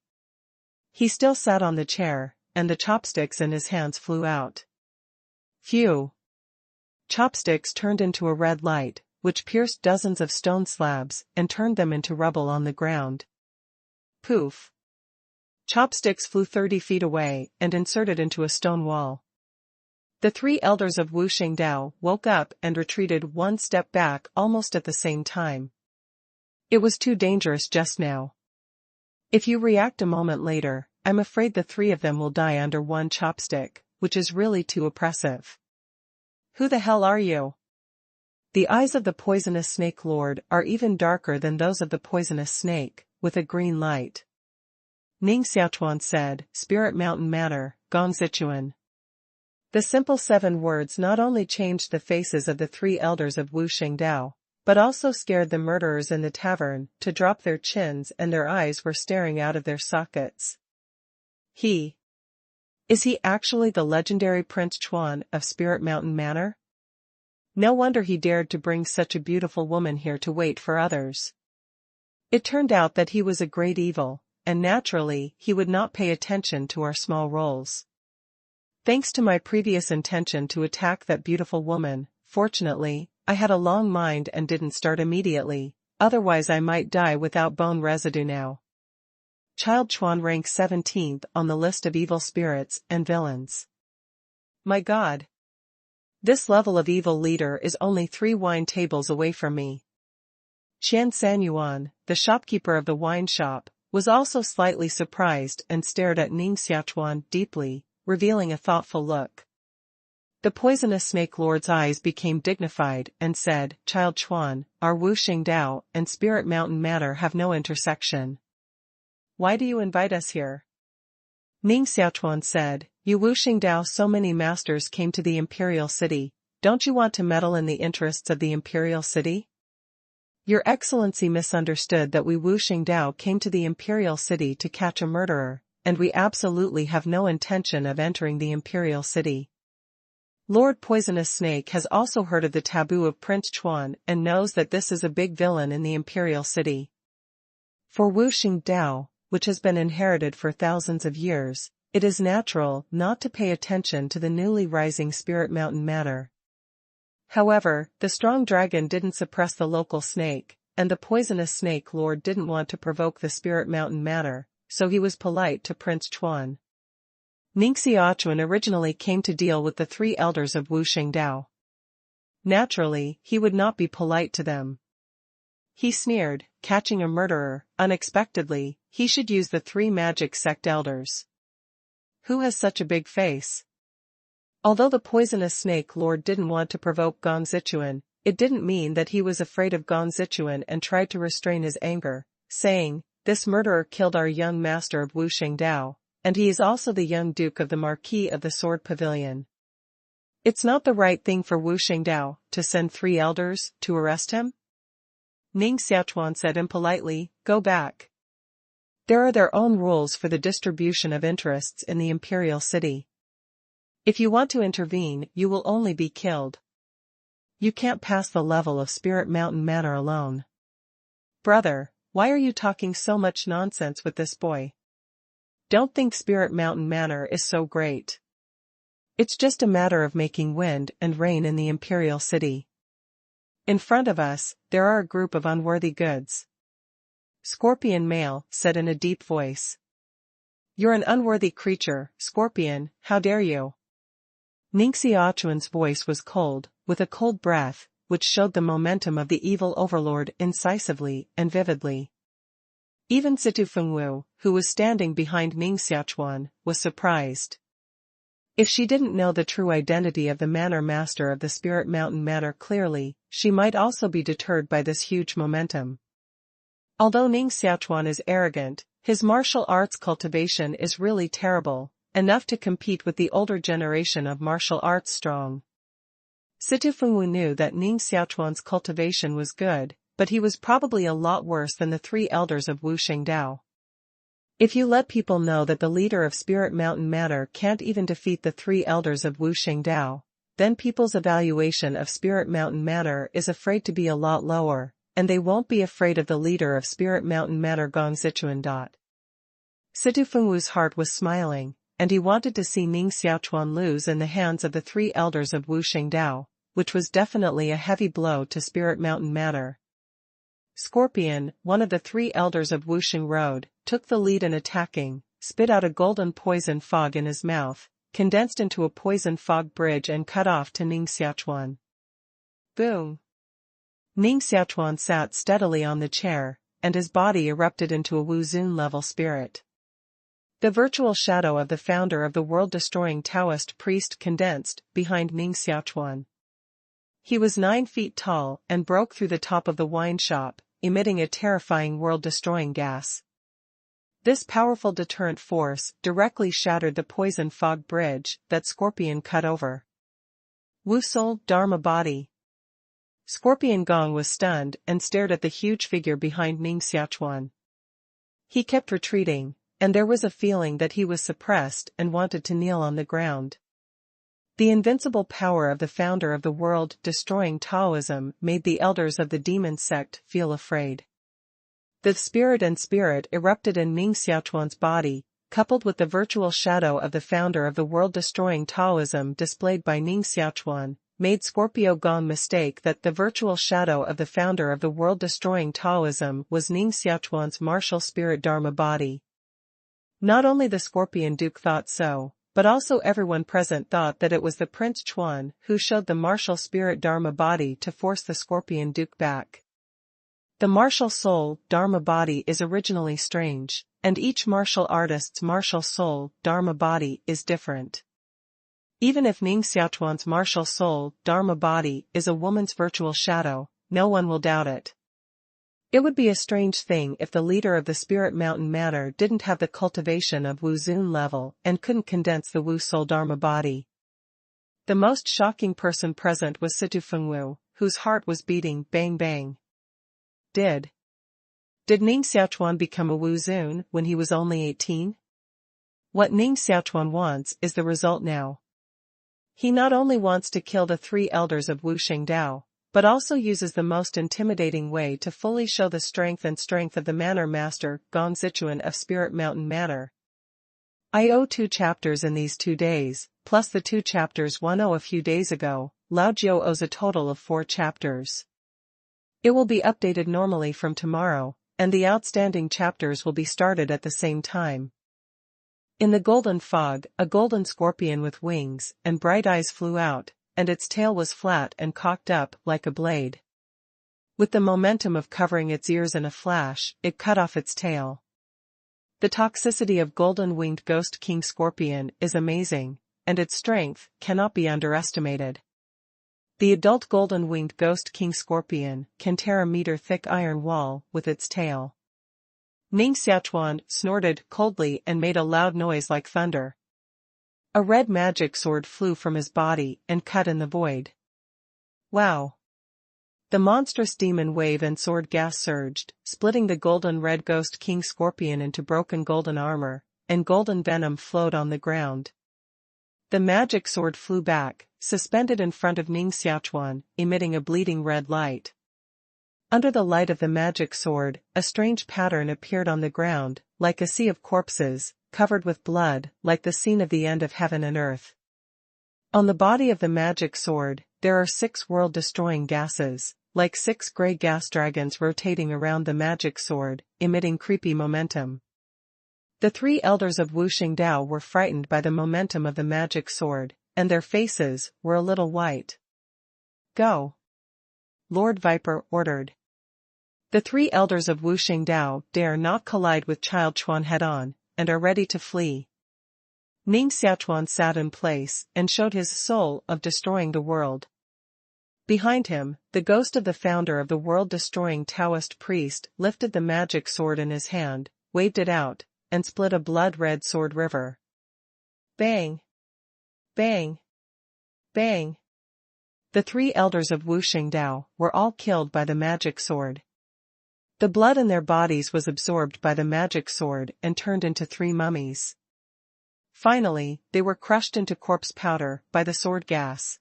He still sat on the chair, and the chopsticks in his hands flew out. Phew! Chopsticks turned into a red light, which pierced dozens of stone slabs and turned them into rubble on the ground. Poof! Chopsticks flew 30 feet away and inserted into a stone wall. The three elders of Wuxing Dao woke up and retreated one step back almost at the same time. It was too dangerous just now. If you react a moment later, I'm afraid the three of them will die under one chopstick, which is really too oppressive. Who the hell are you? The eyes of the poisonous snake lord are even darker than those of the poisonous snake, with a green light. Ning Xiaochuan said, "Spirit Mountain Manor, Gongzichuan." The simple 7 words not only changed the faces of the three elders of Wuxing Dao, but also scared the murderers in the tavern to drop their chins, and their eyes were staring out of their sockets. Is he actually the legendary Prince Chuan of Spirit Mountain Manor? No wonder he dared to bring such a beautiful woman here to wait for others. It turned out that he was a great evil, and naturally he would not pay attention to our small roles. Thanks to my previous intention to attack that beautiful woman, fortunately, I had a long mind and didn't start immediately, otherwise I might die without bone residue now. Child Chuan ranks 17th on the list of evil spirits and villains. My God! This level of evil leader is only 3 wine tables away from me. Qian Sanyuan, the shopkeeper of the wine shop, was also slightly surprised and stared at Ning Xiaochuan deeply, revealing a thoughtful look. The poisonous snake lord's eyes became dignified and said, "Child Chuan, our Wuxing Dao and Spirit Mountain Manor have no intersection. Why do you invite us here?" Ning Xiaochuan said, "You Wuxing Dao, so many masters came to the imperial city, don't you want to meddle in the interests of the imperial city?" Your Excellency misunderstood that we Wuxing Dao came to the imperial city to catch a murderer, and we absolutely have no intention of entering the imperial city. Lord Poisonous Snake has also heard of the taboo of Prince Chuan and knows that this is a big villain in the imperial city. For Wuxing Dao, which has been inherited for thousands of years, it is natural not to pay attention to the newly rising Spirit Mountain Manor. However, the strong dragon didn't suppress the local snake, and the poisonous snake lord didn't want to provoke the Spirit Mountain Manor, so he was polite to Prince Chuan. Ning Xiaochuan originally came to deal with the 3 elders of Wuxing Dao. Naturally, he would not be polite to them. He sneered, catching a murderer, unexpectedly, he should use the 3 magic sect elders. Who has such a big face? Although the poisonous snake lord didn't want to provoke Gong Zichuan, it didn't mean that he was afraid of Gong Zichuan and tried to restrain his anger, saying, "This murderer killed our young master of Wu Shengdao, and he is also the young duke of the Marquis of the Sword Pavilion. It's not the right thing for Wu Shengdao to send 3 elders to arrest him?" Ning Xiaochuan said impolitely, "Go back. There are their own rules for the distribution of interests in the imperial city. If you want to intervene, you will only be killed. You can't pass the level of Spirit Mountain Manor alone." "Brother, why are you talking so much nonsense with this boy? Don't think Spirit Mountain Manor is so great. It's just a matter of making wind and rain in the imperial city. In front of us, there are a group of unworthy goods." Scorpion male said in a deep voice. "You're an unworthy creature, Scorpion, how dare you?" Ning Xiaochuan's voice was cold, with a cold breath, which showed the momentum of the evil overlord incisively and vividly. Even Situ Fengwu, who was standing behind Ning Xiaochuan, was surprised. If she didn't know the true identity of the manor master of the Spirit Mountain Manor clearly, she might also be deterred by this huge momentum. Although Ning Xiaochuan is arrogant, his martial arts cultivation is really terrible, enough to compete with the older generation of martial arts strong. Situ Fengwu knew that Ning Xiaochuan's cultivation was good, but he was probably a lot worse than the 3 elders of Wu Shengdao. If you let people know that the leader of Spirit Mountain Manor can't even defeat the 3 elders of Wu Shengdao, then people's evaluation of Spirit Mountain Manor is afraid to be a lot lower, and they won't be afraid of the leader of Spirit Mountain Manor Gong Zichuan. Situ Fengwu's heart was smiling, and he wanted to see Ning Xiaochuan lose in the hands of the 3 elders of Wu Shengdao, which was definitely a heavy blow to Spirit Mountain Manor. Scorpion, one of the 3 elders of Wuxing Road, took the lead in attacking, spit out a golden poison fog in his mouth, condensed into a poison fog bridge and cut off to Ning Xiaochuan. Boom! Ning Xiaochuan sat steadily on the chair, and his body erupted into a Wu Zun-level spirit. The virtual shadow of the founder of the world-destroying Taoist priest condensed behind Ning Xiaochuan. He was 9 feet tall and broke through the top of the wine shop, emitting a terrifying world-destroying gas. This powerful deterrent force directly shattered the poison fog bridge that Scorpion cut over. Wu Soul Dharma Body. Scorpion Gong was stunned and stared at the huge figure behind Ning Xiaochuan. He kept retreating, and there was a feeling that he was suppressed and wanted to kneel on the ground. The invincible power of the founder of the world-destroying Taoism made the elders of the demon sect feel afraid. The spirit erupted in Ning Xiaochuan's body, coupled with the virtual shadow of the founder of the world-destroying Taoism displayed by Ning Xiaochuan, made Scorpio Gong mistake that the virtual shadow of the founder of the world-destroying Taoism was Ning Xiaochuan's martial spirit Dharma body. Not only the Scorpion Duke thought so, but also everyone present thought that it was the Prince Chuan who showed the martial spirit Dharma body to force the Scorpion Duke back. The martial soul Dharma body is originally strange, and each martial artist's martial soul Dharma body is different. Even if Ning Xiaochuan's martial soul Dharma body is a woman's virtual shadow, no one will doubt it. It would be a strange thing if the leader of the Spirit Mountain Manor didn't have the cultivation of Wu Zun level and couldn't condense the Wu Soul Dharma body. The most shocking person present was Situ Fengwu, whose heart was beating bang bang. Did Ning Xiaochuan become a Wu Zun when he was only 18? What Ning Xiaochuan wants is the result now. He not only wants to kill the 3 elders of Wu Shengdao, but also uses the most intimidating way to fully show the strength of the Manor Master Gong Zichuan of Spirit Mountain Manor. I owe 2 chapters in these 2 days, plus the 2 chapters 1 a few days ago. Lao Jiu owes a total of 4 chapters. It will be updated normally from tomorrow, and the outstanding chapters will be started at the same time. In the golden fog, a golden scorpion with wings and bright eyes flew out, and its tail was flat and cocked up like a blade. With the momentum of covering its ears in a flash, it cut off its tail. The toxicity of golden-winged ghost king scorpion is amazing, and its strength cannot be underestimated. The adult golden-winged ghost king scorpion can tear a meter-thick iron wall with its tail. Ning Xiaochuan snorted coldly and made a loud noise like thunder. A red magic sword flew from his body and cut in the void. Wow! The monstrous demon wave and sword gas surged, splitting the golden-red ghost king scorpion into broken golden armor, and golden venom flowed on the ground. The magic sword flew back, suspended in front of Ning Xiaochuan, emitting a bleeding red light. Under the light of the magic sword, a strange pattern appeared on the ground, like a sea of corpses, covered with blood, like the scene of the end of heaven and earth. On the body of the magic sword, there are 6 world-destroying gases, like 6 gray gas dragons rotating around the magic sword, emitting creepy momentum. The 3 elders of Wuxing Dao were frightened by the momentum of the magic sword, and their faces were a little white. Go! Lord Viper ordered. The 3 elders of Wuxing Dao dare not collide with Xiaochuan head-on, and are ready to flee. Ning Xiaochuan sat in place and showed his soul of destroying the world. Behind him, the ghost of the founder of the world-destroying Taoist priest lifted the magic sword in his hand, waved it out, and split a blood-red sword river. Bang! Bang! Bang! The 3 elders of Wuxing Dao were all killed by the magic sword. The blood in their bodies was absorbed by the magic sword and turned into 3 mummies. Finally, they were crushed into corpse powder by the sword gas.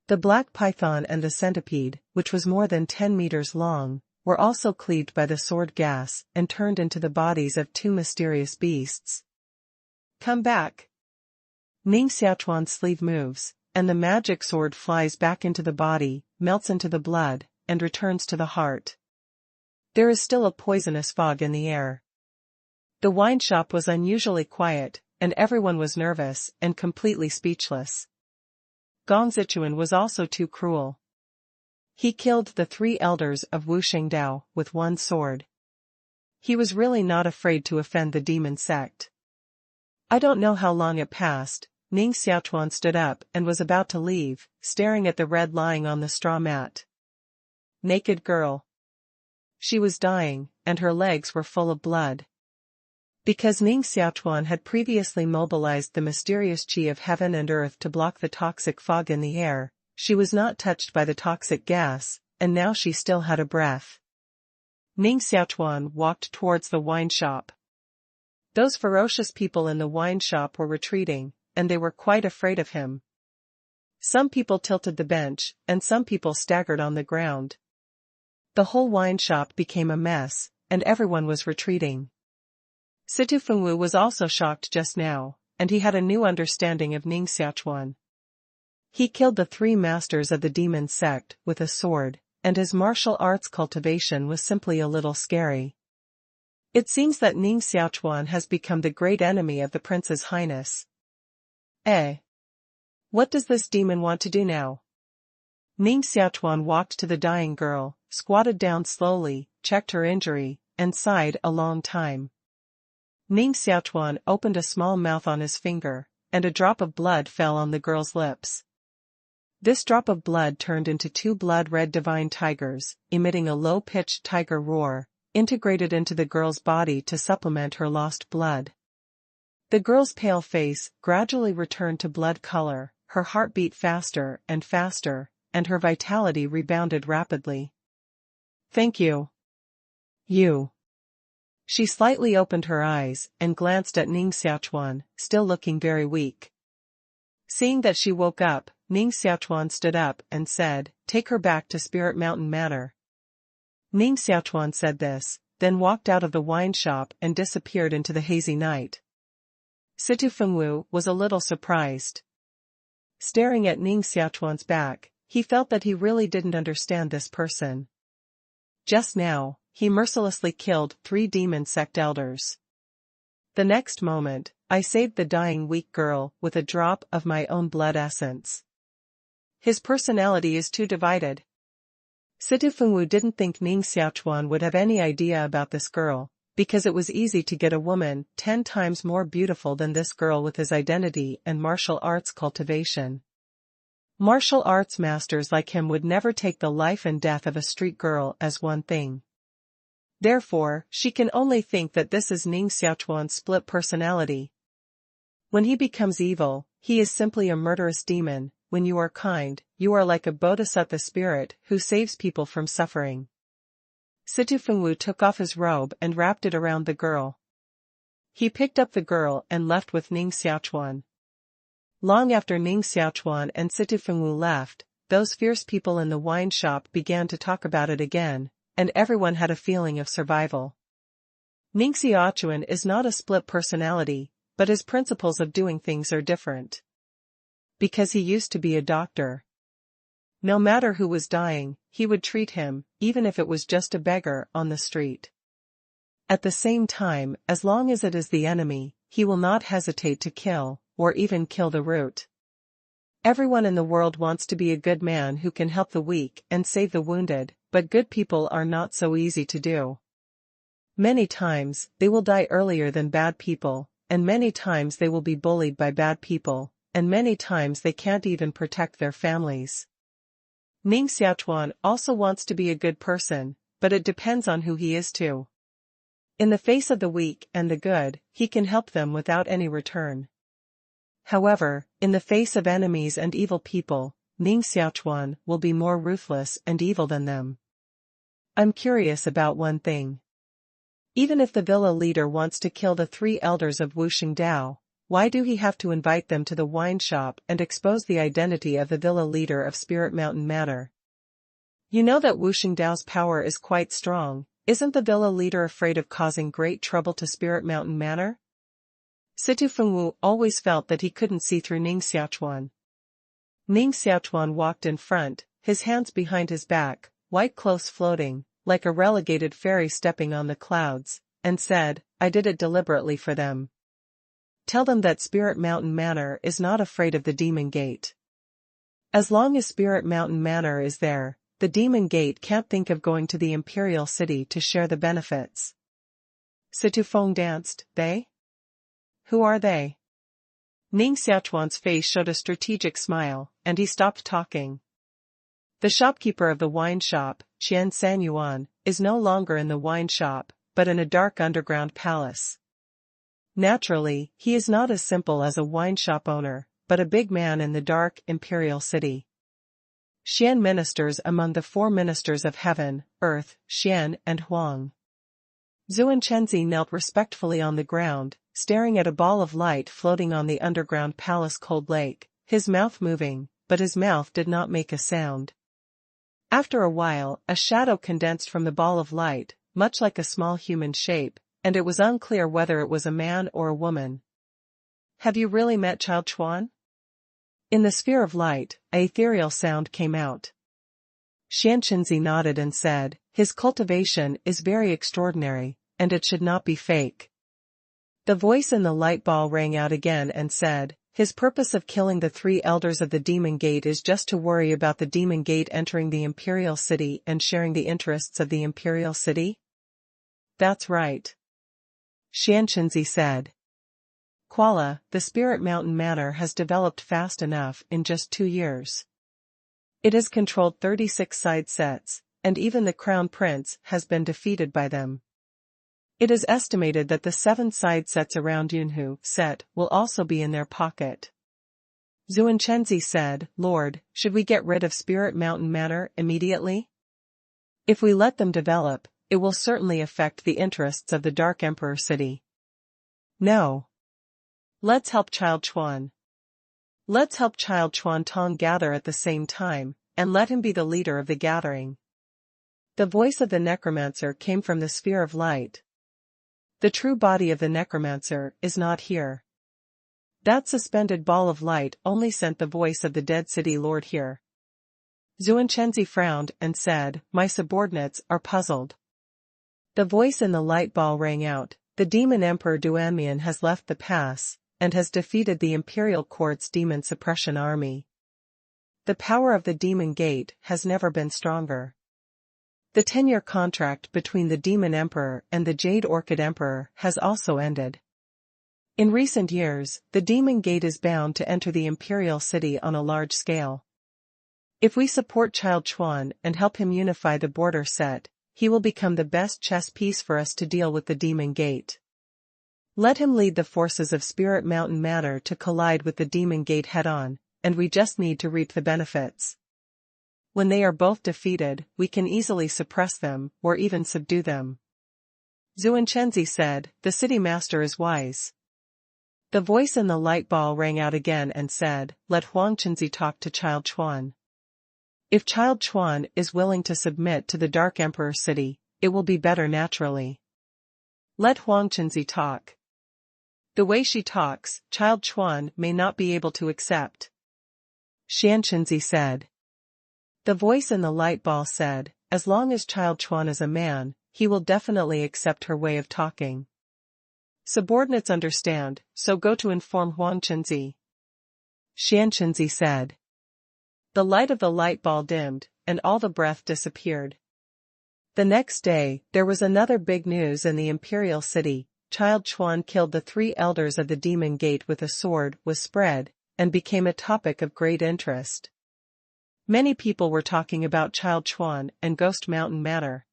The black python and the centipede, which was more than 10 meters long, were also cleaved by the sword gas and turned into the bodies of 2 mysterious beasts. Come back! Ning Xiaochuan's sleeve moves, and the magic sword flies back into the body, melts into the blood, and returns to the heart. There is still a poisonous fog in the air. The wine shop was unusually quiet, and everyone was nervous and completely speechless. Gong Zichuan was also too cruel. He killed the 3 elders of Wuxing Dao with 1 sword. He was really not afraid to offend the demon sect. I don't know how long it passed. Ning Xiaochuan stood up and was about to leave, staring at the red lying on the straw mat. Naked girl. She was dying, and her legs were full of blood. Because Ning Xiaochuan had previously mobilized the mysterious qi of heaven and earth to block the toxic fog in the air, she was not touched by the toxic gas, and now she still had a breath. Ning Xiaochuan walked towards the wine shop. Those ferocious people in the wine shop were retreating, and they were quite afraid of him. Some people tilted the bench, and some people staggered on the ground. The whole wine shop became a mess, and everyone was retreating. Situ Fengwu was also shocked just now, and he had a new understanding of Ning Xiaochuan. He killed the 3 masters of the demon sect with a sword, and his martial arts cultivation was simply a little scary. It seems that Ning Xiaochuan has become the great enemy of the Prince's Highness. What does this demon want to do now? Ning Xiaochuan walked to the dying girl, squatted down slowly, checked her injury, and sighed a long time. Ning Xiaochuan opened a small mouth on his finger, and a drop of blood fell on the girl's lips. This drop of blood turned into 2 blood-red divine tigers, emitting a low-pitched tiger roar, integrated into the girl's body to supplement her lost blood. The girl's pale face gradually returned to blood color, her heart beat faster, and her vitality rebounded rapidly. Thank you. You. She slightly opened her eyes and glanced at Ning Xiaochuan, still looking very weak. Seeing that she woke up, Ning Xiaochuan stood up and said, "Take her back to Spirit Mountain Manor." Ning Xiaochuan said this, then walked out of the wine shop and disappeared into the hazy night. Situ Fengwu was a little surprised. Staring at Ning Xiaochuan's back, he felt that he really didn't understand this person. Just now, he mercilessly killed 3 demon sect elders. The next moment, I saved the dying weak girl with a drop of my own blood essence. His personality is too divided. Situ Fengwu didn't think Ning Xiaochuan would have any idea about this girl, because it was easy to get a woman 10 times more beautiful than this girl with his identity and martial arts cultivation. Martial arts masters like him would never take the life and death of a street girl as one thing. Therefore, she can only think that this is Ning Xiaochuan's split personality. When he becomes evil, he is simply a murderous demon. When you are kind, you are like a bodhisattva spirit who saves people from suffering. Situ Fengwu took off his robe and wrapped it around the girl. He picked up the girl and left with Ning Xiaochuan. Long after Ning Xiaochuan and Situ Fengwu left, those fierce people in the wine shop began to talk about it again, and everyone had a feeling of survival. Ning Xiaochuan is not a split personality, but his principles of doing things are different. Because he used to be a doctor. No matter who was dying, he would treat him, even if it was just a beggar on the street. At the same time, as long as it is the enemy, he will not hesitate to kill, or even kill the root. Everyone in the world wants to be a good man who can help the weak and save the wounded, but good people are not so easy to do. Many times, they will die earlier than bad people, and many times they will be bullied by bad people, and many times they can't even protect their families. Ning Xiaochuan also wants to be a good person, but it depends on who he is too. In the face of the weak and the good, he can help them without any return. However, in the face of enemies and evil people, Ning Xiaochuan will be more ruthless and evil than them. I'm curious about one thing. Even if the villa leader wants to kill the 3 elders of Wuxing Dao, why do he have to invite them to the wine shop and expose the identity of the villa leader of Spirit Mountain Manor? You know that Wuxing Dao's power is quite strong. Isn't the villa leader afraid of causing great trouble to Spirit Mountain Manor? Situ Fengwu always felt that he couldn't see through Ning Xiaochuan. Ning Xiaochuan walked in front, his hands behind his back, white clothes floating, like a relegated fairy stepping on the clouds, and said, I did it deliberately for them. Tell them that Spirit Mountain Manor is not afraid of the Demon Gate. As long as Spirit Mountain Manor is there, the Demon Gate can't think of going to the Imperial City to share the benefits. Situ Feng danced, they? Who are they? Ning Xiaochuan's face showed a strategic smile, and he stopped talking. The shopkeeper of the wine shop, Qian Sanyuan, is no longer in the wine shop, but in a dark underground palace. Naturally, he is not as simple as a wine shop owner, but a big man in the dark Imperial City. Xian ministers among the 4 ministers of heaven, earth, Xian and Huang. Zuan Chenzi knelt respectfully on the ground, staring at a ball of light floating on the underground palace cold lake, his mouth moving, but his mouth did not make a sound. After a while, a shadow condensed from the ball of light, much like a small human shape, and it was unclear whether it was a man or a woman. Have you really met Child Chuan? In the sphere of light, an ethereal sound came out. Xian Chenzi nodded and said, his cultivation is very extraordinary, and it should not be fake. The voice in the light ball rang out again and said, his purpose of killing the 3 elders of the Demon Gate is just to worry about the Demon Gate entering the Imperial City and sharing the interests of the Imperial City? That's right. Xian Chenzi said. Kuala, the Spirit Mountain Manor has developed fast enough in just 2 years. It has controlled 36 side sets, and even the Crown Prince has been defeated by them. It is estimated that the 7 side sets around Yunhu set will also be in their pocket. Zuan Chenzi said, Lord, should we get rid of Spirit Mountain Manor immediately? If we let them develop, it will certainly affect the interests of the Dark Emperor City. No. Let's help Child Chuan. Let's help Child Chuan Tong gather at the same time, and let him be the leader of the gathering. The voice of the necromancer came from the sphere of light. The true body of the necromancer is not here. That suspended ball of light only sent the voice of the dead city lord here. Zuan Chenzi frowned and said, my subordinates are puzzled. The voice in the light ball rang out, the demon emperor Duanmian has left the pass, and has defeated the Imperial Court's demon suppression army. The power of the Demon Gate has never been stronger. The 10-year contract between the Demon Emperor and the Jade Orchid Emperor has also ended. In recent years, the Demon Gate is bound to enter the Imperial City on a large scale. If we support Xiaochuan and help him unify the border set, he will become the best chess piece for us to deal with the Demon Gate. Let him lead the forces of Spirit Mountain Matter to collide with the Demon Gate head-on, and we just need to reap the benefits. When they are both defeated, we can easily suppress them, or even subdue them. Zuanchenzi said, "The city master is wise." The voice in the light ball rang out again and said, "Let Huangchenzi talk to Xiaochuan. If Xiaochuan is willing to submit to the Dark Emperor City, it will be better naturally. Let Huangchenzi talk. The way she talks, Xiaochuan may not be able to accept." Xianchenzi said. The voice in the light ball said, "As long as Xiaochuan is a man, he will definitely accept her way of talking. Subordinates understand, so go to inform Huangchenzi." Xianchenzi said. The light of the light ball dimmed, and all the breath disappeared. The next day, there was another big news in the Imperial City. Xiaochuan killed the 3 elders of the Demon Gate with a sword, was spread, and became a topic of great interest. Many people were talking about Xiaochuan and Ghost Mountain Matter.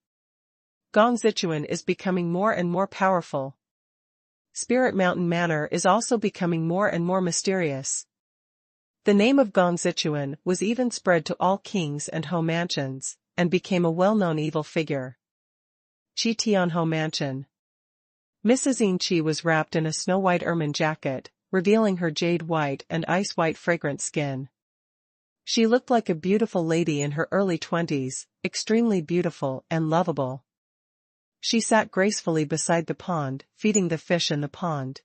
Gong Zichuan is becoming more and more powerful. Spirit Mountain Matter is also becoming more and more mysterious. The name of Gong Zichuan was even spread to all kings and Ho mansions, and became a well-known evil figure. Qi Tianho Mansion. Mrs. Yingqi was wrapped in a snow-white ermine jacket, revealing her jade-white and ice-white fragrant skin. She looked like a beautiful lady in her early 20s, extremely beautiful and lovable. She sat gracefully beside the pond, feeding the fish in the pond.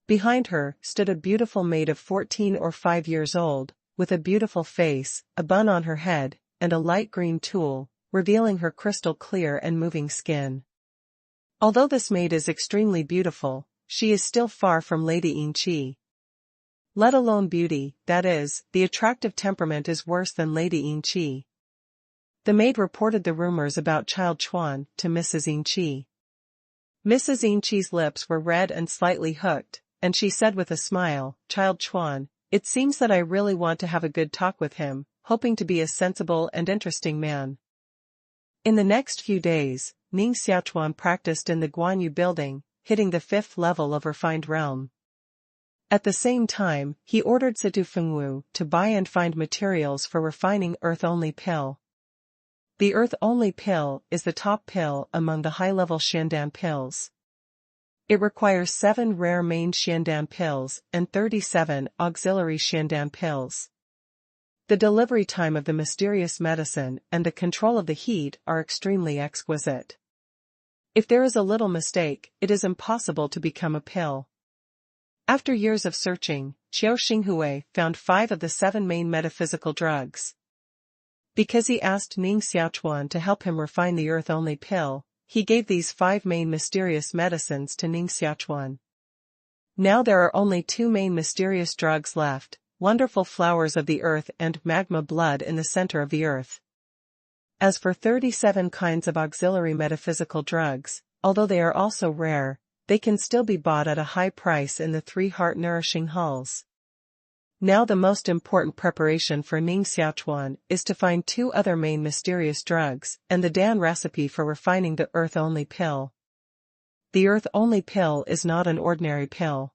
Behind her stood a beautiful maid of 14 or 5 years old, with a beautiful face, a bun on her head, and a light green tulle, revealing her crystal clear and moving skin. Although this maid is extremely beautiful, she is still far from Lady Yingqi. Let alone beauty, that is, the attractive temperament is worse than Lady Yingqi. The maid reported the rumors about Xiaochuan to Mrs. Yingqi. Mrs. Yingqi's lips were red and slightly hooked, and she said with a smile, "Xiaochuan, it seems that I really want to have a good talk with him, hoping to be a sensible and interesting man." In the next few days, Ning Xiaochuan practiced in the Guanyu building, hitting the 5th level of refined realm. At the same time, he ordered Situ Fengwu to buy and find materials for refining Earth-only pill. The Earth-only pill is the top pill among the high-level Shandan pills. It requires 7 rare main Shandan pills and 37 auxiliary Shandan pills. The delivery time of the mysterious medicine and the control of the heat are extremely exquisite. If there is a little mistake, it is impossible to become a pill. After years of searching, Qiao Xinghui found 5 of the 7 main metaphysical drugs. Because he asked Ning Xiaochuan to help him refine the Earth-only pill, he gave these 5 main mysterious medicines to Ning Xiaochuan. Now there are only 2 main mysterious drugs left, wonderful flowers of the earth and magma blood in the center of the earth. As for 37 kinds of auxiliary metaphysical drugs, although they are also rare, they can still be bought at a high price in the 3 heart-nourishing halls. Now the most important preparation for Ning Xiaochuan is to find 2 other main mysterious drugs and the Dan recipe for refining the Earth-only pill. The Earth-only pill is not an ordinary pill.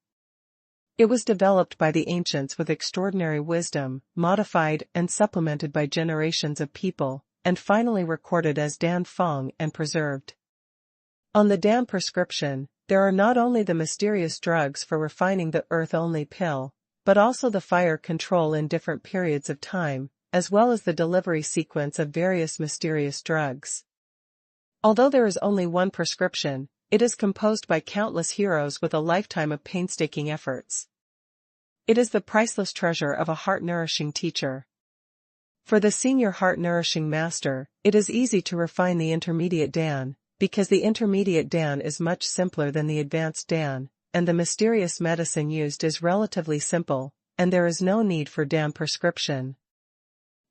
It was developed by the ancients with extraordinary wisdom, modified and supplemented by generations of people, and finally recorded as Dan Fang and preserved. On the Dan prescription, there are not only the mysterious drugs for refining the Earth-only pill, but also the fire control in different periods of time, as well as the delivery sequence of various mysterious drugs. Although there is only one prescription, it is composed by countless heroes with a lifetime of painstaking efforts. It is the priceless treasure of a heart-nourishing teacher. For the senior heart-nourishing master, it is easy to refine the intermediate Dan, because the intermediate Dan is much simpler than the advanced Dan, and the mysterious medicine used is relatively simple, and there is no need for Dan prescription.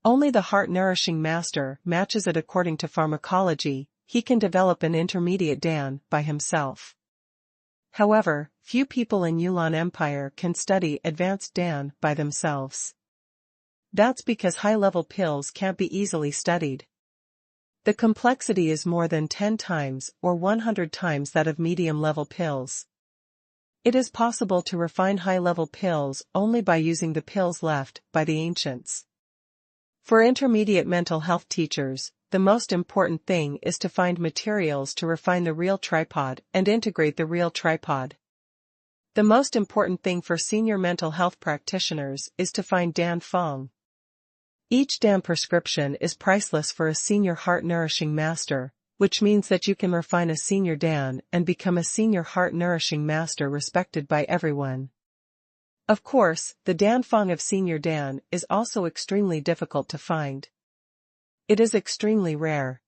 Only the heart-nourishing master matches it according to pharmacology. He can develop an intermediate Dan by himself. However, few people in Yulan Empire can study advanced Dan by themselves. That's because high-level pills can't be easily studied. The complexity is more than 10 times or 100 times that of medium-level pills. It is possible to refine high-level pills only by using the pills left by the ancients. For intermediate mental health teachers, the most important thing is to find materials to refine the real tripod and integrate the real tripod. The most important thing for senior mental health practitioners is to find Dan Fang. Each Dan prescription is priceless for a senior heart-nourishing master, which means that you can refine a senior Dan and become a senior heart-nourishing master respected by everyone. Of course, the Dan Fang of senior Dan is also extremely difficult to find. It is extremely rare.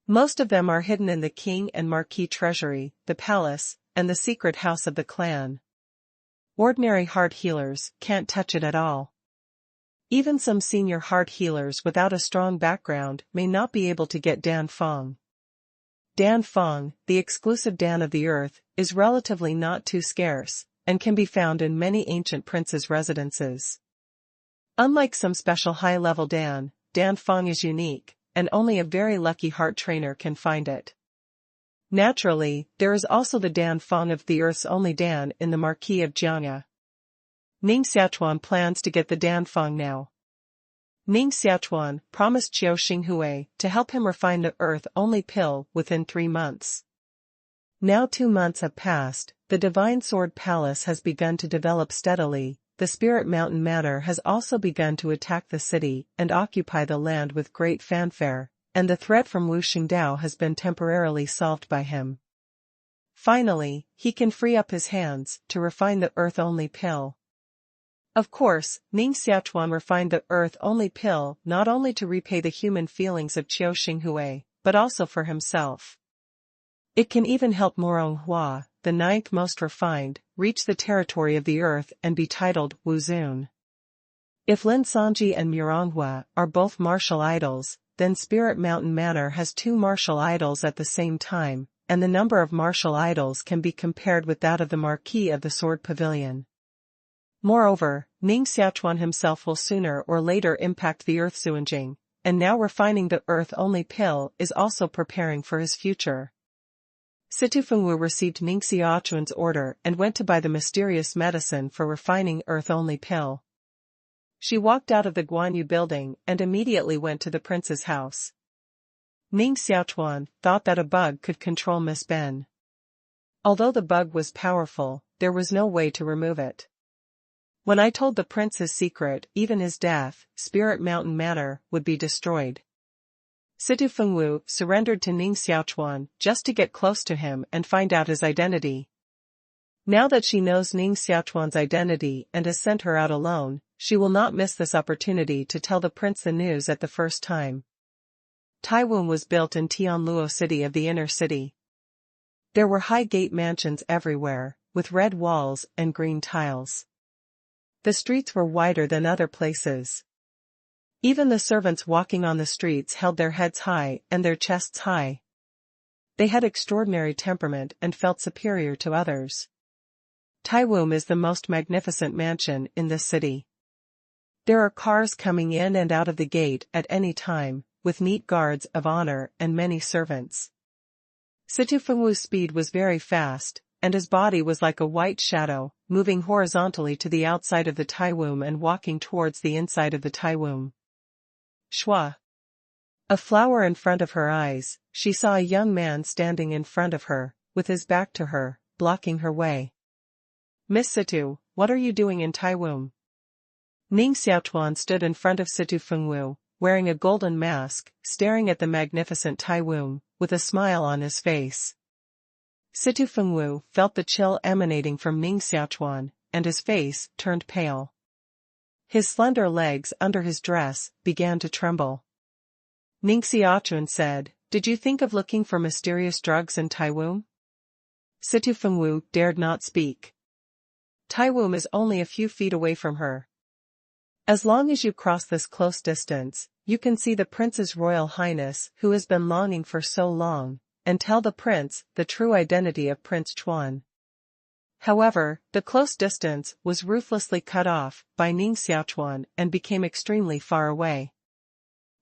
Most of them are hidden in the king and marquis treasury, the palace, and the secret house of the clan. Ordinary heart healers can't touch it at all. Even some senior heart healers without a strong background may not be able to get Dan Fang. Dan Fang, the exclusive Dan of the earth, is relatively not too scarce, and can be found in many ancient princes' residences. Unlike some special high-level Dan, Dan Fang is unique, and only a very lucky heart trainer can find it. Naturally, there is also the Dan Fang of the earth's only Dan in the Marquis of Jiangya. Ning Xiaochuan plans to get the Dan Fang now. Ning Xiaochuan promised Qiu Xinghui to help him refine the earth-only pill within 3 months. Now 2 months have passed, the Divine Sword Palace has begun to develop steadily, the Spirit Mountain Manor has also begun to attack the city and occupy the land with great fanfare, and the threat from Wu Xingdao has been temporarily solved by him. Finally, he can free up his hands to refine the earth-only pill. Of course, Ning Xiaochuan refined the earth-only pill not only to repay the human feelings of Qiu Xinghui, but also for himself. It can even help Moronghua, the 9th most refined, reach the territory of the earth and be titled Wu Zun. If Lin Sanji and Moronghua are both martial idols, then Spirit Mountain Manor has 2 martial idols at the same time, and the number of martial idols can be compared with that of the Marquis of the Sword Pavilion. Moreover, Ning Xiaochuan himself will sooner or later impact the Earth Xuanjing, and now refining the Earth-only pill is also preparing for his future. Situ Fengwu received Ning Xiaochuan's order and went to buy the mysterious medicine for refining Earth-only pill. She walked out of the Guanyu building and immediately went to the prince's house. Ning Xiaochuan thought that a bug could control Miss Ben. Although the bug was powerful, there was no way to remove it. When I told the prince his secret, even his death, Spirit Mountain Manor, would be destroyed. Situ Fengwu surrendered to Ning Xiaochuan just to get close to him and find out his identity. Now that she knows Ning Xiaochuan's identity and has sent her out alone, she will not miss this opportunity to tell the prince the news at the first time. Taiwan was built in Tianluo City of the inner city. There were high gate mansions everywhere, with red walls and green tiles. The streets were wider than other places. Even the servants walking on the streets held their heads high and their chests high. They had extraordinary temperament and felt superior to others. Taiwan is the most magnificent mansion in this city. There are cars coming in and out of the gate at any time, with neat guards of honor and many servants. Situ Fengwu's speed was very fast, and his body was like a white shadow, moving horizontally to the outside of the Taiwum and walking towards the inside of the Taiwum. Shua. A flower in front of her eyes, she saw a young man standing in front of her, with his back to her, blocking her way. Miss Situ, what are you doing in Taiwum? Ning Xiaochuan stood in front of Situ Fengwu, wearing a golden mask, staring at the magnificent Taiwum, with a smile on his face. Situ Fengwu felt the chill emanating from Ning Xiaochuan, and his face turned pale. His slender legs under his dress began to tremble. Ning Xiaochuan said, "Did you think of looking for mysterious drugs in Taiwum?" Situ Fengwu dared not speak. Taiwum is only a few feet away from her. As long as you cross this close distance, you can see the Prince's Royal Highness who has been longing for so long, and tell the Prince the true identity of Prince Chuan. However, the close distance was ruthlessly cut off by Ning Xiaochuan and became extremely far away.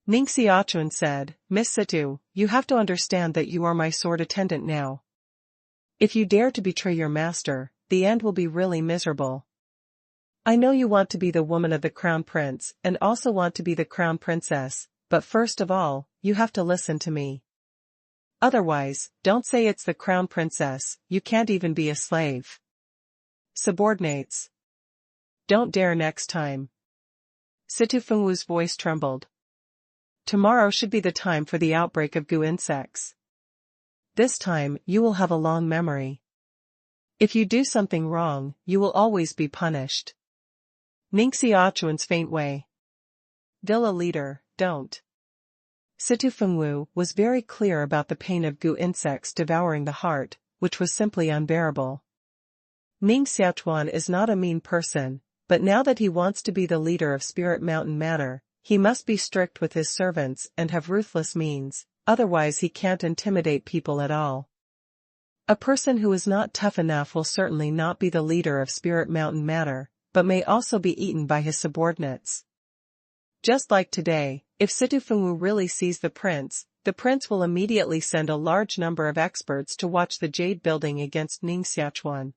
Ning Xiaochuan said, "Miss Situ, you have to understand that you are my sword attendant now. If you dare to betray your master, the end will be really miserable. I know you want to be the woman of the Crown Prince and also want to be the Crown Princess, but first of all, you have to listen to me. Otherwise, don't say it's the Crown Princess, you can't even be a slave. Subordinates. Don't dare next time." Situ Fengwu's voice trembled. "Tomorrow should be the time for the outbreak of goo insects. This time you will have a long memory. If you do something wrong, you will always be punished." Ning Xiaochuan's faint way. "Dilla leader, don't." Situ Fengwu was very clear about the pain of goo insects devouring the heart, which was simply unbearable. Ning Xiaochuan is not a mean person, but now that he wants to be the leader of Spirit Mountain Manor, he must be strict with his servants and have ruthless means, otherwise he can't intimidate people at all. A person who is not tough enough will certainly not be the leader of Spirit Mountain Manor, but may also be eaten by his subordinates. Just like today, if Situ Fengwu really sees the prince will immediately send a large number of experts to watch the Jade Building against Ning Xiaochuan.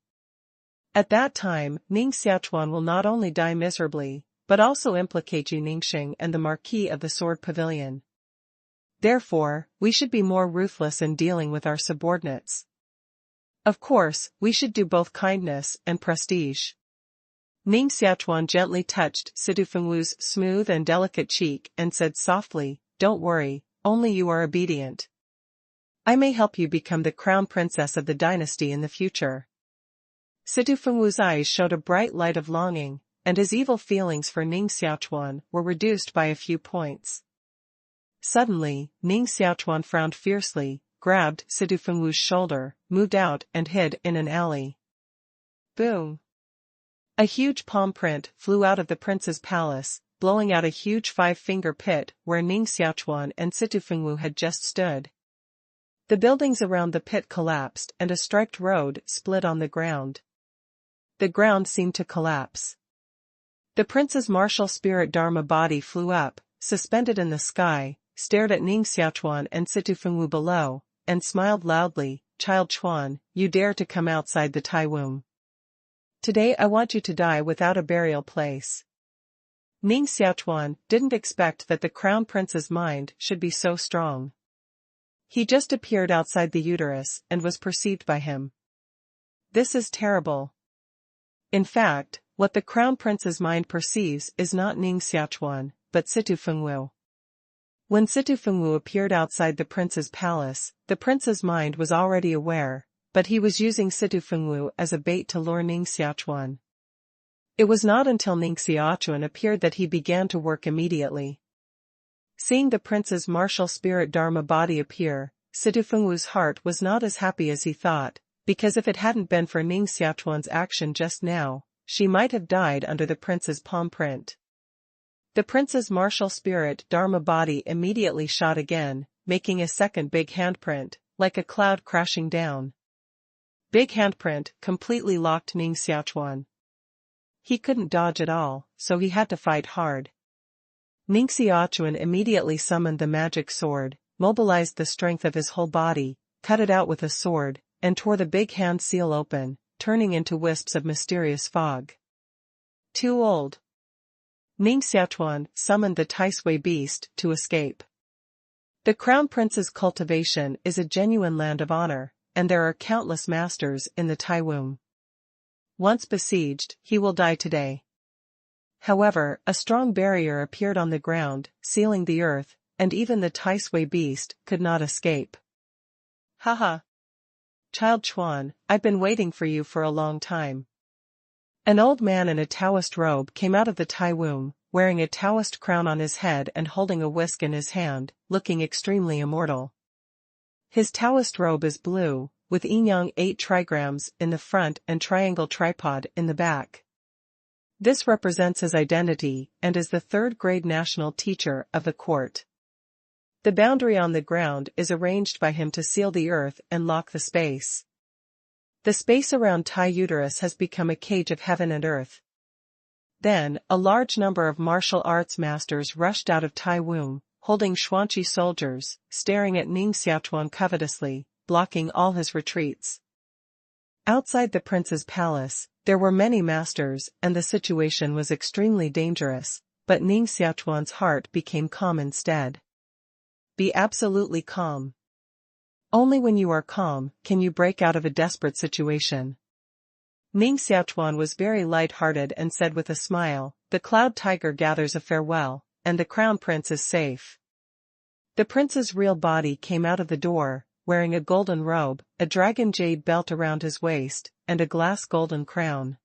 At that time, Ning Xiaochuan will not only die miserably, but also implicate Yu Ningxing and the Marquis of the Sword Pavilion. Therefore, we should be more ruthless in dealing with our subordinates. Of course, we should do both kindness and prestige. Ning Xiaochuan gently touched Situ Fengwu's smooth and delicate cheek and said softly, "Don't worry, only you are obedient. I may help you become the crown princess of the dynasty in the future." Situ Fengwu's eyes showed a bright light of longing, and his evil feelings for Ning Xiaochuan were reduced by a few points. Suddenly, Ning Xiaochuan frowned fiercely, grabbed Situ Fengwu's shoulder, moved out and hid in an alley. Boom! A huge palm print flew out of the prince's palace, blowing out a huge 5-finger pit where Ning Xiaochuan and Situ Fengwu had just stood. The buildings around the pit collapsed and a striped road split on the ground. The ground seemed to collapse. The prince's martial spirit Dharma body flew up, suspended in the sky, stared at Ning Xiaochuan and Situ Fengwu below, and smiled loudly, "Child Chuan, you dare to come outside the Tai womb. Today I want you to die without a burial place." Ning Xiaochuan didn't expect that the crown prince's mind should be so strong. He just appeared outside the uterus and was perceived by him. This is terrible. In fact, what the crown prince's mind perceives is not Ning Xiaochuan, but Situ Fengwu. When Situ Fengwu appeared outside the prince's palace, the prince's mind was already aware, but he was using Situ Fengwu as a bait to lure Ning Xiaochuan. It was not until Ning Xiaochuan appeared that he began to work immediately. Seeing the prince's martial spirit Dharma body appear, Situ Fengwu's heart was not as happy as he thought, because if it hadn't been for Ning Xiaochuan's action just now, she might have died under the prince's palm print. The prince's martial spirit Dharma body immediately shot again, making a second big handprint, like a cloud crashing down. Big handprint completely locked Ning Xiaochuan. He couldn't dodge at all, so he had to fight hard. Ning Xiaochuan immediately summoned the magic sword, mobilized the strength of his whole body, cut it out with a sword, and tore the big hand seal open, turning into wisps of mysterious fog. Too old. Ning Xiaochuan summoned the Tai Sui beast to escape. The Crown Prince's cultivation is a genuine land of honor, and there are countless masters in the Tai womb. Once besieged, he will die today. However, a strong barrier appeared on the ground, sealing the earth, and even the Tai Sui beast could not escape. Haha! Child Chuan, I've been waiting for you for a long time. An old man in a Taoist robe came out of the Tai womb, wearing a Taoist crown on his head and holding a whisk in his hand, looking extremely immortal. His Taoist robe is blue, with yin-yang 8 trigrams in the front and triangle tripod in the back. This represents his identity and is the third-grade national teacher of the court. The boundary on the ground is arranged by him to seal the earth and lock the space. The space around Tai uterus has become a cage of heaven and earth. Then, a large number of martial arts masters rushed out of Tai womb, holding Xuanqi soldiers, staring at Ning Xiaochuan covetously, blocking all his retreats. Outside the prince's palace, there were many masters and the situation was extremely dangerous, but Ning Xiaochuan's heart became calm instead. Be absolutely calm. Only when you are calm can you break out of a desperate situation. Ning Xiaochuan was very light-hearted and said with a smile, "The Cloud Tiger gathers a farewell, and the Crown Prince is safe." The prince's real body came out of the door, wearing a golden robe, a dragon jade belt around his waist, and a glass golden crown.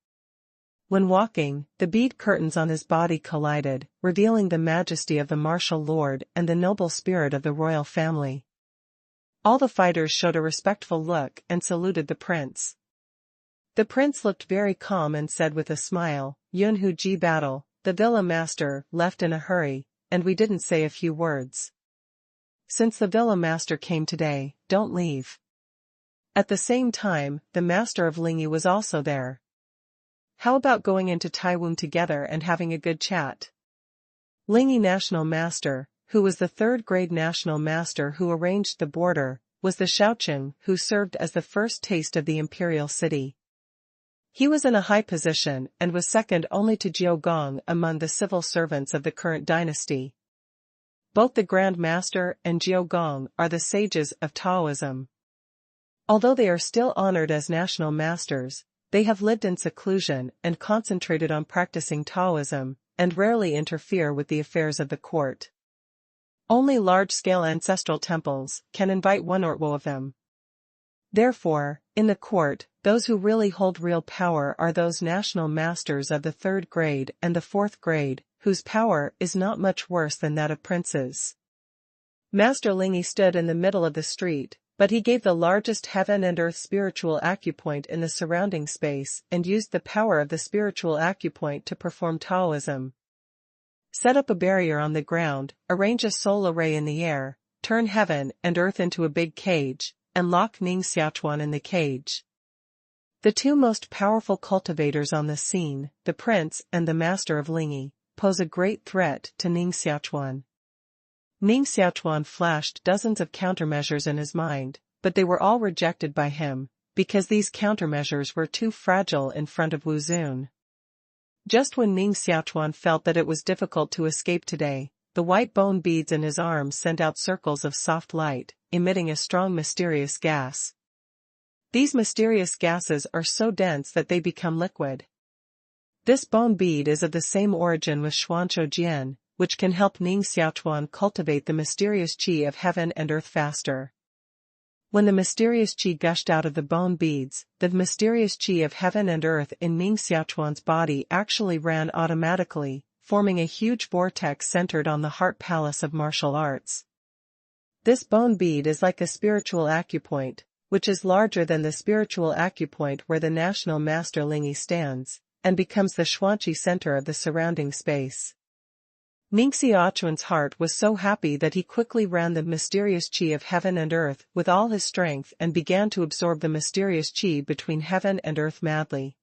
When walking, the bead curtains on his body collided, revealing the majesty of the martial lord and the noble spirit of the royal family. All the fighters showed a respectful look and saluted the prince. The prince looked very calm and said with a smile, "Yunhu Ji battle, the villa master left in a hurry, and we didn't say a few words. Since the villa master came today, don't leave." At the same time, the master of Lingyi was also there. "How about going into Taiwan together and having a good chat?" Lingyi national master, who was the third-grade national master who arranged the border, was the Shaoqing who served as the first taste of the imperial city. He was in a high position and was second only to Jiu Gong among the civil servants of the current dynasty. Both the Grand Master and Jiu Gong are the sages of Taoism. Although they are still honored as national masters, they have lived in seclusion and concentrated on practicing Taoism, and rarely interfere with the affairs of the court. Only large-scale ancestral temples can invite one or more of them. Therefore, in the court, those who really hold real power are those national masters of the third grade and the fourth grade, whose power is not much worse than that of princes. Master Lingyi stood in the middle of the street, but he gave the largest heaven and earth spiritual acupoint in the surrounding space and used the power of the spiritual acupoint to perform Taoism. Set up a barrier on the ground, arrange a soul array in the air, turn heaven and earth into a big cage, and lock Ning Xiaochuan in the cage. The two most powerful cultivators on the scene, the prince and the master of Lingyi, pose a great threat to Ning Xiaochuan. Ning Xiaochuan flashed dozens of countermeasures in his mind, but they were all rejected by him, because these countermeasures were too fragile in front of Wu Zun. Just when Ning Xiaochuan felt that it was difficult to escape today, the white bone beads in his arms sent out circles of soft light, emitting a strong mysterious gas. These mysterious gases are so dense that they become liquid. This bone bead is of the same origin with Xuanzhou Jian, which can help Ning Xiaochuan cultivate the mysterious qi of heaven and earth faster. When the mysterious qi gushed out of the bone beads, the mysterious qi of heaven and earth in Ning Xiaochuan's body actually ran automatically, forming a huge vortex centered on the heart palace of martial arts. This bone bead is like a spiritual acupoint, which is larger than the spiritual acupoint where the national master Lingyi stands, and becomes the Xuanqi center of the surrounding space. Ning Xiaochuan's heart was so happy that he quickly ran the mysterious qi of heaven and earth with all his strength and began to absorb the mysterious qi between heaven and earth madly.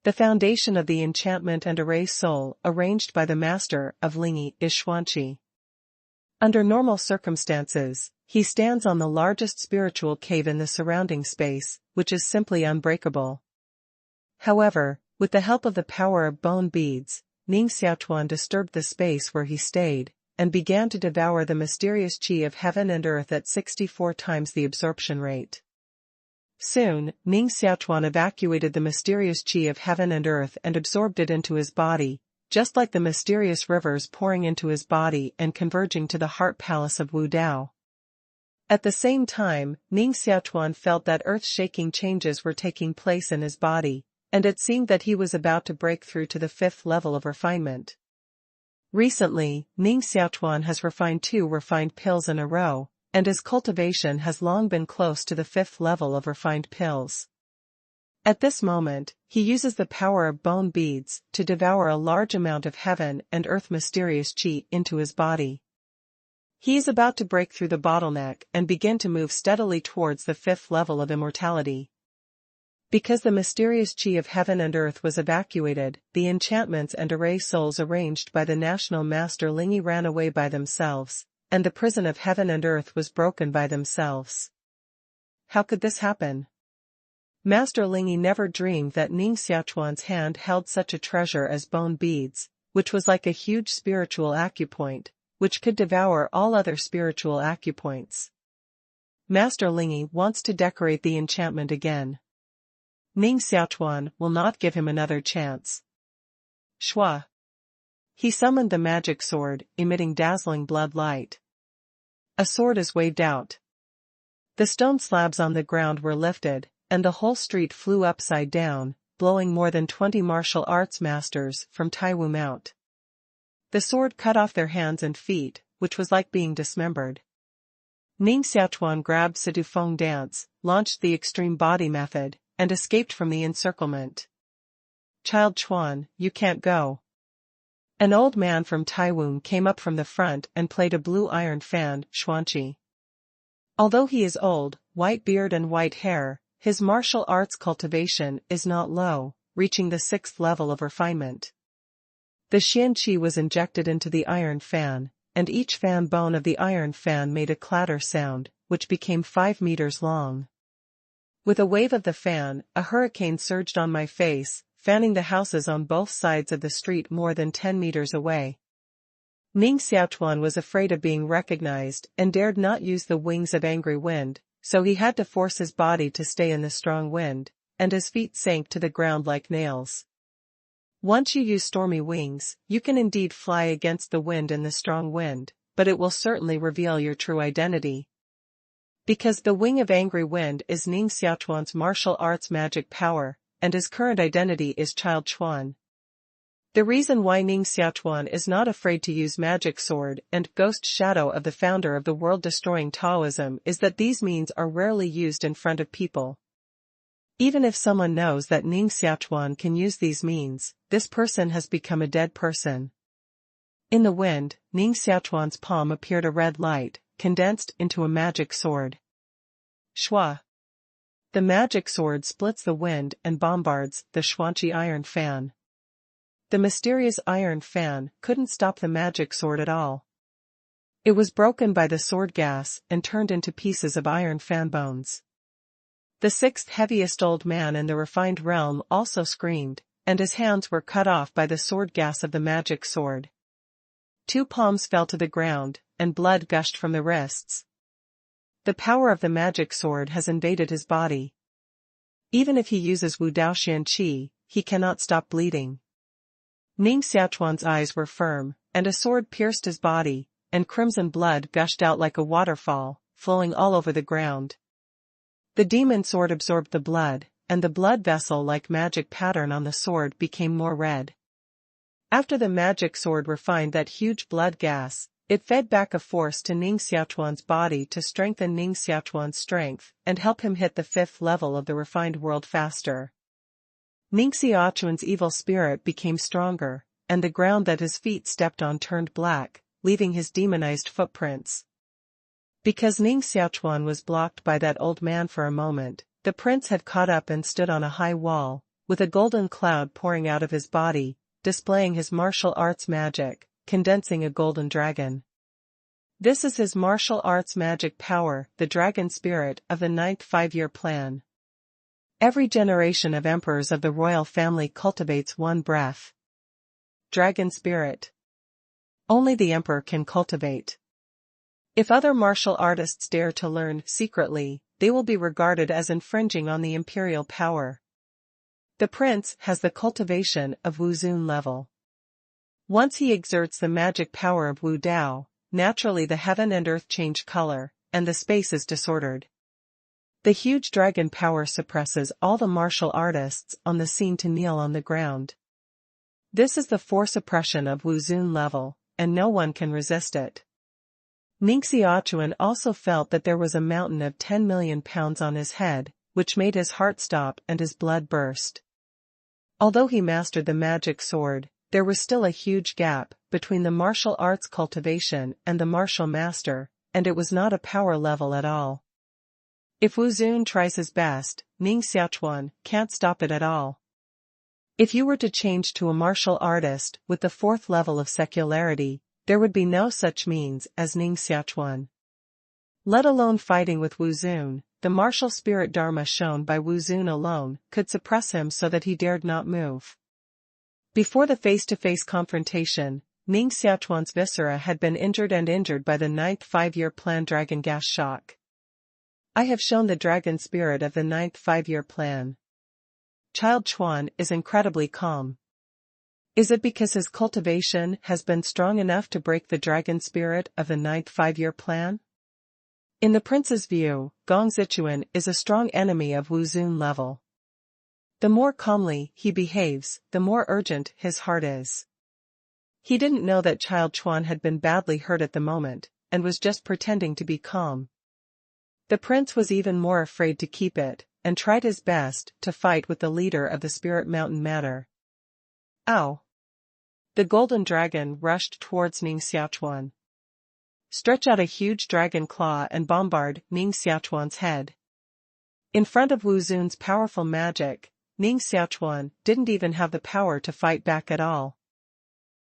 The foundation of the enchantment and array soul arranged by the master of Lingyi is Xuanqi. Under normal circumstances, he stands on the largest spiritual cave in the surrounding space, which is simply unbreakable. However, with the help of the power of bone beads, Ning Xiaochuan disturbed the space where he stayed, and began to devour the mysterious qi of heaven and earth at 64 times the absorption rate. Soon, Ning Xiaochuan evacuated the mysterious qi of heaven and earth and absorbed it into his body, just like the mysterious rivers pouring into his body and converging to the heart palace of Wu Dao. At the same time, Ning Xiaochuan felt that earth-shaking changes were taking place in his body, and it seemed that he was about to break through to the 5th level of refinement. Recently, Ning Xiaochuan has refined 2 refined pills in a row, and his cultivation has long been close to the 5th level of refined pills. At this moment, he uses the power of bone beads to devour a large amount of heaven and earth mysterious chi into his body. He is about to break through the bottleneck and begin to move steadily towards the 5th level of immortality. Because the mysterious chi of heaven and earth was evacuated, the enchantments and array souls arranged by the national master Lingi ran away by themselves, and the prison of heaven and earth was broken by themselves. How could this happen? Master Lingi never dreamed that Ning Xiaochuan's hand held such a treasure as bone beads, which was like a huge spiritual acupoint, which could devour all other spiritual acupoints. Master Lingi wants to decorate the enchantment again. Ning Xiaochuan will not give him another chance. Shua. He summoned the magic sword, emitting dazzling blood light. A sword is waved out. The stone slabs on the ground were lifted, and the whole street flew upside down, blowing more than 20 martial arts masters from Taiwu out. The sword cut off their hands and feet, which was like being dismembered. Ning Xiaochuan grabbed Sidu Feng dance, launched the extreme body method, and escaped from the encirclement. Child Chuan, you can't go. An old man from Taiwu came up from the front and played a blue iron fan, Xuanqi. Although he is old, white beard and white hair, his martial arts cultivation is not low, reaching the 6th level of refinement. The Xian Qi was injected into the iron fan, and each fan bone of the iron fan made a clatter sound, which became 5 meters long. With a wave of the fan, a hurricane surged on my face, fanning the houses on both sides of the street more than 10 meters away. Ning Xiaochuan was afraid of being recognized and dared not use the wings of angry wind, so he had to force his body to stay in the strong wind, and his feet sank to the ground like nails. Once you use stormy wings, you can indeed fly against the wind in the strong wind, but it will certainly reveal your true identity. Because the wing of angry wind is Ning Xiaochuan's martial arts magic power, and his current identity is Child Chuan. The reason why Ning Xiaochuan is not afraid to use magic sword and ghost shadow of the founder of the world-destroying Taoism is that these means are rarely used in front of people. Even if someone knows that Ning Xiaochuan can use these means, this person has become a dead person. In the wind, Ning Xiaochuan's palm appeared a red light, condensed into a magic sword. Shua. The magic sword splits the wind and bombards the Xuanqi iron fan. The mysterious iron fan couldn't stop the magic sword at all. It was broken by the sword gas and turned into pieces of iron fan bones. The 6th heaviest old man in the refined realm also screamed, and his hands were cut off by the sword gas of the magic sword. 2 palms fell to the ground, and blood gushed from the wrists. The power of the magic sword has invaded his body. Even if he uses Wu Dao Xian Qi, he cannot stop bleeding. Ning Xiaochuan's eyes were firm, and a sword pierced his body, and crimson blood gushed out like a waterfall, flowing all over the ground. The demon sword absorbed the blood, and the blood vessel-like magic pattern on the sword became more red. After the magic sword refined that huge blood gas, it fed back a force to Ning Xiaochuan's body to strengthen Ning Xiaochuan's strength and help him hit the 5th level of the refined world faster. Ning Xiaochuan's evil spirit became stronger, and the ground that his feet stepped on turned black, leaving his demonized footprints. Because Ning Xiaochuan was blocked by that old man for a moment, the prince had caught up and stood on a high wall, with a golden cloud pouring out of his body, displaying his martial arts magic, condensing a golden dragon. This is his martial arts magic power, the dragon spirit of the 9th 5-year plan. Every generation of emperors of the royal family cultivates one breath. Dragon spirit. Only the emperor can cultivate. If other martial artists dare to learn secretly, they will be regarded as infringing on the imperial power. The prince has the cultivation of Wu Zun level. Once he exerts the magic power of Wu Dao, naturally the heaven and earth change color, and the space is disordered. The huge dragon power suppresses all the martial artists on the scene to kneel on the ground. This is the force suppression of Wu Zun level, and no one can resist it. Ning Xiaochuan also felt that there was a mountain of 10 million pounds on his head, which made his heart stop and his blood burst. Although he mastered the magic sword, there was still a huge gap between the martial arts cultivation and the martial master, and it was not a power level at all. If Wu Zun tries his best, Ning Xiaochuan can't stop it at all. If you were to change to a martial artist with the 4th level of secularity, there would be no such means as Ning Xiaochuan. Let alone fighting with Wu Zun, the martial spirit dharma shown by Wu Zun alone could suppress him so that he dared not move. Before the face-to-face confrontation, Ning Xiaochuan's viscera had been injured by the 9th 5-year plan dragon gas shock. I have shown the dragon spirit of the 9th 5-year plan. Child Chuan is incredibly calm. Is it because his cultivation has been strong enough to break the dragon spirit of the 9th 5-year plan? In the prince's view, Gong Zichuan is a strong enemy of Wu Zun level. The more calmly he behaves, the more urgent his heart is. He didn't know that Child Chuan had been badly hurt at the moment, and was just pretending to be calm. The prince was even more afraid to keep it, and tried his best to fight with the leader of the Spirit Mountain matter. Ow! The golden dragon rushed towards Ning Xiaochuan. Stretch out a huge dragon claw and bombard Ning Xiaochuan's head. In front of Wu Zun's powerful magic, Ning Xiaochuan didn't even have the power to fight back at all.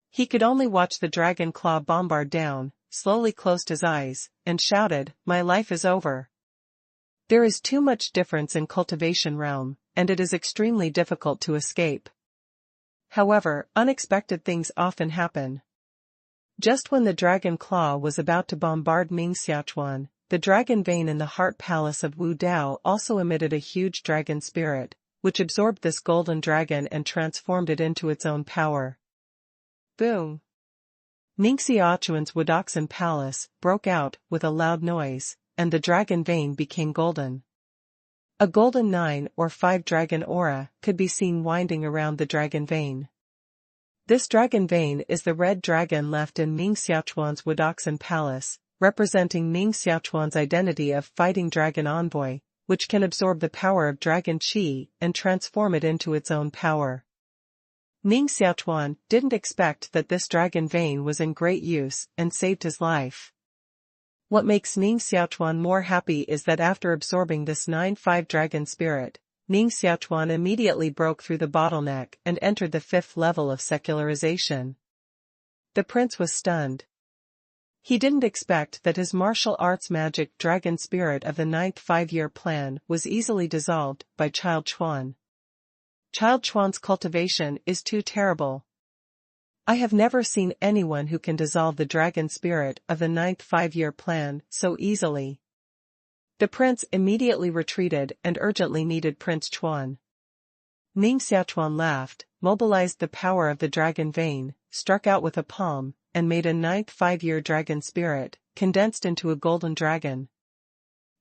He could only watch the dragon claw bombard down, slowly closed his eyes, and shouted, "My life is over." There is too much difference in cultivation realm, and it is extremely difficult to escape. However, unexpected things often happen. Just when the dragon claw was about to bombard Ning Xiaochuan, the dragon vein in the heart palace of Wu Dao also emitted a huge dragon spirit, which absorbed this golden dragon and transformed it into its own power. Boom! Ning Xiaochuan's Wudoxin palace broke out with a loud noise, and the dragon vein became golden. A golden 9 or 5 dragon aura could be seen winding around the dragon vein. This dragon vein is the red dragon left in Ning Xiaochuan's Wudoxin palace, representing Ning Xiaochuan's identity of fighting dragon envoy, which can absorb the power of dragon qi and transform it into its own power. Ning Xiaochuan didn't expect that this dragon vein was in great use and saved his life. What makes Ning Xiaochuan more happy is that after absorbing this 9-5 dragon spirit, Ning Xiaochuan immediately broke through the bottleneck and entered the 5th level of secularization. The prince was stunned. He didn't expect that his martial arts magic dragon spirit of the 9th 5-year plan was easily dissolved by Child Chuan. Child Chuan's cultivation is too terrible. I have never seen anyone who can dissolve the dragon spirit of the 9th 5-year plan so easily. The prince immediately retreated and urgently needed Prince Chuan. Ning Xiaochuan laughed, mobilized the power of the dragon vein, struck out with a palm, and made a 9th 5-year dragon spirit, condensed into a golden dragon.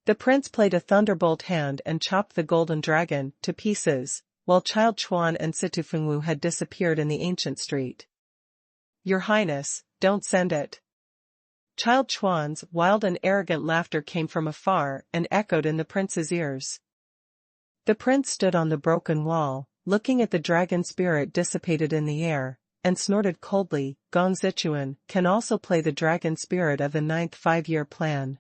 The prince played a thunderbolt hand and chopped the golden dragon to pieces, while Child Chuan and Situ Fengwu had disappeared in the ancient street. Your Highness, don't send it. Child Chuan's wild and arrogant laughter came from afar and echoed in the prince's ears. The prince stood on the broken wall, looking at the dragon spirit dissipated in the air, and snorted coldly. Gong Zichuan can also play the dragon spirit of the 9th 5-year plan.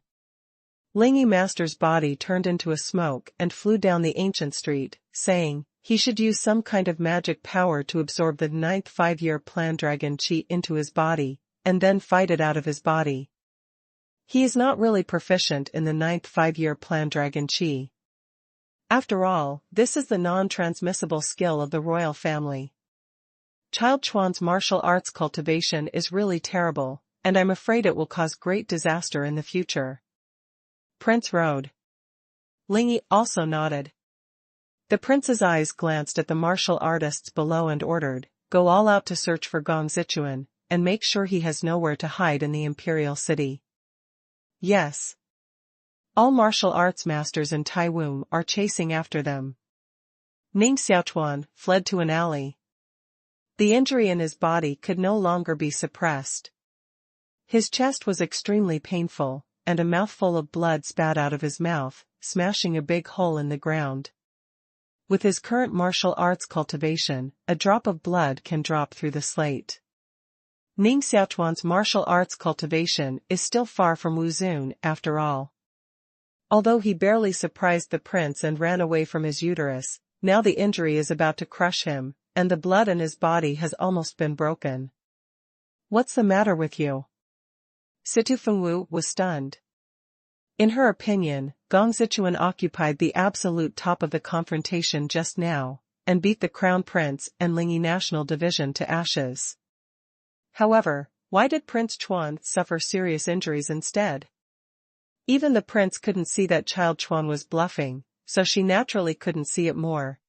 Lingyi Master's body turned into a smoke and flew down the ancient street, saying, he should use some kind of magic power to absorb the 9th 5-year plan dragon qi into his body, and then fight it out of his body. He is not really proficient in the 9th 5-year plan dragon qi. After all, this is the non-transmissible skill of the royal family. Child Chuan's martial arts cultivation is really terrible, and I'm afraid it will cause great disaster in the future. Prince rode. Lingyi also nodded. The prince's eyes glanced at the martial artists below and ordered, go all out to search for Gong Zichuan, and make sure he has nowhere to hide in the imperial city. Yes. All martial arts masters in Taiwan are chasing after them. Ning Xiaochuan fled to an alley. The injury in his body could no longer be suppressed. His chest was extremely painful, and a mouthful of blood spat out of his mouth, smashing a big hole in the ground. With his current martial arts cultivation, a drop of blood can drop through the slate. Ning Xiaochuan's martial arts cultivation is still far from Wuzun, after all. Although he barely surprised the prince and ran away from his uterus, now the injury is about to crush him, and the blood in his body has almost been broken. What's the matter with you? Situ Fengwu was stunned. In her opinion, Gong Zichuan occupied the absolute top of the confrontation just now, and beat the Crown Prince and Lingyi National Division to ashes. However, why did Prince Chuan suffer serious injuries instead? Even the prince couldn't see that Child Chuan was bluffing, so she naturally couldn't see it more.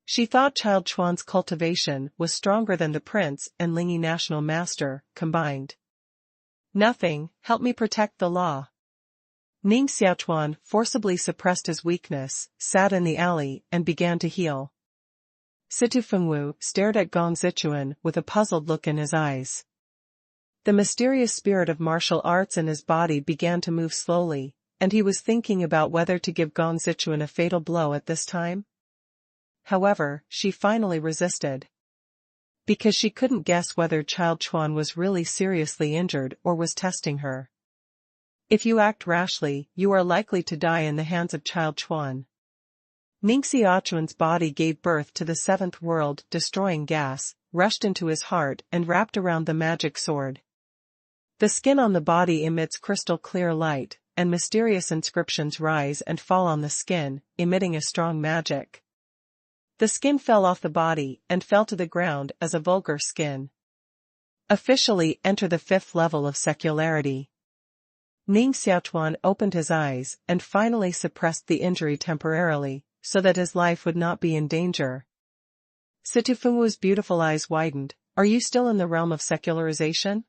She thought Child Chuan's cultivation was stronger than the prince and Lingyi National Master, combined. Nothing, help me protect the law. Ning Xiaochuan forcibly suppressed his weakness, sat in the alley, and began to heal. Situ Fengwu stared at Gong Zichuan with a puzzled look in his eyes. The mysterious spirit of martial arts in his body began to move slowly, and he was thinking about whether to give Gong Zichuan a fatal blow at this time. However, she finally resisted. Because she couldn't guess whether Child Chuan was really seriously injured or was testing her. If you act rashly, you are likely to die in the hands of Child Chuan. Ning Xiaochuan's body gave birth to the seventh world-destroying gas, rushed into his heart and wrapped around the magic sword. The skin on the body emits crystal-clear light, and mysterious inscriptions rise and fall on the skin, emitting a strong magic. The skin fell off the body and fell to the ground as a vulgar skin. Officially enter the fifth level of secularity. Ning Xiaochuan opened his eyes and finally suppressed the injury temporarily, so that his life would not be in danger. Situ Fengwu's beautiful eyes widened. Are you still in the realm of secularization?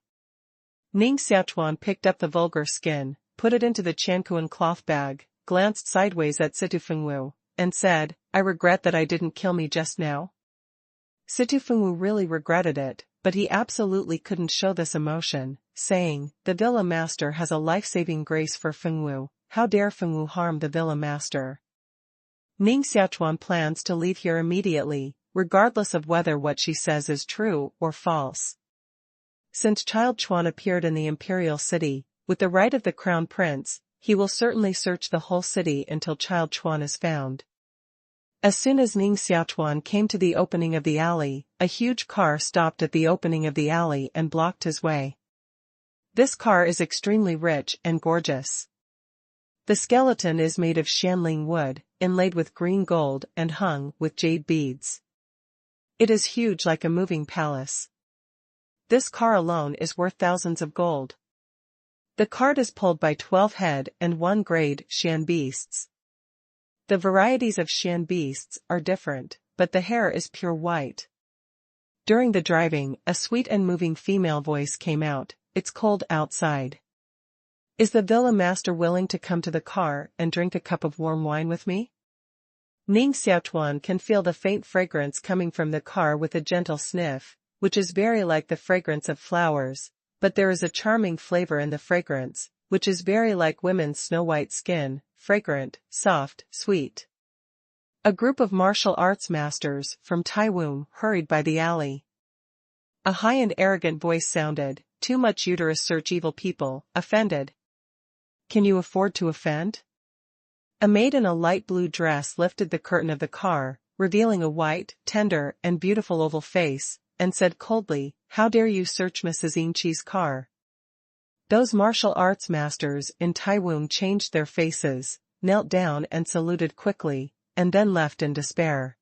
Ning Xiaochuan picked up the vulgar skin, put it into the Qiankuan cloth bag, glanced sideways at Situ Fengwu, and said, I regret that I didn't kill me just now. Situ Fengwu really regretted it, but he absolutely couldn't show this emotion, saying, the Villa Master has a life-saving grace for Fengwu, how dare Fengwu harm the Villa Master? Ning Xiaochuan plans to leave here immediately, regardless of whether what she says is true or false. Since Child Chuan appeared in the imperial city, with the right of the crown prince, he will certainly search the whole city until Child Chuan is found. As soon as Ning Xiaochuan came to the opening of the alley, a huge car stopped at the opening of the alley and blocked his way. This car is extremely rich and gorgeous. The skeleton is made of Shanling wood, inlaid with green gold and hung with jade beads. It is huge like a moving palace. This car alone is worth thousands of gold. The cart is pulled by 12 head and 1 grade Shan beasts. The varieties of Shan beasts are different, but the hair is pure white. During the driving, a sweet and moving female voice came out, it's cold outside. Is the Villa Master willing to come to the car and drink a cup of warm wine with me? Ning Xiaochuan can feel the faint fragrance coming from the car with a gentle sniff, which is very like the fragrance of flowers, but there is a charming flavor in the fragrance, which is very like women's snow-white skin, fragrant, soft, sweet. A group of martial arts masters from Taiwan hurried by the alley. A high and arrogant voice sounded, too much uterus search evil people, offended. Can you afford to offend? A maid in a light blue dress lifted the curtain of the car, revealing a white, tender, and beautiful oval face, and said coldly, how dare you search Mrs. Yingqi's car? Those martial arts masters in Taiwan changed their faces, knelt down and saluted quickly, and then left in despair.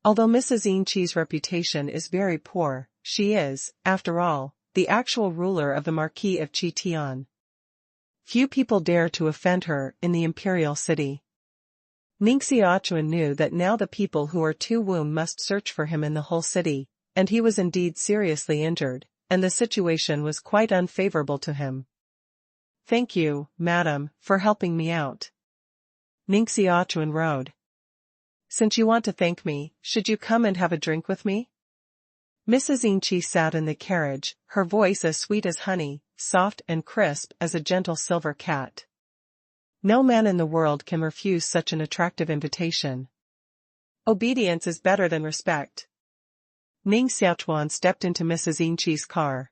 Although Mrs. Yingqi's reputation is very poor, she is, after all, the actual ruler of the Marquis of Qitian. Few people dare to offend her in the imperial city. Ning Xiaochuan knew that now the people who are too wound must search for him in the whole city, and he was indeed seriously injured, and the situation was quite unfavorable to him. Thank you, madam, for helping me out. Ning Xiaochuan rode. Since you want to thank me, should you come and have a drink with me? Mrs. Yingqi sat in the carriage, her voice as sweet as honey, soft and crisp as a gentle silver cat. No man in the world can refuse such an attractive invitation. Obedience is better than respect. Ning Xiaochuan stepped into Mrs. Yinqi's car.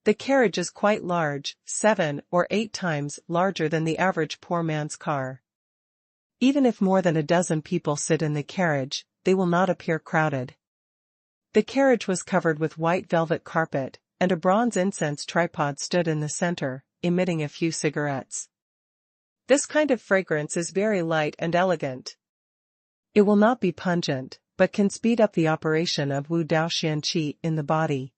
The carriage is quite large, 7 or 8 times larger than the average poor man's car. Even if more than a dozen people sit in the carriage, they will not appear crowded. The carriage was covered with white velvet carpet, and a bronze incense tripod stood in the center, emitting a few cigarettes. This kind of fragrance is very light and elegant. It will not be pungent, but can speed up the operation of Wu Dao Xian Qi in the body.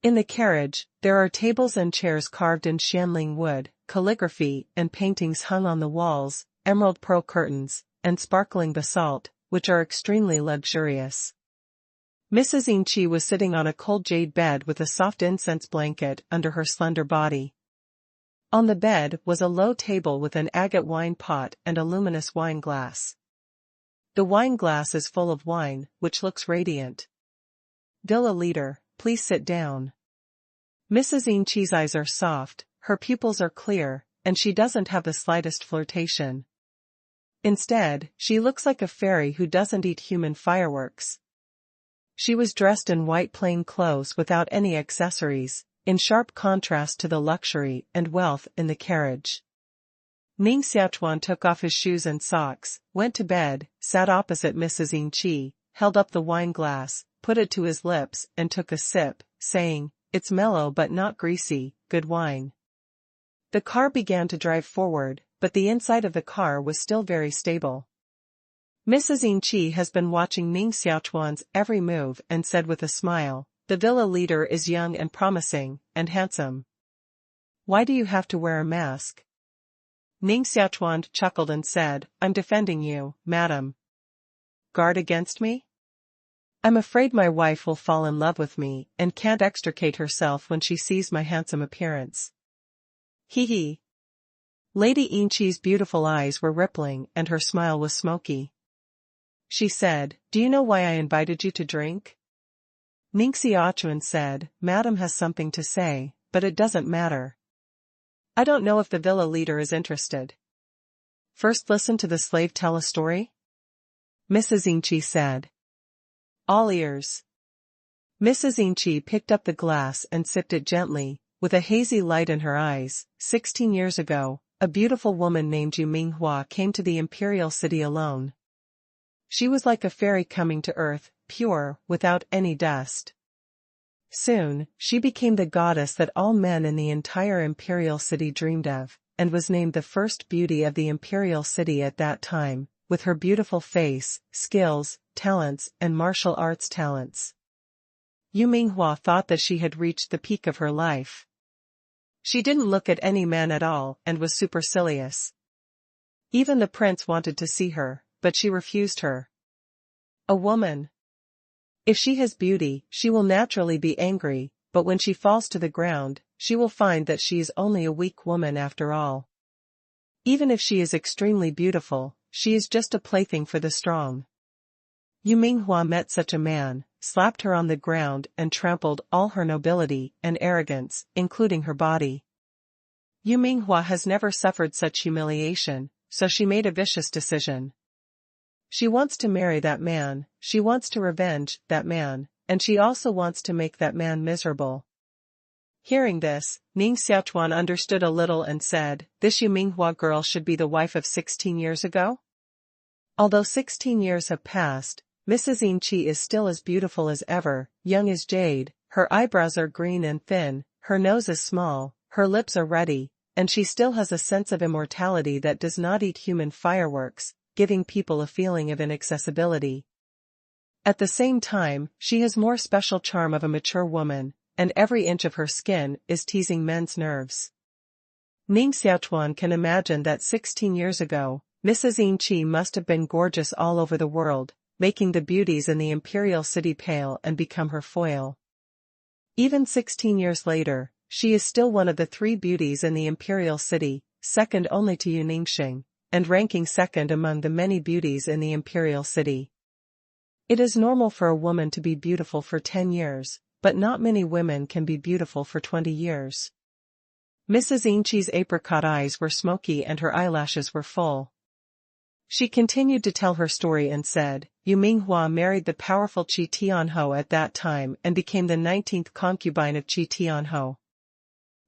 In the carriage, there are tables and chairs carved in Xianling wood, calligraphy and paintings hung on the walls, emerald pearl curtains, and sparkling basalt, which are extremely luxurious. Mrs. Yinqi was sitting on a cold jade bed with a soft incense blanket under her slender body. On the bed was a low table with an agate wine pot and a luminous wine glass. The wine glass is full of wine, which looks radiant. "Villa leader, please sit down." Mrs. Yinqi's eyes are soft, her pupils are clear, and she doesn't have the slightest flirtation. Instead, she looks like a fairy who doesn't eat human fireworks. She was dressed in white plain clothes without any accessories, in sharp contrast to the luxury and wealth in the carriage. Ning Xiaochuan took off his shoes and socks, went to bed, sat opposite Mrs. Yinqi, held up the wine glass, put it to his lips and took a sip, saying, "It's mellow but not greasy, good wine." The car began to drive forward, but the inside of the car was still very stable. Mrs. Yinqi has been watching Ning Xiaochuan's every move and said with a smile, "The villa leader is young and promising, and handsome. Why do you have to wear a mask?" Ning Xiaochuan chuckled and said, "I'm defending you, madam." "Guard against me? I'm afraid my wife will fall in love with me and can't extricate herself when she sees my handsome appearance." Hee hee. Lady Yinqi's beautiful eyes were rippling and her smile was smoky. She said, "Do you know why I invited you to drink?" Ning Xiaochuan said, "Madam has something to say, but it doesn't matter. I don't know if the villa leader is interested. First listen to the slave tell a story." Mrs. Yinqi said. "All ears." Mrs. Yinqi picked up the glass and sipped it gently, with a hazy light in her eyes. 16 years ago, a beautiful woman named Yu Minghua came to the imperial city alone. She was like a fairy coming to earth, pure, without any dust. Soon, she became the goddess that all men in the entire imperial city dreamed of, and was named the first beauty of the imperial city at that time, with her beautiful face, skills, talents, and martial arts talents. Yu Minghua thought that she had reached the peak of her life. She didn't look at any man at all and was supercilious. Even the prince wanted to see her, but she refused her. A woman. If she has beauty, she will naturally be angry, but when she falls to the ground, she will find that she is only a weak woman after all. Even if she is extremely beautiful, she is just a plaything for the strong. Yu Minghua met such a man, slapped her on the ground and trampled all her nobility and arrogance, including her body. Yu Minghua has never suffered such humiliation, so she made a vicious decision. She wants to marry that man, she wants to revenge that man, and she also wants to make that man miserable. Hearing this, Ning Xiaochuan understood a little and said, "This Yu Minghua girl should be the wife of 16 years ago?" Although 16 years have passed, Mrs. Yinqi is still as beautiful as ever, young as jade, her eyebrows are green and thin, her nose is small, her lips are ruddy, and she still has a sense of immortality that does not eat human fireworks, giving people a feeling of inaccessibility. At the same time, she has more special charm of a mature woman, and every inch of her skin is teasing men's nerves. Ning Xiaochuan can imagine that 16 years ago, Mrs. Yinqi must have been gorgeous all over the world, making the beauties in the imperial city pale and become her foil. Even 16 years later, she is still one of the 3 beauties in the imperial city, second only to Yu Ningxing, and ranking second among the many beauties in the imperial city. It is normal for a woman to be beautiful for 10 years, but not many women can be beautiful for 20 years. Mrs. Inchi's apricot eyes were smoky and her eyelashes were full. She continued to tell her story and said, Yu Minghua married the powerful Qi Tianhou at that time and became the 19th concubine of Qi Tianhou.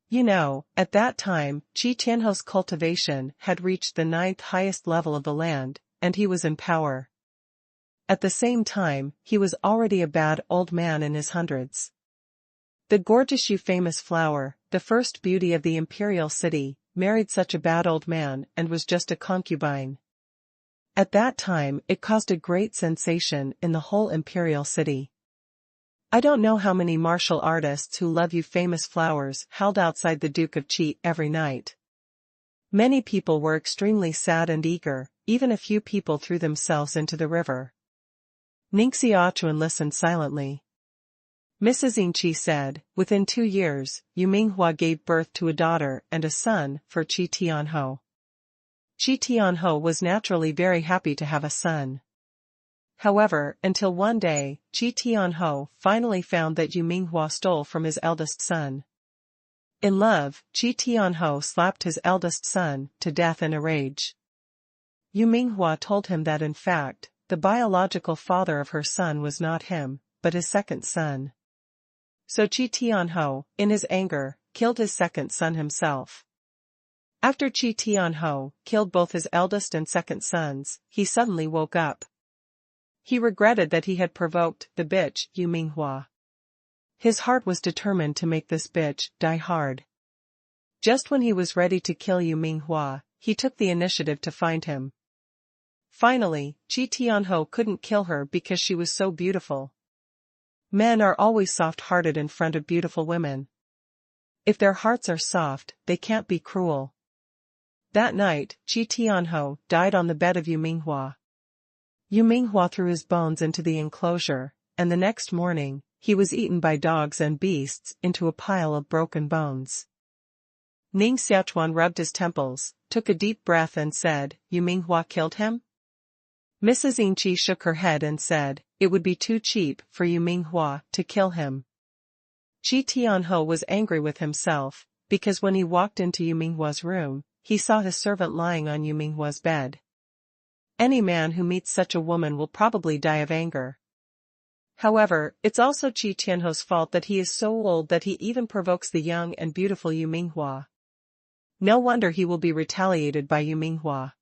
You know, at that time, Qi Tianhou's cultivation had reached the 9th highest level of the land, and he was in power. At the same time, he was already a bad old man in his hundreds. The gorgeous Yu famous flower, the first beauty of the imperial city, married such a bad old man and was just a concubine. At that time it caused a great sensation in the whole imperial city. I don't know how many martial artists who love Yu famous flowers held outside the Duke of Qi every night. Many people were extremely sad and eager, even a few people threw themselves into the river. Ning Xiaochuan listened silently. Mrs. Inchi said, within 2 years, Yu Minghua gave birth to a daughter and a son for Qi Tianhou. Qi Tianhou was naturally very happy to have a son. However, until one day, Qi Tianhou finally found that Yu Minghua stole from his eldest son. In love, Qi Tianhou slapped his eldest son to death in a rage. Yu Minghua told him that in fact, the biological father of her son was not him, but his second son. So Qi Tianhou, in his anger, killed his second son himself. After Qi Tianhou killed both his eldest and second sons, he suddenly woke up. He regretted that he had provoked the bitch Yu Minghua. His heart was determined to make this bitch die hard. Just when he was ready to kill Yu Minghua, he took the initiative to find him. Finally, Qi Tianhou couldn't kill her because she was so beautiful. Men are always soft-hearted in front of beautiful women. If their hearts are soft, they can't be cruel. That night, Qi Tianhou died on the bed of Yu Minghua. Yu Minghua threw his bones into the enclosure, and the next morning, he was eaten by dogs and beasts into a pile of broken bones. Ning Xiaochuan rubbed his temples, took a deep breath and said, Yu Minghua killed him? Mrs. Inchi shook her head and said, it would be too cheap for Yu Minghua to kill him. Qi Tianhou was angry with himself, because when he walked into Yu Minghua's room, he saw his servant lying on Yu Minghua's bed. Any man who meets such a woman will probably die of anger. However, it's also Qi Tianhou's fault that he is so old that he even provokes the young and beautiful Yu Minghua. No wonder he will be retaliated by Yu Minghua.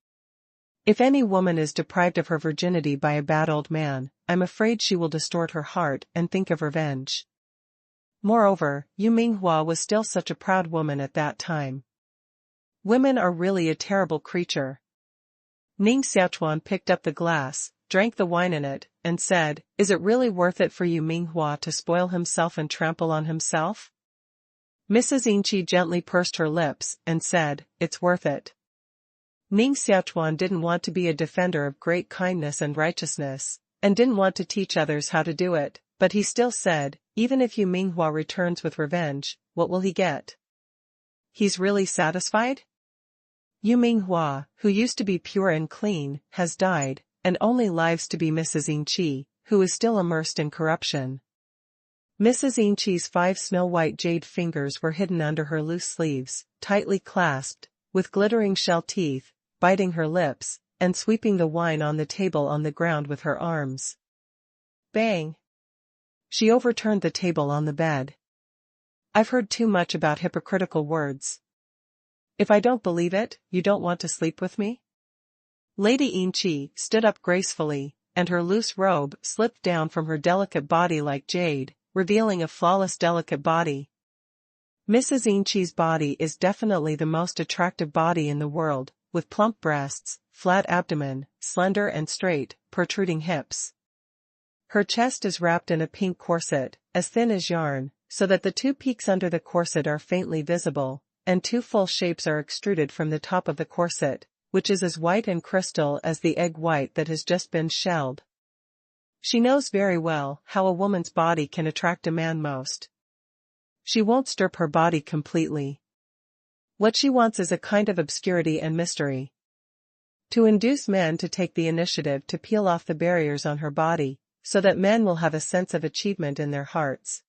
If any woman is deprived of her virginity by a bad old man, I'm afraid she will distort her heart and think of revenge. Moreover, Yu Minghua was still such a proud woman at that time. Women are really a terrible creature. Ning Xiaochuan picked up the glass, drank the wine in it, and said, is it really worth it for Yu Minghua to spoil himself and trample on himself? Mrs. Inchi gently pursed her lips and said, it's worth it. Ning Xiaochuan didn't want to be a defender of great kindness and righteousness, and didn't want to teach others how to do it, but he still said, even if Yu Minghua returns with revenge, what will he get? He's really satisfied? Yu Minghua, who used to be pure and clean, has died, and only lives to be Mrs. Inchi, who is still immersed in corruption. Mrs. Inchi's 5 snow-white jade fingers were hidden under her loose sleeves, tightly clasped, with glittering shell teeth, biting her lips, and sweeping the wine on the table on the ground with her arms. Bang! She overturned the table on the bed. I've heard too much about hypocritical words. If I don't believe it, you don't want to sleep with me? Lady Inchi stood up gracefully, and her loose robe slipped down from her delicate body like jade, revealing a flawless delicate body. Mrs. Inchi's body is definitely the most attractive body in the world, with plump breasts, flat abdomen, slender and straight, protruding hips. Her chest is wrapped in a pink corset, as thin as yarn, so that the 2 peaks under the corset are faintly visible, and 2 full shapes are extruded from the top of the corset, which is as white and crystal as the egg white that has just been shelled. She knows very well how a woman's body can attract a man most. She won't strip her body completely. What she wants is a kind of obscurity and mystery. To induce men to take the initiative to peel off the barriers on her body, so that men will have a sense of achievement in their hearts.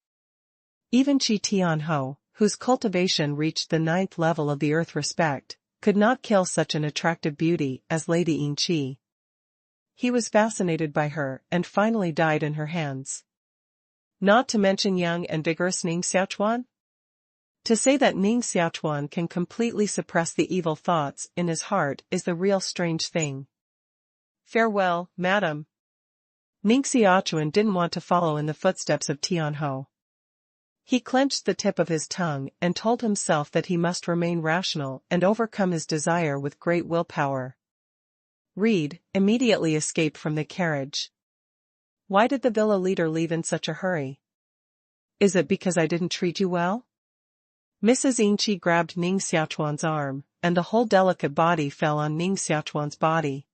Even Qi Tianhou, whose cultivation reached the 9th level of the earth respect, could not kill such an attractive beauty as Lady Yin Qi. He was fascinated by her and finally died in her hands. Not to mention young and vigorous Ning Xiaochuan? To say that Ning Xiaochuan can completely suppress the evil thoughts in his heart is the real strange thing. Farewell, madam. Ning Xiaochuan didn't want to follow in the footsteps of Tianhou. He clenched the tip of his tongue and told himself that he must remain rational and overcome his desire with great willpower. Reed immediately escaped from the carriage. Why did the villa leader leave in such a hurry? Is it because I didn't treat you well? Mrs. Yin Qi grabbed Ning Xiaochuan's arm, and the whole delicate body fell on Ning Xiaochuan's body.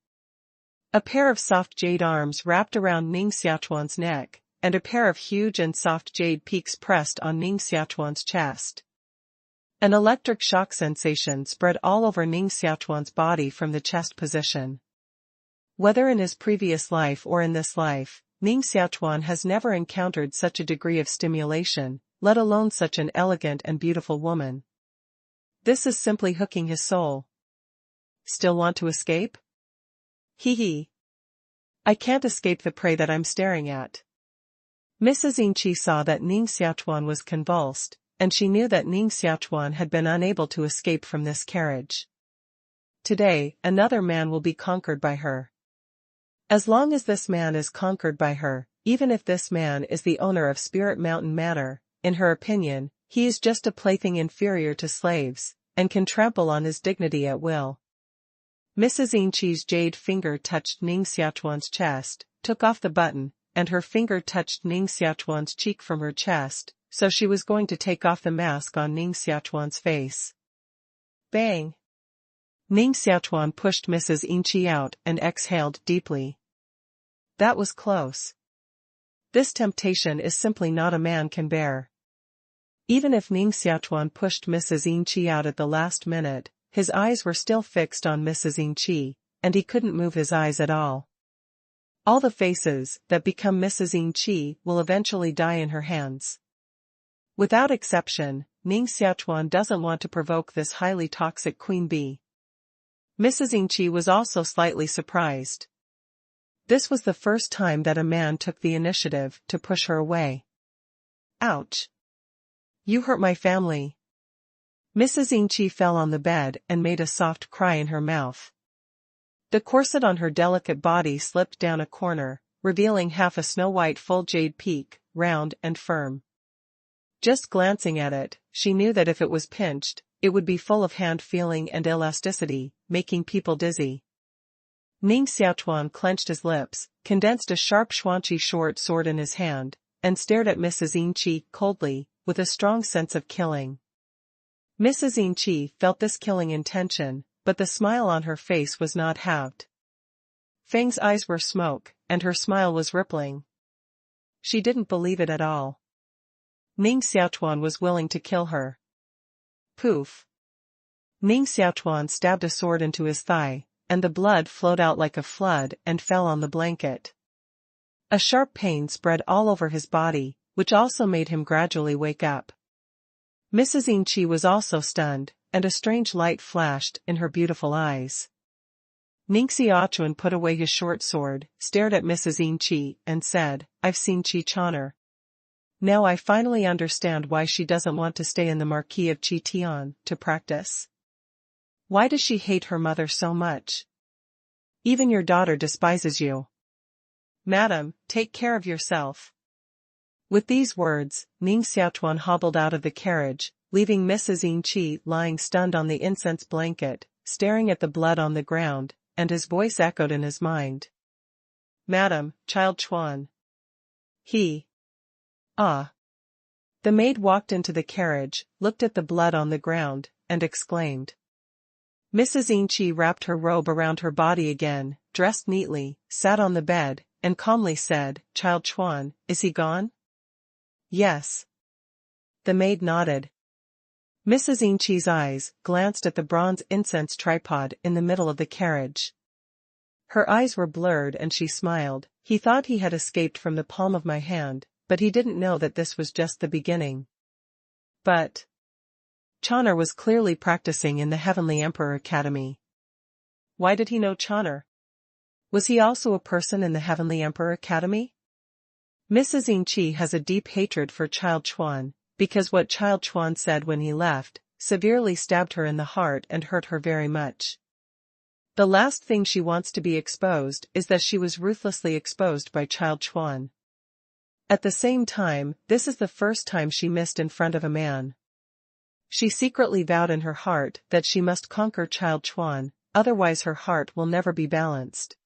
A pair of soft jade arms wrapped around Ning Xiaochuan's neck, and a pair of huge and soft jade peaks pressed on Ning Xiaochuan's chest. An electric shock sensation spread all over Ning Xiaochuan's body from the chest position. Whether in his previous life or in this life, Ning Xiaochuan has never encountered such a degree of stimulation, let alone such an elegant and beautiful woman. This is simply hooking his soul. Still want to escape? Hee hee. I can't escape the prey that I'm staring at. Mrs. Yin Qi saw that Ning Xiaochuan was convulsed, and she knew that Ning Xiaochuan had been unable to escape from this carriage. Today, another man will be conquered by her. As long as this man is conquered by her, even if this man is the owner of Spirit Mountain Manor, in her opinion, he is just a plaything inferior to slaves, and can trample on his dignity at will. Mrs. Yin Qi's jade finger touched Ning Xiaochuan's chest, took off the button, and her finger touched Ning Xiaochuan's cheek from her chest, so she was going to take off the mask on Ning Xiaochuan's face. Bang! Ning Xiaochuan pushed Mrs. Yin Qi out and exhaled deeply. That was close. This temptation is simply not a man can bear. Even if Ning Xiaochuan pushed Mrs. Yin Qi out at the last minute, his eyes were still fixed on Mrs. Yin Qi, and he couldn't move his eyes at all. All the faces that become Mrs. Yin Qi will eventually die in her hands. Without exception, Ning Xiaochuan doesn't want to provoke this highly toxic queen bee. Mrs. Yin Qi was also slightly surprised. This was the first time that a man took the initiative to push her away. Ouch! You hurt my family. Mrs. Yin Qi fell on the bed and made a soft cry in her mouth. The corset on her delicate body slipped down a corner, revealing half a snow-white full jade peak, round and firm. Just glancing at it, she knew that if it was pinched, it would be full of hand feeling and elasticity, making people dizzy. Ning Xiaochuan clenched his lips, condensed a sharp Xuanqi short sword in his hand, and stared at Mrs. Yin Qi coldly, with a strong sense of killing. Mrs. Yin Qi felt this killing intention, but the smile on her face was not halved. Fang's eyes were smoke, and her smile was rippling. She didn't believe it at all. Ning Xiaochuan was willing to kill her. Poof! Ning Xiaochuan stabbed a sword into his thigh, and the blood flowed out like a flood and fell on the blanket. A sharp pain spread all over his body, which also made him gradually wake up. Mrs. Yin Qi was also stunned, and a strange light flashed in her beautiful eyes. Ning Xiaochuan put away his short sword, stared at Mrs. Yin Qi, and said, "I've seen Qi Chaner. Now I finally understand why she doesn't want to stay in the Marquis of Qi Tian to practice. Why does she hate her mother so much? Even your daughter despises you. Madam, take care of yourself." With these words, Ning Xiaochuan hobbled out of the carriage, leaving Mrs. Yin Qi lying stunned on the incense blanket, staring at the blood on the ground, and his voice echoed in his mind. "Madam, child Chuan." Ah. The maid walked into the carriage, looked at the blood on the ground, and exclaimed. Mrs. Yin Qi wrapped her robe around her body again, dressed neatly, sat on the bed, and calmly said, "Child Chuan, is he gone?" "Yes." The maid nodded. Mrs. Yin Qi's eyes glanced at the bronze incense tripod in the middle of the carriage. Her eyes were blurred and she smiled. "He thought he had escaped from the palm of my hand, but he didn't know that this was just the beginning." But Chon'er was clearly practicing in the Heavenly Emperor Academy. Why did he know Chon'er? Was he also a person in the Heavenly Emperor Academy? Mrs. Ing Chi has a deep hatred for Child Chuan, because what Child Chuan said when he left severely stabbed her in the heart and hurt her very much. The last thing she wants to be exposed is that she was ruthlessly exposed by Child Chuan. At the same time, this is the first time she missed in front of a man. She secretly vowed in her heart that she must conquer Child Chuan, otherwise her heart will never be balanced.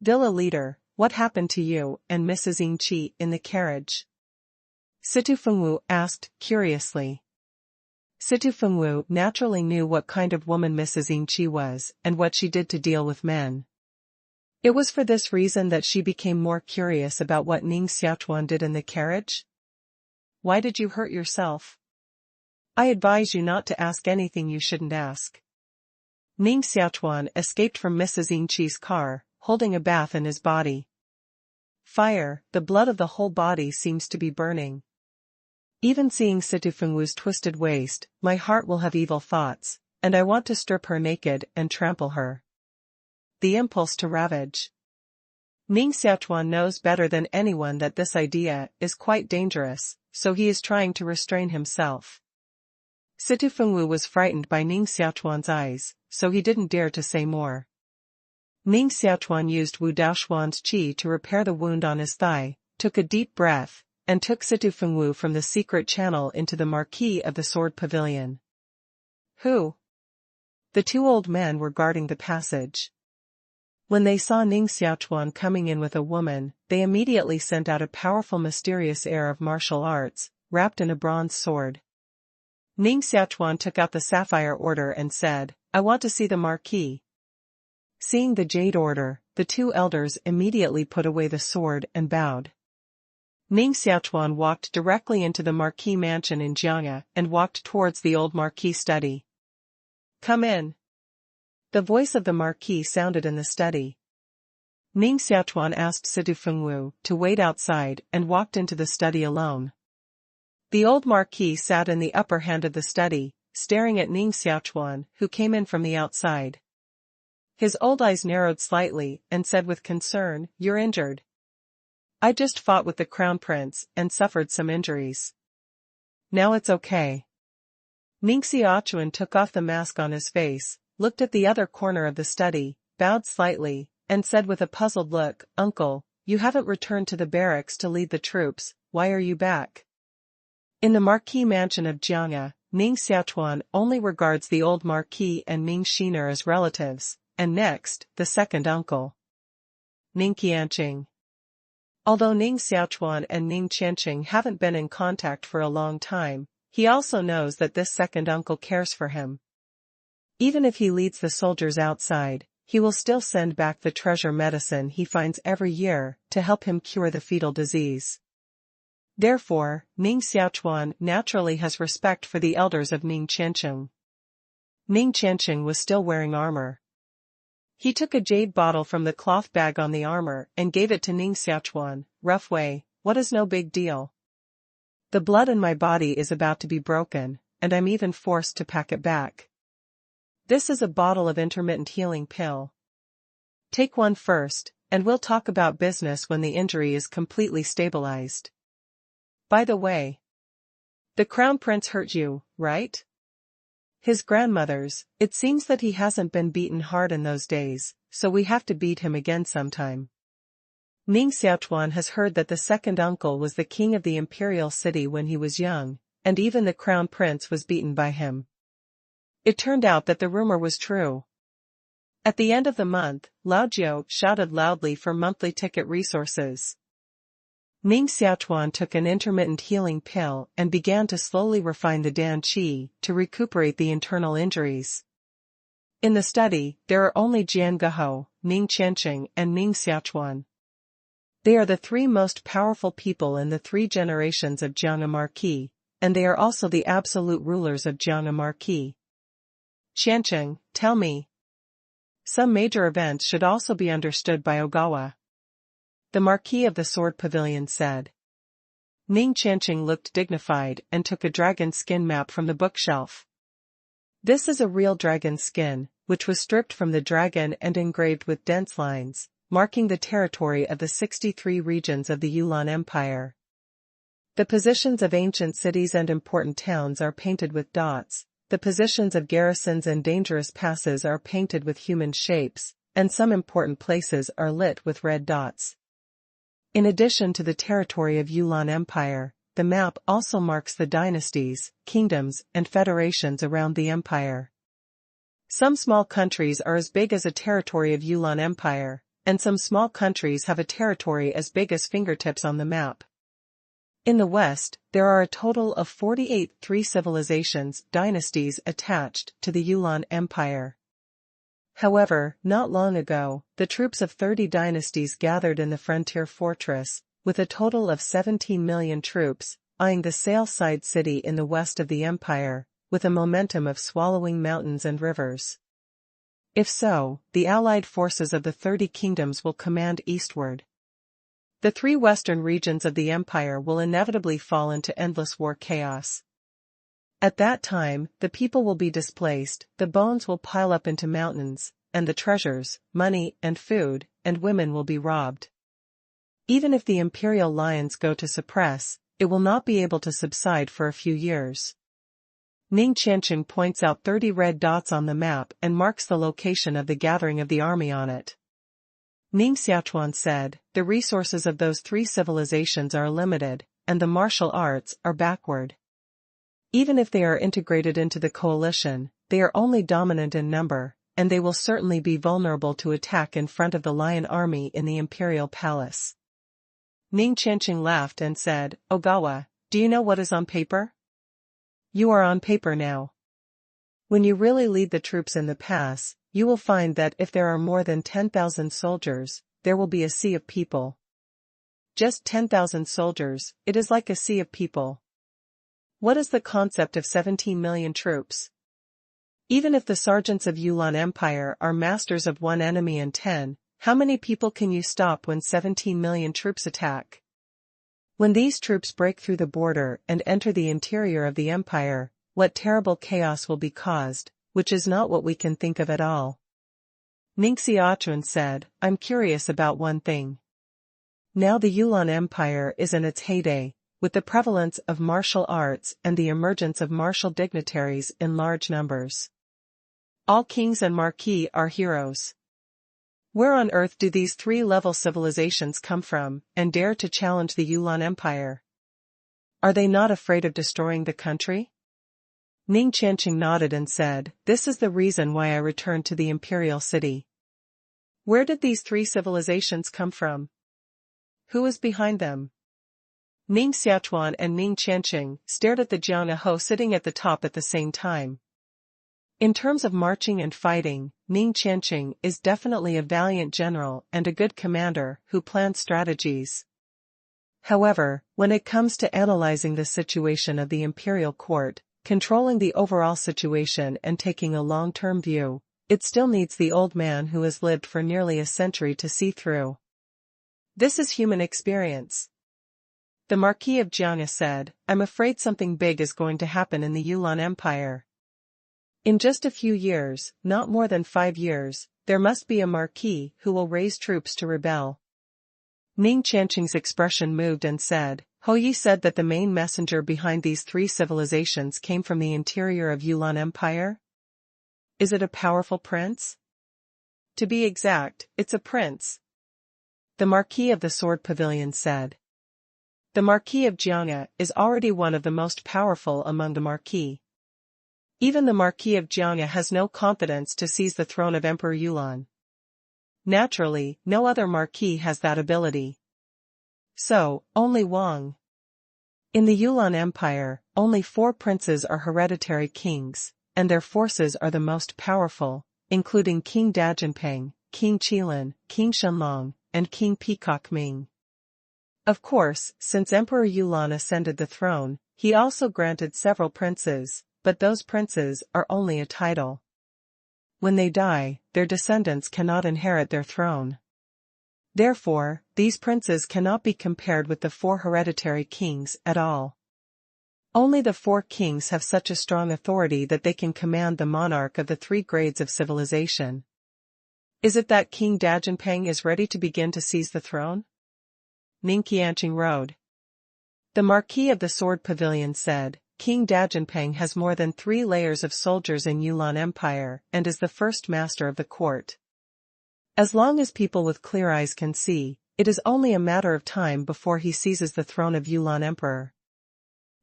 Villa leader, what happened to you and Mrs. Ing Chi in the carriage? Situ Fengwu asked, curiously. Situ Fengwu naturally knew what kind of woman Mrs. Ing Chi was and what she did to deal with men. It was for this reason that she became more curious about what Ning Xiaochuan did in the carriage. Why did you hurt yourself? I advise you not to ask anything you shouldn't ask. Ning Xiaochuan escaped from Mrs. Ing Chi's car, holding a bath in his body. Fire, the blood of the whole body seems to be burning. Even seeing Situ Fengwu's twisted waist, my heart will have evil thoughts, and I want to strip her naked and trample her. The impulse to ravage. Ning Xiaochuan knows better than anyone that this idea is quite dangerous, so he is trying to restrain himself. Situ Fengwu was frightened by Ning Xiaochuan's eyes, so he didn't dare to say more. Ning Xiaochuan used Wu Daoshuan's qi to repair the wound on his thigh, took a deep breath, and took Situ Fengwu from the secret channel into the marquee of the sword pavilion. Who? The two old men were guarding the passage. When they saw Ning Xiaochuan coming in with a woman, they immediately sent out a powerful mysterious air of martial arts, wrapped in a bronze sword. Ning Xiaochuan took out the sapphire order and said, I want to see the marquee. Seeing the jade order, the two elders immediately put away the sword and bowed. Ning Xiaochuan walked directly into the marquee mansion in Jiang'a and walked towards the old marquee study. Come in. The voice of the marquis sounded in the study. Ning Xiaochuan asked Situ Fengwu to wait outside and walked into the study alone. The old marquis sat in the upper hand of the study, staring at Ning Xiaochuan, who came in from the outside. His old eyes narrowed slightly and said with concern, You're injured. I just fought with the crown prince and suffered some injuries. Now it's okay. Ning Xiaochuan took off the mask on his face, looked at the other corner of the study, bowed slightly, and said with a puzzled look, Uncle, you haven't returned to the barracks to lead the troops, why are you back? In the marquee mansion of Jiang'a, Ning Xiaochuan only regards the old marquis and Ning Xiaochuan as relatives, and next, the second uncle. Ning Qianqing. Although Ning Xiaochuan and Ning Qianqing haven't been in contact for a long time, he also knows that this second uncle cares for him. Even if he leads the soldiers outside, he will still send back the treasure medicine he finds every year to help him cure the fetal disease. Therefore, Ning Xiaochuan naturally has respect for the elders of Ning Qianqing. Ning Qianqing was still wearing armor. He took a jade bottle from the cloth bag on the armor and gave it to Ning Xiaochuan. Rough way, what is no big deal? The blood in my body is about to be broken, and I'm even forced to pack it back. This is a bottle of intermittent healing pill. Take one first, and we'll talk about business when the injury is completely stabilized. By the way, the crown prince hurt you, right? His grandmother's, it seems that he hasn't been beaten hard in those days, so we have to beat him again sometime. Ning Xiaochuan has heard that the second uncle was the king of the imperial city when he was young, and even the crown prince was beaten by him. It turned out that the rumor was true. At the end of the month, Lao Jiu shouted loudly for monthly ticket resources. Ning Xiaochuan took an intermittent healing pill and began to slowly refine the Dan Qi to recuperate the internal injuries. In the study, there are only Jian Gehou, Ning Qianqing and Ning Xiaochuan. They are the three most powerful people in the three generations of Jiang'a Marquis, and they are also the absolute rulers of Jiang'a Marquis. Qianqing, tell me. Some major events should also be understood by Ogawa. The Marquis of the Sword Pavilion said. Ning Xiaochuan looked dignified and took a dragon skin map from the bookshelf. This is a real dragon skin, which was stripped from the dragon and engraved with dense lines, marking the territory of the 63 regions of the Yulan Empire. The positions of ancient cities and important towns are painted with dots, the positions of garrisons and dangerous passes are painted with human shapes, and some important places are lit with red dots. In addition to the territory of Yulan Empire, the map also marks the dynasties, kingdoms, and federations around the empire. Some small countries are as big as a territory of Yulan Empire, and some small countries have a territory as big as fingertips on the map. In the West, there are a total of 48 civilizations, dynasties attached to the Yulan Empire. However, not long ago, the troops of 30 dynasties gathered in the frontier fortress, with a total of 17 million troops, eyeing the sail-side city in the west of the empire, with a momentum of swallowing mountains and rivers. If so, the allied forces of the 30 kingdoms will command eastward. The 3 western regions of the empire will inevitably fall into endless war chaos. At that time, the people will be displaced, the bones will pile up into mountains, and the treasures, money, and food, and women will be robbed. Even if the imperial lions go to suppress, it will not be able to subside for a few years. Ning Xiaochuan points out 30 red dots on the map and marks the location of the gathering of the army on it. Ning Xiaochuan said, the resources of those 3 civilizations are limited, and the martial arts are backward. Even if they are integrated into the coalition, they are only dominant in number, and they will certainly be vulnerable to attack in front of the lion army in the imperial palace. Ning Xiaochuan laughed and said, Ogawa, do you know what is on paper? You are on paper now. When you really lead the troops in the pass, you will find that if there are more than 10,000 soldiers, there will be a sea of people. Just 10,000 soldiers, it is like a sea of people. What is the concept of 17 million troops? Even if the sergeants of Yulan Empire are masters of 1 enemy and 10, how many people can you stop when 17 million troops attack? When these troops break through the border and enter the interior of the empire, what terrible chaos will be caused, which is not what we can think of at all. Ning Xiaochuan said, I'm curious about one thing. Now the Yulan Empire is in its heyday, with the prevalence of martial arts and the emergence of martial dignitaries in large numbers. All kings and marquis are heroes. Where on earth do these 3-level civilizations come from, and dare to challenge the Yulan Empire? Are they not afraid of destroying the country? Ning Xiaochuan nodded and said, this is the reason why I returned to the imperial city. Where did these 3 civilizations come from? Who is behind them? Ning Xiaochuan and Ning Xiaochuan stared at the Jiang Ho sitting at the top at the same time. In terms of marching and fighting, Ning Xiaochuan is definitely a valiant general and a good commander who plans strategies. However, when it comes to analyzing the situation of the imperial court, controlling the overall situation and taking a long-term view, it still needs the old man who has lived for nearly a century to see through. This is human experience. The Marquis of Jiang said, I'm afraid something big is going to happen in the Yulan Empire. In just a few years, not more than 5 years, there must be a marquis who will raise troops to rebel. Ning Xiaochuan's expression moved and said, Ho Yi said that the main messenger behind these 3 civilizations came from the interior of Yulan Empire? Is it a powerful prince? To be exact, it's a prince. The Marquis of the Sword Pavilion said. The Marquis of Jiang is already one of the most powerful among the Marquis. Even the Marquis of Jiang has no confidence to seize the throne of Emperor Yulan. Naturally, no other Marquis has that ability. So, only Wang. In the Yulan Empire, only 4 princes are hereditary kings, and their forces are the most powerful, including King Dajinpeng, King Qilin, King Shenlong, and King Peacock Ming. Of course, since Emperor Yulan ascended the throne, he also granted several princes, but those princes are only a title. When they die, their descendants cannot inherit their throne. Therefore, these princes cannot be compared with the 4 hereditary kings at all. Only the 4 kings have such a strong authority that they can command the monarch of the 3 grades of civilization. Is it that King Dajianpeng is ready to begin to seize the throne? Ning Xiaochuan rode. The Marquis of the Sword Pavilion said, King Dajianpeng has more than 3 layers of soldiers in Yulan Empire and is the first master of the court. As long as people with clear eyes can see, it is only a matter of time before he seizes the throne of Yulan Emperor.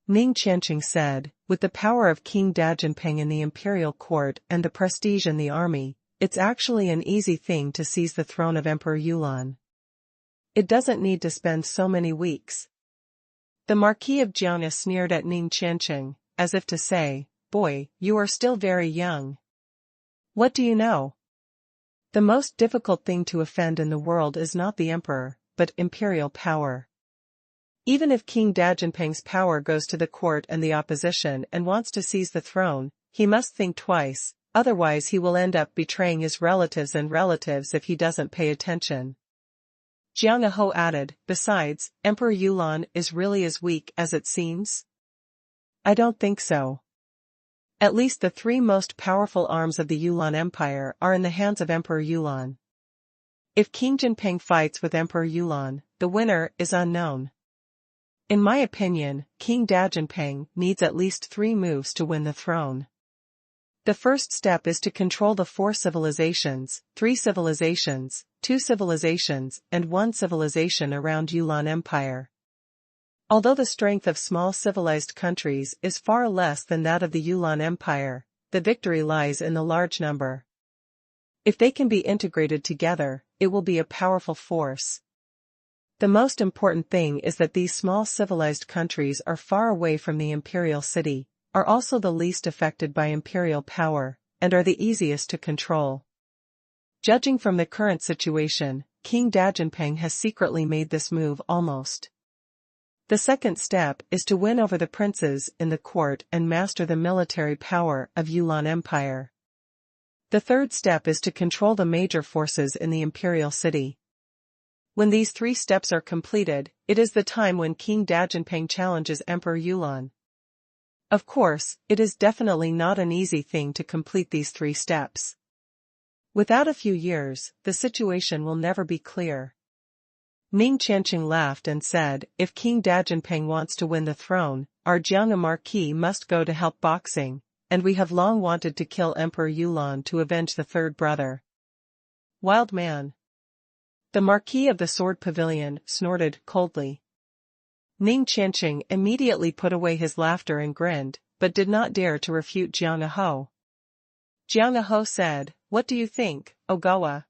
Ning Xiaochuan said, with the power of King Dajianpeng in the imperial court and the prestige in the army, it's actually an easy thing to seize the throne of Emperor Yulan. It doesn't need to spend so many weeks. The Marquis of Jiang sneered at Ning Xiaochuan, as if to say, boy, you are still very young. What do you know? The most difficult thing to offend in the world is not the emperor, but imperial power. Even if King Dajianpeng's power goes to the court and the opposition and wants to seize the throne, he must think twice, otherwise he will end up betraying his relatives if he doesn't pay attention. Jiang Aho added, besides, Emperor Yulan is really as weak as it seems? I don't think so. At least the 3 most powerful arms of the Yulan Empire are in the hands of Emperor Yulan. If King Jinping fights with Emperor Yulan, the winner is unknown. In my opinion, King Dajianpeng needs at least 3 moves to win the throne. The first step is to control the 4 civilizations, 3 civilizations, 2 civilizations, and 1 civilization around Yulan Empire. Although the strength of small civilized countries is far less than that of the Yulan Empire, the victory lies in the large number. If they can be integrated together, it will be a powerful force. The most important thing is that these small civilized countries are far away from the imperial city, are also the least affected by imperial power, and are the easiest to control. Judging from the current situation, King Dajianpeng has secretly made this move almost. The second step is to win over the princes in the court and master the military power of Yulan Empire. The third step is to control the major forces in the imperial city. When these 3 steps are completed, it is the time when King Dajianpeng challenges Emperor Yulan. Of course, it is definitely not an easy thing to complete these 3 steps. Without a few years, the situation will never be clear. Ning Xiaochuan laughed and said, if King Dajianpeng wants to win the throne, our Jiang Marquis must go to help boxing, and we have long wanted to kill Emperor Yulan to avenge the 3rd brother. Wild man. The Marquis of the Sword Pavilion snorted coldly. Ning Xiaochuan immediately put away his laughter and grinned, but did not dare to refute Jiang Aho. Jiang Aho said, what do you think, Ogawa?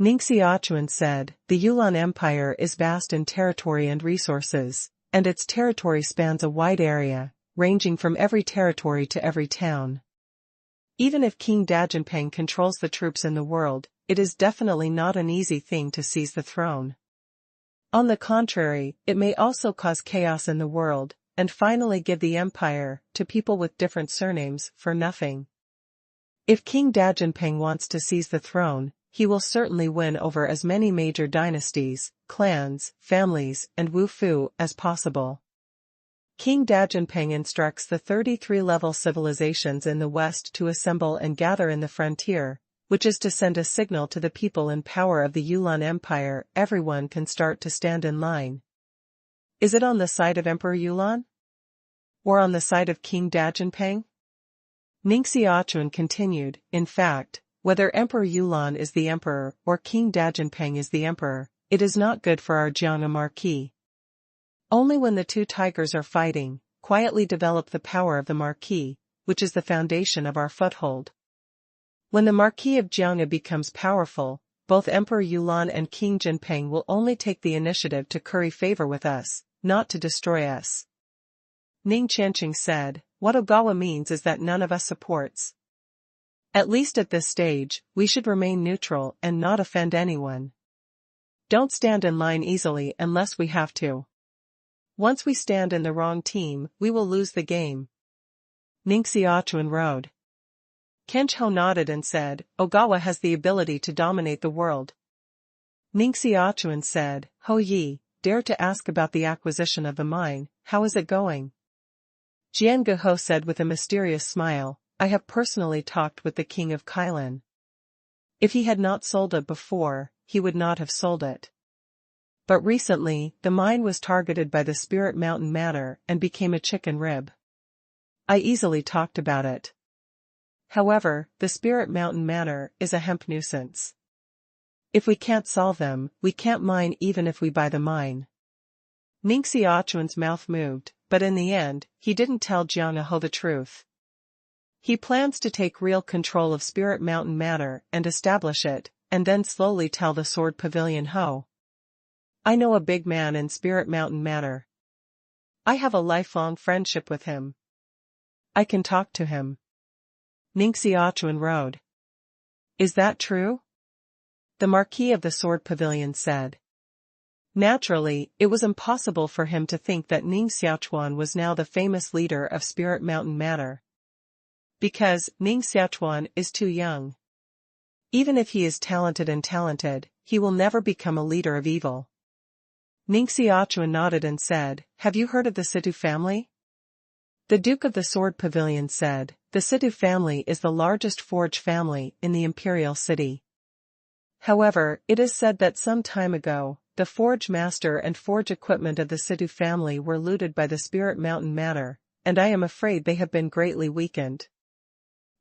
Ning Xiaochuan said, the Yulan Empire is vast in territory and resources, and its territory spans a wide area, ranging from every territory to every town. Even if King Dajianpeng controls the troops in the world, it is definitely not an easy thing to seize the throne. On the contrary, it may also cause chaos in the world, and finally give the empire to people with different surnames for nothing. If King Dajianpeng wants to seize the throne, he will certainly win over as many major dynasties, clans, families, and wufu as possible. King Dajianpeng instructs the 33-level civilizations in the west to assemble and gather in the frontier, which is to send a signal to the people in power of the Yulan Empire. Everyone can start to stand in line. Is it on the side of Emperor Yulan? Or on the side of King Dajianpeng? Ning Xiaochuan continued, in fact, whether Emperor Yulan is the emperor or King Dajianpeng is the emperor, it is not good for our Jiang Marquis. Only when the 2 tigers are fighting, quietly develop the power of the Marquis, which is the foundation of our foothold. When the Marquis of Jiang becomes powerful, both Emperor Yulan and King Jinping will only take the initiative to curry favor with us, not to destroy us. Ning Xiaochuan said, what Ogawa means is that none of us supports. At least at this stage, we should remain neutral and not offend anyone. Don't stand in line easily unless we have to. Once we stand in the wrong team, we will lose the game. Ning Xiaochuan rode. Kencho nodded and said, Ogawa has the ability to dominate the world. Ning Xiaochuan said, Ho Yi, dare to ask about the acquisition of the mine, how is it going? Jian Guo said with a mysterious smile, I have personally talked with the king of Kailan. If he had not sold it before, he would not have sold it. But recently, the mine was targeted by the Spirit Mountain matter and became a chicken rib. I easily talked about it. However, the Spirit Mountain matter is a hemp nuisance. If we can't solve them, we can't mine even if we buy the mine. Ning Xiaochuan's mouth moved, but in the end, he didn't tell Jiang He the truth. He plans to take real control of Spirit Mountain matter and establish it, and then slowly tell the Sword Pavilion Ho. I know a big man in Spirit Mountain matter. I have a lifelong friendship with him. I can talk to him. Ning Xiaochuan rode. Is that true? The Marquis of the Sword Pavilion said. Naturally, it was impossible for him to think that Ning Xiaochuan was now the famous leader of Spirit Mountain matter. Because Ning Xiaochuan is too young. Even if he is talented, he will never become a leader of evil. Ning Xiaochuan nodded and said, Have you heard of the Situ family? The Duke of the Sword Pavilion said, The Situ family is the largest forge family in the imperial city. However, it is said that some time ago, the forge master and forge equipment of the Situ family were looted by the Spirit Mountain matter, and I am afraid they have been greatly weakened.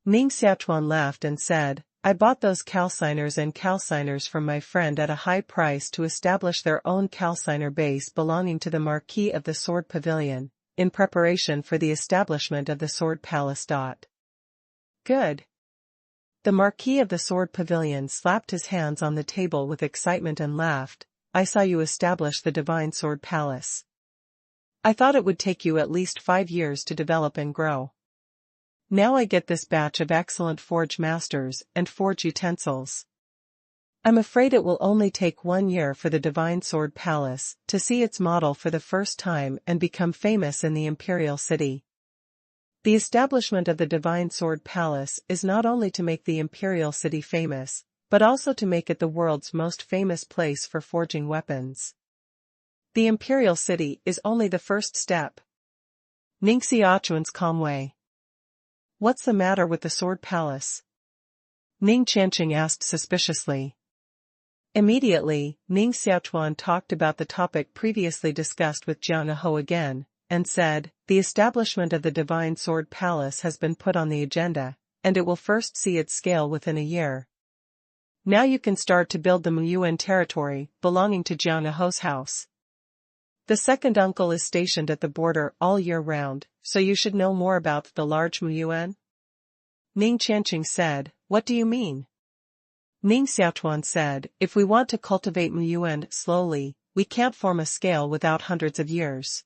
Ning Xiaochuan laughed and said, I bought those calciners and calciners from my friend at a high price to establish their own calciner base belonging to the Marquis of the Sword Pavilion, in preparation for the establishment of the Sword Palace. Good. The Marquis of the Sword Pavilion slapped his hands on the table with excitement and laughed, I saw you establish the Divine Sword Palace. I thought it would take you at least 5 years to develop and grow. Now I get this batch of excellent forge masters and forge utensils. I'm afraid it will only take 1 year for the Divine Sword Palace to see its model for the first time and become famous in the imperial city. The establishment of the Divine Sword Palace is not only to make the imperial city famous, but also to make it the world's most famous place for forging weapons. The imperial city is only the first step. Ning Xiaochuan's calm way. What's the matter with the Sword Palace? Ning Qianqing asked suspiciously. Immediately, Ning Xiaochuan talked about the topic previously discussed with Jiang He again, and said, The establishment of the Divine Sword Palace has been put on the agenda, and it will first see its scale within a year. Now you can start to build the Muyuan territory, belonging to Jiang He's house. The second uncle is stationed at the border all year round, so you should know more about the large Muyuan. Ning Qianqing said, What do you mean? Ning Xiaochuan said, If we want to cultivate Muyuan slowly, we can't form a scale without hundreds of years.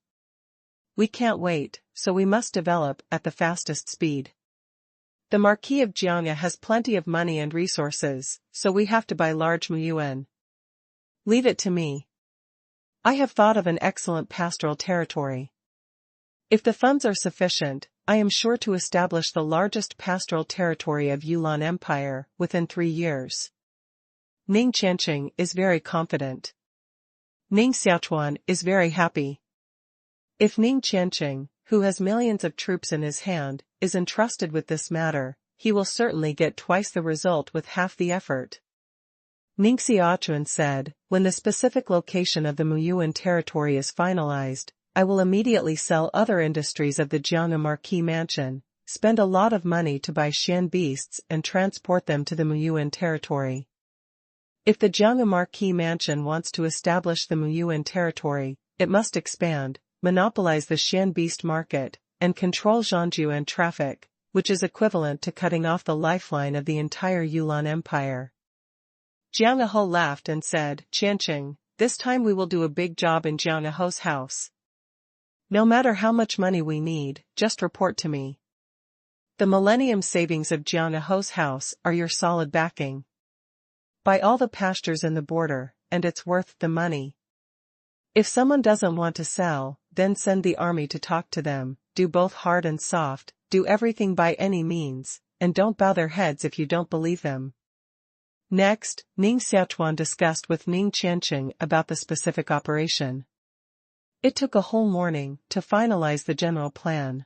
We can't wait, so we must develop at the fastest speed. The Marquis of Jianghe has plenty of money and resources, so we have to buy large Muyuan. Leave it to me. I have thought of an excellent pastoral territory. If the funds are sufficient, I am sure to establish the largest pastoral territory of Yulan Empire within 3 years. Ning Qianqing is very confident. Ning Xiaochuan is very happy. If Ning Qianqing, who has millions of troops in his hand, is entrusted with this matter, he will certainly get twice the result with half the effort. Ning Xiaochuan said, When the specific location of the Muyuan territory is finalized, I will immediately sell other industries of the Jianghe Marquis Mansion, spend a lot of money to buy Xian beasts and transport them to the Muyuan territory. If the Jianghe Marquis Mansion wants to establish the Muyuan territory, it must expand, monopolize the Xian beast market, and control Zhangjuan traffic, which is equivalent to cutting off the lifeline of the entire Yulan Empire. Jiang He laughed and said, Qianqing, this time we will do a big job in Jiang He's house. No matter how much money we need, just report to me. The millennium savings of Jiang He's house are your solid backing. Buy all the pastures in the border, and it's worth the money. If someone doesn't want to sell, then send the army to talk to them, do both hard and soft, do everything by any means, and don't bow their heads if you don't believe them. Next, Ning Xiaochuan discussed with Ning Xiaochuan about the specific operation. It took a whole morning to finalize the general plan.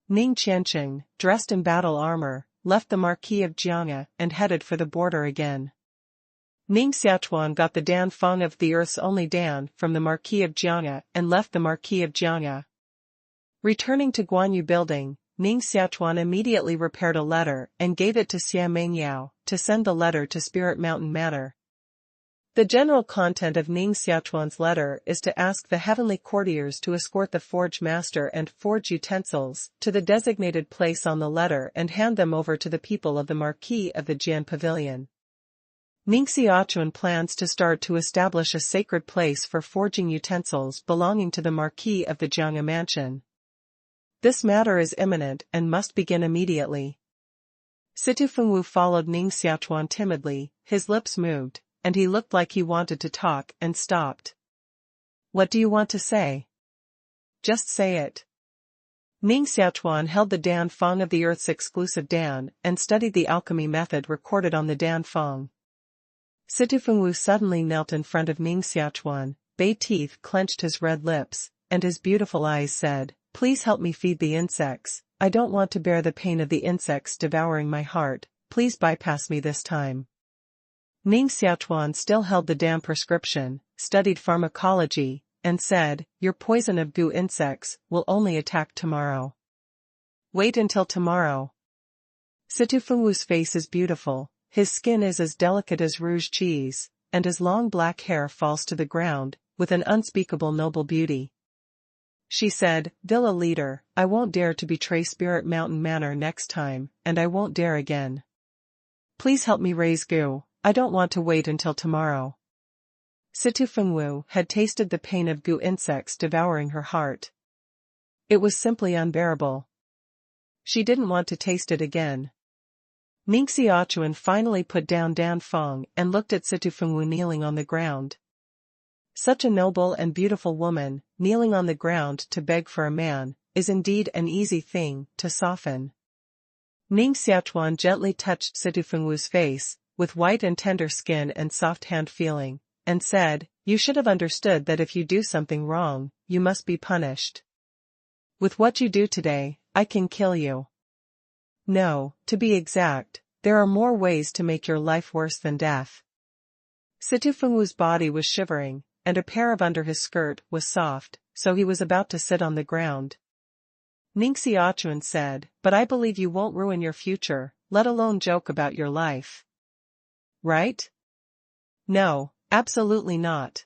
Ning Xiaochuan, dressed in battle armor, left the Marquis of Jianghe and headed for the border again. Ning Xiaochuan got the Dan Fang of the Earth's only Dan from the Marquis of Jianghe and left the Marquis of Jianghe. Returning to Guanyu Building, Ning Xiaochuan immediately repaired a letter and gave it to Xia Mengyao to send the letter to Spirit Mountain Matter. The general content of Ning Xiaochuan's letter is to ask the heavenly courtiers to escort the forge master and forge utensils to the designated place on the letter and hand them over to the people of the Marquis of the Jian Pavilion. Ning Xiaochuan plans to start to establish a sacred place for forging utensils belonging to the Marquis of the Jianghe Mansion. This matter is imminent and must begin immediately. Situ Fengwu followed Ning Xiaochuan timidly, his lips moved, and he looked like he wanted to talk and stopped. What do you want to say? Just say it. Ning Xiaochuan held the Dan Fang of the Earth's exclusive Dan and studied the alchemy method recorded on the Dan Fang. Situ Fengwu suddenly knelt in front of Ning Xiaochuan, bay teeth clenched his red lips, and his beautiful eyes said, "Please help me feed the insects. I don't want to bear the pain of the insects devouring my heart. Please bypass me this time." Ning Xiaochuan still held the Dan prescription, studied pharmacology, and said, "Your poison of goo insects will only attack tomorrow. Wait until tomorrow." Situ Fengwu's face is beautiful, his skin is as delicate as rouge cheese, and his long black hair falls to the ground, with an unspeakable noble beauty. She said, "Villa leader, I won't dare to betray Spirit Mountain Manor next time, and I won't dare again. Please help me raise goo, I don't want to wait until tomorrow." Situ Fengwu had tasted the pain of goo insects devouring her heart. It was simply unbearable. She didn't want to taste it again. Ning Xiaochuan finally put down Dan Fang and looked at Situ Fengwu kneeling on the ground. Such a noble and beautiful woman, kneeling on the ground to beg for a man, is indeed an easy thing to soften. Ning Xiaochuan gently touched Situ Fengwu's face, with white and tender skin and soft hand feeling, and said, "You should have understood that if you do something wrong, you must be punished. With what you do today, I can kill you. No, to be exact, there are more ways to make your life worse than death." Situ Fengwu's body was shivering, and a pair of under his skirt was soft, so he was about to sit on the ground. Ning Xiaochuan said, "But I believe you won't ruin your future, let alone joke about your life. Right?" "No, absolutely not."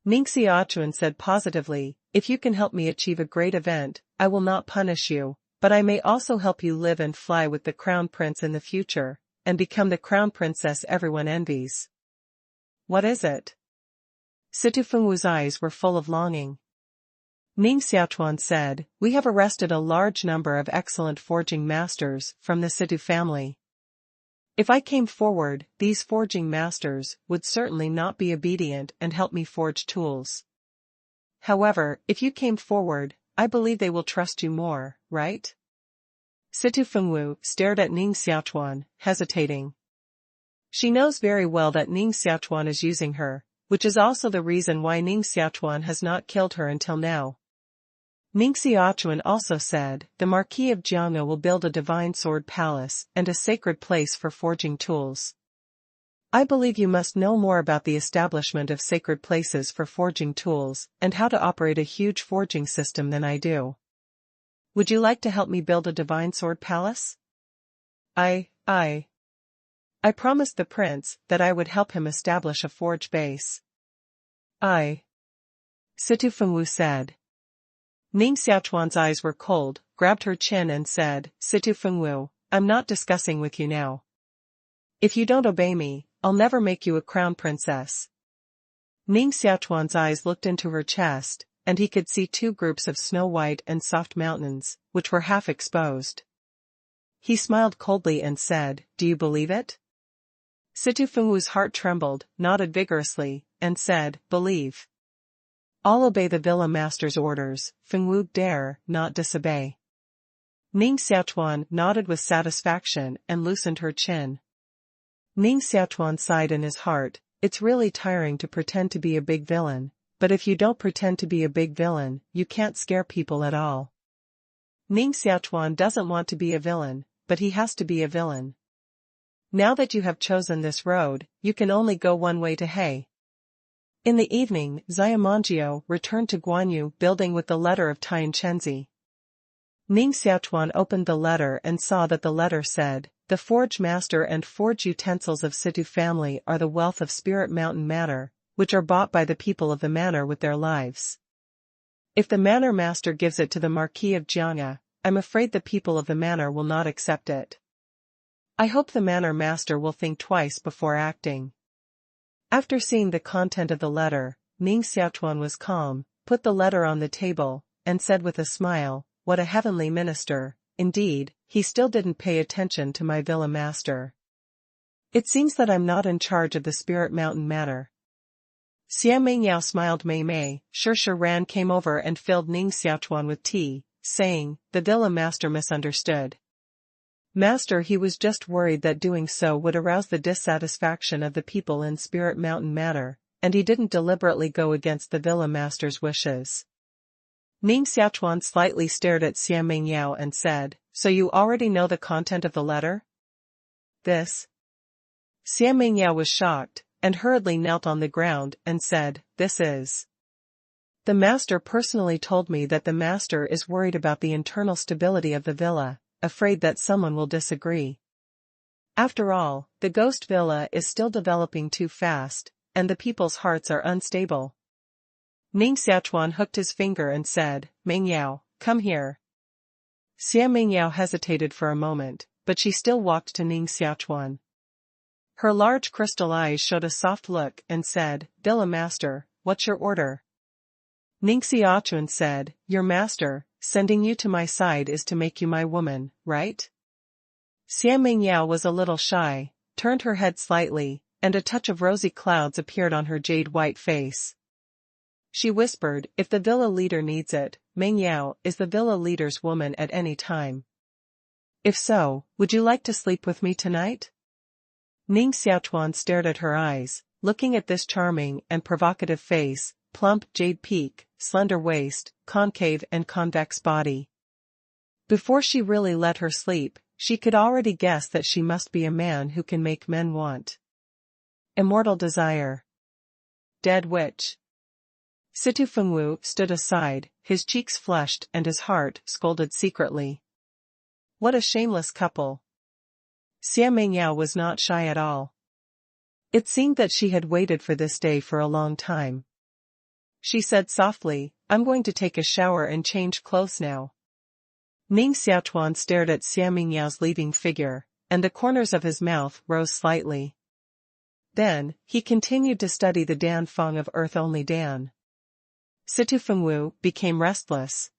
Ning Xiaochuan said positively, "If you can help me achieve a great event, I will not punish you, but I may also help you live and fly with the crown prince in the future, and become the crown princess everyone envies." "What is it?" Situ Fengwu's eyes were full of longing. Ning Xiaochuan said, "We have arrested a large number of excellent forging masters from the Situ family. If I came forward, these forging masters would certainly not be obedient and help me forge tools. However, if you came forward, I believe they will trust you more, right?" Situ Fengwu stared at Ning Xiaochuan, hesitating. She knows very well that Ning Xiaochuan is using her, which is also the reason why Ning Xiaochuan has not killed her until now. Ning Xiaochuan also said, "The Marquis of Jianghe will build a divine sword palace and a sacred place for forging tools. I believe you must know more about the establishment of sacred places for forging tools and how to operate a huge forging system than I do. Would you like to help me build a divine sword palace?" I promised the prince that I would help him establish a forge base. Situ Fengwu said. Ning Xiaochuan's eyes were cold, grabbed her chin and said, "Situ Fengwu, I'm not discussing with you now. If you don't obey me, I'll never make you a crown princess." Ning Xiaochuan's eyes looked into her chest, and he could see two groups of snow-white and soft mountains, which were half exposed. He smiled coldly and said, "Do you believe it?" Situ Fengwu's heart trembled, nodded vigorously, and said, "Believe. I'll obey the villa master's orders, Fengwu dare not disobey." Ning Xiaochuan nodded with satisfaction and loosened her chin. Ning Xiaochuan sighed in his heart. It's really tiring to pretend to be a big villain, but if you don't pretend to be a big villain, you can't scare people at all. Ning Xiaochuan doesn't want to be a villain, but he has to be a villain. Now that you have chosen this road, you can only go one way to He. In the evening, Xiaomanjiu returned to Guanyu building with the letter of Tian Chenzi. Ning Xiaochuan opened the letter and saw that the letter said, "The forge master and forge utensils of Situ family are the wealth of Spirit Mountain Manor, which are bought by the people of the manor with their lives. If the manor master gives it to the Marquis of Jiangya, I'm afraid the people of the manor will not accept it. I hope the manor master will think twice before acting." After seeing the content of the letter, Ning Xiaochuan was calm, put the letter on the table, and said with a smile, "What a heavenly minister." Indeed, he still didn't pay attention to my villa master. It seems that I'm not in charge of the Spirit Mountain Manor. Xia Mingyao smiled. Mei Ran came over and filled Ning Xiaochuan with tea, saying, "The villa master misunderstood. Master, he was just worried that doing so would arouse the dissatisfaction of the people in Spirit Mountain Manor, and he didn't deliberately go against the villa master's wishes." Ning Xiaochuan slightly stared at Xia Mingyao and said, "So you already know the content of the letter?" "This?" Xia Mingyao was shocked, and hurriedly knelt on the ground and said, "This is. The master personally told me that the master is worried about the internal stability of the villa, afraid that someone will disagree. After all, the ghost villa is still developing too fast, and the people's hearts are unstable." Ning Xiaochuan hooked his finger and said, "Mingyao, come here." Xia Mingyao hesitated for a moment, but she still walked to Ning Xiaochuan. Her large crystal eyes showed a soft look and said, "Villa master, what's your order?" Ning Xiaochuan said, "Your master, sending you to my side is to make you my woman, right?" Xia Mingyao was a little shy, turned her head slightly, and a touch of rosy clouds appeared on her jade-white face. She whispered, "If the villa leader needs it, Mingyao is the villa leader's woman at any time. If so, would you like to sleep with me tonight?" Ning Xiaochuan stared at her eyes, looking at this charming and provocative face, plump jade peak, slender waist, concave and convex body. Before she really let her sleep, she could already guess that she must be a man who can make men want. Immortal desire. Dead witch. Situ Fengwu stood aside, his cheeks flushed and his heart scolded secretly. What a shameless couple. Xia Mingyao was not shy at all. It seemed that she had waited for this day for a long time. She said softly, "I'm going to take a shower and change clothes now." Ning Xiaochuan stared at Xia Mingyao's leaving figure, and the corners of his mouth rose slightly. Then, he continued to study the Dan Fang of Earth-only Dan. Situ Fengwu became restless.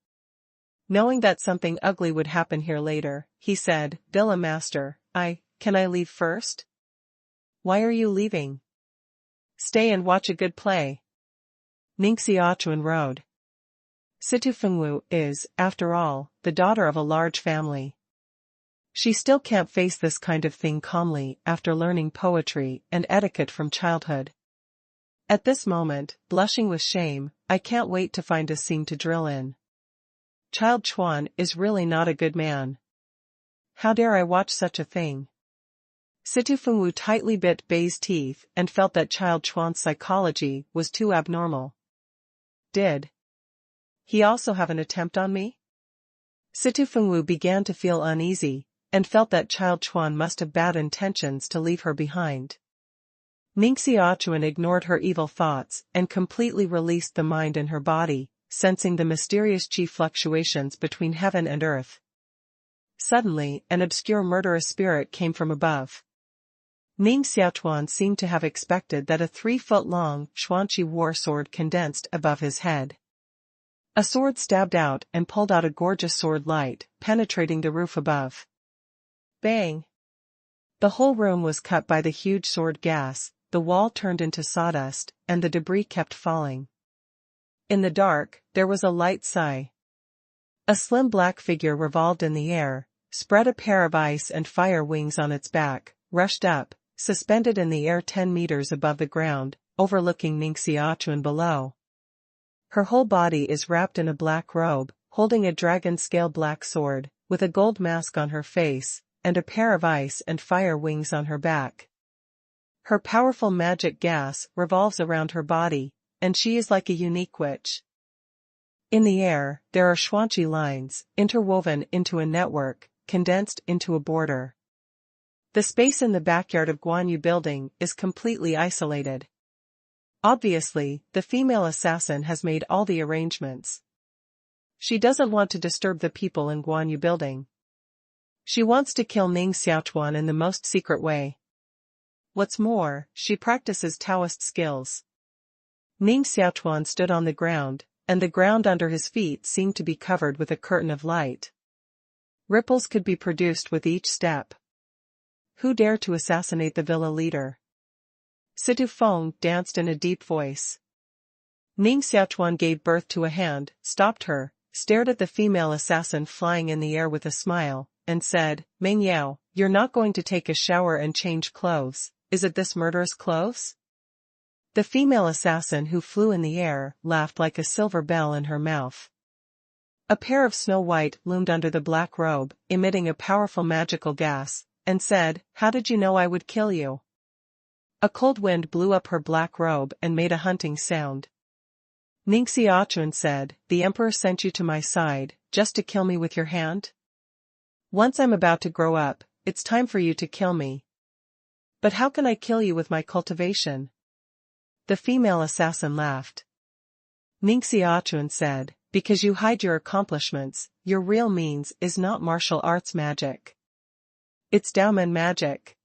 Knowing that something ugly would happen here later, he said, "Villa master, can I leave first?" "Why are you leaving?" "Stay and watch a good play." Ning Xiaochuan rode. Situ Fengwu is, after all, the daughter of a large family. She still can't face this kind of thing calmly after learning poetry and etiquette from childhood. At this moment, blushing with shame, I can't wait to find a scene to drill in. Child Chuan is really not a good man. How dare I watch such a thing? Situ Fengwu tightly bit Bei's teeth and felt that Child Chuan's psychology was too abnormal. Did he also have an attempt on me? Situ Fengwu began to feel uneasy, and felt that Child Chuan must have bad intentions to leave her behind. Ning Xiaochuan ignored her evil thoughts and completely released the mind in her body, sensing the mysterious chi fluctuations between heaven and earth. Suddenly, an obscure murderous spirit came from above. Ning Xiaochuan seemed to have expected that a 3-foot-long Xuanqi war sword condensed above his head. A sword stabbed out and pulled out a gorgeous sword light, penetrating the roof above. Bang! The whole room was cut by the huge sword gas, the wall turned into sawdust, and the debris kept falling. In the dark, there was a light sigh. A slim black figure revolved in the air, spread a pair of ice and fire wings on its back, rushed up, suspended in the air 10 meters above the ground, overlooking Ning Xiaochuan below. Her whole body is wrapped in a black robe, holding a dragon-scale black sword, with a gold mask on her face, and a pair of ice and fire wings on her back. Her powerful magic gas revolves around her body, and she is like a unique witch. In the air, there are Xuanqi lines, interwoven into a network, condensed into a border. The space in the backyard of Guanyu building is completely isolated. Obviously, the female assassin has made all the arrangements. She doesn't want to disturb the people in Guanyu building. She wants to kill Ning Xiaochuan in the most secret way. What's more, she practices Taoist skills. Ning Xiaochuan stood on the ground, and the ground under his feet seemed to be covered with a curtain of light. Ripples could be produced with each step. Who dared to assassinate the villa leader? Situ Feng danced in a deep voice. Ning Xiaochuan gave birth to a hand, stopped her, stared at the female assassin flying in the air with a smile, and said, "Meng Yao, you're not going to take a shower and change clothes, is it this murderous clothes?" The female assassin who flew in the air laughed like a silver bell in her mouth. A pair of Snow White loomed under the black robe, emitting a powerful magical gas, and said, "How did you know I would kill you?" A cold wind blew up her black robe and made a hunting sound. Ning Xiaochuan said, "The emperor sent you to my side, just to kill me with your hand? Once I'm about to grow up, it's time for you to kill me. But how can I kill you with my cultivation?" The female assassin laughed. Ning Xiaochuan said, "Because you hide your accomplishments, your real means is not martial arts magic. It's Daomen magic."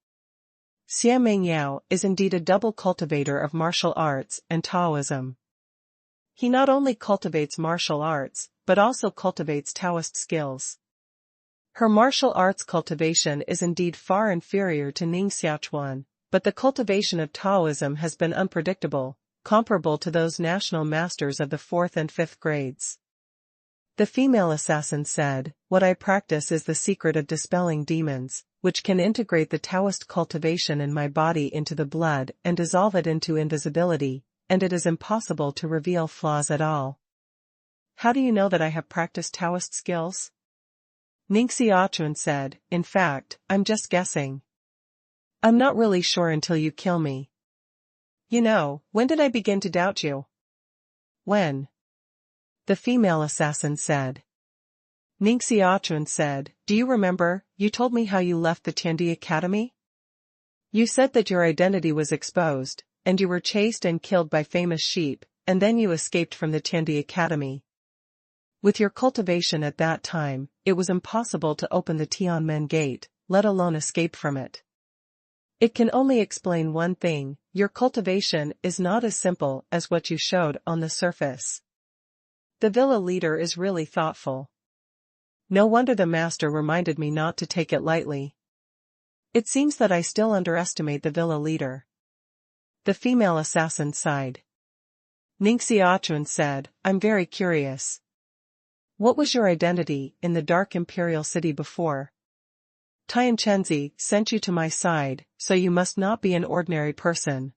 Xia Mengyao is indeed a double cultivator of martial arts and Taoism. He not only cultivates martial arts, but also cultivates Taoist skills. Her martial arts cultivation is indeed far inferior to Ning Xiaochuan, but the cultivation of Taoism has been unpredictable, comparable to those national masters of the 4th and 5th grades. The female assassin said, "What I practice is the secret of dispelling demons, which can integrate the Taoist cultivation in my body into the blood and dissolve it into invisibility, and it is impossible to reveal flaws at all." "How do you know that I have practiced Taoist skills?" Ning Xiaochuan said, "In fact, I'm just guessing. I'm not really sure until you kill me." "You know, when did I begin to doubt you?" "When?" the female assassin said. Ning Xiaochuan said, "Do you remember, you told me how you left the Tiandi Academy? You said that your identity was exposed, and you were chased and killed by famous sheep, and then you escaped from the Tiandi Academy. With your cultivation at that time, it was impossible to open the Tianmen gate, let alone escape from it. It can only explain one thing, your cultivation is not as simple as what you showed on the surface. The villa leader is really thoughtful. No wonder the master reminded me not to take it lightly. It seems that I still underestimate the villa leader." The female assassin sighed. Ning Xiaochuan said, "I'm very curious. What was your identity in the dark imperial city before? Tian Chenzi sent you to my side, so you must not be an ordinary person."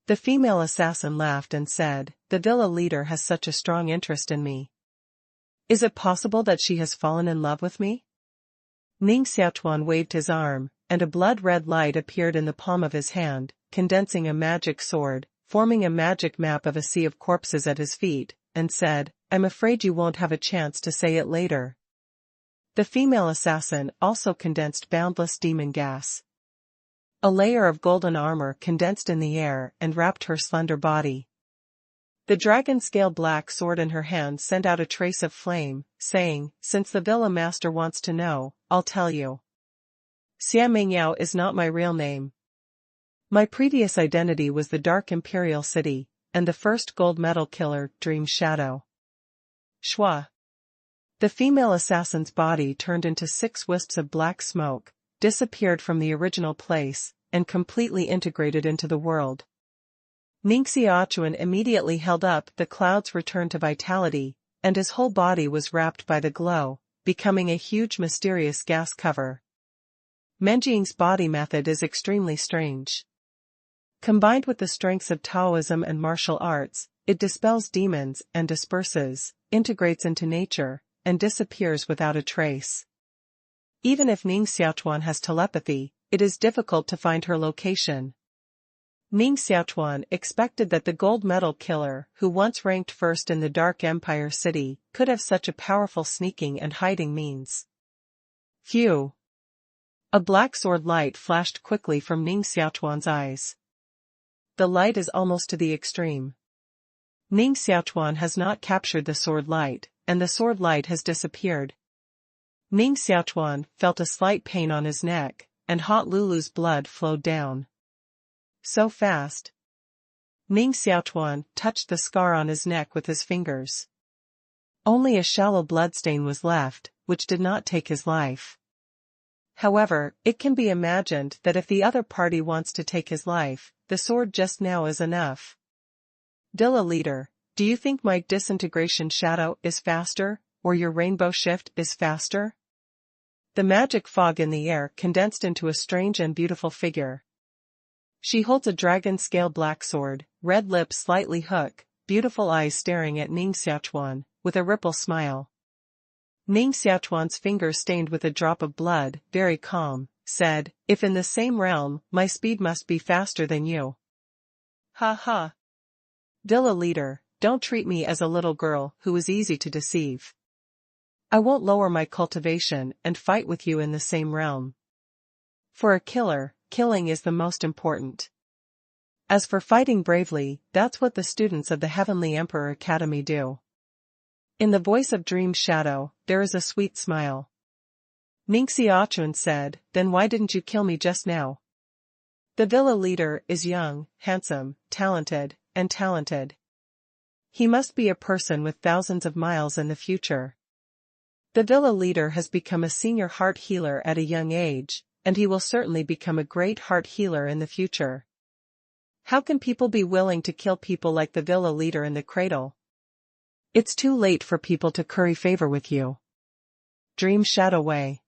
The female assassin laughed and said, "The villa leader has such a strong interest in me. Is it possible that she has fallen in love with me?" Ning Xiaochuan waved his arm, and a blood-red light appeared in the palm of his hand, condensing a magic sword, forming a magic map of a sea of corpses at his feet, and said, "I'm afraid you won't have a chance to say it later." The female assassin also condensed boundless demon gas. A layer of golden armor condensed in the air and wrapped her slender body. The dragon-scale black sword in her hand sent out a trace of flame, saying, "Since the villa master wants to know, I'll tell you. Xia Mengyao is not my real name. My previous identity was the Dark Imperial City, and the first gold medal killer, Dream Shadow." Shua. The female assassin's body turned into 6 wisps of black smoke, disappeared from the original place, and completely integrated into the world. Ning Xiaochuan immediately held up, the clouds returned to vitality, and his whole body was wrapped by the glow, becoming a huge mysterious gas cover. Menjing's body method is extremely strange. Combined with the strengths of Taoism and martial arts, it dispels demons and disperses, integrates into nature, and disappears without a trace. Even if Ning Xiaochuan has telepathy, it is difficult to find her location. Ning Xiaochuan expected that the gold medal killer, who once ranked first in the Dark Empire city, could have such a powerful sneaking and hiding means. Phew! A black sword light flashed quickly from Ning Xiaochuan's eyes. The light is almost to the extreme. Ning Xiaochuan has not captured the sword light, and the sword light has disappeared. Ning Xiaochuan felt a slight pain on his neck, and hot Lulu's blood flowed down. So fast. Ning Xiaochuan touched the scar on his neck with his fingers. Only a shallow bloodstain was left, which did not take his life. However, it can be imagined that if the other party wants to take his life, the sword just now is enough. Dilla leader, do you think my disintegration shadow is faster, or your rainbow shift is faster? The magic fog in the air condensed into a strange and beautiful figure. She holds a dragon-scale black sword, red lips slightly hook, beautiful eyes staring at Ning Xiaochuan, with a ripple smile. Ning Xiaochuan's finger stained with a drop of blood, very calm, said, "If in the same realm, my speed must be faster than you." Ha ha. Dilla leader, don't treat me as a little girl who is easy to deceive. I won't lower my cultivation and fight with you in the same realm. For a killer, killing is the most important. As for fighting bravely, that's what the students of the Heavenly Emperor Academy do. In the voice of Dream Shadow, there is a sweet smile. Ning Xiaochuan said, "Then why didn't you kill me just now?" The villa leader is young, handsome, talented. He must be a person with thousands of miles in the future. The villa leader has become a senior heart healer at a young age, and he will certainly become a great heart healer in the future. How can people be willing to kill people like the villa leader in the cradle? It's too late for people to curry favor with you. Dream Shadow Way.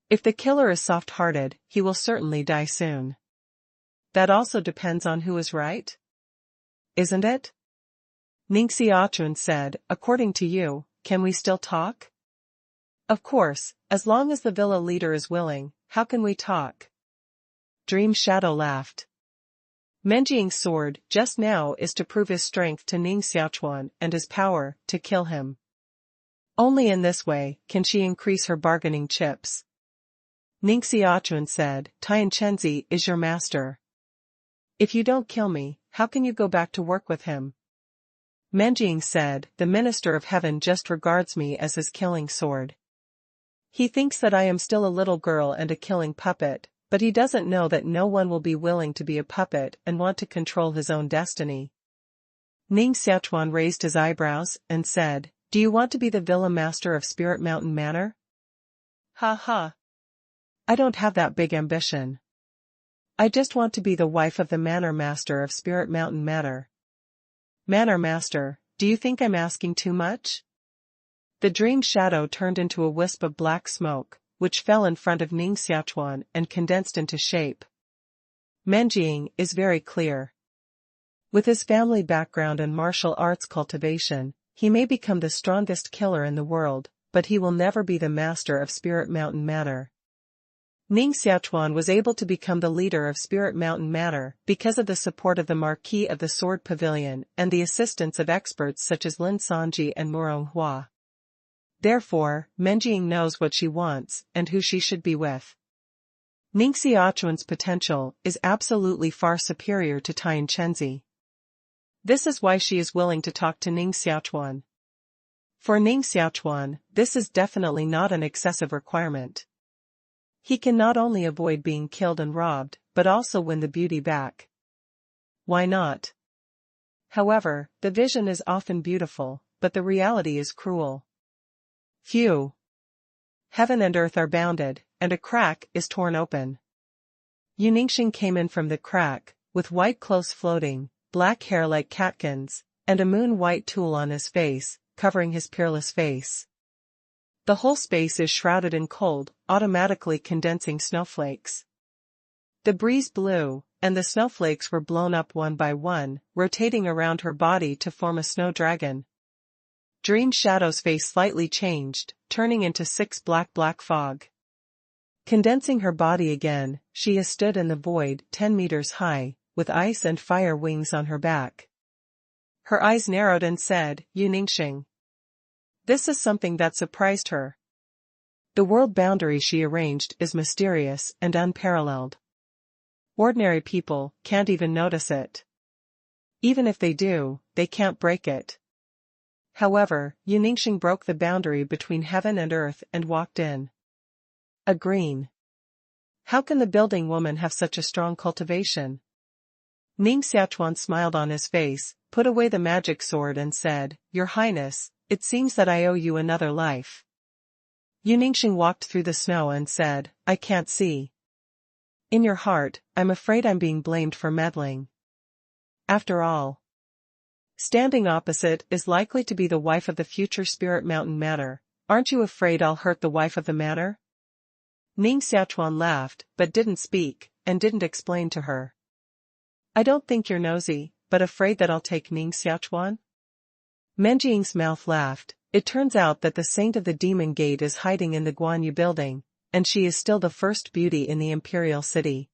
If the killer is soft-hearted, he will certainly die soon. That also depends on who is right? Isn't it? Ning Xiaochuan said, "According to you, can we still talk?" "Of course, as long as the villa leader is willing, how can we talk?" Dream Shadow laughed. Menjing's sword, just now, is to prove his strength to Ning Xiaochuan and his power, to kill him. Only in this way can she increase her bargaining chips. Ning Xiaochuan said, "Tian Chenzi is your master. If you don't kill me, how can you go back to work with him?" Menjing said, "The Minister of Heaven just regards me as his killing sword. He thinks that I am still a little girl and a killing puppet, but he doesn't know that no one will be willing to be a puppet and want to control his own destiny." Ning Xiaochuan raised his eyebrows and said, "Do you want to be the villa master of Spirit Mountain Manor?" Ha ha. I don't have that big ambition. I just want to be the wife of the manor master of Spirit Mountain Manor. Manor master, do you think I'm asking too much? The dream shadow turned into a wisp of black smoke, which fell in front of Ning Xiaochuan and condensed into shape. Menjing is very clear. With his family background and martial arts cultivation, he may become the strongest killer in the world, but he will never be the master of Spirit Mountain Manor. Ning Xiaochuan was able to become the leader of Spirit Mountain Manor because of the support of the Marquis of the Sword Pavilion and the assistance of experts such as Lin Sanji and Murong Hua. Therefore, Menjing knows what she wants and who she should be with. Ning Xiaochuan's potential is absolutely far superior to Tian Chenzi. This is why she is willing to talk to Ning Xiaochuan. For Ning Xiaochuan, this is definitely not an excessive requirement. He can not only avoid being killed and robbed, but also win the beauty back. Why not? However, the vision is often beautiful, but the reality is cruel. Phew! Heaven and earth are bounded, and a crack is torn open. Yu Ningxing came in from the crack, with white clothes floating, black hair like catkins, and a moon-white tulle on his face, covering his peerless face. The whole space is shrouded in cold, automatically condensing snowflakes. The breeze blew, and the snowflakes were blown up one by one, rotating around her body to form a snow dragon. Dream Shadow's face slightly changed, turning into 6 black fog. Condensing her body again, she stood in the void, 10 meters high, with ice and fire wings on her back. Her eyes narrowed and said, Ningxiang. This is something that surprised her. The world boundary she arranged is mysterious and unparalleled. Ordinary people can't even notice it. Even if they do, they can't break it. However, Ningxiang broke the boundary between heaven and earth and walked in. A green. How can the building woman have such a strong cultivation? Ning Xiaochuan smiled on his face, put away the magic sword and said, Your Highness, it seems that I owe you another life. Ningxiang walked through the snow and said, I can't see. In your heart, I'm afraid I'm being blamed for meddling. After all, standing opposite is likely to be the wife of the future spirit mountain matter. Aren't you afraid I'll hurt the wife of the matter? Ning Xiaochuan laughed, but didn't speak, and didn't explain to her. I don't think you're nosy, but afraid that I'll take Ning Xiaochuan? Menjiang's mouth laughed. It turns out that the Saint of the Demon Gate is hiding in the Guanyu building, and she is still the first beauty in the Imperial City.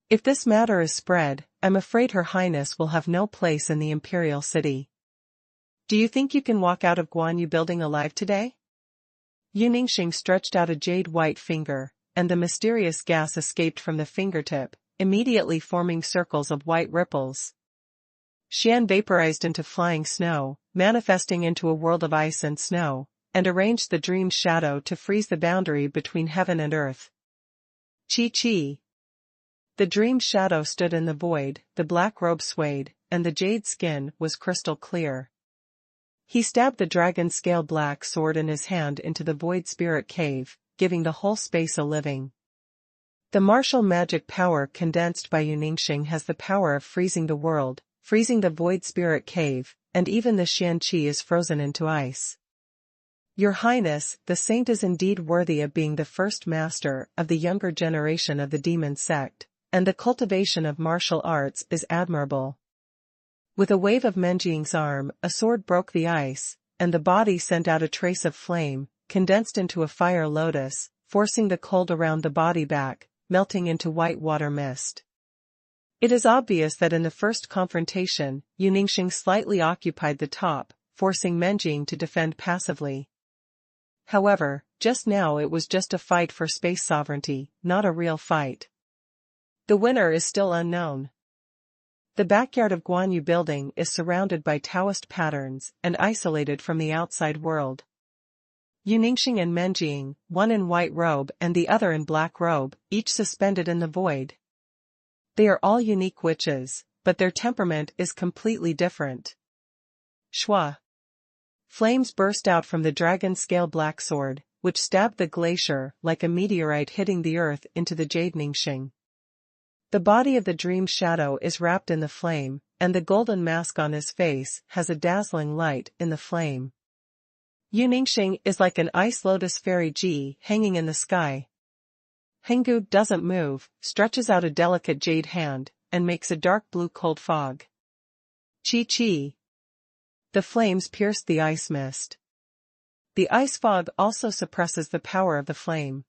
If this matter is spread, I'm afraid Her Highness will have no place in the Imperial City. Do you think you can walk out of Guanyu building alive today? Ningxiang stretched out a jade-white finger, and the mysterious gas escaped from the fingertip, immediately forming circles of white ripples. Xian vaporized into flying snow, manifesting into a world of ice and snow, and arranged the dream shadow to freeze the boundary between heaven and earth. Chi. The dream shadow stood in the void, the black robe swayed, and the jade skin was crystal clear. He stabbed the dragon-scale black sword in his hand into the void spirit cave, giving the whole space a living. The martial magic power condensed by Ningxiang has the power of freezing the world, freezing the void spirit cave, and even the Xian Qi is frozen into ice. Your Highness, the saint is indeed worthy of being the first master of the younger generation of the demon sect, and the cultivation of martial arts is admirable. With a wave of Menjiang's arm, a sword broke the ice, and the body sent out a trace of flame, condensed into a fire lotus, forcing the cold around the body back, melting into white water mist. It is obvious that in the first confrontation, Ningxiang slightly occupied the top, forcing Menjiang to defend passively. However, just now it was just a fight for space sovereignty, not a real fight. The winner is still unknown. The backyard of Guanyu building is surrounded by Taoist patterns and isolated from the outside world. Ningxiang and Menjiang, one in white robe and the other in black robe, each suspended in the void. They are all unique witches, but their temperament is completely different. Shua. Flames burst out from the dragon-scale black sword, which stabbed the glacier like a meteorite hitting the earth into the jade Ningxiang. The body of the dream shadow is wrapped in the flame, and the golden mask on his face has a dazzling light in the flame. Ningxiang is like an ice lotus fairy Ji hanging in the sky. Henggu doesn't move, stretches out a delicate jade hand, and makes a dark blue cold fog. Chi. The flames pierced the ice mist. The ice fog also suppresses the power of the flame.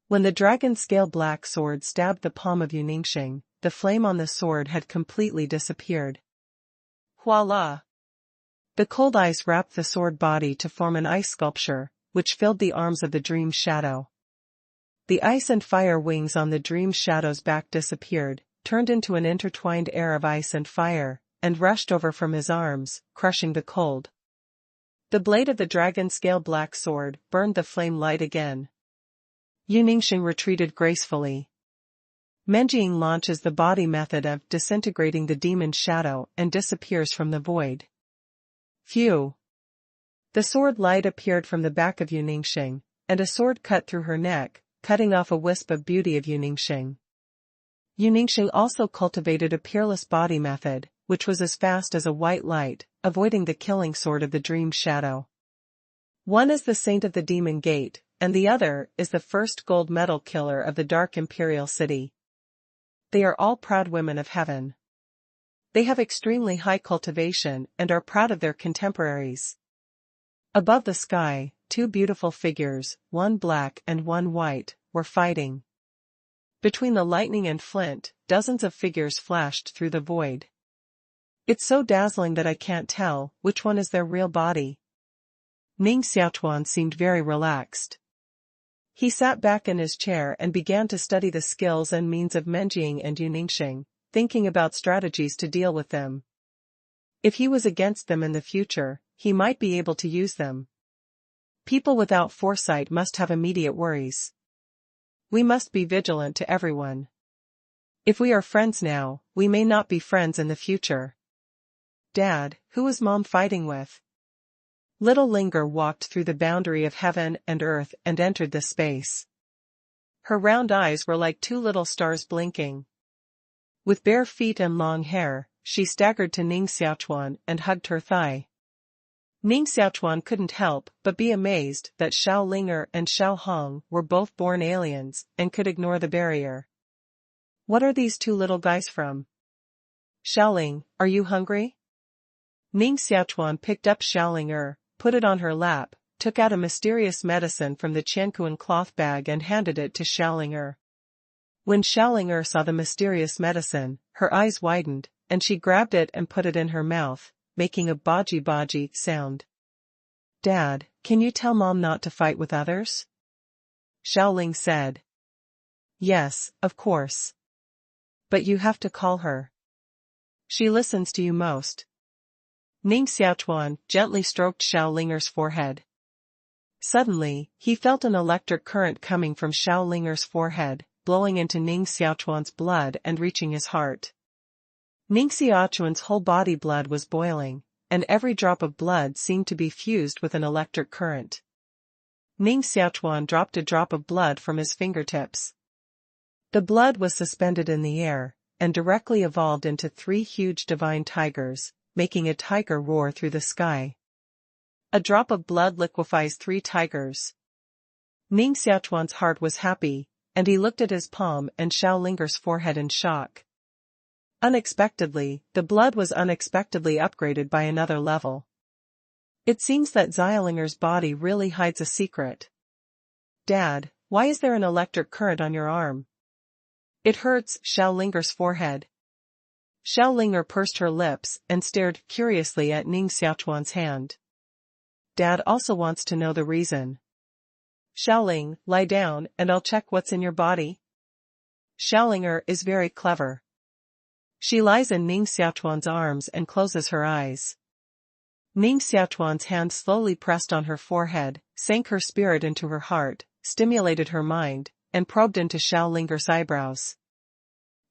When the dragon-scale black sword stabbed the palm of Ningxiang, the flame on the sword had completely disappeared. Voila! The cold ice wrapped the sword body to form an ice sculpture, which filled the arms of the dream shadow. The ice and fire wings on the dream shadow's back disappeared, turned into an intertwined air of ice and fire, and rushed over from his arms, crushing the cold. The blade of the dragon-scale black sword burned the flame light again. Ningxiang retreated gracefully. Menjiang launches the body method of disintegrating the demon shadow and disappears from the void. Phew! The sword light appeared from the back of Ningxiang, and a sword cut through her neck, cutting off a wisp of beauty of Ningxiang. Ningxiang also cultivated a peerless body method, which was as fast as a white light, avoiding the killing sword of the dream shadow. One is the saint of the demon gate, and the other is the first gold medal killer of the dark imperial city. They are all proud women of heaven. They have extremely high cultivation and are proud of their contemporaries. Above the sky, two beautiful figures, one black and one white, were fighting. Between the lightning and flint, dozens of figures flashed through the void. It's so dazzling that I can't tell which one is their real body. Ning Xiaochuan seemed very relaxed. He sat back in his chair and began to study the skills and means of Menjing and Yuningxing, thinking about strategies to deal with them. If he was against them in the future, he might be able to use them. People without foresight must have immediate worries. We must be vigilant to everyone. If we are friends now, we may not be friends in the future. Dad, who is Mom fighting with? Little Linger walked through the boundary of heaven and earth and entered the space. Her round eyes were like two little stars blinking. With bare feet and long hair, she staggered to Ning Xiaochuan and hugged her thigh. Ning Xiaochuan couldn't help but be amazed that Xiao Linger and Xiao Hong were both born aliens and could ignore the barrier. What are these two little guys from? Xiaoling, are you hungry? Ning Xiaochuan picked up Xiaolinger, put it on her lap, took out a mysterious medicine from the Qiankuan cloth bag and handed it to Xiaolinger. When Xiaolinger saw the mysterious medicine, her eyes widened, and she grabbed it and put it in her mouth, making a baji sound. Dad, can you tell Mom not to fight with others? Xiaoling said. Yes, of course. But you have to call her. She listens to you most. Ning Xiaochuan gently stroked Xiaolinger's forehead. Suddenly, he felt an electric current coming from Xiaolinger's forehead, blowing into Ning Xiaochuan's blood and reaching his heart. Ning Xiaochuan's whole body blood was boiling, and every drop of blood seemed to be fused with an electric current. Ning Xiaochuan dropped a drop of blood from his fingertips. The blood was suspended in the air, and directly evolved into 3 huge divine tigers, making a tiger roar through the sky. A drop of blood liquefies 3 tigers. Ning Xiaochuan's heart was happy, and he looked at his palm and Xiaolinger's forehead in shock. Unexpectedly, the blood was unexpectedly upgraded by another level. It seems that Xiaolinger's body really hides a secret. Dad, why is there an electric current on your arm? It hurts, Xiaolinger's forehead. Xiaolinger pursed her lips and stared curiously at Ning Xiaochuan's hand. Dad also wants to know the reason. Xiaoling, lie down and I'll check what's in your body. Xiaolinger is very clever. She lies in Ning Xiaochuan's arms and closes her eyes. Ning Xiaochuan's hand slowly pressed on her forehead, sank her spirit into her heart, stimulated her mind, and probed into Xiaolinger's eyebrows.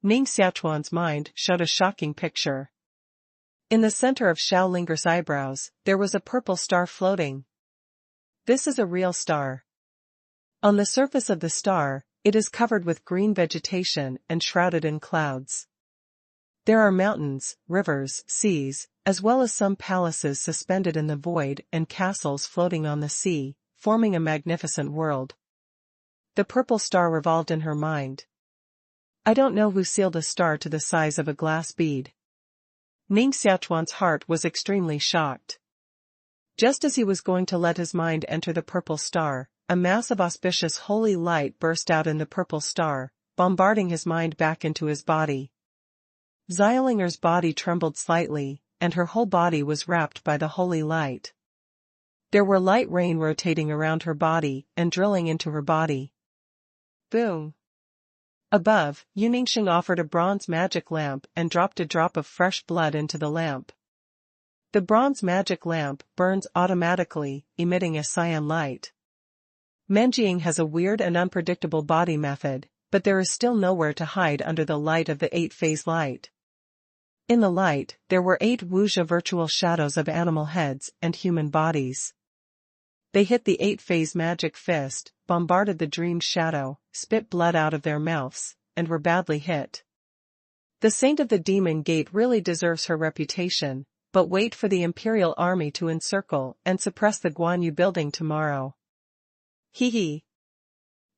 Ning Xiaochuan's mind showed a shocking picture. In the center of Xiaolinger's eyebrows, there was a purple star floating. This is a real star. On the surface of the star, it is covered with green vegetation and shrouded in clouds. There are mountains, rivers, seas, as well as some palaces suspended in the void and castles floating on the sea, forming a magnificent world. The purple star revolved in her mind. I don't know who sealed a star to the size of a glass bead. Ning Xiaochuan's heart was extremely shocked. Just as he was going to let his mind enter the purple star, a mass of auspicious holy light burst out in the purple star, bombarding his mind back into his body. Xiaolinger's body trembled slightly, and her whole body was wrapped by the holy light. There were light rain rotating around her body and drilling into her body. Boom! Above, Yuningxing offered a bronze magic lamp and dropped a drop of fresh blood into the lamp. The bronze magic lamp burns automatically, emitting a cyan light. Menjing has a weird and unpredictable body method, but there is still nowhere to hide under the light of the 8-phase light. In the light, there were 8 wuxia virtual shadows of animal heads and human bodies. They hit the 8-phase magic fist, bombarded the dreamed shadow, spit blood out of their mouths, and were badly hit. The saint of the demon gate really deserves her reputation, but wait for the Imperial Army to encircle and suppress the Guanyu building tomorrow. Hee hee.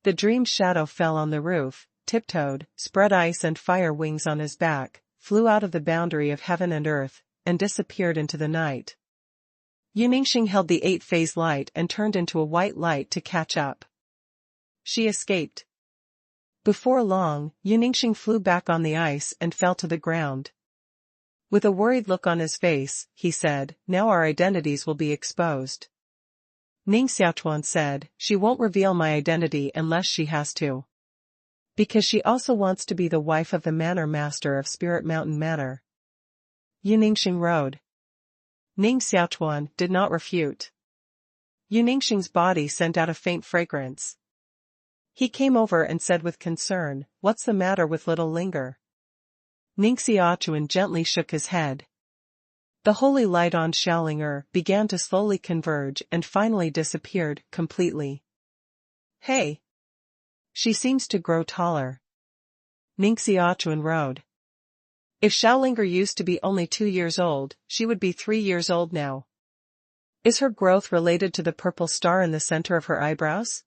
The dream's shadow fell on the roof, tiptoed, spread ice and fire wings on his back, flew out of the boundary of heaven and earth, and disappeared into the night. Yu Ningxing held the 8-phase light and turned into a white light to catch up. She escaped. Before long, Yu Ningxing flew back on the ice and fell to the ground. With a worried look on his face, he said, "Now our identities will be exposed." Ning Xiaochuan said, "She won't reveal my identity unless she has to. Because she also wants to be the wife of the Manor Master of Spirit Mountain Manor." Yu Ningxing rode. Ning Xiaochuan did not refute. Yu Ningxing's body sent out a faint fragrance. He came over and said with concern, "What's the matter with little Linger?" Ning Xiaochuan gently shook his head. The holy light on Xiaolinger began to slowly converge and finally disappeared completely. "Hey! She seems to grow taller." Ning Xiaochuan rode. If Xiaolinger used to be only 2 years old, she would be 3 years old now. Is her growth related to the purple star in the center of her eyebrows?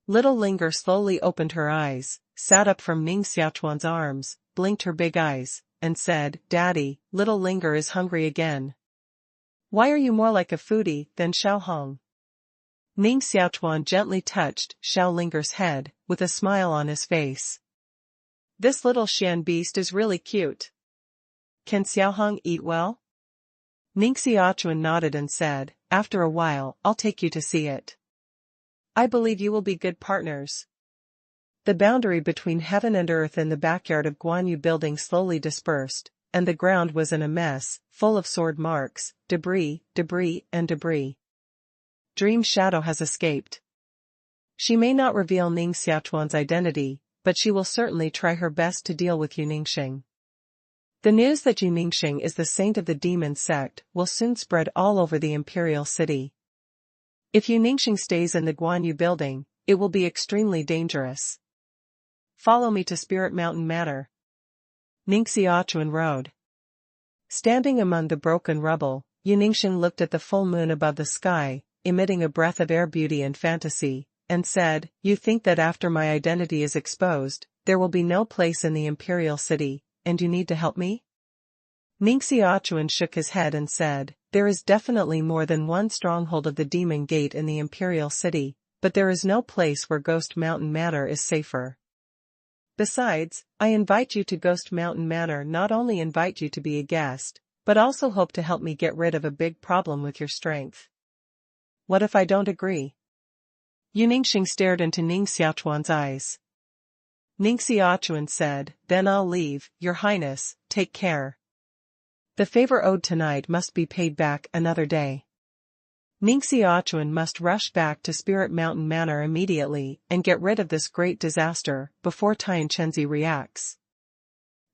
Little Linger slowly opened her eyes, sat up from Ning Xiaochuan's arms, blinked her big eyes, and said, "Daddy, little Linger is hungry again. Why are you more like a foodie than Xiaohong?" Ning Xiaochuan gently touched Xiaolinger's head, with a smile on his face. "This little Xian beast is really cute. Can Xiaohong eat well?" Ning Xiaochuan nodded and said, "After a while, I'll take you to see it. I believe you will be good partners." The boundary between heaven and earth in the backyard of Guanyu building slowly dispersed, and the ground was in a mess, full of sword marks, debris, and debris. Dream Shadow has escaped. She may not reveal Ning Xiaochuan's identity, but she will certainly try her best to deal with Yu Ningxing. The news that Yu Ningxing is the saint of the demon sect will soon spread all over the Imperial City. If Yu Ningxing stays in the Guanyu building, it will be extremely dangerous. Follow me to Spirit Mountain Manor. Ning Xiaochuan rode. Standing among the broken rubble, Yu Ningxing looked at the full moon above the sky, emitting a breath of air beauty and fantasy, and said, "You think that after my identity is exposed, there will be no place in the Imperial City, and you need to help me?" Ning Xiaochuan shook his head and said, "There is definitely more than one stronghold of the Demon Gate in the Imperial City, but there is no place where Ghost Mountain Manor is safer. Besides, I invite you to Ghost Mountain Manor, not only invite you to be a guest, but also hope to help me get rid of a big problem with your strength. What if I don't agree?" Yu Ningxing stared into Ning Xiaochuan's eyes. Ning Xiaochuan said, "Then I'll leave, Your Highness, take care. The favor owed tonight must be paid back another day." Ning Xiaochuan must rush back to Spirit Mountain Manor immediately and get rid of this great disaster before Tian Chenzi reacts.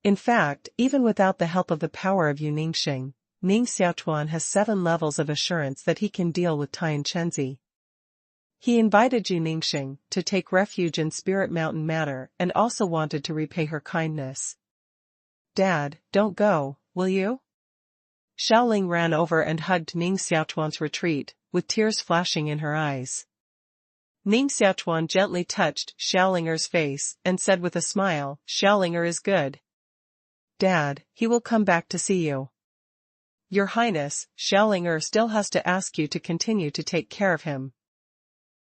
In fact, even without the help of the power of Yu Ningxing, Ning Xiaochuan has 7 levels of assurance that he can deal with Tian Chenzi. He invited Yu Ningxing to take refuge in Spirit Mountain Manor and also wanted to repay her kindness. "Dad, don't go, will you?" Xiaoling ran over and hugged Ning Xiaochuan's retreat, with tears flashing in her eyes. Ning Xiaochuan gently touched Xiaolinger's face and said with a smile, "Xiaolinger is good. Dad, he will come back to see you. Your Highness, Xiaolinger still has to ask you to continue to take care of him."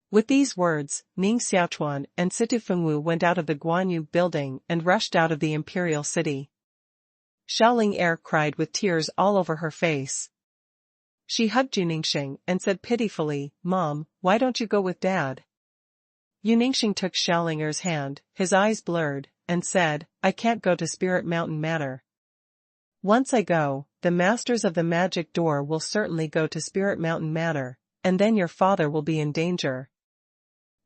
With these words, Ning Xiaochuan and Situ Fengwu went out of the Guanyu building and rushed out of the Imperial City. Xiaoling cried with tears all over her face. She hugged Yu Ningxing and said pitifully, "Mom, why don't you go with Dad?" Yu Ningxing took Xiaolinger's hand, his eyes blurred, and said, "I can't go to Spirit Mountain Manor. Once I go, the Masters of the Magic Door will certainly go to Spirit Mountain Manor, and then your father will be in danger."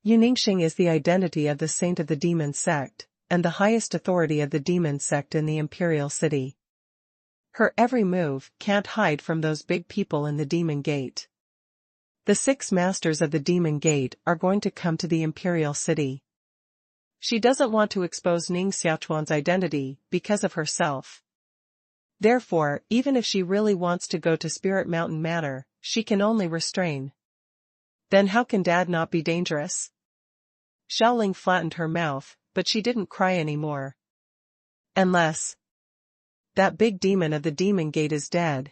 Yu Ningxing is the identity of the Saint of the Demon Sect, and the highest authority of the Demon Sect in the Imperial City. Her every move can't hide from those big people in the Demon Gate. The 6 Masters of the Demon Gate are going to come to the Imperial City. She doesn't want to expose Ning Xiaochuan's identity because of herself. Therefore, even if she really wants to go to Spirit Mountain Manor, she can only restrain. Then how can Dad not be dangerous? Xiaoling flattened her mouth, but she didn't cry anymore. Unless that big demon of the demon gate is dead.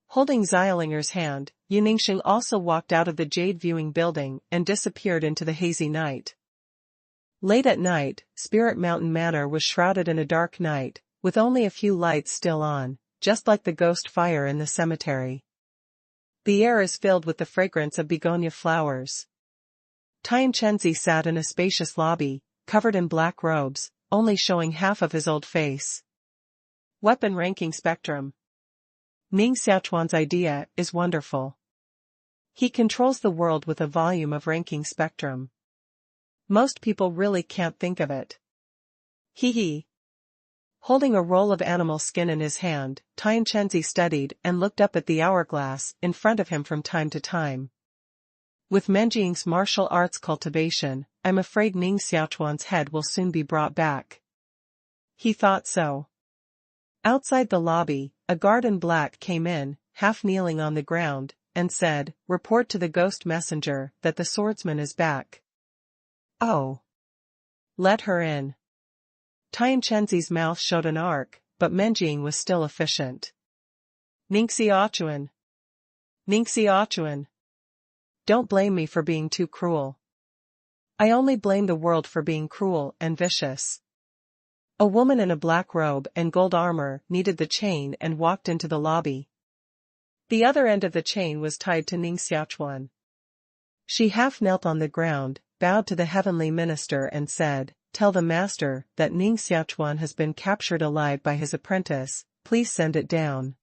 Holding Xialinger's hand, Ningxiang also walked out of the jade viewing building and disappeared into the hazy night. Late at night, Spirit Mountain Manor was shrouded in a dark night, with only a few lights still on, just like the ghost fire in the cemetery. The air is filled with the fragrance of begonia flowers. Tian Chenzi sat in a spacious lobby, covered in black robes, only showing half of his old face. Weapon ranking spectrum. Ning Xiaochuan's idea is wonderful. He controls the world with a volume of ranking spectrum. Most people really can't think of it. Hee hee. Holding a roll of animal skin in his hand, Tian Chenzi studied and looked up at the hourglass in front of him from time to time. With Menjing's martial arts cultivation, I'm afraid Ning Xiaochuan's head will soon be brought back. He thought so. Outside the lobby, a guard in black came in, half kneeling on the ground, and said, "Report to the ghost messenger that the swordsman is back." Oh. Let her in. Tian Chenzi's mouth showed an arc, but Menjing was still efficient. Ning Xiaochuan. Ning Xiaochuan. Don't blame me for being too cruel. I only blame the world for being cruel and vicious. A woman in a black robe and gold armor needed the chain and walked into the lobby. The other end of the chain was tied to Ning Xiaochuan. She half knelt on the ground, bowed to the heavenly minister and said, "Tell the master that Ning Xiaochuan has been captured alive by his apprentice, please send it down."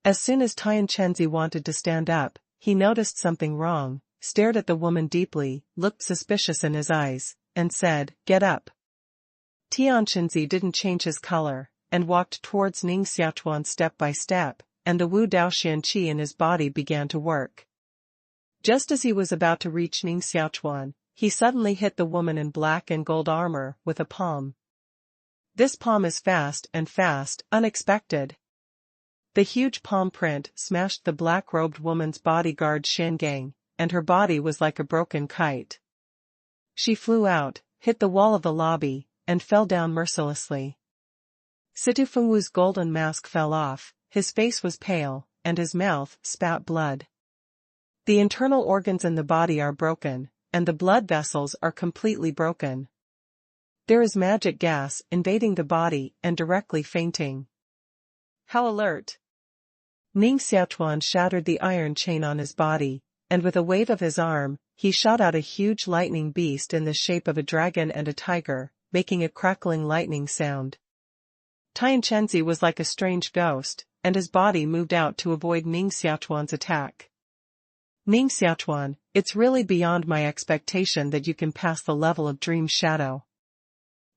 As soon as Tian Chenzi wanted to stand up, he noticed something wrong, stared at the woman deeply, looked suspicious in his eyes, and said, "Get up." Tian Chenzi didn't change his color, and walked towards Ning Xiaochuan step by step, and the Wu Daoxian qi in his body began to work. Just as he was about to reach Ning Xiaochuan, he suddenly hit the woman in black and gold armor with a palm. This palm is fast, unexpected. The huge palm print smashed the black-robed woman's bodyguard Shangang, and her body was like a broken kite. She flew out, hit the wall of the lobby, and fell down mercilessly. Situ Fengwu's golden mask fell off, his face was pale, and his mouth spat blood. The internal organs in the body are broken, and the blood vessels are completely broken. There is magic gas invading the body and directly fainting. How alert! Ning Xiaochuan shattered the iron chain on his body, and with a wave of his arm, he shot out a huge lightning beast in the shape of a dragon and a tiger, making a crackling lightning sound. Tian Chenzi was like a strange ghost, and his body moved out to avoid Ning Xiaochuan's attack. Ning Xiaochuan, it's really beyond my expectation that you can pass the level of dream shadow.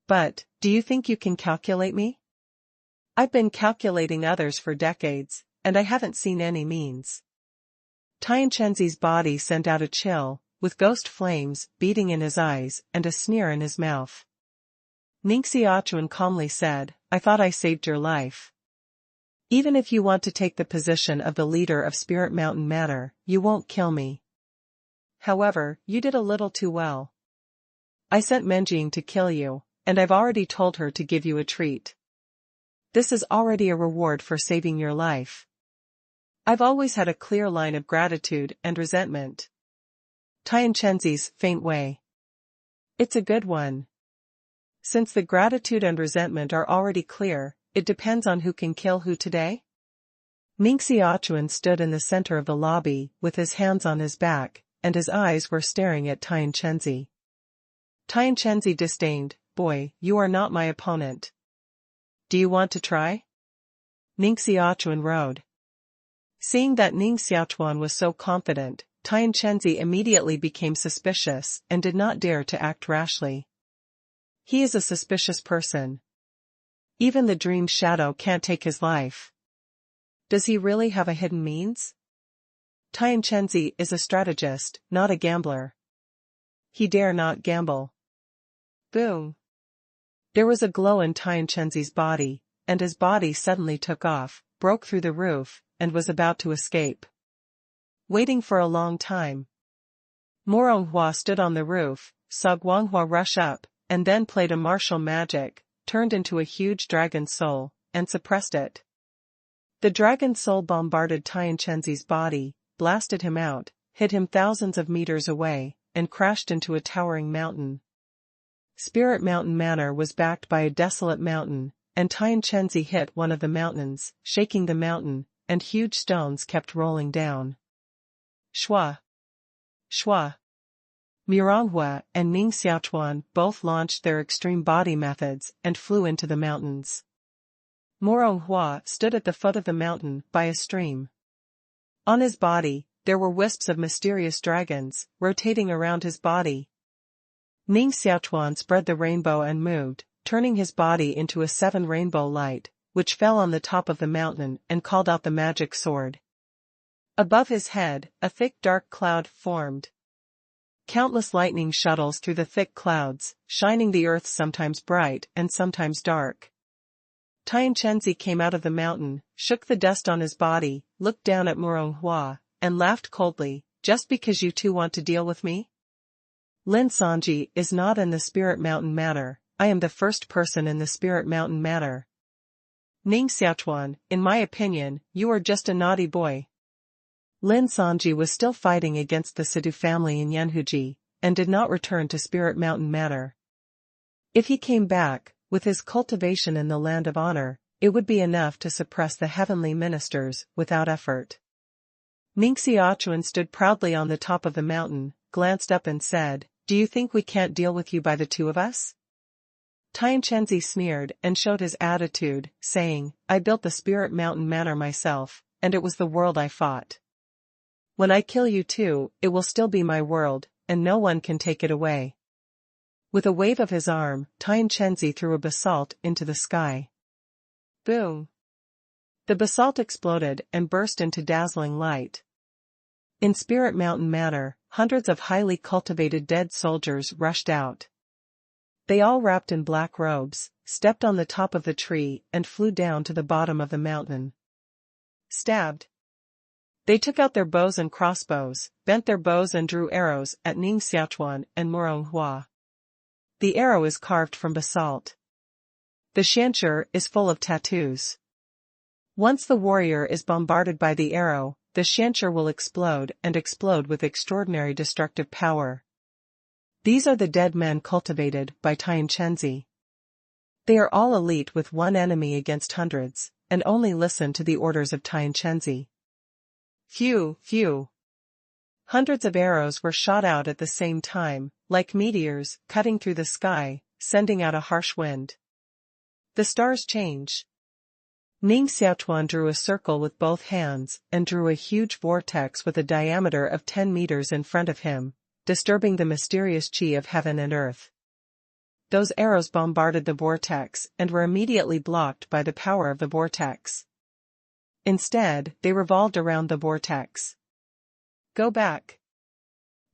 But, do you think you can calculate me? I've been calculating others for decades, and I haven't seen any means. Tian Chenzi's body sent out a chill, with ghost flames beating in his eyes and a sneer in his mouth. Ning Xiaochuan calmly said, "I thought I saved your life. Even if you want to take the position of the leader of Spirit Mountain Manor, you won't kill me. However, you did a little too well. I sent Menjing to kill you, and I've already told her to give you a treat. This is already a reward for saving your life. I've always had a clear line of gratitude and resentment." Tian Chenzi's faint way. It's a good one. Since the gratitude and resentment are already clear, it depends on who can kill who today? Ning Xiaochuan stood in the center of the lobby, with his hands on his back, and his eyes were staring at Tian Chenzi. Tian Chenzi disdained, "Boy, you are not my opponent. Do you want to try?" Ning Xiaochuan rode. Seeing that Ning Xiaochuan was so confident, Tian Chenzi immediately became suspicious and did not dare to act rashly. He is a suspicious person. Even the dream shadow can't take his life. Does he really have a hidden means? Tian Chenzi is a strategist, not a gambler. He dare not gamble. Boom. There was a glow in Tian Chenzi's body, and his body suddenly took off, broke through the roof, and was about to escape. Waiting for a long time. Moronghua stood on the roof, saw Guanghua rush up, and then played a martial magic, turned into a huge dragon soul, and suppressed it. The dragon soul bombarded Tianchenzi's body, blasted him out, hit him thousands of meters away, and crashed into a towering mountain. Spirit Mountain Manor was backed by a desolate mountain, and Tianchenzi hit one of the mountains, shaking the mountain, and huge stones kept rolling down. Shua! Shua! Moronghua and Ning Xiaochuan both launched their extreme body methods and flew into the mountains. Moronghua stood at the foot of the mountain by a stream. On his body, there were wisps of mysterious dragons, rotating around his body. Ning Xiaochuan spread the rainbow and moved, turning his body into a 7-rainbow light, which fell on the top of the mountain and called out the magic sword. Above his head, a thick dark cloud formed. Countless lightning shuttles through the thick clouds, shining the earth sometimes bright and sometimes dark. Tianchenzi came out of the mountain, shook the dust on his body, looked down at Moronghua, and laughed coldly, "Just because you two want to deal with me? Lin Sanji is not in the Spirit Mountain Manor, I am the first person in the Spirit Mountain Manor. Ning Xiaochuan, in my opinion, you are just a naughty boy." Lin Sanji was still fighting against the Sidu family in Yanhuji, and did not return to Spirit Mountain Manor. If he came back, with his cultivation in the Land of Honor, it would be enough to suppress the heavenly ministers, without effort. Ning Xiaochuan stood proudly on the top of the mountain, glanced up and said, "Do you think we can't deal with you by the two of us?" Tianchenzi sneered and showed his attitude, saying, "I built the Spirit Mountain Manor myself, and it was the world I fought. When I kill you too, it will still be my world, and no one can take it away." With a wave of his arm, Tianchenzi threw a basalt into the sky. Boom! The basalt exploded and burst into dazzling light. In Spirit Mountain Manor, hundreds of highly cultivated dead soldiers rushed out. They all wrapped in black robes, stepped on the top of the tree and flew down to the bottom of the mountain. Stabbed. They took out their bows and crossbows, bent their bows and drew arrows at Ning Xiaochuan and Moronghua. The arrow is carved from basalt. The xianxue is full of tattoos. Once the warrior is bombarded by the arrow, the xianxue will explode and explode with extraordinary destructive power. These are the dead men cultivated by Tianchenzi. They are all elite with one enemy against hundreds, and only listen to the orders of Tianchenzi. Phew, phew. Hundreds of arrows were shot out at the same time, like meteors, cutting through the sky, sending out a harsh wind. The stars change. Ning Xiaochuan drew a circle with both hands and drew a huge vortex with a diameter of 10 meters in front of him, disturbing the mysterious qi of heaven and earth. Those arrows bombarded the vortex and were immediately blocked by the power of the vortex. Instead, they revolved around the vortex. Go back.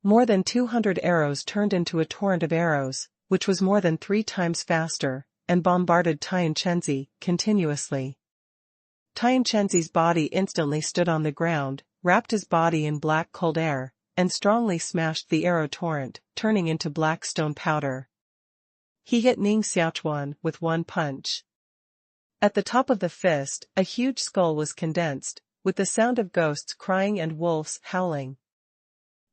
More than 200 arrows turned into a torrent of arrows, which was more than 3 times faster, and bombarded Tianchenzi continuously. Tianchenzi's body instantly stood on the ground, wrapped his body in black cold air, and strongly smashed the arrow torrent, turning into black stone powder. He hit Ning Xiaochuan with one punch. At the top of the fist, a huge skull was condensed, with the sound of ghosts crying and wolves howling.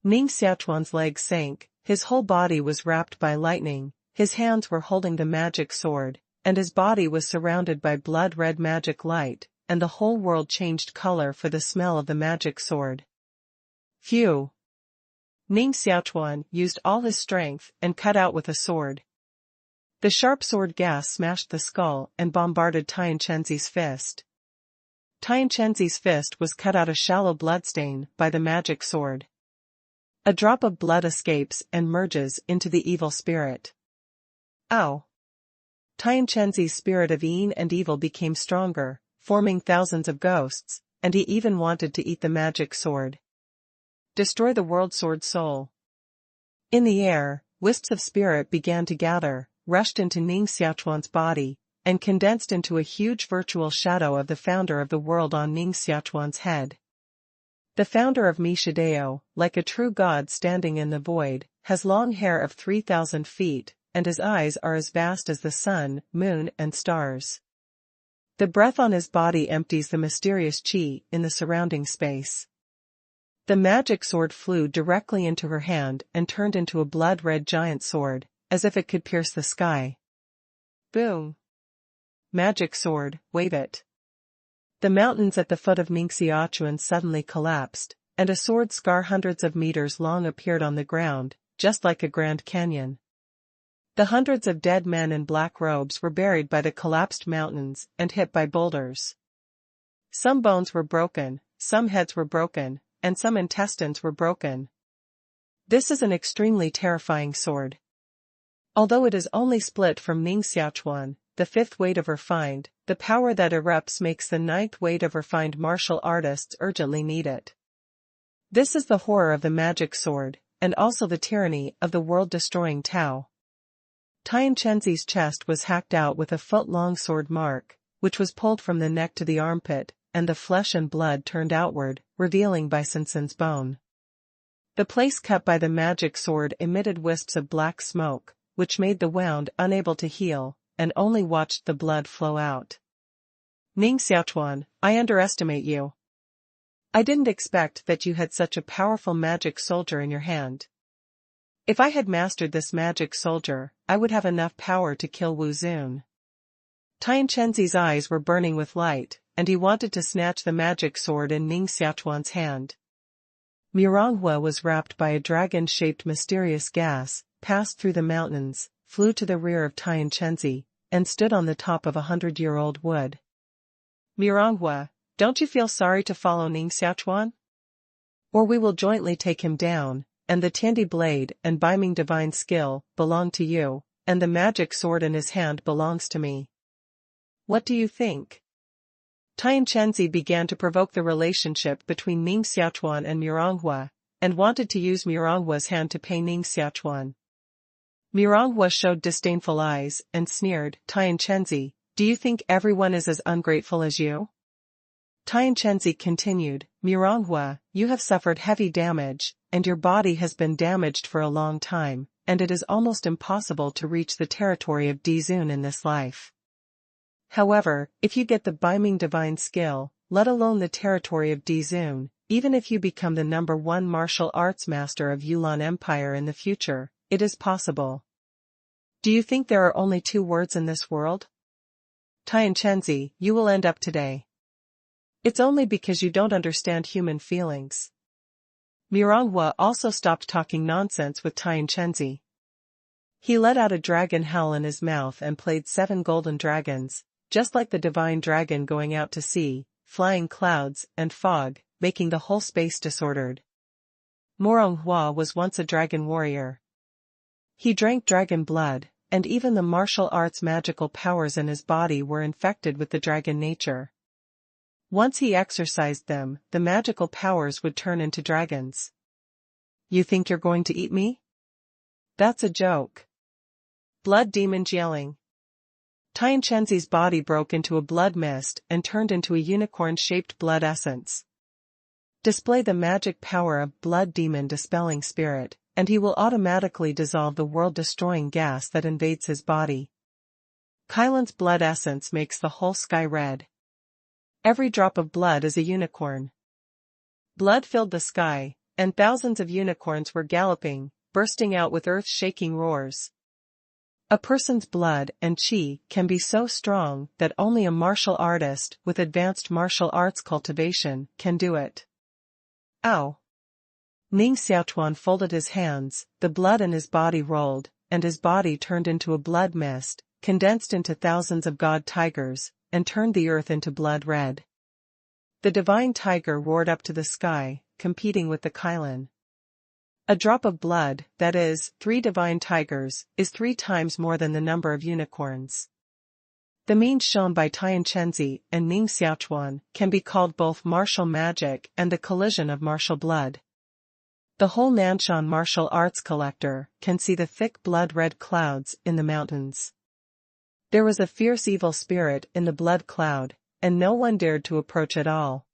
Ning Xiaochuan's legs sank, his whole body was wrapped by lightning, his hands were holding the magic sword, and his body was surrounded by blood-red magic light, and the whole world changed color for the smell of the magic sword. Phew! Ning Xiaochuan used all his strength and cut out with a sword. The sharp sword gas smashed the skull and bombarded Tianchenzi's fist. Tianchenzi's fist was cut out a shallow bloodstain by the magic sword. A drop of blood escapes and merges into the evil spirit. Ow! Tianchenzi's spirit of yin and evil became stronger, forming thousands of ghosts, and he even wanted to eat the magic sword. Destroy the world sword soul. In the air, wisps of spirit began to gather, rushed into Ning Xiaochuan's body, and condensed into a huge virtual shadow of the founder of the world on Ning Xiaochuan's head. The founder of Mishidao, like a true god standing in the void, has long hair of 3,000 feet, and his eyes are as vast as the sun, moon, and stars. The breath on his body empties the mysterious qi in the surrounding space. The magic sword flew directly into her hand and turned into a blood-red giant sword, as if it could pierce the sky. Boom! Magic sword, wave it. The mountains at the foot of Ning Xiaochuan suddenly collapsed, and a sword scar hundreds of meters long appeared on the ground, just like a Grand Canyon. The hundreds of dead men in black robes were buried by the collapsed mountains and hit by boulders. Some bones were broken, some heads were broken, and some intestines were broken. This is an extremely terrifying sword. Although it is only split from Ning Xiaochuan, the fifth weight of refined, the power that erupts makes the ninth weight of refined martial artists urgently need it. This is the horror of the magic sword, and also the tyranny of the world-destroying Tao. Tian Chenzi's chest was hacked out with a foot-long sword mark, which was pulled from the neck to the armpit, and the flesh and blood turned outward, revealing Bisonson's bone. The place cut by the magic sword emitted wisps of black smoke, which made the wound unable to heal, and only watched the blood flow out. Ning Xiaochuan, I underestimate you. I didn't expect that you had such a powerful magic soldier in your hand. If I had mastered this magic soldier, I would have enough power to kill Wu Zun. Tian Chenzi's eyes were burning with light, and he wanted to snatch the magic sword in Ning Xiaochuan's hand. Miranghua was wrapped by a dragon-shaped mysterious gas, passed through the mountains, flew to the rear of Tian Chenzi, and stood on the top of 100-year-old wood. Miranghua, don't you feel sorry to follow Ning Xiaochuan? Or we will jointly take him down, and the Tiandi blade and Biming divine skill belong to you, and the magic sword in his hand belongs to me. What do you think? Tian Chenzi began to provoke the relationship between Ning Xiaochuan and Miranghua, and wanted to use Miranghua's hand to pay Ning Xiaochuan. Miranghua showed disdainful eyes and sneered, Tian Chenzi, do you think everyone is as ungrateful as you? Tian Chenzi continued, Miranghua, you have suffered heavy damage, and your body has been damaged for a long time, and it is almost impossible to reach the territory of Dizun in this life. However, if you get the Biming divine skill, let alone the territory of Dizun, even if you become the #1 martial arts master of Yulan Empire in the future, it is possible. Do you think there are only 2 words in this world? Tian Chenzi, you will end up today. It's only because you don't understand human feelings. Miranghua also stopped talking nonsense with Tian Chenzi. He let out a dragon howl in his mouth and played 7 golden dragons, just like the divine dragon going out to sea, flying clouds and fog, making the whole space disordered. Miranghua was once a dragon warrior. He drank dragon blood, and even the martial arts magical powers in his body were infected with the dragon nature. Once he exercised them, the magical powers would turn into dragons. You think you're going to eat me? That's a joke. Blood demons yelling. Tian Chenzi's body broke into a blood mist and turned into a unicorn-shaped blood essence. Display the magic power of blood demon dispelling spirit, and he will automatically dissolve the world-destroying gas that invades his body. Kylan's blood essence makes the whole sky red. Every drop of blood is a unicorn. Blood filled the sky, and thousands of unicorns were galloping, bursting out with earth-shaking roars. A person's blood and qi can be so strong that only a martial artist with advanced martial arts cultivation can do it. Ow! Ning Xiaochuan folded his hands, the blood in his body rolled, and his body turned into a blood mist, condensed into thousands of god tigers, and turned the earth into blood red. The divine tiger roared up to the sky, competing with the Kylan. A drop of blood, that is, 3 divine tigers, is 3 times more than the number of unicorns. The means shown by Tian Chenzi and Ning Xiaochuan can be called both martial magic and the collision of martial blood. The whole Nanshan martial arts collector can see the thick blood-red clouds in the mountains. There was a fierce evil spirit in the blood cloud, and no one dared to approach at all.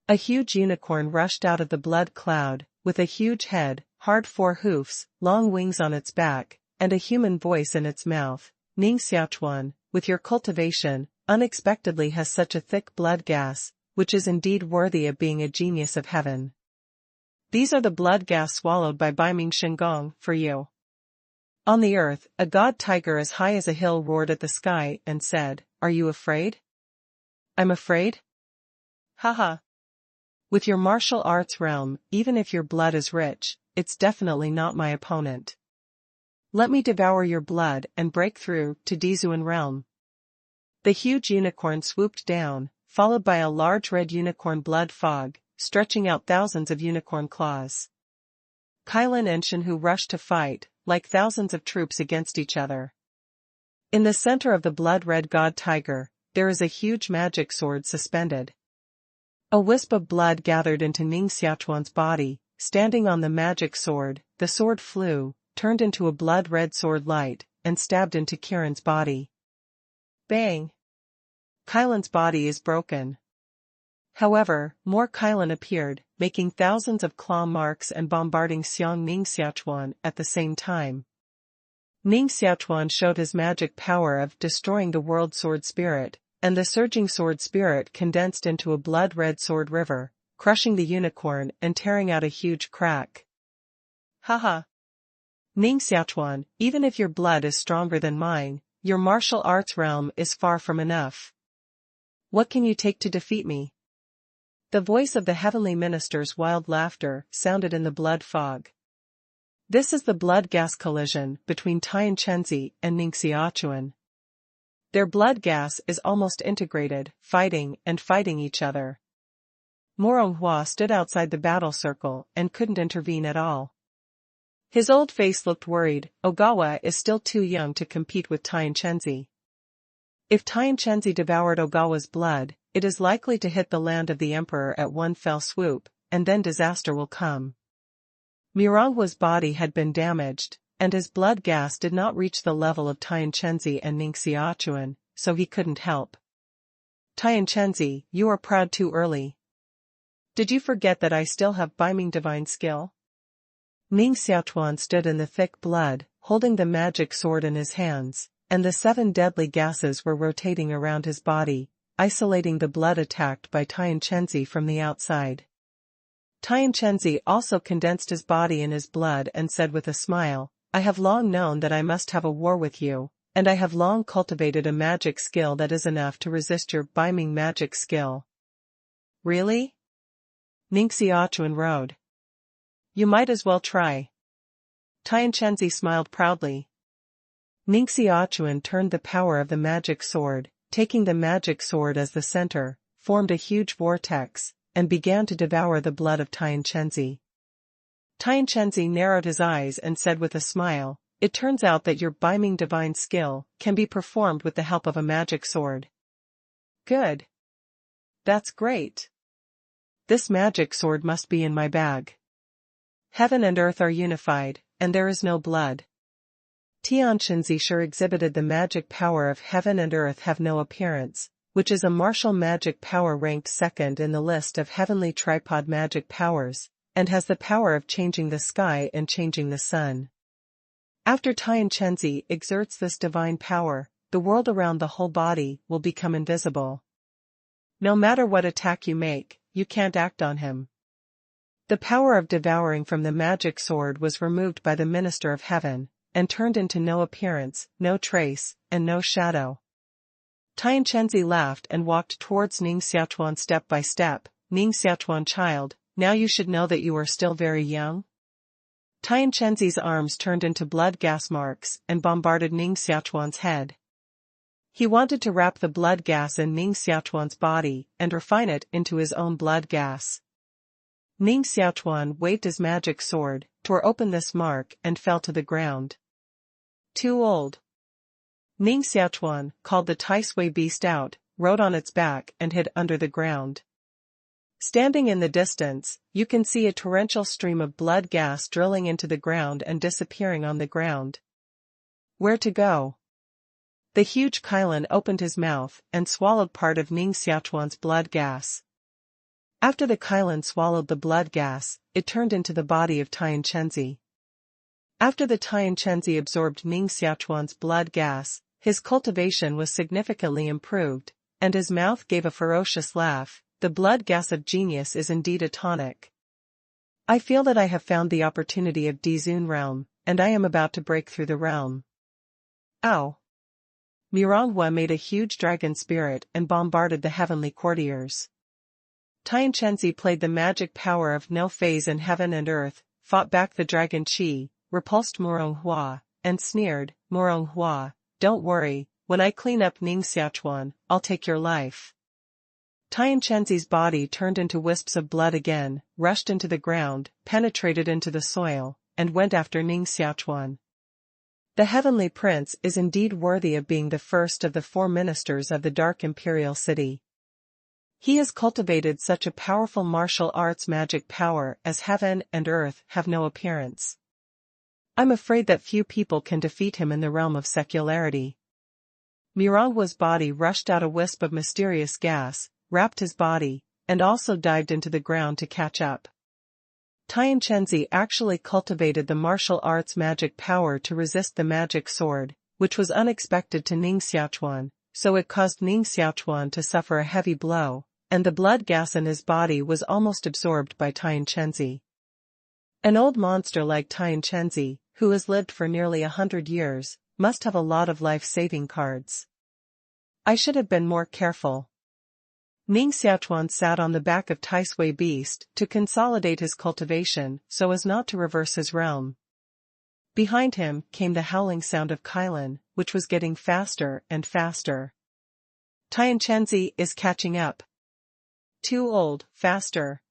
A huge unicorn rushed out of the blood cloud, with a huge head, hard 4 hoofs, long wings on its back, and a human voice in its mouth. Ning Xiaochuan, with your cultivation, unexpectedly has such a thick blood gas, which is indeed worthy of being a genius of heaven. These are the blood gas swallowed by Baiming Shenggong, for you. On the earth, a god tiger as high as a hill roared at the sky and said, "Are you afraid?" "I'm afraid? Haha. With your martial arts realm, even if your blood is rich, it's definitely not my opponent. Let me devour your blood and break through to Dizuan realm." The huge unicorn swooped down, followed by a large red unicorn blood fog, stretching out thousands of unicorn claws. Kailan and Shenhu rushed to fight, like thousands of troops against each other. In the center of the blood-red god tiger, there is a huge magic sword suspended. A wisp of blood gathered into Ning Xiaochuan's body. Standing on the magic sword, the sword flew, turned into a blood-red sword light, and stabbed into Kiran's body. Bang! Kailan's body is broken. However, more Kailan appeared, making thousands of claw marks and bombarding Ning Xiaochuan at the same time. Ning Xiaochuan showed his magic power of destroying the world sword spirit, and the surging sword spirit condensed into a blood-red sword river, crushing the unicorn and tearing out a huge crack. Haha! Ning Xiaochuan, even if your blood is stronger than mine, your martial arts realm is far from enough. What can you take to defeat me? The voice of the heavenly minister's wild laughter sounded in the blood fog. This is the blood gas collision between Tian Chenzi and Ning Xiaochuan. Their blood gas is almost integrated, fighting each other. Moronghua stood outside the battle circle and couldn't intervene at all. His old face looked worried. Ogawa is still too young to compete with Tian Chenzi. If Tian Chenzi devoured Ogawa's blood, it is likely to hit the land of the emperor at one fell swoop, and then disaster will come. Morongua's body had been damaged, and his blood gas did not reach the level of Tian Chenzi and Ning Xiaochuan, so he couldn't help. Tian Chenzi, you are proud too early. Did you forget that I still have Baiming divine skill? Ning Xiaochuan stood in the thick blood, holding the magic sword in his hands, and the 7 deadly gases were rotating around his body, isolating the blood attacked by Tian Chenzi from the outside. Tian Chenzi also condensed his body in his blood and said with a smile, "I have long known that I must have a war with you, and I have long cultivated a magic skill that is enough to resist your Baiming magic skill." Really? Ning Xiaochuan rode. You might as well try. Tian Chenzi smiled proudly. Ning Xiaochuan turned the power of the magic sword, taking the magic sword as the center, formed a huge vortex, and began to devour the blood of Tian Chenzi. Tian Chenzi narrowed his eyes and said with a smile, "It turns out that your Baiming divine skill can be performed with the help of a magic sword." Good. That's great. This magic sword must be in my bag. Heaven and earth are unified, and there is no blood. Tian Chenzi sure exhibited the magic power of heaven and earth have no appearance, which is a martial magic power ranked second in the list of heavenly tripod magic powers, and has the power of changing the sky and changing the sun. After Tian Chenzi exerts this divine power, the world around the whole body will become invisible. No matter what attack you make, you can't act on him. The power of devouring from the magic sword was removed by the minister of heaven, and turned into no appearance, no trace, and no shadow. Tian Chenzi laughed and walked towards Ning Xiaochuan step by step. Ning Xiaochuan, child, now you should know that you are still very young. Tian Chenzi's arms turned into blood gas marks and bombarded Ning Xiaochuan's head. He wanted to wrap the blood gas in Ning Xiaochuan's body and refine it into his own blood gas. Ning Xiaochuan waved his magic sword, tore open this mark and fell to the ground. Too old. Ning Xiaochuan called the Tai Sui beast out, rode on its back and hid under the ground. Standing in the distance, you can see a torrential stream of blood gas drilling into the ground and disappearing on the ground. Where to go? The huge Kailan opened his mouth and swallowed part of Ning Xiaochuan's blood gas. After the Kailan swallowed the blood gas, it turned into the body of Tian Chenzi. After the Tian Chenzi absorbed Ning Xiaochuan's blood gas, his cultivation was significantly improved, and his mouth gave a ferocious laugh. The blood gas of genius is indeed a tonic. I feel that I have found the opportunity of Dizun realm, and I am about to break through the realm. Ow! Miranghua made a huge dragon spirit and bombarded the heavenly courtiers. Tian Chenzi played the magic power of no phase in heaven and earth, fought back the dragon Qi, repulsed Miranghua, and sneered, Miranghua, don't worry, when I clean up Ning Xiaochuan, I'll take your life. Tian Chenzi's body turned into wisps of blood again, rushed into the ground, penetrated into the soil, and went after Ning Xiaochuan. The heavenly prince is indeed worthy of being the first of the 4 ministers of the dark imperial city. He has cultivated such a powerful martial arts magic power as heaven and earth have no appearance. I'm afraid that few people can defeat him in the realm of secularity. Miranghua's body rushed out a wisp of mysterious gas, wrapped his body, and also dived into the ground to catch up. Tian Chenzi actually cultivated the martial arts magic power to resist the magic sword, which was unexpected to Ning Xiaochuan, so it caused Ning Xiaochuan to suffer a heavy blow, and the blood gas in his body was almost absorbed by Tian Chenzi. An old monster like Tian Chenzi, who has lived for nearly 100 years, must have a lot of life-saving cards. I should have been more careful. Ning Xiaochuan sat on the back of Tai Sui Beast to consolidate his cultivation so as not to reverse his realm. Behind him came the howling sound of Kailan, which was getting faster and faster. Tian Chenzi is catching up. Too old, faster.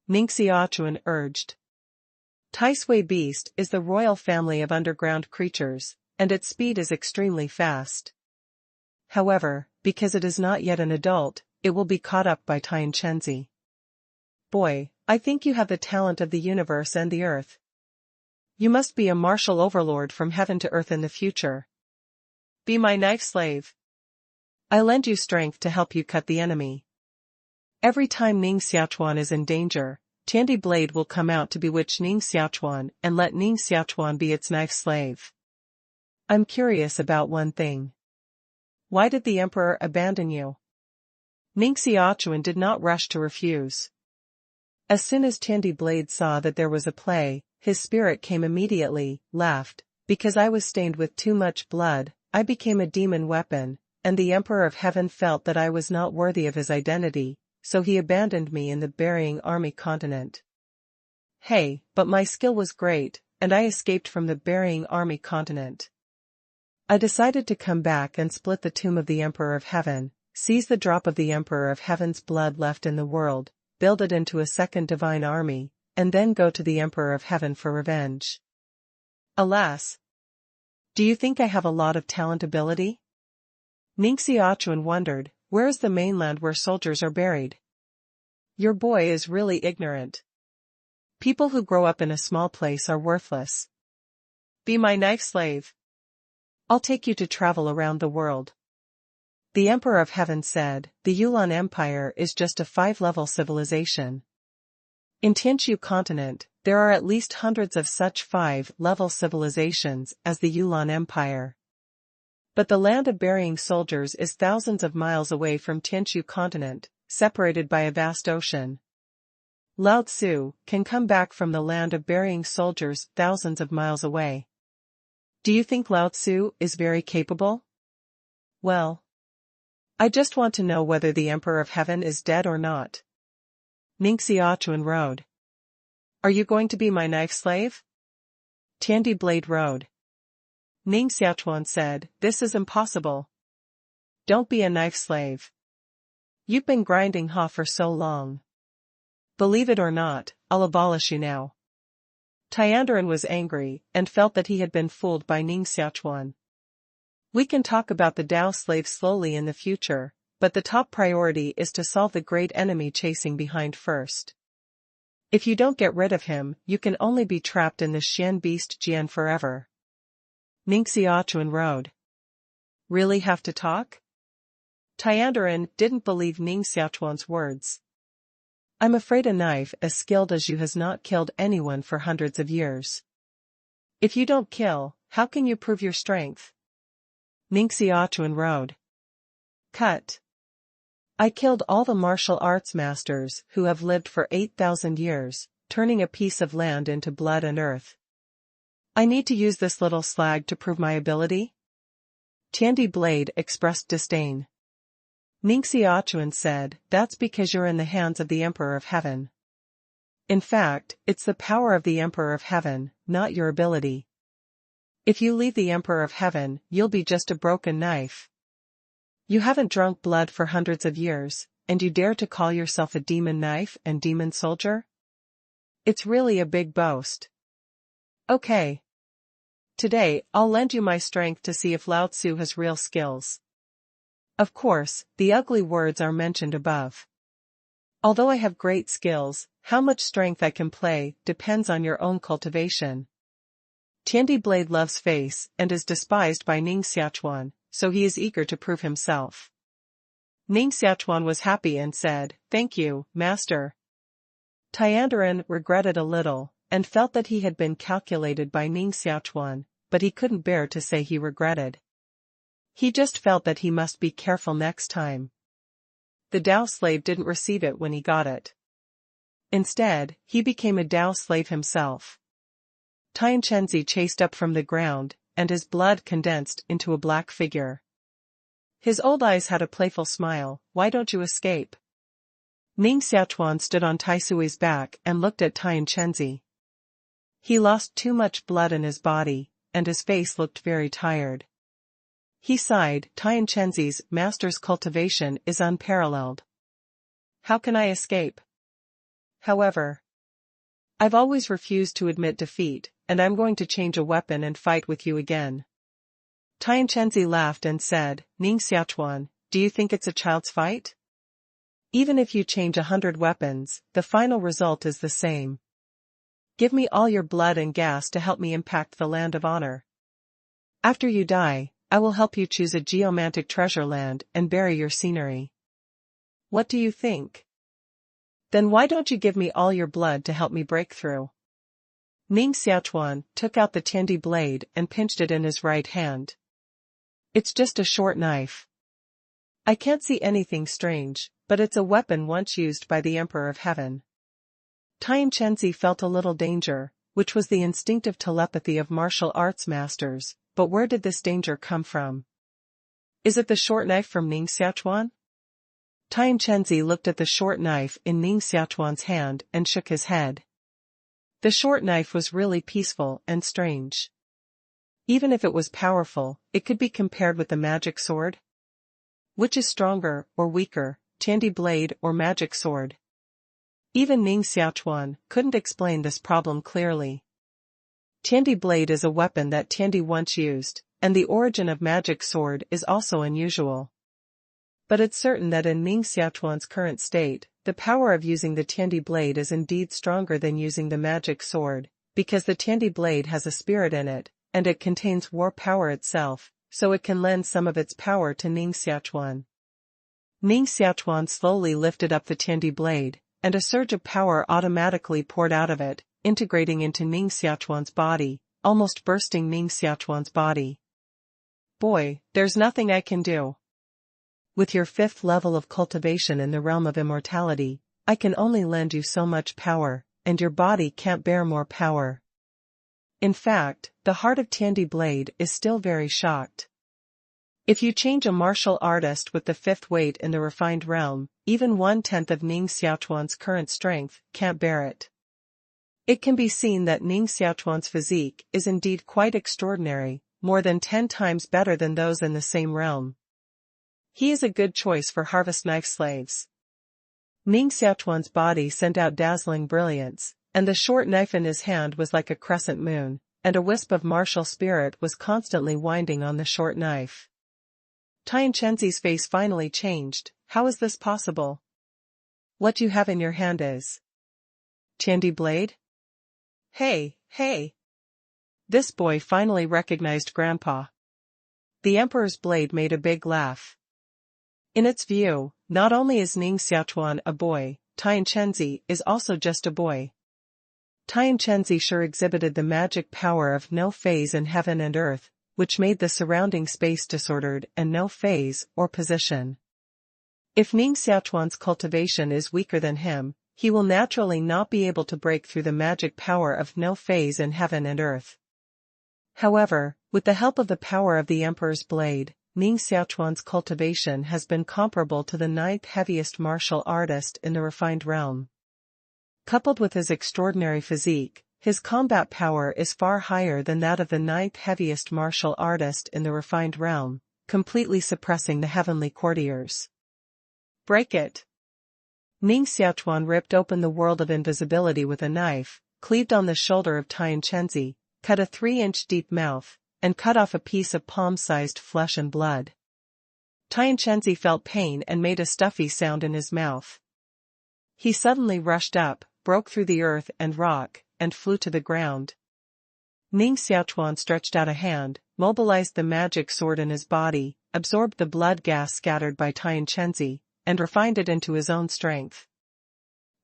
Ning Xiaochuan urged. Tai Sui Beast is the royal family of underground creatures, and its speed is extremely fast. However, because it is not yet an adult, it will be caught up by Tian Chenzi. Boy, I think you have the talent of the universe and the earth. You must be a martial overlord from heaven to earth in the future. Be my knife slave. I lend you strength to help you cut the enemy. Every time Ning Xiaochuan is in danger, Tiandi Blade will come out to bewitch Ning Xiaochuan and let Ning Xiaochuan be its knife slave. I'm curious about one thing. Why did the emperor abandon you? Ning Xiaochuan did not rush to refuse. As soon as Tiandi Blade saw that there was a play, his spirit came immediately, laughed, because I was stained with too much blood, I became a demon weapon, and the Emperor of Heaven felt that I was not worthy of his identity, so he abandoned me in the burying army continent. Hey, but my skill was great, and I escaped from the burying army continent. I decided to come back and split the tomb of the Emperor of Heaven, seize the drop of the Emperor of Heaven's blood left in the world, build it into a second divine army, and then go to the Emperor of Heaven for revenge. Alas! Do you think I have a lot of talent ability? Ning Xiaochuan wondered, where is the mainland where soldiers are buried? Your boy is really ignorant. People who grow up in a small place are worthless. Be my knife slave. I'll take you to travel around the world. The Emperor of Heaven said, the Yulan Empire is just a 5-level civilization. In Tianshu continent, there are at least hundreds of such 5-level civilizations as the Yulan Empire. But the land of burying soldiers is thousands of miles away from Tianshu continent, separated by a vast ocean. Lao Tzu can come back from the land of burying soldiers thousands of miles away. Do you think Lao Tzu is very capable? Well, I just want to know whether the Emperor of Heaven is dead or not. Ning Xiaochuan rode. Are you going to be my knife slave? Tiandi Blade rode. Ning Xiaochuan said, this is impossible. Don't be a knife slave. You've been grinding Ha for so long. Believe it or not, I'll abolish you now. Tiandaran was angry and felt that he had been fooled by Ning Xiaochuan. We can talk about the Dao slave slowly in the future, but the top priority is to solve the great enemy chasing behind first. If you don't get rid of him, you can only be trapped in the Xian beast Jian forever. Ning Xiaochuan rode. Really have to talk? Tiandaran didn't believe Ning Xiaochuan's words. I'm afraid a knife as skilled as you has not killed anyone for hundreds of years. If you don't kill, how can you prove your strength? Ning Xiaochuan roared. Cut. I killed all the martial arts masters who have lived for 8,000 years, turning a piece of land into blood and earth. I need to use this little slag to prove my ability? Tiandi Blade expressed disdain. Ning Xiaochuan said, that's because you're in the hands of the Emperor of Heaven. In fact, it's the power of the Emperor of Heaven, not your ability. If you leave the Emperor of Heaven, you'll be just a broken knife. You haven't drunk blood for hundreds of years, and you dare to call yourself a demon knife and demon soldier? It's really a big boast. Okay. Today, I'll lend you my strength to see if Lao Tzu has real skills. Of course, the ugly words are mentioned above. Although I have great skills, how much strength I can play depends on your own cultivation. Tiandi Blade loves face and is despised by Ning Xiaochuan, so he is eager to prove himself. Ning Xiaochuan was happy and said, thank you, master. Tiandaran regretted a little, and felt that he had been calculated by Ning Xiaochuan, but he couldn't bear to say he regretted. He just felt that he must be careful next time. The Dao slave didn't receive it when he got it. Instead, he became a Dao slave himself. Tian Chenzi chased up from the ground, and his blood condensed into a black figure. His old eyes had a playful smile. Why don't you escape? Ning Xiaochuan stood on Tai Sui's back and looked at Tian Chenzi. He lost too much blood in his body, and his face looked very tired. He sighed. Tian Chenzi's master's cultivation is unparalleled. How can I escape? However, I've always refused to admit defeat, and I'm going to change a weapon and fight with you again. Tian Chenzi laughed and said, Ning Xiaochuan, do you think it's a child's fight? Even if you change 100 weapons, the final result is the same. Give me all your blood and gas to help me impact the land of honor. After you die, I will help you choose a geomantic treasure land and bury your scenery. What do you think? Then why don't you give me all your blood to help me break through? Ning Xiaochuan took out the Tiandi blade and pinched it in his right hand. It's just a short knife. I can't see anything strange, but it's a weapon once used by the Emperor of Heaven. Tian Chenzi felt a little danger, which was the instinctive telepathy of martial arts masters, but where did this danger come from? Is it the short knife from Ning Xiaochuan? Tian Chenzi looked at the short knife in Ning Xiaochuan's hand and shook his head. The short knife was really peaceful and strange. Even if it was powerful, it could be compared with the magic sword. Which is stronger or weaker, Tiandi blade or magic sword? Even Ning Xiaochuan couldn't explain this problem clearly. Tiandi blade is a weapon that Tiandi once used, and the origin of magic sword is also unusual. But it's certain that in Ning Xiaochuan's current state, the power of using the Tiandi blade is indeed stronger than using the magic sword, because the Tiandi blade has a spirit in it, and it contains war power itself, so it can lend some of its power to Ning Xiaochuan. Ning Xiaochuan slowly lifted up the Tiandi blade, and a surge of power automatically poured out of it, integrating into Ning Xiaochuan's body, almost bursting Ning Xiaochuan's body. Boy, there's nothing I can do. With your 5th level of cultivation in the realm of immortality, I can only lend you so much power, and your body can't bear more power. In fact, the heart of Tiandi blade is still very shocked. If you change a martial artist with the 5th weight in the refined realm, even 1/10 of Ning Xiaochuan's current strength can't bear it. It can be seen that Ning Xiaochuan's physique is indeed quite extraordinary, more than 10 times better than those in the same realm. He is a good choice for harvest knife slaves. Ning Xiaochuan's body sent out dazzling brilliance, and the short knife in his hand was like a crescent moon, and a wisp of martial spirit was constantly winding on the short knife. Tian Chenzi's face finally changed. How is this possible? What you have in your hand is Tiandi blade? Hey, hey! This boy finally recognized Grandpa. The emperor's blade made a big laugh. In its view, not only is Ning Xiaochuan a boy, Tianquanzi is also just a boy. Tianquanzi sure exhibited the magic power of no phase in heaven and earth, which made the surrounding space disordered and no phase or position. If Ning Xiaochuan's cultivation is weaker than him, he will naturally not be able to break through the magic power of no phase in heaven and earth. However, with the help of the power of the Emperor's blade, Ning Xiaochuan's cultivation has been comparable to the 9th heaviest martial artist in the refined realm. Coupled with his extraordinary physique, his combat power is far higher than that of the 9th heaviest martial artist in the refined realm, completely suppressing the heavenly courtiers. Break it! Ning Xiaochuan ripped open the world of invisibility with a knife, cleaved on the shoulder of Tianquanzi, cut a 3-inch deep mouth, and cut off a piece of palm-sized flesh and blood. Tianquanzi felt pain and made a stuffy sound in his mouth. He suddenly rushed up, broke through the earth and rock, and flew to the ground. Ning Xiaochuan stretched out a hand, mobilized the magic sword in his body, absorbed the blood gas scattered by Tianquanzi, and refined it into his own strength.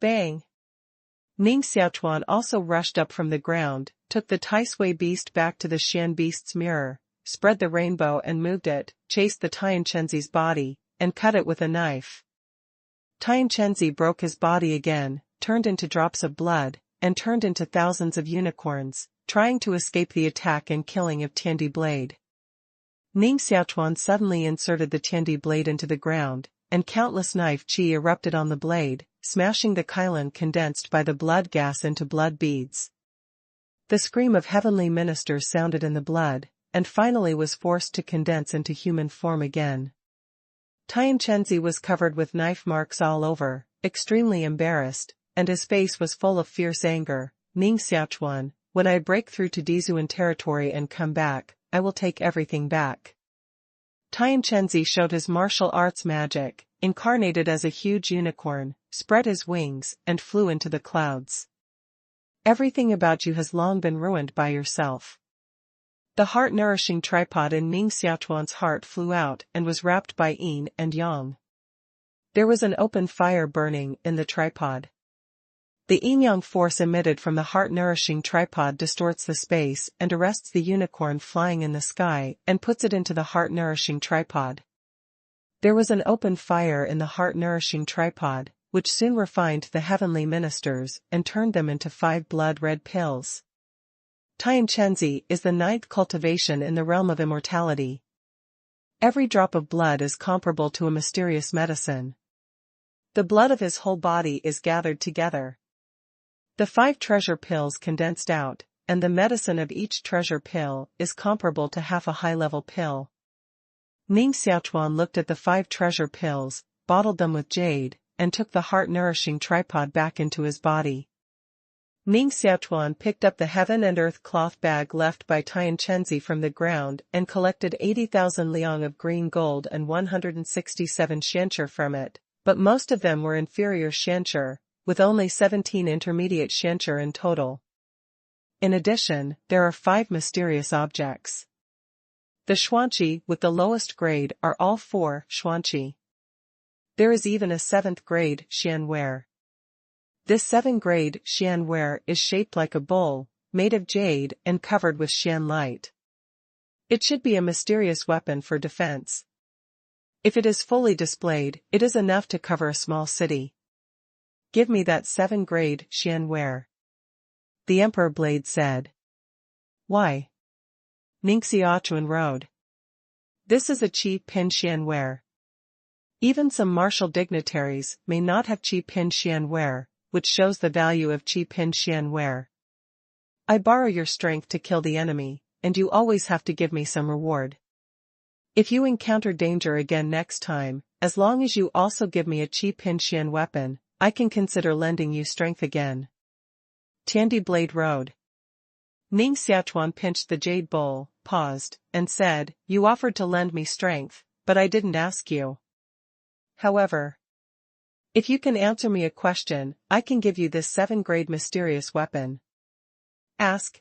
Bang! Ning Xiaochuan also rushed up from the ground, took the Tai Sui beast back to the Xian beast's mirror, spread the rainbow and moved it, chased the Tianquanzi's body, and cut it with a knife. Tianquanzi broke his body again, turned into drops of blood, and turned into thousands of unicorns, trying to escape the attack and killing of Tiandi blade. Ning Xiaochuan suddenly inserted the Tiandi blade into the ground, and countless knife chi erupted on the blade, smashing the Kailan condensed by the blood gas into blood beads. The scream of heavenly ministers sounded in the blood, and finally was forced to condense into human form again. Tianquanzi was covered with knife marks all over, extremely embarrassed, and his face was full of fierce anger. Ning Xiaochuan, when I break through to Dizuan territory and come back, I will take everything back. Tianquanzi showed his martial arts magic, incarnated as a huge unicorn, spread his wings, and flew into the clouds. Everything about you has long been ruined by yourself. The heart-nourishing tripod in Ning Xiaochuan's heart flew out and was wrapped by yin and yang. There was an open fire burning in the tripod. The yin-yang force emitted from the heart-nourishing tripod distorts the space and arrests the unicorn flying in the sky and puts it into the heart-nourishing tripod. There was an open fire in the heart-nourishing tripod, which soon refined the heavenly ministers and turned them into 5 blood-red pills. Tianquanzi is the 9th cultivation in the realm of immortality. Every drop of blood is comparable to a mysterious medicine. The blood of his whole body is gathered together. The 5 treasure pills condensed out, and the medicine of each treasure pill is comparable to half a high-level pill. Ning Xiaochuan looked at the 5 treasure pills, bottled them with jade, and took the heart-nourishing tripod back into his body. Ning Xiaochuan picked up the heaven and earth cloth bag left by Tianquanzi from the ground and collected 80,000 liang of green gold and 167 xianqi from it, but most of them were inferior xianqi, with only 17 intermediate xianqi in total. In addition, there are 5 mysterious objects. The xuanqi with the lowest grade are all 4 xuanqi. There is even a 7th grade xianware. This 7th grade xianware is shaped like a bowl, made of jade and covered with xian light. It should be a mysterious weapon for defense. If it is fully displayed, it is enough to cover a small city. Give me that 7th grade xianware. The Emperor Blade said. Why? Ning Xiaochuan rode. This is a Qi Pin xianware. Even some martial dignitaries may not have Qi Pin xianware, which shows the value of Qi Pin xianware. I borrow your strength to kill the enemy, and you always have to give me some reward. If you encounter danger again next time, as long as you also give me a Qi Pin xian weapon, I can consider lending you strength again. Tiandi Blade rode. Ning Xiaochuan pinched the jade bowl, paused, and said, You offered to lend me strength, but I didn't ask you. However, if you can answer me a question, I can give you this 7th grade mysterious weapon. Ask.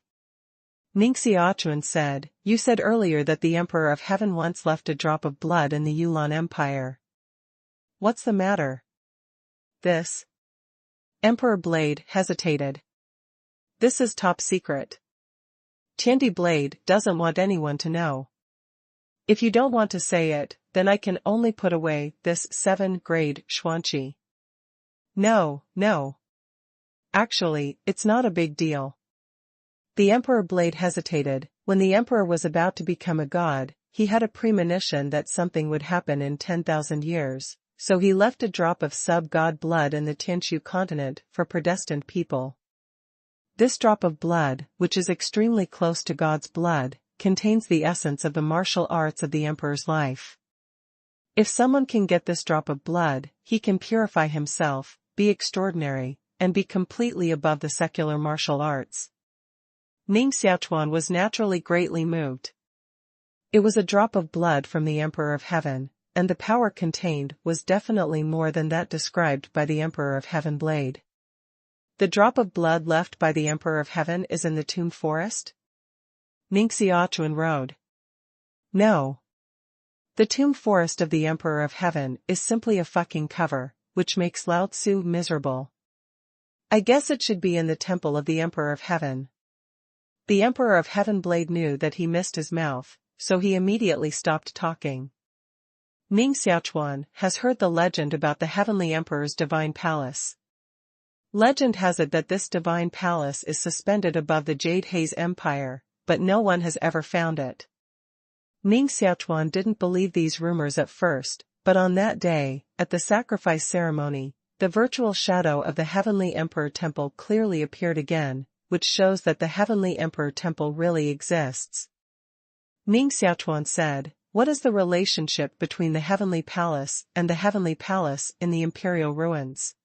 Ning Xiaochuan said, "You said earlier that the Emperor of Heaven once left a drop of blood in the Yulan Empire. What's the matter?" "This." Emperor Blade hesitated. "This is top secret. Tiandi Blade doesn't want anyone to know. If you don't want to say it, then I can only put away this 7th-grade Xuanqi." "No, no. Actually, it's not a big deal." The Emperor Blade hesitated. When the Emperor was about to become a god, he had a premonition that something would happen in 10,000 years, so he left a drop of sub-god blood in the Tianshu continent for predestined people. This drop of blood, which is extremely close to God's blood, contains the essence of the martial arts of the Emperor's life. If someone can get this drop of blood, he can purify himself, be extraordinary, and be completely above the secular martial arts. Ning Xiaochuan was naturally greatly moved. It was a drop of blood from the Emperor of Heaven, and the power contained was definitely more than that described by the Emperor of Heaven Blade. "The drop of blood left by the Emperor of Heaven is in the tomb forest?" Ning Xiaochuan rode. "No. The tomb forest of the Emperor of Heaven is simply a fucking cover, which makes Lao Tzu miserable. I guess it should be in the temple of the Emperor of Heaven." The Emperor of Heaven Blade knew that he missed his mouth, so he immediately stopped talking. Ning Xiaochuan has heard the legend about the Heavenly Emperor's divine palace. Legend has it that this divine palace is suspended above the Jade Haze Empire, but no one has ever found it. Ning Xiaochuan didn't believe these rumors at first, but on that day, at the sacrifice ceremony, the virtual shadow of the Heavenly Emperor Temple clearly appeared again, which shows that the Heavenly Emperor Temple really exists. Ning Xiaochuan said, "What is the relationship between the Heavenly Palace and the Heavenly Palace in the Imperial Ruins?"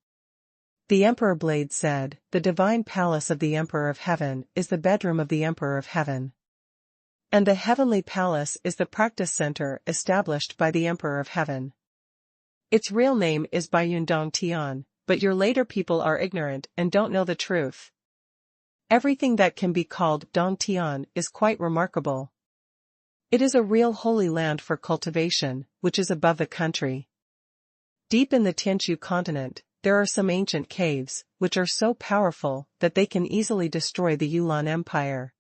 The Emperor Blade said, "The Divine Palace of the Emperor of Heaven is the bedroom of the Emperor of Heaven. And the Heavenly Palace is the practice center established by the Emperor of Heaven. Its real name is Jiu Dang Jia, but your later people are ignorant and don't know the truth. Everything that can be called Dang Jia is quite remarkable. It is a real holy land for cultivation, which is above the country. Deep in the Tianshu continent, there are some ancient caves, which are so powerful that they can easily destroy the Yulan Empire.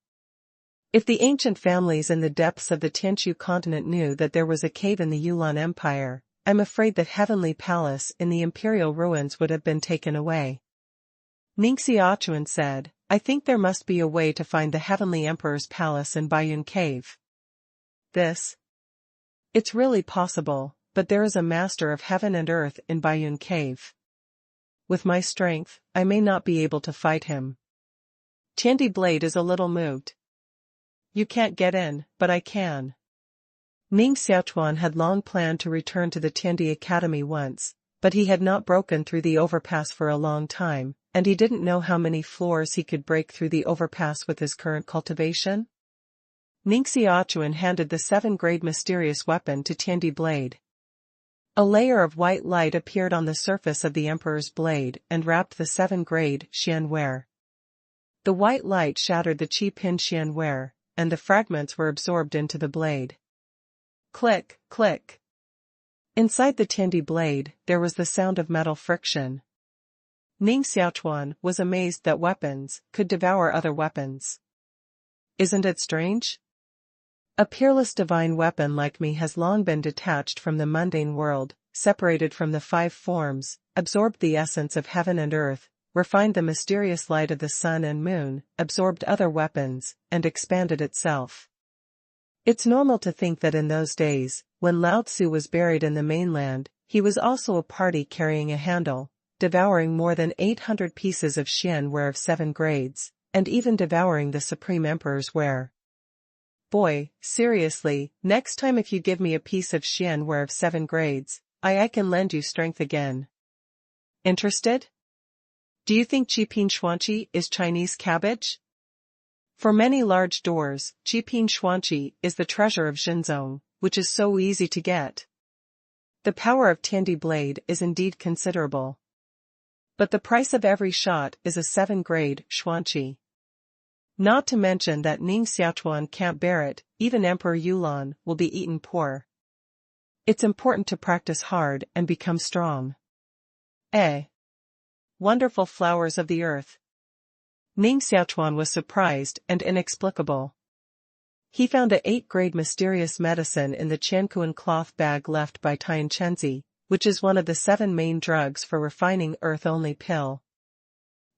If the ancient families in the depths of the Tianshu continent knew that there was a cave in the Yulan Empire, I'm afraid that Heavenly Palace in the Imperial Ruins would have been taken away." Ning Xiaochuan said, "I think there must be a way to find the Heavenly Emperor's palace in Baiyun Cave." "This? It's really possible, but there is a master of heaven and earth in Baiyun Cave. With my strength, I may not be able to fight him." Tiandi Blade is a little moved. "You can't get in, but I can." Ning Xiaochuan had long planned to return to the Tiandi Academy once, but he had not broken through the overpass for a long time, and he didn't know how many floors he could break through the overpass with his current cultivation. Ning Xiaochuan handed the 7th-grade mysterious weapon to Tiandi Blade. A layer of white light appeared on the surface of the Emperor's blade and wrapped the 7th-grade Xianware. The white light shattered the Qi Pin Xianware, and the fragments were absorbed into the blade. Click, click. Inside the Tiandi blade, there was the sound of metal friction. Ning Xiaochuan was amazed that weapons could devour other weapons. Isn't it strange? A peerless divine weapon like me has long been detached from the mundane world, separated from the 5 forms, absorbed the essence of heaven and earth, refined the mysterious light of the sun and moon, absorbed other weapons, and expanded itself. It's normal to think that in those days, when Lao Tzu was buried in the mainland, he was also a party carrying a handle, devouring more than 800 pieces of Xianware of 7 grades, and even devouring the Supreme Emperor's ware. Boy, seriously, next time if you give me a piece of Xianware of 7 grades, I can lend you strength again. Interested? Do you think Qiping Xuanqi is Chinese cabbage? For many large doors, Qiping Xuanqi is the treasure of Zhenzong, which is so easy to get. The power of Tiandi Blade is indeed considerable. But the price of every shot is a 7th-grade Xuanqi. Not to mention that Ning Xiaochuan can't bear it, even Emperor Yulan will be eaten poor. It's important to practice hard and become strong. Wonderful flowers of the earth. Ning Xiaochuan was surprised and inexplicable. He found a 8th-grade mysterious medicine in the Qianquan cloth bag left by Tian Chenzi, which is one of the 7 main drugs for refining earth-only pill.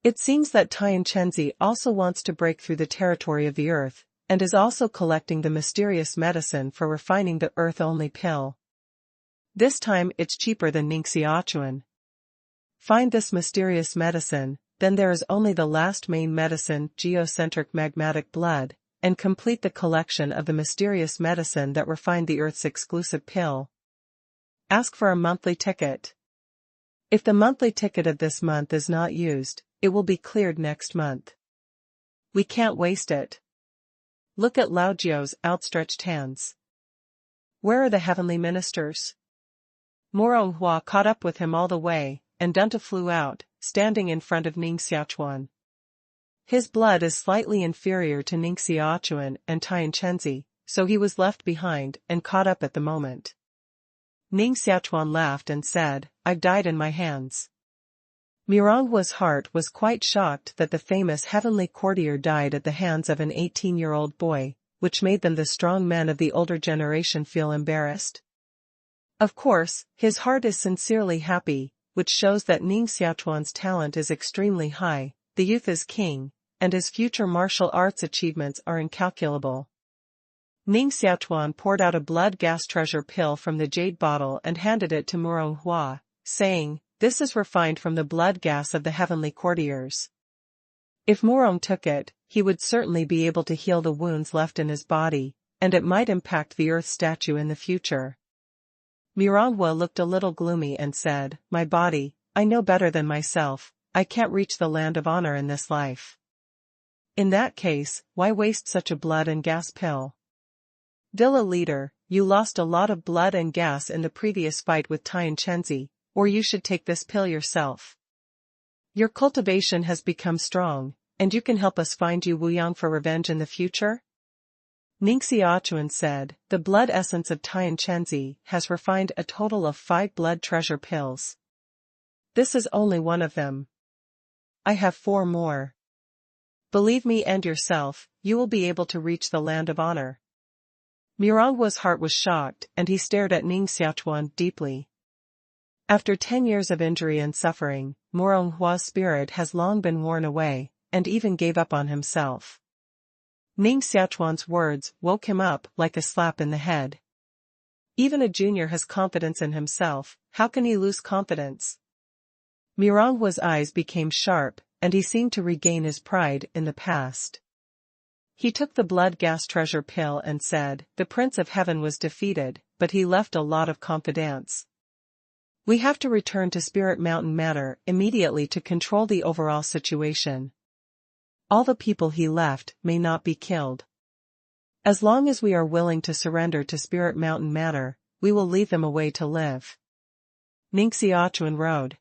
It seems that Tian Chenzi also wants to break through the territory of the earth, and is also collecting the mysterious medicine for refining the earth-only pill. This time it's cheaper than Ning Xiaochuan. Find this mysterious medicine, then there is only the last main medicine, geocentric magmatic blood, and complete the collection of the mysterious medicine that refined the earth's exclusive pill. Ask for a monthly ticket. If the monthly ticket of this month is not used, it will be cleared next month. We can't waste it. Look at Lao Jiao's outstretched hands. Where are the heavenly ministers? Moronghua caught up with him all the way, and Dunta flew out, standing in front of Ning Xiaochuan. His blood is slightly inferior to Ning Xiaochuan and Tian Chenzi, so he was left behind and caught up at the moment. Ning Xiaochuan laughed and said, "I've died in my hands." Mironghua's heart was quite shocked that the famous heavenly courtier died at the hands of an 18-year-old boy, which made them the strong men of the older generation feel embarrassed. Of course, his heart is sincerely happy, which shows that Ning Xiaochuan's talent is extremely high, the youth is king, and his future martial arts achievements are incalculable. Ning Xiaochuan poured out a blood gas treasure pill from the jade bottle and handed it to Moronghua, saying, "This is refined from the blood gas of the heavenly courtiers." If Morong took it, he would certainly be able to heal the wounds left in his body, and it might impact the earth statue in the future. Moronghua looked a little gloomy and said, "My body, I know better than myself, I can't reach the land of honor in this life." In that case, why waste such a blood and gas pill? Dilla leader, you lost a lot of blood and gas in the previous fight with Tian Chenzi, or you should take this pill yourself. Your cultivation has become strong, and you can help us find Yu Wuyang for revenge in the future? Ning Xiaochuan said, "The blood essence of Tian Chenzi has refined a total of 5 blood treasure pills. This is only one of them. I have 4 more. Believe me and yourself, you will be able to reach the land of honor." Mironghua's heart was shocked and he stared at Ning Xiaochuan deeply. After 10 years of injury and suffering, Moronghua's spirit has long been worn away, and even gave up on himself. Ning Xiaochuan's words woke him up like a slap in the head. Even a junior has confidence in himself, how can he lose confidence? Mironghua's eyes became sharp, and he seemed to regain his pride in the past. He took the blood gas treasure pill and said, "The Prince of Heaven was defeated, but he left a lot of confidence. We have to return to Spirit Mountain Manor immediately to control the overall situation. All the people he left may not be killed. As long as we are willing to surrender to Spirit Mountain Manor, we will leave them a way to live." Ning Xiaochuan rode.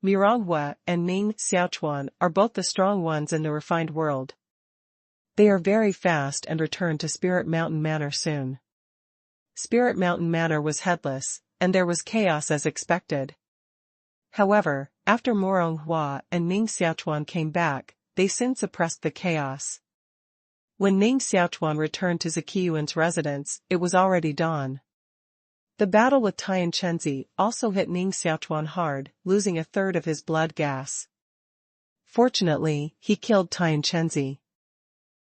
Moronghua and Ning Xiaochuan are both the strong ones in the refined world. They are very fast and return to Spirit Mountain Manor soon. Spirit Mountain Manor was headless, and there was chaos as expected. However, after Moronghua and Ning Xiaochuan came back, they soon suppressed the chaos. When Ning Xiaochuan returned to Zikiyuan's residence, it was already dawn. The battle with Tian Chenzi also hit Ning Xiaochuan hard, losing a third of his blood gas. Fortunately, he killed Tian Chenzi.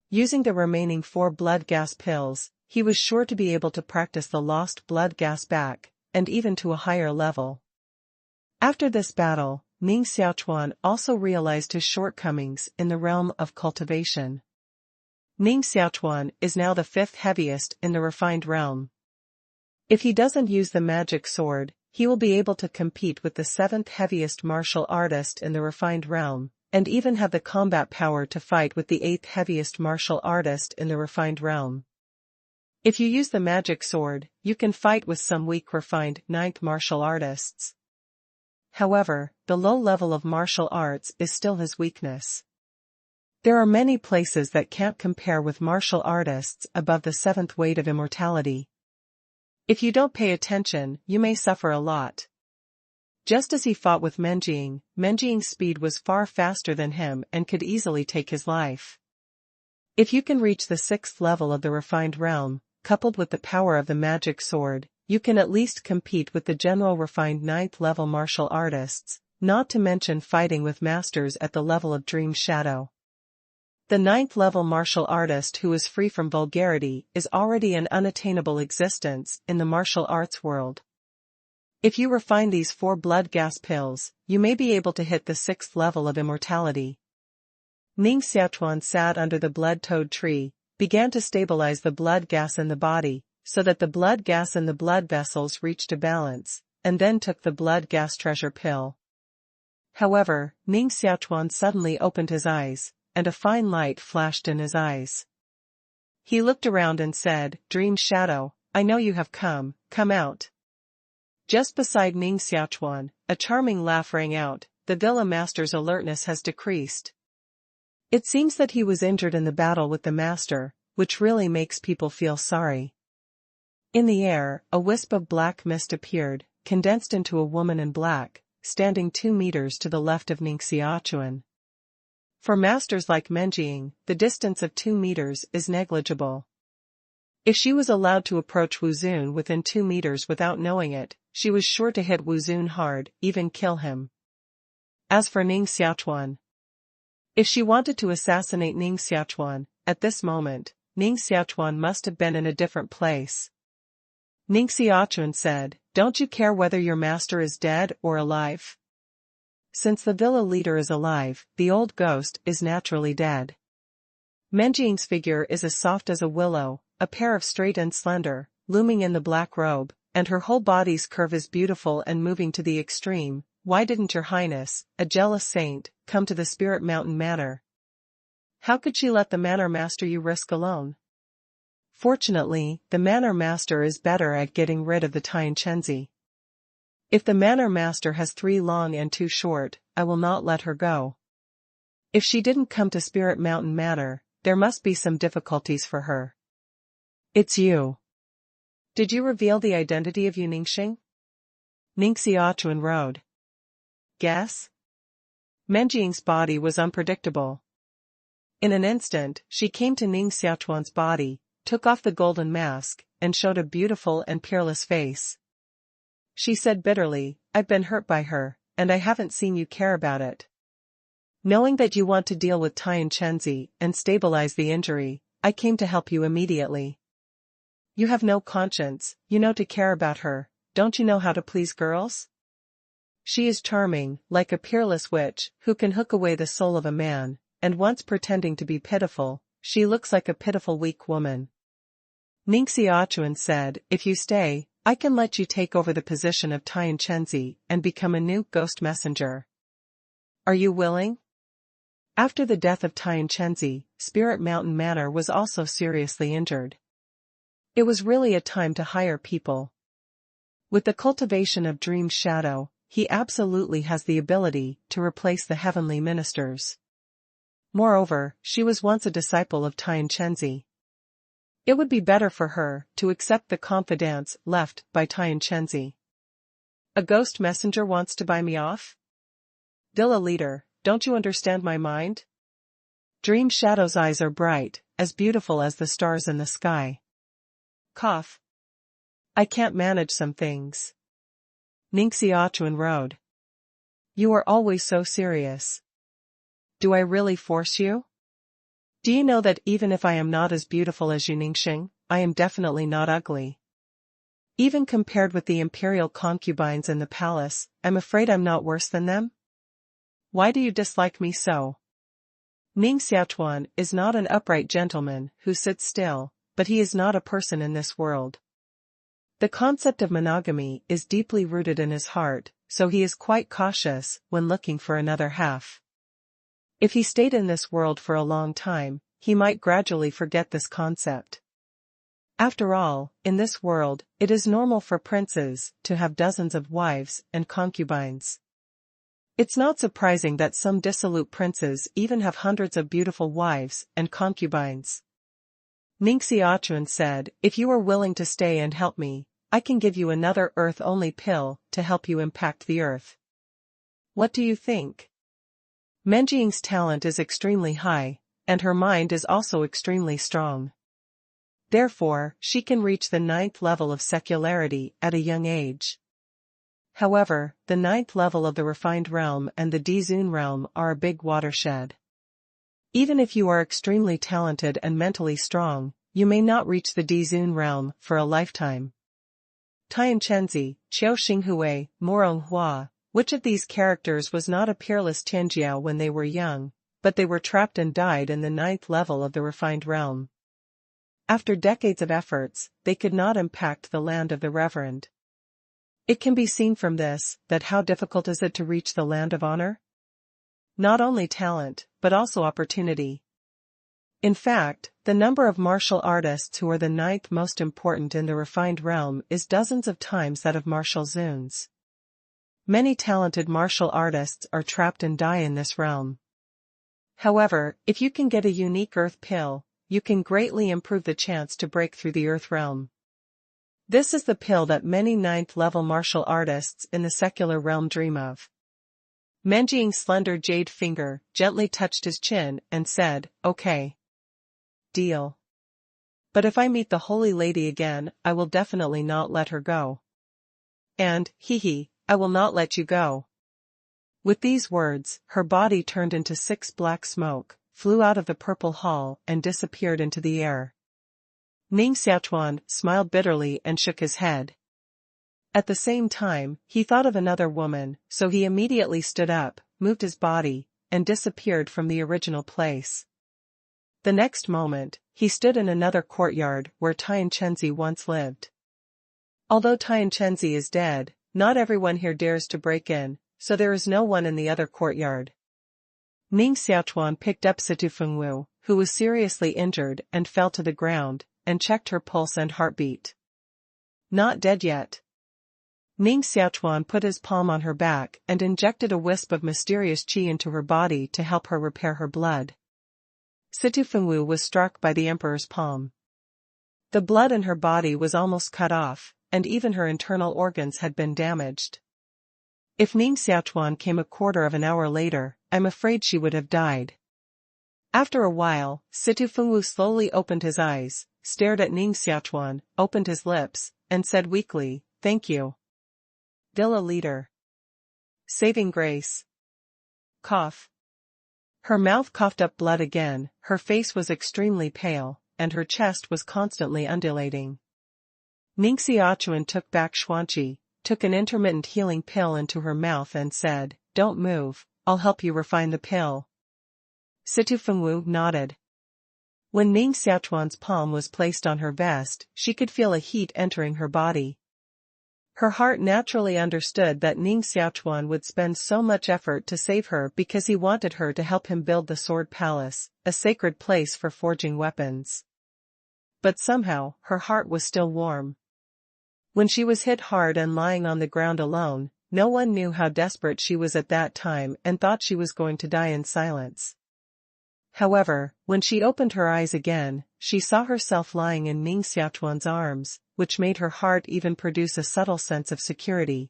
Using the remaining 4 blood gas pills, he was sure to be able to practice the lost blood gas back, and even to a higher level. After this battle, Ning Xiaochuan also realized his shortcomings in the realm of cultivation. Ning Xiaochuan is now the 5th heaviest in the refined realm. If he doesn't use the magic sword, he will be able to compete with the 7th heaviest martial artist in the refined realm, and even have the combat power to fight with the 8th heaviest martial artist in the refined realm. If you use the magic sword, you can fight with some weak refined 9th martial artists. However, the low level of martial arts is still his weakness. There are many places that can't compare with martial artists above the seventh weight of immortality. If you don't pay attention, you may suffer a lot. Just as he fought with Menjing's speed was far faster than him and could easily take his life. If you can reach the sixth level of the refined realm, coupled with the power of the magic sword, you can at least compete with the general refined ninth level martial artists, not to mention fighting with masters at the level of Dream Shadow. The ninth level martial artist who is free from vulgarity is already an unattainable existence in the martial arts world. If you refine these 4 blood gas pills, you may be able to hit the 6th level of immortality. Ning Xiaochuan sat under the blood-toad tree, began to stabilize the blood gas in the body, so that the blood gas in the blood vessels reached a balance, and then took the blood gas treasure pill. However, Ning Xiaochuan suddenly opened his eyes, and a fine light flashed in his eyes. He looked around and said, "Dream Shadow, I know you have come out." Just beside Ning Xiaochuan, a charming laugh rang out. The villa master's alertness has decreased. It seems that he was injured in the battle with the master, which really makes people feel sorry. In the air, a wisp of black mist appeared, condensed into a woman in black, standing 2 meters to the left of Ning Xiaochuan. For masters like Menjing, the distance of 2 meters is negligible. If she was allowed to approach Wu Zun within 2 meters without knowing it, she was sure to hit Wu Zun hard, even kill him. As for Ning Xiaochuan, if she wanted to assassinate Ning Xiaochuan, at this moment, Ning Xiaochuan must have been in a different place. Ning Xiaochuan said, "Don't you care whether your master is dead or alive?" Since the villa leader is alive, the old ghost is naturally dead. Menjing's figure is as soft as a willow, a pair of straight and slender, looming in the black robe, and her whole body's curve is beautiful and moving to the extreme. Why didn't your highness, a jealous saint, come to the Spirit Mountain Manor? How could she let the manor master you risk alone? Fortunately, the manor master is better at getting rid of the Tianquanzi. If the manor master has 3 long and 2 short, I will not let her go. If she didn't come to Spirit Mountain Manor, there must be some difficulties for her. It's you. Did you reveal the identity of Yu Ningxing? Ning Xiaochuan rode. Guess? Menjing's body was unpredictable. In an instant, she came to Ning Xiaochuan's body, took off the golden mask, and showed a beautiful and peerless face. She said bitterly, "I've been hurt by her, and I haven't seen you care about it. Knowing that you want to deal with Tianquanzi and stabilize the injury, I came to help you immediately. You have no conscience, you know to care about her, don't you know how to please girls? She is charming, like a peerless witch, who can hook away the soul of a man, and once pretending to be pitiful, she looks like a pitiful weak woman." Ning Xiaochuan said, "If you stay, I can let you take over the position of Tianquanzi and become a new ghost messenger. Are you willing?" After the death of Tianquanzi, Spirit Mountain Manor was also seriously injured. It was really a time to hire people. With the cultivation of Dream Shadow, he absolutely has the ability to replace the heavenly ministers. Moreover, she was once a disciple of Tianquanzi. It would be better for her to accept the confidence left by Tianquanzi. A ghost messenger wants to buy me off? Villa leader, don't you understand my mind? Dream Shadow's eyes are bright, as beautiful as the stars in the sky. Cough. I can't manage some things. Ning Xiaochuan rode. You are always so serious. Do I really force you? Do you know that even if I am not as beautiful as Yu Ningxing, I am definitely not ugly? Even compared with the imperial concubines in the palace, I'm afraid I'm not worse than them? Why do you dislike me so? Ning Xiaochuan is not an upright gentleman who sits still, but he is not a person in this world. The concept of monogamy is deeply rooted in his heart, so he is quite cautious when looking for another half. If he stayed in this world for a long time, he might gradually forget this concept. After all, in this world, it is normal for princes to have dozens of wives and concubines. It's not surprising that some dissolute princes even have hundreds of beautiful wives and concubines. Ning Xiaochuan said, if you are willing to stay and help me, I can give you another earth-only pill to help you impact the earth. What do you think? Menjing's talent is extremely high, and her mind is also extremely strong. Therefore, she can reach the 9th level of secularity at a young age. However, the 9th level of the refined realm and the Dizun realm are a big watershed. Even if you are extremely talented and mentally strong, you may not reach the Dizun realm for a lifetime. Tian Chenzi, Qiao Xinghui, Morong Hua, which of these characters was not a peerless Tianjiao when they were young, but they were trapped and died in the 9th level of the refined realm. After decades of efforts, they could not impact the land of the Reverend. It can be seen from this, that how difficult is it to reach the land of honor? Not only talent, but also opportunity. In fact, the number of martial artists who are the 9th most important in the refined realm is dozens of times that of martial zoons. Many talented martial artists are trapped and die in this realm. However, if you can get a unique earth pill, you can greatly improve the chance to break through the earth realm. This is the pill that many 9th level martial artists in the secular realm dream of. Menjing's slender jade finger gently touched his chin and said, okay. Deal. But if I meet the holy lady again, I will definitely not let her go. And, I will not let you go. With these words, her body turned into 6 black smoke, flew out of the purple hall and disappeared into the air. Ning Xiaochuan smiled bitterly and shook his head. At the same time, he thought of another woman, so he immediately stood up, moved his body, and disappeared from the original place. The next moment, he stood in another courtyard where Tian Chenzi once lived. Although Tian Chenzi is dead, not everyone here dares to break in, so there is no one in the other courtyard. Ning Xiaochuan picked up Situ Fengwu, who was seriously injured and fell to the ground, and checked her pulse and heartbeat. Not dead yet. Ning Xiaochuan put his palm on her back and injected a wisp of mysterious qi into her body to help her repair her blood. Situ Fengwu was struck by the emperor's palm. The blood in her body was almost cut off, and even her internal organs had been damaged. If Ning Xiaochuan came a quarter of an hour later, I'm afraid she would have died. After a while, Situ Fengwu slowly opened his eyes, stared at Ning Xiaochuan, opened his lips, and said weakly, thank you. Dilla leader. Saving grace. Cough. Her mouth coughed up blood again, her face was extremely pale, and her chest was constantly undulating. Ning Xiaochuan took back Xuanqi, took an intermittent healing pill into her mouth and said, don't move, I'll help you refine the pill. Situ Fengwu nodded. When Ning Xiaochuan's palm was placed on her vest, she could feel a heat entering her body. Her heart naturally understood that Ning Xiaochuan would spend so much effort to save her because he wanted her to help him build the Sword Palace, a sacred place for forging weapons. But somehow, her heart was still warm. When she was hit hard and lying on the ground alone, no one knew how desperate she was at that time and thought she was going to die in silence. However, when she opened her eyes again, she saw herself lying in Ning Xiaochuan's arms, which made her heart even produce a subtle sense of security.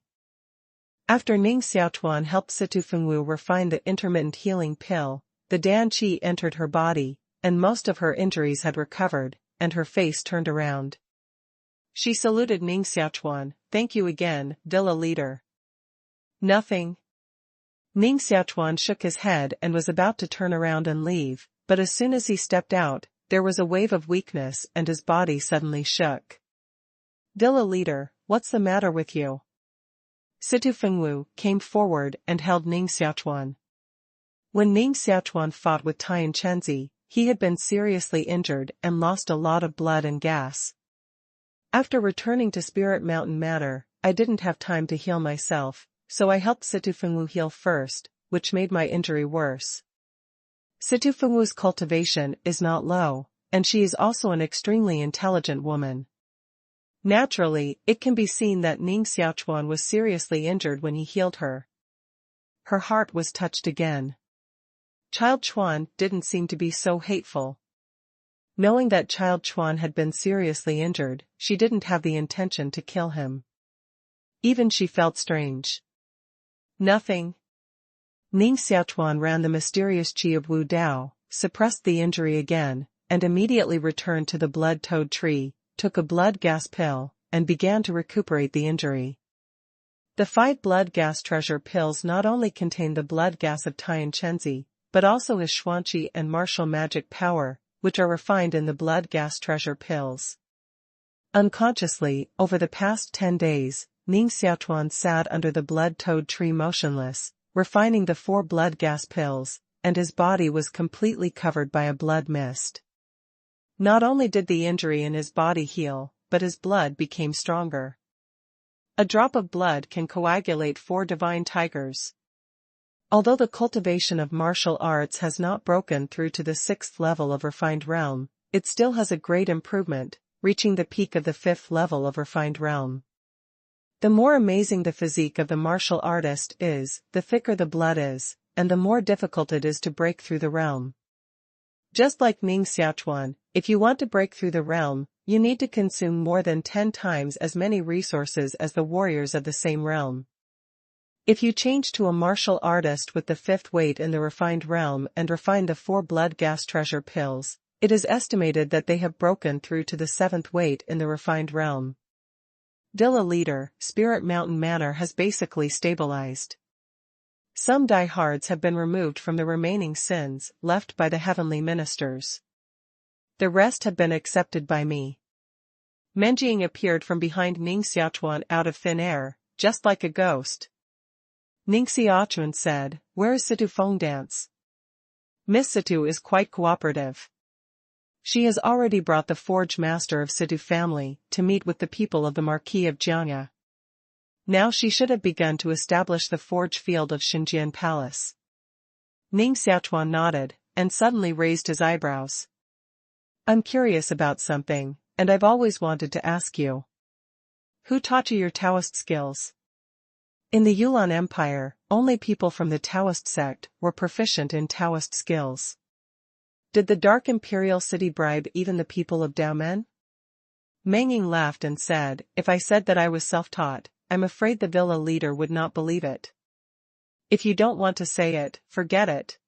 After Ning Xiaochuan helped Situ Fengwu refine the intermittent healing pill, the Dan Qi entered her body, and most of her injuries had recovered, and her face turned around. She saluted Ning Xiaochuan, thank you again, Dilla leader. Nothing. Ning Xiaochuan shook his head and was about to turn around and leave, but as soon as he stepped out, there was a wave of weakness and his body suddenly shook. Dilla leader, what's the matter with you? Situ Fengwu came forward and held Ning Xiaochuan. When Ning Xiaochuan fought with Tian Chenzi, he had been seriously injured and lost a lot of blood and gas. After returning to Spirit Mountain Manor, I didn't have time to heal myself, so I helped Situ Fengwu heal first, which made my injury worse. Situ Fengwu's cultivation is not low, and she is also an extremely intelligent woman. Naturally, it can be seen that Ning Xiaochuan was seriously injured when he healed her. her heart was touched again. Xiaochuan didn't seem to be so hateful. Knowing that Xiaochuan had been seriously injured, she didn't have the intention to kill him. Even she felt strange. Nothing. Ning Xiaochuan ran the mysterious qi of Wu Dao, suppressed the injury again, and immediately returned to the blood-toad tree, took a blood gas pill, and began to recuperate the injury. The 5 blood gas treasure pills not only contain the blood gas of Tian Chenzi, but also his Xuanqi and martial magic power, which are refined in the blood gas treasure pills. Unconsciously, over the past 10 days, Ning Xiaochuan sat under the blood-toad tree motionless, refining the 4 blood gas pills, and his body was completely covered by a blood mist. Not only did the injury in his body heal, but his blood became stronger. A drop of blood can coagulate 4 divine tigers. Although the cultivation of martial arts has not broken through to the 6th level of refined realm, it still has a great improvement, reaching the peak of the 5th level of refined realm. The more amazing the physique of the martial artist is, the thicker the blood is, and the more difficult it is to break through the realm. Just like Ning Xiaochuan, if you want to break through the realm, you need to consume more than 10 times as many resources as the warriors of the same realm. If you change to a martial artist with the 5th weight in the refined realm and refine the 4 blood gas treasure pills, it is estimated that they have broken through to the 7th weight in the refined realm. Villa leader, Spirit Mountain Manor has basically stabilized. Some diehards have been removed from the remaining sins left by the heavenly ministers. The rest have been accepted by me. Menjing appeared from behind Ning Xiaochuan out of thin air, just like a ghost. Ning Xiaochuan said, "Where is Situ Feng Dance?" Miss Situ is quite cooperative. She has already brought the forge master of Situ family to meet with the people of the Marquis of Jiangya. Now she should have begun to establish the forge field of Xinjian Palace. Ning Xiaochuan nodded, and suddenly raised his eyebrows. "I'm curious about something, and I've always wanted to ask you. Who taught you your Taoist skills?" In the Yulan Empire, only people from the Taoist sect were proficient in Taoist skills. Did the Dark Imperial City bribe even the people of Daomen? Menging laughed and said, "If I said that I was self-taught, I'm afraid the villa leader would not believe it. If you don't want to say it, forget it."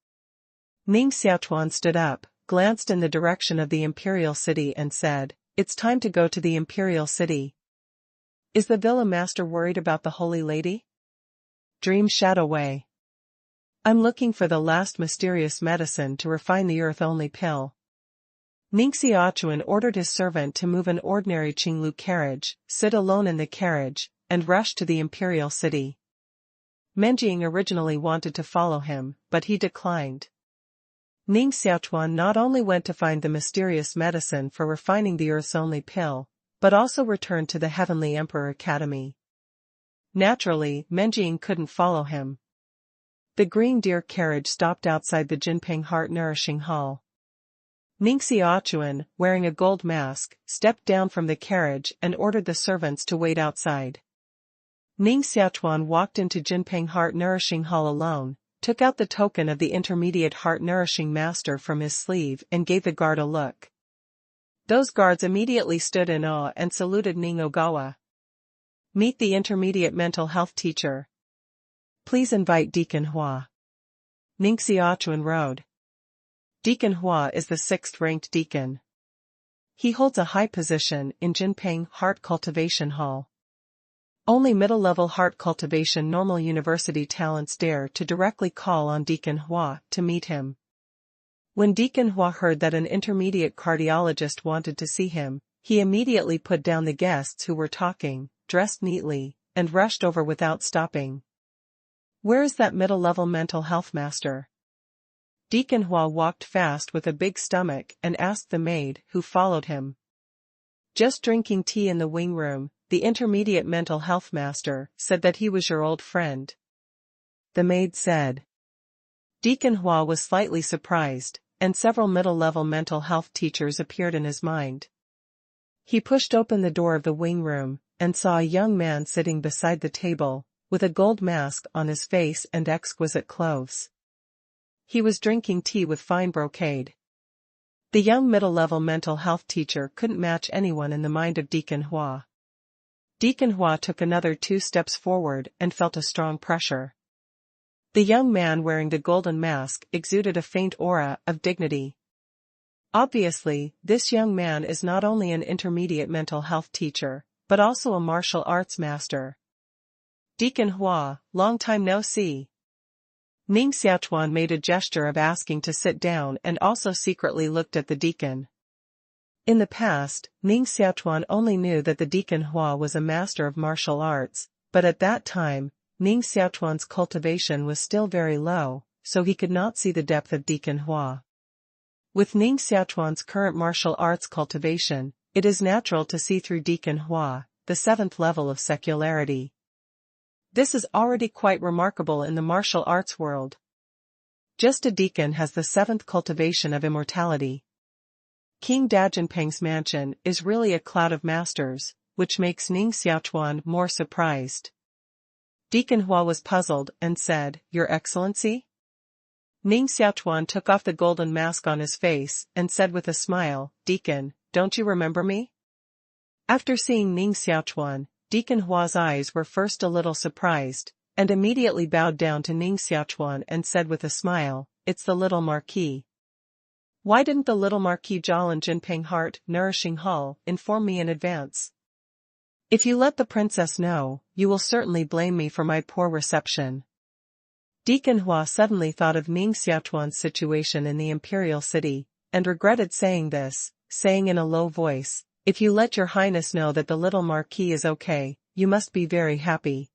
Ning Xiaochuan stood up, glanced in the direction of the Imperial City and said, "It's time to go to the Imperial City." "Is the villa master worried about the Holy Lady?" Dream Shadow Way. "I'm looking for the last mysterious medicine to refine the earth-only pill." Ning Xiaochuan ordered his servant to move an ordinary Qinglu carriage, sit alone in the carriage, and rush to the Imperial City. Menjing originally wanted to follow him, but he declined. Ning Xiaochuan not only went to find the mysterious medicine for refining the earth's-only pill, but also returned to the Heavenly Emperor Academy. Naturally, Menjing couldn't follow him. The green deer carriage stopped outside the Jinping Heart Nourishing Hall. Ning Xiaochuan, wearing a gold mask, stepped down from the carriage and ordered the servants to wait outside. Ning Xiaochuan walked into Jinping Heart Nourishing Hall alone, took out the token of the intermediate heart nourishing master from his sleeve and gave the guard a look. Those guards immediately stood in awe and saluted Ning Ogawa. "Meet the intermediate mental health teacher. Please invite Deacon Hua." Ning Xiaochuan rode. Deacon Hua is the 6th-ranked deacon. He holds a high position in Jinping Heart Cultivation Hall. Only middle-level heart cultivation normal university talents dare to directly call on Deacon Hua to meet him. When Deacon Hua heard that an intermediate cardiologist wanted to see him, he immediately put down the guests who were talking, dressed neatly, and rushed over without stopping. "Where is that middle-level mental health master?" Deacon Hua walked fast with a big stomach and asked the maid who followed him. "Just drinking tea in the wing room," the intermediate mental health master said that he was your old friend. The maid said. Deacon Hua was slightly surprised, and several middle-level mental health teachers appeared in his mind. He pushed open the door of the wing room, and saw a young man sitting beside the table, with a gold mask on his face and exquisite clothes. He was drinking tea with fine brocade. The young middle-level mental health teacher couldn't match anyone in the mind of Deacon Hua. Deacon Hua took another 2 steps forward and felt a strong pressure. The young man wearing the golden mask exuded a faint aura of dignity. Obviously, this young man is not only an intermediate mental health teacher, but also a martial arts master. Deacon Hua, long time no see. Ning Xiaochuan made a gesture of asking to sit down and also secretly looked at the deacon. In the past, Ning Xiaochuan only knew that the Deacon Hua was a master of martial arts, but at that time, Ning Xiaochuan's cultivation was still very low, so he could not see the depth of Deacon Hua. With Ning Xiaochuan's current martial arts cultivation, it is natural to see through Deacon Hua, the 7th level of secularity. This is already quite remarkable in the martial arts world. Just a deacon has the 7th cultivation of immortality. King Dajinpeng's mansion is really a cloud of masters, which makes Ning Xiaochuan more surprised. Deacon Hua was puzzled and said, "Your Excellency?" Ning Xiaochuan took off the golden mask on his face and said with a smile, "Deacon, don't you remember me?" After seeing Ning Xiaochuan, Deacon Hua's eyes were first a little surprised, and immediately bowed down to Ning Xiaochuan and said with a smile, "It's the little Marquis." Why didn't the little Marquis Jialan Jinping Heart, Nourishing Hull, inform me in advance? If you let the princess know, you will certainly blame me for my poor reception. Deacon Hua suddenly thought of Ning Xiaochuan's situation in the imperial city, and regretted saying this, saying in a low voice, "If you let your highness know that the little Marquis is okay, you must be very happy."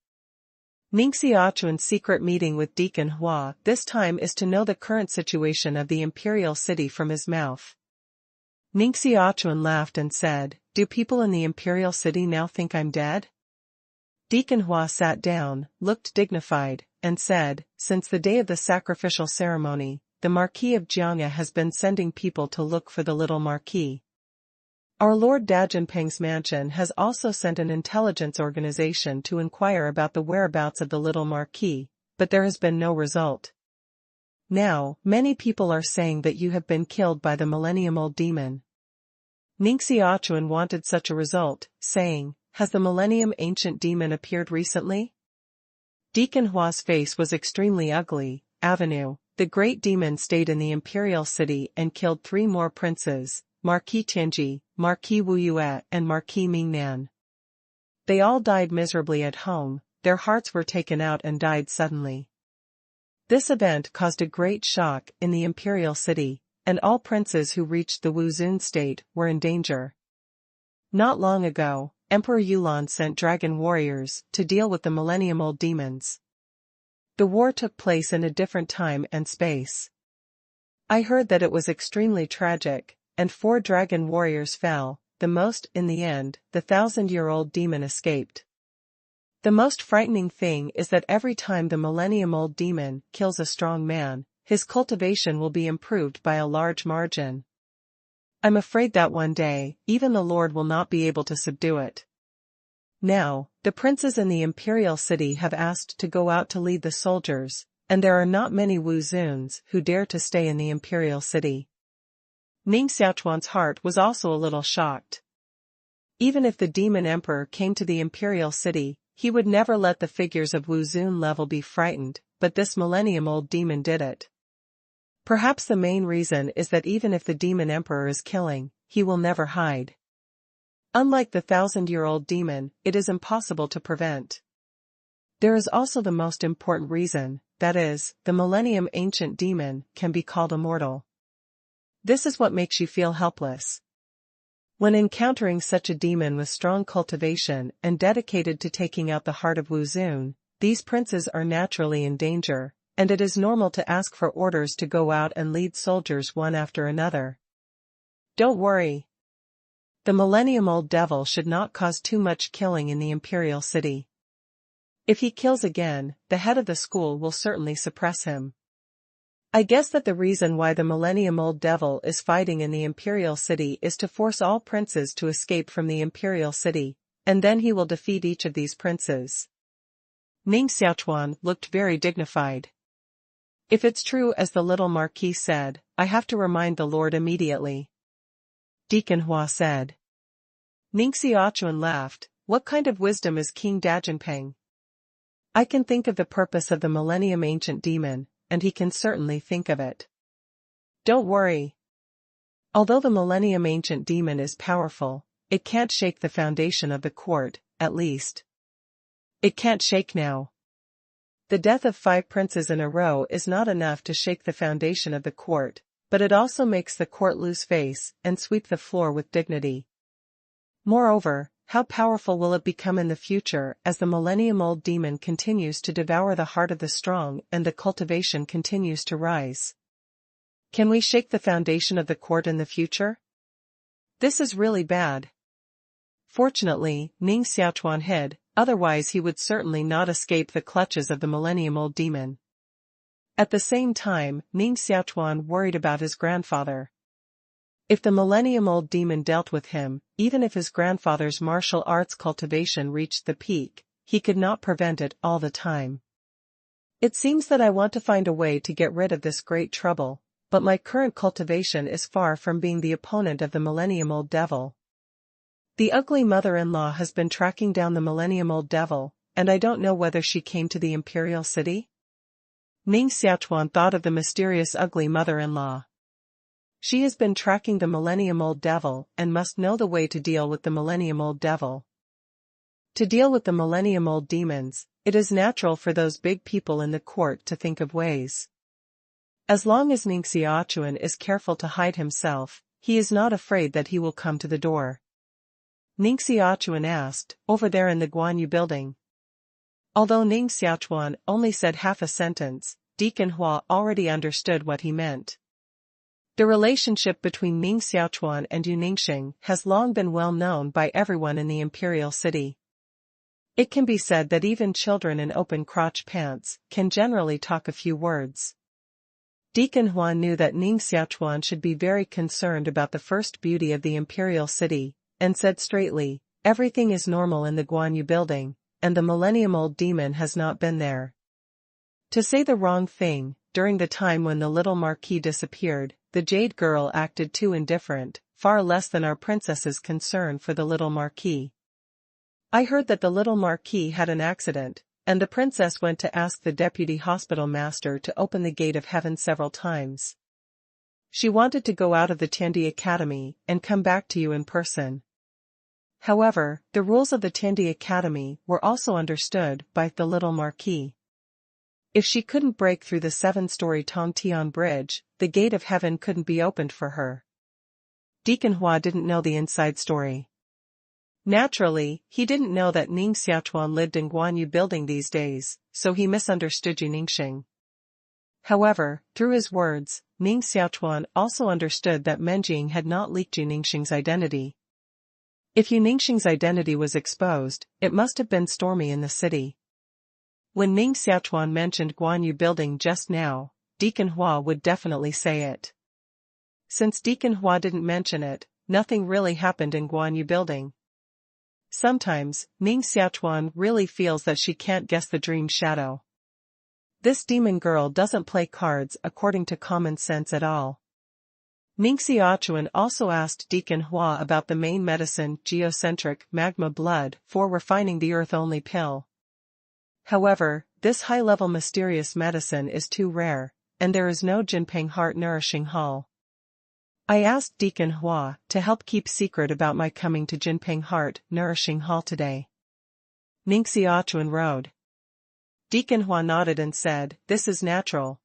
Ning Xiaochuan's secret meeting with Deacon Hua this time is to know the current situation of the imperial city from his mouth. Ning Xiaochuan laughed and said, "Do people in the imperial city now think I'm dead?" Deacon Hua sat down, looked dignified, and said, "Since the day of the sacrificial ceremony, the Marquis of Jiangya has been sending people to look for the little Marquis. Our Lord Dajinpeng's mansion has also sent an intelligence organization to inquire about the whereabouts of the little Marquis, but there has been no result. Now, many people are saying that you have been killed by the millennium-old demon." Ning Xiaochuan wanted such a result, saying, "Has the millennium-ancient demon appeared recently?" Deacon Hua's face was extremely ugly. Avenue, the great demon stayed in the imperial city and killed 3 more princes, Marquis Tianji, Marquis Wu Yue and Marquis Mingnan. They all died miserably at home, their hearts were taken out and died suddenly. This event caused a great shock in the imperial city, and all princes who reached the Wuzun state were in danger. Not long ago, Emperor Yulan sent dragon warriors to deal with the millennium-old demons. The war took place in a different time and space. I heard that it was extremely tragic, and 4 dragon warriors fell, the most in the end, the 1,000-year-old demon escaped. The most frightening thing is that every time the millennium-old demon kills a strong man, his cultivation will be improved by a large margin. I'm afraid that one day, even the Lord will not be able to subdue it. Now, the princes in the imperial city have asked to go out to lead the soldiers, and there are not many Wuzuns who dare to stay in the imperial city. Ning Xiaochuan's heart was also a little shocked. Even if the demon emperor came to the imperial city, he would never let the figures of Wuzun level be frightened, but this millennium-old demon did it. Perhaps the main reason is that even if the demon emperor is killing, he will never hide. Unlike the 1,000-year-old demon, it is impossible to prevent. There is also the most important reason, that is, the millennium ancient demon can be called immortal. This is what makes you feel helpless. When encountering such a demon with strong cultivation and dedicated to taking out the heart of Wuzun, these princes are naturally in danger, and it is normal to ask for orders to go out and lead soldiers one after another. Don't worry. The millennium-old devil should not cause too much killing in the imperial city. If he kills again, the head of the school will certainly suppress him. I guess that the reason why the millennium-old devil is fighting in the imperial city is to force all princes to escape from the imperial city, and then he will defeat each of these princes. Ning Xiaochuan looked very dignified. If it's true as the little Marquis said, I have to remind the Lord immediately. Deacon Hua said. Ning Xiaochuan laughed. What kind of wisdom is King Dajinpeng? I can think of the purpose of the Millennium Ancient Demon, and he can certainly think of it. Don't worry. Although the Millennium Ancient Demon is powerful, it can't shake the foundation of the court, at least. It can't shake now. The death of 5 princes in a row is not enough to shake the foundation of the court, but it also makes the court lose face and sweep the floor with dignity. Moreover, how powerful will it become in the future as the millennium-old demon continues to devour the heart of the strong and the cultivation continues to rise? Can we shake the foundation of the court in the future? This is really bad. Fortunately, Ning Xiaochuan hid, otherwise he would certainly not escape the clutches of the millennium-old demon. At the same time, Ning Xiaochuan worried about his grandfather. If the millennium-old demon dealt with him, even if his grandfather's martial arts cultivation reached the peak, he could not prevent it all the time. It seems that I want to find a way to get rid of this great trouble, but my current cultivation is far from being the opponent of the millennium-old devil. The ugly mother-in-law has been tracking down the millennium-old devil, and I don't know whether she came to the imperial city? Ning Xiaochuan thought of the mysterious ugly mother-in-law. She has been tracking the millennium-old devil and must know the way to deal with the millennium-old devil. To deal with the millennium-old demons, it is natural for those big people in the court to think of ways. As long as Ning Xiaochuan is careful to hide himself, he is not afraid that he will come to the door. Ning Xiaochuan asked, over there in the Guanyu building. Although Ning Xiaochuan only said half a sentence, Deacon Hua already understood what he meant. The relationship between Ning Xiaochuan and Yu Ningxing has long been well known by everyone in the imperial city. It can be said that even children in open crotch pants can generally talk a few words. Deacon Hua knew that Ning Xiaochuan should be very concerned about the first beauty of the imperial city, and said straightly, everything is normal in the Guanyu building, and the millennium-old demon has not been there. To say the wrong thing, during the time when the little Marquis disappeared, the Jade girl acted too indifferent, far less than our princess's concern for the little Marquis. I heard that the little Marquis had an accident, and the princess went to ask the deputy hospital master to open the gate of heaven several times. She wanted to go out of the Tiandi Academy and come back to you in person. However, the rules of the Tiandi Academy were also understood by the little Marquis. If she couldn't break through the 7-story Tongtian bridge, the gate of heaven couldn't be opened for her. Deacon Hua didn't know the inside story. Naturally, he didn't know that Ning Xiaochuan lived in Guanyu building these days, so he misunderstood Yu Ningxing. However, through his words, Ning Xiaochuan also understood that Menjing had not leaked Yu Ningxing's identity. If Yu Ningxing's identity was exposed, it must have been stormy in the city. When Ning Xiaochuan mentioned Guanyu building just now, Deacon Hua would definitely say it. Since Deacon Hua didn't mention it, nothing really happened in Guanyu building. Sometimes, Ning Xiaochuan really feels that she can't guess the dream shadow. This demon girl doesn't play cards according to common sense at all. Ning Xiaochuan also asked Deacon Hua about the main medicine geocentric magma blood for refining the earth-only pill. However, this high-level mysterious medicine is too rare, and there is no Jinping Heart Nourishing Hall. I asked Deacon Hua to help keep secret about my coming to Jinping Heart Nourishing Hall today. Ning Xiaochuan rode. Deacon Hua nodded and said, this is natural.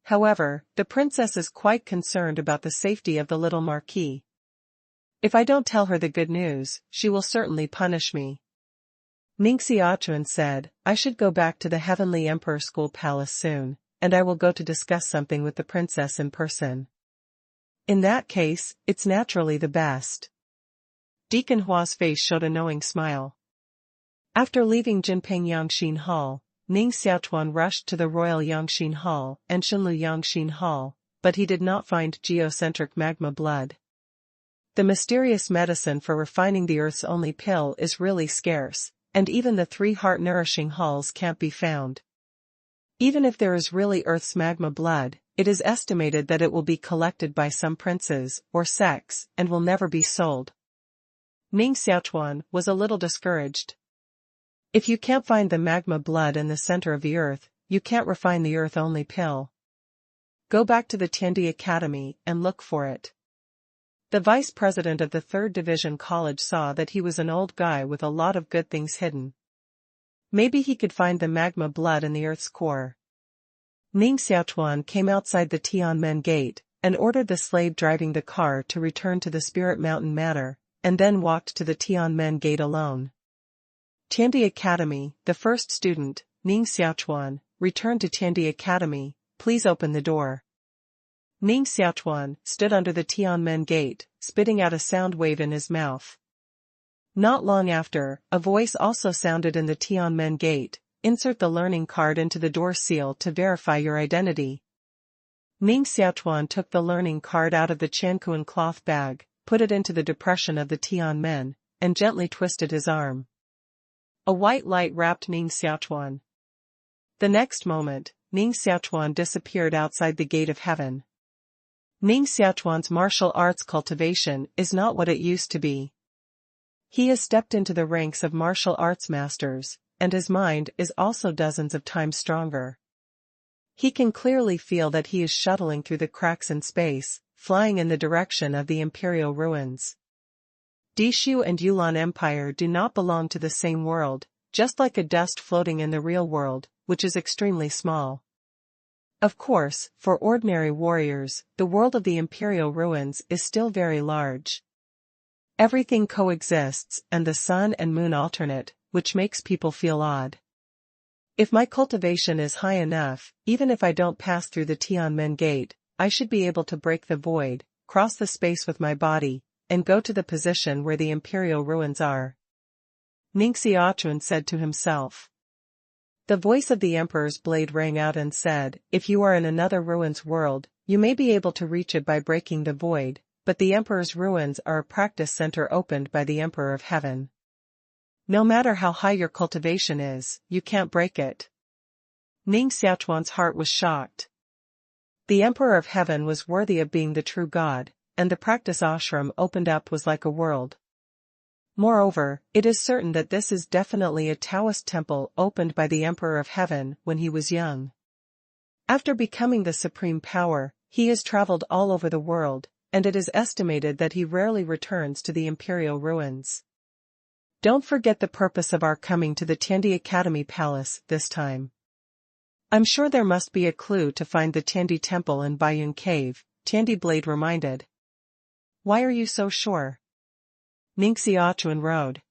However, the princess is quite concerned about the safety of the little Marquis. If I don't tell her the good news, she will certainly punish me. Ning Xiaochuan said, I should go back to the Heavenly Emperor School Palace soon, and I will go to discuss something with the princess in person. In that case, it's naturally the best. Deacon Hua's face showed a knowing smile. After leaving Jinping Yangxin Hall, Ning Xiaochuan rushed to the Royal Yangxin Hall and Shenlu Yangxin Hall, but he did not find geocentric magma blood. The mysterious medicine for refining the Earth's only pill is really scarce, and even the 3 heart-nourishing hulls can't be found. Even if there is really Earth's magma blood, it is estimated that it will be collected by some princes or sects and will never be sold. Ning Xiaochuan was a little discouraged. If you can't find the magma blood in the center of the Earth, you can't refine the Earth-only pill. Go back to the Tiandi Academy and look for it. The vice president of the 3rd Division College saw that he was an old guy with a lot of good things hidden. Maybe he could find the magma blood in the Earth's core. Ning Xiaochuan came outside the Tianmen Gate and ordered the slave driving the car to return to the Spirit Mountain Manor, and then walked to the Tianmen Gate alone. Tiandi Academy, the first student, Ning Xiaochuan, returned to Tiandi Academy. Please open the door. Ning Xiaochuan stood under the Tianmen Gate, spitting out a sound wave in his mouth. Not long after, a voice also sounded in the Tianmen Gate. Insert the learning card into the door seal to verify your identity. Ning Xiaochuan took the learning card out of the Chankuan cloth bag, put it into the depression of the Tianmen, and gently twisted his arm. A white light wrapped Ning Xiaochuan. The next moment, Ning Xiaochuan disappeared outside the gate of heaven. Ning Xiaochuan's martial arts cultivation is not what it used to be. He has stepped into the ranks of martial arts masters, and his mind is also dozens of times stronger. He can clearly feel that he is shuttling through the cracks in space, flying in the direction of the imperial ruins. Dishu and Yulan Empire do not belong to the same world, just like a dust floating in the real world, which is extremely small. Of course, for ordinary warriors, the world of the imperial ruins is still very large. Everything coexists, and the sun and moon alternate, which makes people feel odd. If my cultivation is high enough, even if I don't pass through the Tianmen Gate, I should be able to break the void, cross the space with my body, and go to the position where the imperial ruins are. Ning Xiaochuan said to himself. The voice of the Emperor's blade rang out and said, if you are in another ruins world, you may be able to reach it by breaking the void, but the Emperor's ruins are a practice center opened by the Emperor of Heaven. No matter how high your cultivation is, you can't break it. Ning Xiaochuan's heart was shocked. The Emperor of Heaven was worthy of being the true God, and the practice ashram opened up was like a world. Moreover, it is certain that this is definitely a Taoist temple opened by the Emperor of Heaven when he was young. After becoming the supreme power, he has traveled all over the world, and it is estimated that he rarely returns to the imperial ruins. Don't forget the purpose of our coming to the Tiandi Academy Palace this time. I'm sure there must be a clue to find the Tiandi Temple in Baiyun Cave, Tiandi Blade reminded. Why are you so sure? Ning Xiaochuan rode.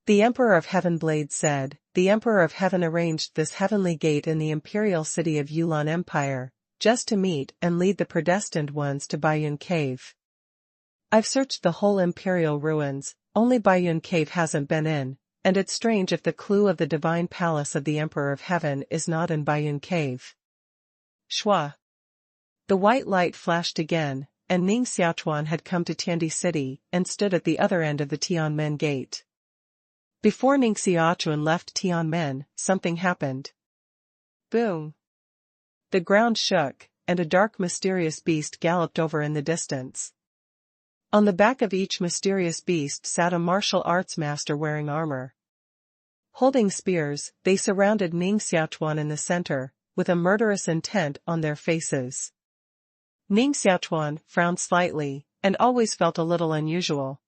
The Emperor of Heaven Blade said, the Emperor of Heaven arranged this heavenly gate in the imperial city of Yulan Empire, just to meet and lead the predestined ones to Baiyun Cave. I've searched the whole imperial ruins, only Baiyun Cave hasn't been in, and it's strange if the clue of the divine palace of the Emperor of Heaven is not in Baiyun Cave. Shua. The white light flashed again, and Ning Xiaochuan had come to Tiandi City and stood at the other end of the Tianmen Gate. Before Ning Xiaochuan left Tianmen, something happened. Boom! The ground shook, and a dark mysterious beast galloped over in the distance. On the back of each mysterious beast sat a martial arts master wearing armor. Holding spears, they surrounded Ning Xiaochuan in the center, with a murderous intent on their faces. Ning Xiaochuan frowned slightly, and always felt a little unusual.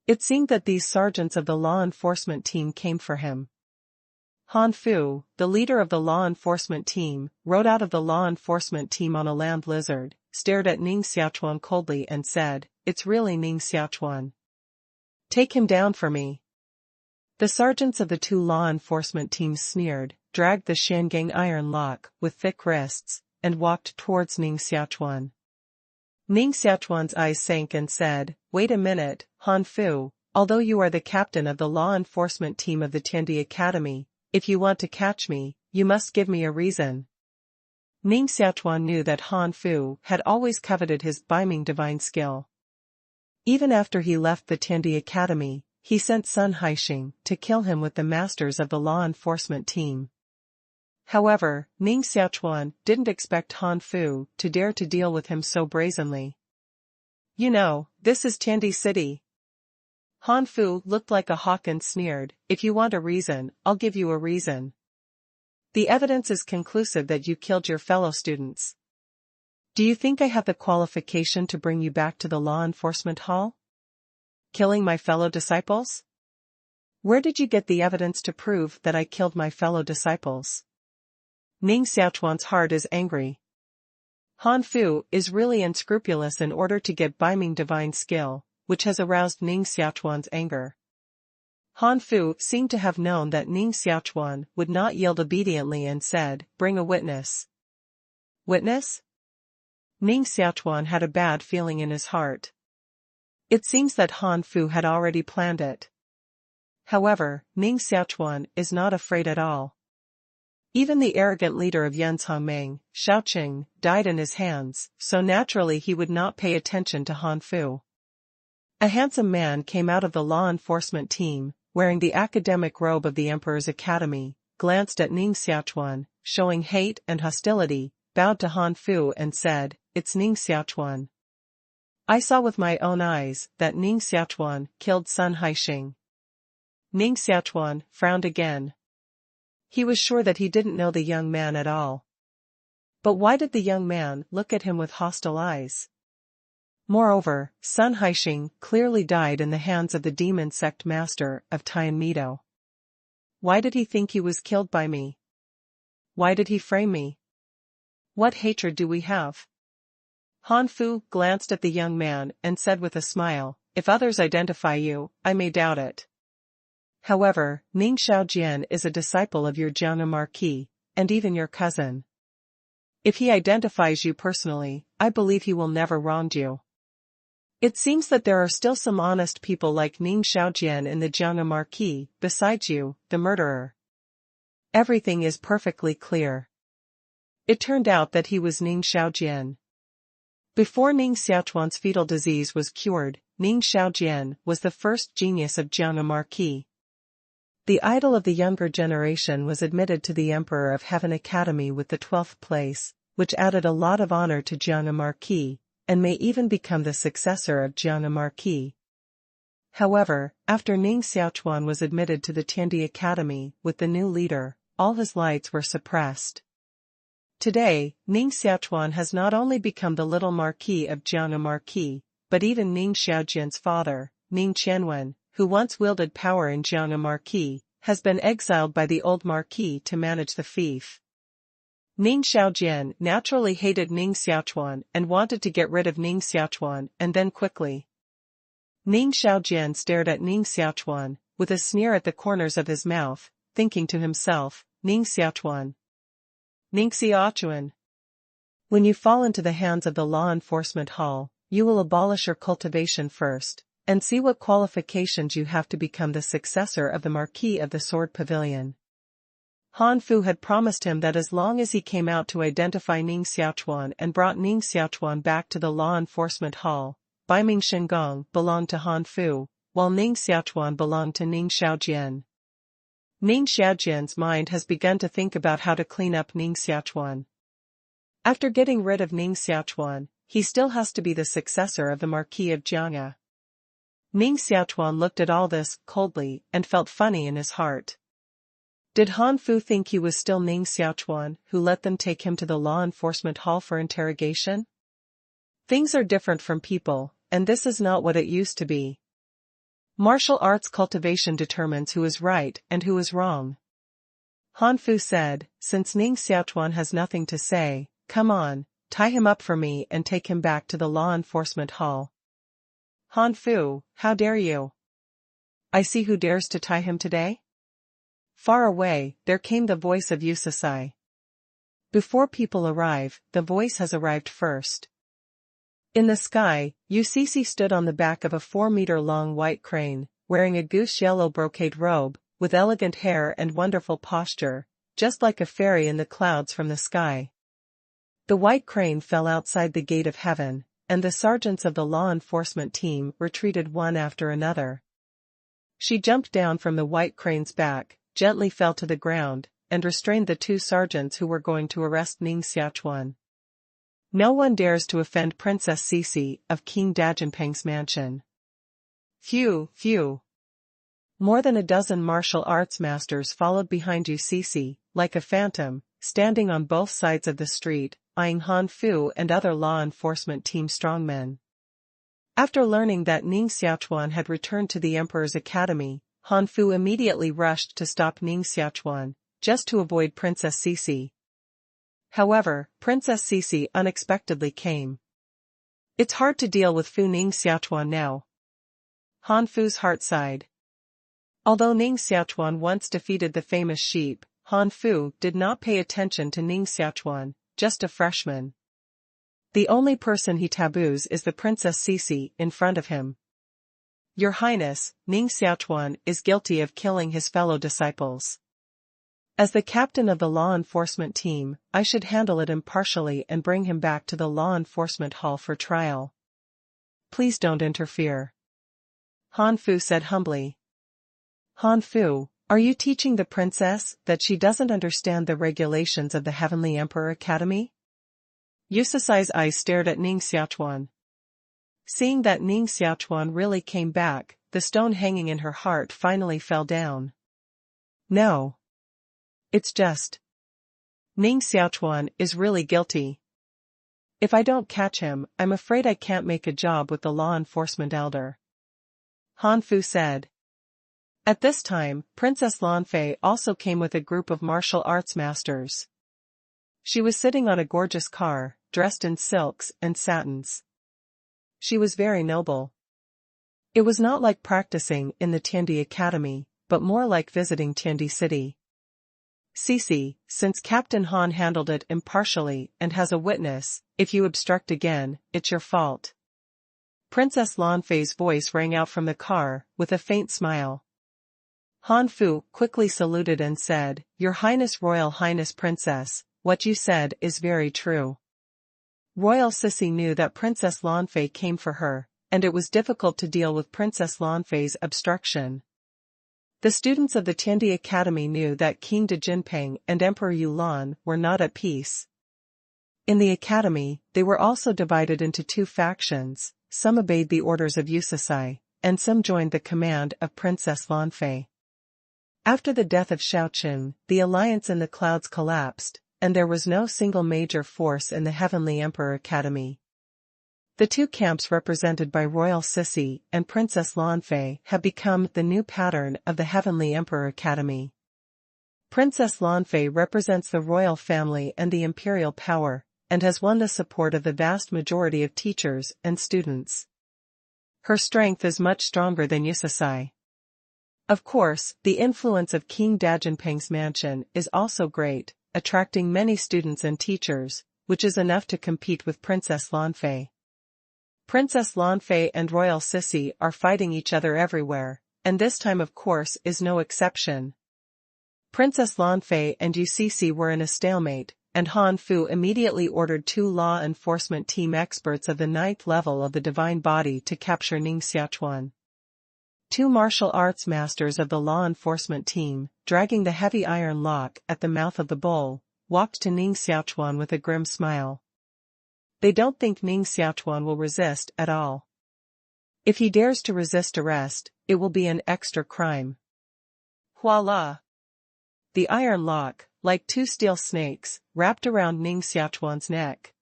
It seemed that these sergeants of the law enforcement team came for him. Han Fu, the leader of the law enforcement team, rode out of the law enforcement team on a land lizard, stared at Ning Xiaochuan coldly and said, "It's really Ning Xiaochuan. Take him down for me." The sergeants of the 2 law enforcement teams sneered, dragged the Shangang iron lock with thick wrists, and walked towards Ning Xiaochuan. Ning Xiaochuan's eyes sank and said, "Wait a minute, Han Fu, although you are the captain of the law enforcement team of the Tiandi Academy, if you want to catch me, you must give me a reason." Ning Xiaochuan knew that Han Fu had always coveted his beaming divine skill. Even after he left the Tiandi Academy, he sent Sun Haixing to kill him with the masters of the law enforcement team. However, Ning Xiaochuan didn't expect Han Fu to dare to deal with him so brazenly. "You know, this is Tiandi City." Han Fu looked like a hawk and sneered, "If you want a reason, I'll give you a reason. The evidence is conclusive that you killed your fellow students. Do you think I have the qualification to bring you back to the law enforcement hall? Killing my fellow disciples? Where did you get the evidence to prove that I killed my fellow disciples?" Ning Xiaochuan's heart is angry. Han Fu is really unscrupulous in order to get Baiming divine skill, which has aroused Ning Xiaochuan's anger. Han Fu seemed to have known that Ning Xiaochuan would not yield obediently and said, "Bring a witness." Witness? Ning Xiaochuan had a bad feeling in his heart. It seems that Han Fu had already planned it. However, Ning Xiaochuan is not afraid at all. Even the arrogant leader of Yanzhongmeng, Shaoqing, died in his hands, so naturally he would not pay attention to Han Fu. A handsome man came out of the law enforcement team, wearing the academic robe of the Emperor's Academy, glanced at Ning Xiaochuan, showing hate and hostility, bowed to Han Fu and said, "It's Ning Xiaochuan. I saw with my own eyes that Ning Xiaochuan killed Sun Haixing." Ning Xiaochuan frowned again. He was sure that he didn't know the young man at all. But why did the young man look at him with hostile eyes? Moreover, Sun Haixing clearly died in the hands of the demon sect master of Tianmido. Why did he think he was killed by me? Why did he frame me? What hatred do we have? Han Fu glanced at the young man and said with a smile, "If others identify you, I may doubt it. However, Ning Xiaojian is a disciple of your Jiangnan Marquis, and even your cousin. If he identifies you personally, I believe he will never wrong you. It seems that there are still some honest people like Ning Xiaojian in the Jiangnan Marquis, besides you, the murderer." Everything is perfectly clear. It turned out that he was Ning Xiaojian. Before Ning Xiaochuan's fetal disease was cured, Ning Xiaojian was the first genius of Jiangnan Marquis. The idol of the younger generation was admitted to the Emperor of Heaven Academy with the 12th place, which added a lot of honor to Jiangnan Marquis, and may even become the successor of Jiangnan Marquis. However, after Ning Xiaochuan was admitted to the Tiandi Academy with the new leader, all his lights were suppressed. Today, Ning Xiaochuan has not only become the little Marquis of Jiangnan Marquis, but even Ning Xiaojian's father, Ning Qianwen, who once wielded power in Jiangnan Marquis, has been exiled by the old Marquis to manage the fief. Ning Xiaojian naturally hated Ning Xiaochuan and wanted to get rid of Ning Xiaochuan, and then quickly. Ning Xiaojian stared at Ning Xiaochuan, with a sneer at the corners of his mouth, thinking to himself, "Ning Xiaochuan. Ning Xiaochuan. When you fall into the hands of the law enforcement hall, you will abolish your cultivation first, and see what qualifications you have to become the successor of the Marquis of the Sword Pavilion." Han Fu had promised him that as long as he came out to identify Ning Xiaochuan and brought Ning Xiaochuan back to the law enforcement hall, Baiming Shengong belonged to Han Fu, while Ning Xiaochuan belonged to Ning Xiaojian. Ning Xiaojian's mind has begun to think about how to clean up Ning Xiaochuan. After getting rid of Ning Xiaochuan, he still has to be the successor of the Marquis of Jiangnan. Ning Xiaochuan looked at all this coldly and felt funny in his heart. Did Han Fu think he was still Ning Xiaochuan who let them take him to the law enforcement hall for interrogation? Things are different from people, and this is not what it used to be. Martial arts cultivation determines who is right and who is wrong. Han Fu said, "Since Ning Xiaochuan has nothing to say, come on, tie him up for me and take him back to the law enforcement hall." Han Fu, how dare you? I see who dares to tie him today. Far away, there came the voice of Yusasai. Before people arrive, the voice has arrived first. In the sky, Usisi stood on the back of a 4-meter-long white crane, wearing a goose-yellow brocade robe, with elegant hair and wonderful posture, just like a fairy in the clouds from the sky. The white crane fell outside the gate of heaven, and the sergeants of the law enforcement team retreated one after another. She jumped down from the white crane's back, gently fell to the ground, and restrained the two sergeants who were going to arrest Ning Xiaochuan. No one dares to offend Princess Cece of King Dajinpeng's mansion. Phew, phew. More than a dozen martial arts masters followed behind you, Cece, like a phantom, standing on both sides of the street, eyeing Han Fu and other law enforcement team strongmen. After learning that Ning Xiaochuan had returned to the Emperor's Academy, Han Fu immediately rushed to stop Ning Xiaochuan, just to avoid Princess Cece. However, Princess Cece unexpectedly came. It's hard to deal with Ning Xiaochuan now. Han Fu's heart sighed. Although Ning Xiaochuan once defeated the famous sheep, Han Fu did not pay attention to Ning Xiaochuan, just a freshman. The only person he taboos is the Princess Cece in front of him. Your Highness, Ning Xiaochuan is guilty of killing his fellow disciples. As the captain of the law enforcement team, I should handle it impartially and bring him back to the law enforcement hall for trial. Please don't interfere. Han Fu said humbly. Han Fu, are you teaching the princess that she doesn't understand the regulations of the Heavenly Emperor Academy? Yusasai's eyes stared at Ning Xiaochuan. Seeing that Ning Xiaochuan really came back, the stone hanging in her heart finally fell down. No. It's just. Ning Xiaochuan is really guilty. If I don't catch him, I'm afraid I can't make a job with the law enforcement elder. Han Fu said. At this time, Princess Lanfei also came with a group of martial arts masters. She was sitting on a gorgeous car, dressed in silks and satins. She was very noble. It was not like practicing in the Tiandi Academy, but more like visiting Tiandi City. Cece, since Captain Han handled it impartially and has a witness, if you obstruct again, it's your fault. Princess Lanfei's voice rang out from the car, with a faint smile. Han Fu quickly saluted and said, Your Highness, Royal Highness Princess, what you said is very true. Royal Cece knew that Princess Lanfei came for her, and it was difficult to deal with Princess Lanfei's obstruction. The students of the Tiandi Academy knew that King Dajinpeng and Emperor Yulan were not at peace. In the academy, they were also divided into two factions, some obeyed the orders of Yusasai, and some joined the command of Princess Lanfei. After the death of Xiaoqun, the alliance in the clouds collapsed, and there was no single major force in the Heavenly Emperor Academy. The two camps represented by Royal Cece and Princess Lanfei have become the new pattern of the Heavenly Emperor Academy. Princess Lanfei represents the royal family and the imperial power, and has won the support of the vast majority of teachers and students. Her strength is much stronger than Yusasai. Of course, the influence of King Dajinpeng's mansion is also great, attracting many students and teachers, which is enough to compete with Princess Lanfei. Princess Lanfei and Royal Cece are fighting each other everywhere, and this time of course is no exception. Princess Lanfei and Cece were in a stalemate, and Han Fu immediately ordered two law enforcement team experts of the 9th level of the Divine Body to capture Ning Xiaochuan. Two martial arts masters of the law enforcement team, dragging the heavy iron lock at the mouth of the bowl, walked to Ning Xiaochuan with a grim smile. They don't think Ning Xiaochuan will resist at all. If he dares to resist arrest, it will be an extra crime. Voila! The iron lock, like two steel snakes, wrapped around Ning Xiaochuan's neck.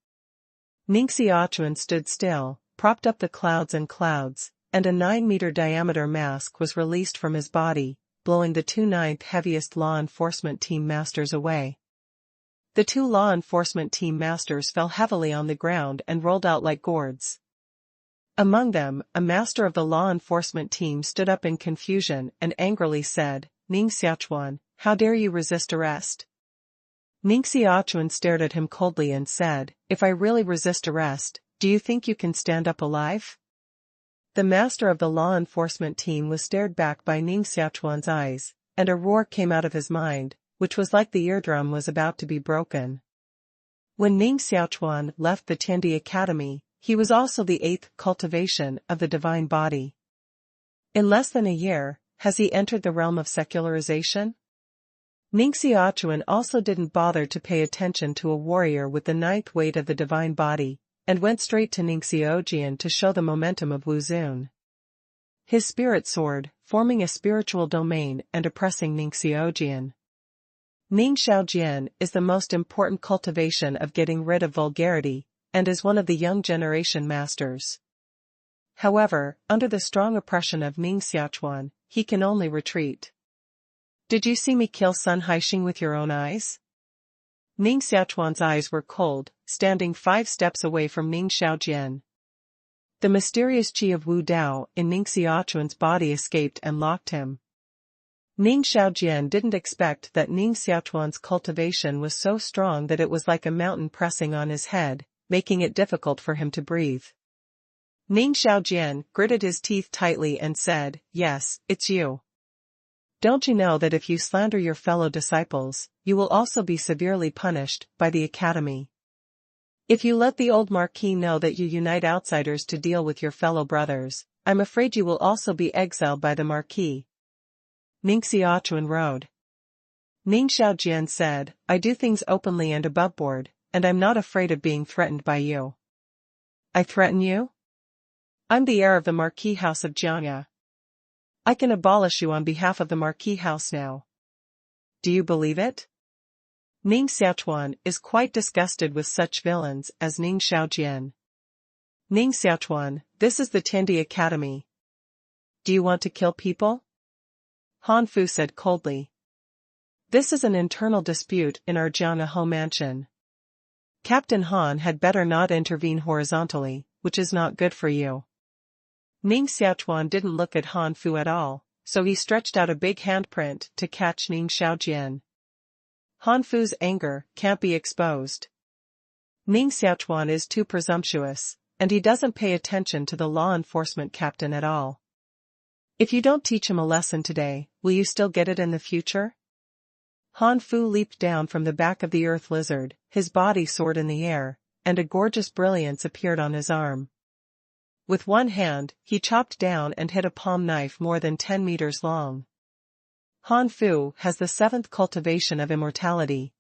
Ning Xiaochuan stood still, propped up the clouds and clouds, and a 9-meter diameter mask was released from his body, blowing the two 9th heaviest law enforcement team masters away. The two law enforcement team masters fell heavily on the ground and rolled out like gourds. Among them, a master of the law enforcement team stood up in confusion and angrily said, Ning Xiaochuan, how dare you resist arrest? Ning Xiaochuan stared at him coldly and said, If I really resist arrest, do you think you can stand up alive? The master of the law enforcement team was stared back by Ning Xiaochuan's eyes, and a roar came out of his mind, which was like the eardrum was about to be broken. When Ning Xiaochuan left the Tiandi Academy, he was also the 8th cultivation of the Divine Body. In less than a year, has he entered the realm of secularization? Ning Xiaochuan also didn't bother to pay attention to a warrior with the ninth weight of the divine body, and went straight to Ning Xiaochuan to show the momentum of Wu Zun. His spirit soared, forming a spiritual domain and oppressing Ning Xiaochuan. Ning Xiaochuan is the most important cultivation of getting rid of vulgarity, and is one of the young generation masters. However, under the strong oppression of Ning Xiaochuan, he can only retreat. Did you see me kill Sun Haixing with your own eyes? Ning Xiaochuan's eyes were cold, standing 5 steps away from Ning Xiaochuan. The mysterious qi of Wu Dao in Ning Xiaochuan's body escaped and locked him. Ning Xiaochuan didn't expect that Ning Xiaochuan's cultivation was so strong that it was like a mountain pressing on his head, making it difficult for him to breathe. Ning Xiaochuan gritted his teeth tightly and said, "Yes, it's you. Don't you know that if you slander your fellow disciples, you will also be severely punished by the academy? If you let the old Marquis know that you unite outsiders to deal with your fellow brothers, I'm afraid you will also be exiled by the Marquis." Ning Xiaochuan rode. Ning Xiaochuan said, "I do things openly and above board, and I'm not afraid of being threatened by you." "I threaten you? I'm the heir of the Marquis House of Jiangya. I can abolish you on behalf of the Marquis House now. Do you believe it?" Ning Xiaochuan is quite disgusted with such villains as Ning Xiaochuan. "Ning Xiaochuan, this is the Tendi Academy. Do you want to kill people?" Han Fu said coldly. "This is an internal dispute in our Jiangya home mansion. Captain Han had better not intervene horizontally, which is not good for you." Ning Xiaochuan didn't look at Han Fu at all, so he stretched out a big handprint to catch Ning Xiaochuan. Han Fu's anger can't be exposed. Ning Xiaochuan is too presumptuous, and he doesn't pay attention to the law enforcement captain at all. If you don't teach him a lesson today, will you still get it in the future? Han Fu leaped down from the back of the earth lizard, his body soared in the air, and a gorgeous brilliance appeared on his arm. With one hand, he chopped down and hit a palm knife more than 10 meters long. Han Fu has the 7th cultivation of immortality.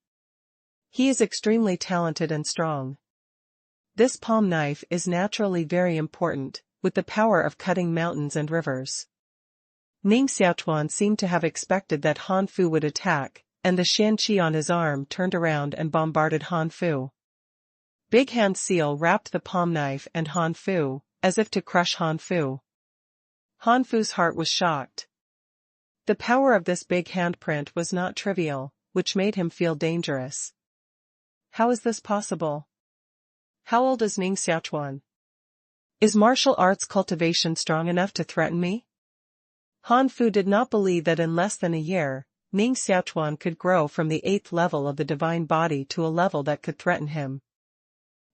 He is extremely talented and strong. This palm knife is naturally very important, with the power of cutting mountains and rivers. Ning Xiaochuan seemed to have expected that Han Fu would attack, and the Shan Qi on his arm turned around and bombarded Han Fu. Big Hand Seal wrapped the palm knife and Han Fu, as if to crush Han Fu. Han Fu's heart was shocked. The power of this big handprint was not trivial, which made him feel dangerous. How is this possible? How old is Ning Xiaochuan? Is martial arts cultivation strong enough to threaten me? Han Fu did not believe that in less than a year, Ning Xiaochuan could grow from the 8th level of the divine body to a level that could threaten him.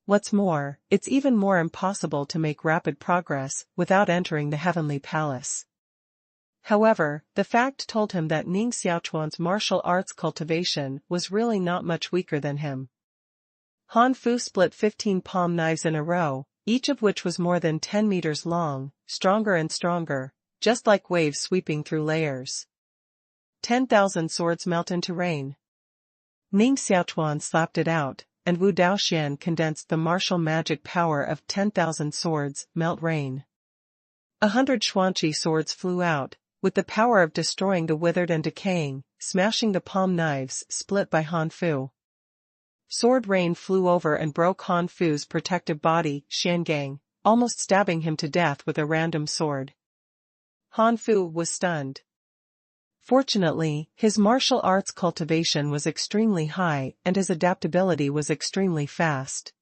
What's more, it's even more impossible to make rapid progress without entering the heavenly palace. However, the fact told him that Ning Xiaochuan's martial arts cultivation was really not much weaker than him. Han Fu split 15 palm knives in a row, each of which was more than 10 meters long, stronger and stronger, just like waves sweeping through layers. 10,000 swords melt into rain. Ning Xiaochuan slapped it out, and Wu Daoxian condensed the martial magic power of 10,000 swords, melt rain. 100 Xuanqi swords flew out, with the power of destroying the withered and decaying, smashing the palm knives split by Han Fu. Sword rain flew over and broke Han Fu's protective body, Shangang, almost stabbing him to death with a random sword. Han Fu was stunned. Fortunately, his martial arts cultivation was extremely high and his adaptability was extremely fast.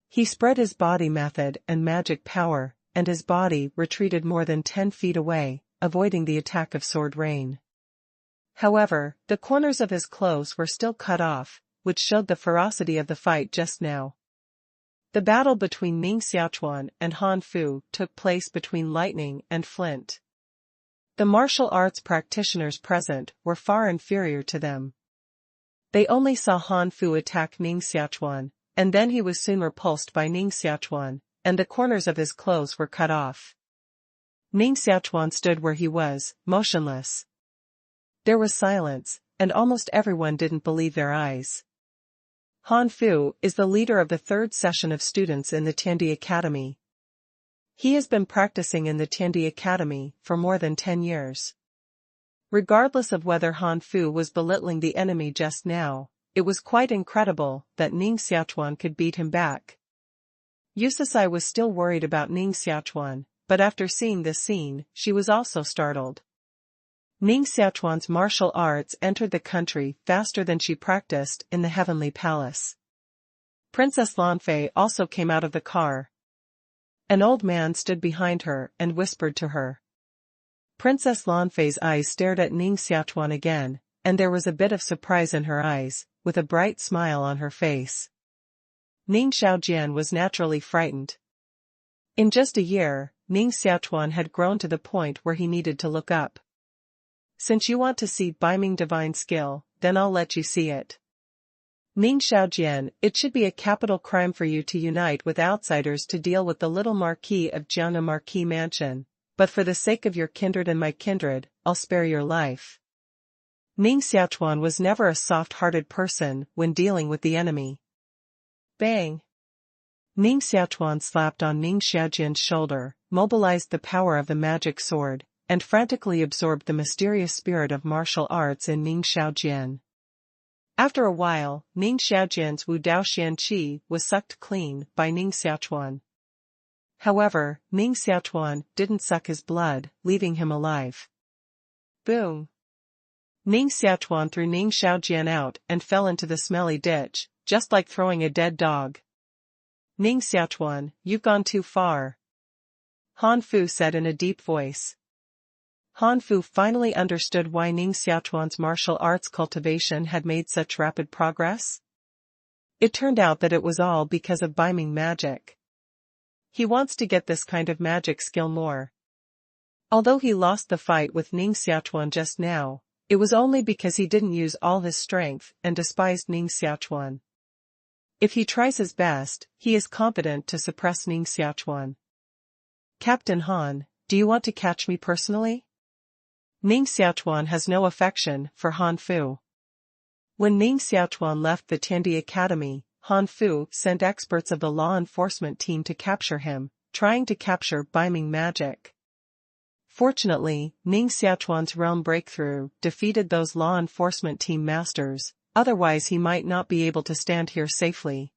He spread his body method and magic power, and his body retreated more than 10 feet away, avoiding the attack of sword rain. However, the corners of his clothes were still cut off, which showed the ferocity of the fight just now. The battle between Ning Xiaochuan and Han Fu took place between lightning and flint. The martial arts practitioners present were far inferior to them. They only saw Han Fu attack Ning Xiaochuan, and then he was soon repulsed by Ning Xiaochuan, and the corners of his clothes were cut off. Ning Xiaochuan stood where he was, motionless. There was silence, and almost everyone didn't believe their eyes. Han Fu is the leader of the third session of students in the Tiandi Academy. He has been practicing in the Tiandi Academy for more than 10 years. Regardless of whether Han Fu was belittling the enemy just now, it was quite incredible that Ning Xiaochuan could beat him back. Yusasai was still worried about Ning Xiaochuan, but after seeing this scene, she was also startled. Ning Xiaochuan's martial arts entered the country faster than she practiced in the Heavenly Palace. Princess Lanfei also came out of the car. An old man stood behind her and whispered to her. Princess Lanfei's eyes stared at Ning Xiaochuan again, and there was a bit of surprise in her eyes, with a bright smile on her face. Ning Xiaojian was naturally frightened. In just a year, Ning Xiaochuan had grown to the point where he needed to look up. Since you want to see Baiming divine skill, then I'll let you see it. Ning Xiaojian, it should be a capital crime for you to unite with outsiders to deal with the little Marquis of Jiangnan Marquis Mansion, but for the sake of your kindred and my kindred, I'll spare your life. Ning Xiaochuan was never a soft-hearted person when dealing with the enemy. Bang! Ning Xiaochuan slapped on Ning Xiaojian's shoulder, mobilized the power of the magic sword, and frantically absorbed the mysterious spirit of martial arts in Ning Xiaojian. After a while, Ning Xiaojian's Wu Dao Xian Qi was sucked clean by Ning Xiaochuan. However, Ning Xiaochuan didn't suck his blood, leaving him alive. Boom! Ning Xiaochuan threw Ning Xiaojian out and fell into the smelly ditch, just like throwing a dead dog. Ning Xiaochuan, you've gone too far. Han Fu said in a deep voice. Han Fu finally understood why Ning Xiaochuan's martial arts cultivation had made such rapid progress. It turned out that it was all because of Baiming magic. He wants to get this kind of magic skill more. Although he lost the fight with Ning Xiaochuan just now, it was only because he didn't use all his strength and despised Ning Xiaochuan. If he tries his best, he is competent to suppress Ning Xiaochuan. Captain Han, do you want to catch me personally? Ning Xiaochuan has no affection for Han Fu. When Ning Xiaochuan left the Tiandi Academy, Han Fu sent experts of the law enforcement team to capture him, trying to capture Baiming magic. Fortunately, Ning Xiaochuan's realm breakthrough defeated those law enforcement team masters, otherwise he might not be able to stand here safely.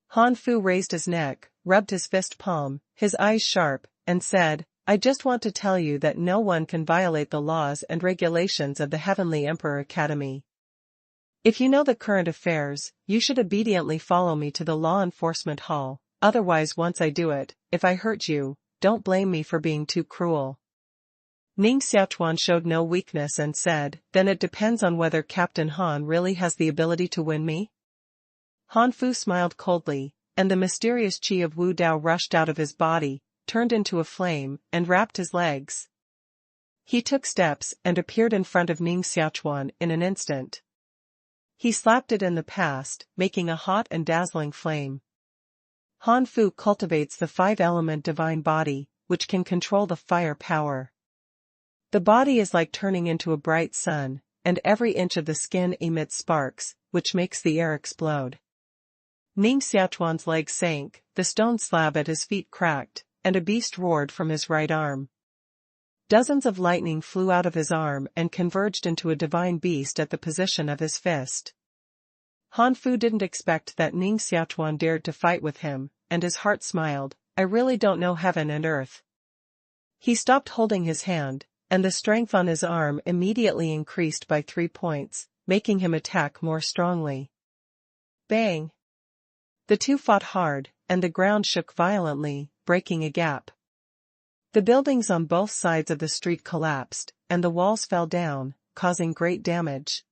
Han Fu raised his neck, rubbed his fist palm, his eyes sharp, and said, I just want to tell you that no one can violate the laws and regulations of the Heavenly Emperor Academy. If you know the current affairs, you should obediently follow me to the law enforcement hall, otherwise once I do it, if I hurt you, don't blame me for being too cruel. Ning Xiaochuan showed no weakness and said, then it depends on whether Captain Han really has the ability to win me? Han Fu smiled coldly, and the mysterious qi of Wu Dao rushed out of his body, turned into a flame, and wrapped his legs. He took steps and appeared in front of Ning Xiaochuan in an instant. He slapped it in the past, making a hot and dazzling flame. Han Fu cultivates the 5-element divine body, which can control the fire power. The body is like turning into a bright sun, and every inch of the skin emits sparks, which makes the air explode. Ning Xiaochuan's leg sank, the stone slab at his feet cracked, and a beast roared from his right arm. Dozens of lightning flew out of his arm and converged into a divine beast at the position of his fist. Han Fu didn't expect that Ning Xiaochuan dared to fight with him, and his heart smiled, I really don't know heaven and earth. He stopped holding his hand, and the strength on his arm immediately increased by 3 points, making him attack more strongly. Bang! The two fought hard, and the ground shook violently, breaking a gap. The buildings on both sides of the street collapsed, and the walls fell down, causing great damage.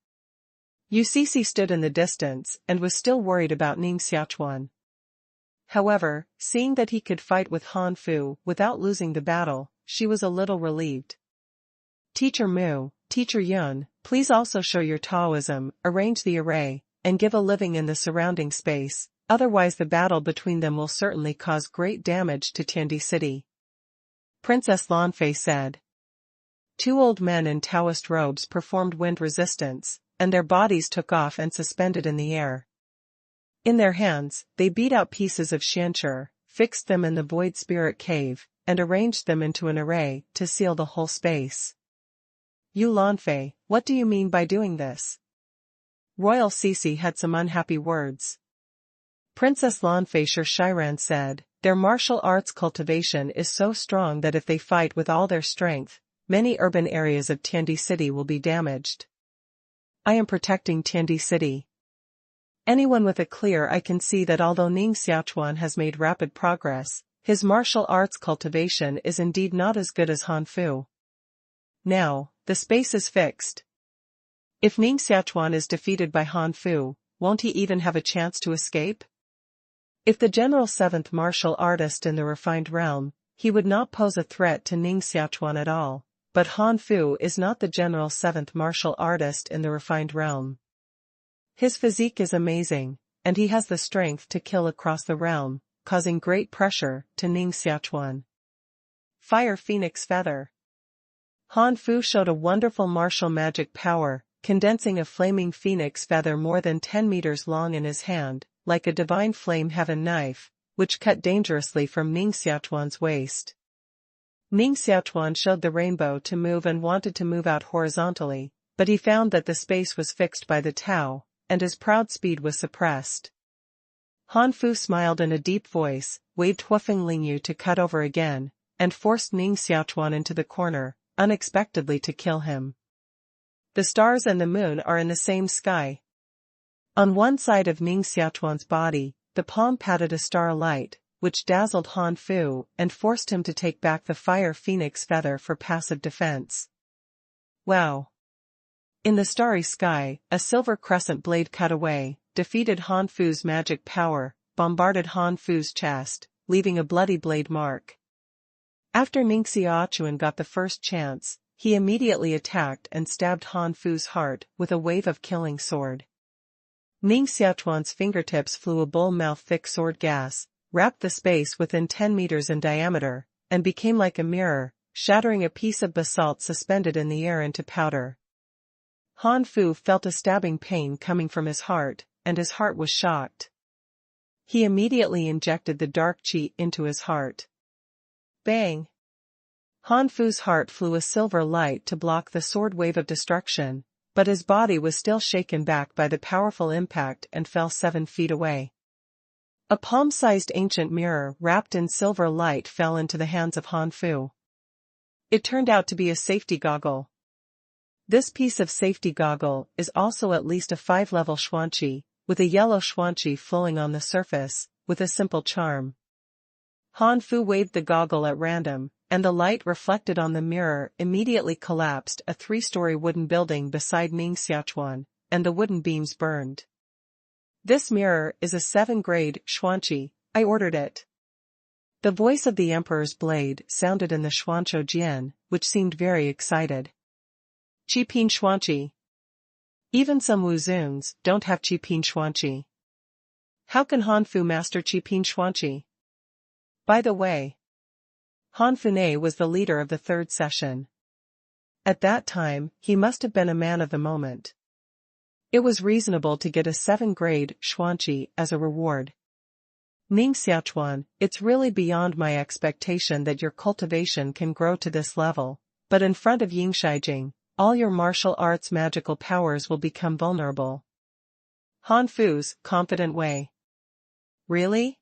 Yucisi stood in the distance and was still worried about Ning Xiaochuan. However, seeing that he could fight with Han Fu without losing the battle, she was a little relieved. Teacher Mu, Teacher Yun, please also show your Taoism, arrange the array, and give a living in the surrounding space. Otherwise the battle between them will certainly cause great damage to Tiandi City. Princess Lanfei said. Two old men in Taoist robes performed wind resistance, and their bodies took off and suspended in the air. In their hands, they beat out pieces of xianqi, fixed them in the void spirit cave, and arranged them into an array to seal the whole space. You Lanfei, what do you mean by doing this? Royal Cece had some unhappy words. Princess Lanfei Shiran said, their martial arts cultivation is so strong that if they fight with all their strength, many urban areas of Tiandi City will be damaged. I am protecting Tiandi City. Anyone with a clear eye can see that although Ning Xiaochuan has made rapid progress, his martial arts cultivation is indeed not as good as Han Fu. Now, the space is fixed. If Ning Xiaochuan is defeated by Han Fu, won't he even have a chance to escape? If the general 7th martial artist in the refined realm, he would not pose a threat to Ning Xiaochuan at all, but Han Fu is not the general 7th martial artist in the refined realm. His physique is amazing, and he has the strength to kill across the realm, causing great pressure to Ning Xiaochuan. Fire Phoenix Feather. Han Fu showed a wonderful martial magic power, condensing a flaming phoenix feather more than 10 meters long in his hand, like a divine flame heaven knife, which cut dangerously from Ning Xiaochuan's waist. Ning Xiaochuan showed the rainbow to move and wanted to move out horizontally, but he found that the space was fixed by the Tao, and his proud speed was suppressed. Han Fu smiled in a deep voice, waved Huafeng Lingyu to cut over again, and forced Ning Xiaochuan into the corner, unexpectedly to kill him. The stars and the moon are in the same sky. On one side of Ning Xiaochuan's body, the palm patted a star light, which dazzled Han Fu and forced him to take back the fire phoenix feather for passive defense. Wow! In the starry sky, a silver crescent blade cut away, defeated Han Fu's magic power, bombarded Han Fu's chest, leaving a bloody blade mark. After Ning Xiaochuan got the first chance, he immediately attacked and stabbed Han Fu's heart with a wave of killing sword. Ning Xiaochuan's fingertips flew a bull-mouth thick sword gas, wrapped the space within 10 meters in diameter, and became like a mirror, shattering a piece of basalt suspended in the air into powder. Han Fu felt a stabbing pain coming from his heart, and his heart was shocked. He immediately injected the dark qi into his heart. Bang! Han Fu's heart flew a silver light to block the sword wave of destruction, but his body was still shaken back by the powerful impact and fell 7 feet away. A palm-sized ancient mirror wrapped in silver light fell into the hands of Han Fu. It turned out to be a safety goggle. This piece of safety goggle is also at least a 5-level xuanqi, with a yellow xuanqi flowing on the surface, with a simple charm. Han Fu waved the goggle at random, and the light reflected on the mirror immediately collapsed a 3-story wooden building beside Ning Xiaochuan, and the wooden beams burned. This mirror is a 7-grade xuanqi, I ordered it. The voice of the Emperor's blade sounded in the Xuanzhou Jian, which seemed very excited. Qiping xuanqi. Even some Wuzhuns don't have Qiping xuanqi. How can Han Fu master Qiping xuanqi? By the way, Han Funei was the leader of the 3rd session. At that time, he must have been a man of the moment. It was reasonable to get a 7-grade xuanqi as a reward. Ning Xiaochuan, it's really beyond my expectation that your cultivation can grow to this level, but in front of Yingshijing, all your martial arts magical powers will become vulnerable. Han Fu's confident way. Really?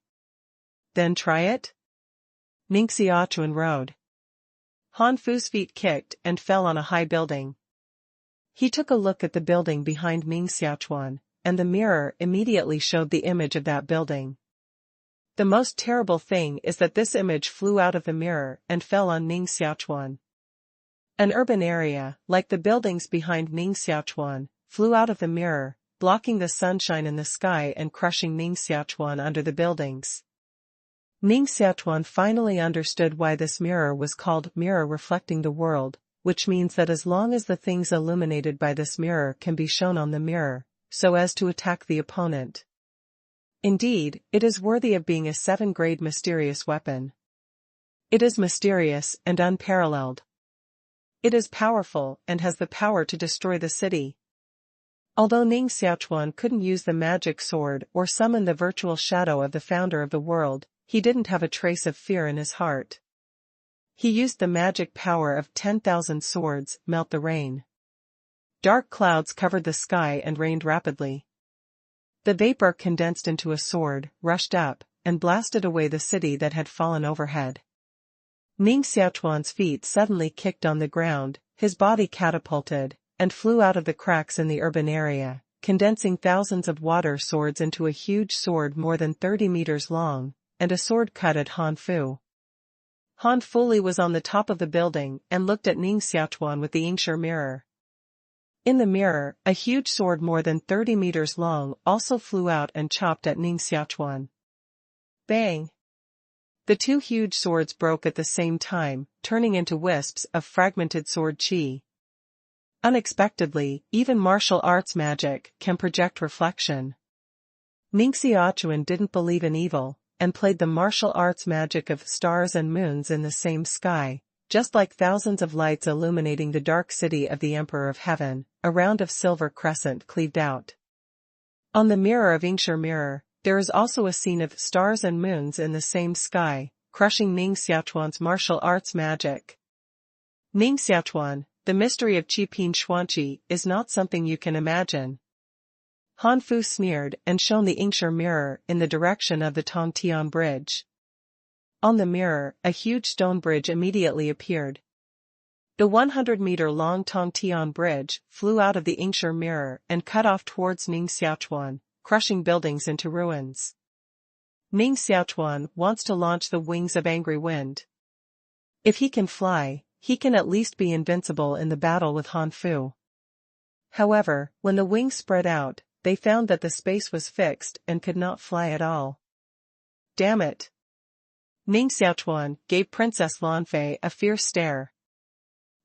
Then try it? Ning Xiaochuan rode. Han Fu's feet kicked and fell on a high building. He took a look at the building behind Ning Xiaochuan, and the mirror immediately showed the image of that building. The most terrible thing is that this image flew out of the mirror and fell on Ning Xiaochuan. An urban area, like the buildings behind Ning Xiaochuan, flew out of the mirror, blocking the sunshine in the sky and crushing Ning Xiaochuan under the buildings. Ning Xiaochuan finally understood why this mirror was called mirror reflecting the world, which means that as long as the things illuminated by this mirror can be shown on the mirror, so as to attack the opponent. Indeed, it is worthy of being a 7-grade mysterious weapon. It is mysterious and unparalleled. It is powerful and has the power to destroy the city. Although Ning Xiaochuan couldn't use the magic sword or summon the virtual shadow of the founder of the world, he didn't have a trace of fear in his heart. He used the magic power of 10,000 swords, melt the rain. Dark clouds covered the sky and rained rapidly. The vapor condensed into a sword, rushed up, and blasted away the city that had fallen overhead. Ning Xiaochuan's feet suddenly kicked on the ground, his body catapulted, and flew out of the cracks in the urban area, condensing thousands of water swords into a huge sword more than 30 meters long, and a sword cut at Han Fu. Han Fu was on the top of the building and looked at Ning Xiaochuan with the Yingshi mirror. In the mirror, a huge sword more than 30 meters long also flew out and chopped at Ning Xiaochuan. Bang! The two huge swords broke at the same time, turning into wisps of fragmented sword chi. Unexpectedly, even martial arts magic can project reflection. Ning Xiaochuan didn't believe in evil, and played the martial arts magic of stars and moons in the same sky, just like thousands of lights illuminating the dark city of the Emperor of Heaven. A round of silver crescent cleaved out. On the mirror of Yingshi mirror, there is also a scene of stars and moons in the same sky, crushing Ning Xiaochuan's martial arts magic. Ning Xiaochuan, the mystery of Qi Pin Xuanqi is not something you can imagine. Han Fu sneered and shone the Yingshi mirror in the direction of the Tongtian bridge. On the mirror, a huge stone bridge immediately appeared. The 100-meter-long Tongtian bridge flew out of the Yingshi mirror and cut off towards Ning Xiaochuan, crushing buildings into ruins. Ning Xiaochuan wants to launch the wings of angry wind. If he can fly, he can at least be invincible in the battle with Han Fu. However, when the wings spread out, they found that the space was fixed and could not fly at all. Damn it! Ning Xiaochuan gave Princess Lanfei a fierce stare.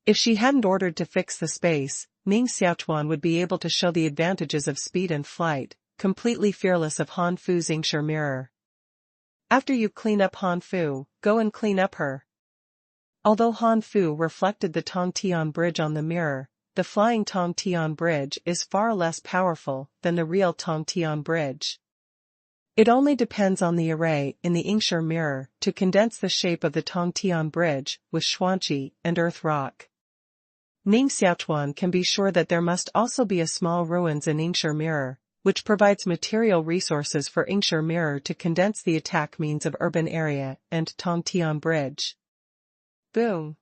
If she hadn't ordered to fix the space, Ning Xiaochuan would be able to show the advantages of speed and flight, completely fearless of Han Fu's Yingshi mirror. After you clean up Han Fu, go and clean up her. Although Han Fu reflected the Tongtian bridge on the mirror, the flying Tongtian bridge is far less powerful than the real Tongtian bridge. It only depends on the array in the Yingshi mirror to condense the shape of the Tongtian bridge with Xuanqi and earth rock. Ning Xiaochuan can be sure that there must also be a small ruins in Yingshi mirror, which provides material resources for Yingshi mirror to condense the attack means of urban area and Tongtian bridge. Boom!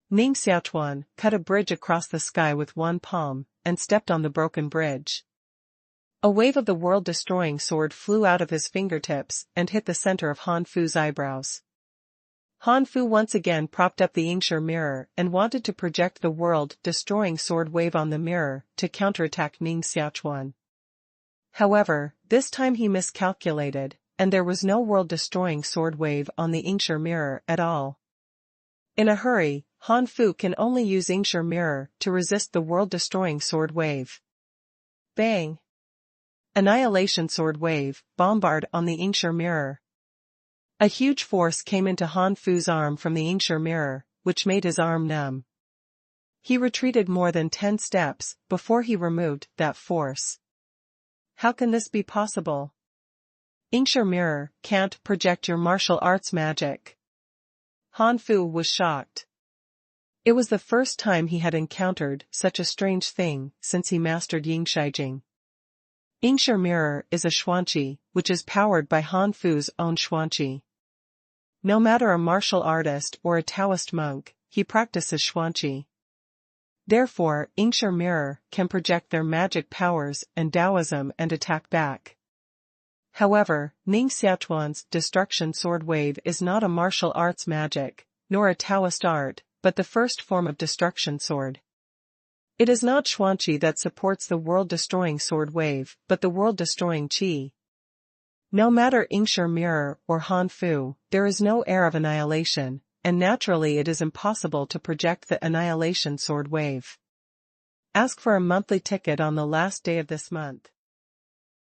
Ning Xiaochuan cut a bridge across the sky with one palm, and stepped on the broken bridge. A wave of the world-destroying sword flew out of his fingertips and hit the center of Han Fu's eyebrows. Han Fu once again propped up the Yingshi mirror and wanted to project the world-destroying sword wave on the mirror to counterattack Ning Xiaochuan. However, this time he miscalculated, and there was no world-destroying sword wave on the Yingshi mirror at all. In a hurry, Han Fu can only use Yingshi mirror to resist the world-destroying sword wave. Bang! Annihilation sword wave, bombard on the Yingshi mirror. A huge force came into Han Fu's arm from the Yingshi mirror, which made his arm numb. He retreated more than 10 steps before he removed that force. How can this be possible? Yingshi mirror can't project your martial arts magic. Han Fu was shocked. It was the first time he had encountered such a strange thing since he mastered Yingshi. Yingshi mirror is a Xuanqi, which is powered by Han Fu's own Xuanqi. No matter a martial artist or a Taoist monk, he practices Xuanqi. Therefore, Yingshi mirror can project their magic powers and Taoism and attack back. However, Ning Xiaochuan's destruction sword wave is not a martial arts magic, nor a Taoist art, but the first form of destruction sword. It is not Xuanqi that supports the world-destroying sword wave, but the world-destroying qi. No matter Yingshi mirror or Han Fu, there is no air of annihilation, and naturally it is impossible to project the annihilation sword wave. Ask for a monthly ticket on the last day of this month.